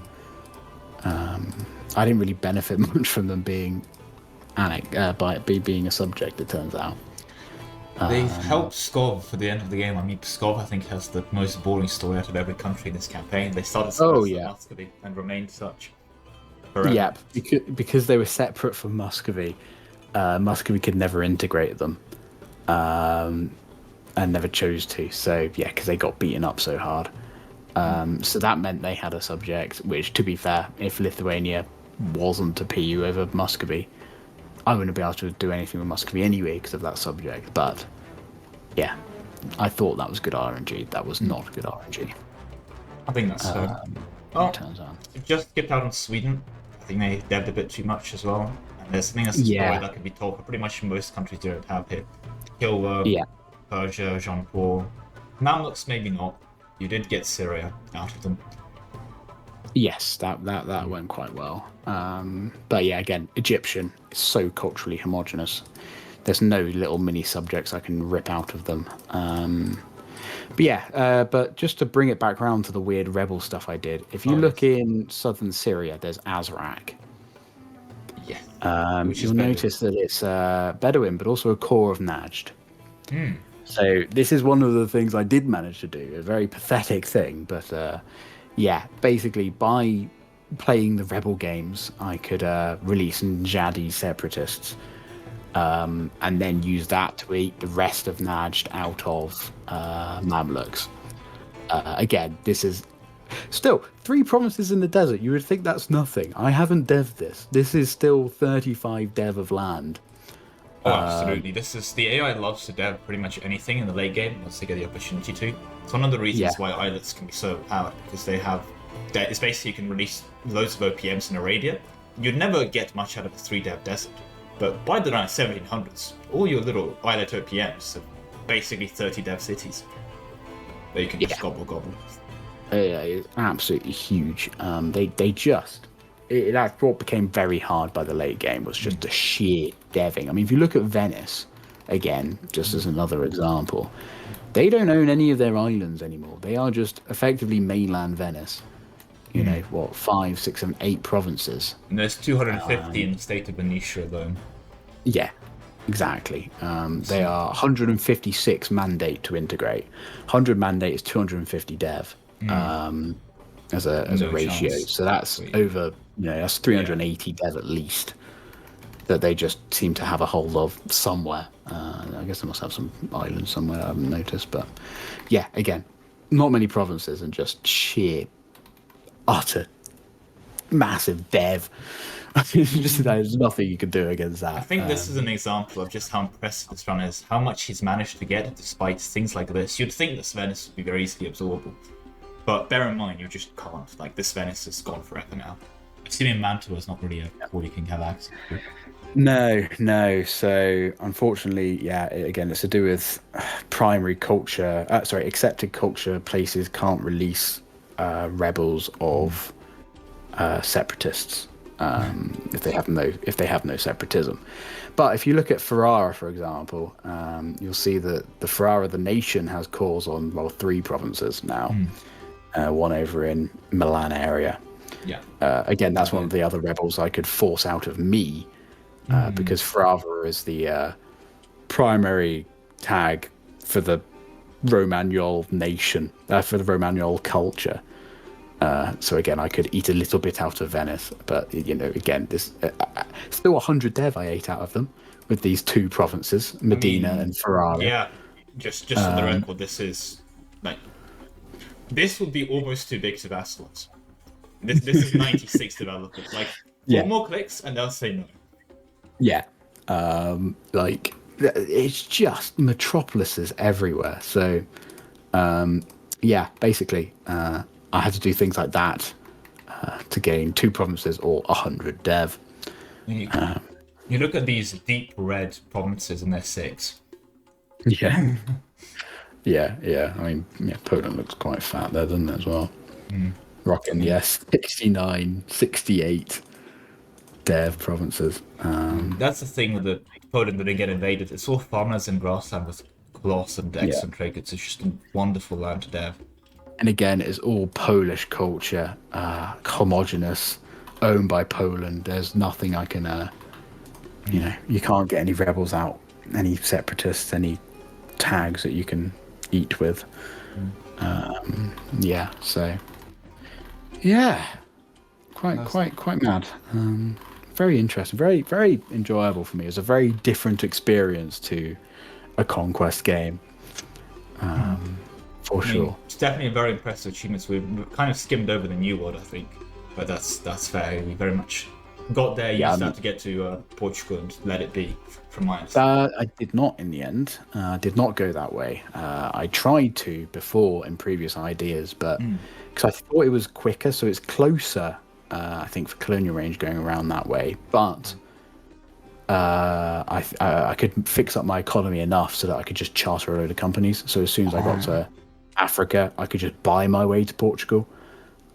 I didn't really benefit much from them being by it being a subject. It turns out. They've helped Pskov for the end of the game. I mean, Pskov, I think, has the most boring story out of every country in this campaign. They started suppressing Muscovy and remained such. Forever. Yeah, because they were separate from Muscovy. Muscovy could never integrate them, and never chose to. So yeah, because they got beaten up so hard. So that meant they had a subject. Which, to be fair, if Lithuania wasn't to PU over Muscovy, I wouldn't be able to do anything with Muscovy anyway because of that subject. But yeah, I thought that was good RNG. That was not good RNG. I think that's so. It turns out. Just skipped out on Sweden. I think they devved a bit too much as well. And there's something that's a story that can be told, but pretty much most countries don't have here. Kilwa, Persia, Jean-Paul. Mamluks, maybe not. You did get Syria out of them. Yes, that went quite well. But yeah, again, Egyptian is so culturally homogenous. There's no little mini subjects I can rip out of them. But yeah, but just to bring it back around to the weird rebel stuff I did, if you look in southern Syria, there's Azraq. Yeah. You'll notice that it's Bedouin, but also a core of Najd. So this is one of the things I did manage to do, a very pathetic thing, but yeah, basically by playing the rebel games, I could release Njadi separatists, and then use that to eat the rest of Najd out of Mamluks. Again, this is still 3 provinces in the desert. You would think that's nothing. I haven't devved this. This is still 35 dev of land. Oh, absolutely. This is the AI loves to dev pretty much anything in the late game once they get the opportunity to. It's one of the reasons why islets can be so overpowered, because they have. It's basically you can release loads of OPMs in Arabia. You'd never get much out of a 3-dev desert, but by the 1700s, all your little islet OPMs are basically 30-dev cities that you can just gobble. Yeah, it's absolutely huge. That's what became very hard by the late game, was just the sheer deving. I mean, if you look at Venice, again, just as another example, they don't own any of their islands anymore. They are just effectively mainland Venice. You know, what, 5, 6, 7, 8 provinces. And there's 250 in the state of Venetia alone. Yeah, exactly. They are 156 mandate to integrate. 100 mandate is 250 dev. As a ratio, chance. So that's over, that's 380 dev at least that they just seem to have a hold of somewhere. I guess they must have some islands somewhere I haven't noticed, but yeah, again, not many provinces and just sheer, utter, massive dev. There's nothing you can do against that. I think this is an example of just how impressive this run is, how much he's managed to get despite things like this. You'd think this Venice would be very easily absorbable. But bear in mind, you just can't. Like, this Venice is gone forever now. Assuming Mantua is not really a wall you can have access to. No. So, unfortunately, again, it's to do with primary culture. Accepted culture places can't release rebels of separatists if they have no separatism. But if you look at Ferrara, for example, you'll see that the Ferrara, the nation, has cores on 3 provinces now. One over in Milan area. Yeah. Again, that's one of the other rebels I could force out of me, because Ferrara is the primary tag for the Romagnol nation, for the Romagnol culture. So again, I could eat a little bit out of Venice, but again, this still 100 dev I ate out of them with these 2 provinces, Medina and Ferrara. Yeah, just for the record, this is like. This would be almost too big to Vassals. This is 96 developers. Like, 4 more clicks and they'll say no. Yeah. It's just metropolises everywhere. So, basically, I had to do things like that to gain 2 provinces or 100 dev. You look at these deep red provinces and they're 6. Yeah. Yeah. I mean, Poland looks quite fat there, doesn't it, as well? Rocking, 69, 68 dev provinces. That's the thing with the Poland that they get invaded. It's all farmers and grassland with cloth and excellent trade goods. It's just a wonderful land to dev. And again, it's all Polish culture, homogenous, owned by Poland. There's nothing I can You know, you can't get any rebels out, any separatists, any tags that you can eat with. Yeah, so yeah, quite mad. Very interesting, very enjoyable for me. It was a very different experience to a conquest game, for sure. It's definitely a very impressive achievement. We've kind of skimmed over the New World, I think, but that's fair. We very much got there, used that to get to Portugal and let it be, from my understanding. I did not in the end. I did not go that way. I tried to before in previous ideas, but because I thought it was quicker, so it's closer. I think for colonial range going around that way, but I could fix up my economy enough so that I could just charter a load of companies. So as soon as I got to Africa, I could just buy my way to Portugal.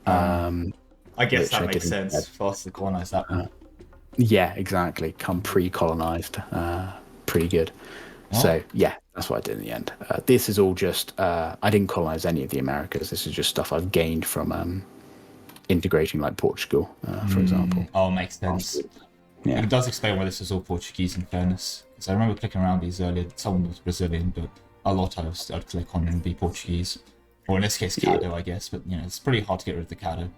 I guess that makes sense. Faster colonize that one. Yeah, exactly. Come pre-colonized, pretty good. So yeah, that's what I did in the end. This is all just I didn't colonize any of the Americas. This is just stuff I've gained from integrating, like Portugal, for example. Oh, makes sense. Yeah. It does explain why this is all Portuguese, in fairness. Because I remember clicking around these earlier. Some was Brazilian, but a lot I'd click on and be Portuguese. Or in this case, Cado, I guess. But, you know, it's pretty hard to get rid of the Cado.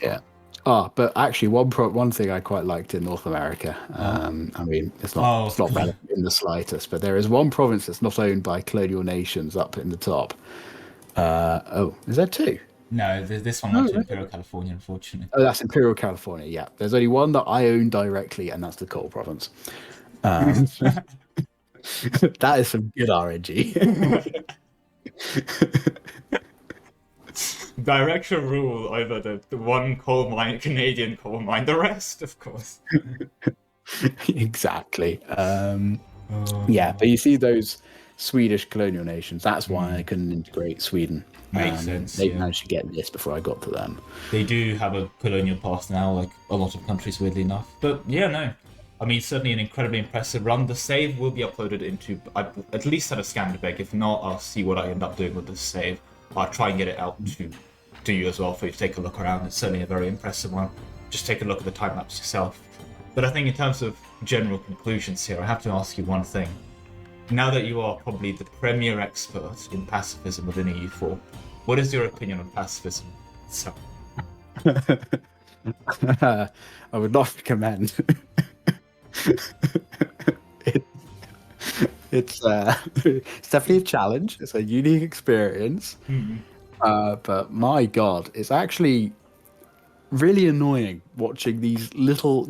Yeah. But actually, one thing I quite liked in North America. I mean, it's not relevant in the slightest, but there is one province that's not owned by colonial nations up in the top. Is there two? No, this one went to Imperial California, unfortunately. Oh, that's Imperial California. Yeah, there's only one that I own directly, and that's the coal province. That is some good RNG. Directional rule over the one coal mine, Canadian coal mine, the rest, of course. Exactly. Yeah, but you see those Swedish colonial nations. That's why I couldn't integrate Sweden. Makes sense. They managed to get this before I got to them. They do have a colonial past now, like a lot of countries, weirdly enough. But yeah, no. I mean, certainly an incredibly impressive run. The save will be uploaded into, at least at a scanned bag. If not, I'll see what I end up doing with this save. I'll try and get it out to you as well for you to take a look around. It's certainly a very impressive one. Just take a look at the time lapse yourself. But I think in terms of general conclusions here, I have to ask you one thing. Now that you are probably the premier expert in pacifism within EU4, what is your opinion on pacifism itself? I would not recommend. It's definitely a challenge. It's a unique experience. But my God, it's actually really annoying watching these little,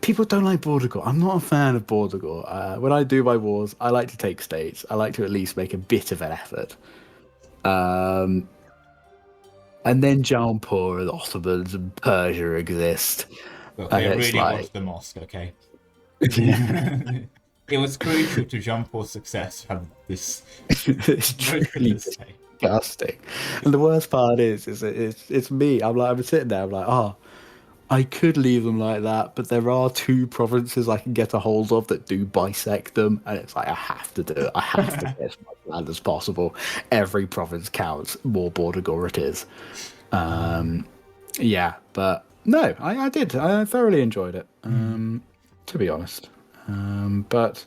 people don't like border gore. I'm not a fan of border gore. When I do my wars, I like to take states. I like to at least make a bit of an effort. And then Jaunpur and Ottomans and Persia exist. Look, they really watched the mosque, okay? It was crucial to Jaunpur's success to have this. It's truly disgusting. And the worst part is it's me. I'm sitting there. I'm like, I could leave them like that, but there are two provinces I can get a hold of that do bisect them, and it's like I have to do it. I have to get as much land as possible. Every province counts. More border gore it is. Yeah, but no, I did. I thoroughly enjoyed it. To be honest. But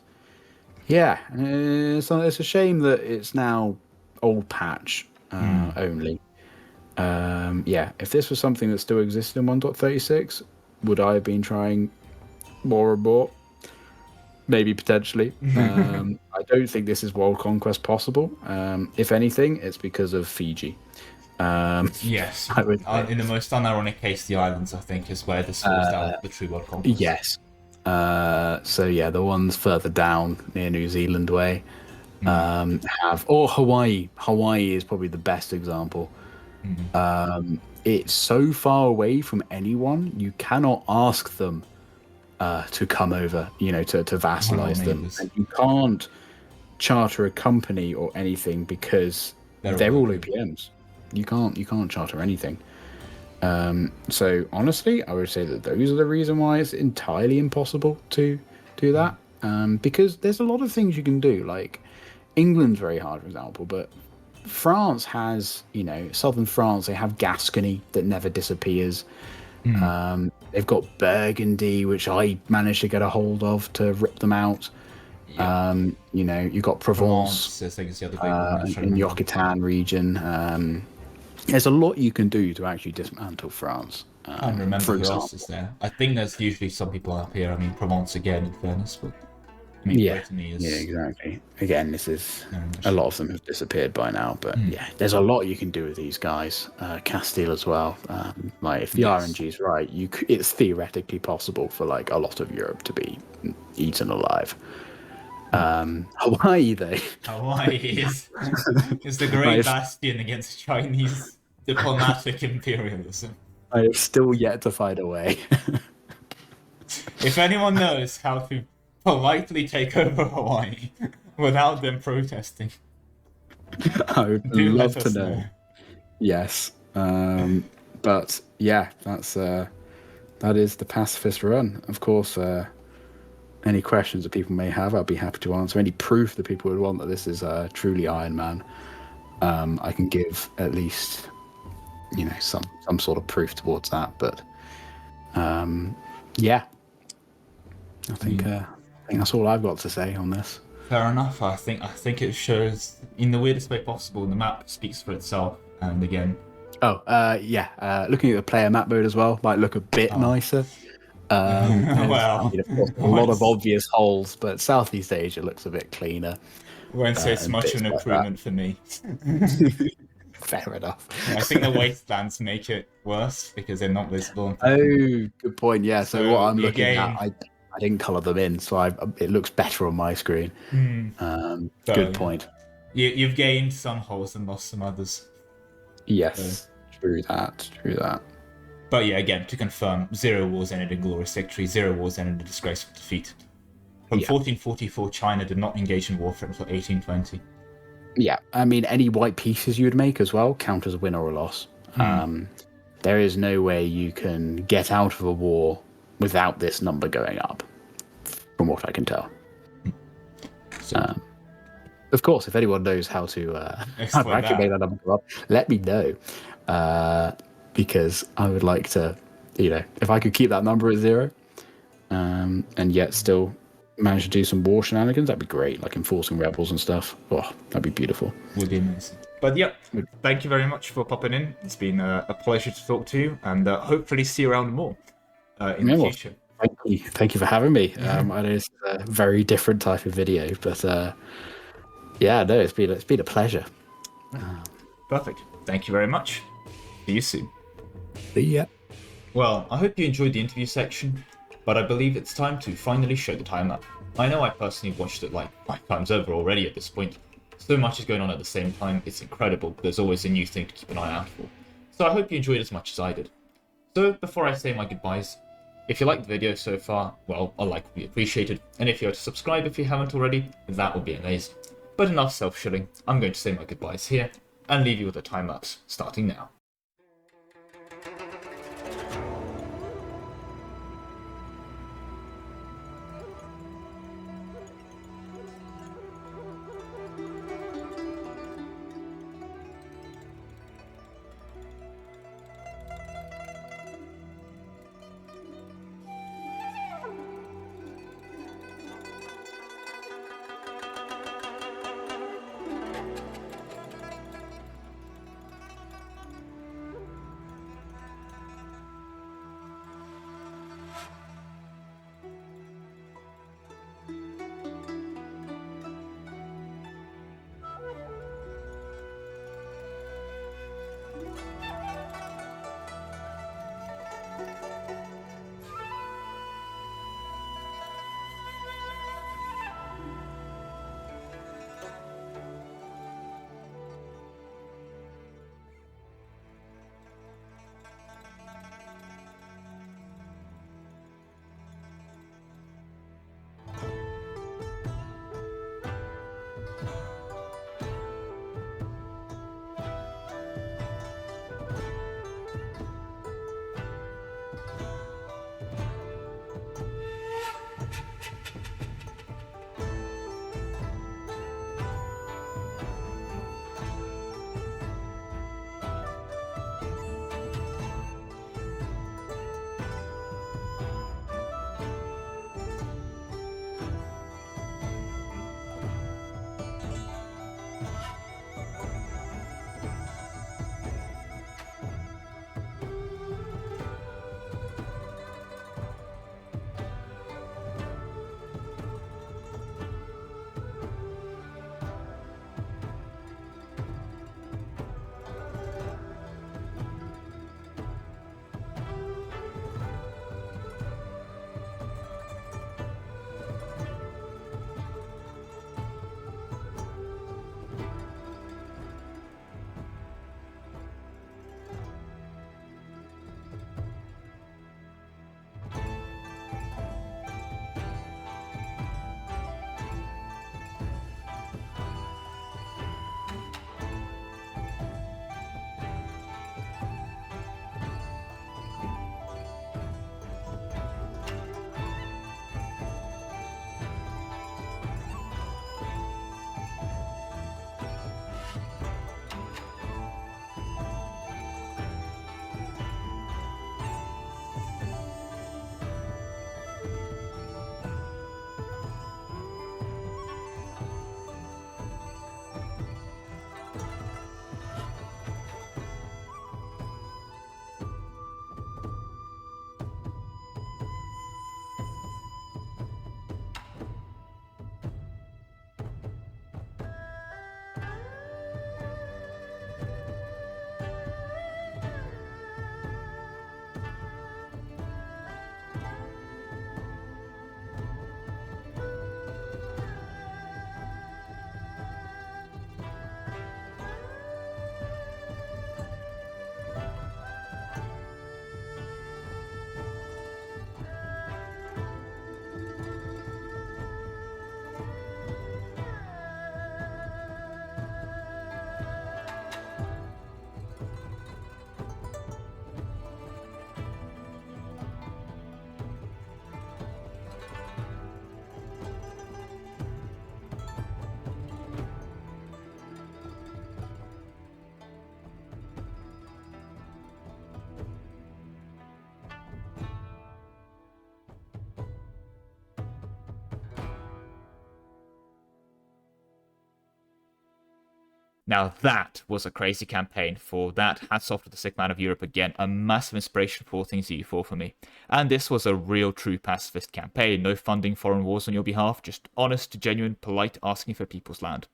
yeah, it's a shame that it's now old patch only. Yeah, if this was something that still existed in 1.36, would I have been trying more and more? Maybe potentially. I don't think this is world conquest possible. If anything, it's because of Fiji. Yes, in the most unironic case, the islands, I think, is where this falls down the true world conquest. Yes. So yeah, the ones further down near New Zealand way or Hawaii. Hawaii is probably the best example. It's so far away from anyone, you cannot ask them to come over, to vassalize them. And you can't charter a company or anything because they're all OPMs. You can't charter anything. So honestly, I would say that those are the reason why it's entirely impossible to do that. Because there's a lot of things you can do. Like England's very hard, for example, but France has, southern France, they have Gascony that never disappears. They've got Burgundy, which I managed to get a hold of to rip them out. Yeah. You know, you've got Provence, I think is the other big one. I was trying in to the remember. Occitan region. There's a lot you can do to actually dismantle France. I can't remember for who example. else is there. I think there's usually some people up here. I mean, Provence again, in fairness, but I mean, Yeah, Brittany is. yeah, exactly. Again, this is very much- a lot of them have disappeared by now, but yeah, there's a lot you can do with these guys. Castile as well. Like if the Yes. RNG is right, it's theoretically possible for like a lot of Europe to be eaten alive. Hawaii, though, Hawaii is the great Right. bastion against Chinese diplomatic imperialism. I have still yet to find a way. If anyone knows how to politely take over Hawaii without them protesting, I would do love let to us know. Yes, but yeah, that is the pacifist run. Of course, any questions that people may have, I'll be happy to answer. Any proof that people would want that this is truly Iron Man, I can give at least, you know, some sort of proof towards that. But yeah, I think that's all I've got to say on this. fair enough. I think it shows in the weirdest way possible. The map speaks for itself, and again, looking at the player map mode as well might look a bit nicer. Well, of course, a lot of obvious holes, but Southeast Asia looks a bit cleaner. won't say it's and much bits of an like improvement for me. Fair enough. I think the wastelands make it worse because they're not visible. Oh, good point. Yeah. So, So what I'm the looking game- at, I didn't color them in, so it looks better on my screen. So, Good point. You've gained some holes and lost some others. Yes, true that. But yeah, again, to confirm, 0 wars ended in glorious victory, 0 wars ended in disgraceful defeat. From 1444, China did not engage in warfare until 1820. Yeah, I mean, any white pieces you would make as well count as a win or a loss. There is no way you can get out of a war without this number going up, from what I can tell. So, Of course, if anyone knows how to Explain actually that. make that number go up, let me know. Because I would like to, you know, if I could keep that number at 0, and yet still manage to do some war shenanigans, that'd be great, like enforcing rebels and stuff. Oh, that'd be beautiful. would be amazing. But yeah, thank you very much for popping in. It's been a pleasure to talk to you, and hopefully see you around more in the future. Thank you for having me. I know it's a very different type of video, but yeah, no, it's been a pleasure. Perfect. Thank you very much. See you soon. See ya. Well, I hope you enjoyed the interview section, but I believe it's time to finally show the timeline. I know I personally watched it like 5 times over already at this point. So much is going on at the same time, it's incredible. There's always a new thing to keep an eye out for. So I hope you enjoyed as much as I did. So before I say my goodbyes, if you liked the video so far, well, a like would be appreciated. And if you were to subscribe if you haven't already, that would be amazing. But enough self-shilling, I'm going to say my goodbyes here, and leave you with a time lapse starting now. Now that was a crazy campaign. For that, hats off to the sick man of Europe again, a massive inspiration for all things EU4 for me. And this was a real true pacifist campaign, no funding foreign wars on your behalf, just honest, genuine, polite asking for people's land.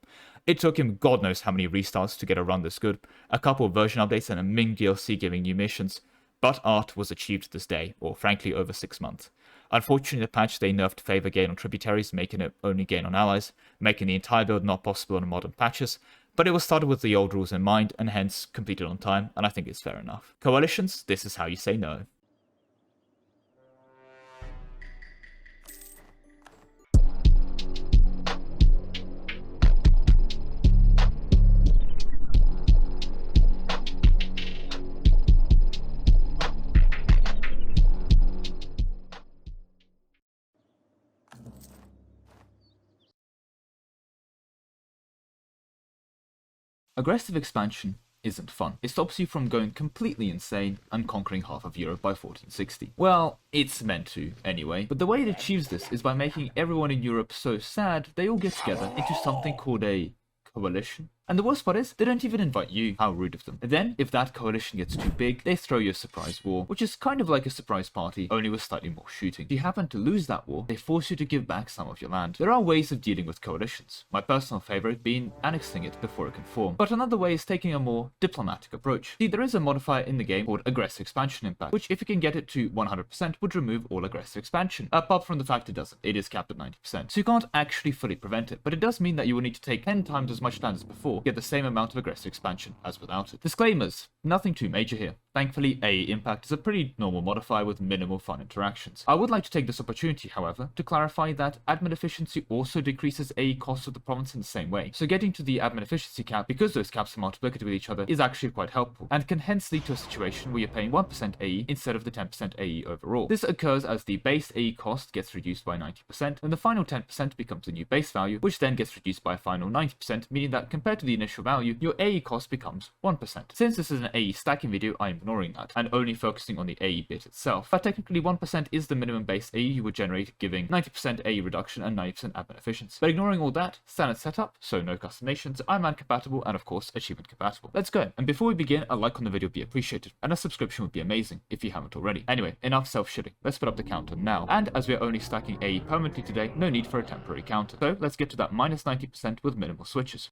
It took him God knows how many restarts to get a run this good, a couple of version updates and a Ming DLC giving new missions, but art was achieved this day, or frankly over 6 months. Unfortunately, the patch they nerfed favor gain on tributaries, making it only gain on allies, making the entire build not possible on modern patches, but it was started with the old rules in mind, and hence completed on time, and I think it's fair enough. Coalitions, this is how you say no. Aggressive expansion isn't fun. It stops you from going completely insane and conquering half of Europe by 1460. Well, it's meant to, anyway. But the way it achieves this is by making everyone in Europe so sad, they all get together into something called a coalition. And the worst part is, they don't even invite you. How rude of them. And then, if that coalition gets too big, they throw you a surprise war, which is kind of like a surprise party, only with slightly more shooting. If you happen to lose that war, they force you to give back some of your land. There are ways of dealing with coalitions, my personal favorite being annexing it before it can form. But another way is taking a more diplomatic approach. See, there is a modifier in the game called aggressive expansion impact, which if you can get it to 100% would remove all aggressive expansion. Apart from the fact it doesn't, it is capped at 90%. So you can't actually fully prevent it, but it does mean that you will need to take 10 times as much land as before, get the same amount of aggressive expansion as without it. Disclaimers, nothing too major here. Thankfully, AE impact is a pretty normal modifier with minimal fun interactions. I would like to take this opportunity, however, to clarify that admin efficiency also decreases AE costs of the province in the same way. So getting to the admin efficiency cap, because those caps are multiplicative with each other, is actually quite helpful, and can hence lead to a situation where you're paying 1% AE instead of the 10% AE overall. This occurs as the base AE cost gets reduced by 90%, and the final 10% becomes the new base value, which then gets reduced by a final 90%, meaning that compared to the initial value, your AE cost becomes 1%. Since this is an AE stacking video, I'm ignoring that, and only focusing on the AE bit itself. But technically 1% is the minimum base AE you would generate, giving 90% AE reduction and 90% admin efficiency. But ignoring all that, standard setup, so no customizations, Ironman compatible, and of course achievement compatible. Let's go. And before we begin, a like on the video would be appreciated, and a subscription would be amazing if you haven't already. Anyway, enough self-shitting. Let's put up the counter now. And as we're only stacking AE permanently today, no need for a temporary counter. So let's get to that minus 90% with minimal switches.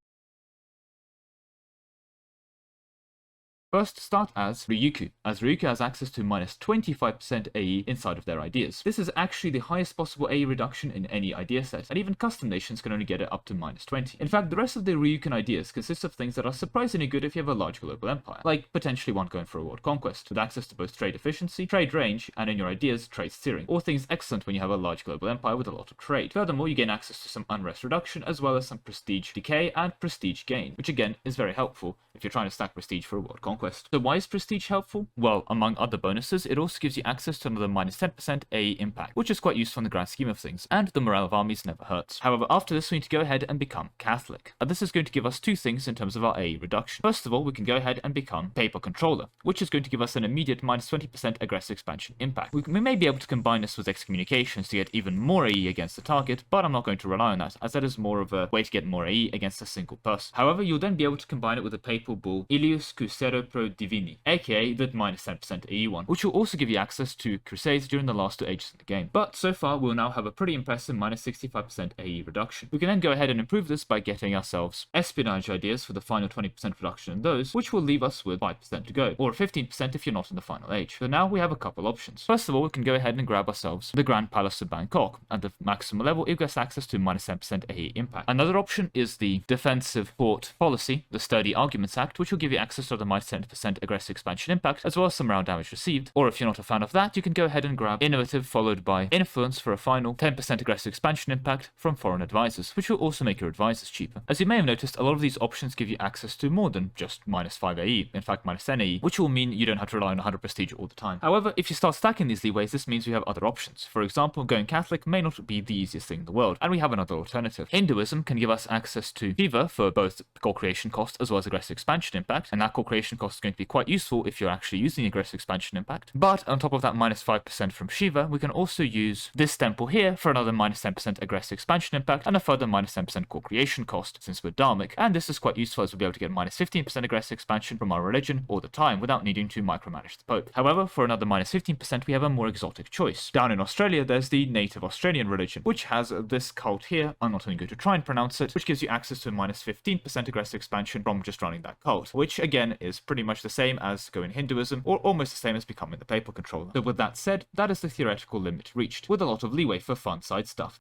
First, start as Ryukyu, as Ryukyu has access to minus 25% AE inside of their ideas. This is actually the highest possible AE reduction in any idea set, and even custom nations can only get it up to minus 20. In fact, the rest of the Ryukyuan ideas consist of things that are surprisingly good if you have a large global empire, like potentially one going for a world conquest, with access to both trade efficiency, trade range, and in your ideas, trade steering. All things excellent when you have a large global empire with a lot of trade. Furthermore, you gain access to some unrest reduction, as well as some prestige decay and prestige gain, which again is very helpful if you're trying to stack prestige for a world conquest. So why is prestige helpful? Well, among other bonuses, it also gives you access to another minus 10% AE impact, which is quite useful in the grand scheme of things, and the morale of armies never hurts. However, after this we need to go ahead and become Catholic. And this is going to give us two things in terms of our AE reduction. First of all, we can go ahead and become Papal Controller, which is going to give us an immediate minus 20% aggressive expansion impact. We may be able to combine this with excommunications to get even more AE against the target, but I'm not going to rely on that, as that is more of a way to get more AE against a single person. However, you'll then be able to combine it with a Papal Bull Ilius Crucero Pro Divini, aka the minus 10% AE one, which will also give you access to Crusades during the last 2 ages in the game. But so far, we'll now have a pretty impressive minus 65% AE reduction. We can then go ahead and improve this by getting ourselves espionage ideas for the final 20% reduction in those, which will leave us with 5% to go, or 15% if you're not in the final age. So now we have a couple options. First of all, we can go ahead and grab ourselves the Grand Palace of Bangkok. At the maximum level, it gets access to minus 10% AE impact. Another option is the Defensive Port Policy, the Sturdy Arguments Act, which will give you access to the minus 10% aggressive expansion impact, as well as some round damage received. Or if you're not a fan of that, you can go ahead and grab Innovative followed by Influence for a final 10% aggressive expansion impact from foreign advisors, which will also make your advisors cheaper. As you may have noticed, a lot of these options give you access to more than just minus 5 AE, in fact minus 10 AE, which will mean you don't have to rely on 100 prestige all the time. However, if you start stacking these leeways, this means we have other options. For example, going Catholic may not be the easiest thing in the world, and we have another alternative. Hinduism can give us access to Shiva for both core creation cost as well as aggressive expansion impact, and that core creation cost cost is going to be quite useful if you're actually using the aggressive expansion impact. But on top of that minus 5% from Shiva, we can also use this temple here for another minus 10% aggressive expansion impact and a further minus 10% core creation cost, since we're Dharmic. And this is quite useful as we'll be able to get minus 15% aggressive expansion from our religion all the time without needing to micromanage the Pope. However, for another minus 15%, we have a more exotic choice. Down in Australia, there's the native Australian religion, which has this cult here. I'm not even going to try and pronounce it, which gives you access to a minus 15% aggressive expansion from just running that cult, which again is pretty much the same as going Hinduism, or almost the same as becoming the papal controller. So with that said, that is the theoretical limit reached, with a lot of leeway for fun side stuff.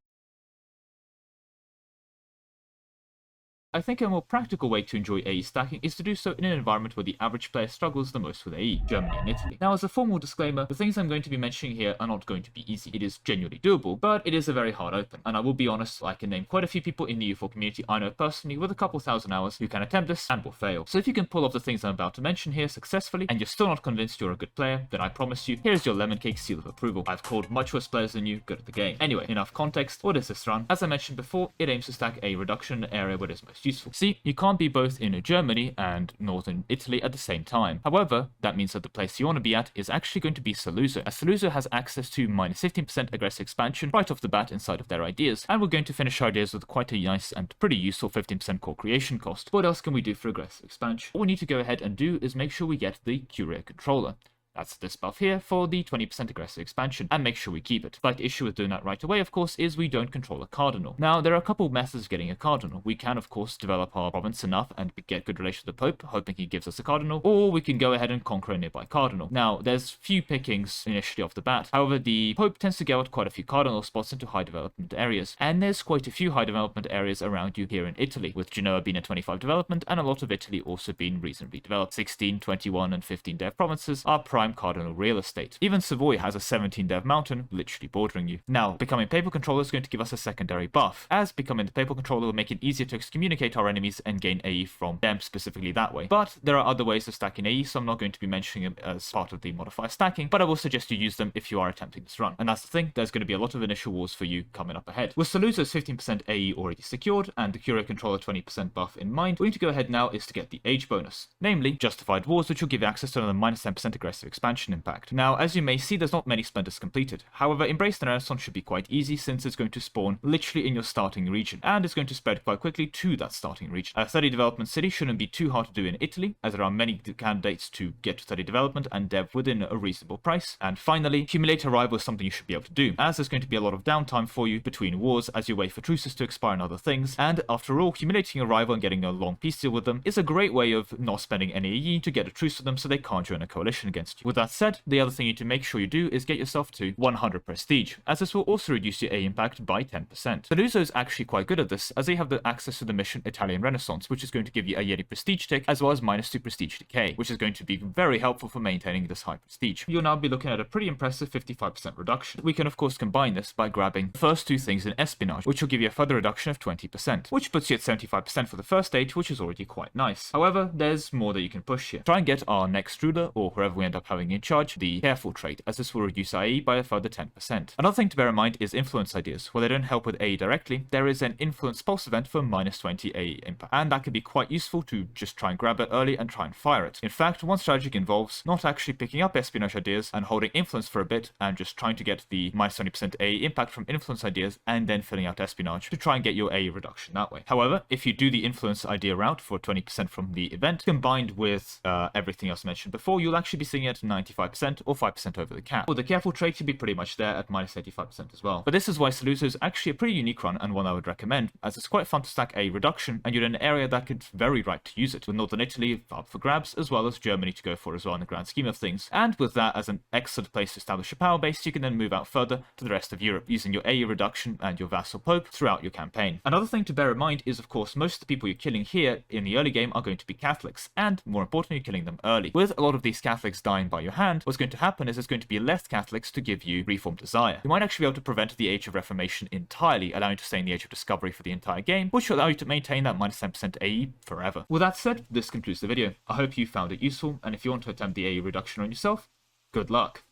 I think a more practical way to enjoy AE stacking is to do so in an environment where the average player struggles the most with AE, Germany and Italy. Now, as a formal disclaimer, the things I'm going to be mentioning here are not going to be easy. It is genuinely doable, but it is a very hard open. And I will be honest, I can name quite a few people in the EU4 community I know personally with a couple thousand hours who can attempt this and will fail. So if you can pull off the things I'm about to mention here successfully, and you're still not convinced you're a good player, then I promise you, here's your lemon cake seal of approval. I've called much worse players than you good at the game. Anyway, enough context. What is this run? As I mentioned before, it aims to stack a reduction in an area where it is most useful. See, you can't be both in Germany and northern Italy at the same time. However, that means that the place you want to be at is actually going to be Saluzzo, as Saluzzo has access to minus 15% aggressive expansion right off the bat inside of their ideas, and we're going to finish our ideas with quite a nice and pretty useful 15% core creation cost. What else can we do for aggressive expansion? What we need to go ahead and do is make sure we get the Curia controller. That's this buff here for the 20% aggressive expansion, and make sure we keep it. Slight issue with doing that right away, of course, is we don't control a cardinal. Now, there are a couple methods of getting a cardinal. We can, of course, develop our province enough and get good relations with the Pope, hoping he gives us a cardinal, or we can go ahead and conquer a nearby cardinal. Now, there's few pickings initially off the bat. However, the Pope tends to get out quite a few cardinal spots into high development areas, and there's quite a few high development areas around you here in Italy, with Genoa being at 25 development, and a lot of Italy also being reasonably developed. 16, 21, and 15 dev provinces are prime cardinal real estate. Even Savoy has a 17 dev mountain literally bordering you. Now, becoming papal controller is going to give us a secondary buff, as becoming the papal controller will make it easier to excommunicate our enemies and gain AE from them specifically that way. But there are other ways of stacking AE, so I'm not going to be mentioning them as part of the modifier stacking, but I will suggest you use them if you are attempting this run. And that's the thing, there's going to be a lot of initial wars for you coming up ahead. With Saluzzo's 15% AE already secured, and the Curia controller 20% buff in mind, what we need to go ahead now is to get the age bonus, namely Justified Wars, which will give you access to another minus 10% aggressive expansion impact. Now, as you may see, there's not many splendors completed. However, Embrace the Renaissance should be quite easy, since it's going to spawn literally in your starting region, and it's going to spread quite quickly to that starting region. A 30 development city shouldn't be too hard to do in Italy, as there are many candidates to get to 30 development and dev within a reasonable price. And finally, accumulate arrival is something you should be able to do, as there's going to be a lot of downtime for you between wars as you wait for truces to expire and other things. And after all, accumulating arrival and getting a long peace deal with them is a great way of not spending any AE to get a truce with them so they can't join a coalition against you. With that said, the other thing you need to make sure you do is get yourself to 100 prestige, as this will also reduce your A impact by 10%. Saluzzo is actually quite good at this, as they have the access to the mission Italian Renaissance, which is going to give you a yearly prestige tick, as well as -2 prestige decay, which is going to be very helpful for maintaining this high prestige. You'll now be looking at a pretty impressive 55% reduction. We can of course combine this by grabbing the first two things in espionage, which will give you a further reduction of 20%, which puts you at 75% for the first stage, which is already quite nice. However, there's more that you can push here. Try and get our next ruler, or whoever we end up having in charge, the careful trait, as this will reduce AE by a further 10%. Another thing to bear in mind is influence ideas. While they don't help with AE directly, there is an influence pulse event for -20 AE impact, and that can be quite useful to just try and grab it early and try and fire it. In fact, one strategy involves not actually picking up espionage ideas and holding influence for a bit and just trying to get the -20% AE impact from influence ideas and then filling out espionage to try and get your AE reduction that way. However, if you do the influence idea route for 20% from the event, combined with everything else mentioned before, you'll actually be sitting at 95% or 5% over the cap. Well, the careful trait should be pretty much there at -85% as well. But this is why Saluzzo is actually a pretty unique run, and one I would recommend, as it's quite fun to stack a reduction, and you're in an area that could very right to use it, with Northern Italy up for grabs, as well as Germany to go for as well in the grand scheme of things. And with that as an excellent place to establish a power base, you can then move out further to the rest of Europe, using your AE reduction and your vassal pope throughout your campaign. Another thing to bear in mind is, of course, most of the people you're killing here in the early game are going to be Catholics, and more importantly, you're killing them early. With a lot of these Catholics dying by your hand, what's going to happen is there's going to be less Catholics to give you Reformed Desire. You might actually be able to prevent the Age of Reformation entirely, allowing you to stay in the Age of Discovery for the entire game, which will allow you to maintain that -10% AE forever. With that said, this concludes the video. I hope you found it useful, and if you want to attempt the AE reduction on yourself, good luck.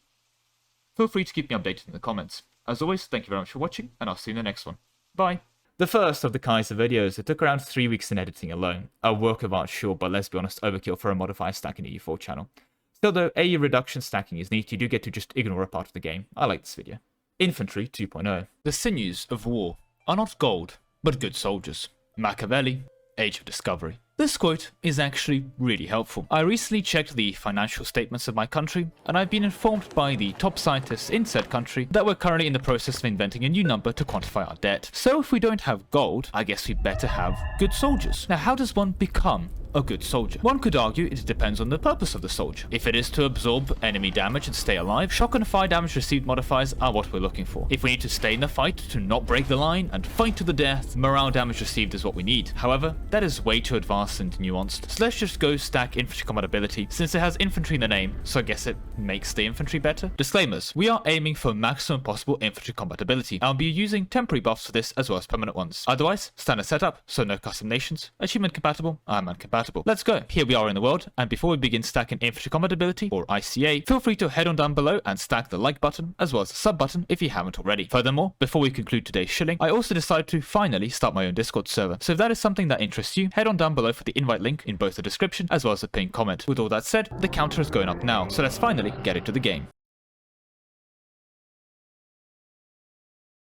Feel free to keep me updated in the comments. As always, thank you very much for watching, and I'll see you in the next one. Bye! The first of the Kaiser videos, it took around 3 weeks in editing alone. A work of art sure, but let's be honest, overkill for a modifier stack in EU4 channel. Still though, AU reduction stacking is neat, you do get to just ignore a part of the game. I like this video. Infantry 2.0. The sinews of war are not gold, but good soldiers. Machiavelli, Age of Discovery. This quote is actually really helpful. I recently checked the financial statements of my country, and I've been informed by the top scientists in said country that we're currently in the process of inventing a new number to quantify our debt. So if we don't have gold, I guess we better have good soldiers. Now how does one become a good soldier? One could argue it depends on the purpose of the soldier. If it is to absorb enemy damage and stay alive, shock and fire damage received modifiers are what we're looking for. If we need to stay in the fight, to not break the line, and fight to the death, morale damage received is what we need. However, that is way too advanced and nuanced, so let's just go stack infantry compatibility, since it has infantry in the name, so I guess it makes the infantry better. Disclaimers: we are aiming for maximum possible infantry compatibility. I'll be using temporary buffs for this as well as permanent ones. Otherwise, standard setup, so no custom nations. Achievement compatible, I'm uncompatible. Let's go. Here we are in the world, and before we begin stacking infantry compatibility, or ICA, feel free to head on down below and stack the like button, as well as the sub button if you haven't already. Furthermore, before we conclude today's shilling, I also decided to finally start my own Discord server, so if that is something that interests you, head on down below for the invite link in both the description as well as the pinned comment. With all that said, the counter is going up now, so let's finally get into the game.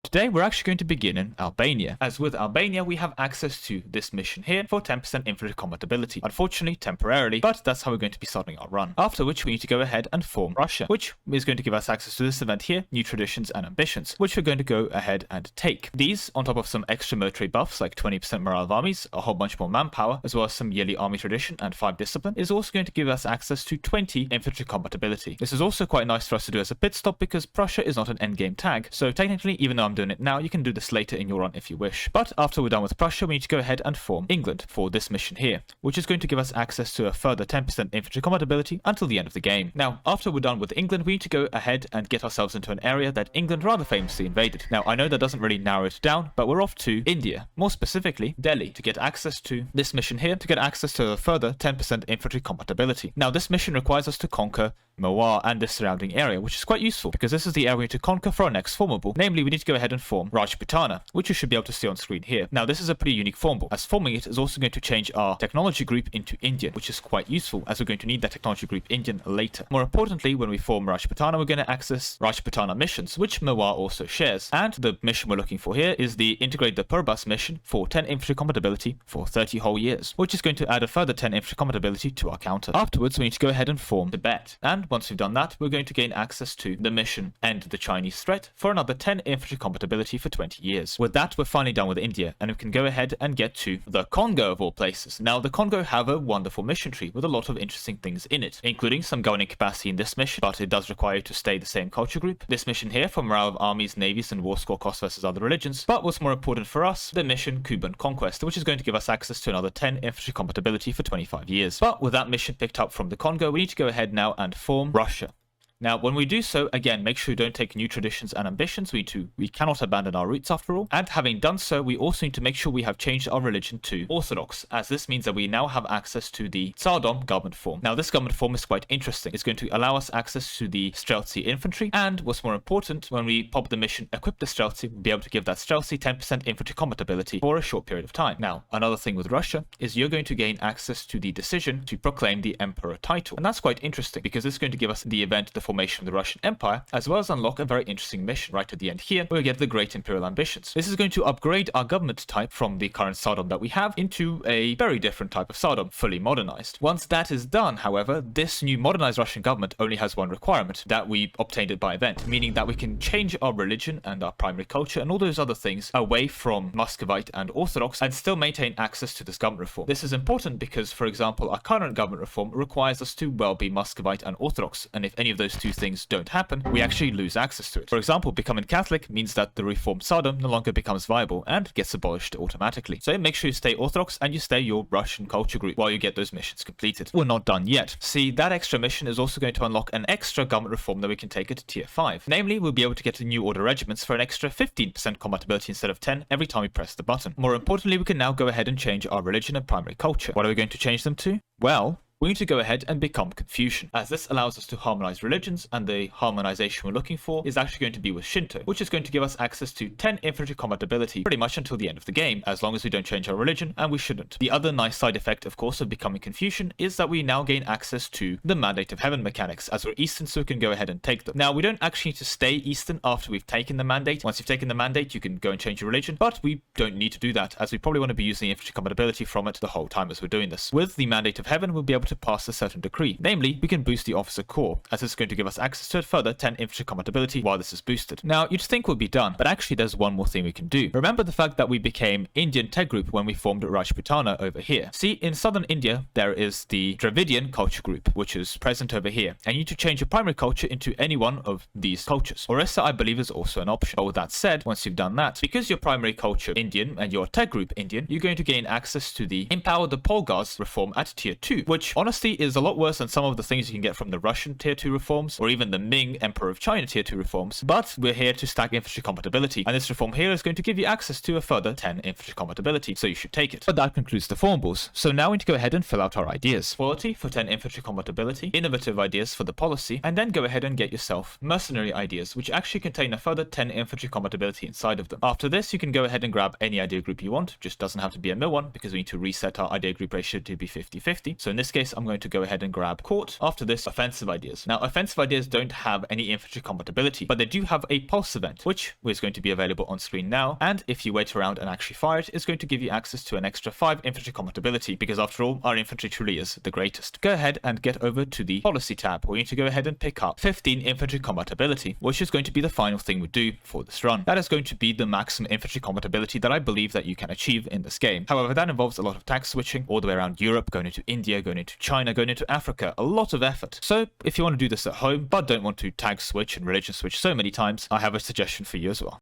Today we're actually going to begin in Albania. As with Albania, we have access to this mission here for 10% infantry compatibility. Unfortunately, temporarily, but that's how we're going to be starting our run. After which we need to go ahead and form Russia, which is going to give us access to this event here, New Traditions and Ambitions, which we're going to go ahead and take. These, on top of some extra military buffs like 20% morale of armies, a whole bunch more manpower, as well as some yearly army tradition and 5 discipline, is also going to give us access to 20 infantry compatibility. This is also quite nice for us to do as a pit stop because Prussia is not an endgame tag, so technically, even though I'm doing it now, you can do this later in your run if you wish. But after we're done with Prussia, we need to go ahead and form England for this mission here, which is going to give us access to a further 10% infantry compatibility until the end of the game. Now, after we're done with England, we need to go ahead and get ourselves into an area that England rather famously invaded. Now, I know that doesn't really narrow it down, but we're off to India, more specifically Delhi, to get access to this mission here, to get access to a further 10% infantry compatibility. Now, this mission requires us to conquer Mewar and the surrounding area, which is quite useful because this is the area to conquer for our next formable. Namely, we need to go ahead and form Rajputana, which you should be able to see on screen here. Now, this is a pretty unique formable, as forming it is also going to change our technology group into Indian, which is quite useful as we're going to need that technology group Indian later. More importantly, when we form Rajputana, we're going to access Rajputana missions, which Mewar also shares. And the mission we're looking for here is the Integrate the Purbus mission for 10 infantry compatibility for 30 whole years, which is going to add a further 10 infantry compatibility to our counter. Afterwards, we need to go ahead and form Tibet, and once we've done that, we're going to gain access to the mission End the Chinese Threat for another 10 infantry compatibility for 20 years. With that, we're finally done with India, and we can go ahead and get to the Congo of all places. Now, the Congo have a wonderful mission tree with a lot of interesting things in it, including some governing capacity in this mission, but it does require you to stay the same culture group. This mission here for morale of armies, navies, and war score cost versus other religions. But what's more important for us, the mission Cuban Conquest, which is going to give us access to another 10 infantry compatibility for 25 years. But with that mission picked up from the Congo, we need to go ahead now and form Russia. Now, when we do so, again, make sure you don't take New Traditions and Ambitions. We cannot abandon our roots after all. And having done so, we also need to make sure we have changed our religion to Orthodox, as this means that we now have access to the Tsardom government form. Now, this government form is quite interesting. It's going to allow us access to the Streltsy infantry, and what's more important, when we pop the mission Equip the Streltsy, we'll be able to give that Streltsy 10% infantry compatibility for a short period of time. Now, another thing with Russia is you're going to gain access to the decision to proclaim the Emperor title. And that's quite interesting because it's going to give us the event, the formation of the Russian Empire, as well as unlock a very interesting mission right at the end here, where we get the Great Imperial Ambitions. This is going to upgrade our government type from the current Tsardom that we have into a very different type of Tsardom, fully modernized. Once that is done, however, this new modernized Russian government only has one requirement, that we obtained it by event, meaning that we can change our religion and our primary culture and all those other things away from Muscovite and Orthodox and still maintain access to this government reform. This is important because, for example, our current government reform requires us to well be Muscovite and Orthodox, and if any of those two things don't happen, we actually lose access to it. For example, becoming Catholic means that the reformed Tsardom no longer becomes viable and gets abolished automatically. So make sure you stay Orthodox and you stay your Russian culture group while you get those missions completed. We're not done yet. See, that extra mission is also going to unlock an extra government reform that we can take it to tier 5. Namely, we'll be able to get the new order regiments for an extra 15% compatibility instead of 10 every time we press the button. More importantly, we can now go ahead and change our religion and primary culture. What are we going to change them to? Well, we need to go ahead and become Confucian, as this allows us to harmonize religions, and the harmonization we're looking for is actually going to be with Shinto, which is going to give us access to 10 infantry compatibility pretty much until the end of the game, as long as we don't change our religion, and we shouldn't. The other nice side effect, of course, of becoming Confucian is that we now gain access to the Mandate of Heaven mechanics, as we're Eastern, so we can go ahead and take them. Now, we don't actually need to stay Eastern after we've taken the mandate. Once you've taken the mandate, you can go and change your religion, but we don't need to do that, as we probably want to be using the infantry compatibility from it the whole time as we're doing this. With the Mandate of Heaven, we'll be able to pass a certain decree. Namely, we can boost the officer corps, as it's going to give us access to a further 10 infantry compatibility while this is boosted. Now, you'd think we'll be done, but actually there's one more thing we can do. Remember the fact that we became Indian Tech Group when we formed Rajputana over here. See, in southern India, there is the Dravidian culture group, which is present over here, and you need to change your primary culture into any one of these cultures. Orissa, I believe, is also an option. But with that said, once you've done that, because your primary culture Indian and your Tech Group Indian, you're going to gain access to the Empower the Polgars reform at tier 2, which honestly is a lot worse than some of the things you can get from the Russian tier 2 reforms, or even the Ming Emperor of China tier 2 reforms, but we're here to stack infantry compatibility, and this reform here is going to give you access to a further 10 infantry compatibility, so you should take it. But that concludes the formables, so now we need to go ahead and fill out our ideas. Quality for 10 infantry compatibility, innovative ideas for the policy, and then go ahead and get yourself mercenary ideas, which actually contain a further 10 infantry compatibility inside of them. After this, you can go ahead and grab any idea group you want, just doesn't have to be a mill one, because we need to reset our idea group ratio to be 50-50. So in this case, I'm going to go ahead and grab court. After this, offensive ideas. Now, offensive ideas don't have any infantry compatibility, but they do have a pulse event, which is going to be available on screen now, and if you wait around and actually fire it, it's going to give you access to an extra 5 infantry compatibility, because after all, our infantry truly is the greatest. Go ahead and get over to the policy tab, where you need to go ahead and pick up 15 infantry compatibility, which is going to be the final thing we do for this run. That is going to be the maximum infantry compatibility that I believe that you can achieve in this game. However, that involves a lot of tax switching all the way around Europe, going into India, going into China, going into Africa, a lot of effort. So if you want to do this at home, but don't want to tag switch and religion switch so many times, I have a suggestion for you as well.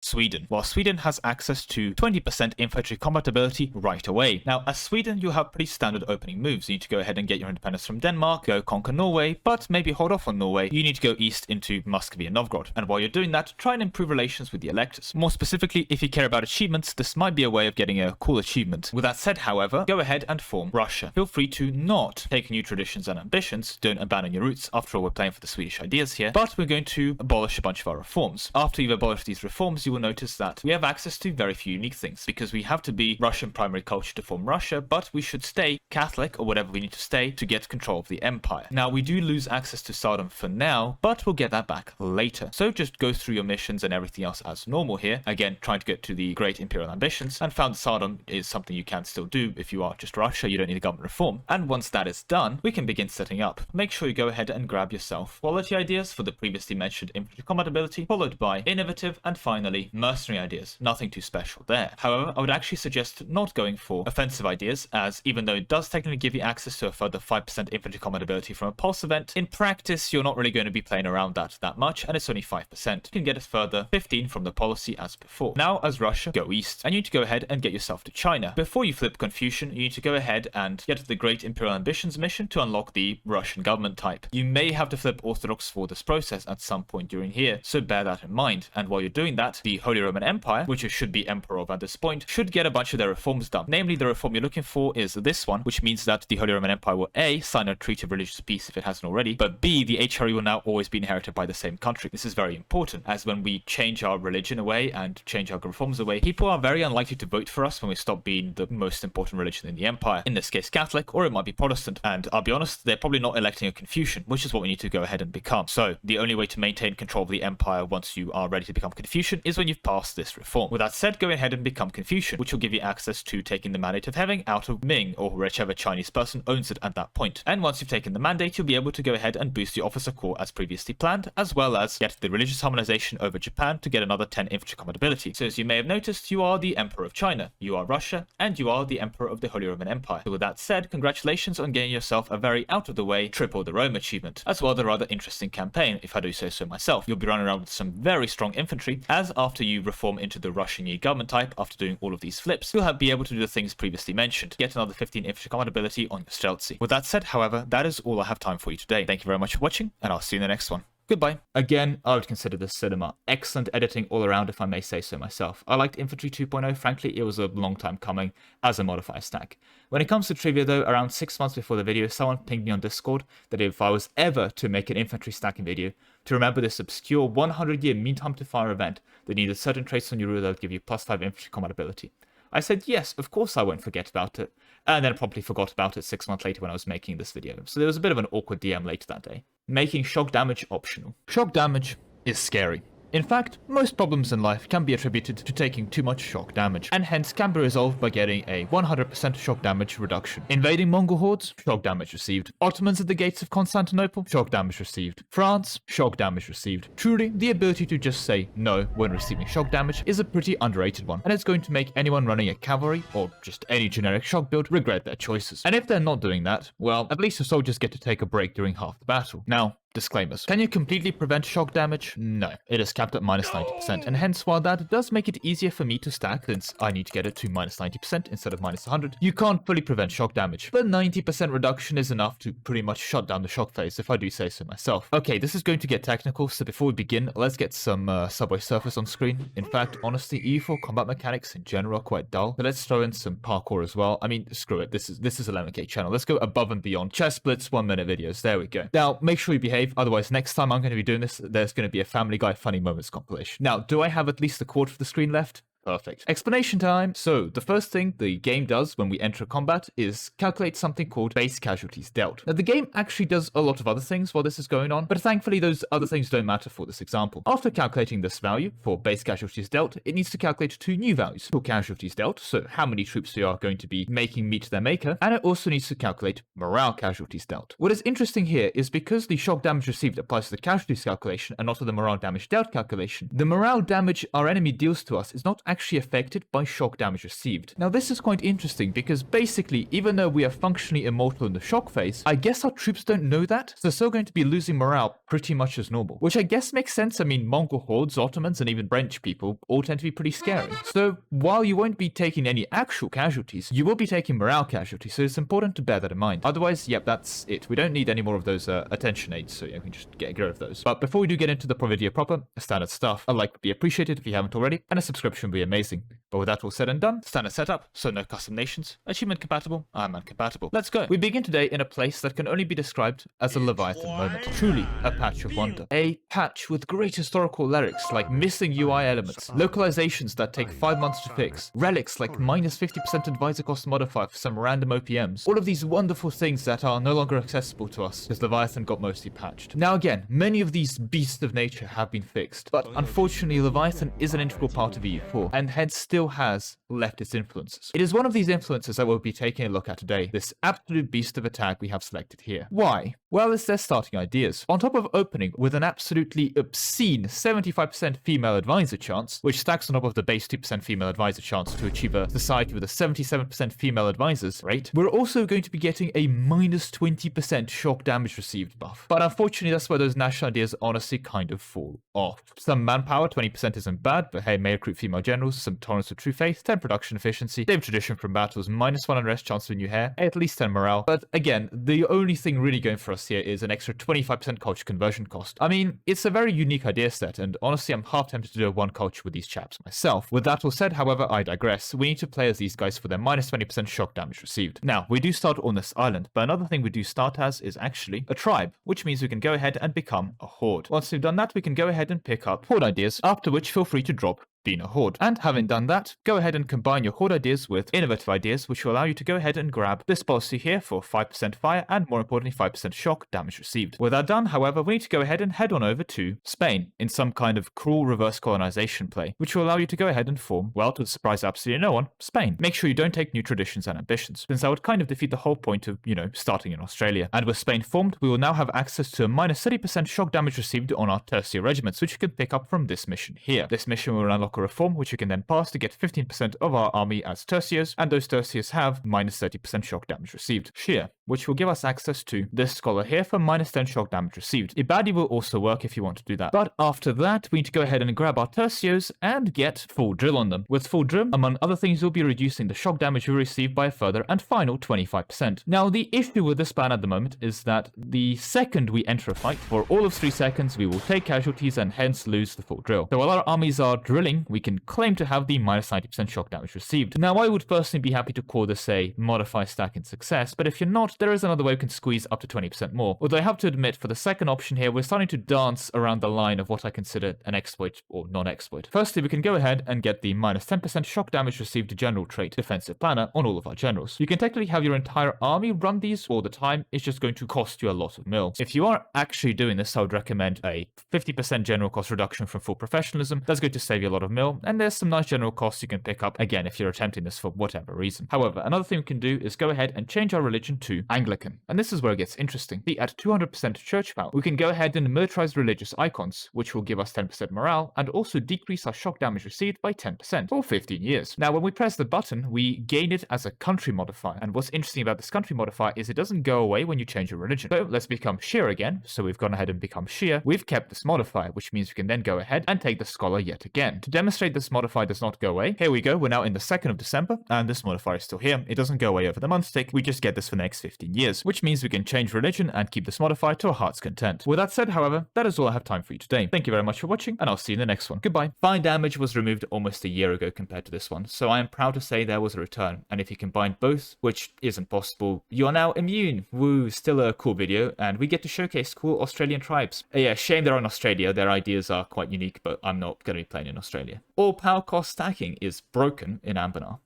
Sweden. While Sweden has access to 20% infantry compatibility right away. Now, as Sweden, you have pretty standard opening moves. You need to go ahead and get your independence from Denmark, go conquer Norway, but maybe hold off on Norway. You need to go east into Muscovy and Novgorod. And while you're doing that, try and improve relations with the electors. More specifically, if you care about achievements, this might be a way of getting a cool achievement. With that said, however, go ahead and form Russia. Feel free to not take new traditions and ambitions. Don't abandon your roots. After all, we're playing for the Swedish ideas here. But we're going to abolish a bunch of our reforms. After you've abolished these reforms, you will notice that we have access to very few unique things, because we have to be Russian primary culture to form Russia, but we should stay Catholic or whatever we need to stay to get control of the empire. Now, we do lose access to Tsardom for now, but we'll get that back later. So just go through your missions and everything else as normal here. Again, trying to get to the great imperial ambitions, and found Tsardom is something you can still do if you are just Russia. You don't need a government reform. And once that is done, we can begin setting up. Make sure you go ahead and grab yourself quality ideas for the previously mentioned infantry compatibility, followed by innovative, and finally mercenary ideas. Nothing too special there. However, I would actually suggest not going for offensive ideas, as even though it does technically give you access to a further 5% infantry compatibility from a pulse event, in practice you're not really going to be playing around that much, and it's only 5%. You can get a further 15 from the policy as before. Now, as Russia, go east, and you need to go ahead and get yourself to China. Before you flip Confucian, you need to go ahead and get the Great Imperial Ambitions mission to unlock the Russian government type. You may have to flip Orthodox for this process at some point during here, so bear that in mind. And while you're doing that, the Holy Roman Empire, which you should be emperor of at this point, should get a bunch of their reforms done. Namely, the reform you're looking for is this one, which means that the Holy Roman Empire will A, sign a treaty of religious peace if it hasn't already, but B, the HRE will now always be inherited by the same country. This is very important, as when we change our religion away and change our reforms away, people are very unlikely to vote for us when we stop being the most important religion in the empire. In this case, Catholic, or it might be Protestant. And I'll be honest, they're probably not electing a Confucian, which is what we need to go ahead and become. So the only way to maintain control of the empire once you are ready to become Confucian is when you've passed this reform. With that said, go ahead and become Confucian, which will give you access to taking the Mandate of Heaven out of Ming, or whichever Chinese person owns it at that point. And once you've taken the mandate, you'll be able to go ahead and boost the officer corps as previously planned, as well as get the religious harmonization over Japan to get another 10 infantry compatibility. So as you may have noticed, you are the Emperor of China, you are Russia, and you are the Emperor of the Holy Roman Empire. So with that said, congratulations on getting yourself a very out of the way triple the Rome achievement, as well as a rather interesting campaign, if I do say so myself. You'll be running around with some very strong infantry, as after you reform into the Russian government type, after doing all of these flips, you'll be able to do the things previously mentioned. Get another 15 infantry compatibility on your Streltsy. With that said, however, that is all I have time for you today. Thank you very much for watching, and I'll see you in the next one. Goodbye. Again, I would consider this cinema. Excellent editing all around, if I may say so myself. I liked Infantry 2.0, frankly, it was a long time coming as a modifier stack. When it comes to trivia though, around 6 months before the video, someone pinged me on Discord that if I was ever to make an infantry stacking video, to remember this obscure 100-year mean time to fire event that needed certain traits on your ruler that would give you +5 infantry combat ability. I said yes, of course I won't forget about it, and then promptly forgot about it 6 months later when I was making this video, so there was a bit of an awkward DM later that day. Making shock damage optional. Shock damage is scary. In fact, most problems in life can be attributed to taking too much shock damage, and hence can be resolved by getting a 100% shock damage reduction. Invading Mongol hordes, shock damage received. Ottomans at the gates of Constantinople, shock damage received. France, shock damage received. Truly, the ability to just say no when receiving shock damage is a pretty underrated one, and it's going to make anyone running a cavalry, or just any generic shock build, regret their choices. And if they're not doing that, well, at least the soldiers get to take a break during half the battle. Now, disclaimers. Can you completely prevent shock damage? No. It is capped at -90%, and hence while that does make it easier for me to stack, since I need to get it to -90% instead of -100, you can't fully prevent shock damage. But 90% reduction is enough to pretty much shut down the shock phase, if I do say so myself. Okay, this is going to get technical, so before we begin, let's get some Subway Surfers on screen. In fact, honestly, EU4 combat mechanics in general are quite dull, but let's throw in some parkour as well. I mean, screw it, this is a Lemon Cake channel. Let's go above and beyond. Chest splits, 1-minute videos, there we go. Now, make sure you behave. Otherwise, next time I'm going to be doing this, there's going to be a Family Guy funny moments compilation. Now, do I have at least a quarter of the screen left? Perfect. Explanation time. So, the first thing the game does when we enter combat is calculate something called base casualties dealt. Now, the game actually does a lot of other things while this is going on, but thankfully those other things don't matter for this example. After calculating this value for base casualties dealt, it needs to calculate two new values for casualties dealt, so how many troops we are going to be making meet their maker, and it also needs to calculate morale casualties dealt. What is interesting here is because the shock damage received applies to the casualties calculation and not to the morale damage dealt calculation, the morale damage our enemy deals to us is not actually affected by shock damage received. Now this is quite interesting because basically, even though we are functionally immortal in the shock phase, I guess our troops don't know that, so they're still going to be losing morale pretty much as normal. Which I guess makes sense. I mean, Mongol hordes, Ottomans, and even French people all tend to be pretty scary. So while you won't be taking any actual casualties, you will be taking morale casualties, so it's important to bear that in mind. Otherwise, yep, that's it. We don't need any more of those attention aids, so yeah, we can just get rid of those. But before we do get into the video proper, standard stuff, a like would be appreciated if you haven't already, and a subscription would be amazing. But with that all said and done, standard setup, so no custom nations, achievement compatible, I'm uncompatible. Let's go. We begin today in a place that can only be described as a Leviathan moment. Truly a patch of wonder. A patch with great historical lyrics like missing UI elements, localizations that take 5 months to fix, relics like -50% advisor cost modifier for some random OPMs. All of these wonderful things that are no longer accessible to us because Leviathan got mostly patched. Now again, many of these beasts of nature have been fixed, but unfortunately Leviathan is an integral part of EU4 and hence still has left its influences. It is one of these influences that we'll be taking a look at today, this absolute beast of attack we have selected here. Why? Well, it's their starting ideas. On top of opening with an absolutely obscene 75% female advisor chance, which stacks on top of the base 2% female advisor chance to achieve a society with a 77% female advisors rate, we're also going to be getting a -20% shock damage received buff. But unfortunately, that's where those national ideas honestly kind of fall off. Some manpower, 20% isn't bad, but hey, may recruit female generals, some tolerance of true faith, 10 production efficiency, David tradition from battles, -1 unrest chance of new hair, at least 10 morale. But again, the only thing really going for us here is an extra 25% culture conversion cost. I mean, it's a very unique idea set, and honestly, I'm half tempted to do a one culture with these chaps myself. With that all said, however, I digress. We need to play as these guys for their -20% shock damage received. Now, we do start on this island, but another thing we do start as is actually a tribe, which means we can go ahead and become a horde. Once we've done that, we can go ahead and pick up horde ideas, after which feel free to drop being a horde. And having done that, go ahead and combine your horde ideas with innovative ideas, which will allow you to go ahead and grab this policy here for 5% fire and more importantly 5% shock damage received. With that done, however, we need to go ahead and head on over to Spain in some kind of cruel reverse colonization play, which will allow you to go ahead and form, well, to the surprise of absolutely no one, Spain. Make sure you don't take new traditions and ambitions, since that would kind of defeat the whole point of, starting in Australia. And with Spain formed, we will now have access to a -30% shock damage received on our tertiary regiments, which you can pick up from this mission here. This mission will unlock marker reform, which we can then pass to get 15% of our army as tercios, and those tercios have minus 30% shock damage received. Shear, which will give us access to this scholar here for minus 10 shock damage received. Ibadi will also work if you want to do that. But after that, we need to go ahead and grab our tercios and get full drill on them. With full drill, among other things, you'll be reducing the shock damage you receive by a further and final 25%. Now, the issue with this plan at the moment is that the second we enter a fight, for all of 3 seconds, we will take casualties and hence lose the full drill. So while our armies are drilling, we can claim to have the minus 90% shock damage received. Now, I would personally be happy to call this a modify stack in success, but if you're not, there is another way we can squeeze up to 20% more. Although I have to admit, for the second option here, we're starting to dance around the line of what I consider an exploit or non-exploit. Firstly, we can go ahead and get the minus 10% shock damage received general trait, defensive planner, on all of our generals. You can technically have your entire army run these all the time, it's just going to cost you a lot of mil. If you are actually doing this, I would recommend a 50% general cost reduction from full professionalism. That's going to save you a lot of mil, and there's some nice general costs you can pick up, again, if you're attempting this for whatever reason. However, another thing we can do is go ahead and change our religion to Anglican, and this is where it gets interesting. At 200% church power, we can go ahead and militarize religious icons, which will give us 10% morale, and also decrease our shock damage received by 10% for 15 years. Now, when we press the button, we gain it as a country modifier, and what's interesting about this country modifier is it doesn't go away when you change your religion. So let's become Shia again. So we've gone ahead and become Shia. We've kept this modifier, which means we can then go ahead and take the scholar yet again. To demonstrate this modifier does not go away, here we go, we're now in the 2nd of December, and this modifier is still here. It doesn't go away over the month tick, we just get this for the next 15 years, which means we can change religion and keep this modifier to our heart's content. With that said, however, that is all I have time for you today. Thank you very much for watching, and I'll see you in the next one. Goodbye. Fine damage was removed almost a year ago compared to this one, so I am proud to say there was a return, and if you combine both, which isn't possible, you are now immune. Woo, still a cool video, and we get to showcase cool Australian tribes. Yeah, shame they're in Australia, their ideas are quite unique, but I'm not going to be playing in Australia. All power cost stacking is broken in Anbennar.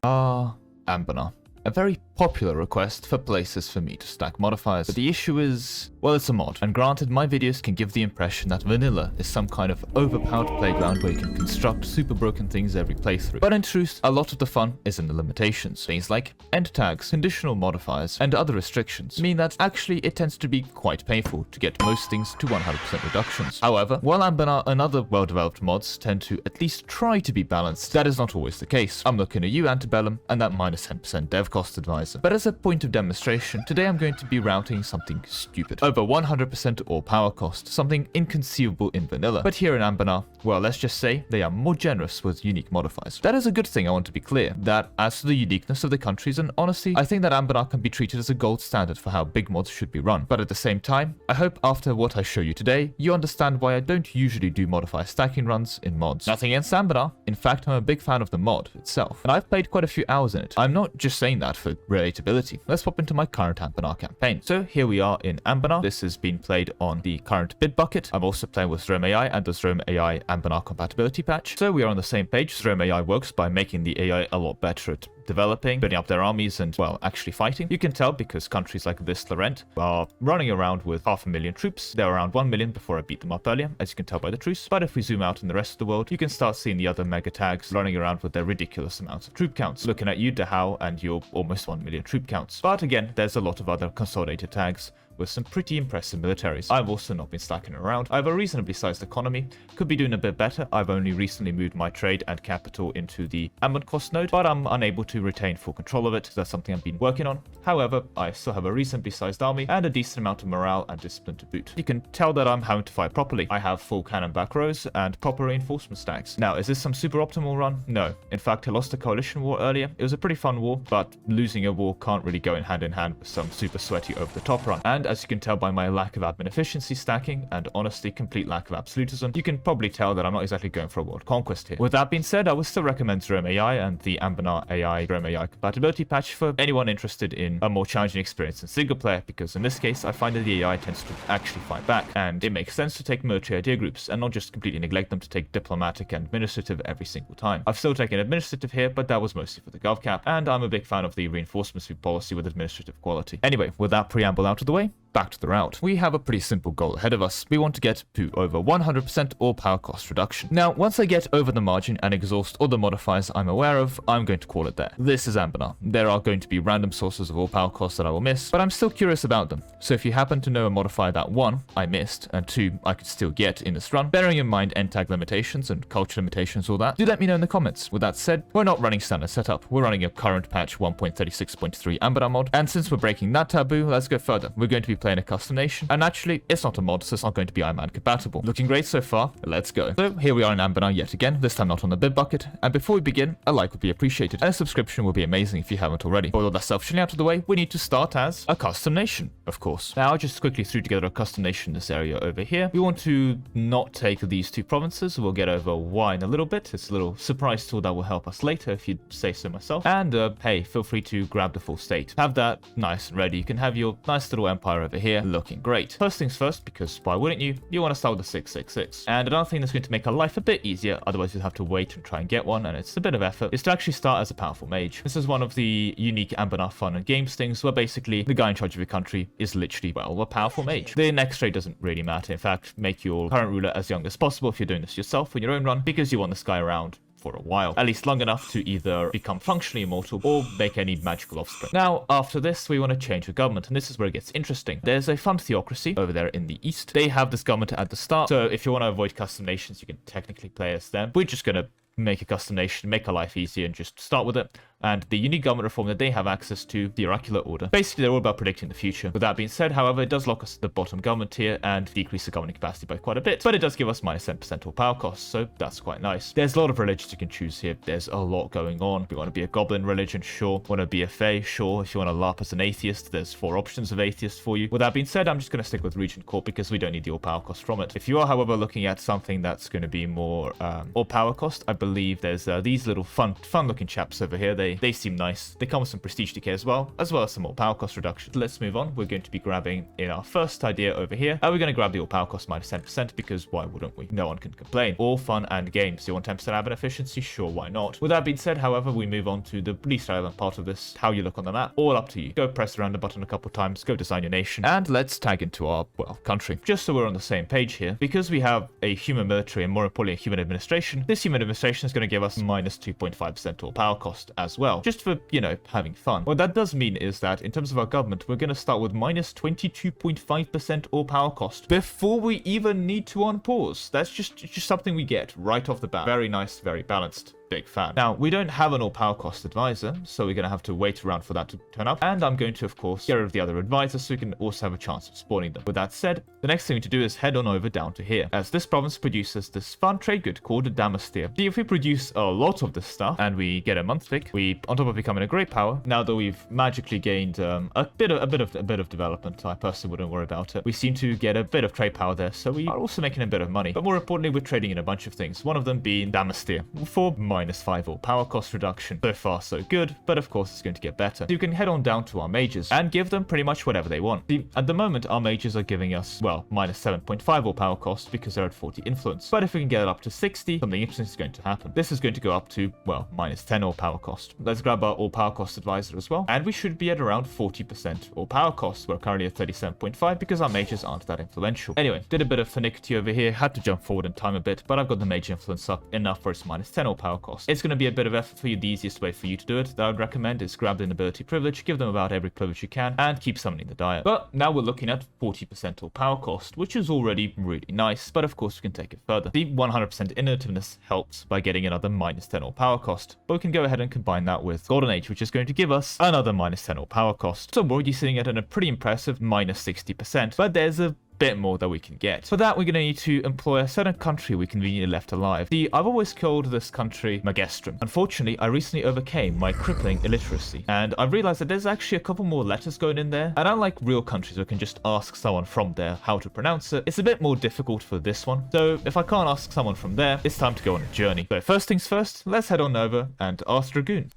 Anbennar. A very popular request for places for me to stack modifiers, but the issue is, well, it's a mod, and granted my videos can give the impression that vanilla is some kind of overpowered playground where you can construct super broken things every playthrough, but in truth, a lot of the fun is in the limitations. Things like end tags, conditional modifiers, and other restrictions mean that actually it tends to be quite painful to get most things to 100% reductions. However, while Anbennar and other well-developed mods tend to at least try to be balanced, that is not always the case. I'm looking at you, Antebellum, and that minus 10% dev cost advisor. But as a point of demonstration, today I'm going to be routing something stupid. Over 100% all power cost, something inconceivable in vanilla. But here in Anbennar, well, let's just say they are more generous with unique modifiers. That is a good thing, I want to be clear. That as to the uniqueness of the countries, and honestly, I think that Anbennar can be treated as a gold standard for how big mods should be run. But at the same time, I hope after what I show you today, you understand why I don't usually do modifier stacking runs in mods. Nothing against Anbennar. In fact, I'm a big fan of the mod itself, and I've played quite a few hours in it. I'm not just saying that for relatability. Let's pop into my current Anbennar campaign. So here we are in Anbennar. This has been played on the current bid bucket. I'm also playing with Zrome AI and the Zrome AI Anbennar compatibility patch. So we are on the same page. Zrome AI works by making the AI a lot better at developing, building up their armies, and, well, actually fighting. You can tell because countries like this Laurent are running around with 500,000 troops. They're around 1 million before I beat them up earlier, as you can tell by the truce. But if we zoom out in the rest of the world, you can start seeing the other mega tags running around with their ridiculous amounts of troop counts. Looking at you, Dahao, and your almost 1 million troop counts. But again, there's a lot of other consolidated tags with some pretty impressive militaries. I've also not been stacking around. I have a reasonably sized economy, could be doing a bit better. I've only recently moved my trade and capital into the Ambon cost node, but I'm unable to retain full control of it. That's something I've been working on. However, I still have a reasonably sized army and a decent amount of morale and discipline to boot. You can tell that I'm having to fight properly. I have full cannon back rows and proper reinforcement stacks. Now, is this some super optimal run? No. In fact, I lost a coalition war earlier. It was a pretty fun war, but losing a war can't really go in hand with some super sweaty over the top run. And as you can tell by my lack of admin efficiency stacking and honestly complete lack of absolutism, you can probably tell that I'm not exactly going for a world conquest here. With that being said, I would still recommend Zrome AI and the Anbennar AI Zrome AI compatibility patch for anyone interested in a more challenging experience in single player, because in this case I find that the AI tends to actually fight back, and it makes sense to take military idea groups and not just completely neglect them to take diplomatic and administrative every single time. I've still taken administrative here, but that was mostly for the gov cap, and I'm a big fan of the reinforcement sweep policy with administrative quality. Anyway, with that preamble out of the way, back to the route. We have a pretty simple goal ahead of us. We want to get to over 100% all power cost reduction. Now, once I get over the margin and exhaust all the modifiers I'm aware of, I'm going to call it there. This is Anbennar. There are going to be random sources of all power costs that I will miss, but I'm still curious about them. So if you happen to know a modifier that 1, I missed, and 2, I could still get in this run, bearing in mind end tag limitations and culture limitations, all that, do let me know in the comments. With that said, we're not running standard setup. We're running a current patch 1.36.3 Anbennar mod, and since we're breaking that taboo, let's go further. We're going to be playing a custom nation, and actually, it's not a mod, so it's not going to be IMAN compatible. Looking great so far, let's go. So here we are in Anbennar yet again, this time not on the bid bucket, and before we begin, a like would be appreciated, and a subscription will be amazing if you haven't already. With all that self-chilling out of the way, we need to start as a custom nation, of course. Now, I just quickly threw together a custom nation in this area over here. We want to not take these 2 provinces. We'll get over why in a little bit. It's a little surprise tool that will help us later, if you'd say so myself. And hey, feel free to grab the full state. Have that nice and ready. You can have your nice little empire over here looking great. First things first, because why wouldn't you? You want to start with the 666. And another thing that's going to make our life a bit easier, otherwise you'll have to wait and try and get one, and it's a bit of effort, is to actually start as a powerful mage. This is one of the unique Anbennar fun and games things, where basically the guy in charge of your country is literally, well, a powerful mage. The next trait doesn't really matter. In fact, make your current ruler as young as possible if you're doing this yourself in your own run, because you want this guy around for a while, at least long enough to either become functionally immortal or make any magical offspring. Now, after this, we want to change the government, and this is where it gets interesting. There's a fun theocracy over there in the east. They have this government at the start, so if you want to avoid custom nations, you can technically play as them. We're just going to make a custom nation, make our life easier, and just start with it. And the unique government reform that they have access to, the oracular order. Basically, they're all about predicting the future. With that being said, however, it does lock us at the bottom government tier and decrease the governing capacity by quite a bit, but it does give us minus 10% all power costs, so that's quite nice. There's a lot of religions you can choose here. There's a lot going on. If you want to be a goblin religion, sure. Want to be a fae, sure. If you want to LARP as an atheist, there's 4 options of atheist for you. With that being said, I'm just going to stick with Regent Court because we don't need the all power cost from it. If you are, however, looking at something that's going to be more all power cost, I believe there's these little fun looking chaps over here. They seem nice. They come with some prestige decay as well as some more power cost reduction. Let's move on. We're going to be grabbing in our first idea over here. We're going to grab the all power cost minus 10% because why wouldn't we? No one can complain. All fun and games. You want 10% admin efficiency? Sure, why not? With that being said, however, we move on to the least relevant part of this, how you look on the map. All up to you. Go press the random button a couple times, go design your nation, and let's tag into our, well, country. Just so we're on the same page here, because we have a human military and more importantly a human administration, this human administration is going to give us minus 2.5% all power cost as well, just for, you know, having fun. What that does mean is that in terms of our government, we're going to start with minus 22.5% all power cost before we even need to unpause. That's just something we get right off the bat. Very nice, very balanced. Big fan. Now, we don't have an all power cost advisor, so we're going to have to wait around for that to turn up. And I'm going to, of course, get rid of the other advisors so we can also have a chance of spawning them. With that said, the next thing to do is head on over down to here, as this province produces this fun trade good called a Damastir. See, if we produce a lot of this stuff and we get a month pick, we, on top of becoming a great power, now that we've magically gained a bit of development, I personally wouldn't worry about it. We seem to get a bit of trade power there, so we are also making a bit of money. But more importantly, we're trading in a bunch of things. One of them being Damastir for minus 5 all power cost reduction. So far, so good, but of course it's going to get better. So you can head on down to our mages and give them pretty much whatever they want. See, at the moment, our mages are giving us, well, minus 7.5 all power cost because they're at 40 influence. But if we can get it up to 60, something interesting is going to happen. This is going to go up to, well, minus 10 all power cost. Let's grab our all power cost advisor as well, and we should be at around 40% all power cost. We're currently at 37.5 because our mages aren't that influential. Anyway, did a bit of finicky over here, had to jump forward in time a bit, but I've got the mage influence up enough for its minus 10 all power cost. It's going to be a bit of effort for you. The easiest way for you to do it that I would recommend is grab the nobility privilege, give them about every privilege you can, and keep summoning the diet. But now we're looking at 40% all power cost, which is already really nice, but of course we can take it further. The 100% innovativeness helps by getting another minus 10 all power cost, but we can go ahead and combine that with Golden Age, which is going to give us another minus 10 all power cost. So we're already sitting at a pretty impressive minus 60%, but there's a bit more that we can get. For that, we're going to need to employ a certain country we conveniently left alive. See, I've always called this country Magestrum. Unfortunately, I recently overcame my crippling illiteracy, and I've realized that there's actually a couple more letters going in there, and unlike real countries where I can just ask someone from there how to pronounce it, it's a bit more difficult for this one. So if I can't ask someone from there, it's time to go on a journey. So first things first, let's head on over and ask Dragoon.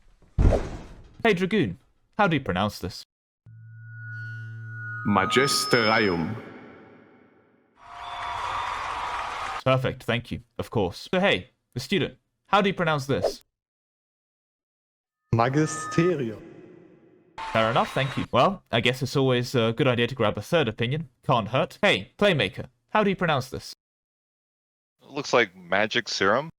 Hey Dragoon, how do you pronounce this? Magisterium. Perfect, thank you, of course. So hey, the student, how do you pronounce this? Magisterium. Fair enough, thank you. Well, I guess it's always a good idea to grab a third opinion. Can't hurt. Hey, Playmaker, how do you pronounce this? Looks like magic serum.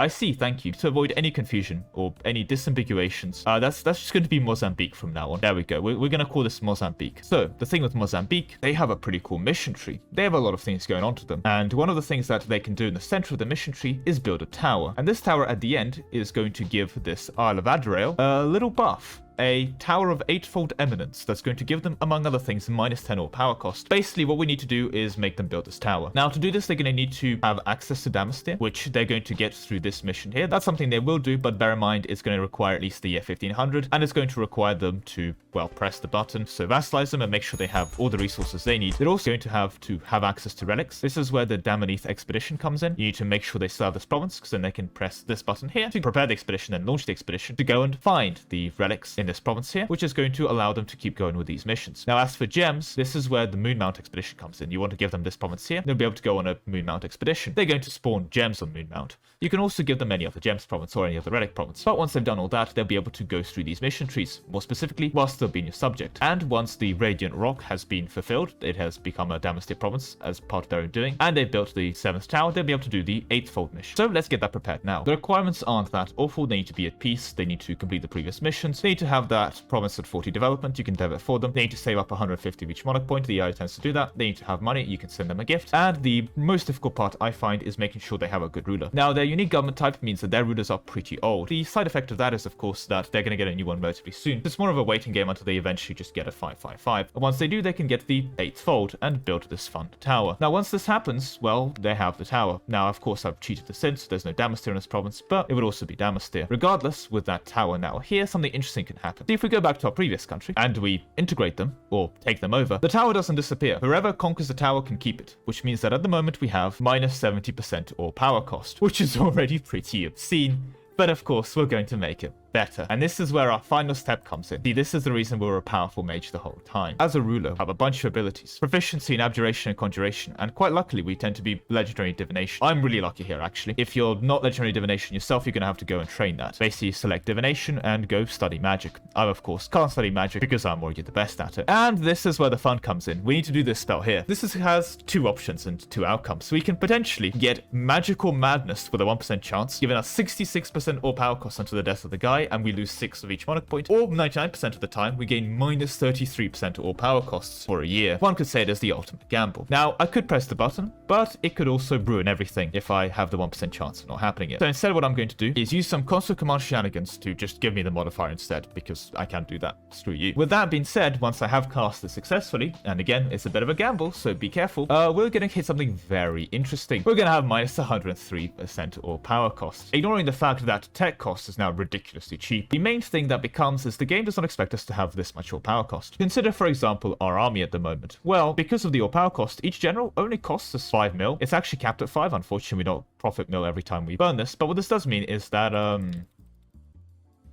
I see, thank you. To avoid any confusion or any disambiguations, that's just going to be Mozambique from now on. There we go. We're going to call this Mozambique. So, the thing with Mozambique, they have a pretty cool mission tree. They have a lot of things going on to them. And one of the things that they can do in the center of the mission tree is build a tower. And this tower at the end is going to give this Isle of Aderail a little buff. A tower of 8-fold eminence that's going to give them, among other things, -10 all power cost. Basically, what we need to do is make them build this tower. Now, to do this, they're going to need to have access to Damastir, which they're going to get through this mission here. That's something they will do, but bear in mind, it's going to require at least the year 1500, and it's going to require them to, well, press the button, so vassalize them and make sure they have all the resources they need. They're also going to have access to relics. This is where the Damanith expedition comes in. You need to make sure they serve this province, because then they can press this button here to prepare the expedition and launch the expedition to go and find the relics in this province here, which is going to allow them to keep going with these missions. Now, as for gems, this is where the Moonmount expedition comes in. You want to give them this province here, they'll be able to go on a Moonmount expedition. They're going to spawn gems on Moonmount. You can also give them any other gems province or any other relic province, but once they've done all that, they'll be able to go through these mission trees, more specifically, while still being your subject. And once the Radiant Rock has been fulfilled, it has become a Damastir province as part of their own doing, and they've built the 7th tower, they'll be able to do the 8th-fold mission. So let's get that prepared now. The requirements aren't that awful. They need to be at peace, they need to complete the previous missions, they need to have that province at 40 development, you can dev it for them, they need to save up 150 of each monarch point, the AI tends to do that, they need to have money, you can send them a gift, and the most difficult part I find is making sure they have a good ruler. Now, their unique government type means that their rulers are pretty old. The side effect of that is, of course, that they're going to get a new one relatively soon. It's more of a waiting game until they eventually just get a 555. And once they do, they can get the 8th fold and build this fun tower. Now, once this happens, well, they have the tower. Now, of course, I've cheated this in, so there's no Damastir in this province, but it would also be Damastir. Regardless, with that tower now here, something interesting can happen. See, if we go back to our previous country, and we integrate them, or take them over, the tower doesn't disappear. Whoever conquers the tower can keep it, which means that at the moment we have -70% all power cost, which is already pretty obscene. But of course, we're going to make it better. And this is where our final step comes in. See, this is the reason we were a powerful mage the whole time. As a ruler, we have a bunch of abilities. Proficiency in abjuration and conjuration, and quite luckily, we tend to be legendary divination. I'm really lucky here, actually. If you're not legendary divination yourself, you're going to have to go and train that. Basically, select divination and go study magic. I, of course, can't study magic because I'm already the best at it. And this is where the fun comes in. We need to do this spell here. This has 2 options and 2 outcomes. So we can potentially get magical madness with a 1% chance, giving us 66% all power cost until the death of the guy, and we lose 6 of each monarch point, or 99% of the time we gain -33% all power costs for a year. One could say it is the ultimate gamble. Now, I could press the button, but it could also ruin everything if I have the 1% chance of not happening it. So instead, what I'm going to do is use some console command shenanigans to just give me the modifier instead, because I can't do that. Screw you. With that being said, once I have cast this successfully, and again, it's a bit of a gamble, so be careful, we're going to hit something very interesting. We're going to have -103% all power costs, ignoring the fact that tech cost is now ridiculously cheap. The main thing that becomes is the game does not expect us to have this much all power cost. Consider, for example, our army at the moment. Well, because of the all power cost, each general only costs us 5 mil. It's actually capped at 5. Unfortunately, we don't profit mil every time we burn this. But what this does mean is that,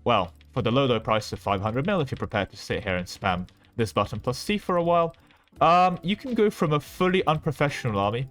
well, for the low price of 500 mil, if you're prepared to sit here and spam this button plus C for a while, you can go from a fully unprofessional army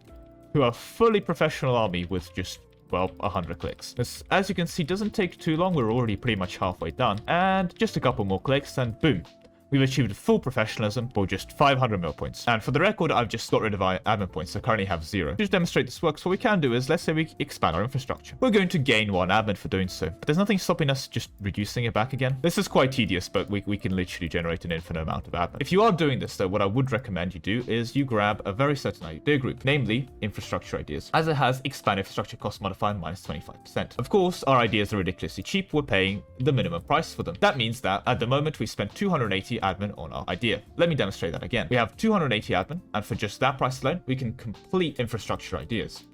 to a fully professional army with just, well, 100 clicks. This, as you can see, doesn't take too long. We're already pretty much halfway done. And just a couple more clicks and boom. We've achieved full professionalism for just 500 mil points. And for the record, I've just got rid of our admin points. I currently have 0. To demonstrate this works, what we can do is, let's say we expand our infrastructure. We're going to gain 1 admin for doing so. But there's nothing stopping us just reducing it back again. This is quite tedious, but we can literally generate an infinite amount of admin. If you are doing this, though, what I would recommend you do is you grab a very certain idea group, namely infrastructure ideas, as it has expand infrastructure cost modifier -25%. Of course, our ideas are ridiculously cheap. We're paying the minimum price for them. That means that at the moment we spent 280 admin on our idea. Let me demonstrate that again. We have 280 admin, and for just that price alone, we can complete infrastructure ideas.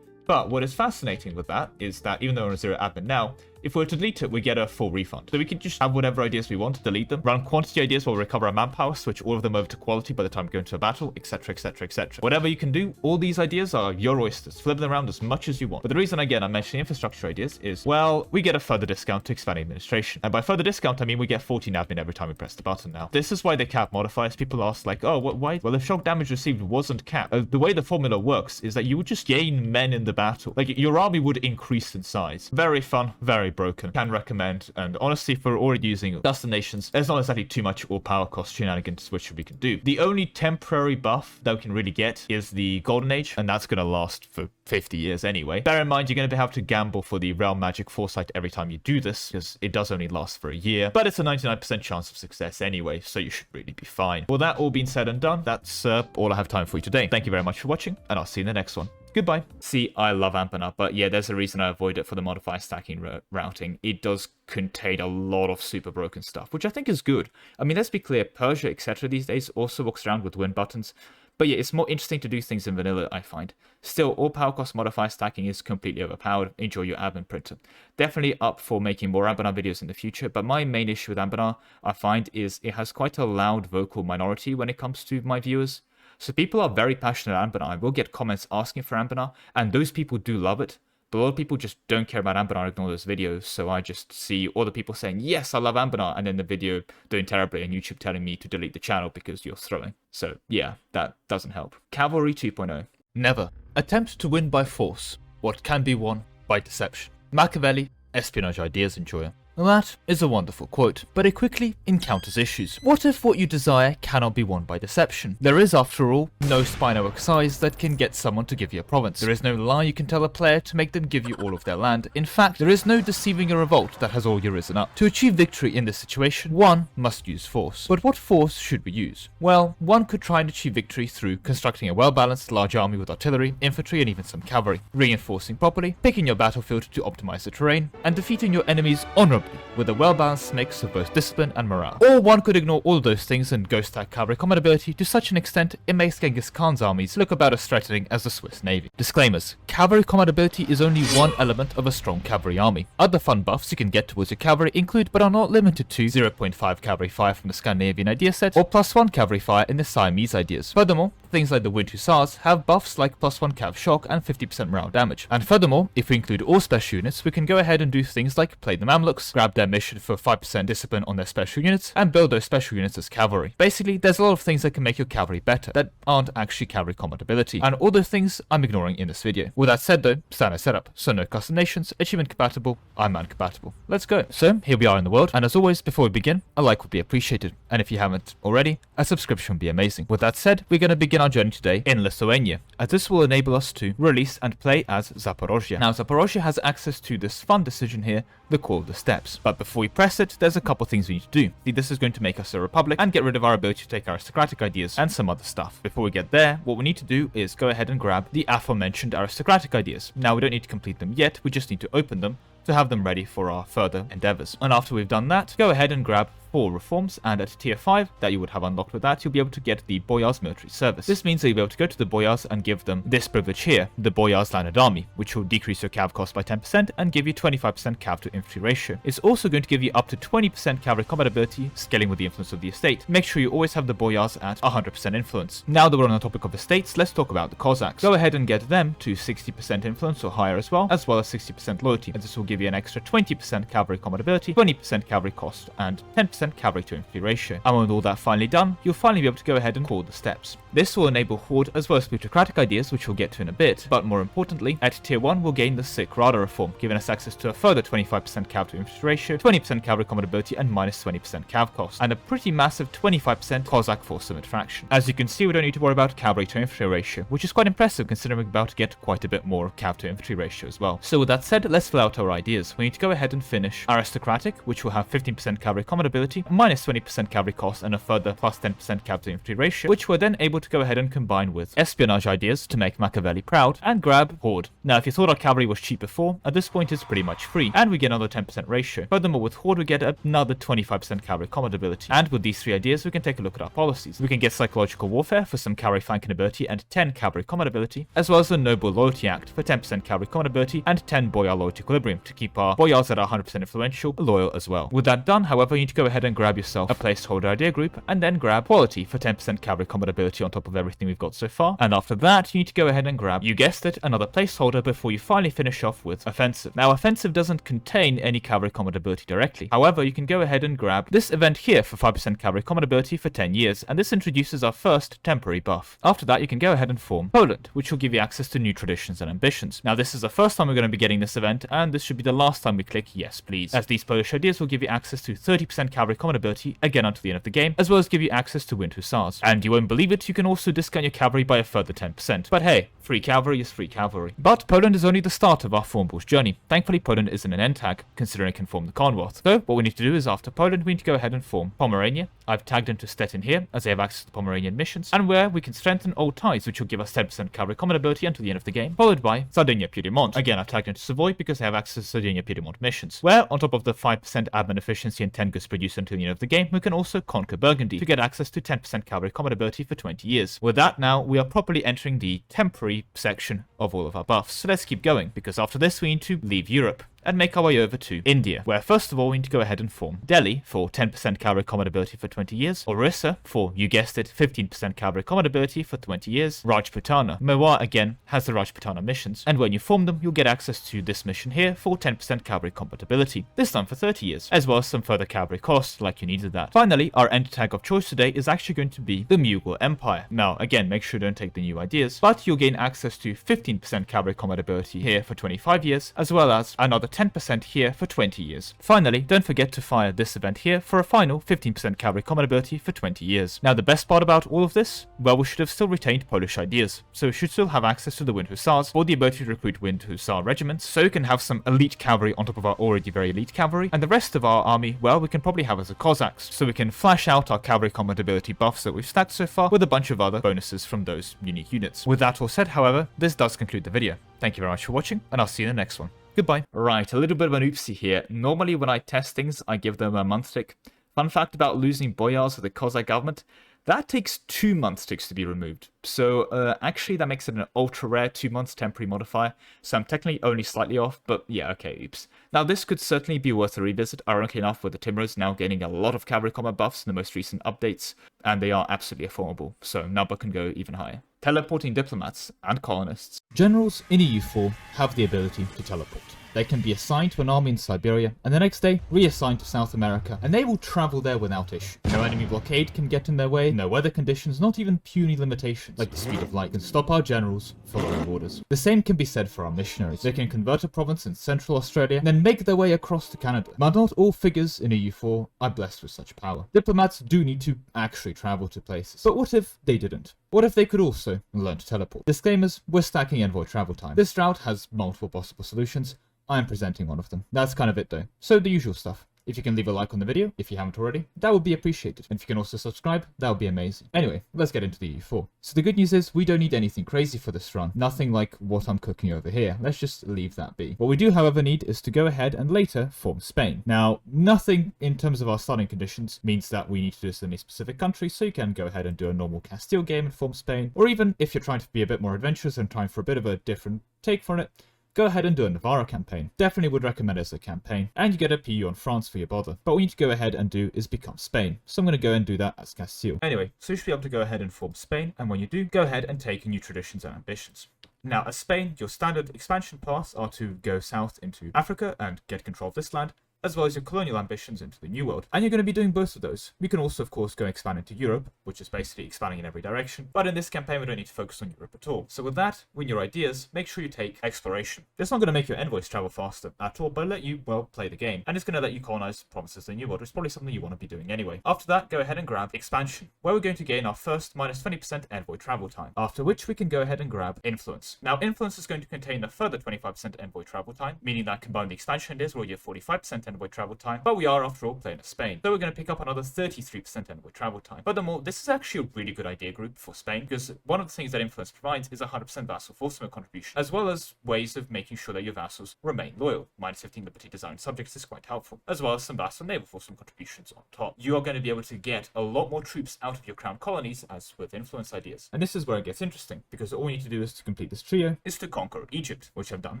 But what is fascinating with that is that even though we're on 0 admin now, if we were to delete it, we get a full refund. So we can just have whatever ideas we want, delete them, run quantity ideas while we recover our manpower, switch all of them over to quality by the time we go into a battle, etc, etc, etc. Whatever you can do, all these ideas are your oysters. Flip them around as much as you want. But the reason, again, I'm mentioning infrastructure ideas is, well, we get a further discount to expand administration. And by further discount, I mean we get 14 admin every time we press the button now. This is why they cap modifiers. People ask, like, oh, why? Well, if shock damage received wasn't capped, the way the formula works is that you would just gain men in the battle. Like, your army would increase in size. Very fun, very broken, can recommend. And honestly, if we're already using Dustin Nations, there's not exactly too much all power cost shenanigans which we can do. The only temporary buff that we can really get is the Golden Age, and that's going to last for 50 years anyway. Bear in mind, you're going to have to gamble for the Realm Magic Foresight every time you do this, because it does only last for a year, but it's a 99% chance of success anyway, so you should really be fine. With that all being said and done, that's all I have time for you today. Thank you very much for watching, and I'll see you in the next one. Goodbye. See, I love Anbennar, but yeah, there's a reason I avoid it for the modifier stacking routing. It does contain a lot of super broken stuff, which I think is good. I mean, let's be clear, Persia, etc. these days also walks around with win buttons. But yeah, it's more interesting to do things in vanilla, I find. Still, all power cost modifier stacking is completely overpowered. Enjoy your admin printer. Definitely up for making more Anbennar videos in the future, but my main issue with Anbennar, I find, is it has quite a loud vocal minority when it comes to my viewers. So people are very passionate about Anbennar. I will get comments asking for Anbennar, and those people do love it. But a lot of people just don't care about Anbennar and ignore those videos, so I just see all the people saying, yes, I love Anbennar, and then the video doing terribly, and YouTube telling me to delete the channel because you're throwing. So yeah, that doesn't help. Cavalry 2.0. Never attempt to win by force what can be won by deception. Machiavelli, espionage ideas enjoyer. That is a wonderful quote, but it quickly encounters issues. What if what you desire cannot be won by deception? There is, after all, no spino exercise that can get someone to give you a province. There is no lie you can tell a player to make them give you all of their land. In fact, there is no deceiving a revolt that has already risen up. To achieve victory in this situation, one must use force. But what force should we use? Well, one could try and achieve victory through constructing a well-balanced large army with artillery, infantry, and even some cavalry, reinforcing properly, picking your battlefield to optimize the terrain, and defeating your enemies honorably with a well-balanced mix of both discipline and morale. Or one could ignore all of those things and go stack cavalry combat ability to such an extent it makes Genghis Khan's armies look about as threatening as the Swiss Navy. Disclaimers: cavalry combat ability is only one element of a strong cavalry army. Other fun buffs you can get towards your cavalry include, but are not limited to, 0.5 cavalry fire from the Scandinavian idea set, or +1 cavalry fire in the Siamese ideas. Furthermore, things like the Wind Hussars have buffs like +1 cav shock and 50% morale damage. And furthermore, if we include all special units, we can go ahead and do things like play the Mamluks, grab their mission for 5% discipline on their special units, and build those special units as cavalry. Basically, there's a lot of things that can make your cavalry better that aren't actually cavalry combat ability, and all those things I'm ignoring in this video. With that said though, standard setup, so no custom nations, achievement compatible, I'm man compatible. Let's go. So here we are in the world, and as always, before we begin, a like would be appreciated, and if you haven't already, a subscription would be amazing. With that said, we're going to begin our journey today in Lithuania, as this will enable us to release and play as Zaporozhye. Now Zaporozhye has access to this fun decision here, the Call of the Steppes, but before we press it, there's a couple things we need to do. See, this is going to make us a republic and get rid of our ability to take aristocratic ideas and some other stuff. Before we get there, what we need to do is go ahead and grab the aforementioned aristocratic ideas. Now we don't need to complete them yet, we just need to open them to have them ready for our further endeavors. And after we've done that, go ahead and grab 4 reforms, and at tier 5 that you would have unlocked with that, you'll be able to get the Boyar's military service. This means that you'll be able to go to the Boyars and give them this privilege here, the Boyar's landed army, which will decrease your cav cost by 10% and give you 25% cav to infantry ratio. It's also going to give you up to 20% cavalry combat ability, scaling with the influence of the estate. Make sure you always have the Boyars at 100% influence. Now that we're on the topic of estates, let's talk about the Cossacks. Go ahead and get them to 60% influence or higher as well as 60% loyalty, and this will give you an extra 20% cavalry combat ability, 20% cavalry cost, and 10% cavalry to infantry ratio. And with all that finally done, you'll finally be able to go ahead and call the steppes. This will enable Horde as well as plutocratic ideas, which we'll get to in a bit, but more importantly, at tier 1 we'll gain the Sick Rada reform, giving us access to a further 25% cav to infantry ratio, 20% cavalry combat ability, and minus 20% cav cost, and a pretty massive 25% Cossack force summit fraction. As you can see, we don't need to worry about cavalry to infantry ratio, which is quite impressive considering we're about to get quite a bit more cav to infantry ratio as well. So with that said, let's fill out our ideas. We need to go ahead and finish aristocratic, which will have 15% cavalry combat ability, minus 20% cavalry cost, and a further plus 10% cav to infantry ratio, which we're then able to go ahead and combine with espionage ideas to make Machiavelli proud, and grab Horde. Now if you thought our cavalry was cheap before, at this point it's pretty much free, and we get another 10% ratio. Furthermore, with Horde we get another 25% cavalry combat ability, and with these 3 ideas we can take a look at our policies. We can get psychological warfare for some cavalry flanking ability and 10 cavalry combat ability, as well as the Noble Loyalty Act for 10% cavalry combat ability and 10 Boyar loyalty equilibrium to keep our Boyars that are 100% influential loyal as well. With that done, however, you need to go ahead and grab yourself a placeholder idea group, and then grab quality for 10% cavalry combat ability on top top of everything we've got so far. And after that, you need to go ahead and grab, you guessed it, another placeholder before you finally finish off with offensive. Now, offensive doesn't contain any cavalry combat ability directly. However, you can go ahead and grab this event here for 5% cavalry combat ability for 10 years, and this introduces our first temporary buff. After that, you can go ahead and form Poland, which will give you access to new traditions and ambitions. Now, this is the first time we're going to be getting this event, and this should be the last time we click yes please, as these Polish ideas will give you access to 30% cavalry combat ability again until the end of the game, as well as give you access to Wind Hussars. And you won't believe it, you can also discount your cavalry by a further 10%. But hey, free cavalry is free cavalry. But Poland is only the start of our formballs journey. Thankfully, Poland isn't an end tag, considering it can form the Commonwealth. So, what we need to do is, after Poland, we need to go ahead and form Pomerania. I've tagged into Stettin here, as they have access to Pomeranian missions, and where we can strengthen old ties, which will give us 10% cavalry combat ability until the end of the game, followed by Sardinia-Piedmont. Again, I've tagged into Savoy because they have access to Sardinia-Piedmont missions, where, on top of the 5% admin efficiency and 10 goods produced until the end of the game, we can also conquer Burgundy to get access to 10% cavalry combat ability for 20 years. With that, now, we are properly entering the temporary section of all of our buffs. So let's keep going, because after this we need to leave Europe and make our way over to India, where first of all we need to go ahead and form Delhi for 10% cavalry combat ability for 20 years, Orissa for, you guessed it, 15% cavalry combat ability for 20 years, Rajputana. Mewar again has the Rajputana missions, and when you form them, you'll get access to this mission here for 10% cavalry combat ability, this time for 30 years, as well as some further cavalry costs, like you needed that. Finally, our end tag of choice today is actually going to be the Mughal Empire. Now, again, make sure you don't take the new ideas, but you'll gain access to 15% cavalry combat ability here for 25 years, as well as another 10% here for 20 years. Finally, don't forget to fire this event here for a final 15% cavalry combat ability for 20 years. Now, the best part about all of this, well, we should have still retained Polish ideas, so we should still have access to the Wind Hussars or the ability to recruit Wind Hussar regiments, so we can have some elite cavalry on top of our already very elite cavalry, and the rest of our army, well, we can probably have as a Cossacks, so we can flash out our cavalry combat ability buffs that we've stacked so far with a bunch of other bonuses from those unique units. With that all said, however, this does conclude the video. Thank you very much for watching, and I'll see you in the next one. Goodbye. Right, a little bit of an oopsie here. Normally when I test things, I give them a month tick. Fun fact about losing boyars to the Cossack government, that takes 2 month ticks to be removed. So actually that makes it an ultra rare 2 months temporary modifier. So I'm technically only slightly off, but yeah, okay, oops. Now this could certainly be worth a revisit, ironically enough, with the Timurers now gaining a lot of cavalry combat buffs in the most recent updates, and they are absolutely formidable, so number can go even higher. Teleporting diplomats and colonists. Generals in EU4 have the ability to teleport. They can be assigned to an army in Siberia, and the next day reassigned to South America, and they will travel there without issue. No enemy blockade can get in their way, no weather conditions, not even puny limitations, like the speed of light, can stop our generals following orders. The same can be said for our missionaries. They can convert a province in Central Australia, and then make their way across to Canada. But not all figures in EU4 are blessed with such power. Diplomats do need to actually travel to places. But what if they didn't? What if they could also learn to teleport? Disclaimers, we're stacking envoy travel time. This route has multiple possible solutions. I am presenting one of them. That's kind of it though. So the usual stuff. If you can leave a like on the video, if you haven't already, that would be appreciated. And if you can also subscribe, that would be amazing. Anyway, let's get into the EU4. So the good news is we don't need anything crazy for this run. Nothing like what I'm cooking over here. Let's just leave that be. What we do, however, need is to go ahead and later form Spain. Now, nothing in terms of our starting conditions means that we need to do this in a specific country, so you can go ahead and do a normal Castile game and form Spain. Or even if you're trying to be a bit more adventurous and trying for a bit of a different take on it, go ahead and do a Navarra campaign. Definitely would recommend it as a campaign, and you get a PU on France for your bother. But what you need to go ahead and do is become Spain. So I'm going to go and do that as Castile. Anyway, so you should be able to go ahead and form Spain, and when you do, go ahead and take new traditions and ambitions. Now, as Spain, your standard expansion paths are to go south into Africa and get control of this land, as well as your colonial ambitions into the New World. And you're going to be doing both of those. We can also, of course, go expand into Europe, which is basically expanding in every direction. But in this campaign, we don't need to focus on Europe at all. So with that, with your ideas, make sure you take exploration. It's not going to make your envoys travel faster at all, but let you, well, play the game. And it's going to let you colonize provinces in the New World, which is probably something you want to be doing anyway. After that, go ahead and grab expansion, where we're going to gain our first minus 20% envoy travel time. After which, we can go ahead and grab influence. Now, influence is going to contain a further 25% envoy travel time, meaning that combined the expansion ideas will give 45% envoy travel time, but we are after all playing as Spain, so we're going to pick up another 33% envoy travel time. Furthermore, this is actually a really good idea group for Spain, because one of the things that influence provides is 100% vassal force contribution, as well as ways of making sure that your vassals remain loyal. Minus 15 liberty design subjects is quite helpful, as well as some vassal naval force contributions on top. You are going to be able to get a lot more troops out of your crown colonies as with influence ideas. And this is where it gets interesting, because all you need to do is to complete this trio is to conquer Egypt, which I've done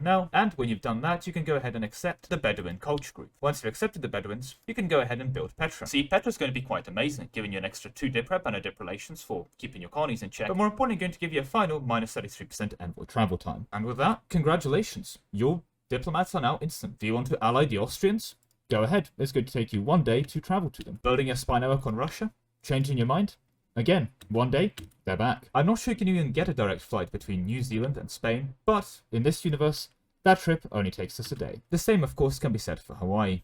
now, and when you've done that, you can go ahead and accept the Bedouin culture group. Once you've accepted the Bedouins, you can go ahead and build Petra. See, Petra's going to be quite amazing, giving you an extra 2 dip rep and a dip relations for keeping your colonies in check, but more importantly, going to give you a final minus 33% envoy travel time. And with that, congratulations, your diplomats are now instant. Do you want to ally the Austrians? Go ahead, it's going to take you 1 day to travel to them. Building a spy network on Russia? Changing your mind? Again, 1 day, they're back. I'm not sure you can even get a direct flight between New Zealand and Spain, but in this universe, that trip only takes us a day. The same, of course, can be said for Hawaii.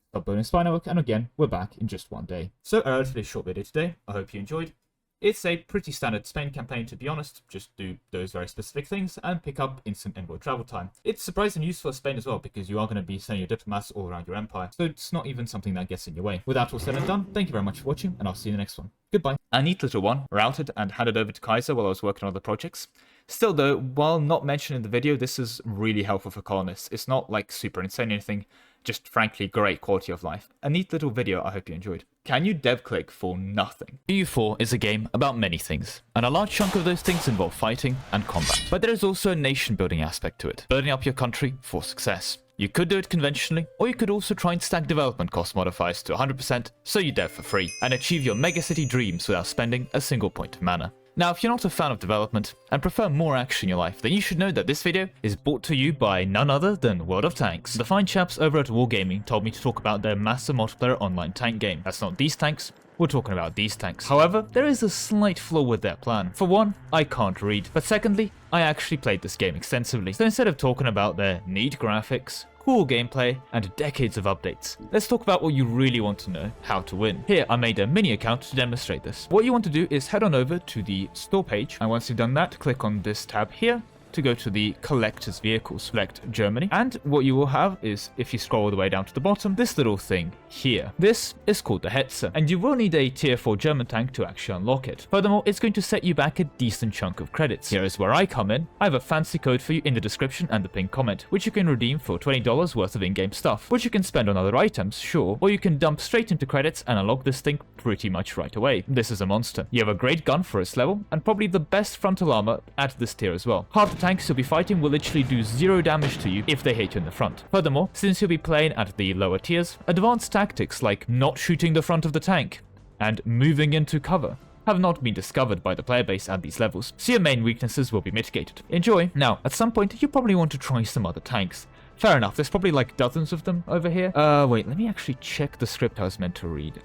Stop building spy network, and again, we're back in just 1 day. So, a relatively short video today. I hope you enjoyed. It's a pretty standard Spain campaign, to be honest. Just do those very specific things and pick up instant envoy travel time. It's surprisingly useful for Spain as well, because you are going to be sending your diplomats all around your empire. So it's not even something that gets in your way. With that all said and done, thank you very much for watching, and I'll see you in the next one. Goodbye. A neat little one, routed and handed over to Kaiser while I was working on other projects. Still though, while not mentioned in the video, this is really helpful for colonists. It's not like super insane or anything, just frankly great quality of life. A neat little video I hope you enjoyed. Can you dev click for nothing? EU4 is a game about many things, and a large chunk of those things involve fighting and combat. But there is also a nation building aspect to it, building up your country for success. You could do it conventionally, or you could also try and stack development cost modifiers to 100% so you dev for free, and achieve your megacity dreams without spending a single point of mana. Now, if you're not a fan of development and prefer more action in your life, then you should know that this video is brought to you by none other than World of Tanks. The fine chaps over at Wargaming told me to talk about their massive multiplayer online tank game. That's not these tanks, we're talking about these tanks. However, there is a slight flaw with their plan. For one, I can't read, but secondly, I actually played this game extensively. So instead of talking about their neat graphics, cool gameplay, and decades of updates, let's talk about what you really want to know: how to win. Here, I made a mini account to demonstrate this. What you want to do is head on over to the store page, and once you've done that, click on this tab here to go to the collector's vehicles. Select Germany, and what you will have is, if you scroll all the way down to the bottom, this little thing here. This is called the Hetzer, and you will need a tier 4 German tank to actually unlock it. Furthermore, it's going to set you back a decent chunk of credits. Here is where I come in. I have a fancy code for you in the description and the pinned comment, which you can redeem for $20 worth of in-game stuff, which you can spend on other items, sure, or you can dump straight into credits and unlock this thing pretty much right away. This is a monster. You have a great gun for its level, and probably the best frontal armor at this tier as well. Half the tanks you'll be fighting will literally do 0 damage to you if they hit you in the front. Furthermore, since you'll be playing at the lower tiers, advanced tactics like not shooting the front of the tank and moving into cover have not been discovered by the player base at these levels, so your main weaknesses will be mitigated. Enjoy! Now, at some point, you probably want to try some other tanks. Fair enough, there's probably like dozens of them over here. Wait, let me actually check the script I was meant to read.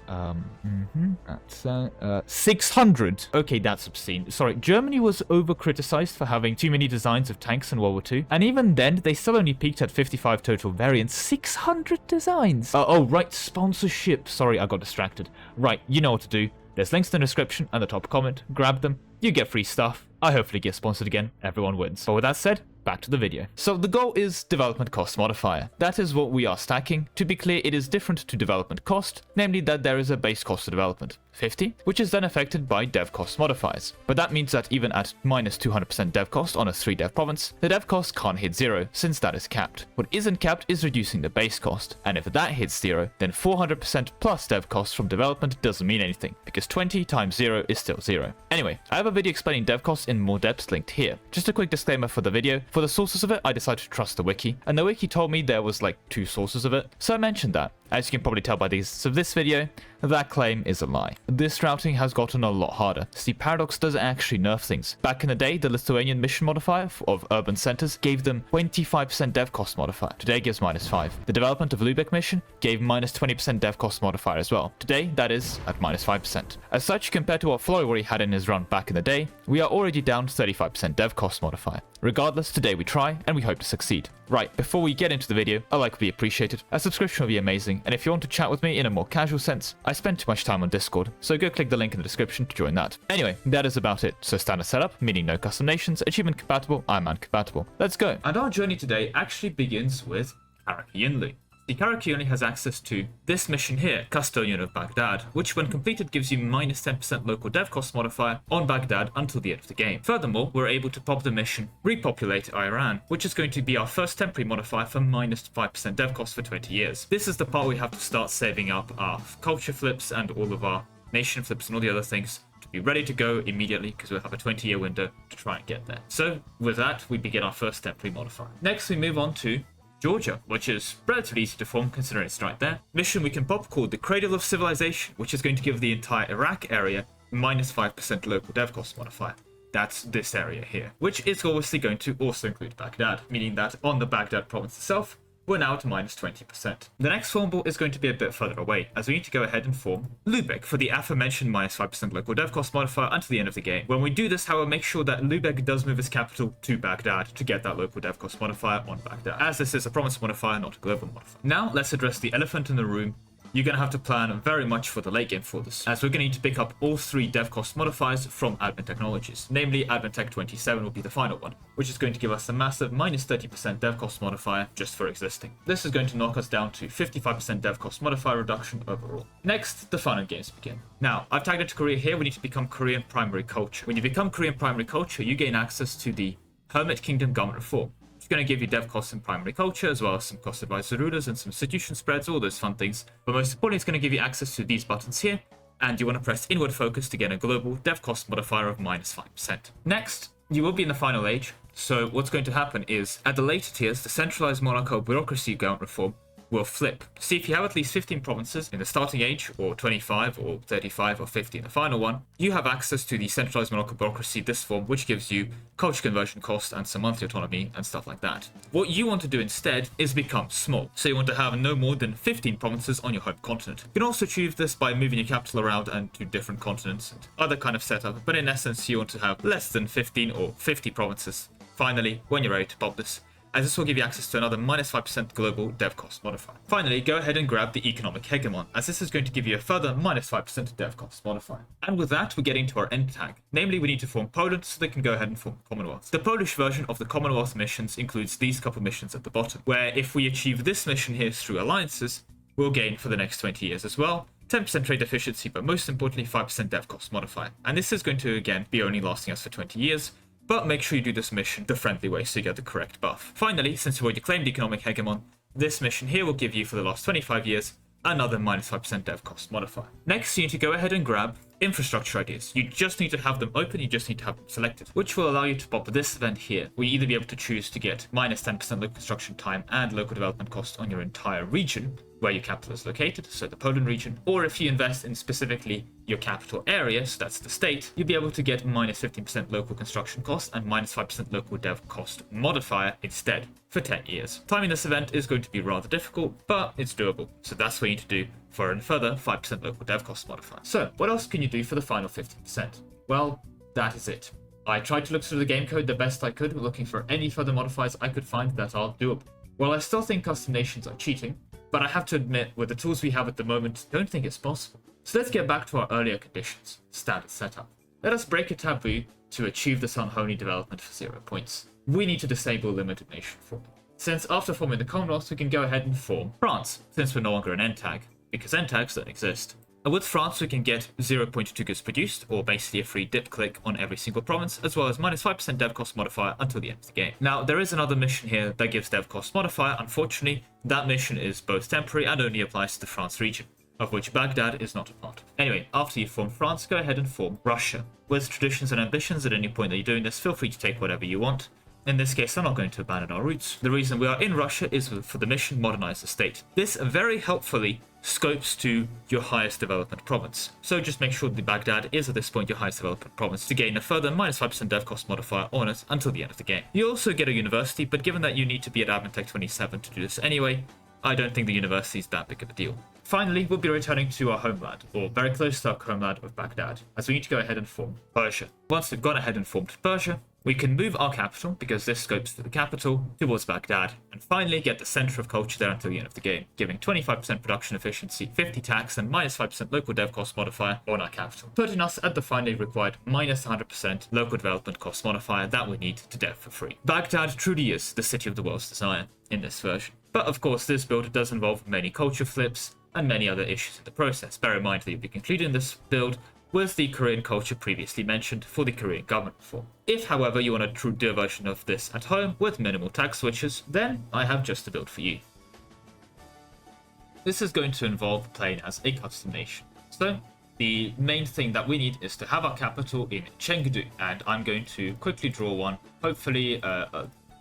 That's 600. Okay, that's obscene. Sorry, Germany was over-criticized for having too many designs of tanks in World War II, and even then, they still only peaked at 55 total variants. 600 designs! Oh, right, sponsorship. Sorry, I got distracted. Right, you know what to do. There's links in the description and the top comment. Grab them, you get free stuff. I hopefully get sponsored again, everyone wins. But with that said, back to the video. So the goal is development cost modifier. That is what we are stacking. To be clear, it is different to development cost, namely that there is a base cost of development, 50, which is then affected by dev cost modifiers. But that means that even at minus 200% dev cost on a 3 dev province, the dev cost can't hit 0, since that is capped. What isn't capped is reducing the base cost, and if that hits 0, then 400% plus dev cost from development doesn't mean anything, because 20 times 0 is still 0. Anyway, I have a video explaining dev costs in more depth linked here. Just a quick disclaimer for the video: for the sources of it, I decided to trust the wiki, and the wiki told me there was like 2 sources of it, so I mentioned that. As you can probably tell by these of this video, that claim is a lie. This routing has gotten a lot harder. See, Paradox does actually nerf things. Back in the day, the Lithuanian mission modifier of urban centers gave them 25% dev cost modifier. Today gives minus 5. The development of Lubeck mission gave minus 20% dev cost modifier as well. Today, that is at minus 5%. As such, compared to what Flory had in his run back in the day, we are already down 35% dev cost modifier. Regardless, today we try, and we hope to succeed. Right, before we get into the video, a like would be appreciated, a subscription would be amazing, and if you want to chat with me in a more casual sense, I spend too much time on Discord, so go click the link in the description to join that. Anyway, that is about it. So standard setup, meaning no custom nations, achievement compatible, Iron Man compatible. Let's go. And our journey today actually begins with Karakiunli. The Karakiunli has access to this mission here, Custodian of Baghdad, which when completed gives you minus 10% local dev cost modifier on Baghdad until the end of the game. Furthermore, we're able to pop the mission Repopulate Iran, which is going to be our first temporary modifier for minus 5% dev cost for 20 years. This is the part we have to start saving up our culture flips and all of our nation flips and all the other things to be ready to go immediately, because we'll have a 20-year window to try and get there. So with that, we begin our first temporary modifier. Next, we move on to Georgia, which is relatively easy to form considering it's right there. Mission we can pop called the Cradle of Civilization, which is going to give the entire Iraq area minus 5% local dev cost modifier. That's this area here, which is obviously going to also include Baghdad, meaning that on the Baghdad province itself, we're now at minus 20%. The next formable is going to be a bit further away, as we need to go ahead and form Lubeck for the aforementioned minus 5% local dev cost modifier until the end of the game. When we do this, however, make sure that Lubeck does move its capital to Baghdad to get that local dev cost modifier on Baghdad, as this is a province modifier, not a global modifier. Now, let's address the elephant in the room. You're going to have to plan very much for the late game for this, as we're going to need to pick up all 3 dev cost modifiers from Admin Technologies. Namely, Admin Tech 27 will be the final one, which is going to give us a massive minus 30% dev cost modifier just for existing. This is going to knock us down to 55% dev cost modifier reduction overall. Next, the fun and games begin. Now, I've tagged it to Korea here. We need to become Korean primary culture. When you become Korean primary culture, you gain access to the Hermit Kingdom government reform. It's going to give you dev costs in primary culture, as well as some cost advisor rulers and some institution spreads, all those fun things. But most importantly, it's going to give you access to these buttons here, and you want to press inward focus to get a global dev cost modifier of minus 5%. Next, you will be in the final age, so what's going to happen is, at the later tiers, the centralized monarchical bureaucracy government reform will flip. See, if you have at least 15 provinces in the starting age, or 25, or 35, or 50 in the final one, you have access to the centralized monarchical bureaucracy, this form, which gives you culture conversion cost and some monthly autonomy and stuff like that. What you want to do instead is become small. So you want to have no more than 15 provinces on your home continent. You can also achieve this by moving your capital around and to different continents and other kind of setup, but in essence, you want to have less than 15 or 50 provinces. Finally, when you're ready to pop this, as this will give you access to another minus 5% global dev cost modifier. Finally, go ahead and grab the economic hegemon, as this is going to give you a further minus 5% dev cost modifier. And with that, we're getting to our end tag. Namely, we need to form Poland so they can go ahead and form Commonwealth. The Polish version of the Commonwealth missions includes these couple missions at the bottom, where if we achieve this mission here through alliances, we'll gain for the next 20 years as well 10% trade efficiency, but most importantly 5% dev cost modifier. And this is going to again be only lasting us for 20 years, but make sure you do this mission the friendly way so you get the correct buff. Finally, since you've already claimed economic hegemon, this mission here will give you for the last 25 years another minus 5% dev cost modifier. Next, you need to go ahead and grab infrastructure ideas. You just need to have them open, you just need to have them selected, which will allow you to pop this event here, where you either be able to choose to get minus 10% local construction time and local development cost on your entire region, where your capital is located, so the Poland region, or if you invest in specifically your capital area, so that's the state, you'll be able to get minus 15% local construction cost and minus 5% local dev cost modifier instead for 10 years. Timing this event is going to be rather difficult, but it's doable, so that's what you need to do for a further 5% local dev cost modifier. So, what else can you do for the final 15%? Well, that is it. I tried to look through the game code the best I could, looking for any further modifiers I could find that are doable. Well, I still think custom nations are cheating, but I have to admit, with the tools we have at the moment, don't think it's possible. So let's get back to our earlier conditions, standard setup. Let us break a taboo to achieve this unholy development for 0 points. We need to disable limited nation forming. Since after forming the Commonwealth, we can go ahead and form France, since we're no longer an end tag, because end tags don't exist. And with France, we can get 0.2 goods produced, or basically a free dip click on every single province, as well as minus 5% dev cost modifier until the end of the game. Now, there is another mission here that gives dev cost modifier. Unfortunately, that mission is both temporary and only applies to the France region, of which Baghdad is not a part. Anyway, after you form France, go ahead and form Russia. With traditions and ambitions, at any point that you're doing this, feel free to take whatever you want. In this case, I'm not going to abandon our roots. The reason we are in Russia is for the mission Modernize the State. This very helpfully scopes to your highest development province. So just make sure that Baghdad is at this point your highest development province to gain a further minus 5% dev cost modifier on it until the end of the game. You also get a university, but given that you need to be at Admin Tech 27 to do this anyway, I don't think the university is that big of a deal. Finally, we'll be returning to our homeland, or very close to our homeland of Baghdad, as we need to go ahead and form Persia. Once we've gone ahead and formed Persia, we can move our capital, because this scopes to the capital, towards Baghdad, and finally get the center of culture there until the end of the game, giving 25% production efficiency, 50 tax, and minus 5% local dev cost modifier on our capital, putting us at the finally required minus 100% local development cost modifier that we need to dev for free. Baghdad truly is the city of the world's desire in this version. But of course, this build does involve many culture flips and many other issues in the process. Bear in mind that you'll be concluding this build with the Korean culture previously mentioned for the Korean government reform. If, however, you want to do a version of this at home with minimal tag switches, then I have just the build for you. This is going to involve playing as a custom nation. So, the main thing that we need is to have our capital in Chengdu, and I'm going to quickly draw one. Hopefully,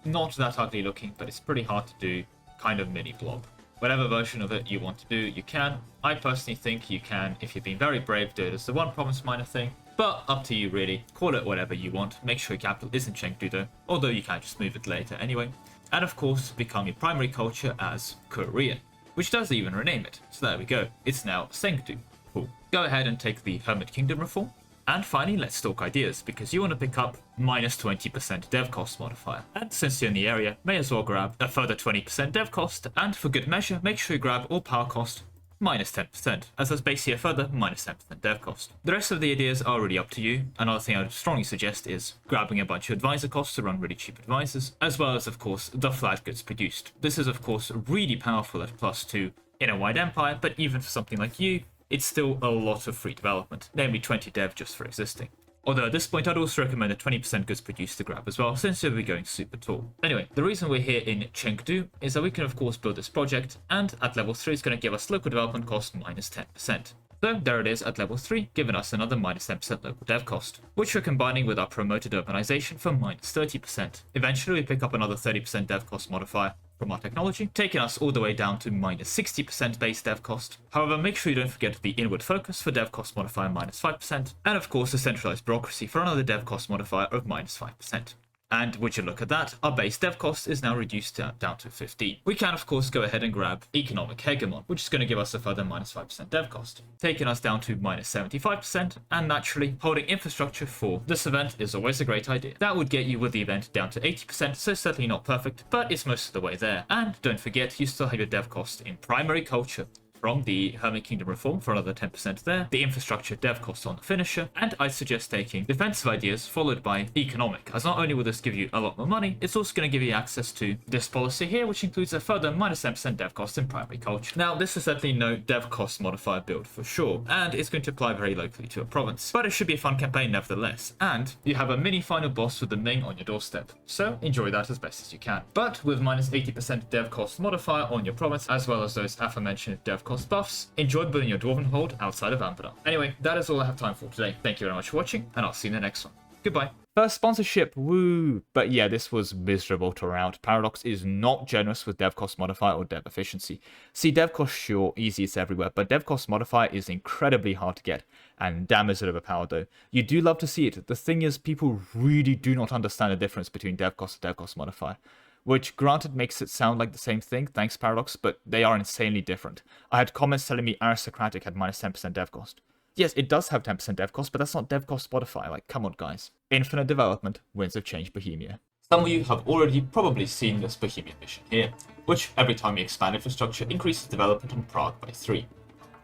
not that ugly looking, but it's pretty hard to do. kind of mini blob. Whatever version of it you want to do, you can. I personally think you can, if you're being very brave, do it as the one province minor thing. But up to you really, call it whatever you want. Make sure your capital isn't Chengdu though, although you can just move it later anyway. And of course, become your primary culture as Korean, which does even rename it. So there we go, it's now Sengdu. Cool. Go ahead and take the Hermit Kingdom reform. And finally, let's talk ideas, because you want to pick up minus 20% dev cost modifier. And since you're in the area, may as well grab a further 20% dev cost, and for good measure, make sure you grab all power cost minus 10%, as that's basically a further minus 10% dev cost. The rest of the ideas are really up to you. Another thing I would strongly suggest is grabbing a bunch of advisor costs to run really cheap advisors, as well as, of course, the flat goods produced. This is, of course, really powerful at +2 in a wide empire, but even for something like you, it's still a lot of free development, namely 20 dev just for existing. Although at this point I'd also recommend a 20% goods produced to grab as well, since you'll be going super tall. Anyway, the reason we're here in Chengdu is that we can of course build this project, and at level 3 it's going to give us local development cost minus 10%. So there it is at level 3, giving us another minus 10% local dev cost, which we're combining with our promoted urbanization for minus 30%. Eventually we pick up another 30% dev cost modifier from our technology, taking us all the way down to minus 60% base dev cost. However, make sure you don't forget the inward focus for dev cost modifier minus 5%, and of course the centralized bureaucracy for another dev cost modifier of minus 5%. And would you look at that, our base dev cost is now reduced down to 15. We can of course go ahead and grab economic hegemon, which is going to give us a further minus 5% dev cost, taking us down to minus 75%, and naturally holding infrastructure for this event is always a great idea. That would get you with the event down to 80%, so certainly not perfect, but it's most of the way there. And don't forget, you still have your dev cost in primary culture from the Hermit Kingdom reform for another 10% there, the infrastructure dev cost on the finisher, and I'd suggest taking defensive ideas followed by economic, as not only will this give you a lot more money, it's also going to give you access to this policy here, which includes a further minus 10% dev cost in primary culture. Now, this is certainly no dev cost modifier build for sure, and it's going to apply very locally to a province, but it should be a fun campaign nevertheless, and you have a mini final boss with the Ming on your doorstep, so enjoy that as best as you can. But with minus 80% dev cost modifier on your province, as well as those aforementioned dev cost buffs, enjoy building your dwarven hold outside of Anbennar. Anyway, that is all I have time for today. Thank you very much for watching, and I'll see you in the next one. Goodbye. First sponsorship, woo! But yeah, this was miserable to round. Paradox is not generous with dev cost modifier or dev efficiency. See, dev cost, sure, easy, it's everywhere, but dev cost modifier is incredibly hard to get, and damn is it overpowered though. You do love to see it. The thing is, people really do not understand the difference between dev cost and dev cost modifier, which granted makes it sound like the same thing, thanks Paradox, but they are insanely different. I had comments telling me aristocratic had minus 10% dev cost. Yes, it does have 10% dev cost, but that's not dev cost modifier, like come on guys. Infinite development, Winds of Change Bohemia. Some of you have already probably seen this Bohemia mission here, which every time you expand infrastructure increases development in Prague by 3.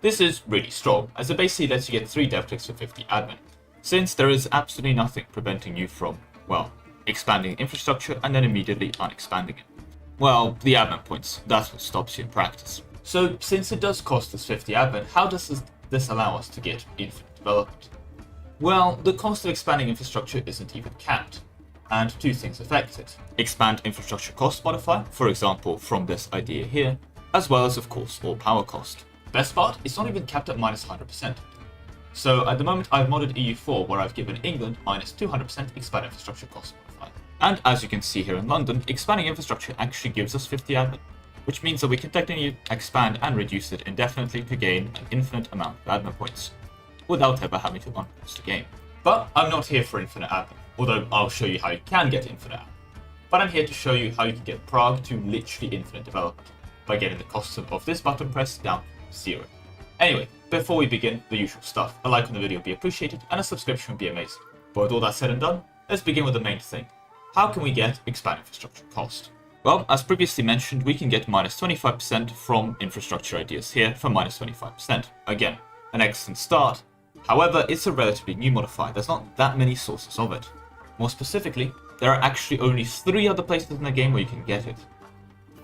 This is really strong, as it basically lets you get 3 dev clicks for 50 admin, since there is absolutely nothing preventing you from, well, expanding infrastructure and then immediately unexpanding it. Well, the admin points, that's what stops you in practice. So, since it does cost us 50 admin, how does this allow us to get infinite development? Well, the cost of expanding infrastructure isn't even capped, and 2 things affect it. Expand infrastructure cost modifier, for example from this idea here, as well as of course all power cost. Best part, it's not even capped at minus 100%. So at the moment I've modded EU4 where I've given England minus 200% expand infrastructure cost modifier. And as you can see here in London, expanding infrastructure actually gives us 50 admin, which means that we can technically expand and reduce it indefinitely to gain an infinite amount of admin points, without ever having to unpause the game. But I'm not here for infinite admin, although I'll show you how you can get infinite admin. But I'm here to show you how you can get Prague to literally infinite development, by getting the cost of this button press down to 0. Anyway, before we begin, the usual stuff. A like on the video would be appreciated, and a subscription would be amazing. But with all that said and done, let's begin with the main thing. How can we get expand infrastructure cost? Well, as previously mentioned, we can get minus 25% from infrastructure ideas here for minus 25%. Again, an excellent start. However, it's a relatively new modifier. There's not that many sources of it. More specifically, there are actually only 3 other places in the game where you can get it.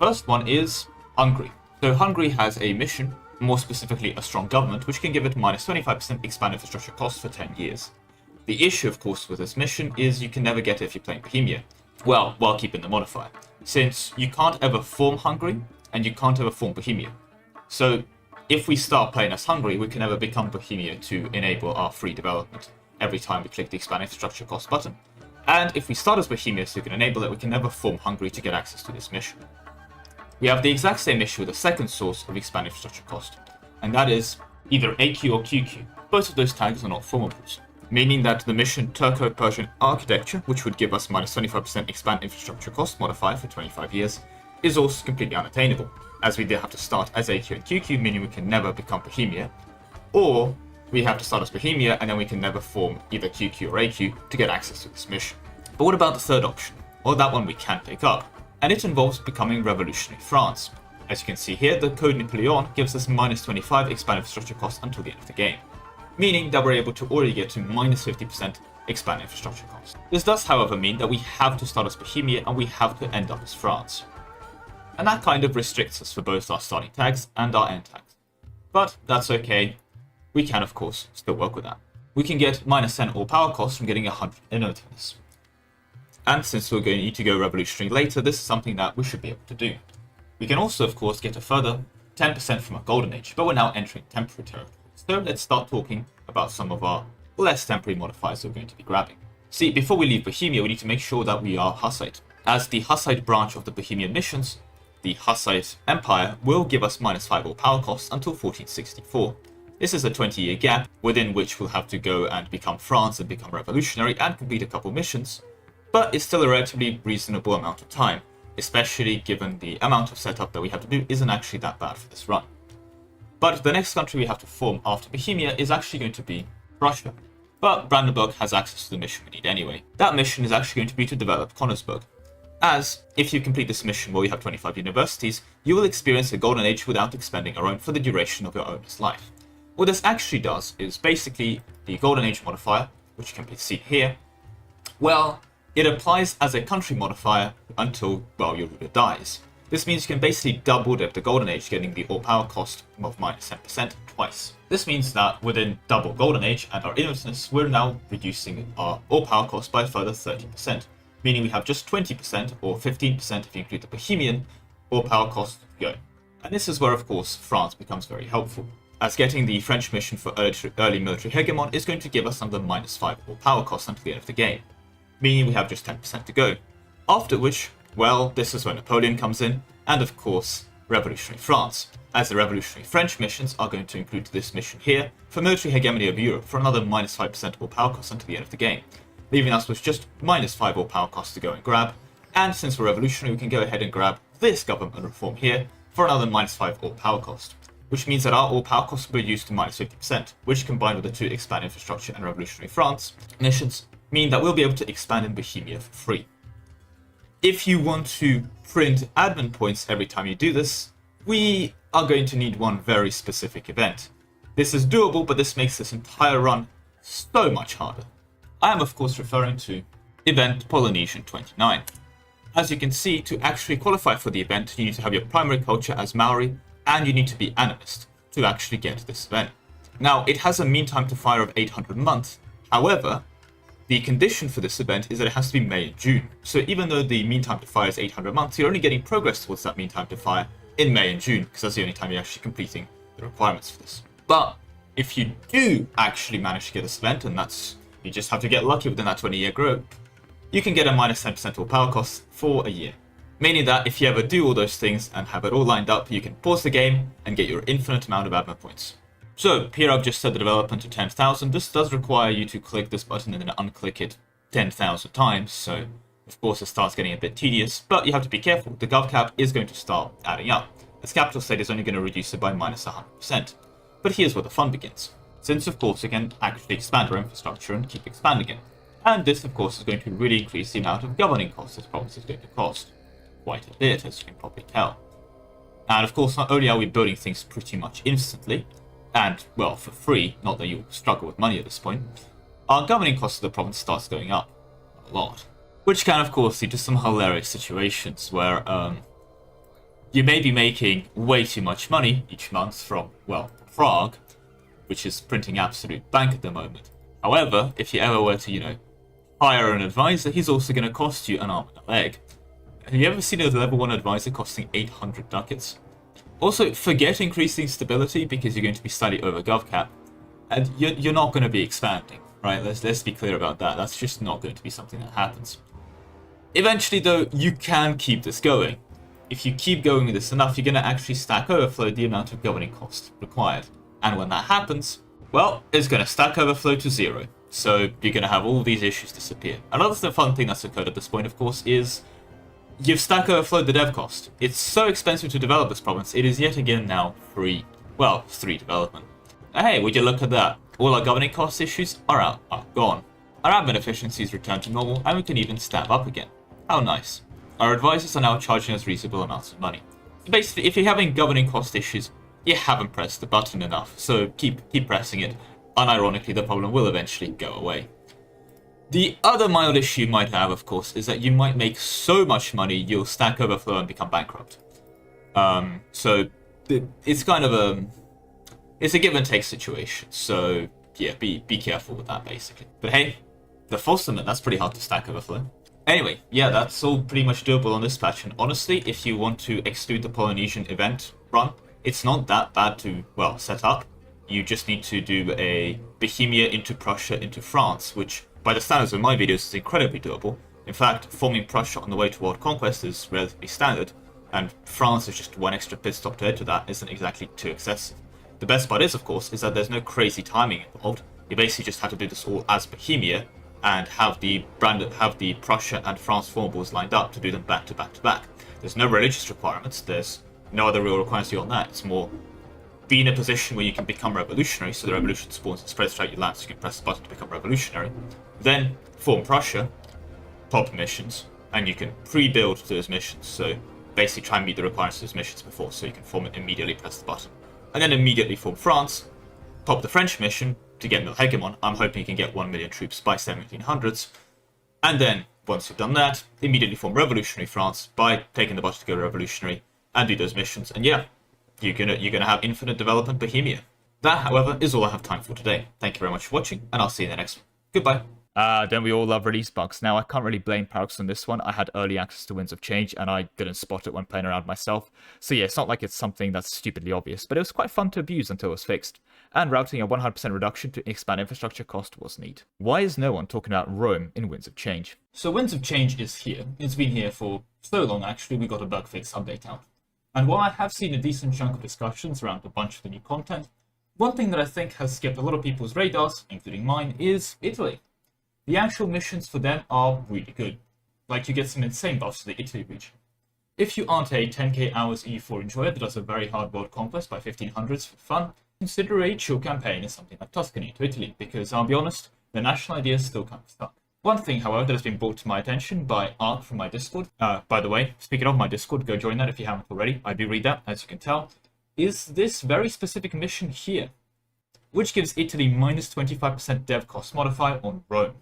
First one is Hungary. So Hungary has a mission, more specifically a strong government, which can give it minus 25% expand infrastructure cost for 10 years. The issue, of course, with this mission is you can never get it if you're playing Bohemia. Well, while keeping the modifier, since you can't ever form Hungary, and you can't ever form Bohemia. So, if we start playing as Hungary, we can never become Bohemia to enable our free development every time we click the expand infrastructure cost button. And if we start as Bohemia so we can enable it, we can never form Hungary to get access to this mission. we have the exact same issue with the second source of expand infrastructure cost, and that is either AQ or QQ. Both of those tags are not formables, meaning that the mission Turco-Persian architecture, which would give us minus 25% expand infrastructure cost modifier for 25 years, is also completely unattainable, as we did have to start as AQ and QQ, meaning we can never become Bohemia, or we have to start as Bohemia and then we can never form either QQ or AQ to get access to this mission. But what about the third option? Well, that one we can take up, and it involves becoming revolutionary France. As you can see here, the Code Napoleon gives us minus 25 expand infrastructure cost until the end of the game, meaning that we're able to already get to minus 50% expand infrastructure cost. This does, however, mean that we have to start as Bohemia and we have to end up as France. And that kind of restricts us for both our starting tags and our end tags. But that's okay, we can of course still work with that. We can get minus 10 all power costs from getting 100 innovativeness. And since we're going to need to go revolutionary later, this is something that we should be able to do. We can also of course get a further 10% from our golden age, but we're now entering temporary territory. So let's start talking about some of our less temporary modifiers we're going to be grabbing. See, before we leave Bohemia, we need to make sure that we are Hussite. As the Hussite branch of the Bohemian missions, the Hussite Empire will give us minus 5 all power costs until 1464. This is a 20-year gap within which we'll have to go and become France and become revolutionary and complete a couple missions, but it's still a relatively reasonable amount of time, especially given the amount of setup that we have to do isn't actually that bad for this run. But the next country we have to form after Bohemia is actually going to be Russia. But Brandenburg has access to the mission we need anyway. That mission is actually going to be to develop Königsberg, as if you complete this mission where you have 25 universities, you will experience a golden age without expending a Rome for the duration of your owner's life. What this actually does is basically the golden age modifier, which can be seen here, well, it applies as a country modifier until, well, your ruler dies. This means you can basically double dip the golden age, getting the all power cost of minus 10% twice. This means that within double golden age and our innovateness, we're now reducing our all power cost by a further 30%. Meaning we have just 20% or 15% if you include the Bohemian all power cost to go. And this is where of course France becomes very helpful, as getting the French mission for early military hegemon is going to give us under minus 5 all power cost until the end of the game, meaning we have just 10% to go. After which, well, this is where Napoleon comes in, and of course revolutionary France, as the revolutionary French missions are going to include this mission here for military hegemony of Europe for another minus 5% all power cost until the end of the game, leaving us with just minus 5 all power costs to go and grab, and since we're revolutionary we can go ahead and grab this government reform here for another minus 5 all power cost, which means that our all power costs will be reduced to minus 50%, which combined with the two expand infrastructure and revolutionary France missions mean that we'll be able to expand in Bohemia for free. If you want to print admin points every time you do this, we are going to need one very specific event. This is doable, but this makes this entire run so much harder. I am of course referring to event Polynesian 29. As you can see, to actually qualify for the event, you need to have your primary culture as Maori, and you need to be animist to actually get this event. Now, it has a mean time to fire of 800 months, however, the condition for this event is that it has to be May and June. So even though the mean time to fire is 800 months, you're only getting progress towards that mean time to fire in May and June, because that's the only time you're actually completing the requirements for this. But if you do actually manage to get this event, and that's, you just have to get lucky within that 20-year group, you can get a minus 10% all power cost for a year. Meaning that if you ever do all those things and have it all lined up, you can pause the game and get your infinite amount of admin points. So here I've just set the development to 10,000. This does require you to click this button and then unclick it 10,000 times, so of course it starts getting a bit tedious, but you have to be careful. The gov cap is going to start adding up, as capital state is only going to reduce it by minus 100%. But here's where the fun begins, since of course we can actually expand our infrastructure and keep expanding it. And this of course is going to really increase the amount of governing costs this province is going to cost. Quite a bit, as you can probably tell. And of course, not only are we building things pretty much instantly, and, well, for free, not that you'll struggle with money at this point, our governing cost of the province starts going up a lot. Which can, of course, lead to some hilarious situations where, you may be making way too much money each month from, well, Prague, which is printing absolute bank at the moment. However, if you ever were to, hire an advisor, he's also going to cost you an arm and a leg. Have you ever seen a level 1 advisor costing 800 ducats? Also, forget increasing stability because you're going to be slightly over gov cap, and you're not going to be expanding, right? Let's be clear about that. That's just not going to be something that happens. Eventually, though, you can keep this going. if you keep going with this enough, you're going to actually stack overflow the amount of governing cost required. And when that happens, well, it's going to stack overflow to 0. So you're going to have all these issues disappear. Another fun thing that's occurred at this point, of course, is you've stack overflowed the dev cost. It's so expensive to develop this province, it is yet again now free. Well, free development. And hey, would you look at that? All our governing cost issues are gone. Our admin efficiencies returned to normal, and we can even stab up again. How nice. Our advisors are now charging us reasonable amounts of money. So basically, if you're having governing cost issues, you haven't pressed the button enough, so keep pressing it. Unironically, the problem will eventually go away. The other mild issue you might have, of course, is that you might make so much money you'll stack overflow and become bankrupt. So it's kind of it's a give and take situation. So yeah, be careful with that basically. But hey, the fulfillment, that's pretty hard to stack overflow. Anyway, yeah, that's all pretty much doable on this patch. And honestly, if you want to exclude the Polynesian event run, it's not that bad to, well, set up. You just need to do a Bohemia into Prussia into France, which by the standards of my videos is incredibly doable. In fact, forming Prussia on the way to world conquest is relatively standard, and France is just one extra pit stop to add to that isn't exactly too excessive. The best part is, of course, is that there's no crazy timing involved. You basically just have to do this all as Bohemia, and have the Prussia and France formables lined up to do them back to back to back. There's no religious requirements, there's no other real requirements beyond that. It's more be in a position where you can become revolutionary, so the revolution spawns and spreads throughout your land, so you can press the button to become revolutionary. Then form Prussia, pop missions, and you can pre-build those missions, so basically try and meet the requirements of those missions before, so you can form it immediately, press the button. And then immediately form France, pop the French mission to get Mil Hegemon. I'm hoping you can get 1 million troops by 1700s. And then, once you've done that, immediately form Revolutionary France by taking the button to go revolutionary and do those missions. And yeah, you're gonna have infinite development Bohemia. That, however, is all I have time for today. Thank you very much for watching, and I'll see you in the next one. Goodbye. Don't we all love release bugs? Now, I can't really blame Paradox on this one. I had early access to Winds of Change, and I didn't spot it when playing around myself. So yeah, it's not like it's something that's stupidly obvious, but it was quite fun to abuse until it was fixed. And routing a 100% reduction to expand infrastructure cost was neat. Why is no one talking about Rome in Winds of Change? So Winds of Change is here. It's been here for so long, actually, we got a bug fix update out. And while I have seen a decent chunk of discussions around a bunch of the new content, one thing that I think has skipped a lot of people's radars, including mine, is Italy. The actual missions for them are really good. Like, you get some insane buffs to the Italy region. If you aren't a 10k hours EU4 enjoyer that does a very hard world conquest by 1500s for fun, consider a chill campaign in something like Tuscany to Italy, because I'll be honest, the national idea is still kind of stuck. One thing, however, that has been brought to my attention by Ark from my Discord, by the way, speaking of my Discord, go join that if you haven't already, I do read that, as you can tell, is this very specific mission here, which gives Italy minus 25% dev cost modifier on Rome.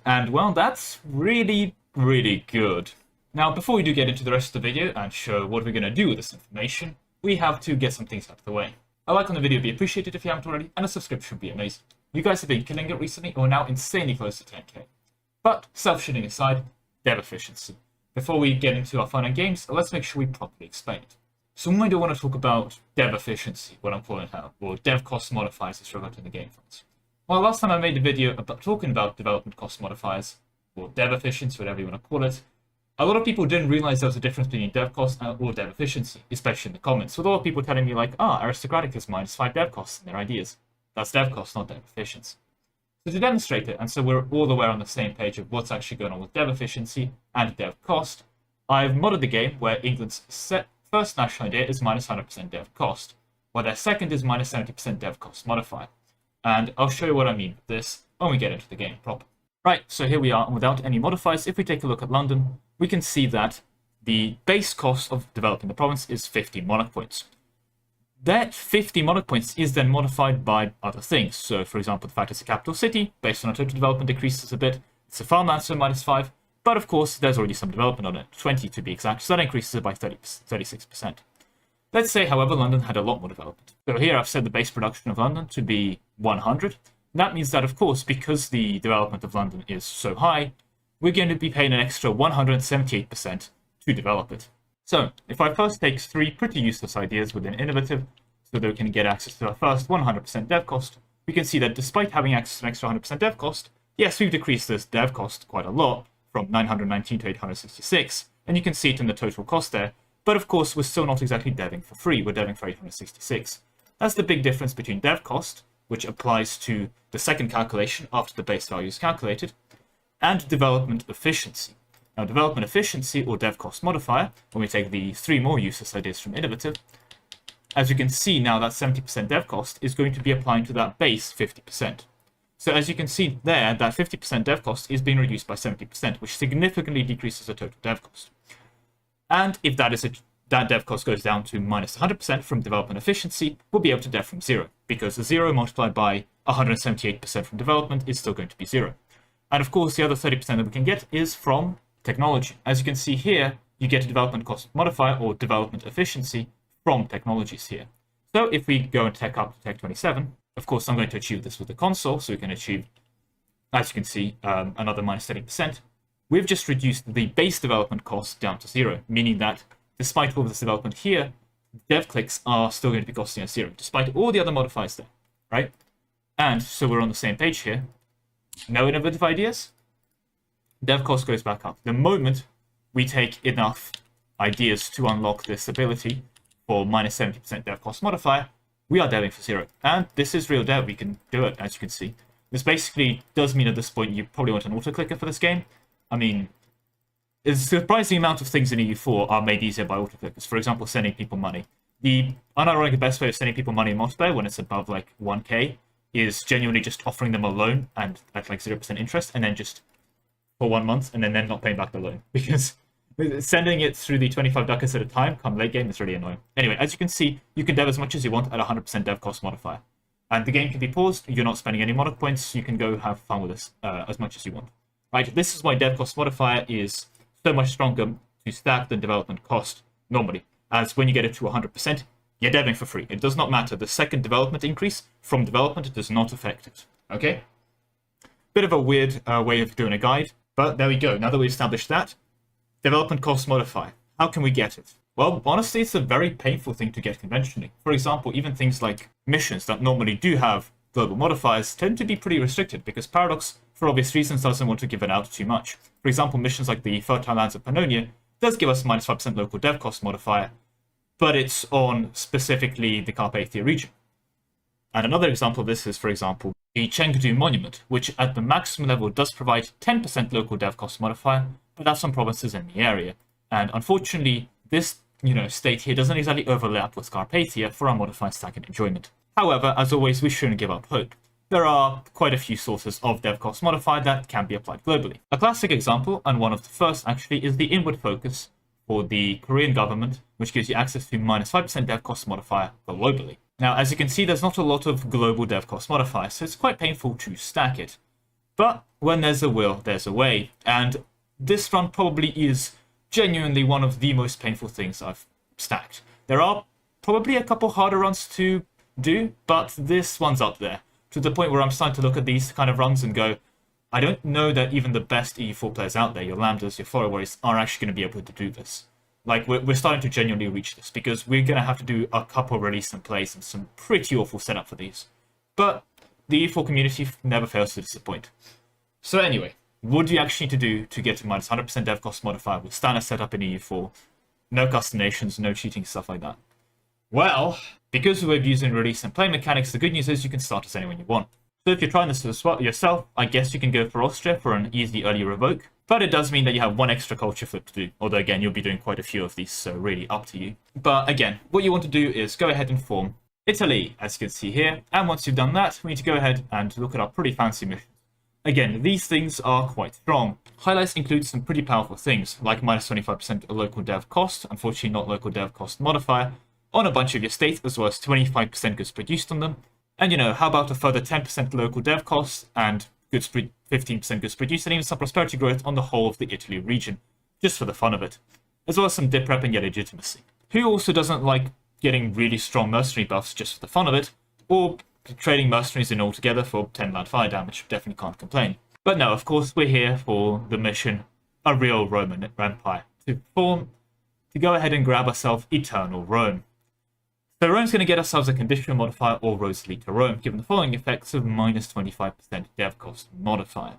And well, that's really, really good. Now, before we do get into the rest of the video and show what we're going to do with this information, we have to get some things out of the way. A like on the video would be appreciated if you haven't already, and a subscription would be amazing. You guys have been killing it recently, and we're now insanely close to 10k. But, self-shitting aside, dev efficiency. Before we get into our fun and games, let's make sure we properly explain it. So why do I want to talk about dev efficiency, what I'm calling it, or dev cost modifiers as referred to in the game files? Well, last time I made a video about talking about development cost modifiers, or dev efficiency, whatever you want to call it, a lot of people didn't realize there was a difference between dev cost or dev efficiency, especially in the comments, with a lot of people telling me like, aristocratic is minus 5 dev costs in their ideas. That's dev cost, not dev efficiency. So to demonstrate it, and so we're all the way on the same page of what's actually going on with dev efficiency and dev cost, I've modded the game where England's first national idea is minus 100% dev cost, while their second is minus 70% dev cost modifier. And I'll show you what I mean with this when we get into the game proper. Right, so here we are, and without any modifiers, if we take a look at London, we can see that the base cost of developing the province is 50 monarch points. That 50 monarch points is then modified by other things. So, for example, the fact it's a capital city, based on our total development, decreases a bit. It's a farmland, so minus 5. But of course, there's already some development on it, 20 to be exact, so that increases it by 36%. Let's say, however, London had a lot more development. So here I've set the base production of London to be 100. That means that, of course, because the development of London is so high, we're going to be paying an extra 178% to develop it. So, if I first take 3 pretty useless ideas within Innovative, so that we can get access to our first 100% dev cost, we can see that despite having access to an extra 100% dev cost, yes, we've decreased this dev cost quite a lot, from 919 to 866, and you can see it in the total cost there, But of course, we're still not exactly deving for free, we're deving for 866. That's the big difference between dev cost, which applies to the second calculation after the base value is calculated, and development efficiency. Now, development efficiency, or dev cost modifier, when we take the 3 more useless ideas from Innovative, as you can see now, that 70% dev cost is going to be applying to that base 50%. So as you can see there, that 50% dev cost is being reduced by 70%, which significantly decreases the total dev cost. And if that dev cost goes down to minus 100% from development efficiency, we'll be able to dev from 0, because 0 multiplied by 178% from development is still going to be 0. And of course, the other 30% that we can get is from technology. As you can see here, you get a development cost modifier, or development efficiency, from technologies here. So if we go and tech up to tech 27, of course, I'm going to achieve this with the console, so we can achieve, as you can see, another minus 30%. We've just reduced the base development cost down to 0, meaning that despite all this development here, dev clicks are still going to be costing us 0, despite all the other modifiers there, right? And so we're on the same page here. No innovative ideas? Dev cost goes back up. The moment we take enough ideas to unlock this ability for minus 70% dev cost modifier, we are deving for 0. And this is real dev, we can do it, as you can see. This basically does mean at this point you probably want an auto-clicker for this game. I mean, a surprising amount of things in EU4 are made easier by auto-clickers. For example, sending people money. The unironically best way of sending people money in multiplayer when it's above like 1k is genuinely just offering them a loan and at like 0% interest, and then just for 1 month, and then not paying back the loan. Because sending it through the 25 ducats at a time come late game is really annoying. Anyway, as you can see, you can dev as much as you want at 100% dev cost modifier. And the game can be paused, you're not spending any monoc points, you can go have fun with this as much as you want. Right, this is why dev cost modifier is so much stronger to stack than development cost normally. As when you get it to 100%, you're deving for free. It does not matter. The second development increase from development does not affect it. Okay? Bit of a weird way of doing a guide, but there we go. Now that we've established that, development cost modifier. How can we get it? Well, honestly, it's a very painful thing to get conventionally. For example, even things like missions that normally do have global modifiers tend to be pretty restricted because Paradox, for obvious reasons, doesn't want to give it out too much. For example, missions like the Fertile Lands of Pannonia does give us minus 5% local dev cost modifier, but it's on specifically the Carpathia region. And another example of this is, for example, the Chengdu Monument, which at the maximum level does provide 10% local dev cost modifier, but that's on provinces in the area. And unfortunately, this state here doesn't exactly overlap with Carpathia for our modifier stack and enjoyment. However, as always, we shouldn't give up hope. There are quite a few sources of dev cost modifier that can be applied globally. A classic example, and one of the first actually, is the inward focus for the Korean government, which gives you access to minus 5% dev cost modifier globally. Now, as you can see, there's not a lot of global dev cost modifier, so it's quite painful to stack it. But when there's a will, there's a way, and this run probably is genuinely one of the most painful things I've stacked. There are probably a couple harder runs to do, but this one's up there, to the point where I'm starting to look at these kind of runs and go, I don't know that even the best EU4 players out there, your Lambdas, your Follow-Warriors, are actually going to be able to do this. Like, we're starting to genuinely reach this, because we're going to have to do a couple release and plays and some pretty awful setup for these. But the EU4 community never fails to disappoint. So anyway, what do you actually need to do to get to minus 100% dev cost modifier with standard setup in EU4? No customations, no cheating, stuff like that. Well, because we're using release and play mechanics, the good news is you can start as anyone you want. So if you're trying this yourself, I guess you can go for Austria for an easy early revoke. But it does mean that you have one extra culture flip to do. Although again, you'll be doing quite a few of these, so really up to you. But again, what you want to do is go ahead and form Italy, as you can see here. And once you've done that, we need to go ahead and look at our pretty fancy missions. Again, these things are quite strong. Highlights include some pretty powerful things, like minus 25% local dev cost, unfortunately not local dev cost modifier, on a bunch of your states, as well as 25% goods produced on them. And how about a further 10% local dev cost and 15% goods produced, and even some prosperity growth on the whole of the Italy region, just for the fun of it. As well as some dip rep and your legitimacy. Who also doesn't like getting really strong mercenary buffs just for the fun of it, or trading mercenaries in altogether for 10 land fire damage? Definitely can't complain. But no, of course, we're here for the mission, a real Roman Empire, to go ahead and grab ourselves Eternal Rome. So Rome's going to get ourselves a conditional modifier or Rose Elite to Rome, given the following effects of minus 25% dev cost modifier.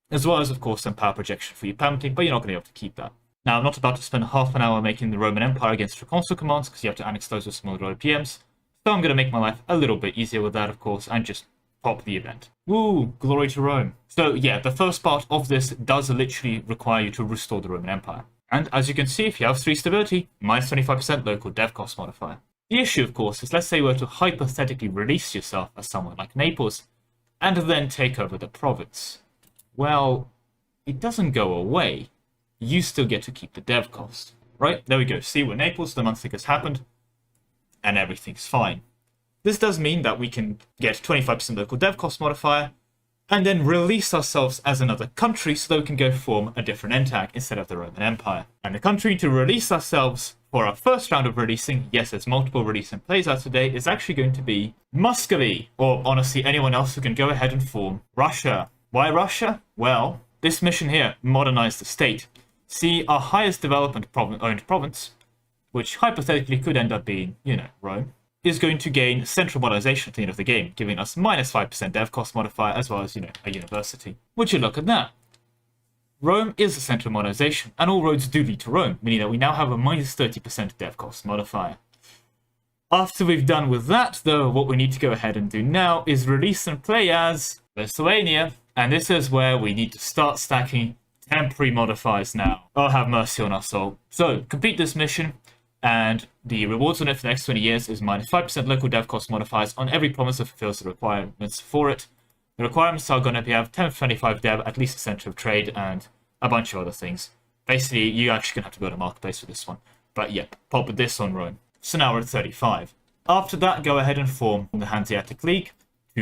As well as, of course, some power projection for your permitting, but you're not going to be able to keep that. Now, I'm not about to spend half an hour making the Roman Empire against the consul commands, because you have to annex those with smaller OPMs. So I'm going to make my life a little bit easier with that, of course, and just pop the event. Woo! Glory to Rome. So yeah, the first part of this does literally require you to restore the Roman Empire. And as you can see, if you have 3 stability, minus 25% local dev cost modifier. The issue, of course, is let's say you were to hypothetically release yourself as someone like Naples, and then take over the province. Well, it doesn't go away. You still get to keep the dev cost. Right? There we go. See, we're Naples, the monthly has happened, and everything's fine. This does mean that we can get 25% local dev cost modifier, and then release ourselves as another country so that we can go form a different NTAG instead of the Roman Empire. And the country to release ourselves for our first round of releasing, yes, there's multiple release and plays out today, is actually going to be Muscovy, or honestly anyone else who can go ahead and form Russia. Why Russia? Well, this mission here, modernize the state. See, our highest development owned province, which hypothetically could end up being, Rome, is going to gain central modernization at the end of the game, giving us minus 5% dev cost modifier, as well as, a university. Would you look at that? Rome is a central modernization, and all roads do lead to Rome, meaning that we now have a minus 30% dev cost modifier. After we've done with that, though, what we need to go ahead and do now is release and play as Lithuania, and this is where we need to start stacking temporary modifiers now. Oh, have mercy on us all. So, complete this mission, and the rewards on it for the next 20 years is minus 5% local dev cost modifiers on every province that fulfills the requirements for it. The requirements are going to be have 10 of 25 dev, at least a center of trade, and a bunch of other things. Basically, you're actually going to have to build a marketplace for this one. But yep, pop this on Rome. So now we're at 35. After that, go ahead and form the Hanseatic League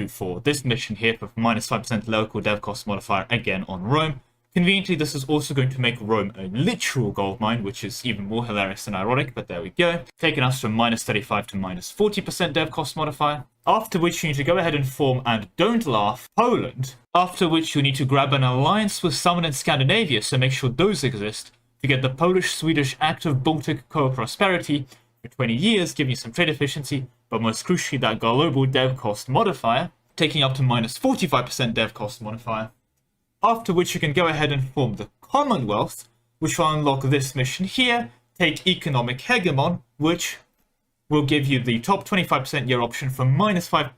for this mission here for minus 5% local dev cost modifier again on Rome. Conveniently, this is also going to make Rome a literal gold mine, which is even more hilarious than ironic, but there we go. Taking us from minus 35 to minus 40% dev cost modifier. After which you need to go ahead and form, and don't laugh, Poland. After which you need to grab an alliance with someone in Scandinavia, so make sure those exist, to get the Polish-Swedish Active Baltic Co-Prosperity for 20 years, giving you some trade efficiency, but most crucially that global dev cost modifier, taking up to minus 45% dev cost modifier. After which you can go ahead and form the Commonwealth, which will unlock this mission here, take Economic Hegemon, which will give you the top 25% year option for minus 5%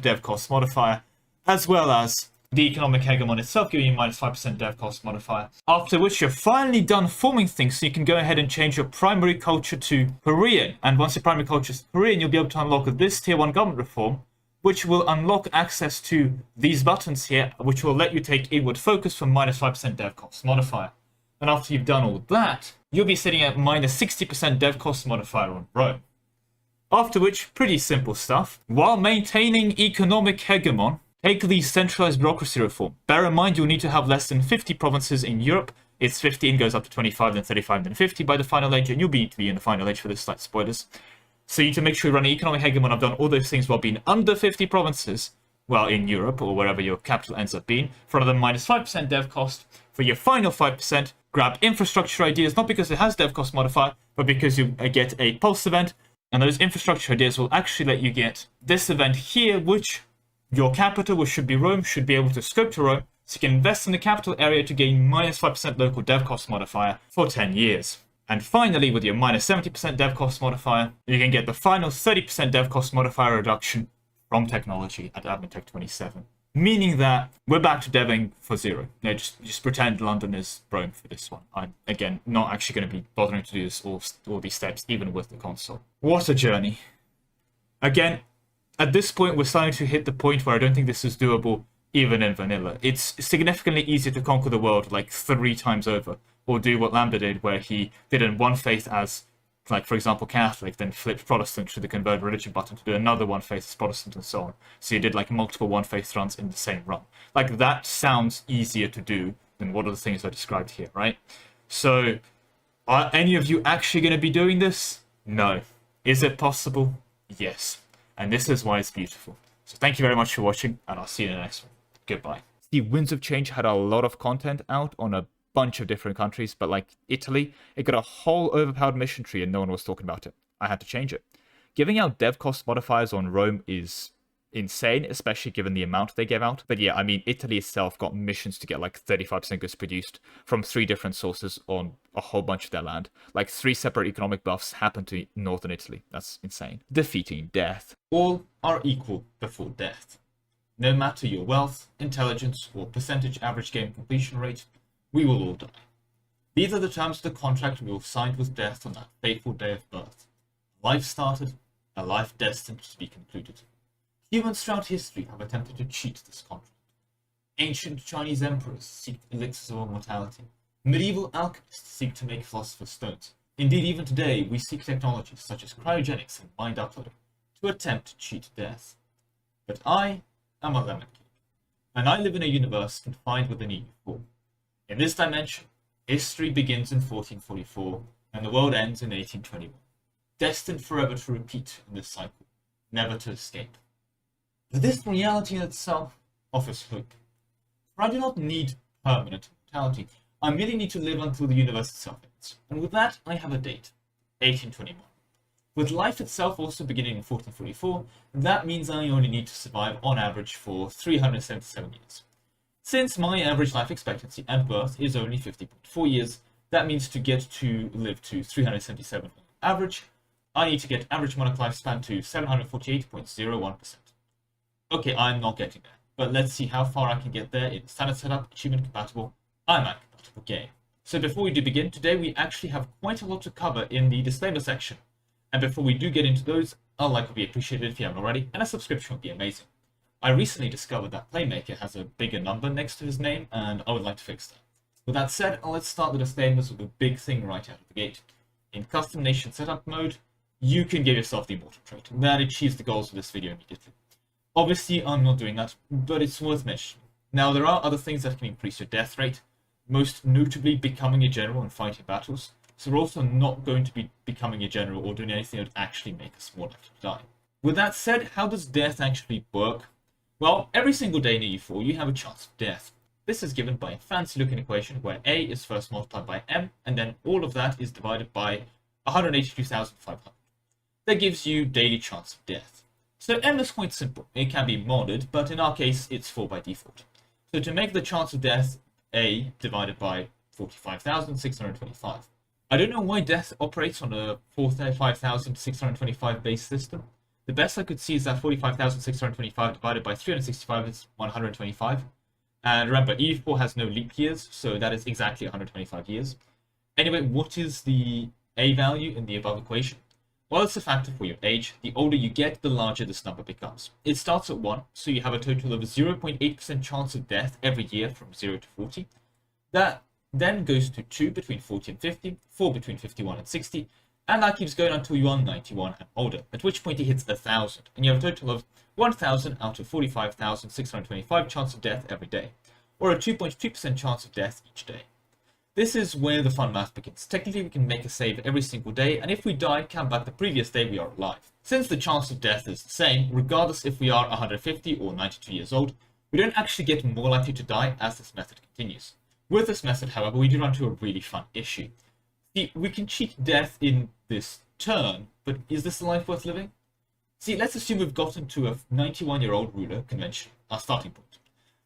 dev cost modifier, as well as the Economic Hegemon itself giving you minus 5% dev cost modifier. After which you're finally done forming things, so you can go ahead and change your primary culture to Korean. And once your primary culture is Korean, you'll be able to unlock this tier 1 government reform, which will unlock access to these buttons here, which will let you take inward focus for minus 5% dev cost modifier. And after you've done all that, you'll be sitting at minus 60% dev cost modifier on Rome. After which, pretty simple stuff. While maintaining economic hegemon, take the centralized bureaucracy reform. Bear in mind you'll need to have less than 50 provinces in Europe. It's 15, goes up to 25, then 35, then 50 by the final age, and you'll be in the final age for this, slight spoilers. So you need to make sure you run an economic hegemon. I've done all those things while being under 50 provinces, well, in Europe, or wherever your capital ends up being, for another minus 5% dev cost. For your final 5%, grab infrastructure ideas, not because it has dev cost modifier, but because you get a pulse event, and those infrastructure ideas will actually let you get this event here, which your capital, which should be Rome, should be able to scope to Rome, so you can invest in the capital area to gain minus 5% local dev cost modifier for 10 years. And finally, with your minus 70% dev cost modifier, you can get the final 30% dev cost modifier reduction from technology at Admin Tech 27. Meaning that we're back to deving for 0. Just pretend London is Rome for this one. I'm, again, not actually going to be bothering to do this all these steps, even with the console. What a journey. Again, at this point, we're starting to hit the point where I don't think this is doable even in vanilla. It's significantly easier to conquer the world like 3 times over, or do what Lambda did, where he did in one faith as, like, for example, Catholic, then flipped Protestant to the convert religion button to do another one faith as Protestant and so on. So you did like multiple one faith runs in the same run. Like, that sounds easier to do than what are the things I described here, right? So, are any of you actually going to be doing this? No. Is it possible? Yes. And this is why it's beautiful. So thank you very much for watching, and I'll see you in the next one. Goodbye. The Winds of Change had a lot of content out on a bunch of different countries, but like Italy, it got a whole overpowered mission tree and no one was talking about it. I had to change it. Giving out dev cost modifiers on Rome is insane, especially given the amount they gave out. But yeah, I mean, Italy itself got missions to get like 35% goods produced from 3 different sources on a whole bunch of their land. Like 3 separate economic buffs happened to northern Italy. That's insane. Defeating death. All are equal before death. No matter your wealth, intelligence, or percentage average game completion rate, we will all die. These are the terms of the contract we all signed with death on that fateful day of birth. A life started, a life destined to be concluded. Humans throughout history have attempted to cheat this contract. Ancient Chinese emperors seek elixirs of immortality. Medieval alchemists seek to make philosopher's stones. Indeed, even today, we seek technologies such as cryogenics and mind uploading to attempt to cheat death. But I am a lemon cake, and I live in a universe confined within EU4. In this dimension, history begins in 1444, and the world ends in 1821, destined forever to repeat in this cycle, never to escape. But this reality in itself offers hope, for I do not need permanent immortality. I merely need to live until the universe itself ends, and with that I have a date, 1821. With life itself also beginning in 1444, that means I only need to survive on average for 377 years. Since my average life expectancy at birth is only 50.4 years, that means to get to live to 377 on average, I need to get average monarch lifespan to 748.01%. Okay, I'm not getting there, but let's see how far I can get there in standard setup, achievement compatible, IMAC compatible game. So before we do begin, today we actually have quite a lot to cover in the disclaimer section. And before we do get into those, a like would be appreciated if you haven't already, and a subscription would be amazing. I recently discovered that Playmaker has a bigger number next to his name, and I would like to fix that. With that said, let's start the disclaimers with a big thing right out of the gate. In custom nation setup mode, you can give yourself the immortal trait. That achieves the goals of this video immediately. Obviously, I'm not doing that, but it's worth mentioning. Now, there are other things that can increase your death rate, most notably becoming a general and fighting battles. So we're also not going to be becoming a general or doing anything that would actually make us more likely to die. With that said, how does death actually work? Well, every single day in EU4 you have a chance of death. This is given by a fancy looking equation where A is first multiplied by M, and then all of that is divided by 182,500. That gives you daily chance of death. So M is quite simple. It can be modded, but in our case it's 4 by default. So to make the chance of death A divided by 45,625. I don't know why death operates on a 45,625 base system. The best I could see is that 45,625 divided by 365 is 125. And remember, EU4 has no leap years, so that is exactly 125 years. Anyway, what is the A value in the above equation? Well, it's a factor for your age. The older you get, the larger this number becomes. It starts at 1, so you have a total of 0.8% chance of death every year from 0 to 40. That then goes to 2 between 40 and 50, 4 between 51 and 60, and that keeps going until you are 91 and older, at which point it hits 1,000, and you have a total of 1,000 out of 45,625 chance of death every day, or a 2.2% chance of death each day. This is where the fun math begins. Technically, we can make a save every single day, and if we die, count back the previous day we are alive. Since the chance of death is the same, regardless if we are 150 or 92 years old, we don't actually get more likely to die as this method continues. With this method, however, we do run into a really fun issue. See, we can cheat death in this turn, but is this a life worth living? See, let's assume we've gotten to a 91-year-old ruler convention, our starting point.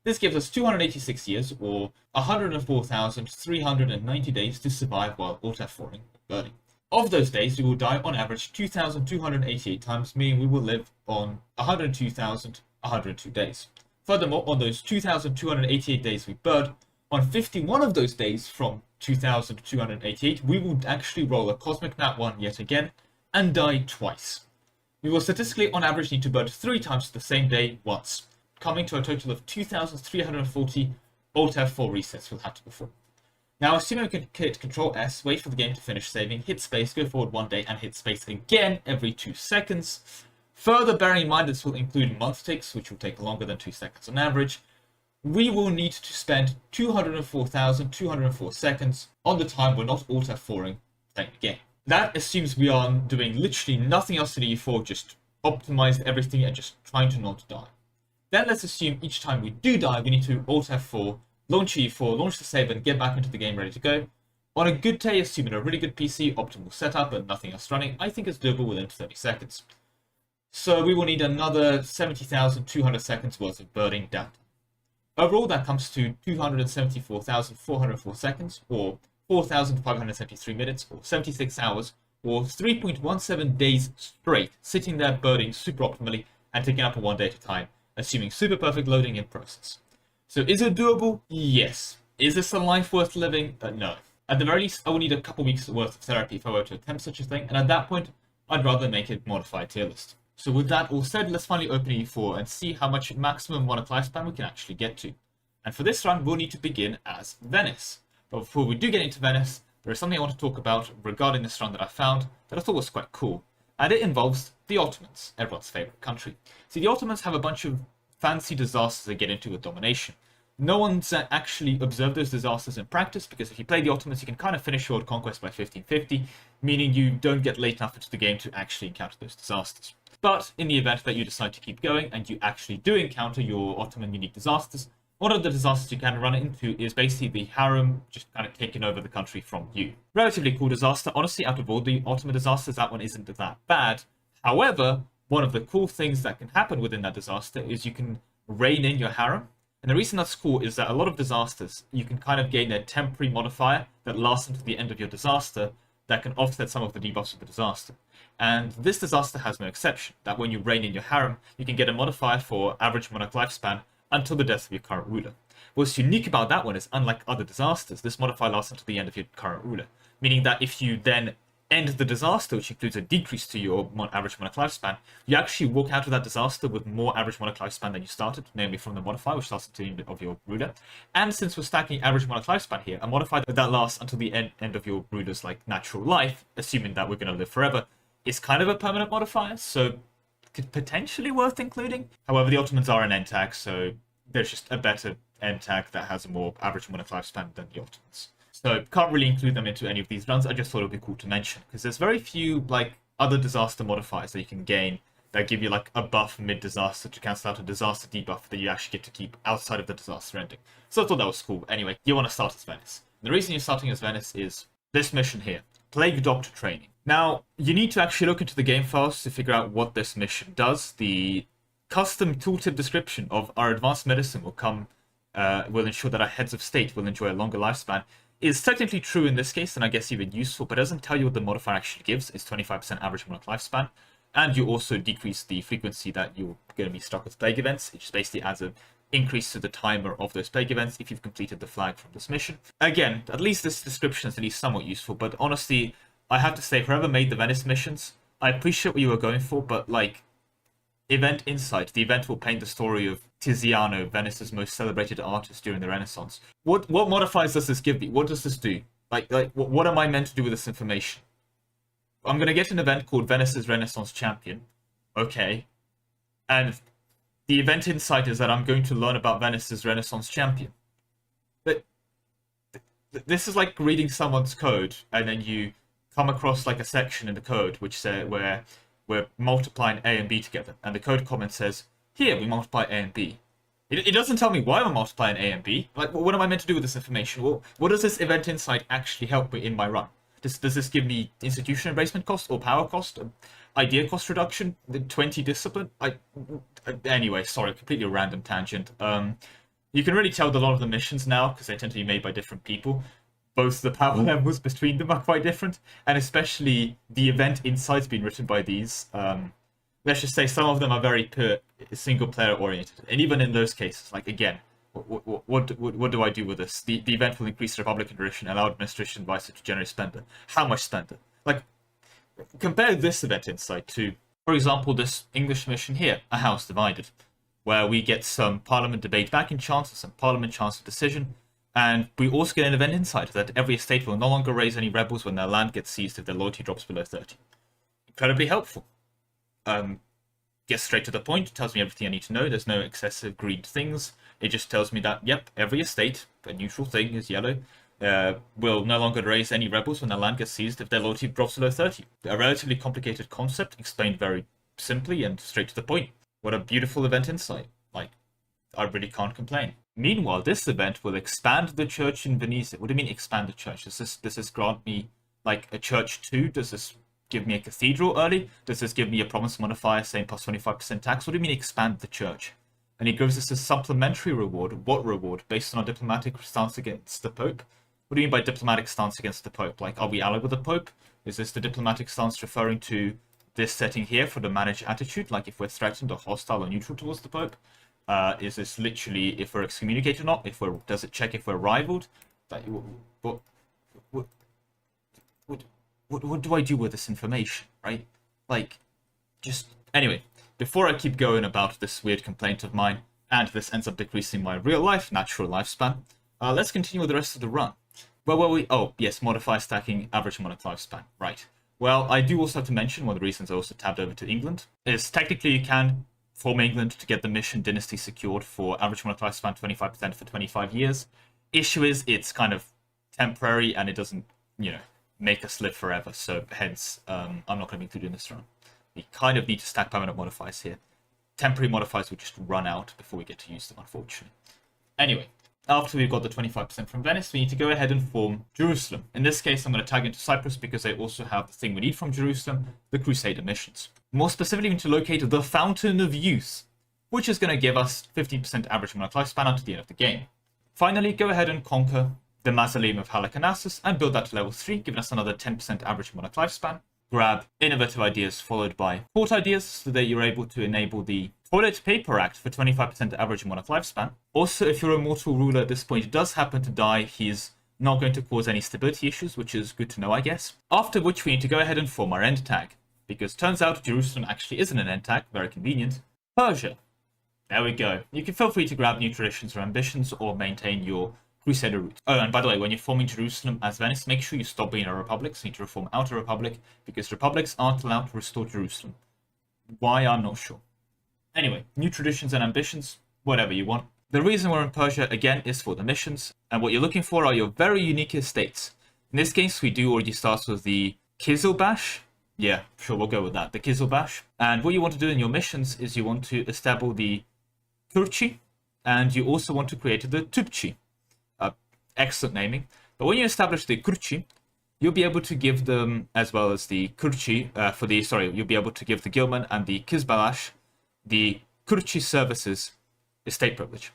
This gives us 286 years, or 104,390 days to survive while auto-4ing or burning. Of those days, we will die on average 2,288 times, meaning we will live on 102,102 days. Furthermore, on those 2,288 days we burn, on 51 of those days from 2,288, we will actually roll a Cosmic Nat 1 yet again, and die twice. We will statistically on average need to burn 3 times the same day once, coming to a total of 2,340 Alt F4 resets we'll have to perform. Now, assuming we can hit Control S, wait for the game to finish saving, hit space, go forward 1 day, and hit space again every 2 seconds. Further, bearing in mind this will include month ticks, which will take longer than 2 seconds on average, we will need to spend 204,204 seconds on the time we're not Alt F4ing playing the game. That assumes we are doing literally nothing else in EU4, just optimized everything and just trying to not die. Then let's assume each time we do die, we need to Alt F4, launch EU4, launch the save, and get back into the game ready to go. On a good day, assuming a really good PC, optimal setup, and nothing else running, I think it's doable within 30 seconds. So we will need another 70,200 seconds worth of burning downtime. Overall, that comes to 274,404 seconds, or 4,573 minutes, or 76 hours, or 3.17 days straight, sitting there burning super optimally and taking up a 1 day at a time, assuming super perfect loading in process. So is it doable? Yes. Is this a life worth living? No. At the very least, I will need a couple weeks worth of therapy if I were to attempt such a thing, and at that point, I'd rather make it modified tier list. So with that all said, let's finally open EU4 and see how much maximum monarch lifespan we can actually get to. And for this run, we'll need to begin as Venice. But before we do get into Venice, there is something I want to talk about regarding this run that I found that I thought was quite cool. And it involves the Ottomans, everyone's favourite country. See, the Ottomans have a bunch of fancy disasters they get into with domination. No one's actually observed those disasters in practice, because if you play the Ottomans, you can kind of finish world conquest by 1550, meaning you don't get late enough into the game to actually encounter those disasters. But in the event that you decide to keep going, and you actually do encounter your Ottoman unique disasters, one of the disasters you can run into is basically the harem just kind of taking over the country from you. Relatively cool disaster. Honestly, out of all the Ottoman disasters, that one isn't that bad. However, one of the cool things that can happen within that disaster is you can rein in your harem. And the reason that's cool is that a lot of disasters, you can kind of gain a temporary modifier that lasts until the end of your disaster that can offset some of the debuffs of the disaster. And this disaster has no exception, that when you rein in your harem, you can get a modifier for average monarch lifespan until the death of your current ruler. What's unique about that one is, unlike other disasters, this modifier lasts until the end of your current ruler, meaning that if you then end the disaster, which includes a decrease to your average monarch lifespan, you actually walk out of that disaster with more average monarch lifespan than you started, namely from the modifier, which lasts until the end of your ruler. And since we're stacking average monarch lifespan here, a modifier that lasts until the end of your ruler's natural life, assuming that we're going to live forever, is kind of a permanent modifier, so could potentially worth including. However, the Ottomans are an end tag, so there's just a better end tag that has a more average monarch lifespan than the Ottomans. So can't really include them into any of these runs. I just thought it would be cool to mention, because there's very few other disaster modifiers that you can gain that give you a buff mid-disaster to cancel out a disaster debuff that you actually get to keep outside of the disaster ending. So I thought that was cool. Anyway, you want to start as Venice. The reason you're starting as Venice is this mission here, Plague Doctor Training. Now, you need to actually look into the game files to figure out what this mission does. The custom tooltip description of our advanced medicine will ensure that our heads of state will enjoy a longer lifespan is technically true in this case, and I guess even useful, but doesn't tell you what the modifier actually gives. It's 25% average monarch lifespan, and you also decrease the frequency that you're going to be stuck with plague events. It just basically adds an increase to the timer of those plague events if you've completed the flag from this mission. Again, at least this description is at least somewhat useful, but honestly, I have to say, whoever made the Venice missions, I appreciate what you were going for, but Event Insight, the event will paint the story of Tiziano, Venice's most celebrated artist during the Renaissance. What modifiers does this give me? What does this do? What am I meant to do with this information? I'm going to get an event called Venice's Renaissance Champion. Okay. And the event insight is that I'm going to learn about Venice's Renaissance Champion. But this is like reading someone's code, and then you come across a section in the code which says where we're multiplying A and B together, and the code comment says, here we multiply A and B. It doesn't tell me why I'm multiplying A and B. What am I meant to do with this information? What does this event insight actually help me in my run? Does this give me institution embracement cost or power cost, idea cost reduction, 20 discipline? Anyway, sorry, completely random tangent. You can really tell that a lot of the missions now, because they tend to be made by different people, both the power levels between them are quite different, and especially the event insights being written by these. Let's just say some of them are very single player oriented, and even in those cases, again, what do I do with this? The event will increase Republican duration, allow administration advisor to generate spender. How much spender? Compare this event insight to, for example, this English mission here, A House Divided, where we get some parliament debate back in chance, or some parliament chance of decision. And we also get an event insight that every estate will no longer raise any rebels when their land gets seized if their loyalty drops below 30. Incredibly helpful. Gets straight to the point, tells me everything I need to know. There's no excessive greed things. It just tells me that, yep, every estate, a neutral thing is yellow, will no longer raise any rebels when their land gets seized if their loyalty drops below 30. A relatively complicated concept explained very simply and straight to the point. What a beautiful event insight. I really can't complain. Meanwhile, this event will expand the church in Venice. What do you mean expand the church? Does this grant me a church too? Does this give me a cathedral early? Does this give me a province modifier saying plus 25% tax? What do you mean expand the church? And he gives us a supplementary reward. What reward? Based on our diplomatic stance against the Pope? What do you mean by diplomatic stance against the Pope? Like, are we allied with the Pope? Is this the diplomatic stance referring to this setting here for the managed attitude? Like, if we're threatened or hostile or neutral towards the Pope? Is this literally if we're excommunicated or not? Does it check if we're rivaled? Like, what do I do with this information, right? Like, just... Anyway, before I keep going about this weird complaint of mine, and this ends up decreasing my real-life natural lifespan, let's continue with the rest of the run. Where were we? Oh, yes, modify stacking average monarch lifespan. Right. Well, I do also have to mention, one of the reasons I also tabbed over to England, is technically you can form England to get the mission dynasty secured for average monarch lifespan 25% for 25 years. Issue is, it's kind of temporary and it doesn't, make us live forever, so hence, I'm not going to be included in this run. We kind of need to stack permanent modifiers here. Temporary modifiers will just run out before we get to use them, unfortunately. Anyway, after we've got the 25% from Venice, we need to go ahead and form Jerusalem. In this case, I'm going to tag into Cyprus because they also have the thing we need from Jerusalem, the Crusader missions. More specifically, we need to locate the Fountain of Youth, which is going to give us 15% average monarch lifespan until the end of the game. Finally, go ahead and conquer the Mausoleum of Halicarnassus and build that to level 3, giving us another 10% average monarch lifespan. Grab innovative ideas followed by port ideas so that you're able to enable the Toilet Paper Act for 25% average monarch lifespan. Also, if your immortal ruler at this point does happen to die, he's not going to cause any stability issues, which is good to know, I guess. After which we need to go ahead and form our end tag, because turns out Jerusalem actually isn't an end tag, very convenient. Persia. There we go. You can feel free to grab new traditions or ambitions or maintain your Crusader route. Oh, and by the way, when you're forming Jerusalem as Venice, make sure you stop being a republic. So you need to reform out a republic, because republics aren't allowed to restore Jerusalem. Why, I'm not sure. Anyway, new traditions and ambitions, whatever you want. The reason we're in Persia, again, is for the missions. And what you're looking for are your very unique estates. In this case, we do already start with the Kizilbash. Yeah, sure, we'll go with that. The Kizilbash. And what you want to do in your missions is you want to establish the Kurchi, and you also want to create the Tupchi. Excellent naming. But when you establish the Kurchi, you'll be able to give them, as well as the Kurchi, you'll be able to give the Gilman and the Kizbalash the Kurchi services estate privilege.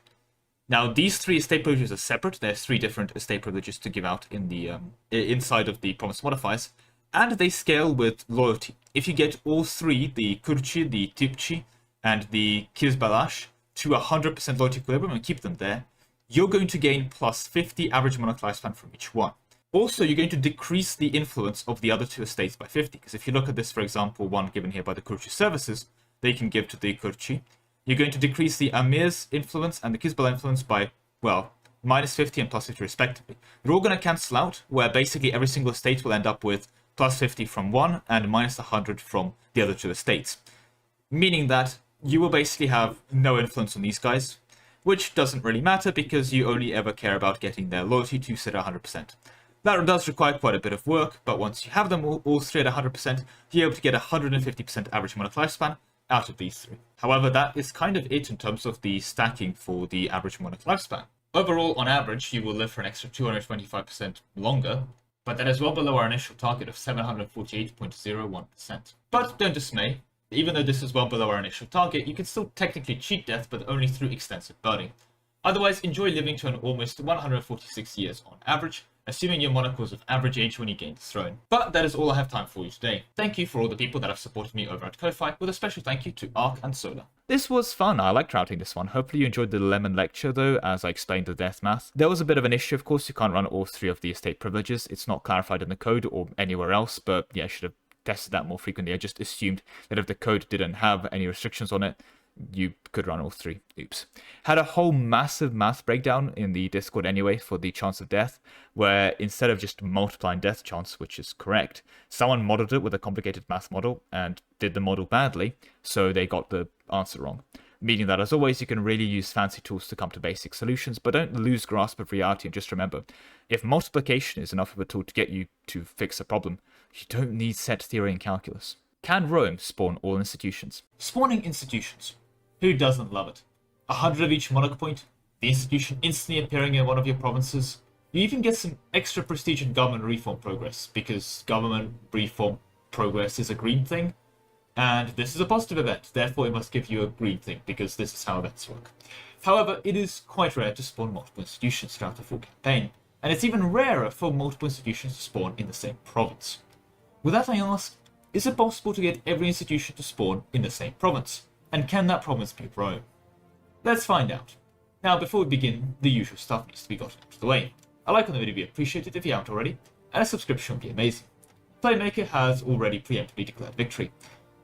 Now, these 3 estate privileges are separate. There's 3 different estate privileges to give out in the inside of the promise modifiers, and they scale with loyalty. If you get all 3, the Kurchi, the Tipchi, and the Kizbalash, to 100% loyalty equilibrium and keep them there, you're going to gain plus 50 average monarch lifespan from each one. Also, you're going to decrease the influence of the other 2 estates by 50, because if you look at this, for example, one given here by the Kurchi services, they can give to the Kurchi. You're going to decrease the Amir's influence and the Kizbala influence by, well, minus 50 and plus 50 respectively. They're all going to cancel out, where basically every single estate will end up with plus 50 from one and minus 100 from the other 2 estates. Meaning that you will basically have no influence on these guys, which doesn't really matter because you only ever care about getting their loyalty to sit at 100%. That does require quite a bit of work, but once you have them all 3 at 100%, you're able to get 150% average monarch lifespan out of these 3. However, that is kind of it in terms of the stacking for the average monarch lifespan. Overall, on average, you will live for an extra 225% longer, but that is well below our initial target of 748.01%. But don't dismay. Even though this is well below our initial target, you can still technically cheat death, but only through extensive burning. Otherwise, enjoy living to an almost 146 years on average, assuming your monarch was of average age when you gained the throne. But that is all I have time for you today. Thank you for all the people that have supported me over at Ko-Fi, with a special thank you to Ark and Solar. This was fun. I liked routing this one. Hopefully you enjoyed the lemon lecture though, as I explained the death math. There was a bit of an issue, of course. You can't run all 3 of the estate privileges. It's not clarified in the code or anywhere else, but yeah, I should have tested that more frequently. I just assumed that if the code didn't have any restrictions on it, you could run all 3. Oops. Had a whole massive math breakdown in the Discord anyway for the chance of death, where instead of just multiplying death chance, which is correct, someone modeled it with a complicated math model and did the model badly, so they got the answer wrong. Meaning that, as always, you can really use fancy tools to come to basic solutions, but don't lose grasp of reality. And just remember, if multiplication is enough of a tool to get you to fix a problem, you don't need set theory and calculus. Can Rome spawn all institutions? Spawning institutions. Who doesn't love it? 100 of each monarch point, the institution instantly appearing in one of your provinces. You even get some extra prestige in government reform progress, because government reform progress is a green thing, and this is a positive event, therefore it must give you a green thing, because this is how events work. However, it is quite rare to spawn multiple institutions throughout a full campaign, and it's even rarer for multiple institutions to spawn in the same province. With that, I ask, is it possible to get every institution to spawn in the same province? And can that province be Rome? Let's find out. Now, before we begin, the usual stuff needs to be gotten out of the way. A like on the video would be appreciated if you haven't already, and a subscription would be amazing. Playmaker has already preemptively declared victory,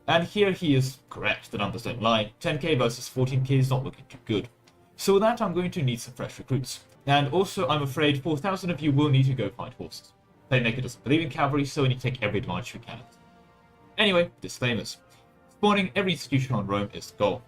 and here he is correct, the numbers don't lie. 10k versus 14k is not looking too good. So with that, I'm going to need some fresh recruits. And also, I'm afraid 4,000 of you will need to go find horses. Playmaker doesn't believe in cavalry, so we need to take every advantage we can. Anyway, disclaimers. Spawning every institution on Rome is the goal.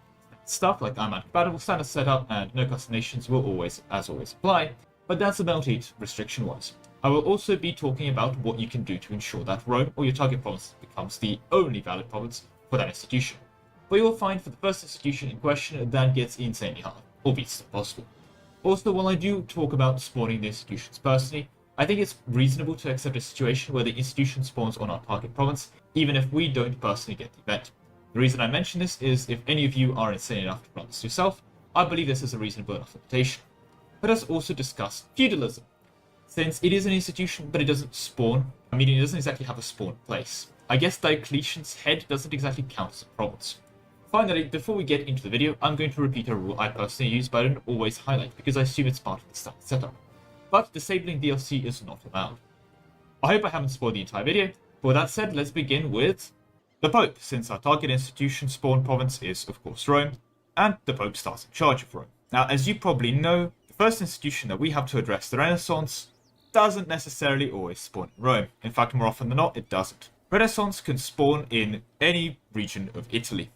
Stuff like I'm compatible, standard setup, and no customations will always, as always, apply, but that's about it, restriction-wise. I will also be talking about what you can do to ensure that Rome, or your target province, becomes the only valid province for that institution. But you will find for the first institution in question, that gets insanely hard, albeit still possible. Also, while I do talk about spawning the institutions personally, I think it's reasonable to accept a situation where the institution spawns on our target province, even if we don't personally get the event. The reason I mention this is if any of you are insane enough to run this yourself, I believe this is a reasonable enough limitation. Let us also discuss feudalism. Since it is an institution, but it doesn't spawn, meaning it doesn't exactly have a spawn place. I guess Diocletian's head doesn't exactly count as a province. Finally, before we get into the video, I'm going to repeat a rule I personally use but I don't always highlight because I assume it's part of the standard setup. But disabling DLC is not allowed. I hope I haven't spoiled the entire video, but with that said, let's begin with the Pope, since our target institution spawn province is, of course, Rome, and the Pope starts in charge of Rome. Now, as you probably know, the first institution that we have to address, the Renaissance, doesn't necessarily always spawn in Rome. In fact, more often than not, it doesn't. Renaissance can spawn in any region of Italy.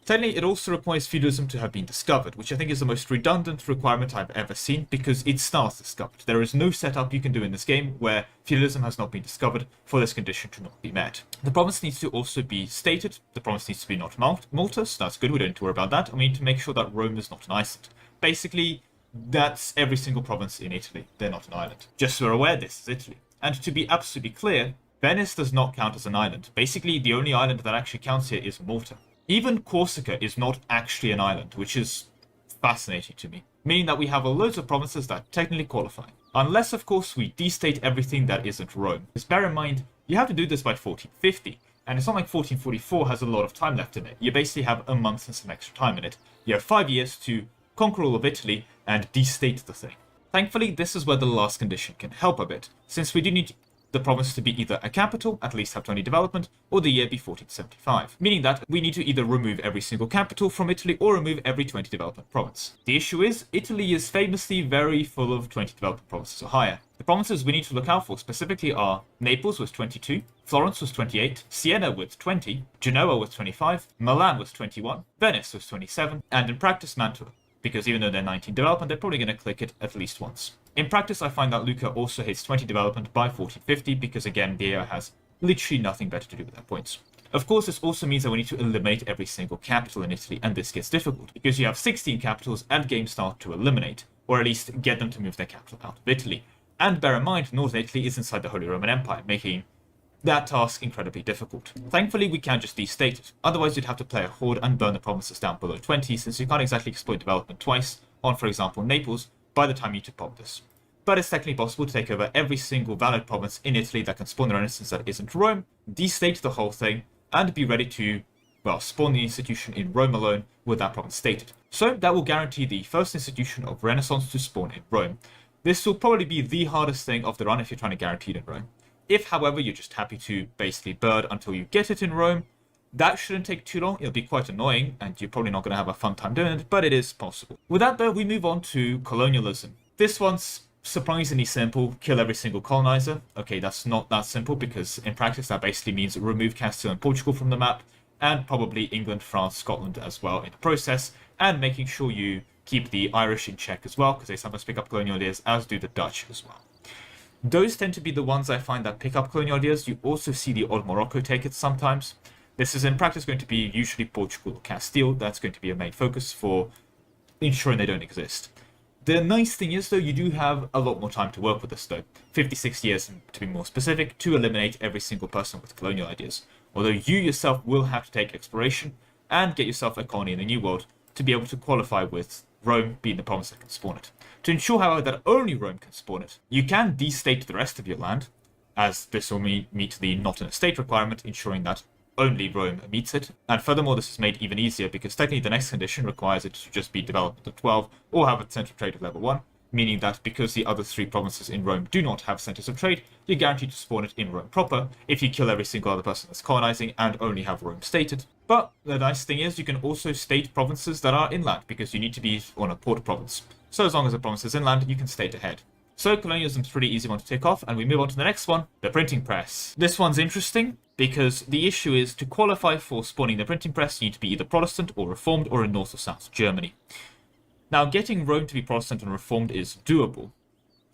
Technically, it also requires feudalism to have been discovered, which I think is the most redundant requirement I've ever seen, because it starts discovered. There is no setup you can do in this game where feudalism has not been discovered for this condition to not be met. The province needs to also be stated. The province needs to be not Malta, so that's good, we don't need to worry about that, and we need to make sure that Rome is not an island. Basically, that's every single province in Italy. They're not an island. Just so we're aware, this is Italy. And to be absolutely clear, Venice does not count as an island. Basically, the only island that actually counts here is Malta. Even Corsica is not actually an island, which is fascinating to me, meaning that we have loads of provinces that technically qualify. Unless, of course, we destate everything that isn't Rome. Because bear in mind, you have to do this by 1450, and it's not like 1444 has a lot of time left in it. You basically have a month and some extra time in it. You have 5 years to conquer all of Italy and destate the thing. Thankfully, this is where the last condition can help a bit, since we do need the province to be either a capital, at least have 20 development, or the year be 1475, meaning that we need to either remove every single capital from Italy or remove every 20 development province. The issue is, Italy is famously very full of 20 development provinces or higher. The provinces we need to look out for specifically are Naples with 22, Florence with 28, Siena with 20, Genoa with 25, Milan with 21, Venice with 27, and in practice Mantua, because even though they're 19 development, they're probably going to click it at least once. In practice, I find that Lucca also hits 20 development by 1450, because again, the AI has literally nothing better to do with their points. Of course, this also means that we need to eliminate every single capital in Italy, and this gets difficult, because you have 16 capitals and game start to eliminate, or at least get them to move their capital out of Italy. And bear in mind, Northern Italy is inside the Holy Roman Empire, making that task incredibly difficult. Thankfully, we can just destate it, otherwise you'd have to play a horde and burn the provinces down below 20, since you can't exactly exploit development twice on, for example, Naples, by the time you to pop this. But it's technically possible to take over every single valid province in Italy that can spawn the Renaissance that isn't Rome, destate the whole thing, and be ready to, well, spawn the institution in Rome alone with that province stated. So that will guarantee the first institution of Renaissance to spawn in Rome. This will probably be the hardest thing of the run if you're trying to guarantee it in Rome. If, however, you're just happy to basically bird until you get it in Rome, that shouldn't take too long. It'll be quite annoying, and you're probably not going to have a fun time doing it, but it is possible. With that, though, we move on to colonialism. This one's surprisingly simple. Kill every single colonizer. Okay, that's not that simple, because in practice that basically means remove Castile and Portugal from the map, and probably England, France, Scotland as well in the process, and making sure you keep the Irish in check as well, because they sometimes pick up colonial ideas, as do the Dutch as well. Those tend to be the ones I find that pick up colonial ideas. You also see the odd Morocco take it sometimes. This is in practice going to be usually Portugal or Castile. That's going to be a main focus for ensuring they don't exist. The nice thing is, though, you do have a lot more time to work with this, though. 56 years, to be more specific, to eliminate every single person with colonial ideas. although you yourself will have to take exploration and get yourself a colony in the New World to be able to qualify with Rome being the province that can spawn it. To ensure, however, that only Rome can spawn it, you can destate the rest of your land, as this will meet the not in a state requirement, ensuring that only Rome meets it. And furthermore, this is made even easier because technically the next condition requires it to just be developed at 12 or have a centre of trade at level 1, meaning that because the other 3 provinces in Rome do not have centres of trade, you're guaranteed to spawn it in Rome proper if you kill every single other person that's colonizing and only have Rome stated. But the nice thing is you can also state provinces that are inland because you need to be on a port province. So as long as the province is inland, you can state ahead. So colonialism's a pretty easy one to tick off, and we move on to the next one, the printing press. This one's interesting because the issue is to qualify for spawning the printing press, you need to be either Protestant or Reformed or in North or South Germany. Now, getting Rome to be Protestant and Reformed is doable.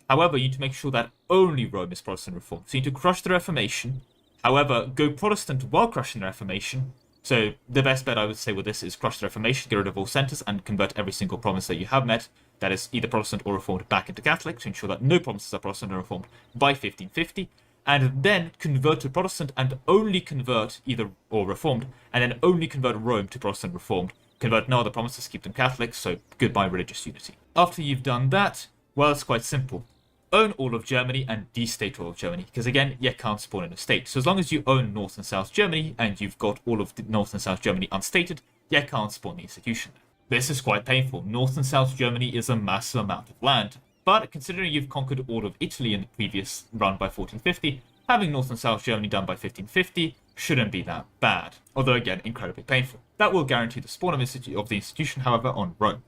However, you need to make sure that only Rome is Protestant and Reformed. So you need to crush the Reformation. However, go Protestant while crushing the Reformation. So the best bet I would say with this is crush the Reformation, get rid of all centres, and convert every single province that you have met, that is either Protestant or Reformed, back into Catholic to ensure that no provinces are Protestant or Reformed by 1550. And then convert to Protestant and only convert either or Reformed, and then only convert Rome to Protestant Reformed. Convert no other provinces, keep them Catholic, so goodbye religious unity. After you've done that, well, it's quite simple. Own all of Germany and destate all of Germany, because again, you can't spawn in a state. So as long as you own North and South Germany, and you've got all of North and South Germany unstated, you can't spawn the institution. This is quite painful. North and South Germany is a massive amount of land, but considering you've conquered all of Italy in the previous run by 1450, having North and South Germany done by 1550 shouldn't be that bad, although again, incredibly painful. That will guarantee the spawn of the institution, however, on Rome.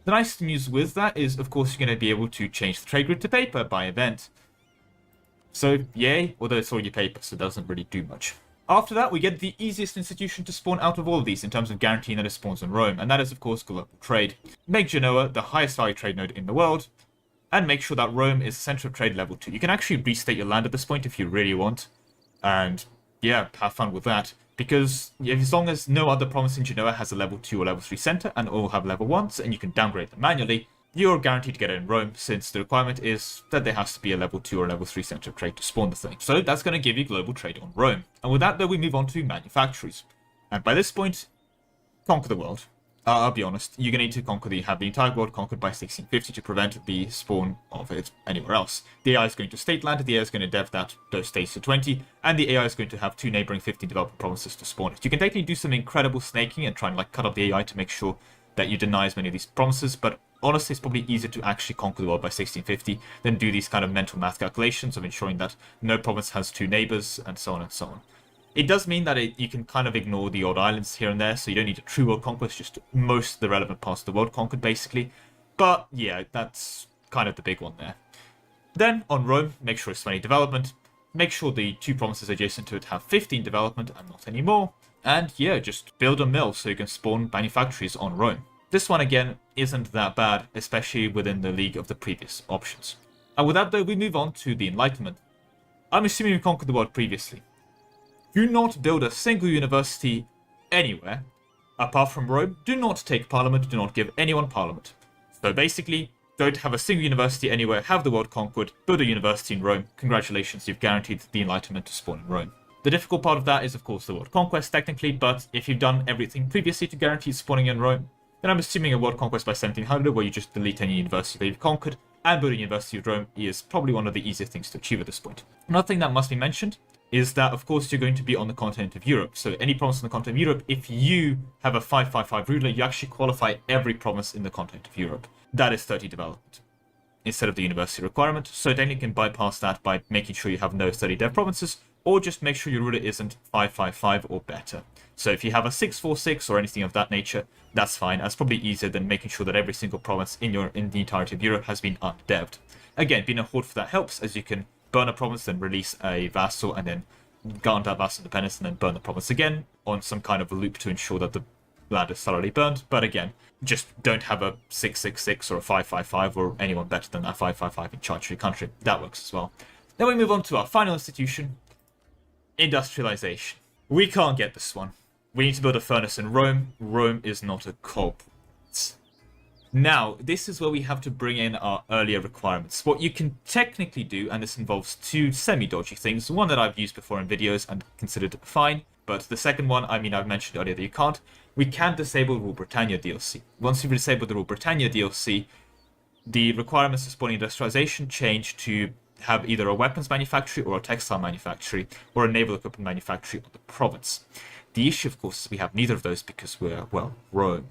The nice news with that is, of course, you're going to be able to change the trade grid to paper by event. So, yay, although it's already paper, so it doesn't really do much. After that, we get the easiest institution to spawn out of all of these in terms of guaranteeing that it spawns on Rome, and that is, of course, global trade. Make Genoa the highest value trade node in the world, and make sure that Rome is the center of trade level 2. You can actually restate your land at this point if you really want, and yeah, have fun with that. Because as long as no other province in Genoa has a level 2 or level 3 center, and all have level 1s, and you can downgrade them manually, you're guaranteed to get it in Rome, since the requirement is that there has to be a level 2 or level 3 center of trade to spawn the thing. So that's going to give you global trade on Rome. And with that, though, we move on to manufactories. And by this point, conquer the world. I'll be honest, you're going to need to have the entire world conquered by 1650 to prevent the spawn of it anywhere else. The AI is going to state land, the AI is going to dev those states to 20, and the AI is going to have 2 neighboring 15 developing provinces to spawn it. You can technically do some incredible snaking and try and cut up the AI to make sure that you deny as many of these provinces, but honestly, it's probably easier to actually conquer the world by 1650 than do these kind of mental math calculations of ensuring that no province has 2 neighbors, and so on and so on. It does mean that you can kind of ignore the odd islands here and there, so you don't need a true world conquest, just most of the relevant parts of the world conquered, basically. But yeah, that's kind of the big one there. Then, on Rome, make sure it's 20 development. Make sure the 2 provinces adjacent to it have 15 development and not any more. And yeah, just build a mill so you can spawn manufactories on Rome. This one, again, isn't that bad, especially within the league of the previous options. And with that, though, we move on to the Enlightenment. I'm assuming we conquered the world previously. Do not build a single university anywhere. Apart from Rome, do not take parliament, do not give anyone parliament. So basically, don't have a single university anywhere, have the world conquered, build a university in Rome. Congratulations, you've guaranteed the Enlightenment to spawn in Rome. The difficult part of that is, of course, the world conquest, technically, but if you've done everything previously to guarantee spawning in Rome, then I'm assuming a world conquest by 1700, where you just delete any university that you've conquered, and building a university of Rome is probably one of the easiest things to achieve at this point. Another thing that must be mentioned is that, of course, you're going to be on the continent of Europe. So any province on the continent of Europe, if you have a 555 ruler, you actually qualify every province in the continent of Europe. That is 30 development instead of the university requirement. So then you can bypass that by making sure you have no 30 dev provinces, or just make sure your ruler isn't 555 or better. So if you have a 646 or anything of that nature, that's fine. That's probably easier than making sure that every single province in the entirety of Europe has been undevved. Again, being a horde for that helps, as you can burn a province, then release a vassal, and then grant that vassal independence, and then burn the province again on some kind of a loop to ensure that the land is thoroughly burned. But again, just don't have a 666 or a 555 or anyone better than that 555 in charge of your country. That works as well. Then we move on to our final institution, industrialization. We can't get this one. We need to build a furnace in Rome. Rome is not a coal port. Now, this is where we have to bring in our earlier requirements. What you can technically do, and this involves two semi-dodgy things, one that I've used before in videos and considered fine, but the second one, I mean, I've mentioned earlier that you can't. We can disable Rule Britannia DLC. Once you've disabled the Rule Britannia DLC, the requirements for spawning industrialization change to have either a weapons manufactory or a textile manufactory or a naval equipment manufactory on the province. The issue, of course, is we have neither of those because we're, well, Rome.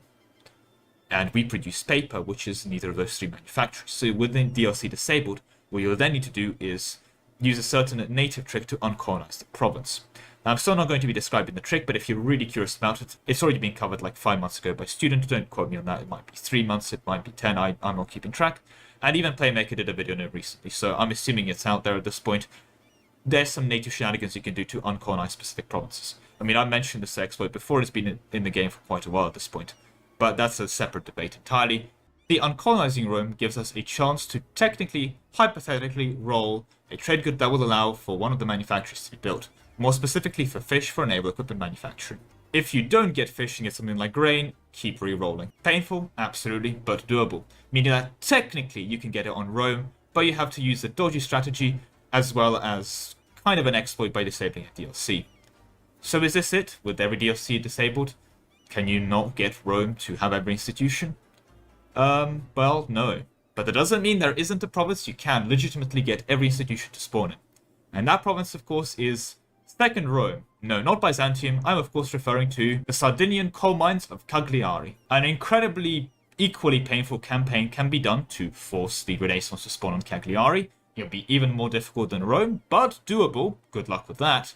And we produce paper, which is neither of those three manufacturers. So within DLC disabled, what you'll then need to do is use a certain native trick to uncolonize the province. Now, I'm still not going to be describing the trick, but if you're really curious about it, it's already been covered like 5 months ago by students. Don't quote me on that. It might be 3 months, it might be 10. I'm not keeping track. And even Playmaker did a video on it recently, so I'm assuming it's out there at this point. There's some native shenanigans you can do to uncolonize specific provinces. I mean, I mentioned this exploit before. It's been in the game for quite a while at this point, but that's a separate debate entirely. The uncolonizing Rome gives us a chance to technically, hypothetically, roll a trade good that will allow for one of the manufacturers to be built. More specifically for fish for naval equipment manufacturing. If you don't get fish and get something like grain, keep re-rolling. Painful? Absolutely, but doable. Meaning that technically you can get it on Rome, but you have to use a dodgy strategy as well as kind of an exploit by disabling a DLC. So is this it? With every DLC disabled? Can you not get Rome to have every institution? Well, no. But that doesn't mean there isn't a province you can legitimately get every institution to spawn in. And that province, of course, is Second Rome. No, not Byzantium. I'm of course referring to the Sardinian coal mines of Cagliari. An incredibly equally painful campaign can be done to force the Renaissance to spawn on Cagliari. It'll be even more difficult than Rome, but doable. Good luck with that.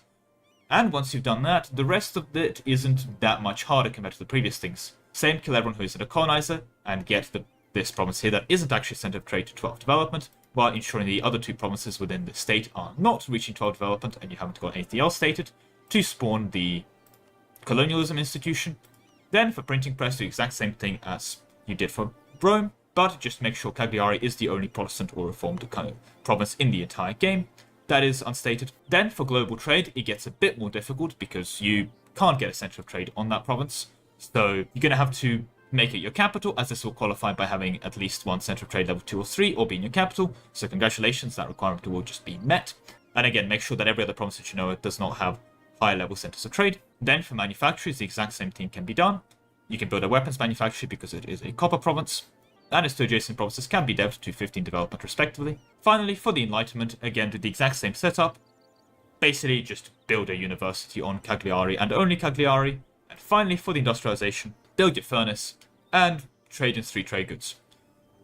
And once you've done that, the rest of it isn't that much harder compared to the previous things. Same, kill everyone who isn't a colonizer, and get this province here that isn't actually a center of trade to 12 development, while ensuring the other two provinces within the state are not reaching 12 development and you haven't got anything else stated, to spawn the colonialism institution. Then for printing press, do the exact same thing as you did for Rome, but just make sure Cagliari is the only Protestant or Reformed kind of province in the entire game. That is unstated. Then for global trade, it gets a bit more difficult because you can't get a center of trade on that province. So you're going to have to make it your capital, as this will qualify by having at least one center of trade level 2 or 3 or being your capital. So congratulations, that requirement will just be met. And again, make sure that every other province that you know does not have higher level centers of trade. Then for manufacturers, the exact same thing can be done. You can build a weapons manufacturer because it is a copper province, and its two adjacent provinces can be devved to 15 development respectively. Finally, for the Enlightenment, again do the exact same setup. Basically, just build a university on Cagliari and only Cagliari. And finally, for the industrialization, build your furnace and trade in 3 trade goods.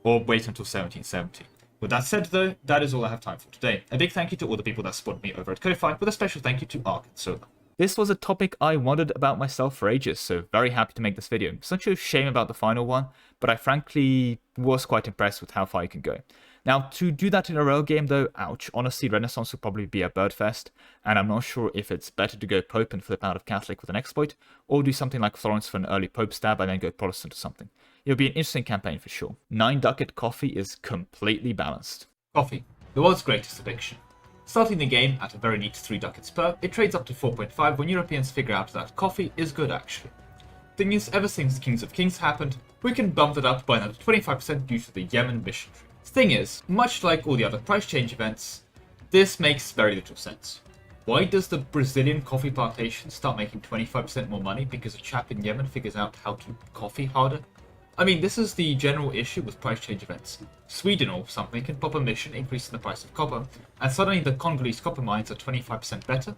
Or wait until 1770. With that said though, that is all I have time for today. A big thank you to all the people that supported me over at Ko-Fi, with a special thank you to Ark and Solar. This was a topic I wondered about myself for ages, so very happy to make this video. Such a shame about the final one, but I frankly was quite impressed with how far you can go. Now, to do that in a rail game though, ouch, honestly Renaissance would probably be a birdfest, and I'm not sure if it's better to go Pope and flip out of Catholic with an exploit, or do something like Florence for an early Pope stab and then go Protestant or something. It'll be an interesting campaign for sure. 9 ducat coffee is completely balanced. Coffee, the world's greatest addiction. Starting the game at a very neat 3 ducats per, it trades up to 4.5 when Europeans figure out that coffee is good actually. Thing is, ever since Kings of Kings happened, we can bump it up by another 25% due to the Yemen missionary. Thing is, much like all the other price change events, this makes very little sense. Why does the Brazilian coffee plantation start making 25% more money because a chap in Yemen figures out how to coffee harder? I mean, this is the general issue with price change events. Sweden or something can pop a mission increasing the price of copper, and suddenly the Congolese copper mines are 25% better,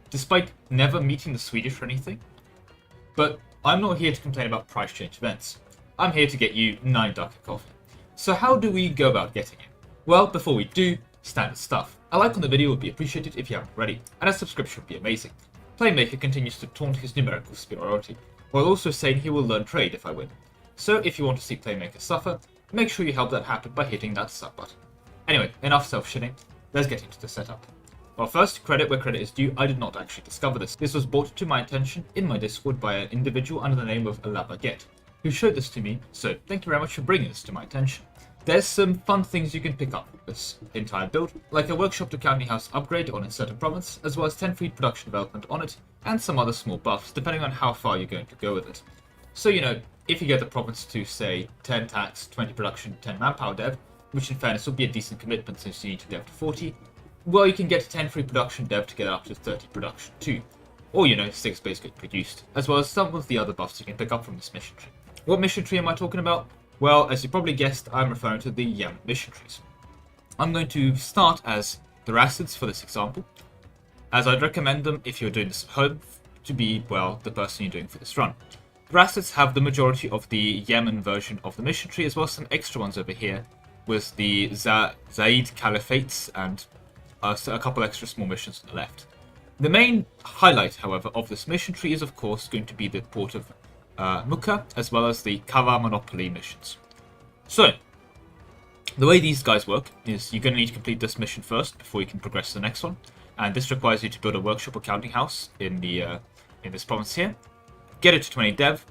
despite never meeting the Swedish or anything. But I'm not here to complain about price change events. I'm here to get you 9 ducat coffee. So how do we go about getting it? Well, before we do, standard stuff. A like on the video would be appreciated if you haven't already, and a subscription would be amazing. Playmaker continues to taunt his numerical superiority, while also saying he will learn trade if I win. So if you want to see Playmaker suffer, make sure you help that happen by hitting that sub button. Anyway, enough self-shitting, let's get into the setup. Well, first, credit where credit is due, I did not actually discover this. This was brought to my attention in my Discord by an individual under the name of Alabaget, who showed this to me, so thank you very much for bringing this to my attention. There's some fun things you can pick up with this entire build, like a workshop to county house upgrade on a certain province, as well as 10 free production development on it, and some other small buffs, depending on how far you're going to go with it. So, if you get the province to, say, 10 tax, 20 production, 10 manpower dev, which in fairness would be a decent commitment since you need to dev to 40, well, you can get 10 free production dev to get up to 30 production too. Or, 6 base get produced, as well as some of the other buffs you can pick up from this mission tree. What mission tree am I talking about? Well, as you probably guessed, I'm referring to the Yemen mission trees. I'm going to start as the Rassids for this example, as I'd recommend them if you're doing this at home to be, well, the person you're doing for this run. The Rassids have the majority of the Yemen version of the mission tree, as well as some extra ones over here, with the Zaid Caliphates and a couple extra small missions on the left. The main highlight, however, of this mission tree is of course going to be the port of Mukah, as well as the Kava Monopoly missions. So, the way these guys work is you're going to need to complete this mission first before you can progress to the next one, and this requires you to build a workshop or counting house in this province here, get it to 20 dev,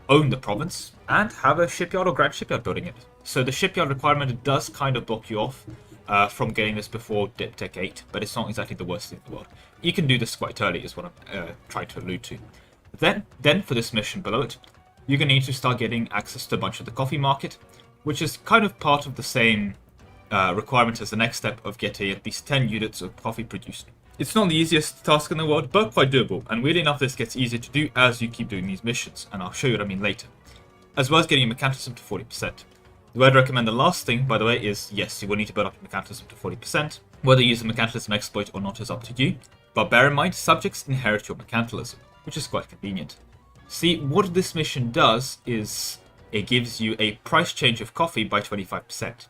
own the province, and have a shipyard or grand shipyard building it. So the shipyard requirement does kind of block you off from getting this before Dip Tech 8, but it's not exactly the worst thing in the world. You can do this quite early is what I'm trying to allude to. Then for this mission below it, you're going to need to start getting access to a bunch of the coffee market, which is kind of part of the same requirement as the next step of getting at least 10 units of coffee produced. It's not the easiest task in the world, but quite doable, and weirdly enough this gets easier to do as you keep doing these missions, and I'll show you what I mean later. As well as getting your mercantilism to 40%. The way I'd recommend the last thing, by the way, is yes, you will need to build up your mercantilism to 40%. Whether you use a mercantilism exploit or not is up to you, but bear in mind, subjects inherit your mercantilism, which is quite convenient. See, what this mission does is it gives you a price change of coffee by 25%.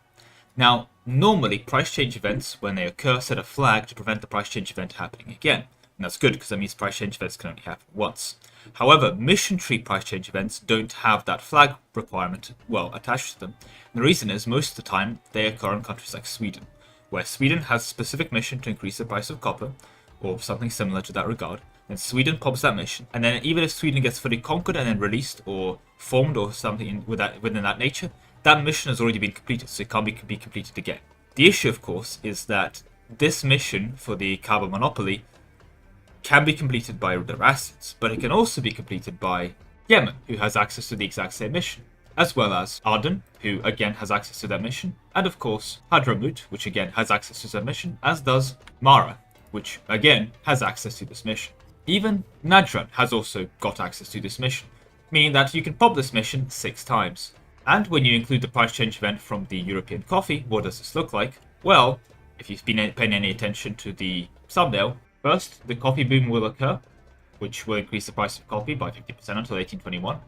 Now, normally price change events, when they occur, set a flag to prevent the price change event happening again. And that's good because that means price change events can only happen once. However, mission tree price change events don't have that flag requirement, well, attached to them. And the reason is most of the time they occur in countries like Sweden, where Sweden has a specific mission to increase the price of copper, or something similar to that regard. Then Sweden pops that mission, and then even if Sweden gets fully conquered and then released or formed or something within that nature, that mission has already been completed, so it can't be completed again. The issue, of course, is that this mission for the Kaaba Monopoly can be completed by the Rassids, but it can also be completed by Yemen, who has access to the exact same mission, as well as Aden, who again has access to that mission, and of course Hadramaut, which again has access to that mission, as does Mara, which again has access to this mission. Even Najran has also got access to this mission, meaning that you can pop this mission 6 times. And when you include the price change event from the European coffee, what does this look like? Well, if you've been paying any attention to the thumbnail, first, the coffee boom will occur, which will increase the price of coffee by 50% until 1821.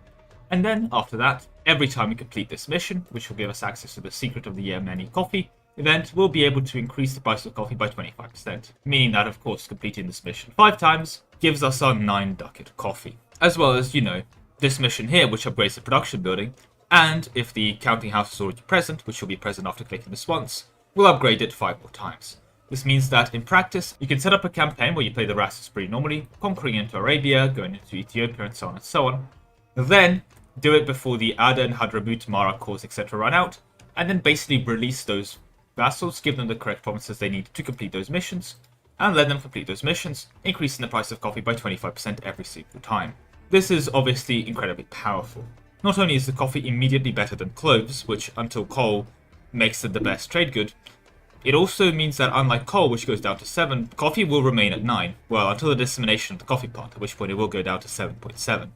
And then, after that, every time we complete this mission, which will give us access to the secret of the Yemeni coffee event, we'll be able to increase the price of coffee by 25%. Meaning that, of course, completing this mission 5 times gives us our 9 ducat coffee. As well as, this mission here, which upgrades the production building, and if the counting house is already present, which will be present after clicking this once, we'll upgrade it 5 more times. This means that in practice, you can set up a campaign where you play the Rassids pretty normally, conquering into Arabia, going into Ethiopia, and so on and so on. Then, do it before the Aden, Hadramaut, Mara cores, etc. run out, and then basically release those vassals, give them the correct provinces they need to complete those missions, and let them complete those missions, increasing the price of coffee by 25% every single time. This is obviously incredibly powerful. Not only is the coffee immediately better than cloves, which until coal makes it the best trade good, it also means that unlike coal, which goes down to 7, coffee will remain at 9, well, until the dissemination of the coffee plant, at which point it will go down to 7.7.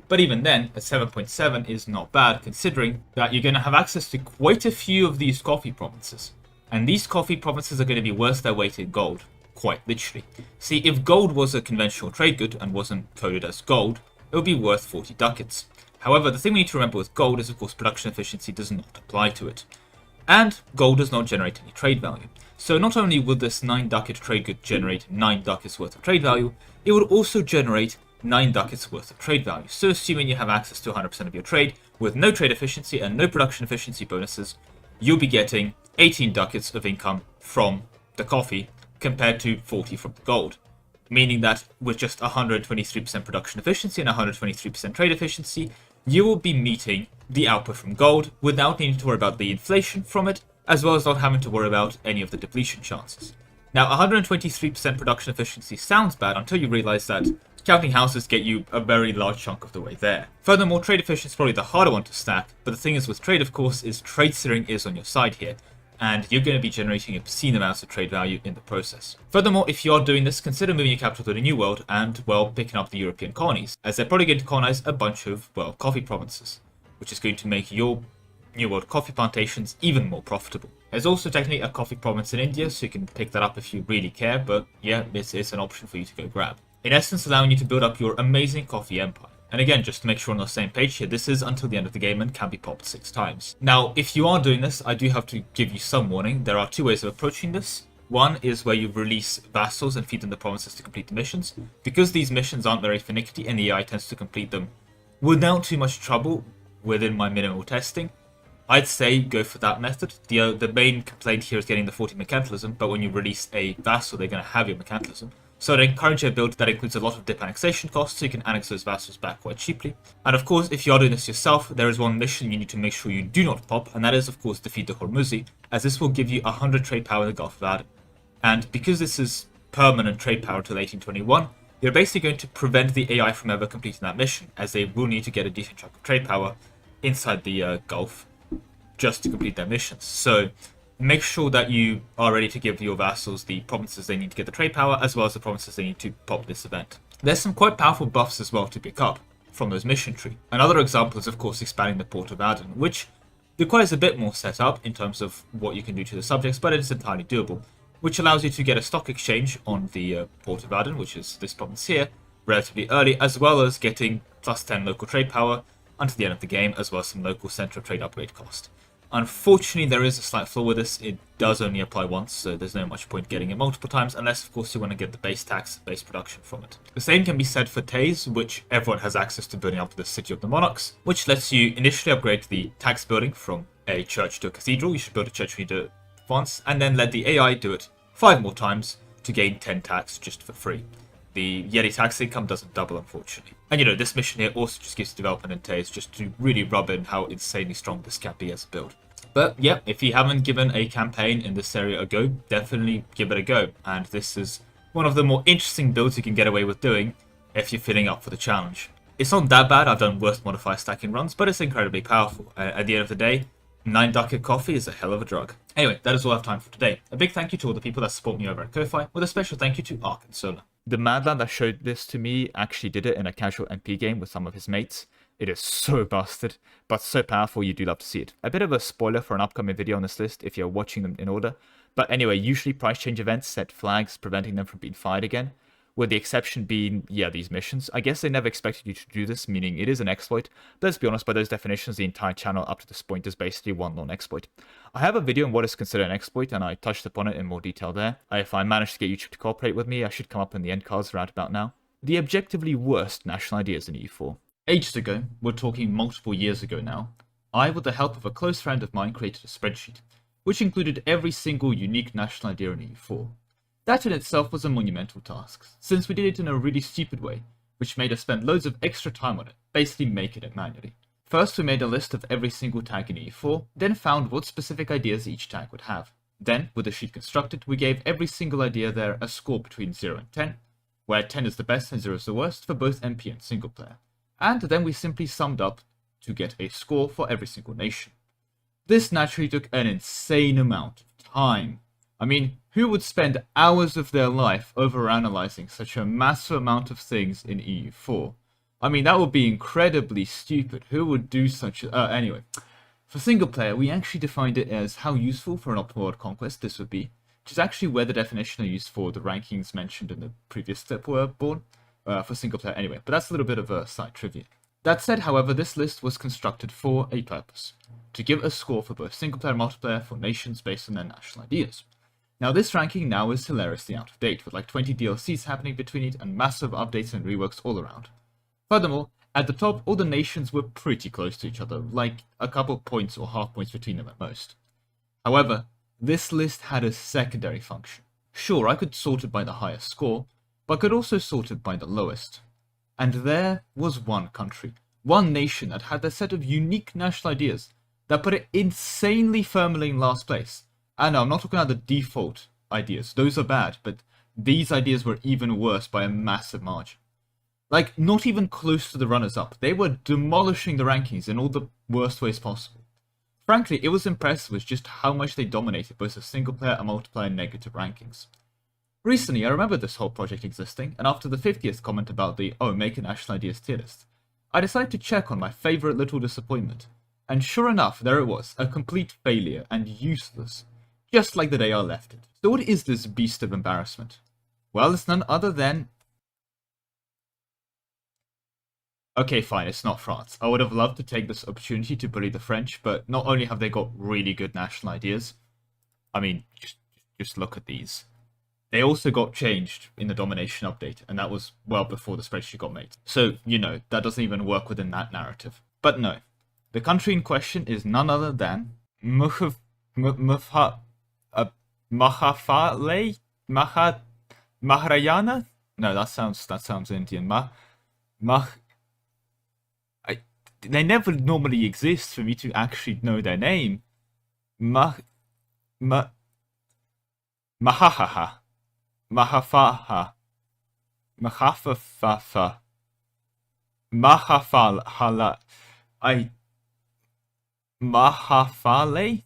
But even then, at 7.7 is not bad, considering that you're going to have access to quite a few of these coffee provinces. And these coffee provinces are going to be worth their weight in gold, quite literally. See, if gold was a conventional trade good and wasn't coded as gold, it would be worth 40 ducats. However, the thing we need to remember with gold is, of course, production efficiency does not apply to it. And gold does not generate any trade value. So not only would this 9 ducat trade good generate 9 ducats worth of trade value, it would also generate 9 ducats worth of trade value. So assuming you have access to 100% of your trade, with no trade efficiency and no production efficiency bonuses, you'll be getting 18 ducats of income from the coffee, compared to 40 from the gold. Meaning that with just 123% production efficiency and 123% trade efficiency, you will be meeting the output from gold without needing to worry about the inflation from it, as well as not having to worry about any of the depletion chances. Now, 123% production efficiency sounds bad until you realize that Counting houses get you a very large chunk of the way there. Furthermore, trade efficiency is probably the harder one to stack, but the thing is with trade, of course, is trade steering is on your side here, and you're going to be generating obscene amounts of trade value in the process. Furthermore, if you are doing this, consider moving your capital to the New World and, well, picking up the European colonies, as they're probably going to colonize a bunch of, well, coffee provinces, which is going to make your New World coffee plantations even more profitable. There's also technically a coffee province in India, so you can pick that up if you really care, but yeah, this is an option for you to go grab. In essence, allowing you to build up your amazing coffee empire. And again, just to make sure we're on the same page here, this is until the end of the game and can be popped 6 times. Now, if you are doing this, I do have to give you some warning. There are 2 ways of approaching this. One is where you release vassals and feed them the provinces to complete the missions. Because these missions aren't very finicky and the AI tends to complete them without too much trouble within my minimal testing, I'd say go for that method. The main complaint here is getting the 40 mercantilism, but when you release a vassal, they're going to have your mercantilism. So I'd encourage a build that includes a lot of dip annexation costs, so you can annex those vassals back quite cheaply. And of course, if you are doing this yourself, there is one mission you need to make sure you do not pop, and that is of course defeat the Hormuzi, as this will give you 100 trade power in the Gulf of Aden. And because this is permanent trade power until 1821, you're basically going to prevent the AI from ever completing that mission, as they will need to get a decent chunk of trade power inside the Gulf just to complete their missions. So make sure that you are ready to give your vassals the provinces they need to get the trade power, as well as the provinces they need to pop this event. There's some quite powerful buffs as well to pick up from those mission tree. Another example is of course expanding the port of Aden, which requires a bit more setup in terms of what you can do to the subjects, but it is entirely doable, which allows you to get a stock exchange on the port of Aden, which is this province here, relatively early, as well as getting plus 10 local trade power until the end of the game, as well as some local central trade upgrade cost. Unfortunately, there is a slight flaw with this. It does only apply once, so there's no much point getting it multiple times, unless of course you want to get the base tax, base production from it. The same can be said for Tays, which everyone has access to building up the City of the Monarchs, which lets you initially upgrade the tax building from a church to a cathedral. You should build a church when you do it once, and then let the AI do it 5 more times to gain 10 tax just for free. The Yeti tax income doesn't double, unfortunately. And this mission here also just gives development in Tays just to really rub in how insanely strong this can be as a build. But yeah, if you haven't given a campaign in this area a go, definitely give it a go. And this is one of the more interesting builds you can get away with doing if you're feeling up for the challenge. It's not that bad, I've done worse modifier stacking runs, but it's incredibly powerful. At the end of the day, 9 ducat coffee is a hell of a drug. Anyway, that is all I have time for today. A big thank you to all the people that support me over at Ko-Fi, with a special thank you to Ark and Solar. The madlad that showed this to me actually did it in a casual MP game with some of his mates. It is so busted, but so powerful you do love to see it. A bit of a spoiler for an upcoming video on this list if you're watching them in order. But anyway, usually price change events set flags preventing them from being fired again. With the exception being, yeah, these missions. I guess they never expected you to do this, meaning it is an exploit. But let's be honest, by those definitions, the entire channel up to this point is basically one long exploit. I have a video on what is considered an exploit, and I touched upon it in more detail there. If I manage to get YouTube to cooperate with me, I should come up in the end cards right about now. The objectively worst national ideas in EU4. Ages ago, we're talking multiple years ago now, I, with the help of a close friend of mine, created a spreadsheet, which included every single unique national idea in EU4. That in itself was a monumental task, since we did it in a really stupid way, which made us spend loads of extra time on it, basically making it manually. First, we made a list of every single tag in EU4, then found what specific ideas each tag would have. Then, with the sheet constructed, we gave every single idea there a score between 0 and 10, where 10 is the best and 0 is the worst for both MP and single player. And then we simply summed up to get a score for every single nation. This naturally took an insane amount of time. I mean, who would spend hours of their life overanalyzing such a massive amount of things in EU4? I mean, that would be incredibly stupid. Who would do such a... anyway, for single player, we actually defined it as how useful for an optimal world conquest this would be, which is actually where the definition I used for the rankings mentioned in the previous step were born. For single player anyway, but that's a little bit of a side trivia. That said, however, this list was constructed for a purpose, to give a score for both single player and multiplayer for nations based on their national ideas. Now this ranking now is hilariously out of date, with like 20 DLCs happening between it and massive updates and reworks all around. Furthermore, at the top, all the nations were pretty close to each other, like a couple points or half points between them at most. However, this list had a secondary function. Sure, I could sort it by the highest score, but could also sort it by the lowest. And there was one country, one nation that had a set of unique national ideas that put it insanely firmly in last place. And no, I'm not talking about the default ideas, those are bad, but these ideas were even worse by a massive margin. Like, not even close to the runners-up. They were demolishing the rankings in all the worst ways possible. Frankly, it was impressive with just how much they dominated both the single-player and multiplayer negative rankings. Recently, I remember this whole project existing, and after the 50th comment about the "oh, make a national ideas tier list," I decided to check on my favourite little disappointment. And sure enough, there it was, a complete failure and useless, just like the day I left it. So what is this beast of embarrassment? Well, it's none other than... Okay, fine, it's not France. I would have loved to take this opportunity to bully the French, but not only have they got really good national ideas, I mean, just look at these. They also got changed in the domination update, and that was well before the spreadsheet got made. So, you know, that doesn't even work within that narrative. But no, the country in question is none other than Maharayana? No, that sounds Indian. They never normally exist for me to actually know their name. Mahafaha. Mahafafa. Mahafala. Mahafale?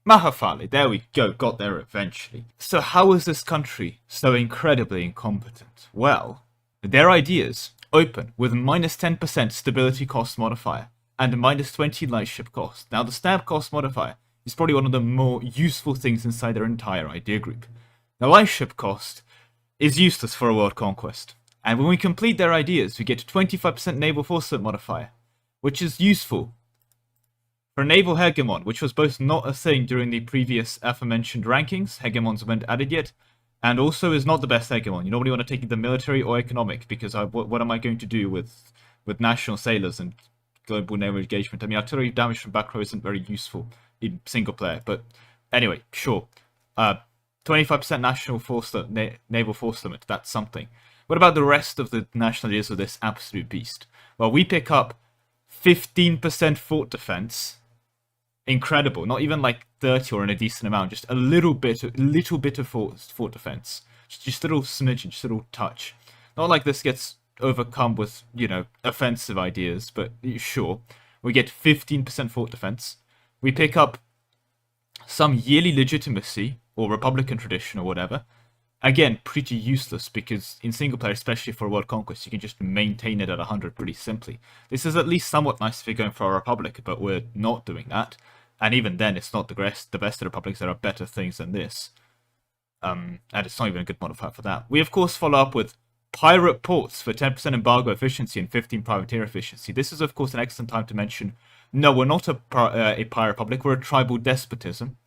Mahafale. There we go. Got there eventually. So how is this country so incredibly incompetent? Well, their ideas open with minus 10% stability cost modifier and minus 20 lightship cost. Now the stab cost modifier is probably one of the more useful things inside their entire idea group. The lightship cost is useless for a world conquest. And when we complete their ideas, we get a 25% naval force modifier, which is useful for naval hegemon, which was both not a thing during the previous aforementioned rankings, hegemons weren't added yet, and also is not the best hegemon. You normally want to take the military or economic, because what am I going to do with national sailors and global naval engagement? I mean, artillery damage from back row isn't very useful in single player, but anyway, sure. 25% national force, naval force limit, that's something. What about the rest of the national ideas of this absolute beast? Well, we pick up 15% fort defense. Incredible. Not even like 30 or in a decent amount, just a little bit of fort defense. Just a little smidgen, just a little touch. Not like this gets overcome with, you know, offensive ideas, but sure. We get 15% fort defense. We pick up some yearly legitimacy, or Republican tradition, or whatever. Again, pretty useless, because in single player, especially for World Conquest, you can just maintain it at 100 pretty simply. This is at least somewhat nice if you're going for a Republic, but we're not doing that. And even then, it's not the best of Republics. There are better things than this. And it's not even a good modifier for that. We, of course, follow up with Pirate Ports for 10% embargo efficiency and 15 privateer efficiency. This is, of course, an excellent time to mention, no, we're not a Pirate Republic, we're a tribal despotism.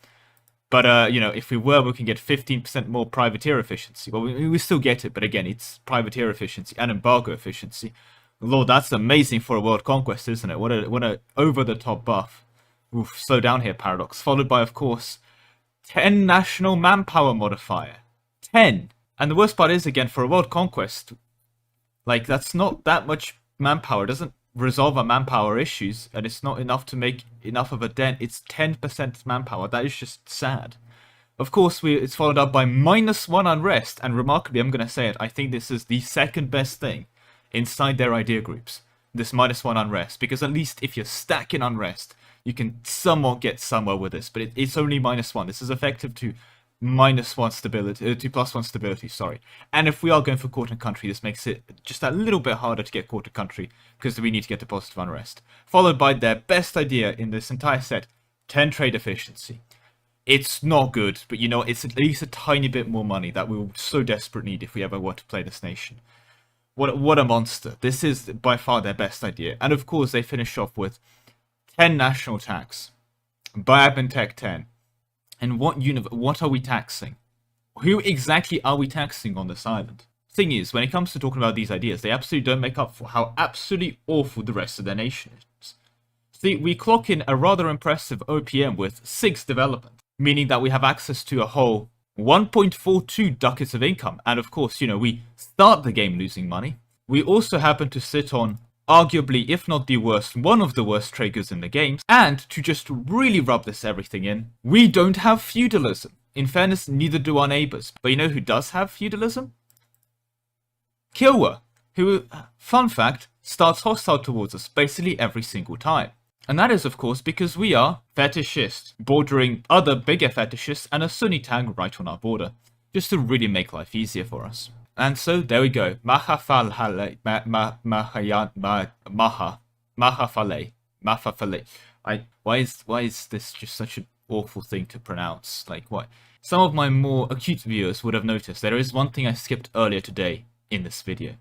But, you know, if we were, we can get 15% more privateer efficiency. Well, we still get it, but again, it's privateer efficiency and embargo efficiency. Lord, that's amazing for a world conquest, isn't it? What a over-the-top buff. Oof, slow down here, Paradox. Followed by, of course, 10 national manpower modifier. 10! And the worst part is, again, for a world conquest, like, that's not that much manpower. It doesn't resolve our manpower issues, and it's not enough to make enough of a dent. It's 10% manpower. That is just sad. Of course, it's followed up by -1 unrest, and remarkably, I'm going to say it, I think this is the second best thing inside their idea groups, this -1 unrest, because at least if you're stacking unrest, you can somewhat get somewhere with this, but it's only -1. This is effective to -1 stability, to +1 stability, sorry. And if we are going for quarter country, this makes it just a little bit harder to get quarter country, because we need to get to positive unrest. Followed by their best idea in this entire set, 10 trade efficiency. It's not good, but you know, it's at least a tiny bit more money that we will so desperately need if we ever want to play this nation. What a monster. This is by far their best idea. And of course, they finish off with 10 national tax. Biab Tech 10. And what are we taxing? Who exactly are we taxing on this island? Thing is, when it comes to talking about these ideas, they absolutely don't make up for how absolutely awful the rest of their nation is. See, we clock in a rather impressive OPM with 6 development, meaning that we have access to a whole 1.42 ducats of income, and of course, you know, we start the game losing money. We also happen to sit on arguably, if not the worst, one of the worst trade goods in the game, and to just really rub this everything in, we don't have feudalism. in fairness, neither do our neighbours. But you know who does have feudalism? Kiowa, who, fun fact, starts hostile towards us basically every single time. And that is, of course, because we are fetishist, bordering other bigger fetishists and a Sunni tag right on our border, just to really make life easier for us. And so, there we go. Mahafale. Why is this just such an awful thing to pronounce? Like, why? Some of my more acute viewers would have noticed there is one thing I skipped earlier today in this video.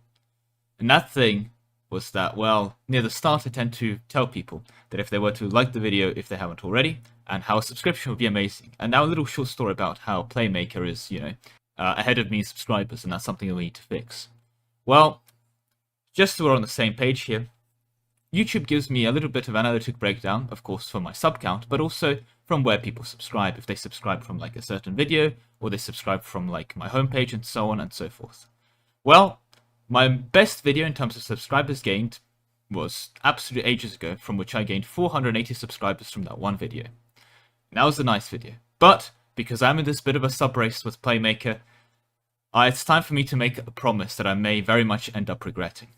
And that thing was that, well, near the start I tend to tell people that if they were to like the video, if they haven't already, and how a subscription would be amazing. And now a little short story about how Playmaker is, ahead of me in subscribers, and that's something that we need to fix. Well, just so we're on the same page here, YouTube gives me a little bit of analytic breakdown, of course, for my sub count, but also from where people subscribe. If they subscribe from like a certain video, or they subscribe from like my homepage, and so on and so forth. Well, my best video in terms of subscribers gained was absolutely ages ago, from which I gained 480 subscribers from that one video. And that was a nice video. But because I'm in this bit of a sub race with Playmaker, it's time for me to make a promise that I may very much end up regretting.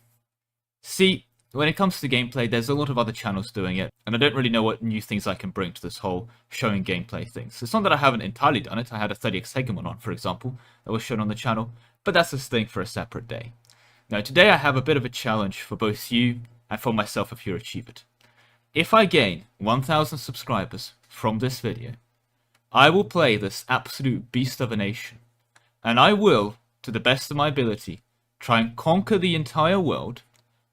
See, when it comes to gameplay, there's a lot of other channels doing it, and I don't really know what new things I can bring to this whole showing gameplay thing. So it's not that I haven't entirely done it. I had a 30x Hegemon on, for example, that was shown on the channel, but that's a thing for a separate day. Now, today I have a bit of a challenge for both you and for myself if you achieve it. If I gain 1,000 subscribers from this video, I will play this absolute beast of a nation, and I will, to the best of my ability, try and conquer the entire world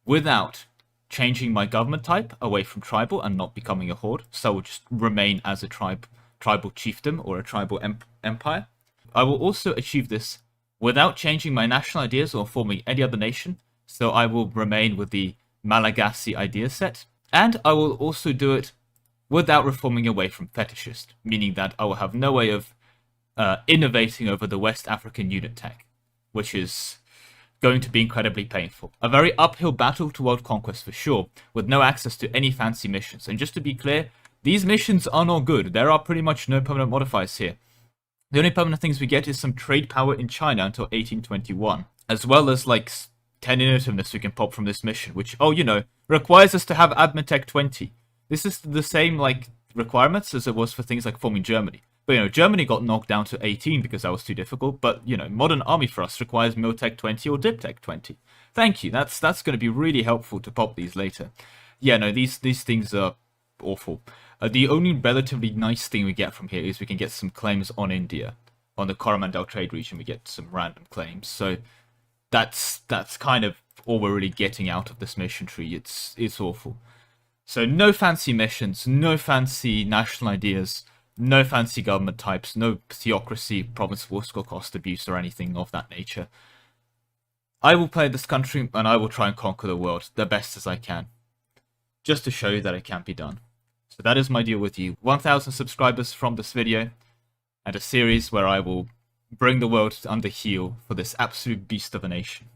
without changing my government type away from tribal and not becoming a horde, so I will just remain as a tribal chiefdom or a tribal empire. I will also achieve this without changing my national ideas or forming any other nation, so I will remain with the Malagasy idea set, and I will also do it without reforming away from fetishist, meaning that I will have no way of innovating over the West African unit tag, which is going to be incredibly painful. A very uphill battle to world conquest for sure, with no access to any fancy missions. And just to be clear, these missions are not good. There are pretty much no permanent modifiers here. The only permanent things we get is some trade power in China until 1821, as well as like 10 innovativeness we can pop from this mission, which, requires us to have Admin Tech 20. This is the same like requirements as it was for things like forming Germany. But Germany got knocked down to 18 because that was too difficult. But modern army thrust requires Miltech 20 or Diptech 20. Thank you. That's going to be really helpful to pop these later. Yeah, no, these things are awful. The only relatively nice thing we get from here is we can get some claims on India. On the Coromandel trade region, we get some random claims. So that's kind of all we're really getting out of this mission tree. It's awful. So no fancy missions, no fancy national ideas, no fancy government types, no theocracy, province war score cost abuse or anything of that nature. I will play this country and I will try and conquer the world the best as I can, just to show you that it can be done. So that is my deal with you. 1,000 subscribers from this video, and a series where I will bring the world under heel for this absolute beast of a nation.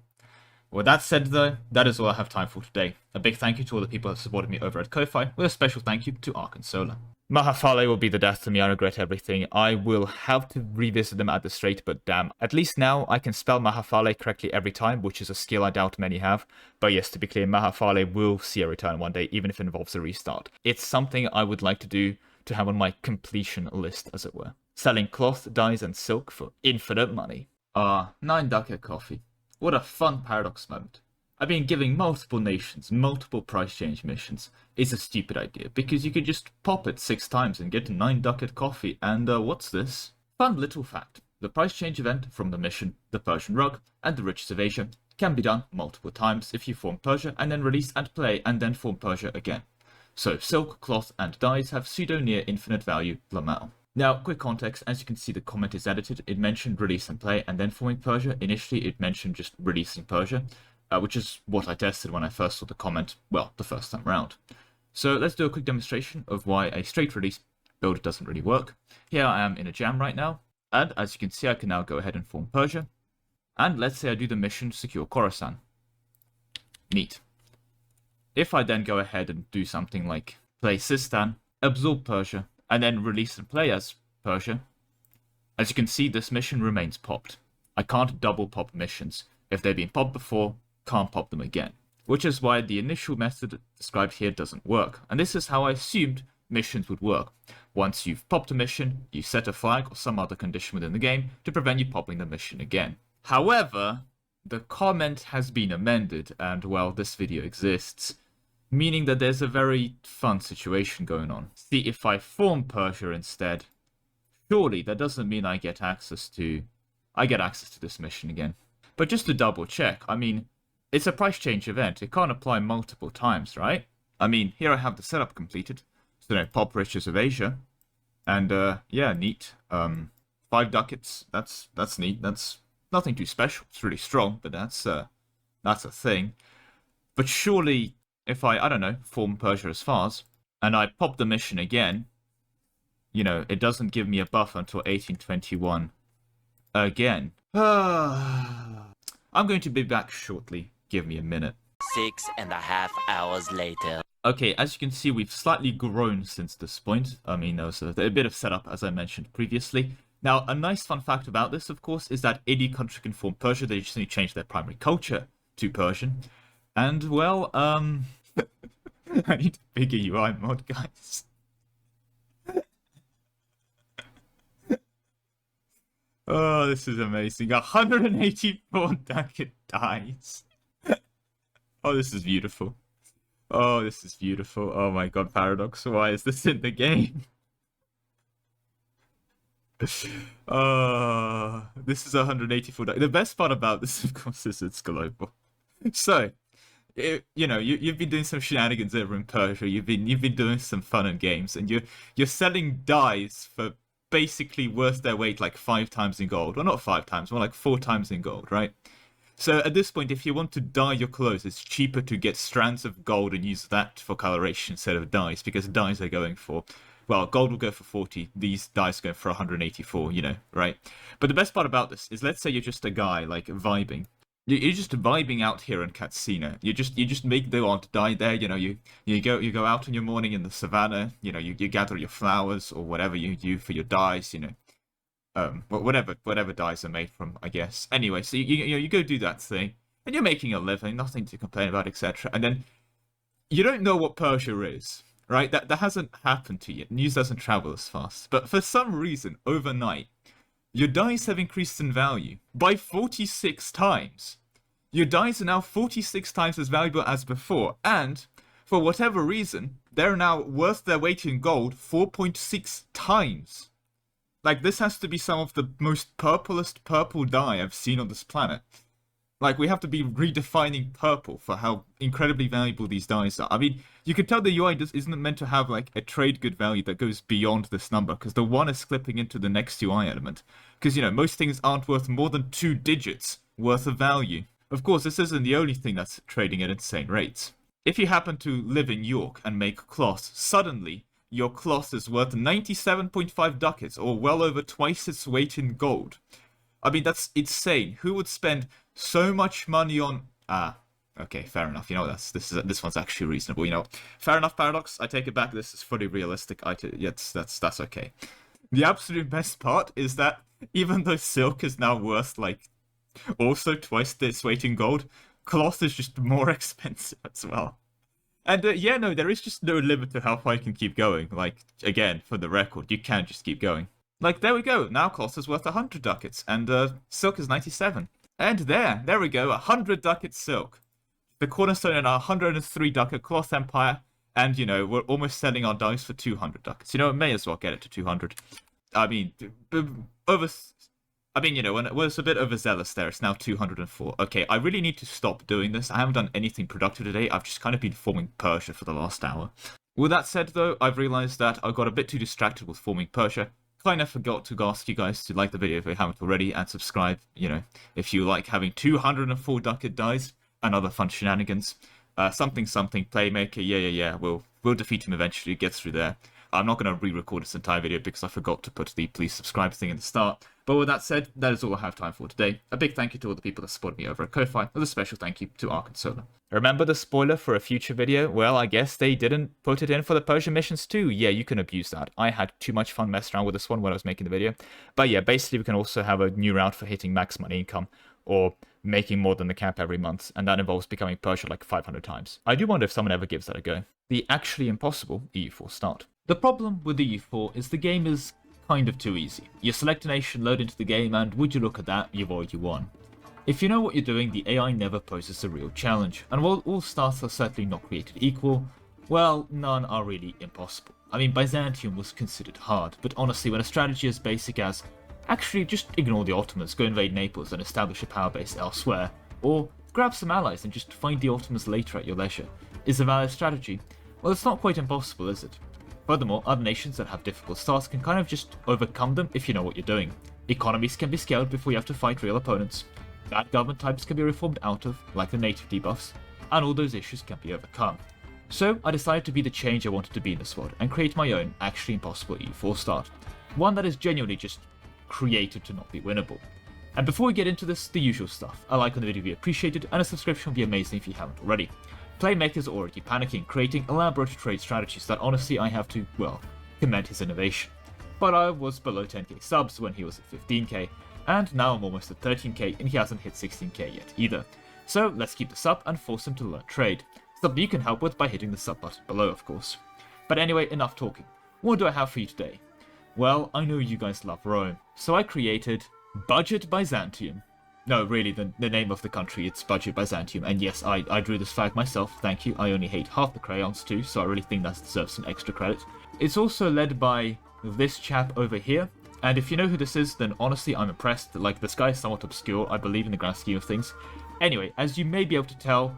With that said though, that is all I have time for today. A big thank you to all the people that supported me over at Ko-Fi, with a special thank you to Ark and Solar. Mahafale will be the death to me, I regret everything. I will have to revisit them at the straight, but damn. At least now I can spell Mahafale correctly every time, which is a skill I doubt many have. But yes, to be clear, Mahafale will see a return one day, even if it involves a restart. It's something I would like to do, to have on my completion list, as it were. Selling cloth, dyes, and silk for infinite money. 9 Ducat coffee. What a fun paradox moment. I've been giving multiple nations multiple price change missions. It's a stupid idea, because you could just pop it 6 times and get a 9 Ducat coffee, and what's this? Fun little fact. The price change event from the mission, the Persian rug, and the riches of Asia can be done multiple times if you form Persia and then release and play and then form Persia again. So silk, cloth, and dyes have pseudo near infinite value Lamel. Now, quick context, as you can see the comment is edited, it mentioned release and play and then forming Persia. Initially it mentioned just releasing Persia, which is what I tested when I first saw the comment, well, the first time around. So let's do a quick demonstration of why a straight release build doesn't really work. Here I am in a jam right now, and as you can see I can now go ahead and form Persia. And let's say I do the mission secure Khorasan. Neat. If I then go ahead and do something like play Sistan, absorb Persia, and then release and play as Persia, As you can see, this mission remains popped. I can't double pop missions. If they've been popped before, can't pop them again. Which is why the initial method described here doesn't work. And this is how I assumed missions would work. Once you've popped a mission, you set a flag or some other condition within the game to prevent you popping the mission again. However, the comment has been amended, and well, this video exists, meaning that there's a very fun situation going on. See, if I form Persia instead, surely that doesn't mean I get access to this mission again. But just to double check, I mean, it's a price change event. It can't apply multiple times, right? I mean, here I have the setup completed. So, pop riches of Asia. And, yeah, neat. 5 ducats. That's neat. That's nothing too special. It's really strong, but that's a thing. But surely, if I don't know, form Persia as Fars, and I pop the mission again, you know, it doesn't give me a buff until 1821 again. I'm going to be back shortly. Give me a minute. 6.5 hours later. Okay, as you can see, we've slightly grown since this point. I mean, there was a bit of setup, as I mentioned previously. Now, a nice fun fact about this, of course, is that any country can form Persia. They just need to change their primary culture to Persian. And, well, I need a bigger UI mod, guys. Oh, this is amazing. 184 Ducat dies. Oh, this is beautiful. Oh, this is beautiful. Oh my god, Paradox, why is this in the game? This is 184 Ducat. The best part about this, of course, is it's global. So, you know, you've been doing some shenanigans over in Persia. You've been doing some fun and games, and you're selling dies for basically worth their weight like 5 times in gold. Well, not 5 times, more like 4 times in gold, right? So at this point, if you want to dye your clothes, it's cheaper to get strands of gold and use that for coloration instead of dyes, because dyes are going for, well, gold will go for 40, these dyes go for 184, you know, right? But the best part about this is, let's say you're just a guy, like, vibing. You're just vibing out here in Katsina. You just make the odd dye there, you know, you go out in your morning in the savannah, you know, you gather your flowers or whatever you do for your dyes, you know. Whatever dyes are made from, I guess. Anyway, so you go do that thing, and you're making a living, nothing to complain about, etc. And then you don't know what Persia is, right? That hasn't happened to you. News doesn't travel as fast. But for some reason, overnight, your dyes have increased in value by 46 times. Your dyes are now 46 times as valuable as before, and for whatever reason, they're now worth their weight in gold 4.6 times. Like, this has to be some of the most purplest purple dye I've seen on this planet. Like, we have to be redefining purple for how incredibly valuable these dyes are. I mean, you can tell the UI isn't meant to have, like, a trade good value that goes beyond this number, because the 1 is clipping into the next UI element. Because, you know, most things aren't worth more than 2 digits worth of value. Of course, this isn't the only thing that's trading at insane rates. If you happen to live in York and make cloth, suddenly your cloth is worth 97.5 ducats, or well over twice its weight in gold. I mean, that's insane. Who would spend so much money on... okay, fair enough. You know, this one's actually reasonable. You know, fair enough, Paradox. I take it back. This is fully realistic. Yes, that's okay. The absolute best part is that even though silk is now worth, like, also twice its weight in gold, cloth is just more expensive as well. And yeah, no, there is just no limit to how far you can keep going. Like, again, for the record, you can just keep going. Like, there we go. Now cloth is worth 100 ducats, and silk is 97. And there we go, 100 ducat silk. The cornerstone in our 103 ducat cloth empire, and, you know, we're almost selling our dice for 200 ducats. You know, may as well get it to 200. I mean, you know, when it was a bit overzealous there, it's now 204. Okay, I really need to stop doing this. I haven't done anything productive today. I've just kind of been forming Persia for the last hour. With that said, though, I've realized that I got a bit too distracted with forming Persia. Kind of forgot to ask you guys to like the video if you haven't already, and subscribe, you know, if you like having 204 ducat dies and other fun shenanigans. Something, Playmaker, yeah, we'll defeat him eventually, get through there. I'm not going to re-record this entire video because I forgot to put the please subscribe thing in the start. But with that said, that is all I have time for today. A big thank you to all the people that supported me over at Ko-Fi, with a special thank you to Ark and Solar. Remember the spoiler for a future video? Well, I guess they didn't put it in for the Persian missions too. Yeah, you can abuse that. I had too much fun messing around with this one when I was making the video. But yeah, basically we can also have a new route for hitting max money income, or making more than the cap every month, and that involves becoming Persian like 500 times. I do wonder if someone ever gives that a go. The actually impossible EU4 start. The problem with the EU4 is the game is kind of too easy. You select a nation, load into the game, and would you look at that, you've already won. If you know what you're doing, the AI never poses a real challenge, and while all starts are certainly not created equal, well, none are really impossible. I mean, Byzantium was considered hard, but honestly, when a strategy as basic as actually just ignore the Ottomans, go invade Naples and establish a power base elsewhere, or grab some allies and just find the Ottomans later at your leisure, is a valid strategy, well, it's not quite impossible, is it? Furthermore, other nations that have difficult starts can kind of just overcome them if you know what you're doing. Economies can be scaled before you have to fight real opponents. Bad government types can be reformed out of, like the native debuffs, and all those issues can be overcome. So I decided to be the change I wanted to be in this world, and create my own actually impossible EU4 start. One that is genuinely just created to not be winnable. And before we get into this, the usual stuff. A like on the video would be appreciated, and a subscription would be amazing if you haven't already. Playmaker's already panicking, creating elaborate trade strategies that honestly I have to, well, commend his innovation. But I was below 10k subs when he was at 15k, and now I'm almost at 13k and he hasn't hit 16k yet either. So let's keep this up and force him to learn trade. Something you can help with by hitting the sub button below, of course. But anyway, enough talking. What do I have for you today? Well, I know you guys love Rome, so I created Budget Byzantium. No, really, the name of the country, it's Budget Byzantium, and yes, I drew this flag myself, thank you. I only hate half the crayons too, so I really think that deserves some extra credit. It's also led by this chap over here, and if you know who this is, then honestly I'm impressed. Like, this guy is somewhat obscure, I believe, in the grand scheme of things. Anyway, as you may be able to tell,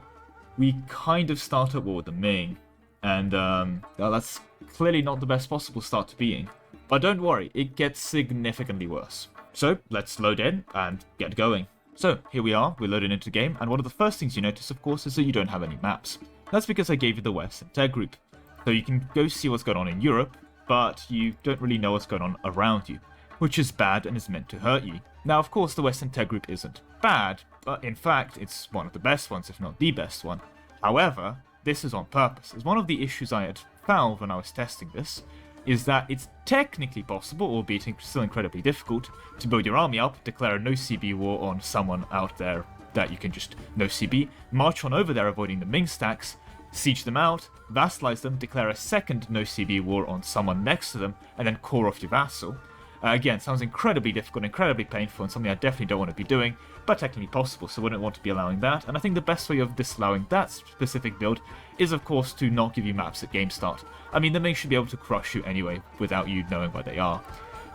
we kind of start at war with the Ming, and well, that's clearly not the best possible start to being. But don't worry, it gets significantly worse. So, let's load in and get going. So, here we are, we're loaded into the game, and one of the first things you notice, of course, is that you don't have any maps. That's because I gave you the West and Tech group. So you can go see what's going on in Europe, but you don't really know what's going on around you, which is bad and is meant to hurt you. Now, of course, the West and Tech group isn't bad, but in fact, it's one of the best ones, if not the best one. However, this is on purpose, as one of the issues I had found when I was testing this is that it's technically possible, albeit still incredibly difficult, to build your army up, declare a no-CB war on someone out there that you can just no-CB, march on over there avoiding the Ming stacks, siege them out, vassalize them, declare a second no-CB war on someone next to them, and then core off your vassal. Again, sounds incredibly difficult, incredibly painful, and something I definitely don't want to be doing, but technically possible, so I wouldn't want to be allowing that. And I think the best way of disallowing that specific build is, of course, to not give you maps at game start. I mean, the Ming should be able to crush you anyway, without you knowing where they are.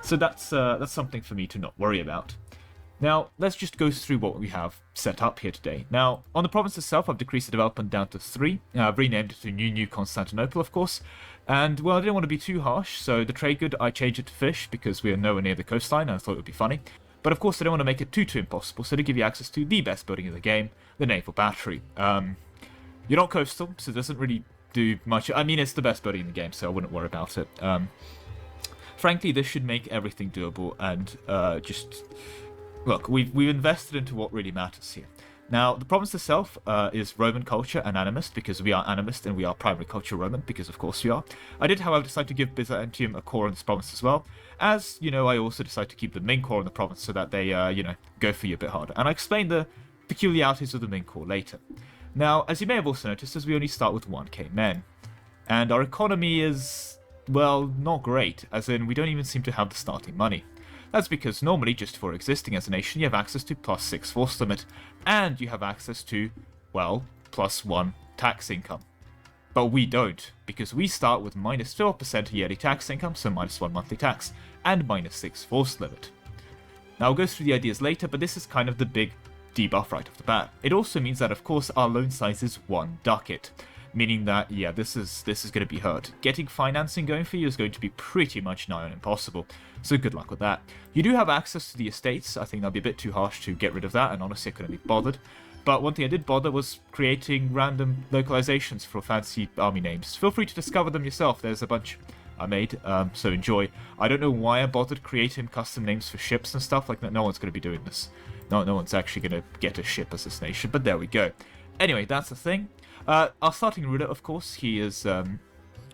So that's something for me to not worry about. Now, let's just go through what we have set up here today. Now, on the province itself, I've decreased the development down to 3. I've renamed it to New Constantinople, of course. And, well, I didn't want to be too harsh, so the trade good, I changed it to fish, because we are nowhere near the coastline, and I thought it would be funny. But, of course, I don't want to make it too impossible, so to give you access to the best building in the game, the naval battery. You're not coastal, so it doesn't really do much. I mean, it's the best building in the game, so I wouldn't worry about it. Frankly, this should make everything doable, and just... Look, we've invested into what really matters here. Now, the province itself is Roman culture and animist, because we are animist, and we are primary culture Roman, because of course we are. I did, however, decide to give Byzantium a core in this province as well. As, you know, I also decided to keep the Ming core in the province so that they, you know, go for you a bit harder. And I explain the peculiarities of the Ming core later. Now, as you may have also noticed, is we only start with 1k men. And our economy is, well, not great, as in we don't even seem to have the starting money. That's because normally, just for existing as a nation, you have access to +6 force limit, and you have access to, well, +1 tax income. But we don't, because we start with -12% yearly tax income, so -1 monthly tax, and -6 force limit. Now, I'll go through the ideas later, but this is kind of the big debuff right off the bat. It also means that, of course, our loan size is 1 ducat. Meaning that, yeah, this is going to be hard. Getting financing going for you is going to be pretty much nigh on impossible, so good luck with that. You do have access to the estates. I think that'd be a bit too harsh to get rid of that, and honestly I couldn't be bothered. But one thing I did bother was creating random localizations for fancy army names. Feel free to discover them yourself, there's a bunch I made, so enjoy. I don't know why I bothered creating custom names for ships and stuff, like no one's going to be doing this. No one's actually going to get a ship as this nation, but there we go. Anyway, that's the thing. Our starting ruler, of course, he is,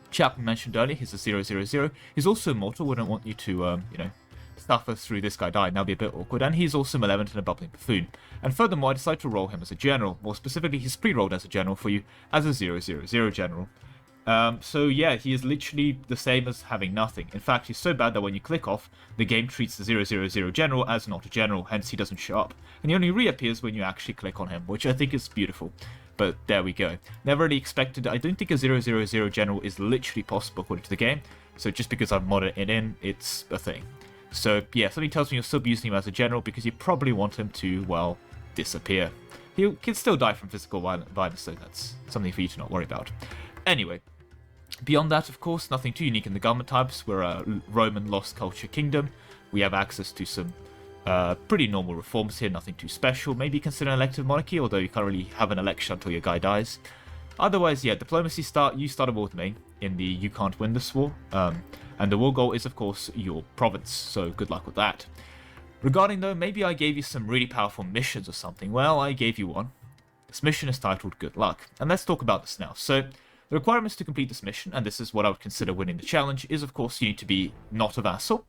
chap I mentioned earlier, he's a 000. He's also immortal, wouldn't want you to, you know, suffer through this guy dying, that'll be a bit awkward, and he's also malevolent and a bubbling buffoon. And furthermore, I decided to roll him as a general, more specifically, he's pre-rolled as a general for you, as a 000 general. So yeah, he is literally the same as having nothing. In fact, he's so bad that when you click off, the game treats the 000 general as not a general, hence he doesn't show up. And he only reappears when you actually click on him, which I think is beautiful. But there we go. Never really expected, I don't think a 000 general is literally possible according to the game, so just because I've modded it in, it's a thing. So yeah, something tells me you're still using him as a general because you probably want him to, well, disappear. He can still die from physical violence, so that's something for you to not worry about. Anyway, beyond that, of course, nothing too unique in the government types. We're a Roman lost culture kingdom. We have access to some pretty normal reforms here, nothing too special. Maybe consider an elective monarchy, although you can't really have an election until your guy dies. Otherwise, yeah, diplomacy you start a war with me in the you can't win this war. And the war goal is, of course, your province, so good luck with that. Regarding, though, maybe I gave you some really powerful missions or something. Well, I gave you one. This mission is titled Good Luck. And let's talk about this now. So, the requirements to complete this mission, and this is what I would consider winning the challenge, is, of course, you need to be not a vassal,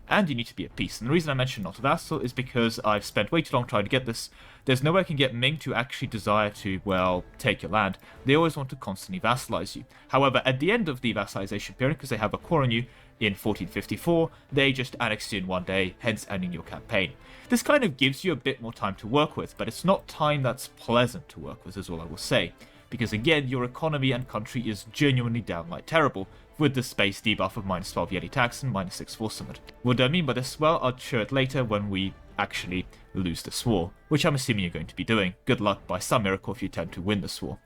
and you need to be at peace. And the reason I mention not a vassal is because I've spent way too long trying to get this. There's no way I can get Ming to actually desire to, well, take your land. They always want to constantly vassalize you. However, at the end of the vassalization period, because they have a core on you in 1454, they just annex you in one day, hence ending your campaign. This kind of gives you a bit more time to work with, but it's not time that's pleasant to work with, is all I will say. Because again, your economy and country is genuinely downright terrible, with the space debuff of minus 12 yearly tax and minus 6 force limit. What do I mean by this? Well, I'll show it later when we actually lose this war, which I'm assuming you're going to be doing. Good luck by some miracle if you attempt to win this war.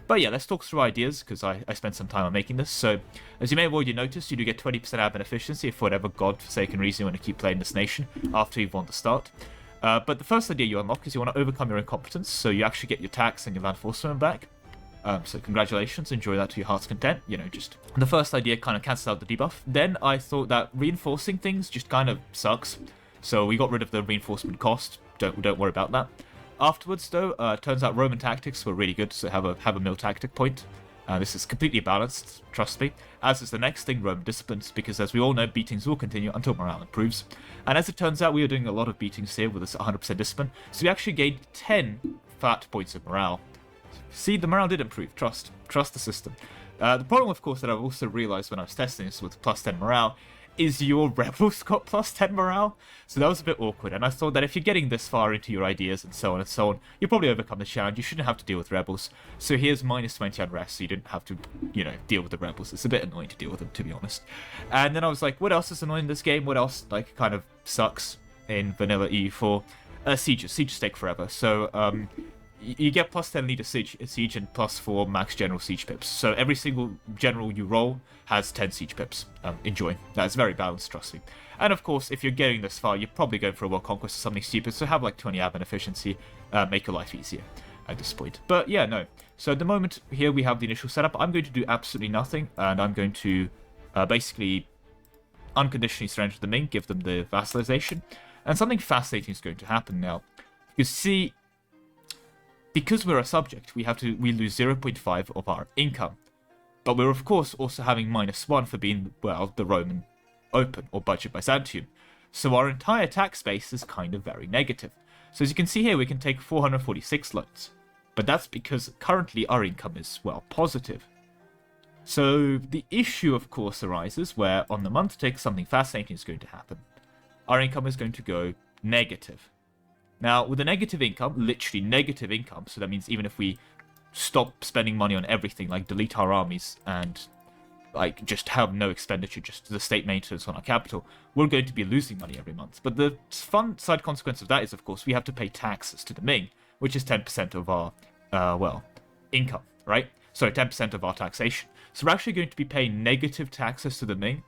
But yeah, let's talk through ideas, because I spent some time on making this. So, as you may have already noticed, you do get 20% admin efficiency if for whatever godforsaken reason you want to keep playing this nation after you've won the start. But the first idea you unlock is you want to overcome your incompetence, so you actually get your tax and your land force limit back. So congratulations, enjoy that to your heart's content, you know, just... The first idea kind of cancels out the debuff. Then I thought that reinforcing things just kind of sucks. So we got rid of the reinforcement cost, don't worry about that. Afterwards, though, turns out Roman tactics were really good, so have a mill tactic point. This is completely balanced, trust me. As is the next thing, Roman disciplines, because as we all know, beatings will continue until morale improves. And as it turns out, we are doing a lot of beatings here with this 100% discipline, so we actually gained 10 fat points of morale. See, the morale did improve. Trust the system. The problem, of course, that I've also realized when I was testing this with plus 10 morale is your rebels got plus 10 morale. So that was a bit awkward. And I thought that if you're getting this far into your ideas and so on, you'll probably overcome the challenge. You shouldn't have to deal with rebels. So here's minus 20 unrest, so you didn't have to, you know, deal with the rebels. It's a bit annoying to deal with them, to be honest. And then I was like, what else is annoying in this game? What else, like, kind of sucks in vanilla EU4? Sieges. Sieges take forever. So, you get plus 10 leader siege and plus 4 max general siege pips. So every single general you roll has 10 siege pips. Enjoy. That's very balanced, trust me. And of course, if you're getting this far, you're probably going for a world conquest or something stupid, so have like 20 admin efficiency, make your life easier at this point. But yeah, no. So at the moment, here we have the initial setup. I'm going to do absolutely nothing, and I'm going to basically unconditionally surrender to the Ming, give them the vassalization. And something fascinating is going to happen now. You see, because we're a subject, we lose 0.5 of our income. But we're of course also having -1 for being, well, the Roman Open or Budget Byzantium. So our entire tax base is kind of very negative. So as you can see here, we can take 446 loans. But that's because currently our income is, well, positive. So the issue of course arises where on the month tick something fascinating is going to happen. Our income is going to go negative. Now, with a negative income, literally negative income, so that means even if we stop spending money on everything, like delete our armies and like just have no expenditure, just the state maintenance on our capital, we're going to be losing money every month. But the fun side consequence of that is, of course, we have to pay taxes to the Ming, which is 10% of our, well, income, right? Sorry, 10% of our taxation. So we're actually going to be paying negative taxes to the Ming,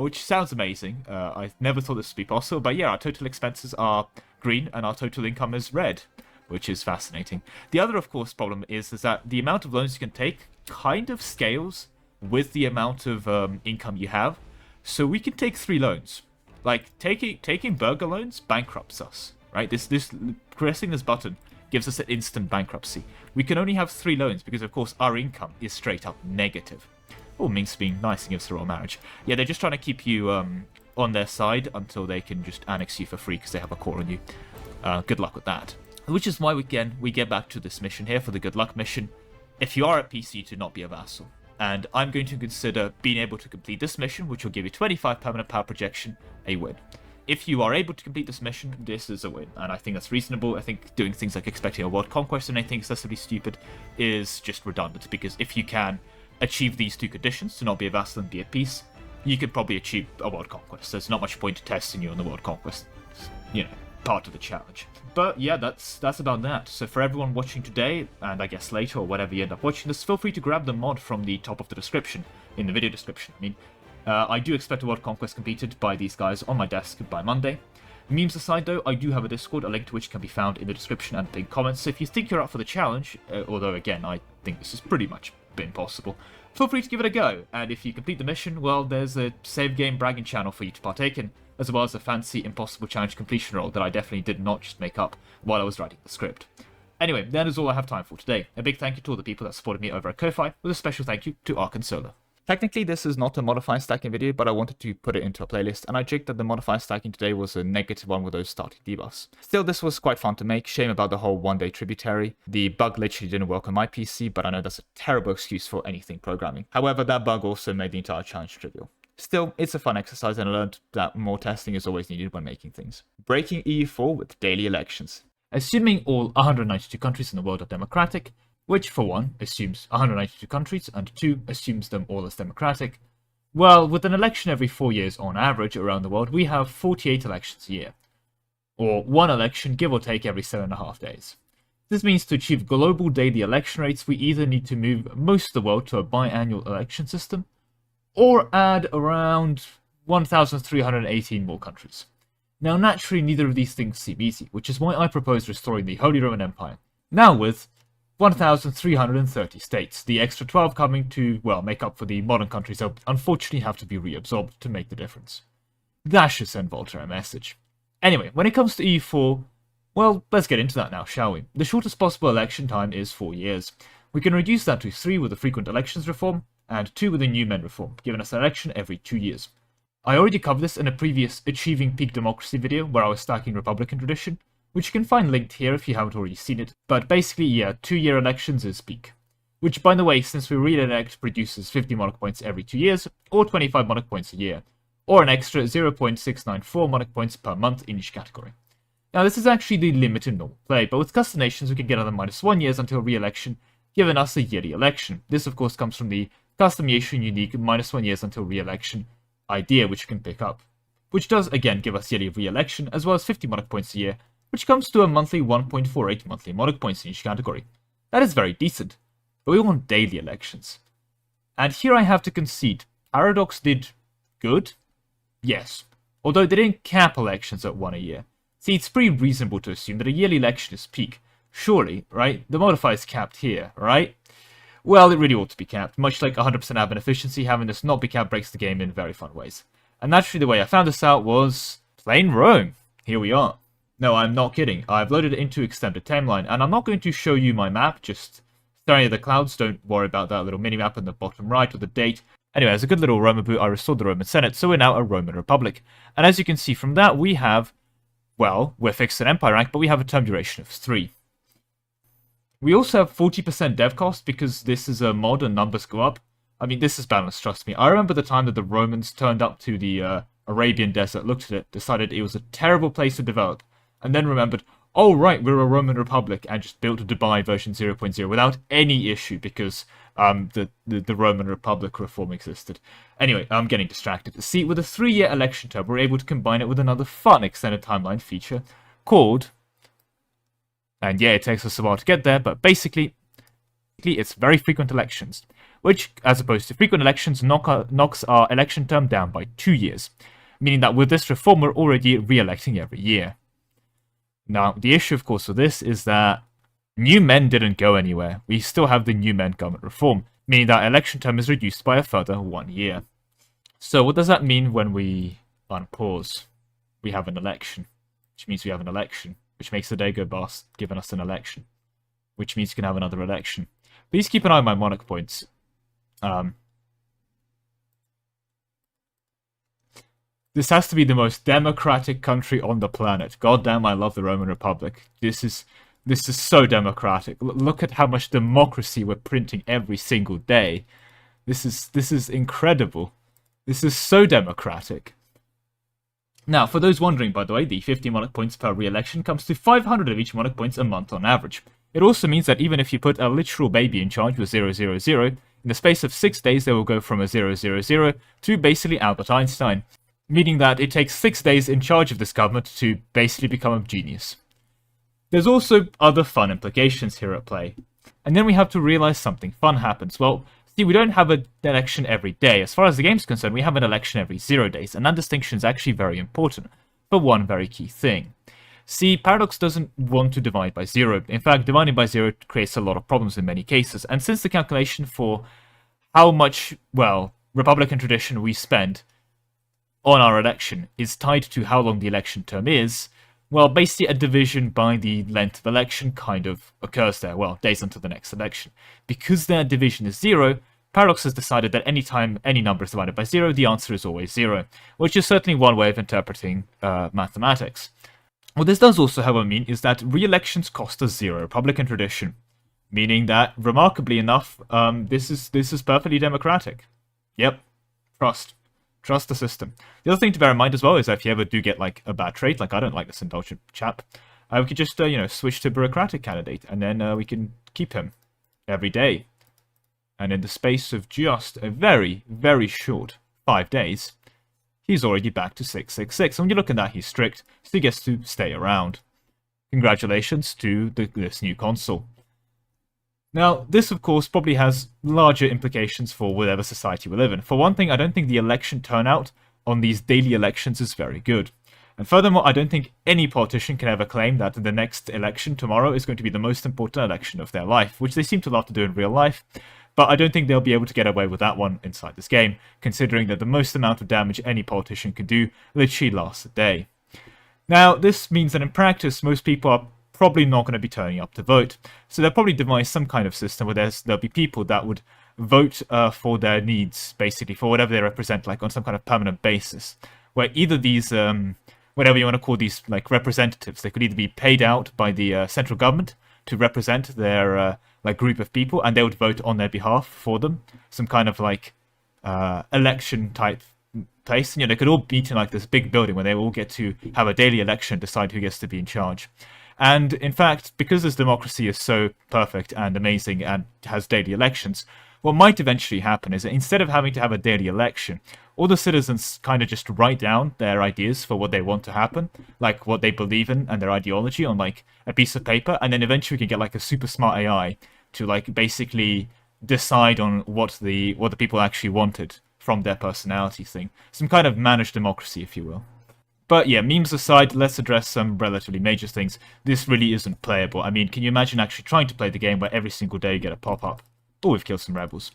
which sounds amazing. I never thought this would be possible, but yeah, our total expenses are green and our total income is red, which is fascinating. The other, of course, problem is that the amount of loans you can take kind of scales with the amount of income you have. So we can take 3 loans. Like, taking burger loans bankrupts us, right? This pressing this button gives us an instant bankruptcy. We can only have 3 loans because, of course, our income is straight up negative. Oh, Minx being nice and gives the royal marriage. Yeah, they're just trying to keep you on their side until they can just annex you for free because they have a core on you. Good luck with that. Which is why, again, we get back to this mission here for the good luck mission. If you are at PC, to not be a vassal. And I'm going to consider being able to complete this mission, which will give you 25 permanent power projection, a win. If you are able to complete this mission, this is a win, and I think that's reasonable. I think doing things like expecting a world conquest and anything excessively stupid is just redundant, because if you can achieve these 2 conditions, to not be a vassal and be at peace, you could probably achieve a world conquest. There's not much point to testing you on the world conquest. You know, part of the challenge. But yeah, that's about that. So for everyone watching today, and I guess later or whenever you end up watching this, feel free to grab the mod from the top of the description, in the video description. I mean, I do expect a world conquest completed by these guys on my desk by Monday. Memes aside though, I do have a Discord, a link to which can be found in the description and pinned comments, so if you think you're up for the challenge, although again, I think this is pretty much been possible, feel free to give it a go, and if you complete the mission, well, there's a save game bragging channel for you to partake in, as well as a fancy impossible challenge completion roll that I definitely did not just make up while I was writing the script. Anyway, that is all I have time for today. A big thank you to all the people that supported me over at Ko-Fi, with a special thank you to Ark and Solar. Technically, this is not a modifier stacking video, but I wanted to put it into a playlist, and I jigged that the modifier stacking today was a negative one with those starting debuffs. Still, this was quite fun to make. Shame about the whole one-day tributary. The bug literally didn't work on my PC, but I know that's a terrible excuse for anything programming. However, that bug also made the entire challenge trivial. Still, it's a fun exercise, and I learned that more testing is always needed when making things. Breaking EU4 with daily elections. Assuming all 192 countries in the world are democratic, which, for 1, assumes 192 countries, and 2, assumes them all as democratic. Well, with an election every 4 years on average around the world, we have 48 elections a year. Or 1 election, give or take, every 7.5 days. This means to achieve global daily election rates, we either need to move most of the world to a biannual election system, or add around 1,318 more countries. Now, naturally, neither of these things seem easy, which is why I propose restoring the Holy Roman Empire, now with 1,330 states, the extra 12 coming to, well, make up for the modern countries that unfortunately have to be reabsorbed to make the difference. That should send Voltaire a message. Anyway, when it comes to EU4, well, let's get into that now, shall we? The shortest possible election time is 4 years. We can reduce that to 3 with the frequent elections reform, and 2 with the new men reform, giving us an election every 2 years. I already covered this in a previous Achieving Peak Democracy video where I was stacking Republican tradition, which you can find linked here if you haven't already seen it, but basically, yeah, 2-year elections is peak. Which, by the way, since we re-elect, produces 50 monarch points every 2 years, or 25 monarch points a year, or an extra 0.694 monarch points per month in each category. Now, this is actually the limit in normal play, but with custom nations we can get another -1 years until re-election, giving us a yearly election. This, of course, comes from the custom nation unique -1 years until re-election idea, which you can pick up. Which does, again, give us yearly re-election, as well as 50 monarch points a year, which comes to a monthly 1.48 monthly monarch points in each category. That is very decent, but we want daily elections. And here I have to concede, Paradox did good? Yes, although they didn't cap elections at 1 a year. See, it's pretty reasonable to assume that a yearly election is peak. Surely, right? The modifier is capped here, right? Well, it really ought to be capped. Much like 100% admin efficiency, having this not be capped breaks the game in very fun ways. And naturally, the way I found this out was plain Rome. Here we are. No, I'm not kidding. I've loaded it into extended timeline, and I'm not going to show you my map, just staring at the clouds. Don't worry about that little mini-map in the bottom right with the date. Anyway, as a good little Roman boot, I restored the Roman Senate, so we're now a Roman Republic. And as you can see from that, we have, well, we're fixed in Empire rank, but we have a term duration of 3. We also have 40% dev cost because this is a mod and numbers go up. I mean, this is balanced, trust me. I remember the time that the Romans turned up to the Arabian desert, looked at it, decided it was a terrible place to develop, and then remembered, oh right, we're a Roman Republic, and just built a Dubai version 0.0 without any issue because the Roman Republic reform existed. Anyway, I'm getting distracted. See, with a 3-year election term, we're able to combine it with another fun extended timeline feature called, and yeah, it takes us a while to get there, but basically, it's very frequent elections, which, as opposed to frequent elections, knocks our election term down by 2 years, meaning that with this reform, we're already re-electing every year. Now, the issue, of course, with this is that new men didn't go anywhere. We still have the new men government reform. meaning that election term is reduced by a further 1 year. So what does that mean when we unpause? We have an election, which means we have an election, which makes the day go past, giving us an election, which means you can have another election. Please keep an eye on my monarch points. This has to be the most democratic country on the planet. Goddamn, I love the Roman Republic. This is so democratic. Look at how much democracy we're printing every single day. This is incredible. This is so democratic. Now, for those wondering, by the way, the 50 monarch points per re-election comes to 500 of each monarch points a month on average. It also means that even if you put a literal baby in charge with 000, in the space of 6 days they will go from a 000 to basically Albert Einstein, meaning that it takes 6 days in charge of this government to basically become a genius. There's also other fun implications here at play. And then we have to realize something fun happens. Well, see, we don't have an election every day. As far as the game's concerned, we have an election every 0 days, and that distinction is actually very important for one very key thing. See, Paradox doesn't want to divide by 0. In fact, dividing by 0 creates a lot of problems in many cases, and since the calculation for how much, well, Republican tradition we spend on our election is tied to how long the election term is, well, basically a division by the length of election kind of occurs there, well, days until the next election. Because their division is 0, Paradox has decided that any time any number is divided by 0, the answer is always 0, which is certainly one way of interpreting mathematics. What this does also, however, mean is that re-elections cost us 0 Republican tradition, meaning that, remarkably enough, this is perfectly democratic. Yep, trust the system. The other thing to bear in mind as well is that if you ever do get like a bad trait, like I don't like this indulgent chap, we could just switch to bureaucratic candidate, and then we can keep him every day. And in the space of just a very, very short 5 days, he's already back to 666. And when you look at that, he's strict, so he gets to stay around. Congratulations to this new consul. Now, this of course probably has larger implications for whatever society we live in. For one thing, I don't think the election turnout on these daily elections is very good. And furthermore, I don't think any politician can ever claim that the next election tomorrow is going to be the most important election of their life, which they seem to love to do in real life. But I don't think they'll be able to get away with that one inside this game, considering that the most amount of damage any politician can do literally lasts a day. Now, this means that in practice, most people are probably not going to be turning up to vote. So they'll probably devise some kind of system where there'll be people that would vote for their needs, basically, for whatever they represent, like on some kind of permanent basis. Where either these, whatever you want to call these, like representatives, they could either be paid out by the central government to represent their like group of people, and they would vote on their behalf for them. Some kind of like election type place. They could all meet in like this big building where they all get to have a daily election and decide who gets to be in charge. And in fact, because this democracy is so perfect and amazing and has daily elections, what might eventually happen is that instead of having to have a daily election, all the citizens kind of just write down their ideas for what they want to happen, like what they believe in and their ideology on like a piece of paper, and then eventually we can get like a super smart AI to like basically decide on what the people actually wanted from their personality thing. Some kind of managed democracy, if you will. But yeah, memes aside, let's address some relatively major things. This really isn't playable. I mean, can you imagine actually trying to play the game where every single day you get a pop-up? Oh, we've killed some rebels.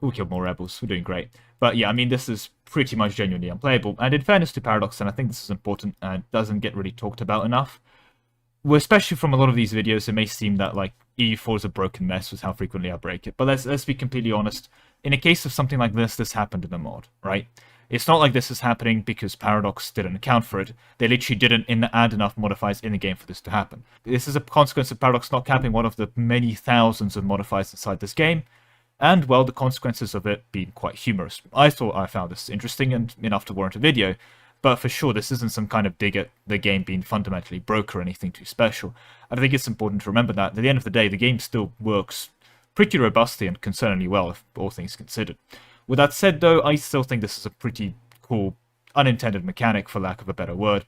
Oh, we killed more rebels. We're doing great. But yeah, I mean, this is pretty much genuinely unplayable. And in fairness to Paradox, and I think this is important and doesn't get really talked about enough, well, especially from a lot of these videos, it may seem that like EU4 is a broken mess with how frequently I break it. But let's be completely honest. In a case of something like this happened in the mod, right? It's not like this is happening because Paradox didn't account for it. They literally didn't add enough modifiers in the game for this to happen. This is a consequence of Paradox not capping one of the many thousands of modifiers inside this game, and, well, the consequences of it being quite humorous. I thought I found this interesting and enough to warrant a video, but for sure this isn't some kind of dig at the game being fundamentally broke or anything too special. I think it's important to remember that at the end of the day, the game still works pretty robustly and concerningly well, if all things considered. With that said, though, I still think this is a pretty cool unintended mechanic, for lack of a better word.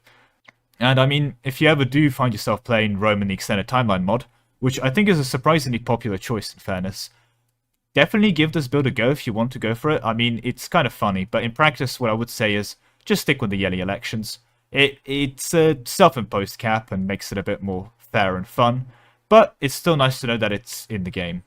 And I mean, if you ever do find yourself playing Rome in the Extended Timeline mod, which I think is a surprisingly popular choice in fairness, definitely give this build a go if you want to go for it. I mean, it's kind of funny, but in practice, what I would say is just stick with the yearly elections. It's a self-imposed cap and makes it a bit more fair and fun, but it's still nice to know that it's in the game.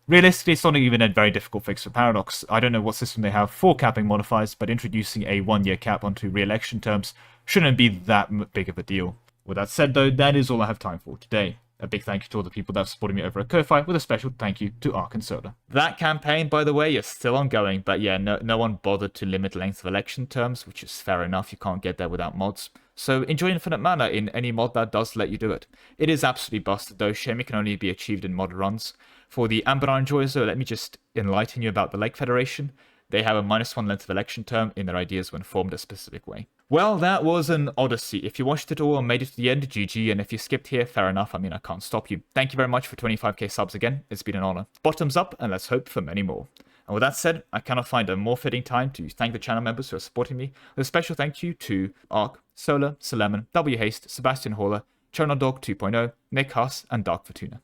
Realistically, it's not even a very difficult fix for Paradox. I don't know what system they have for capping modifiers, but introducing a 1-year cap onto re-election terms shouldn't be that big of a deal. With that said though, that is all I have time for today. A big thank you to all the people that have supported me over at Ko-Fi, with a special thank you to Ark and Soda. That campaign, by the way, is still ongoing, but yeah, no one bothered to limit length of election terms, which is fair enough, you can't get there without mods. So enjoy Infinite Mana in any mod that does let you do it. It is absolutely busted though, shame it can only be achieved in mod runs. For the Anbennar enjoyers though, let me just enlighten you about the Lake Federation. They have a -1 length of election term in their ideas when formed a specific way. Well, that was an odyssey. If you watched it all and made it to the end, GG, and if you skipped here, fair enough, I mean, I can't stop you. Thank you very much for 25k subs again, it's been an honor. Bottoms up, and let's hope for many more. And with that said, I cannot find a more fitting time to thank the channel members who are supporting me. With a special thank you to Ark, Solar, Solemon, W Haste, Sebastian Haller, Chonodog 2.0, Nick Huss, and Dark Fortuna.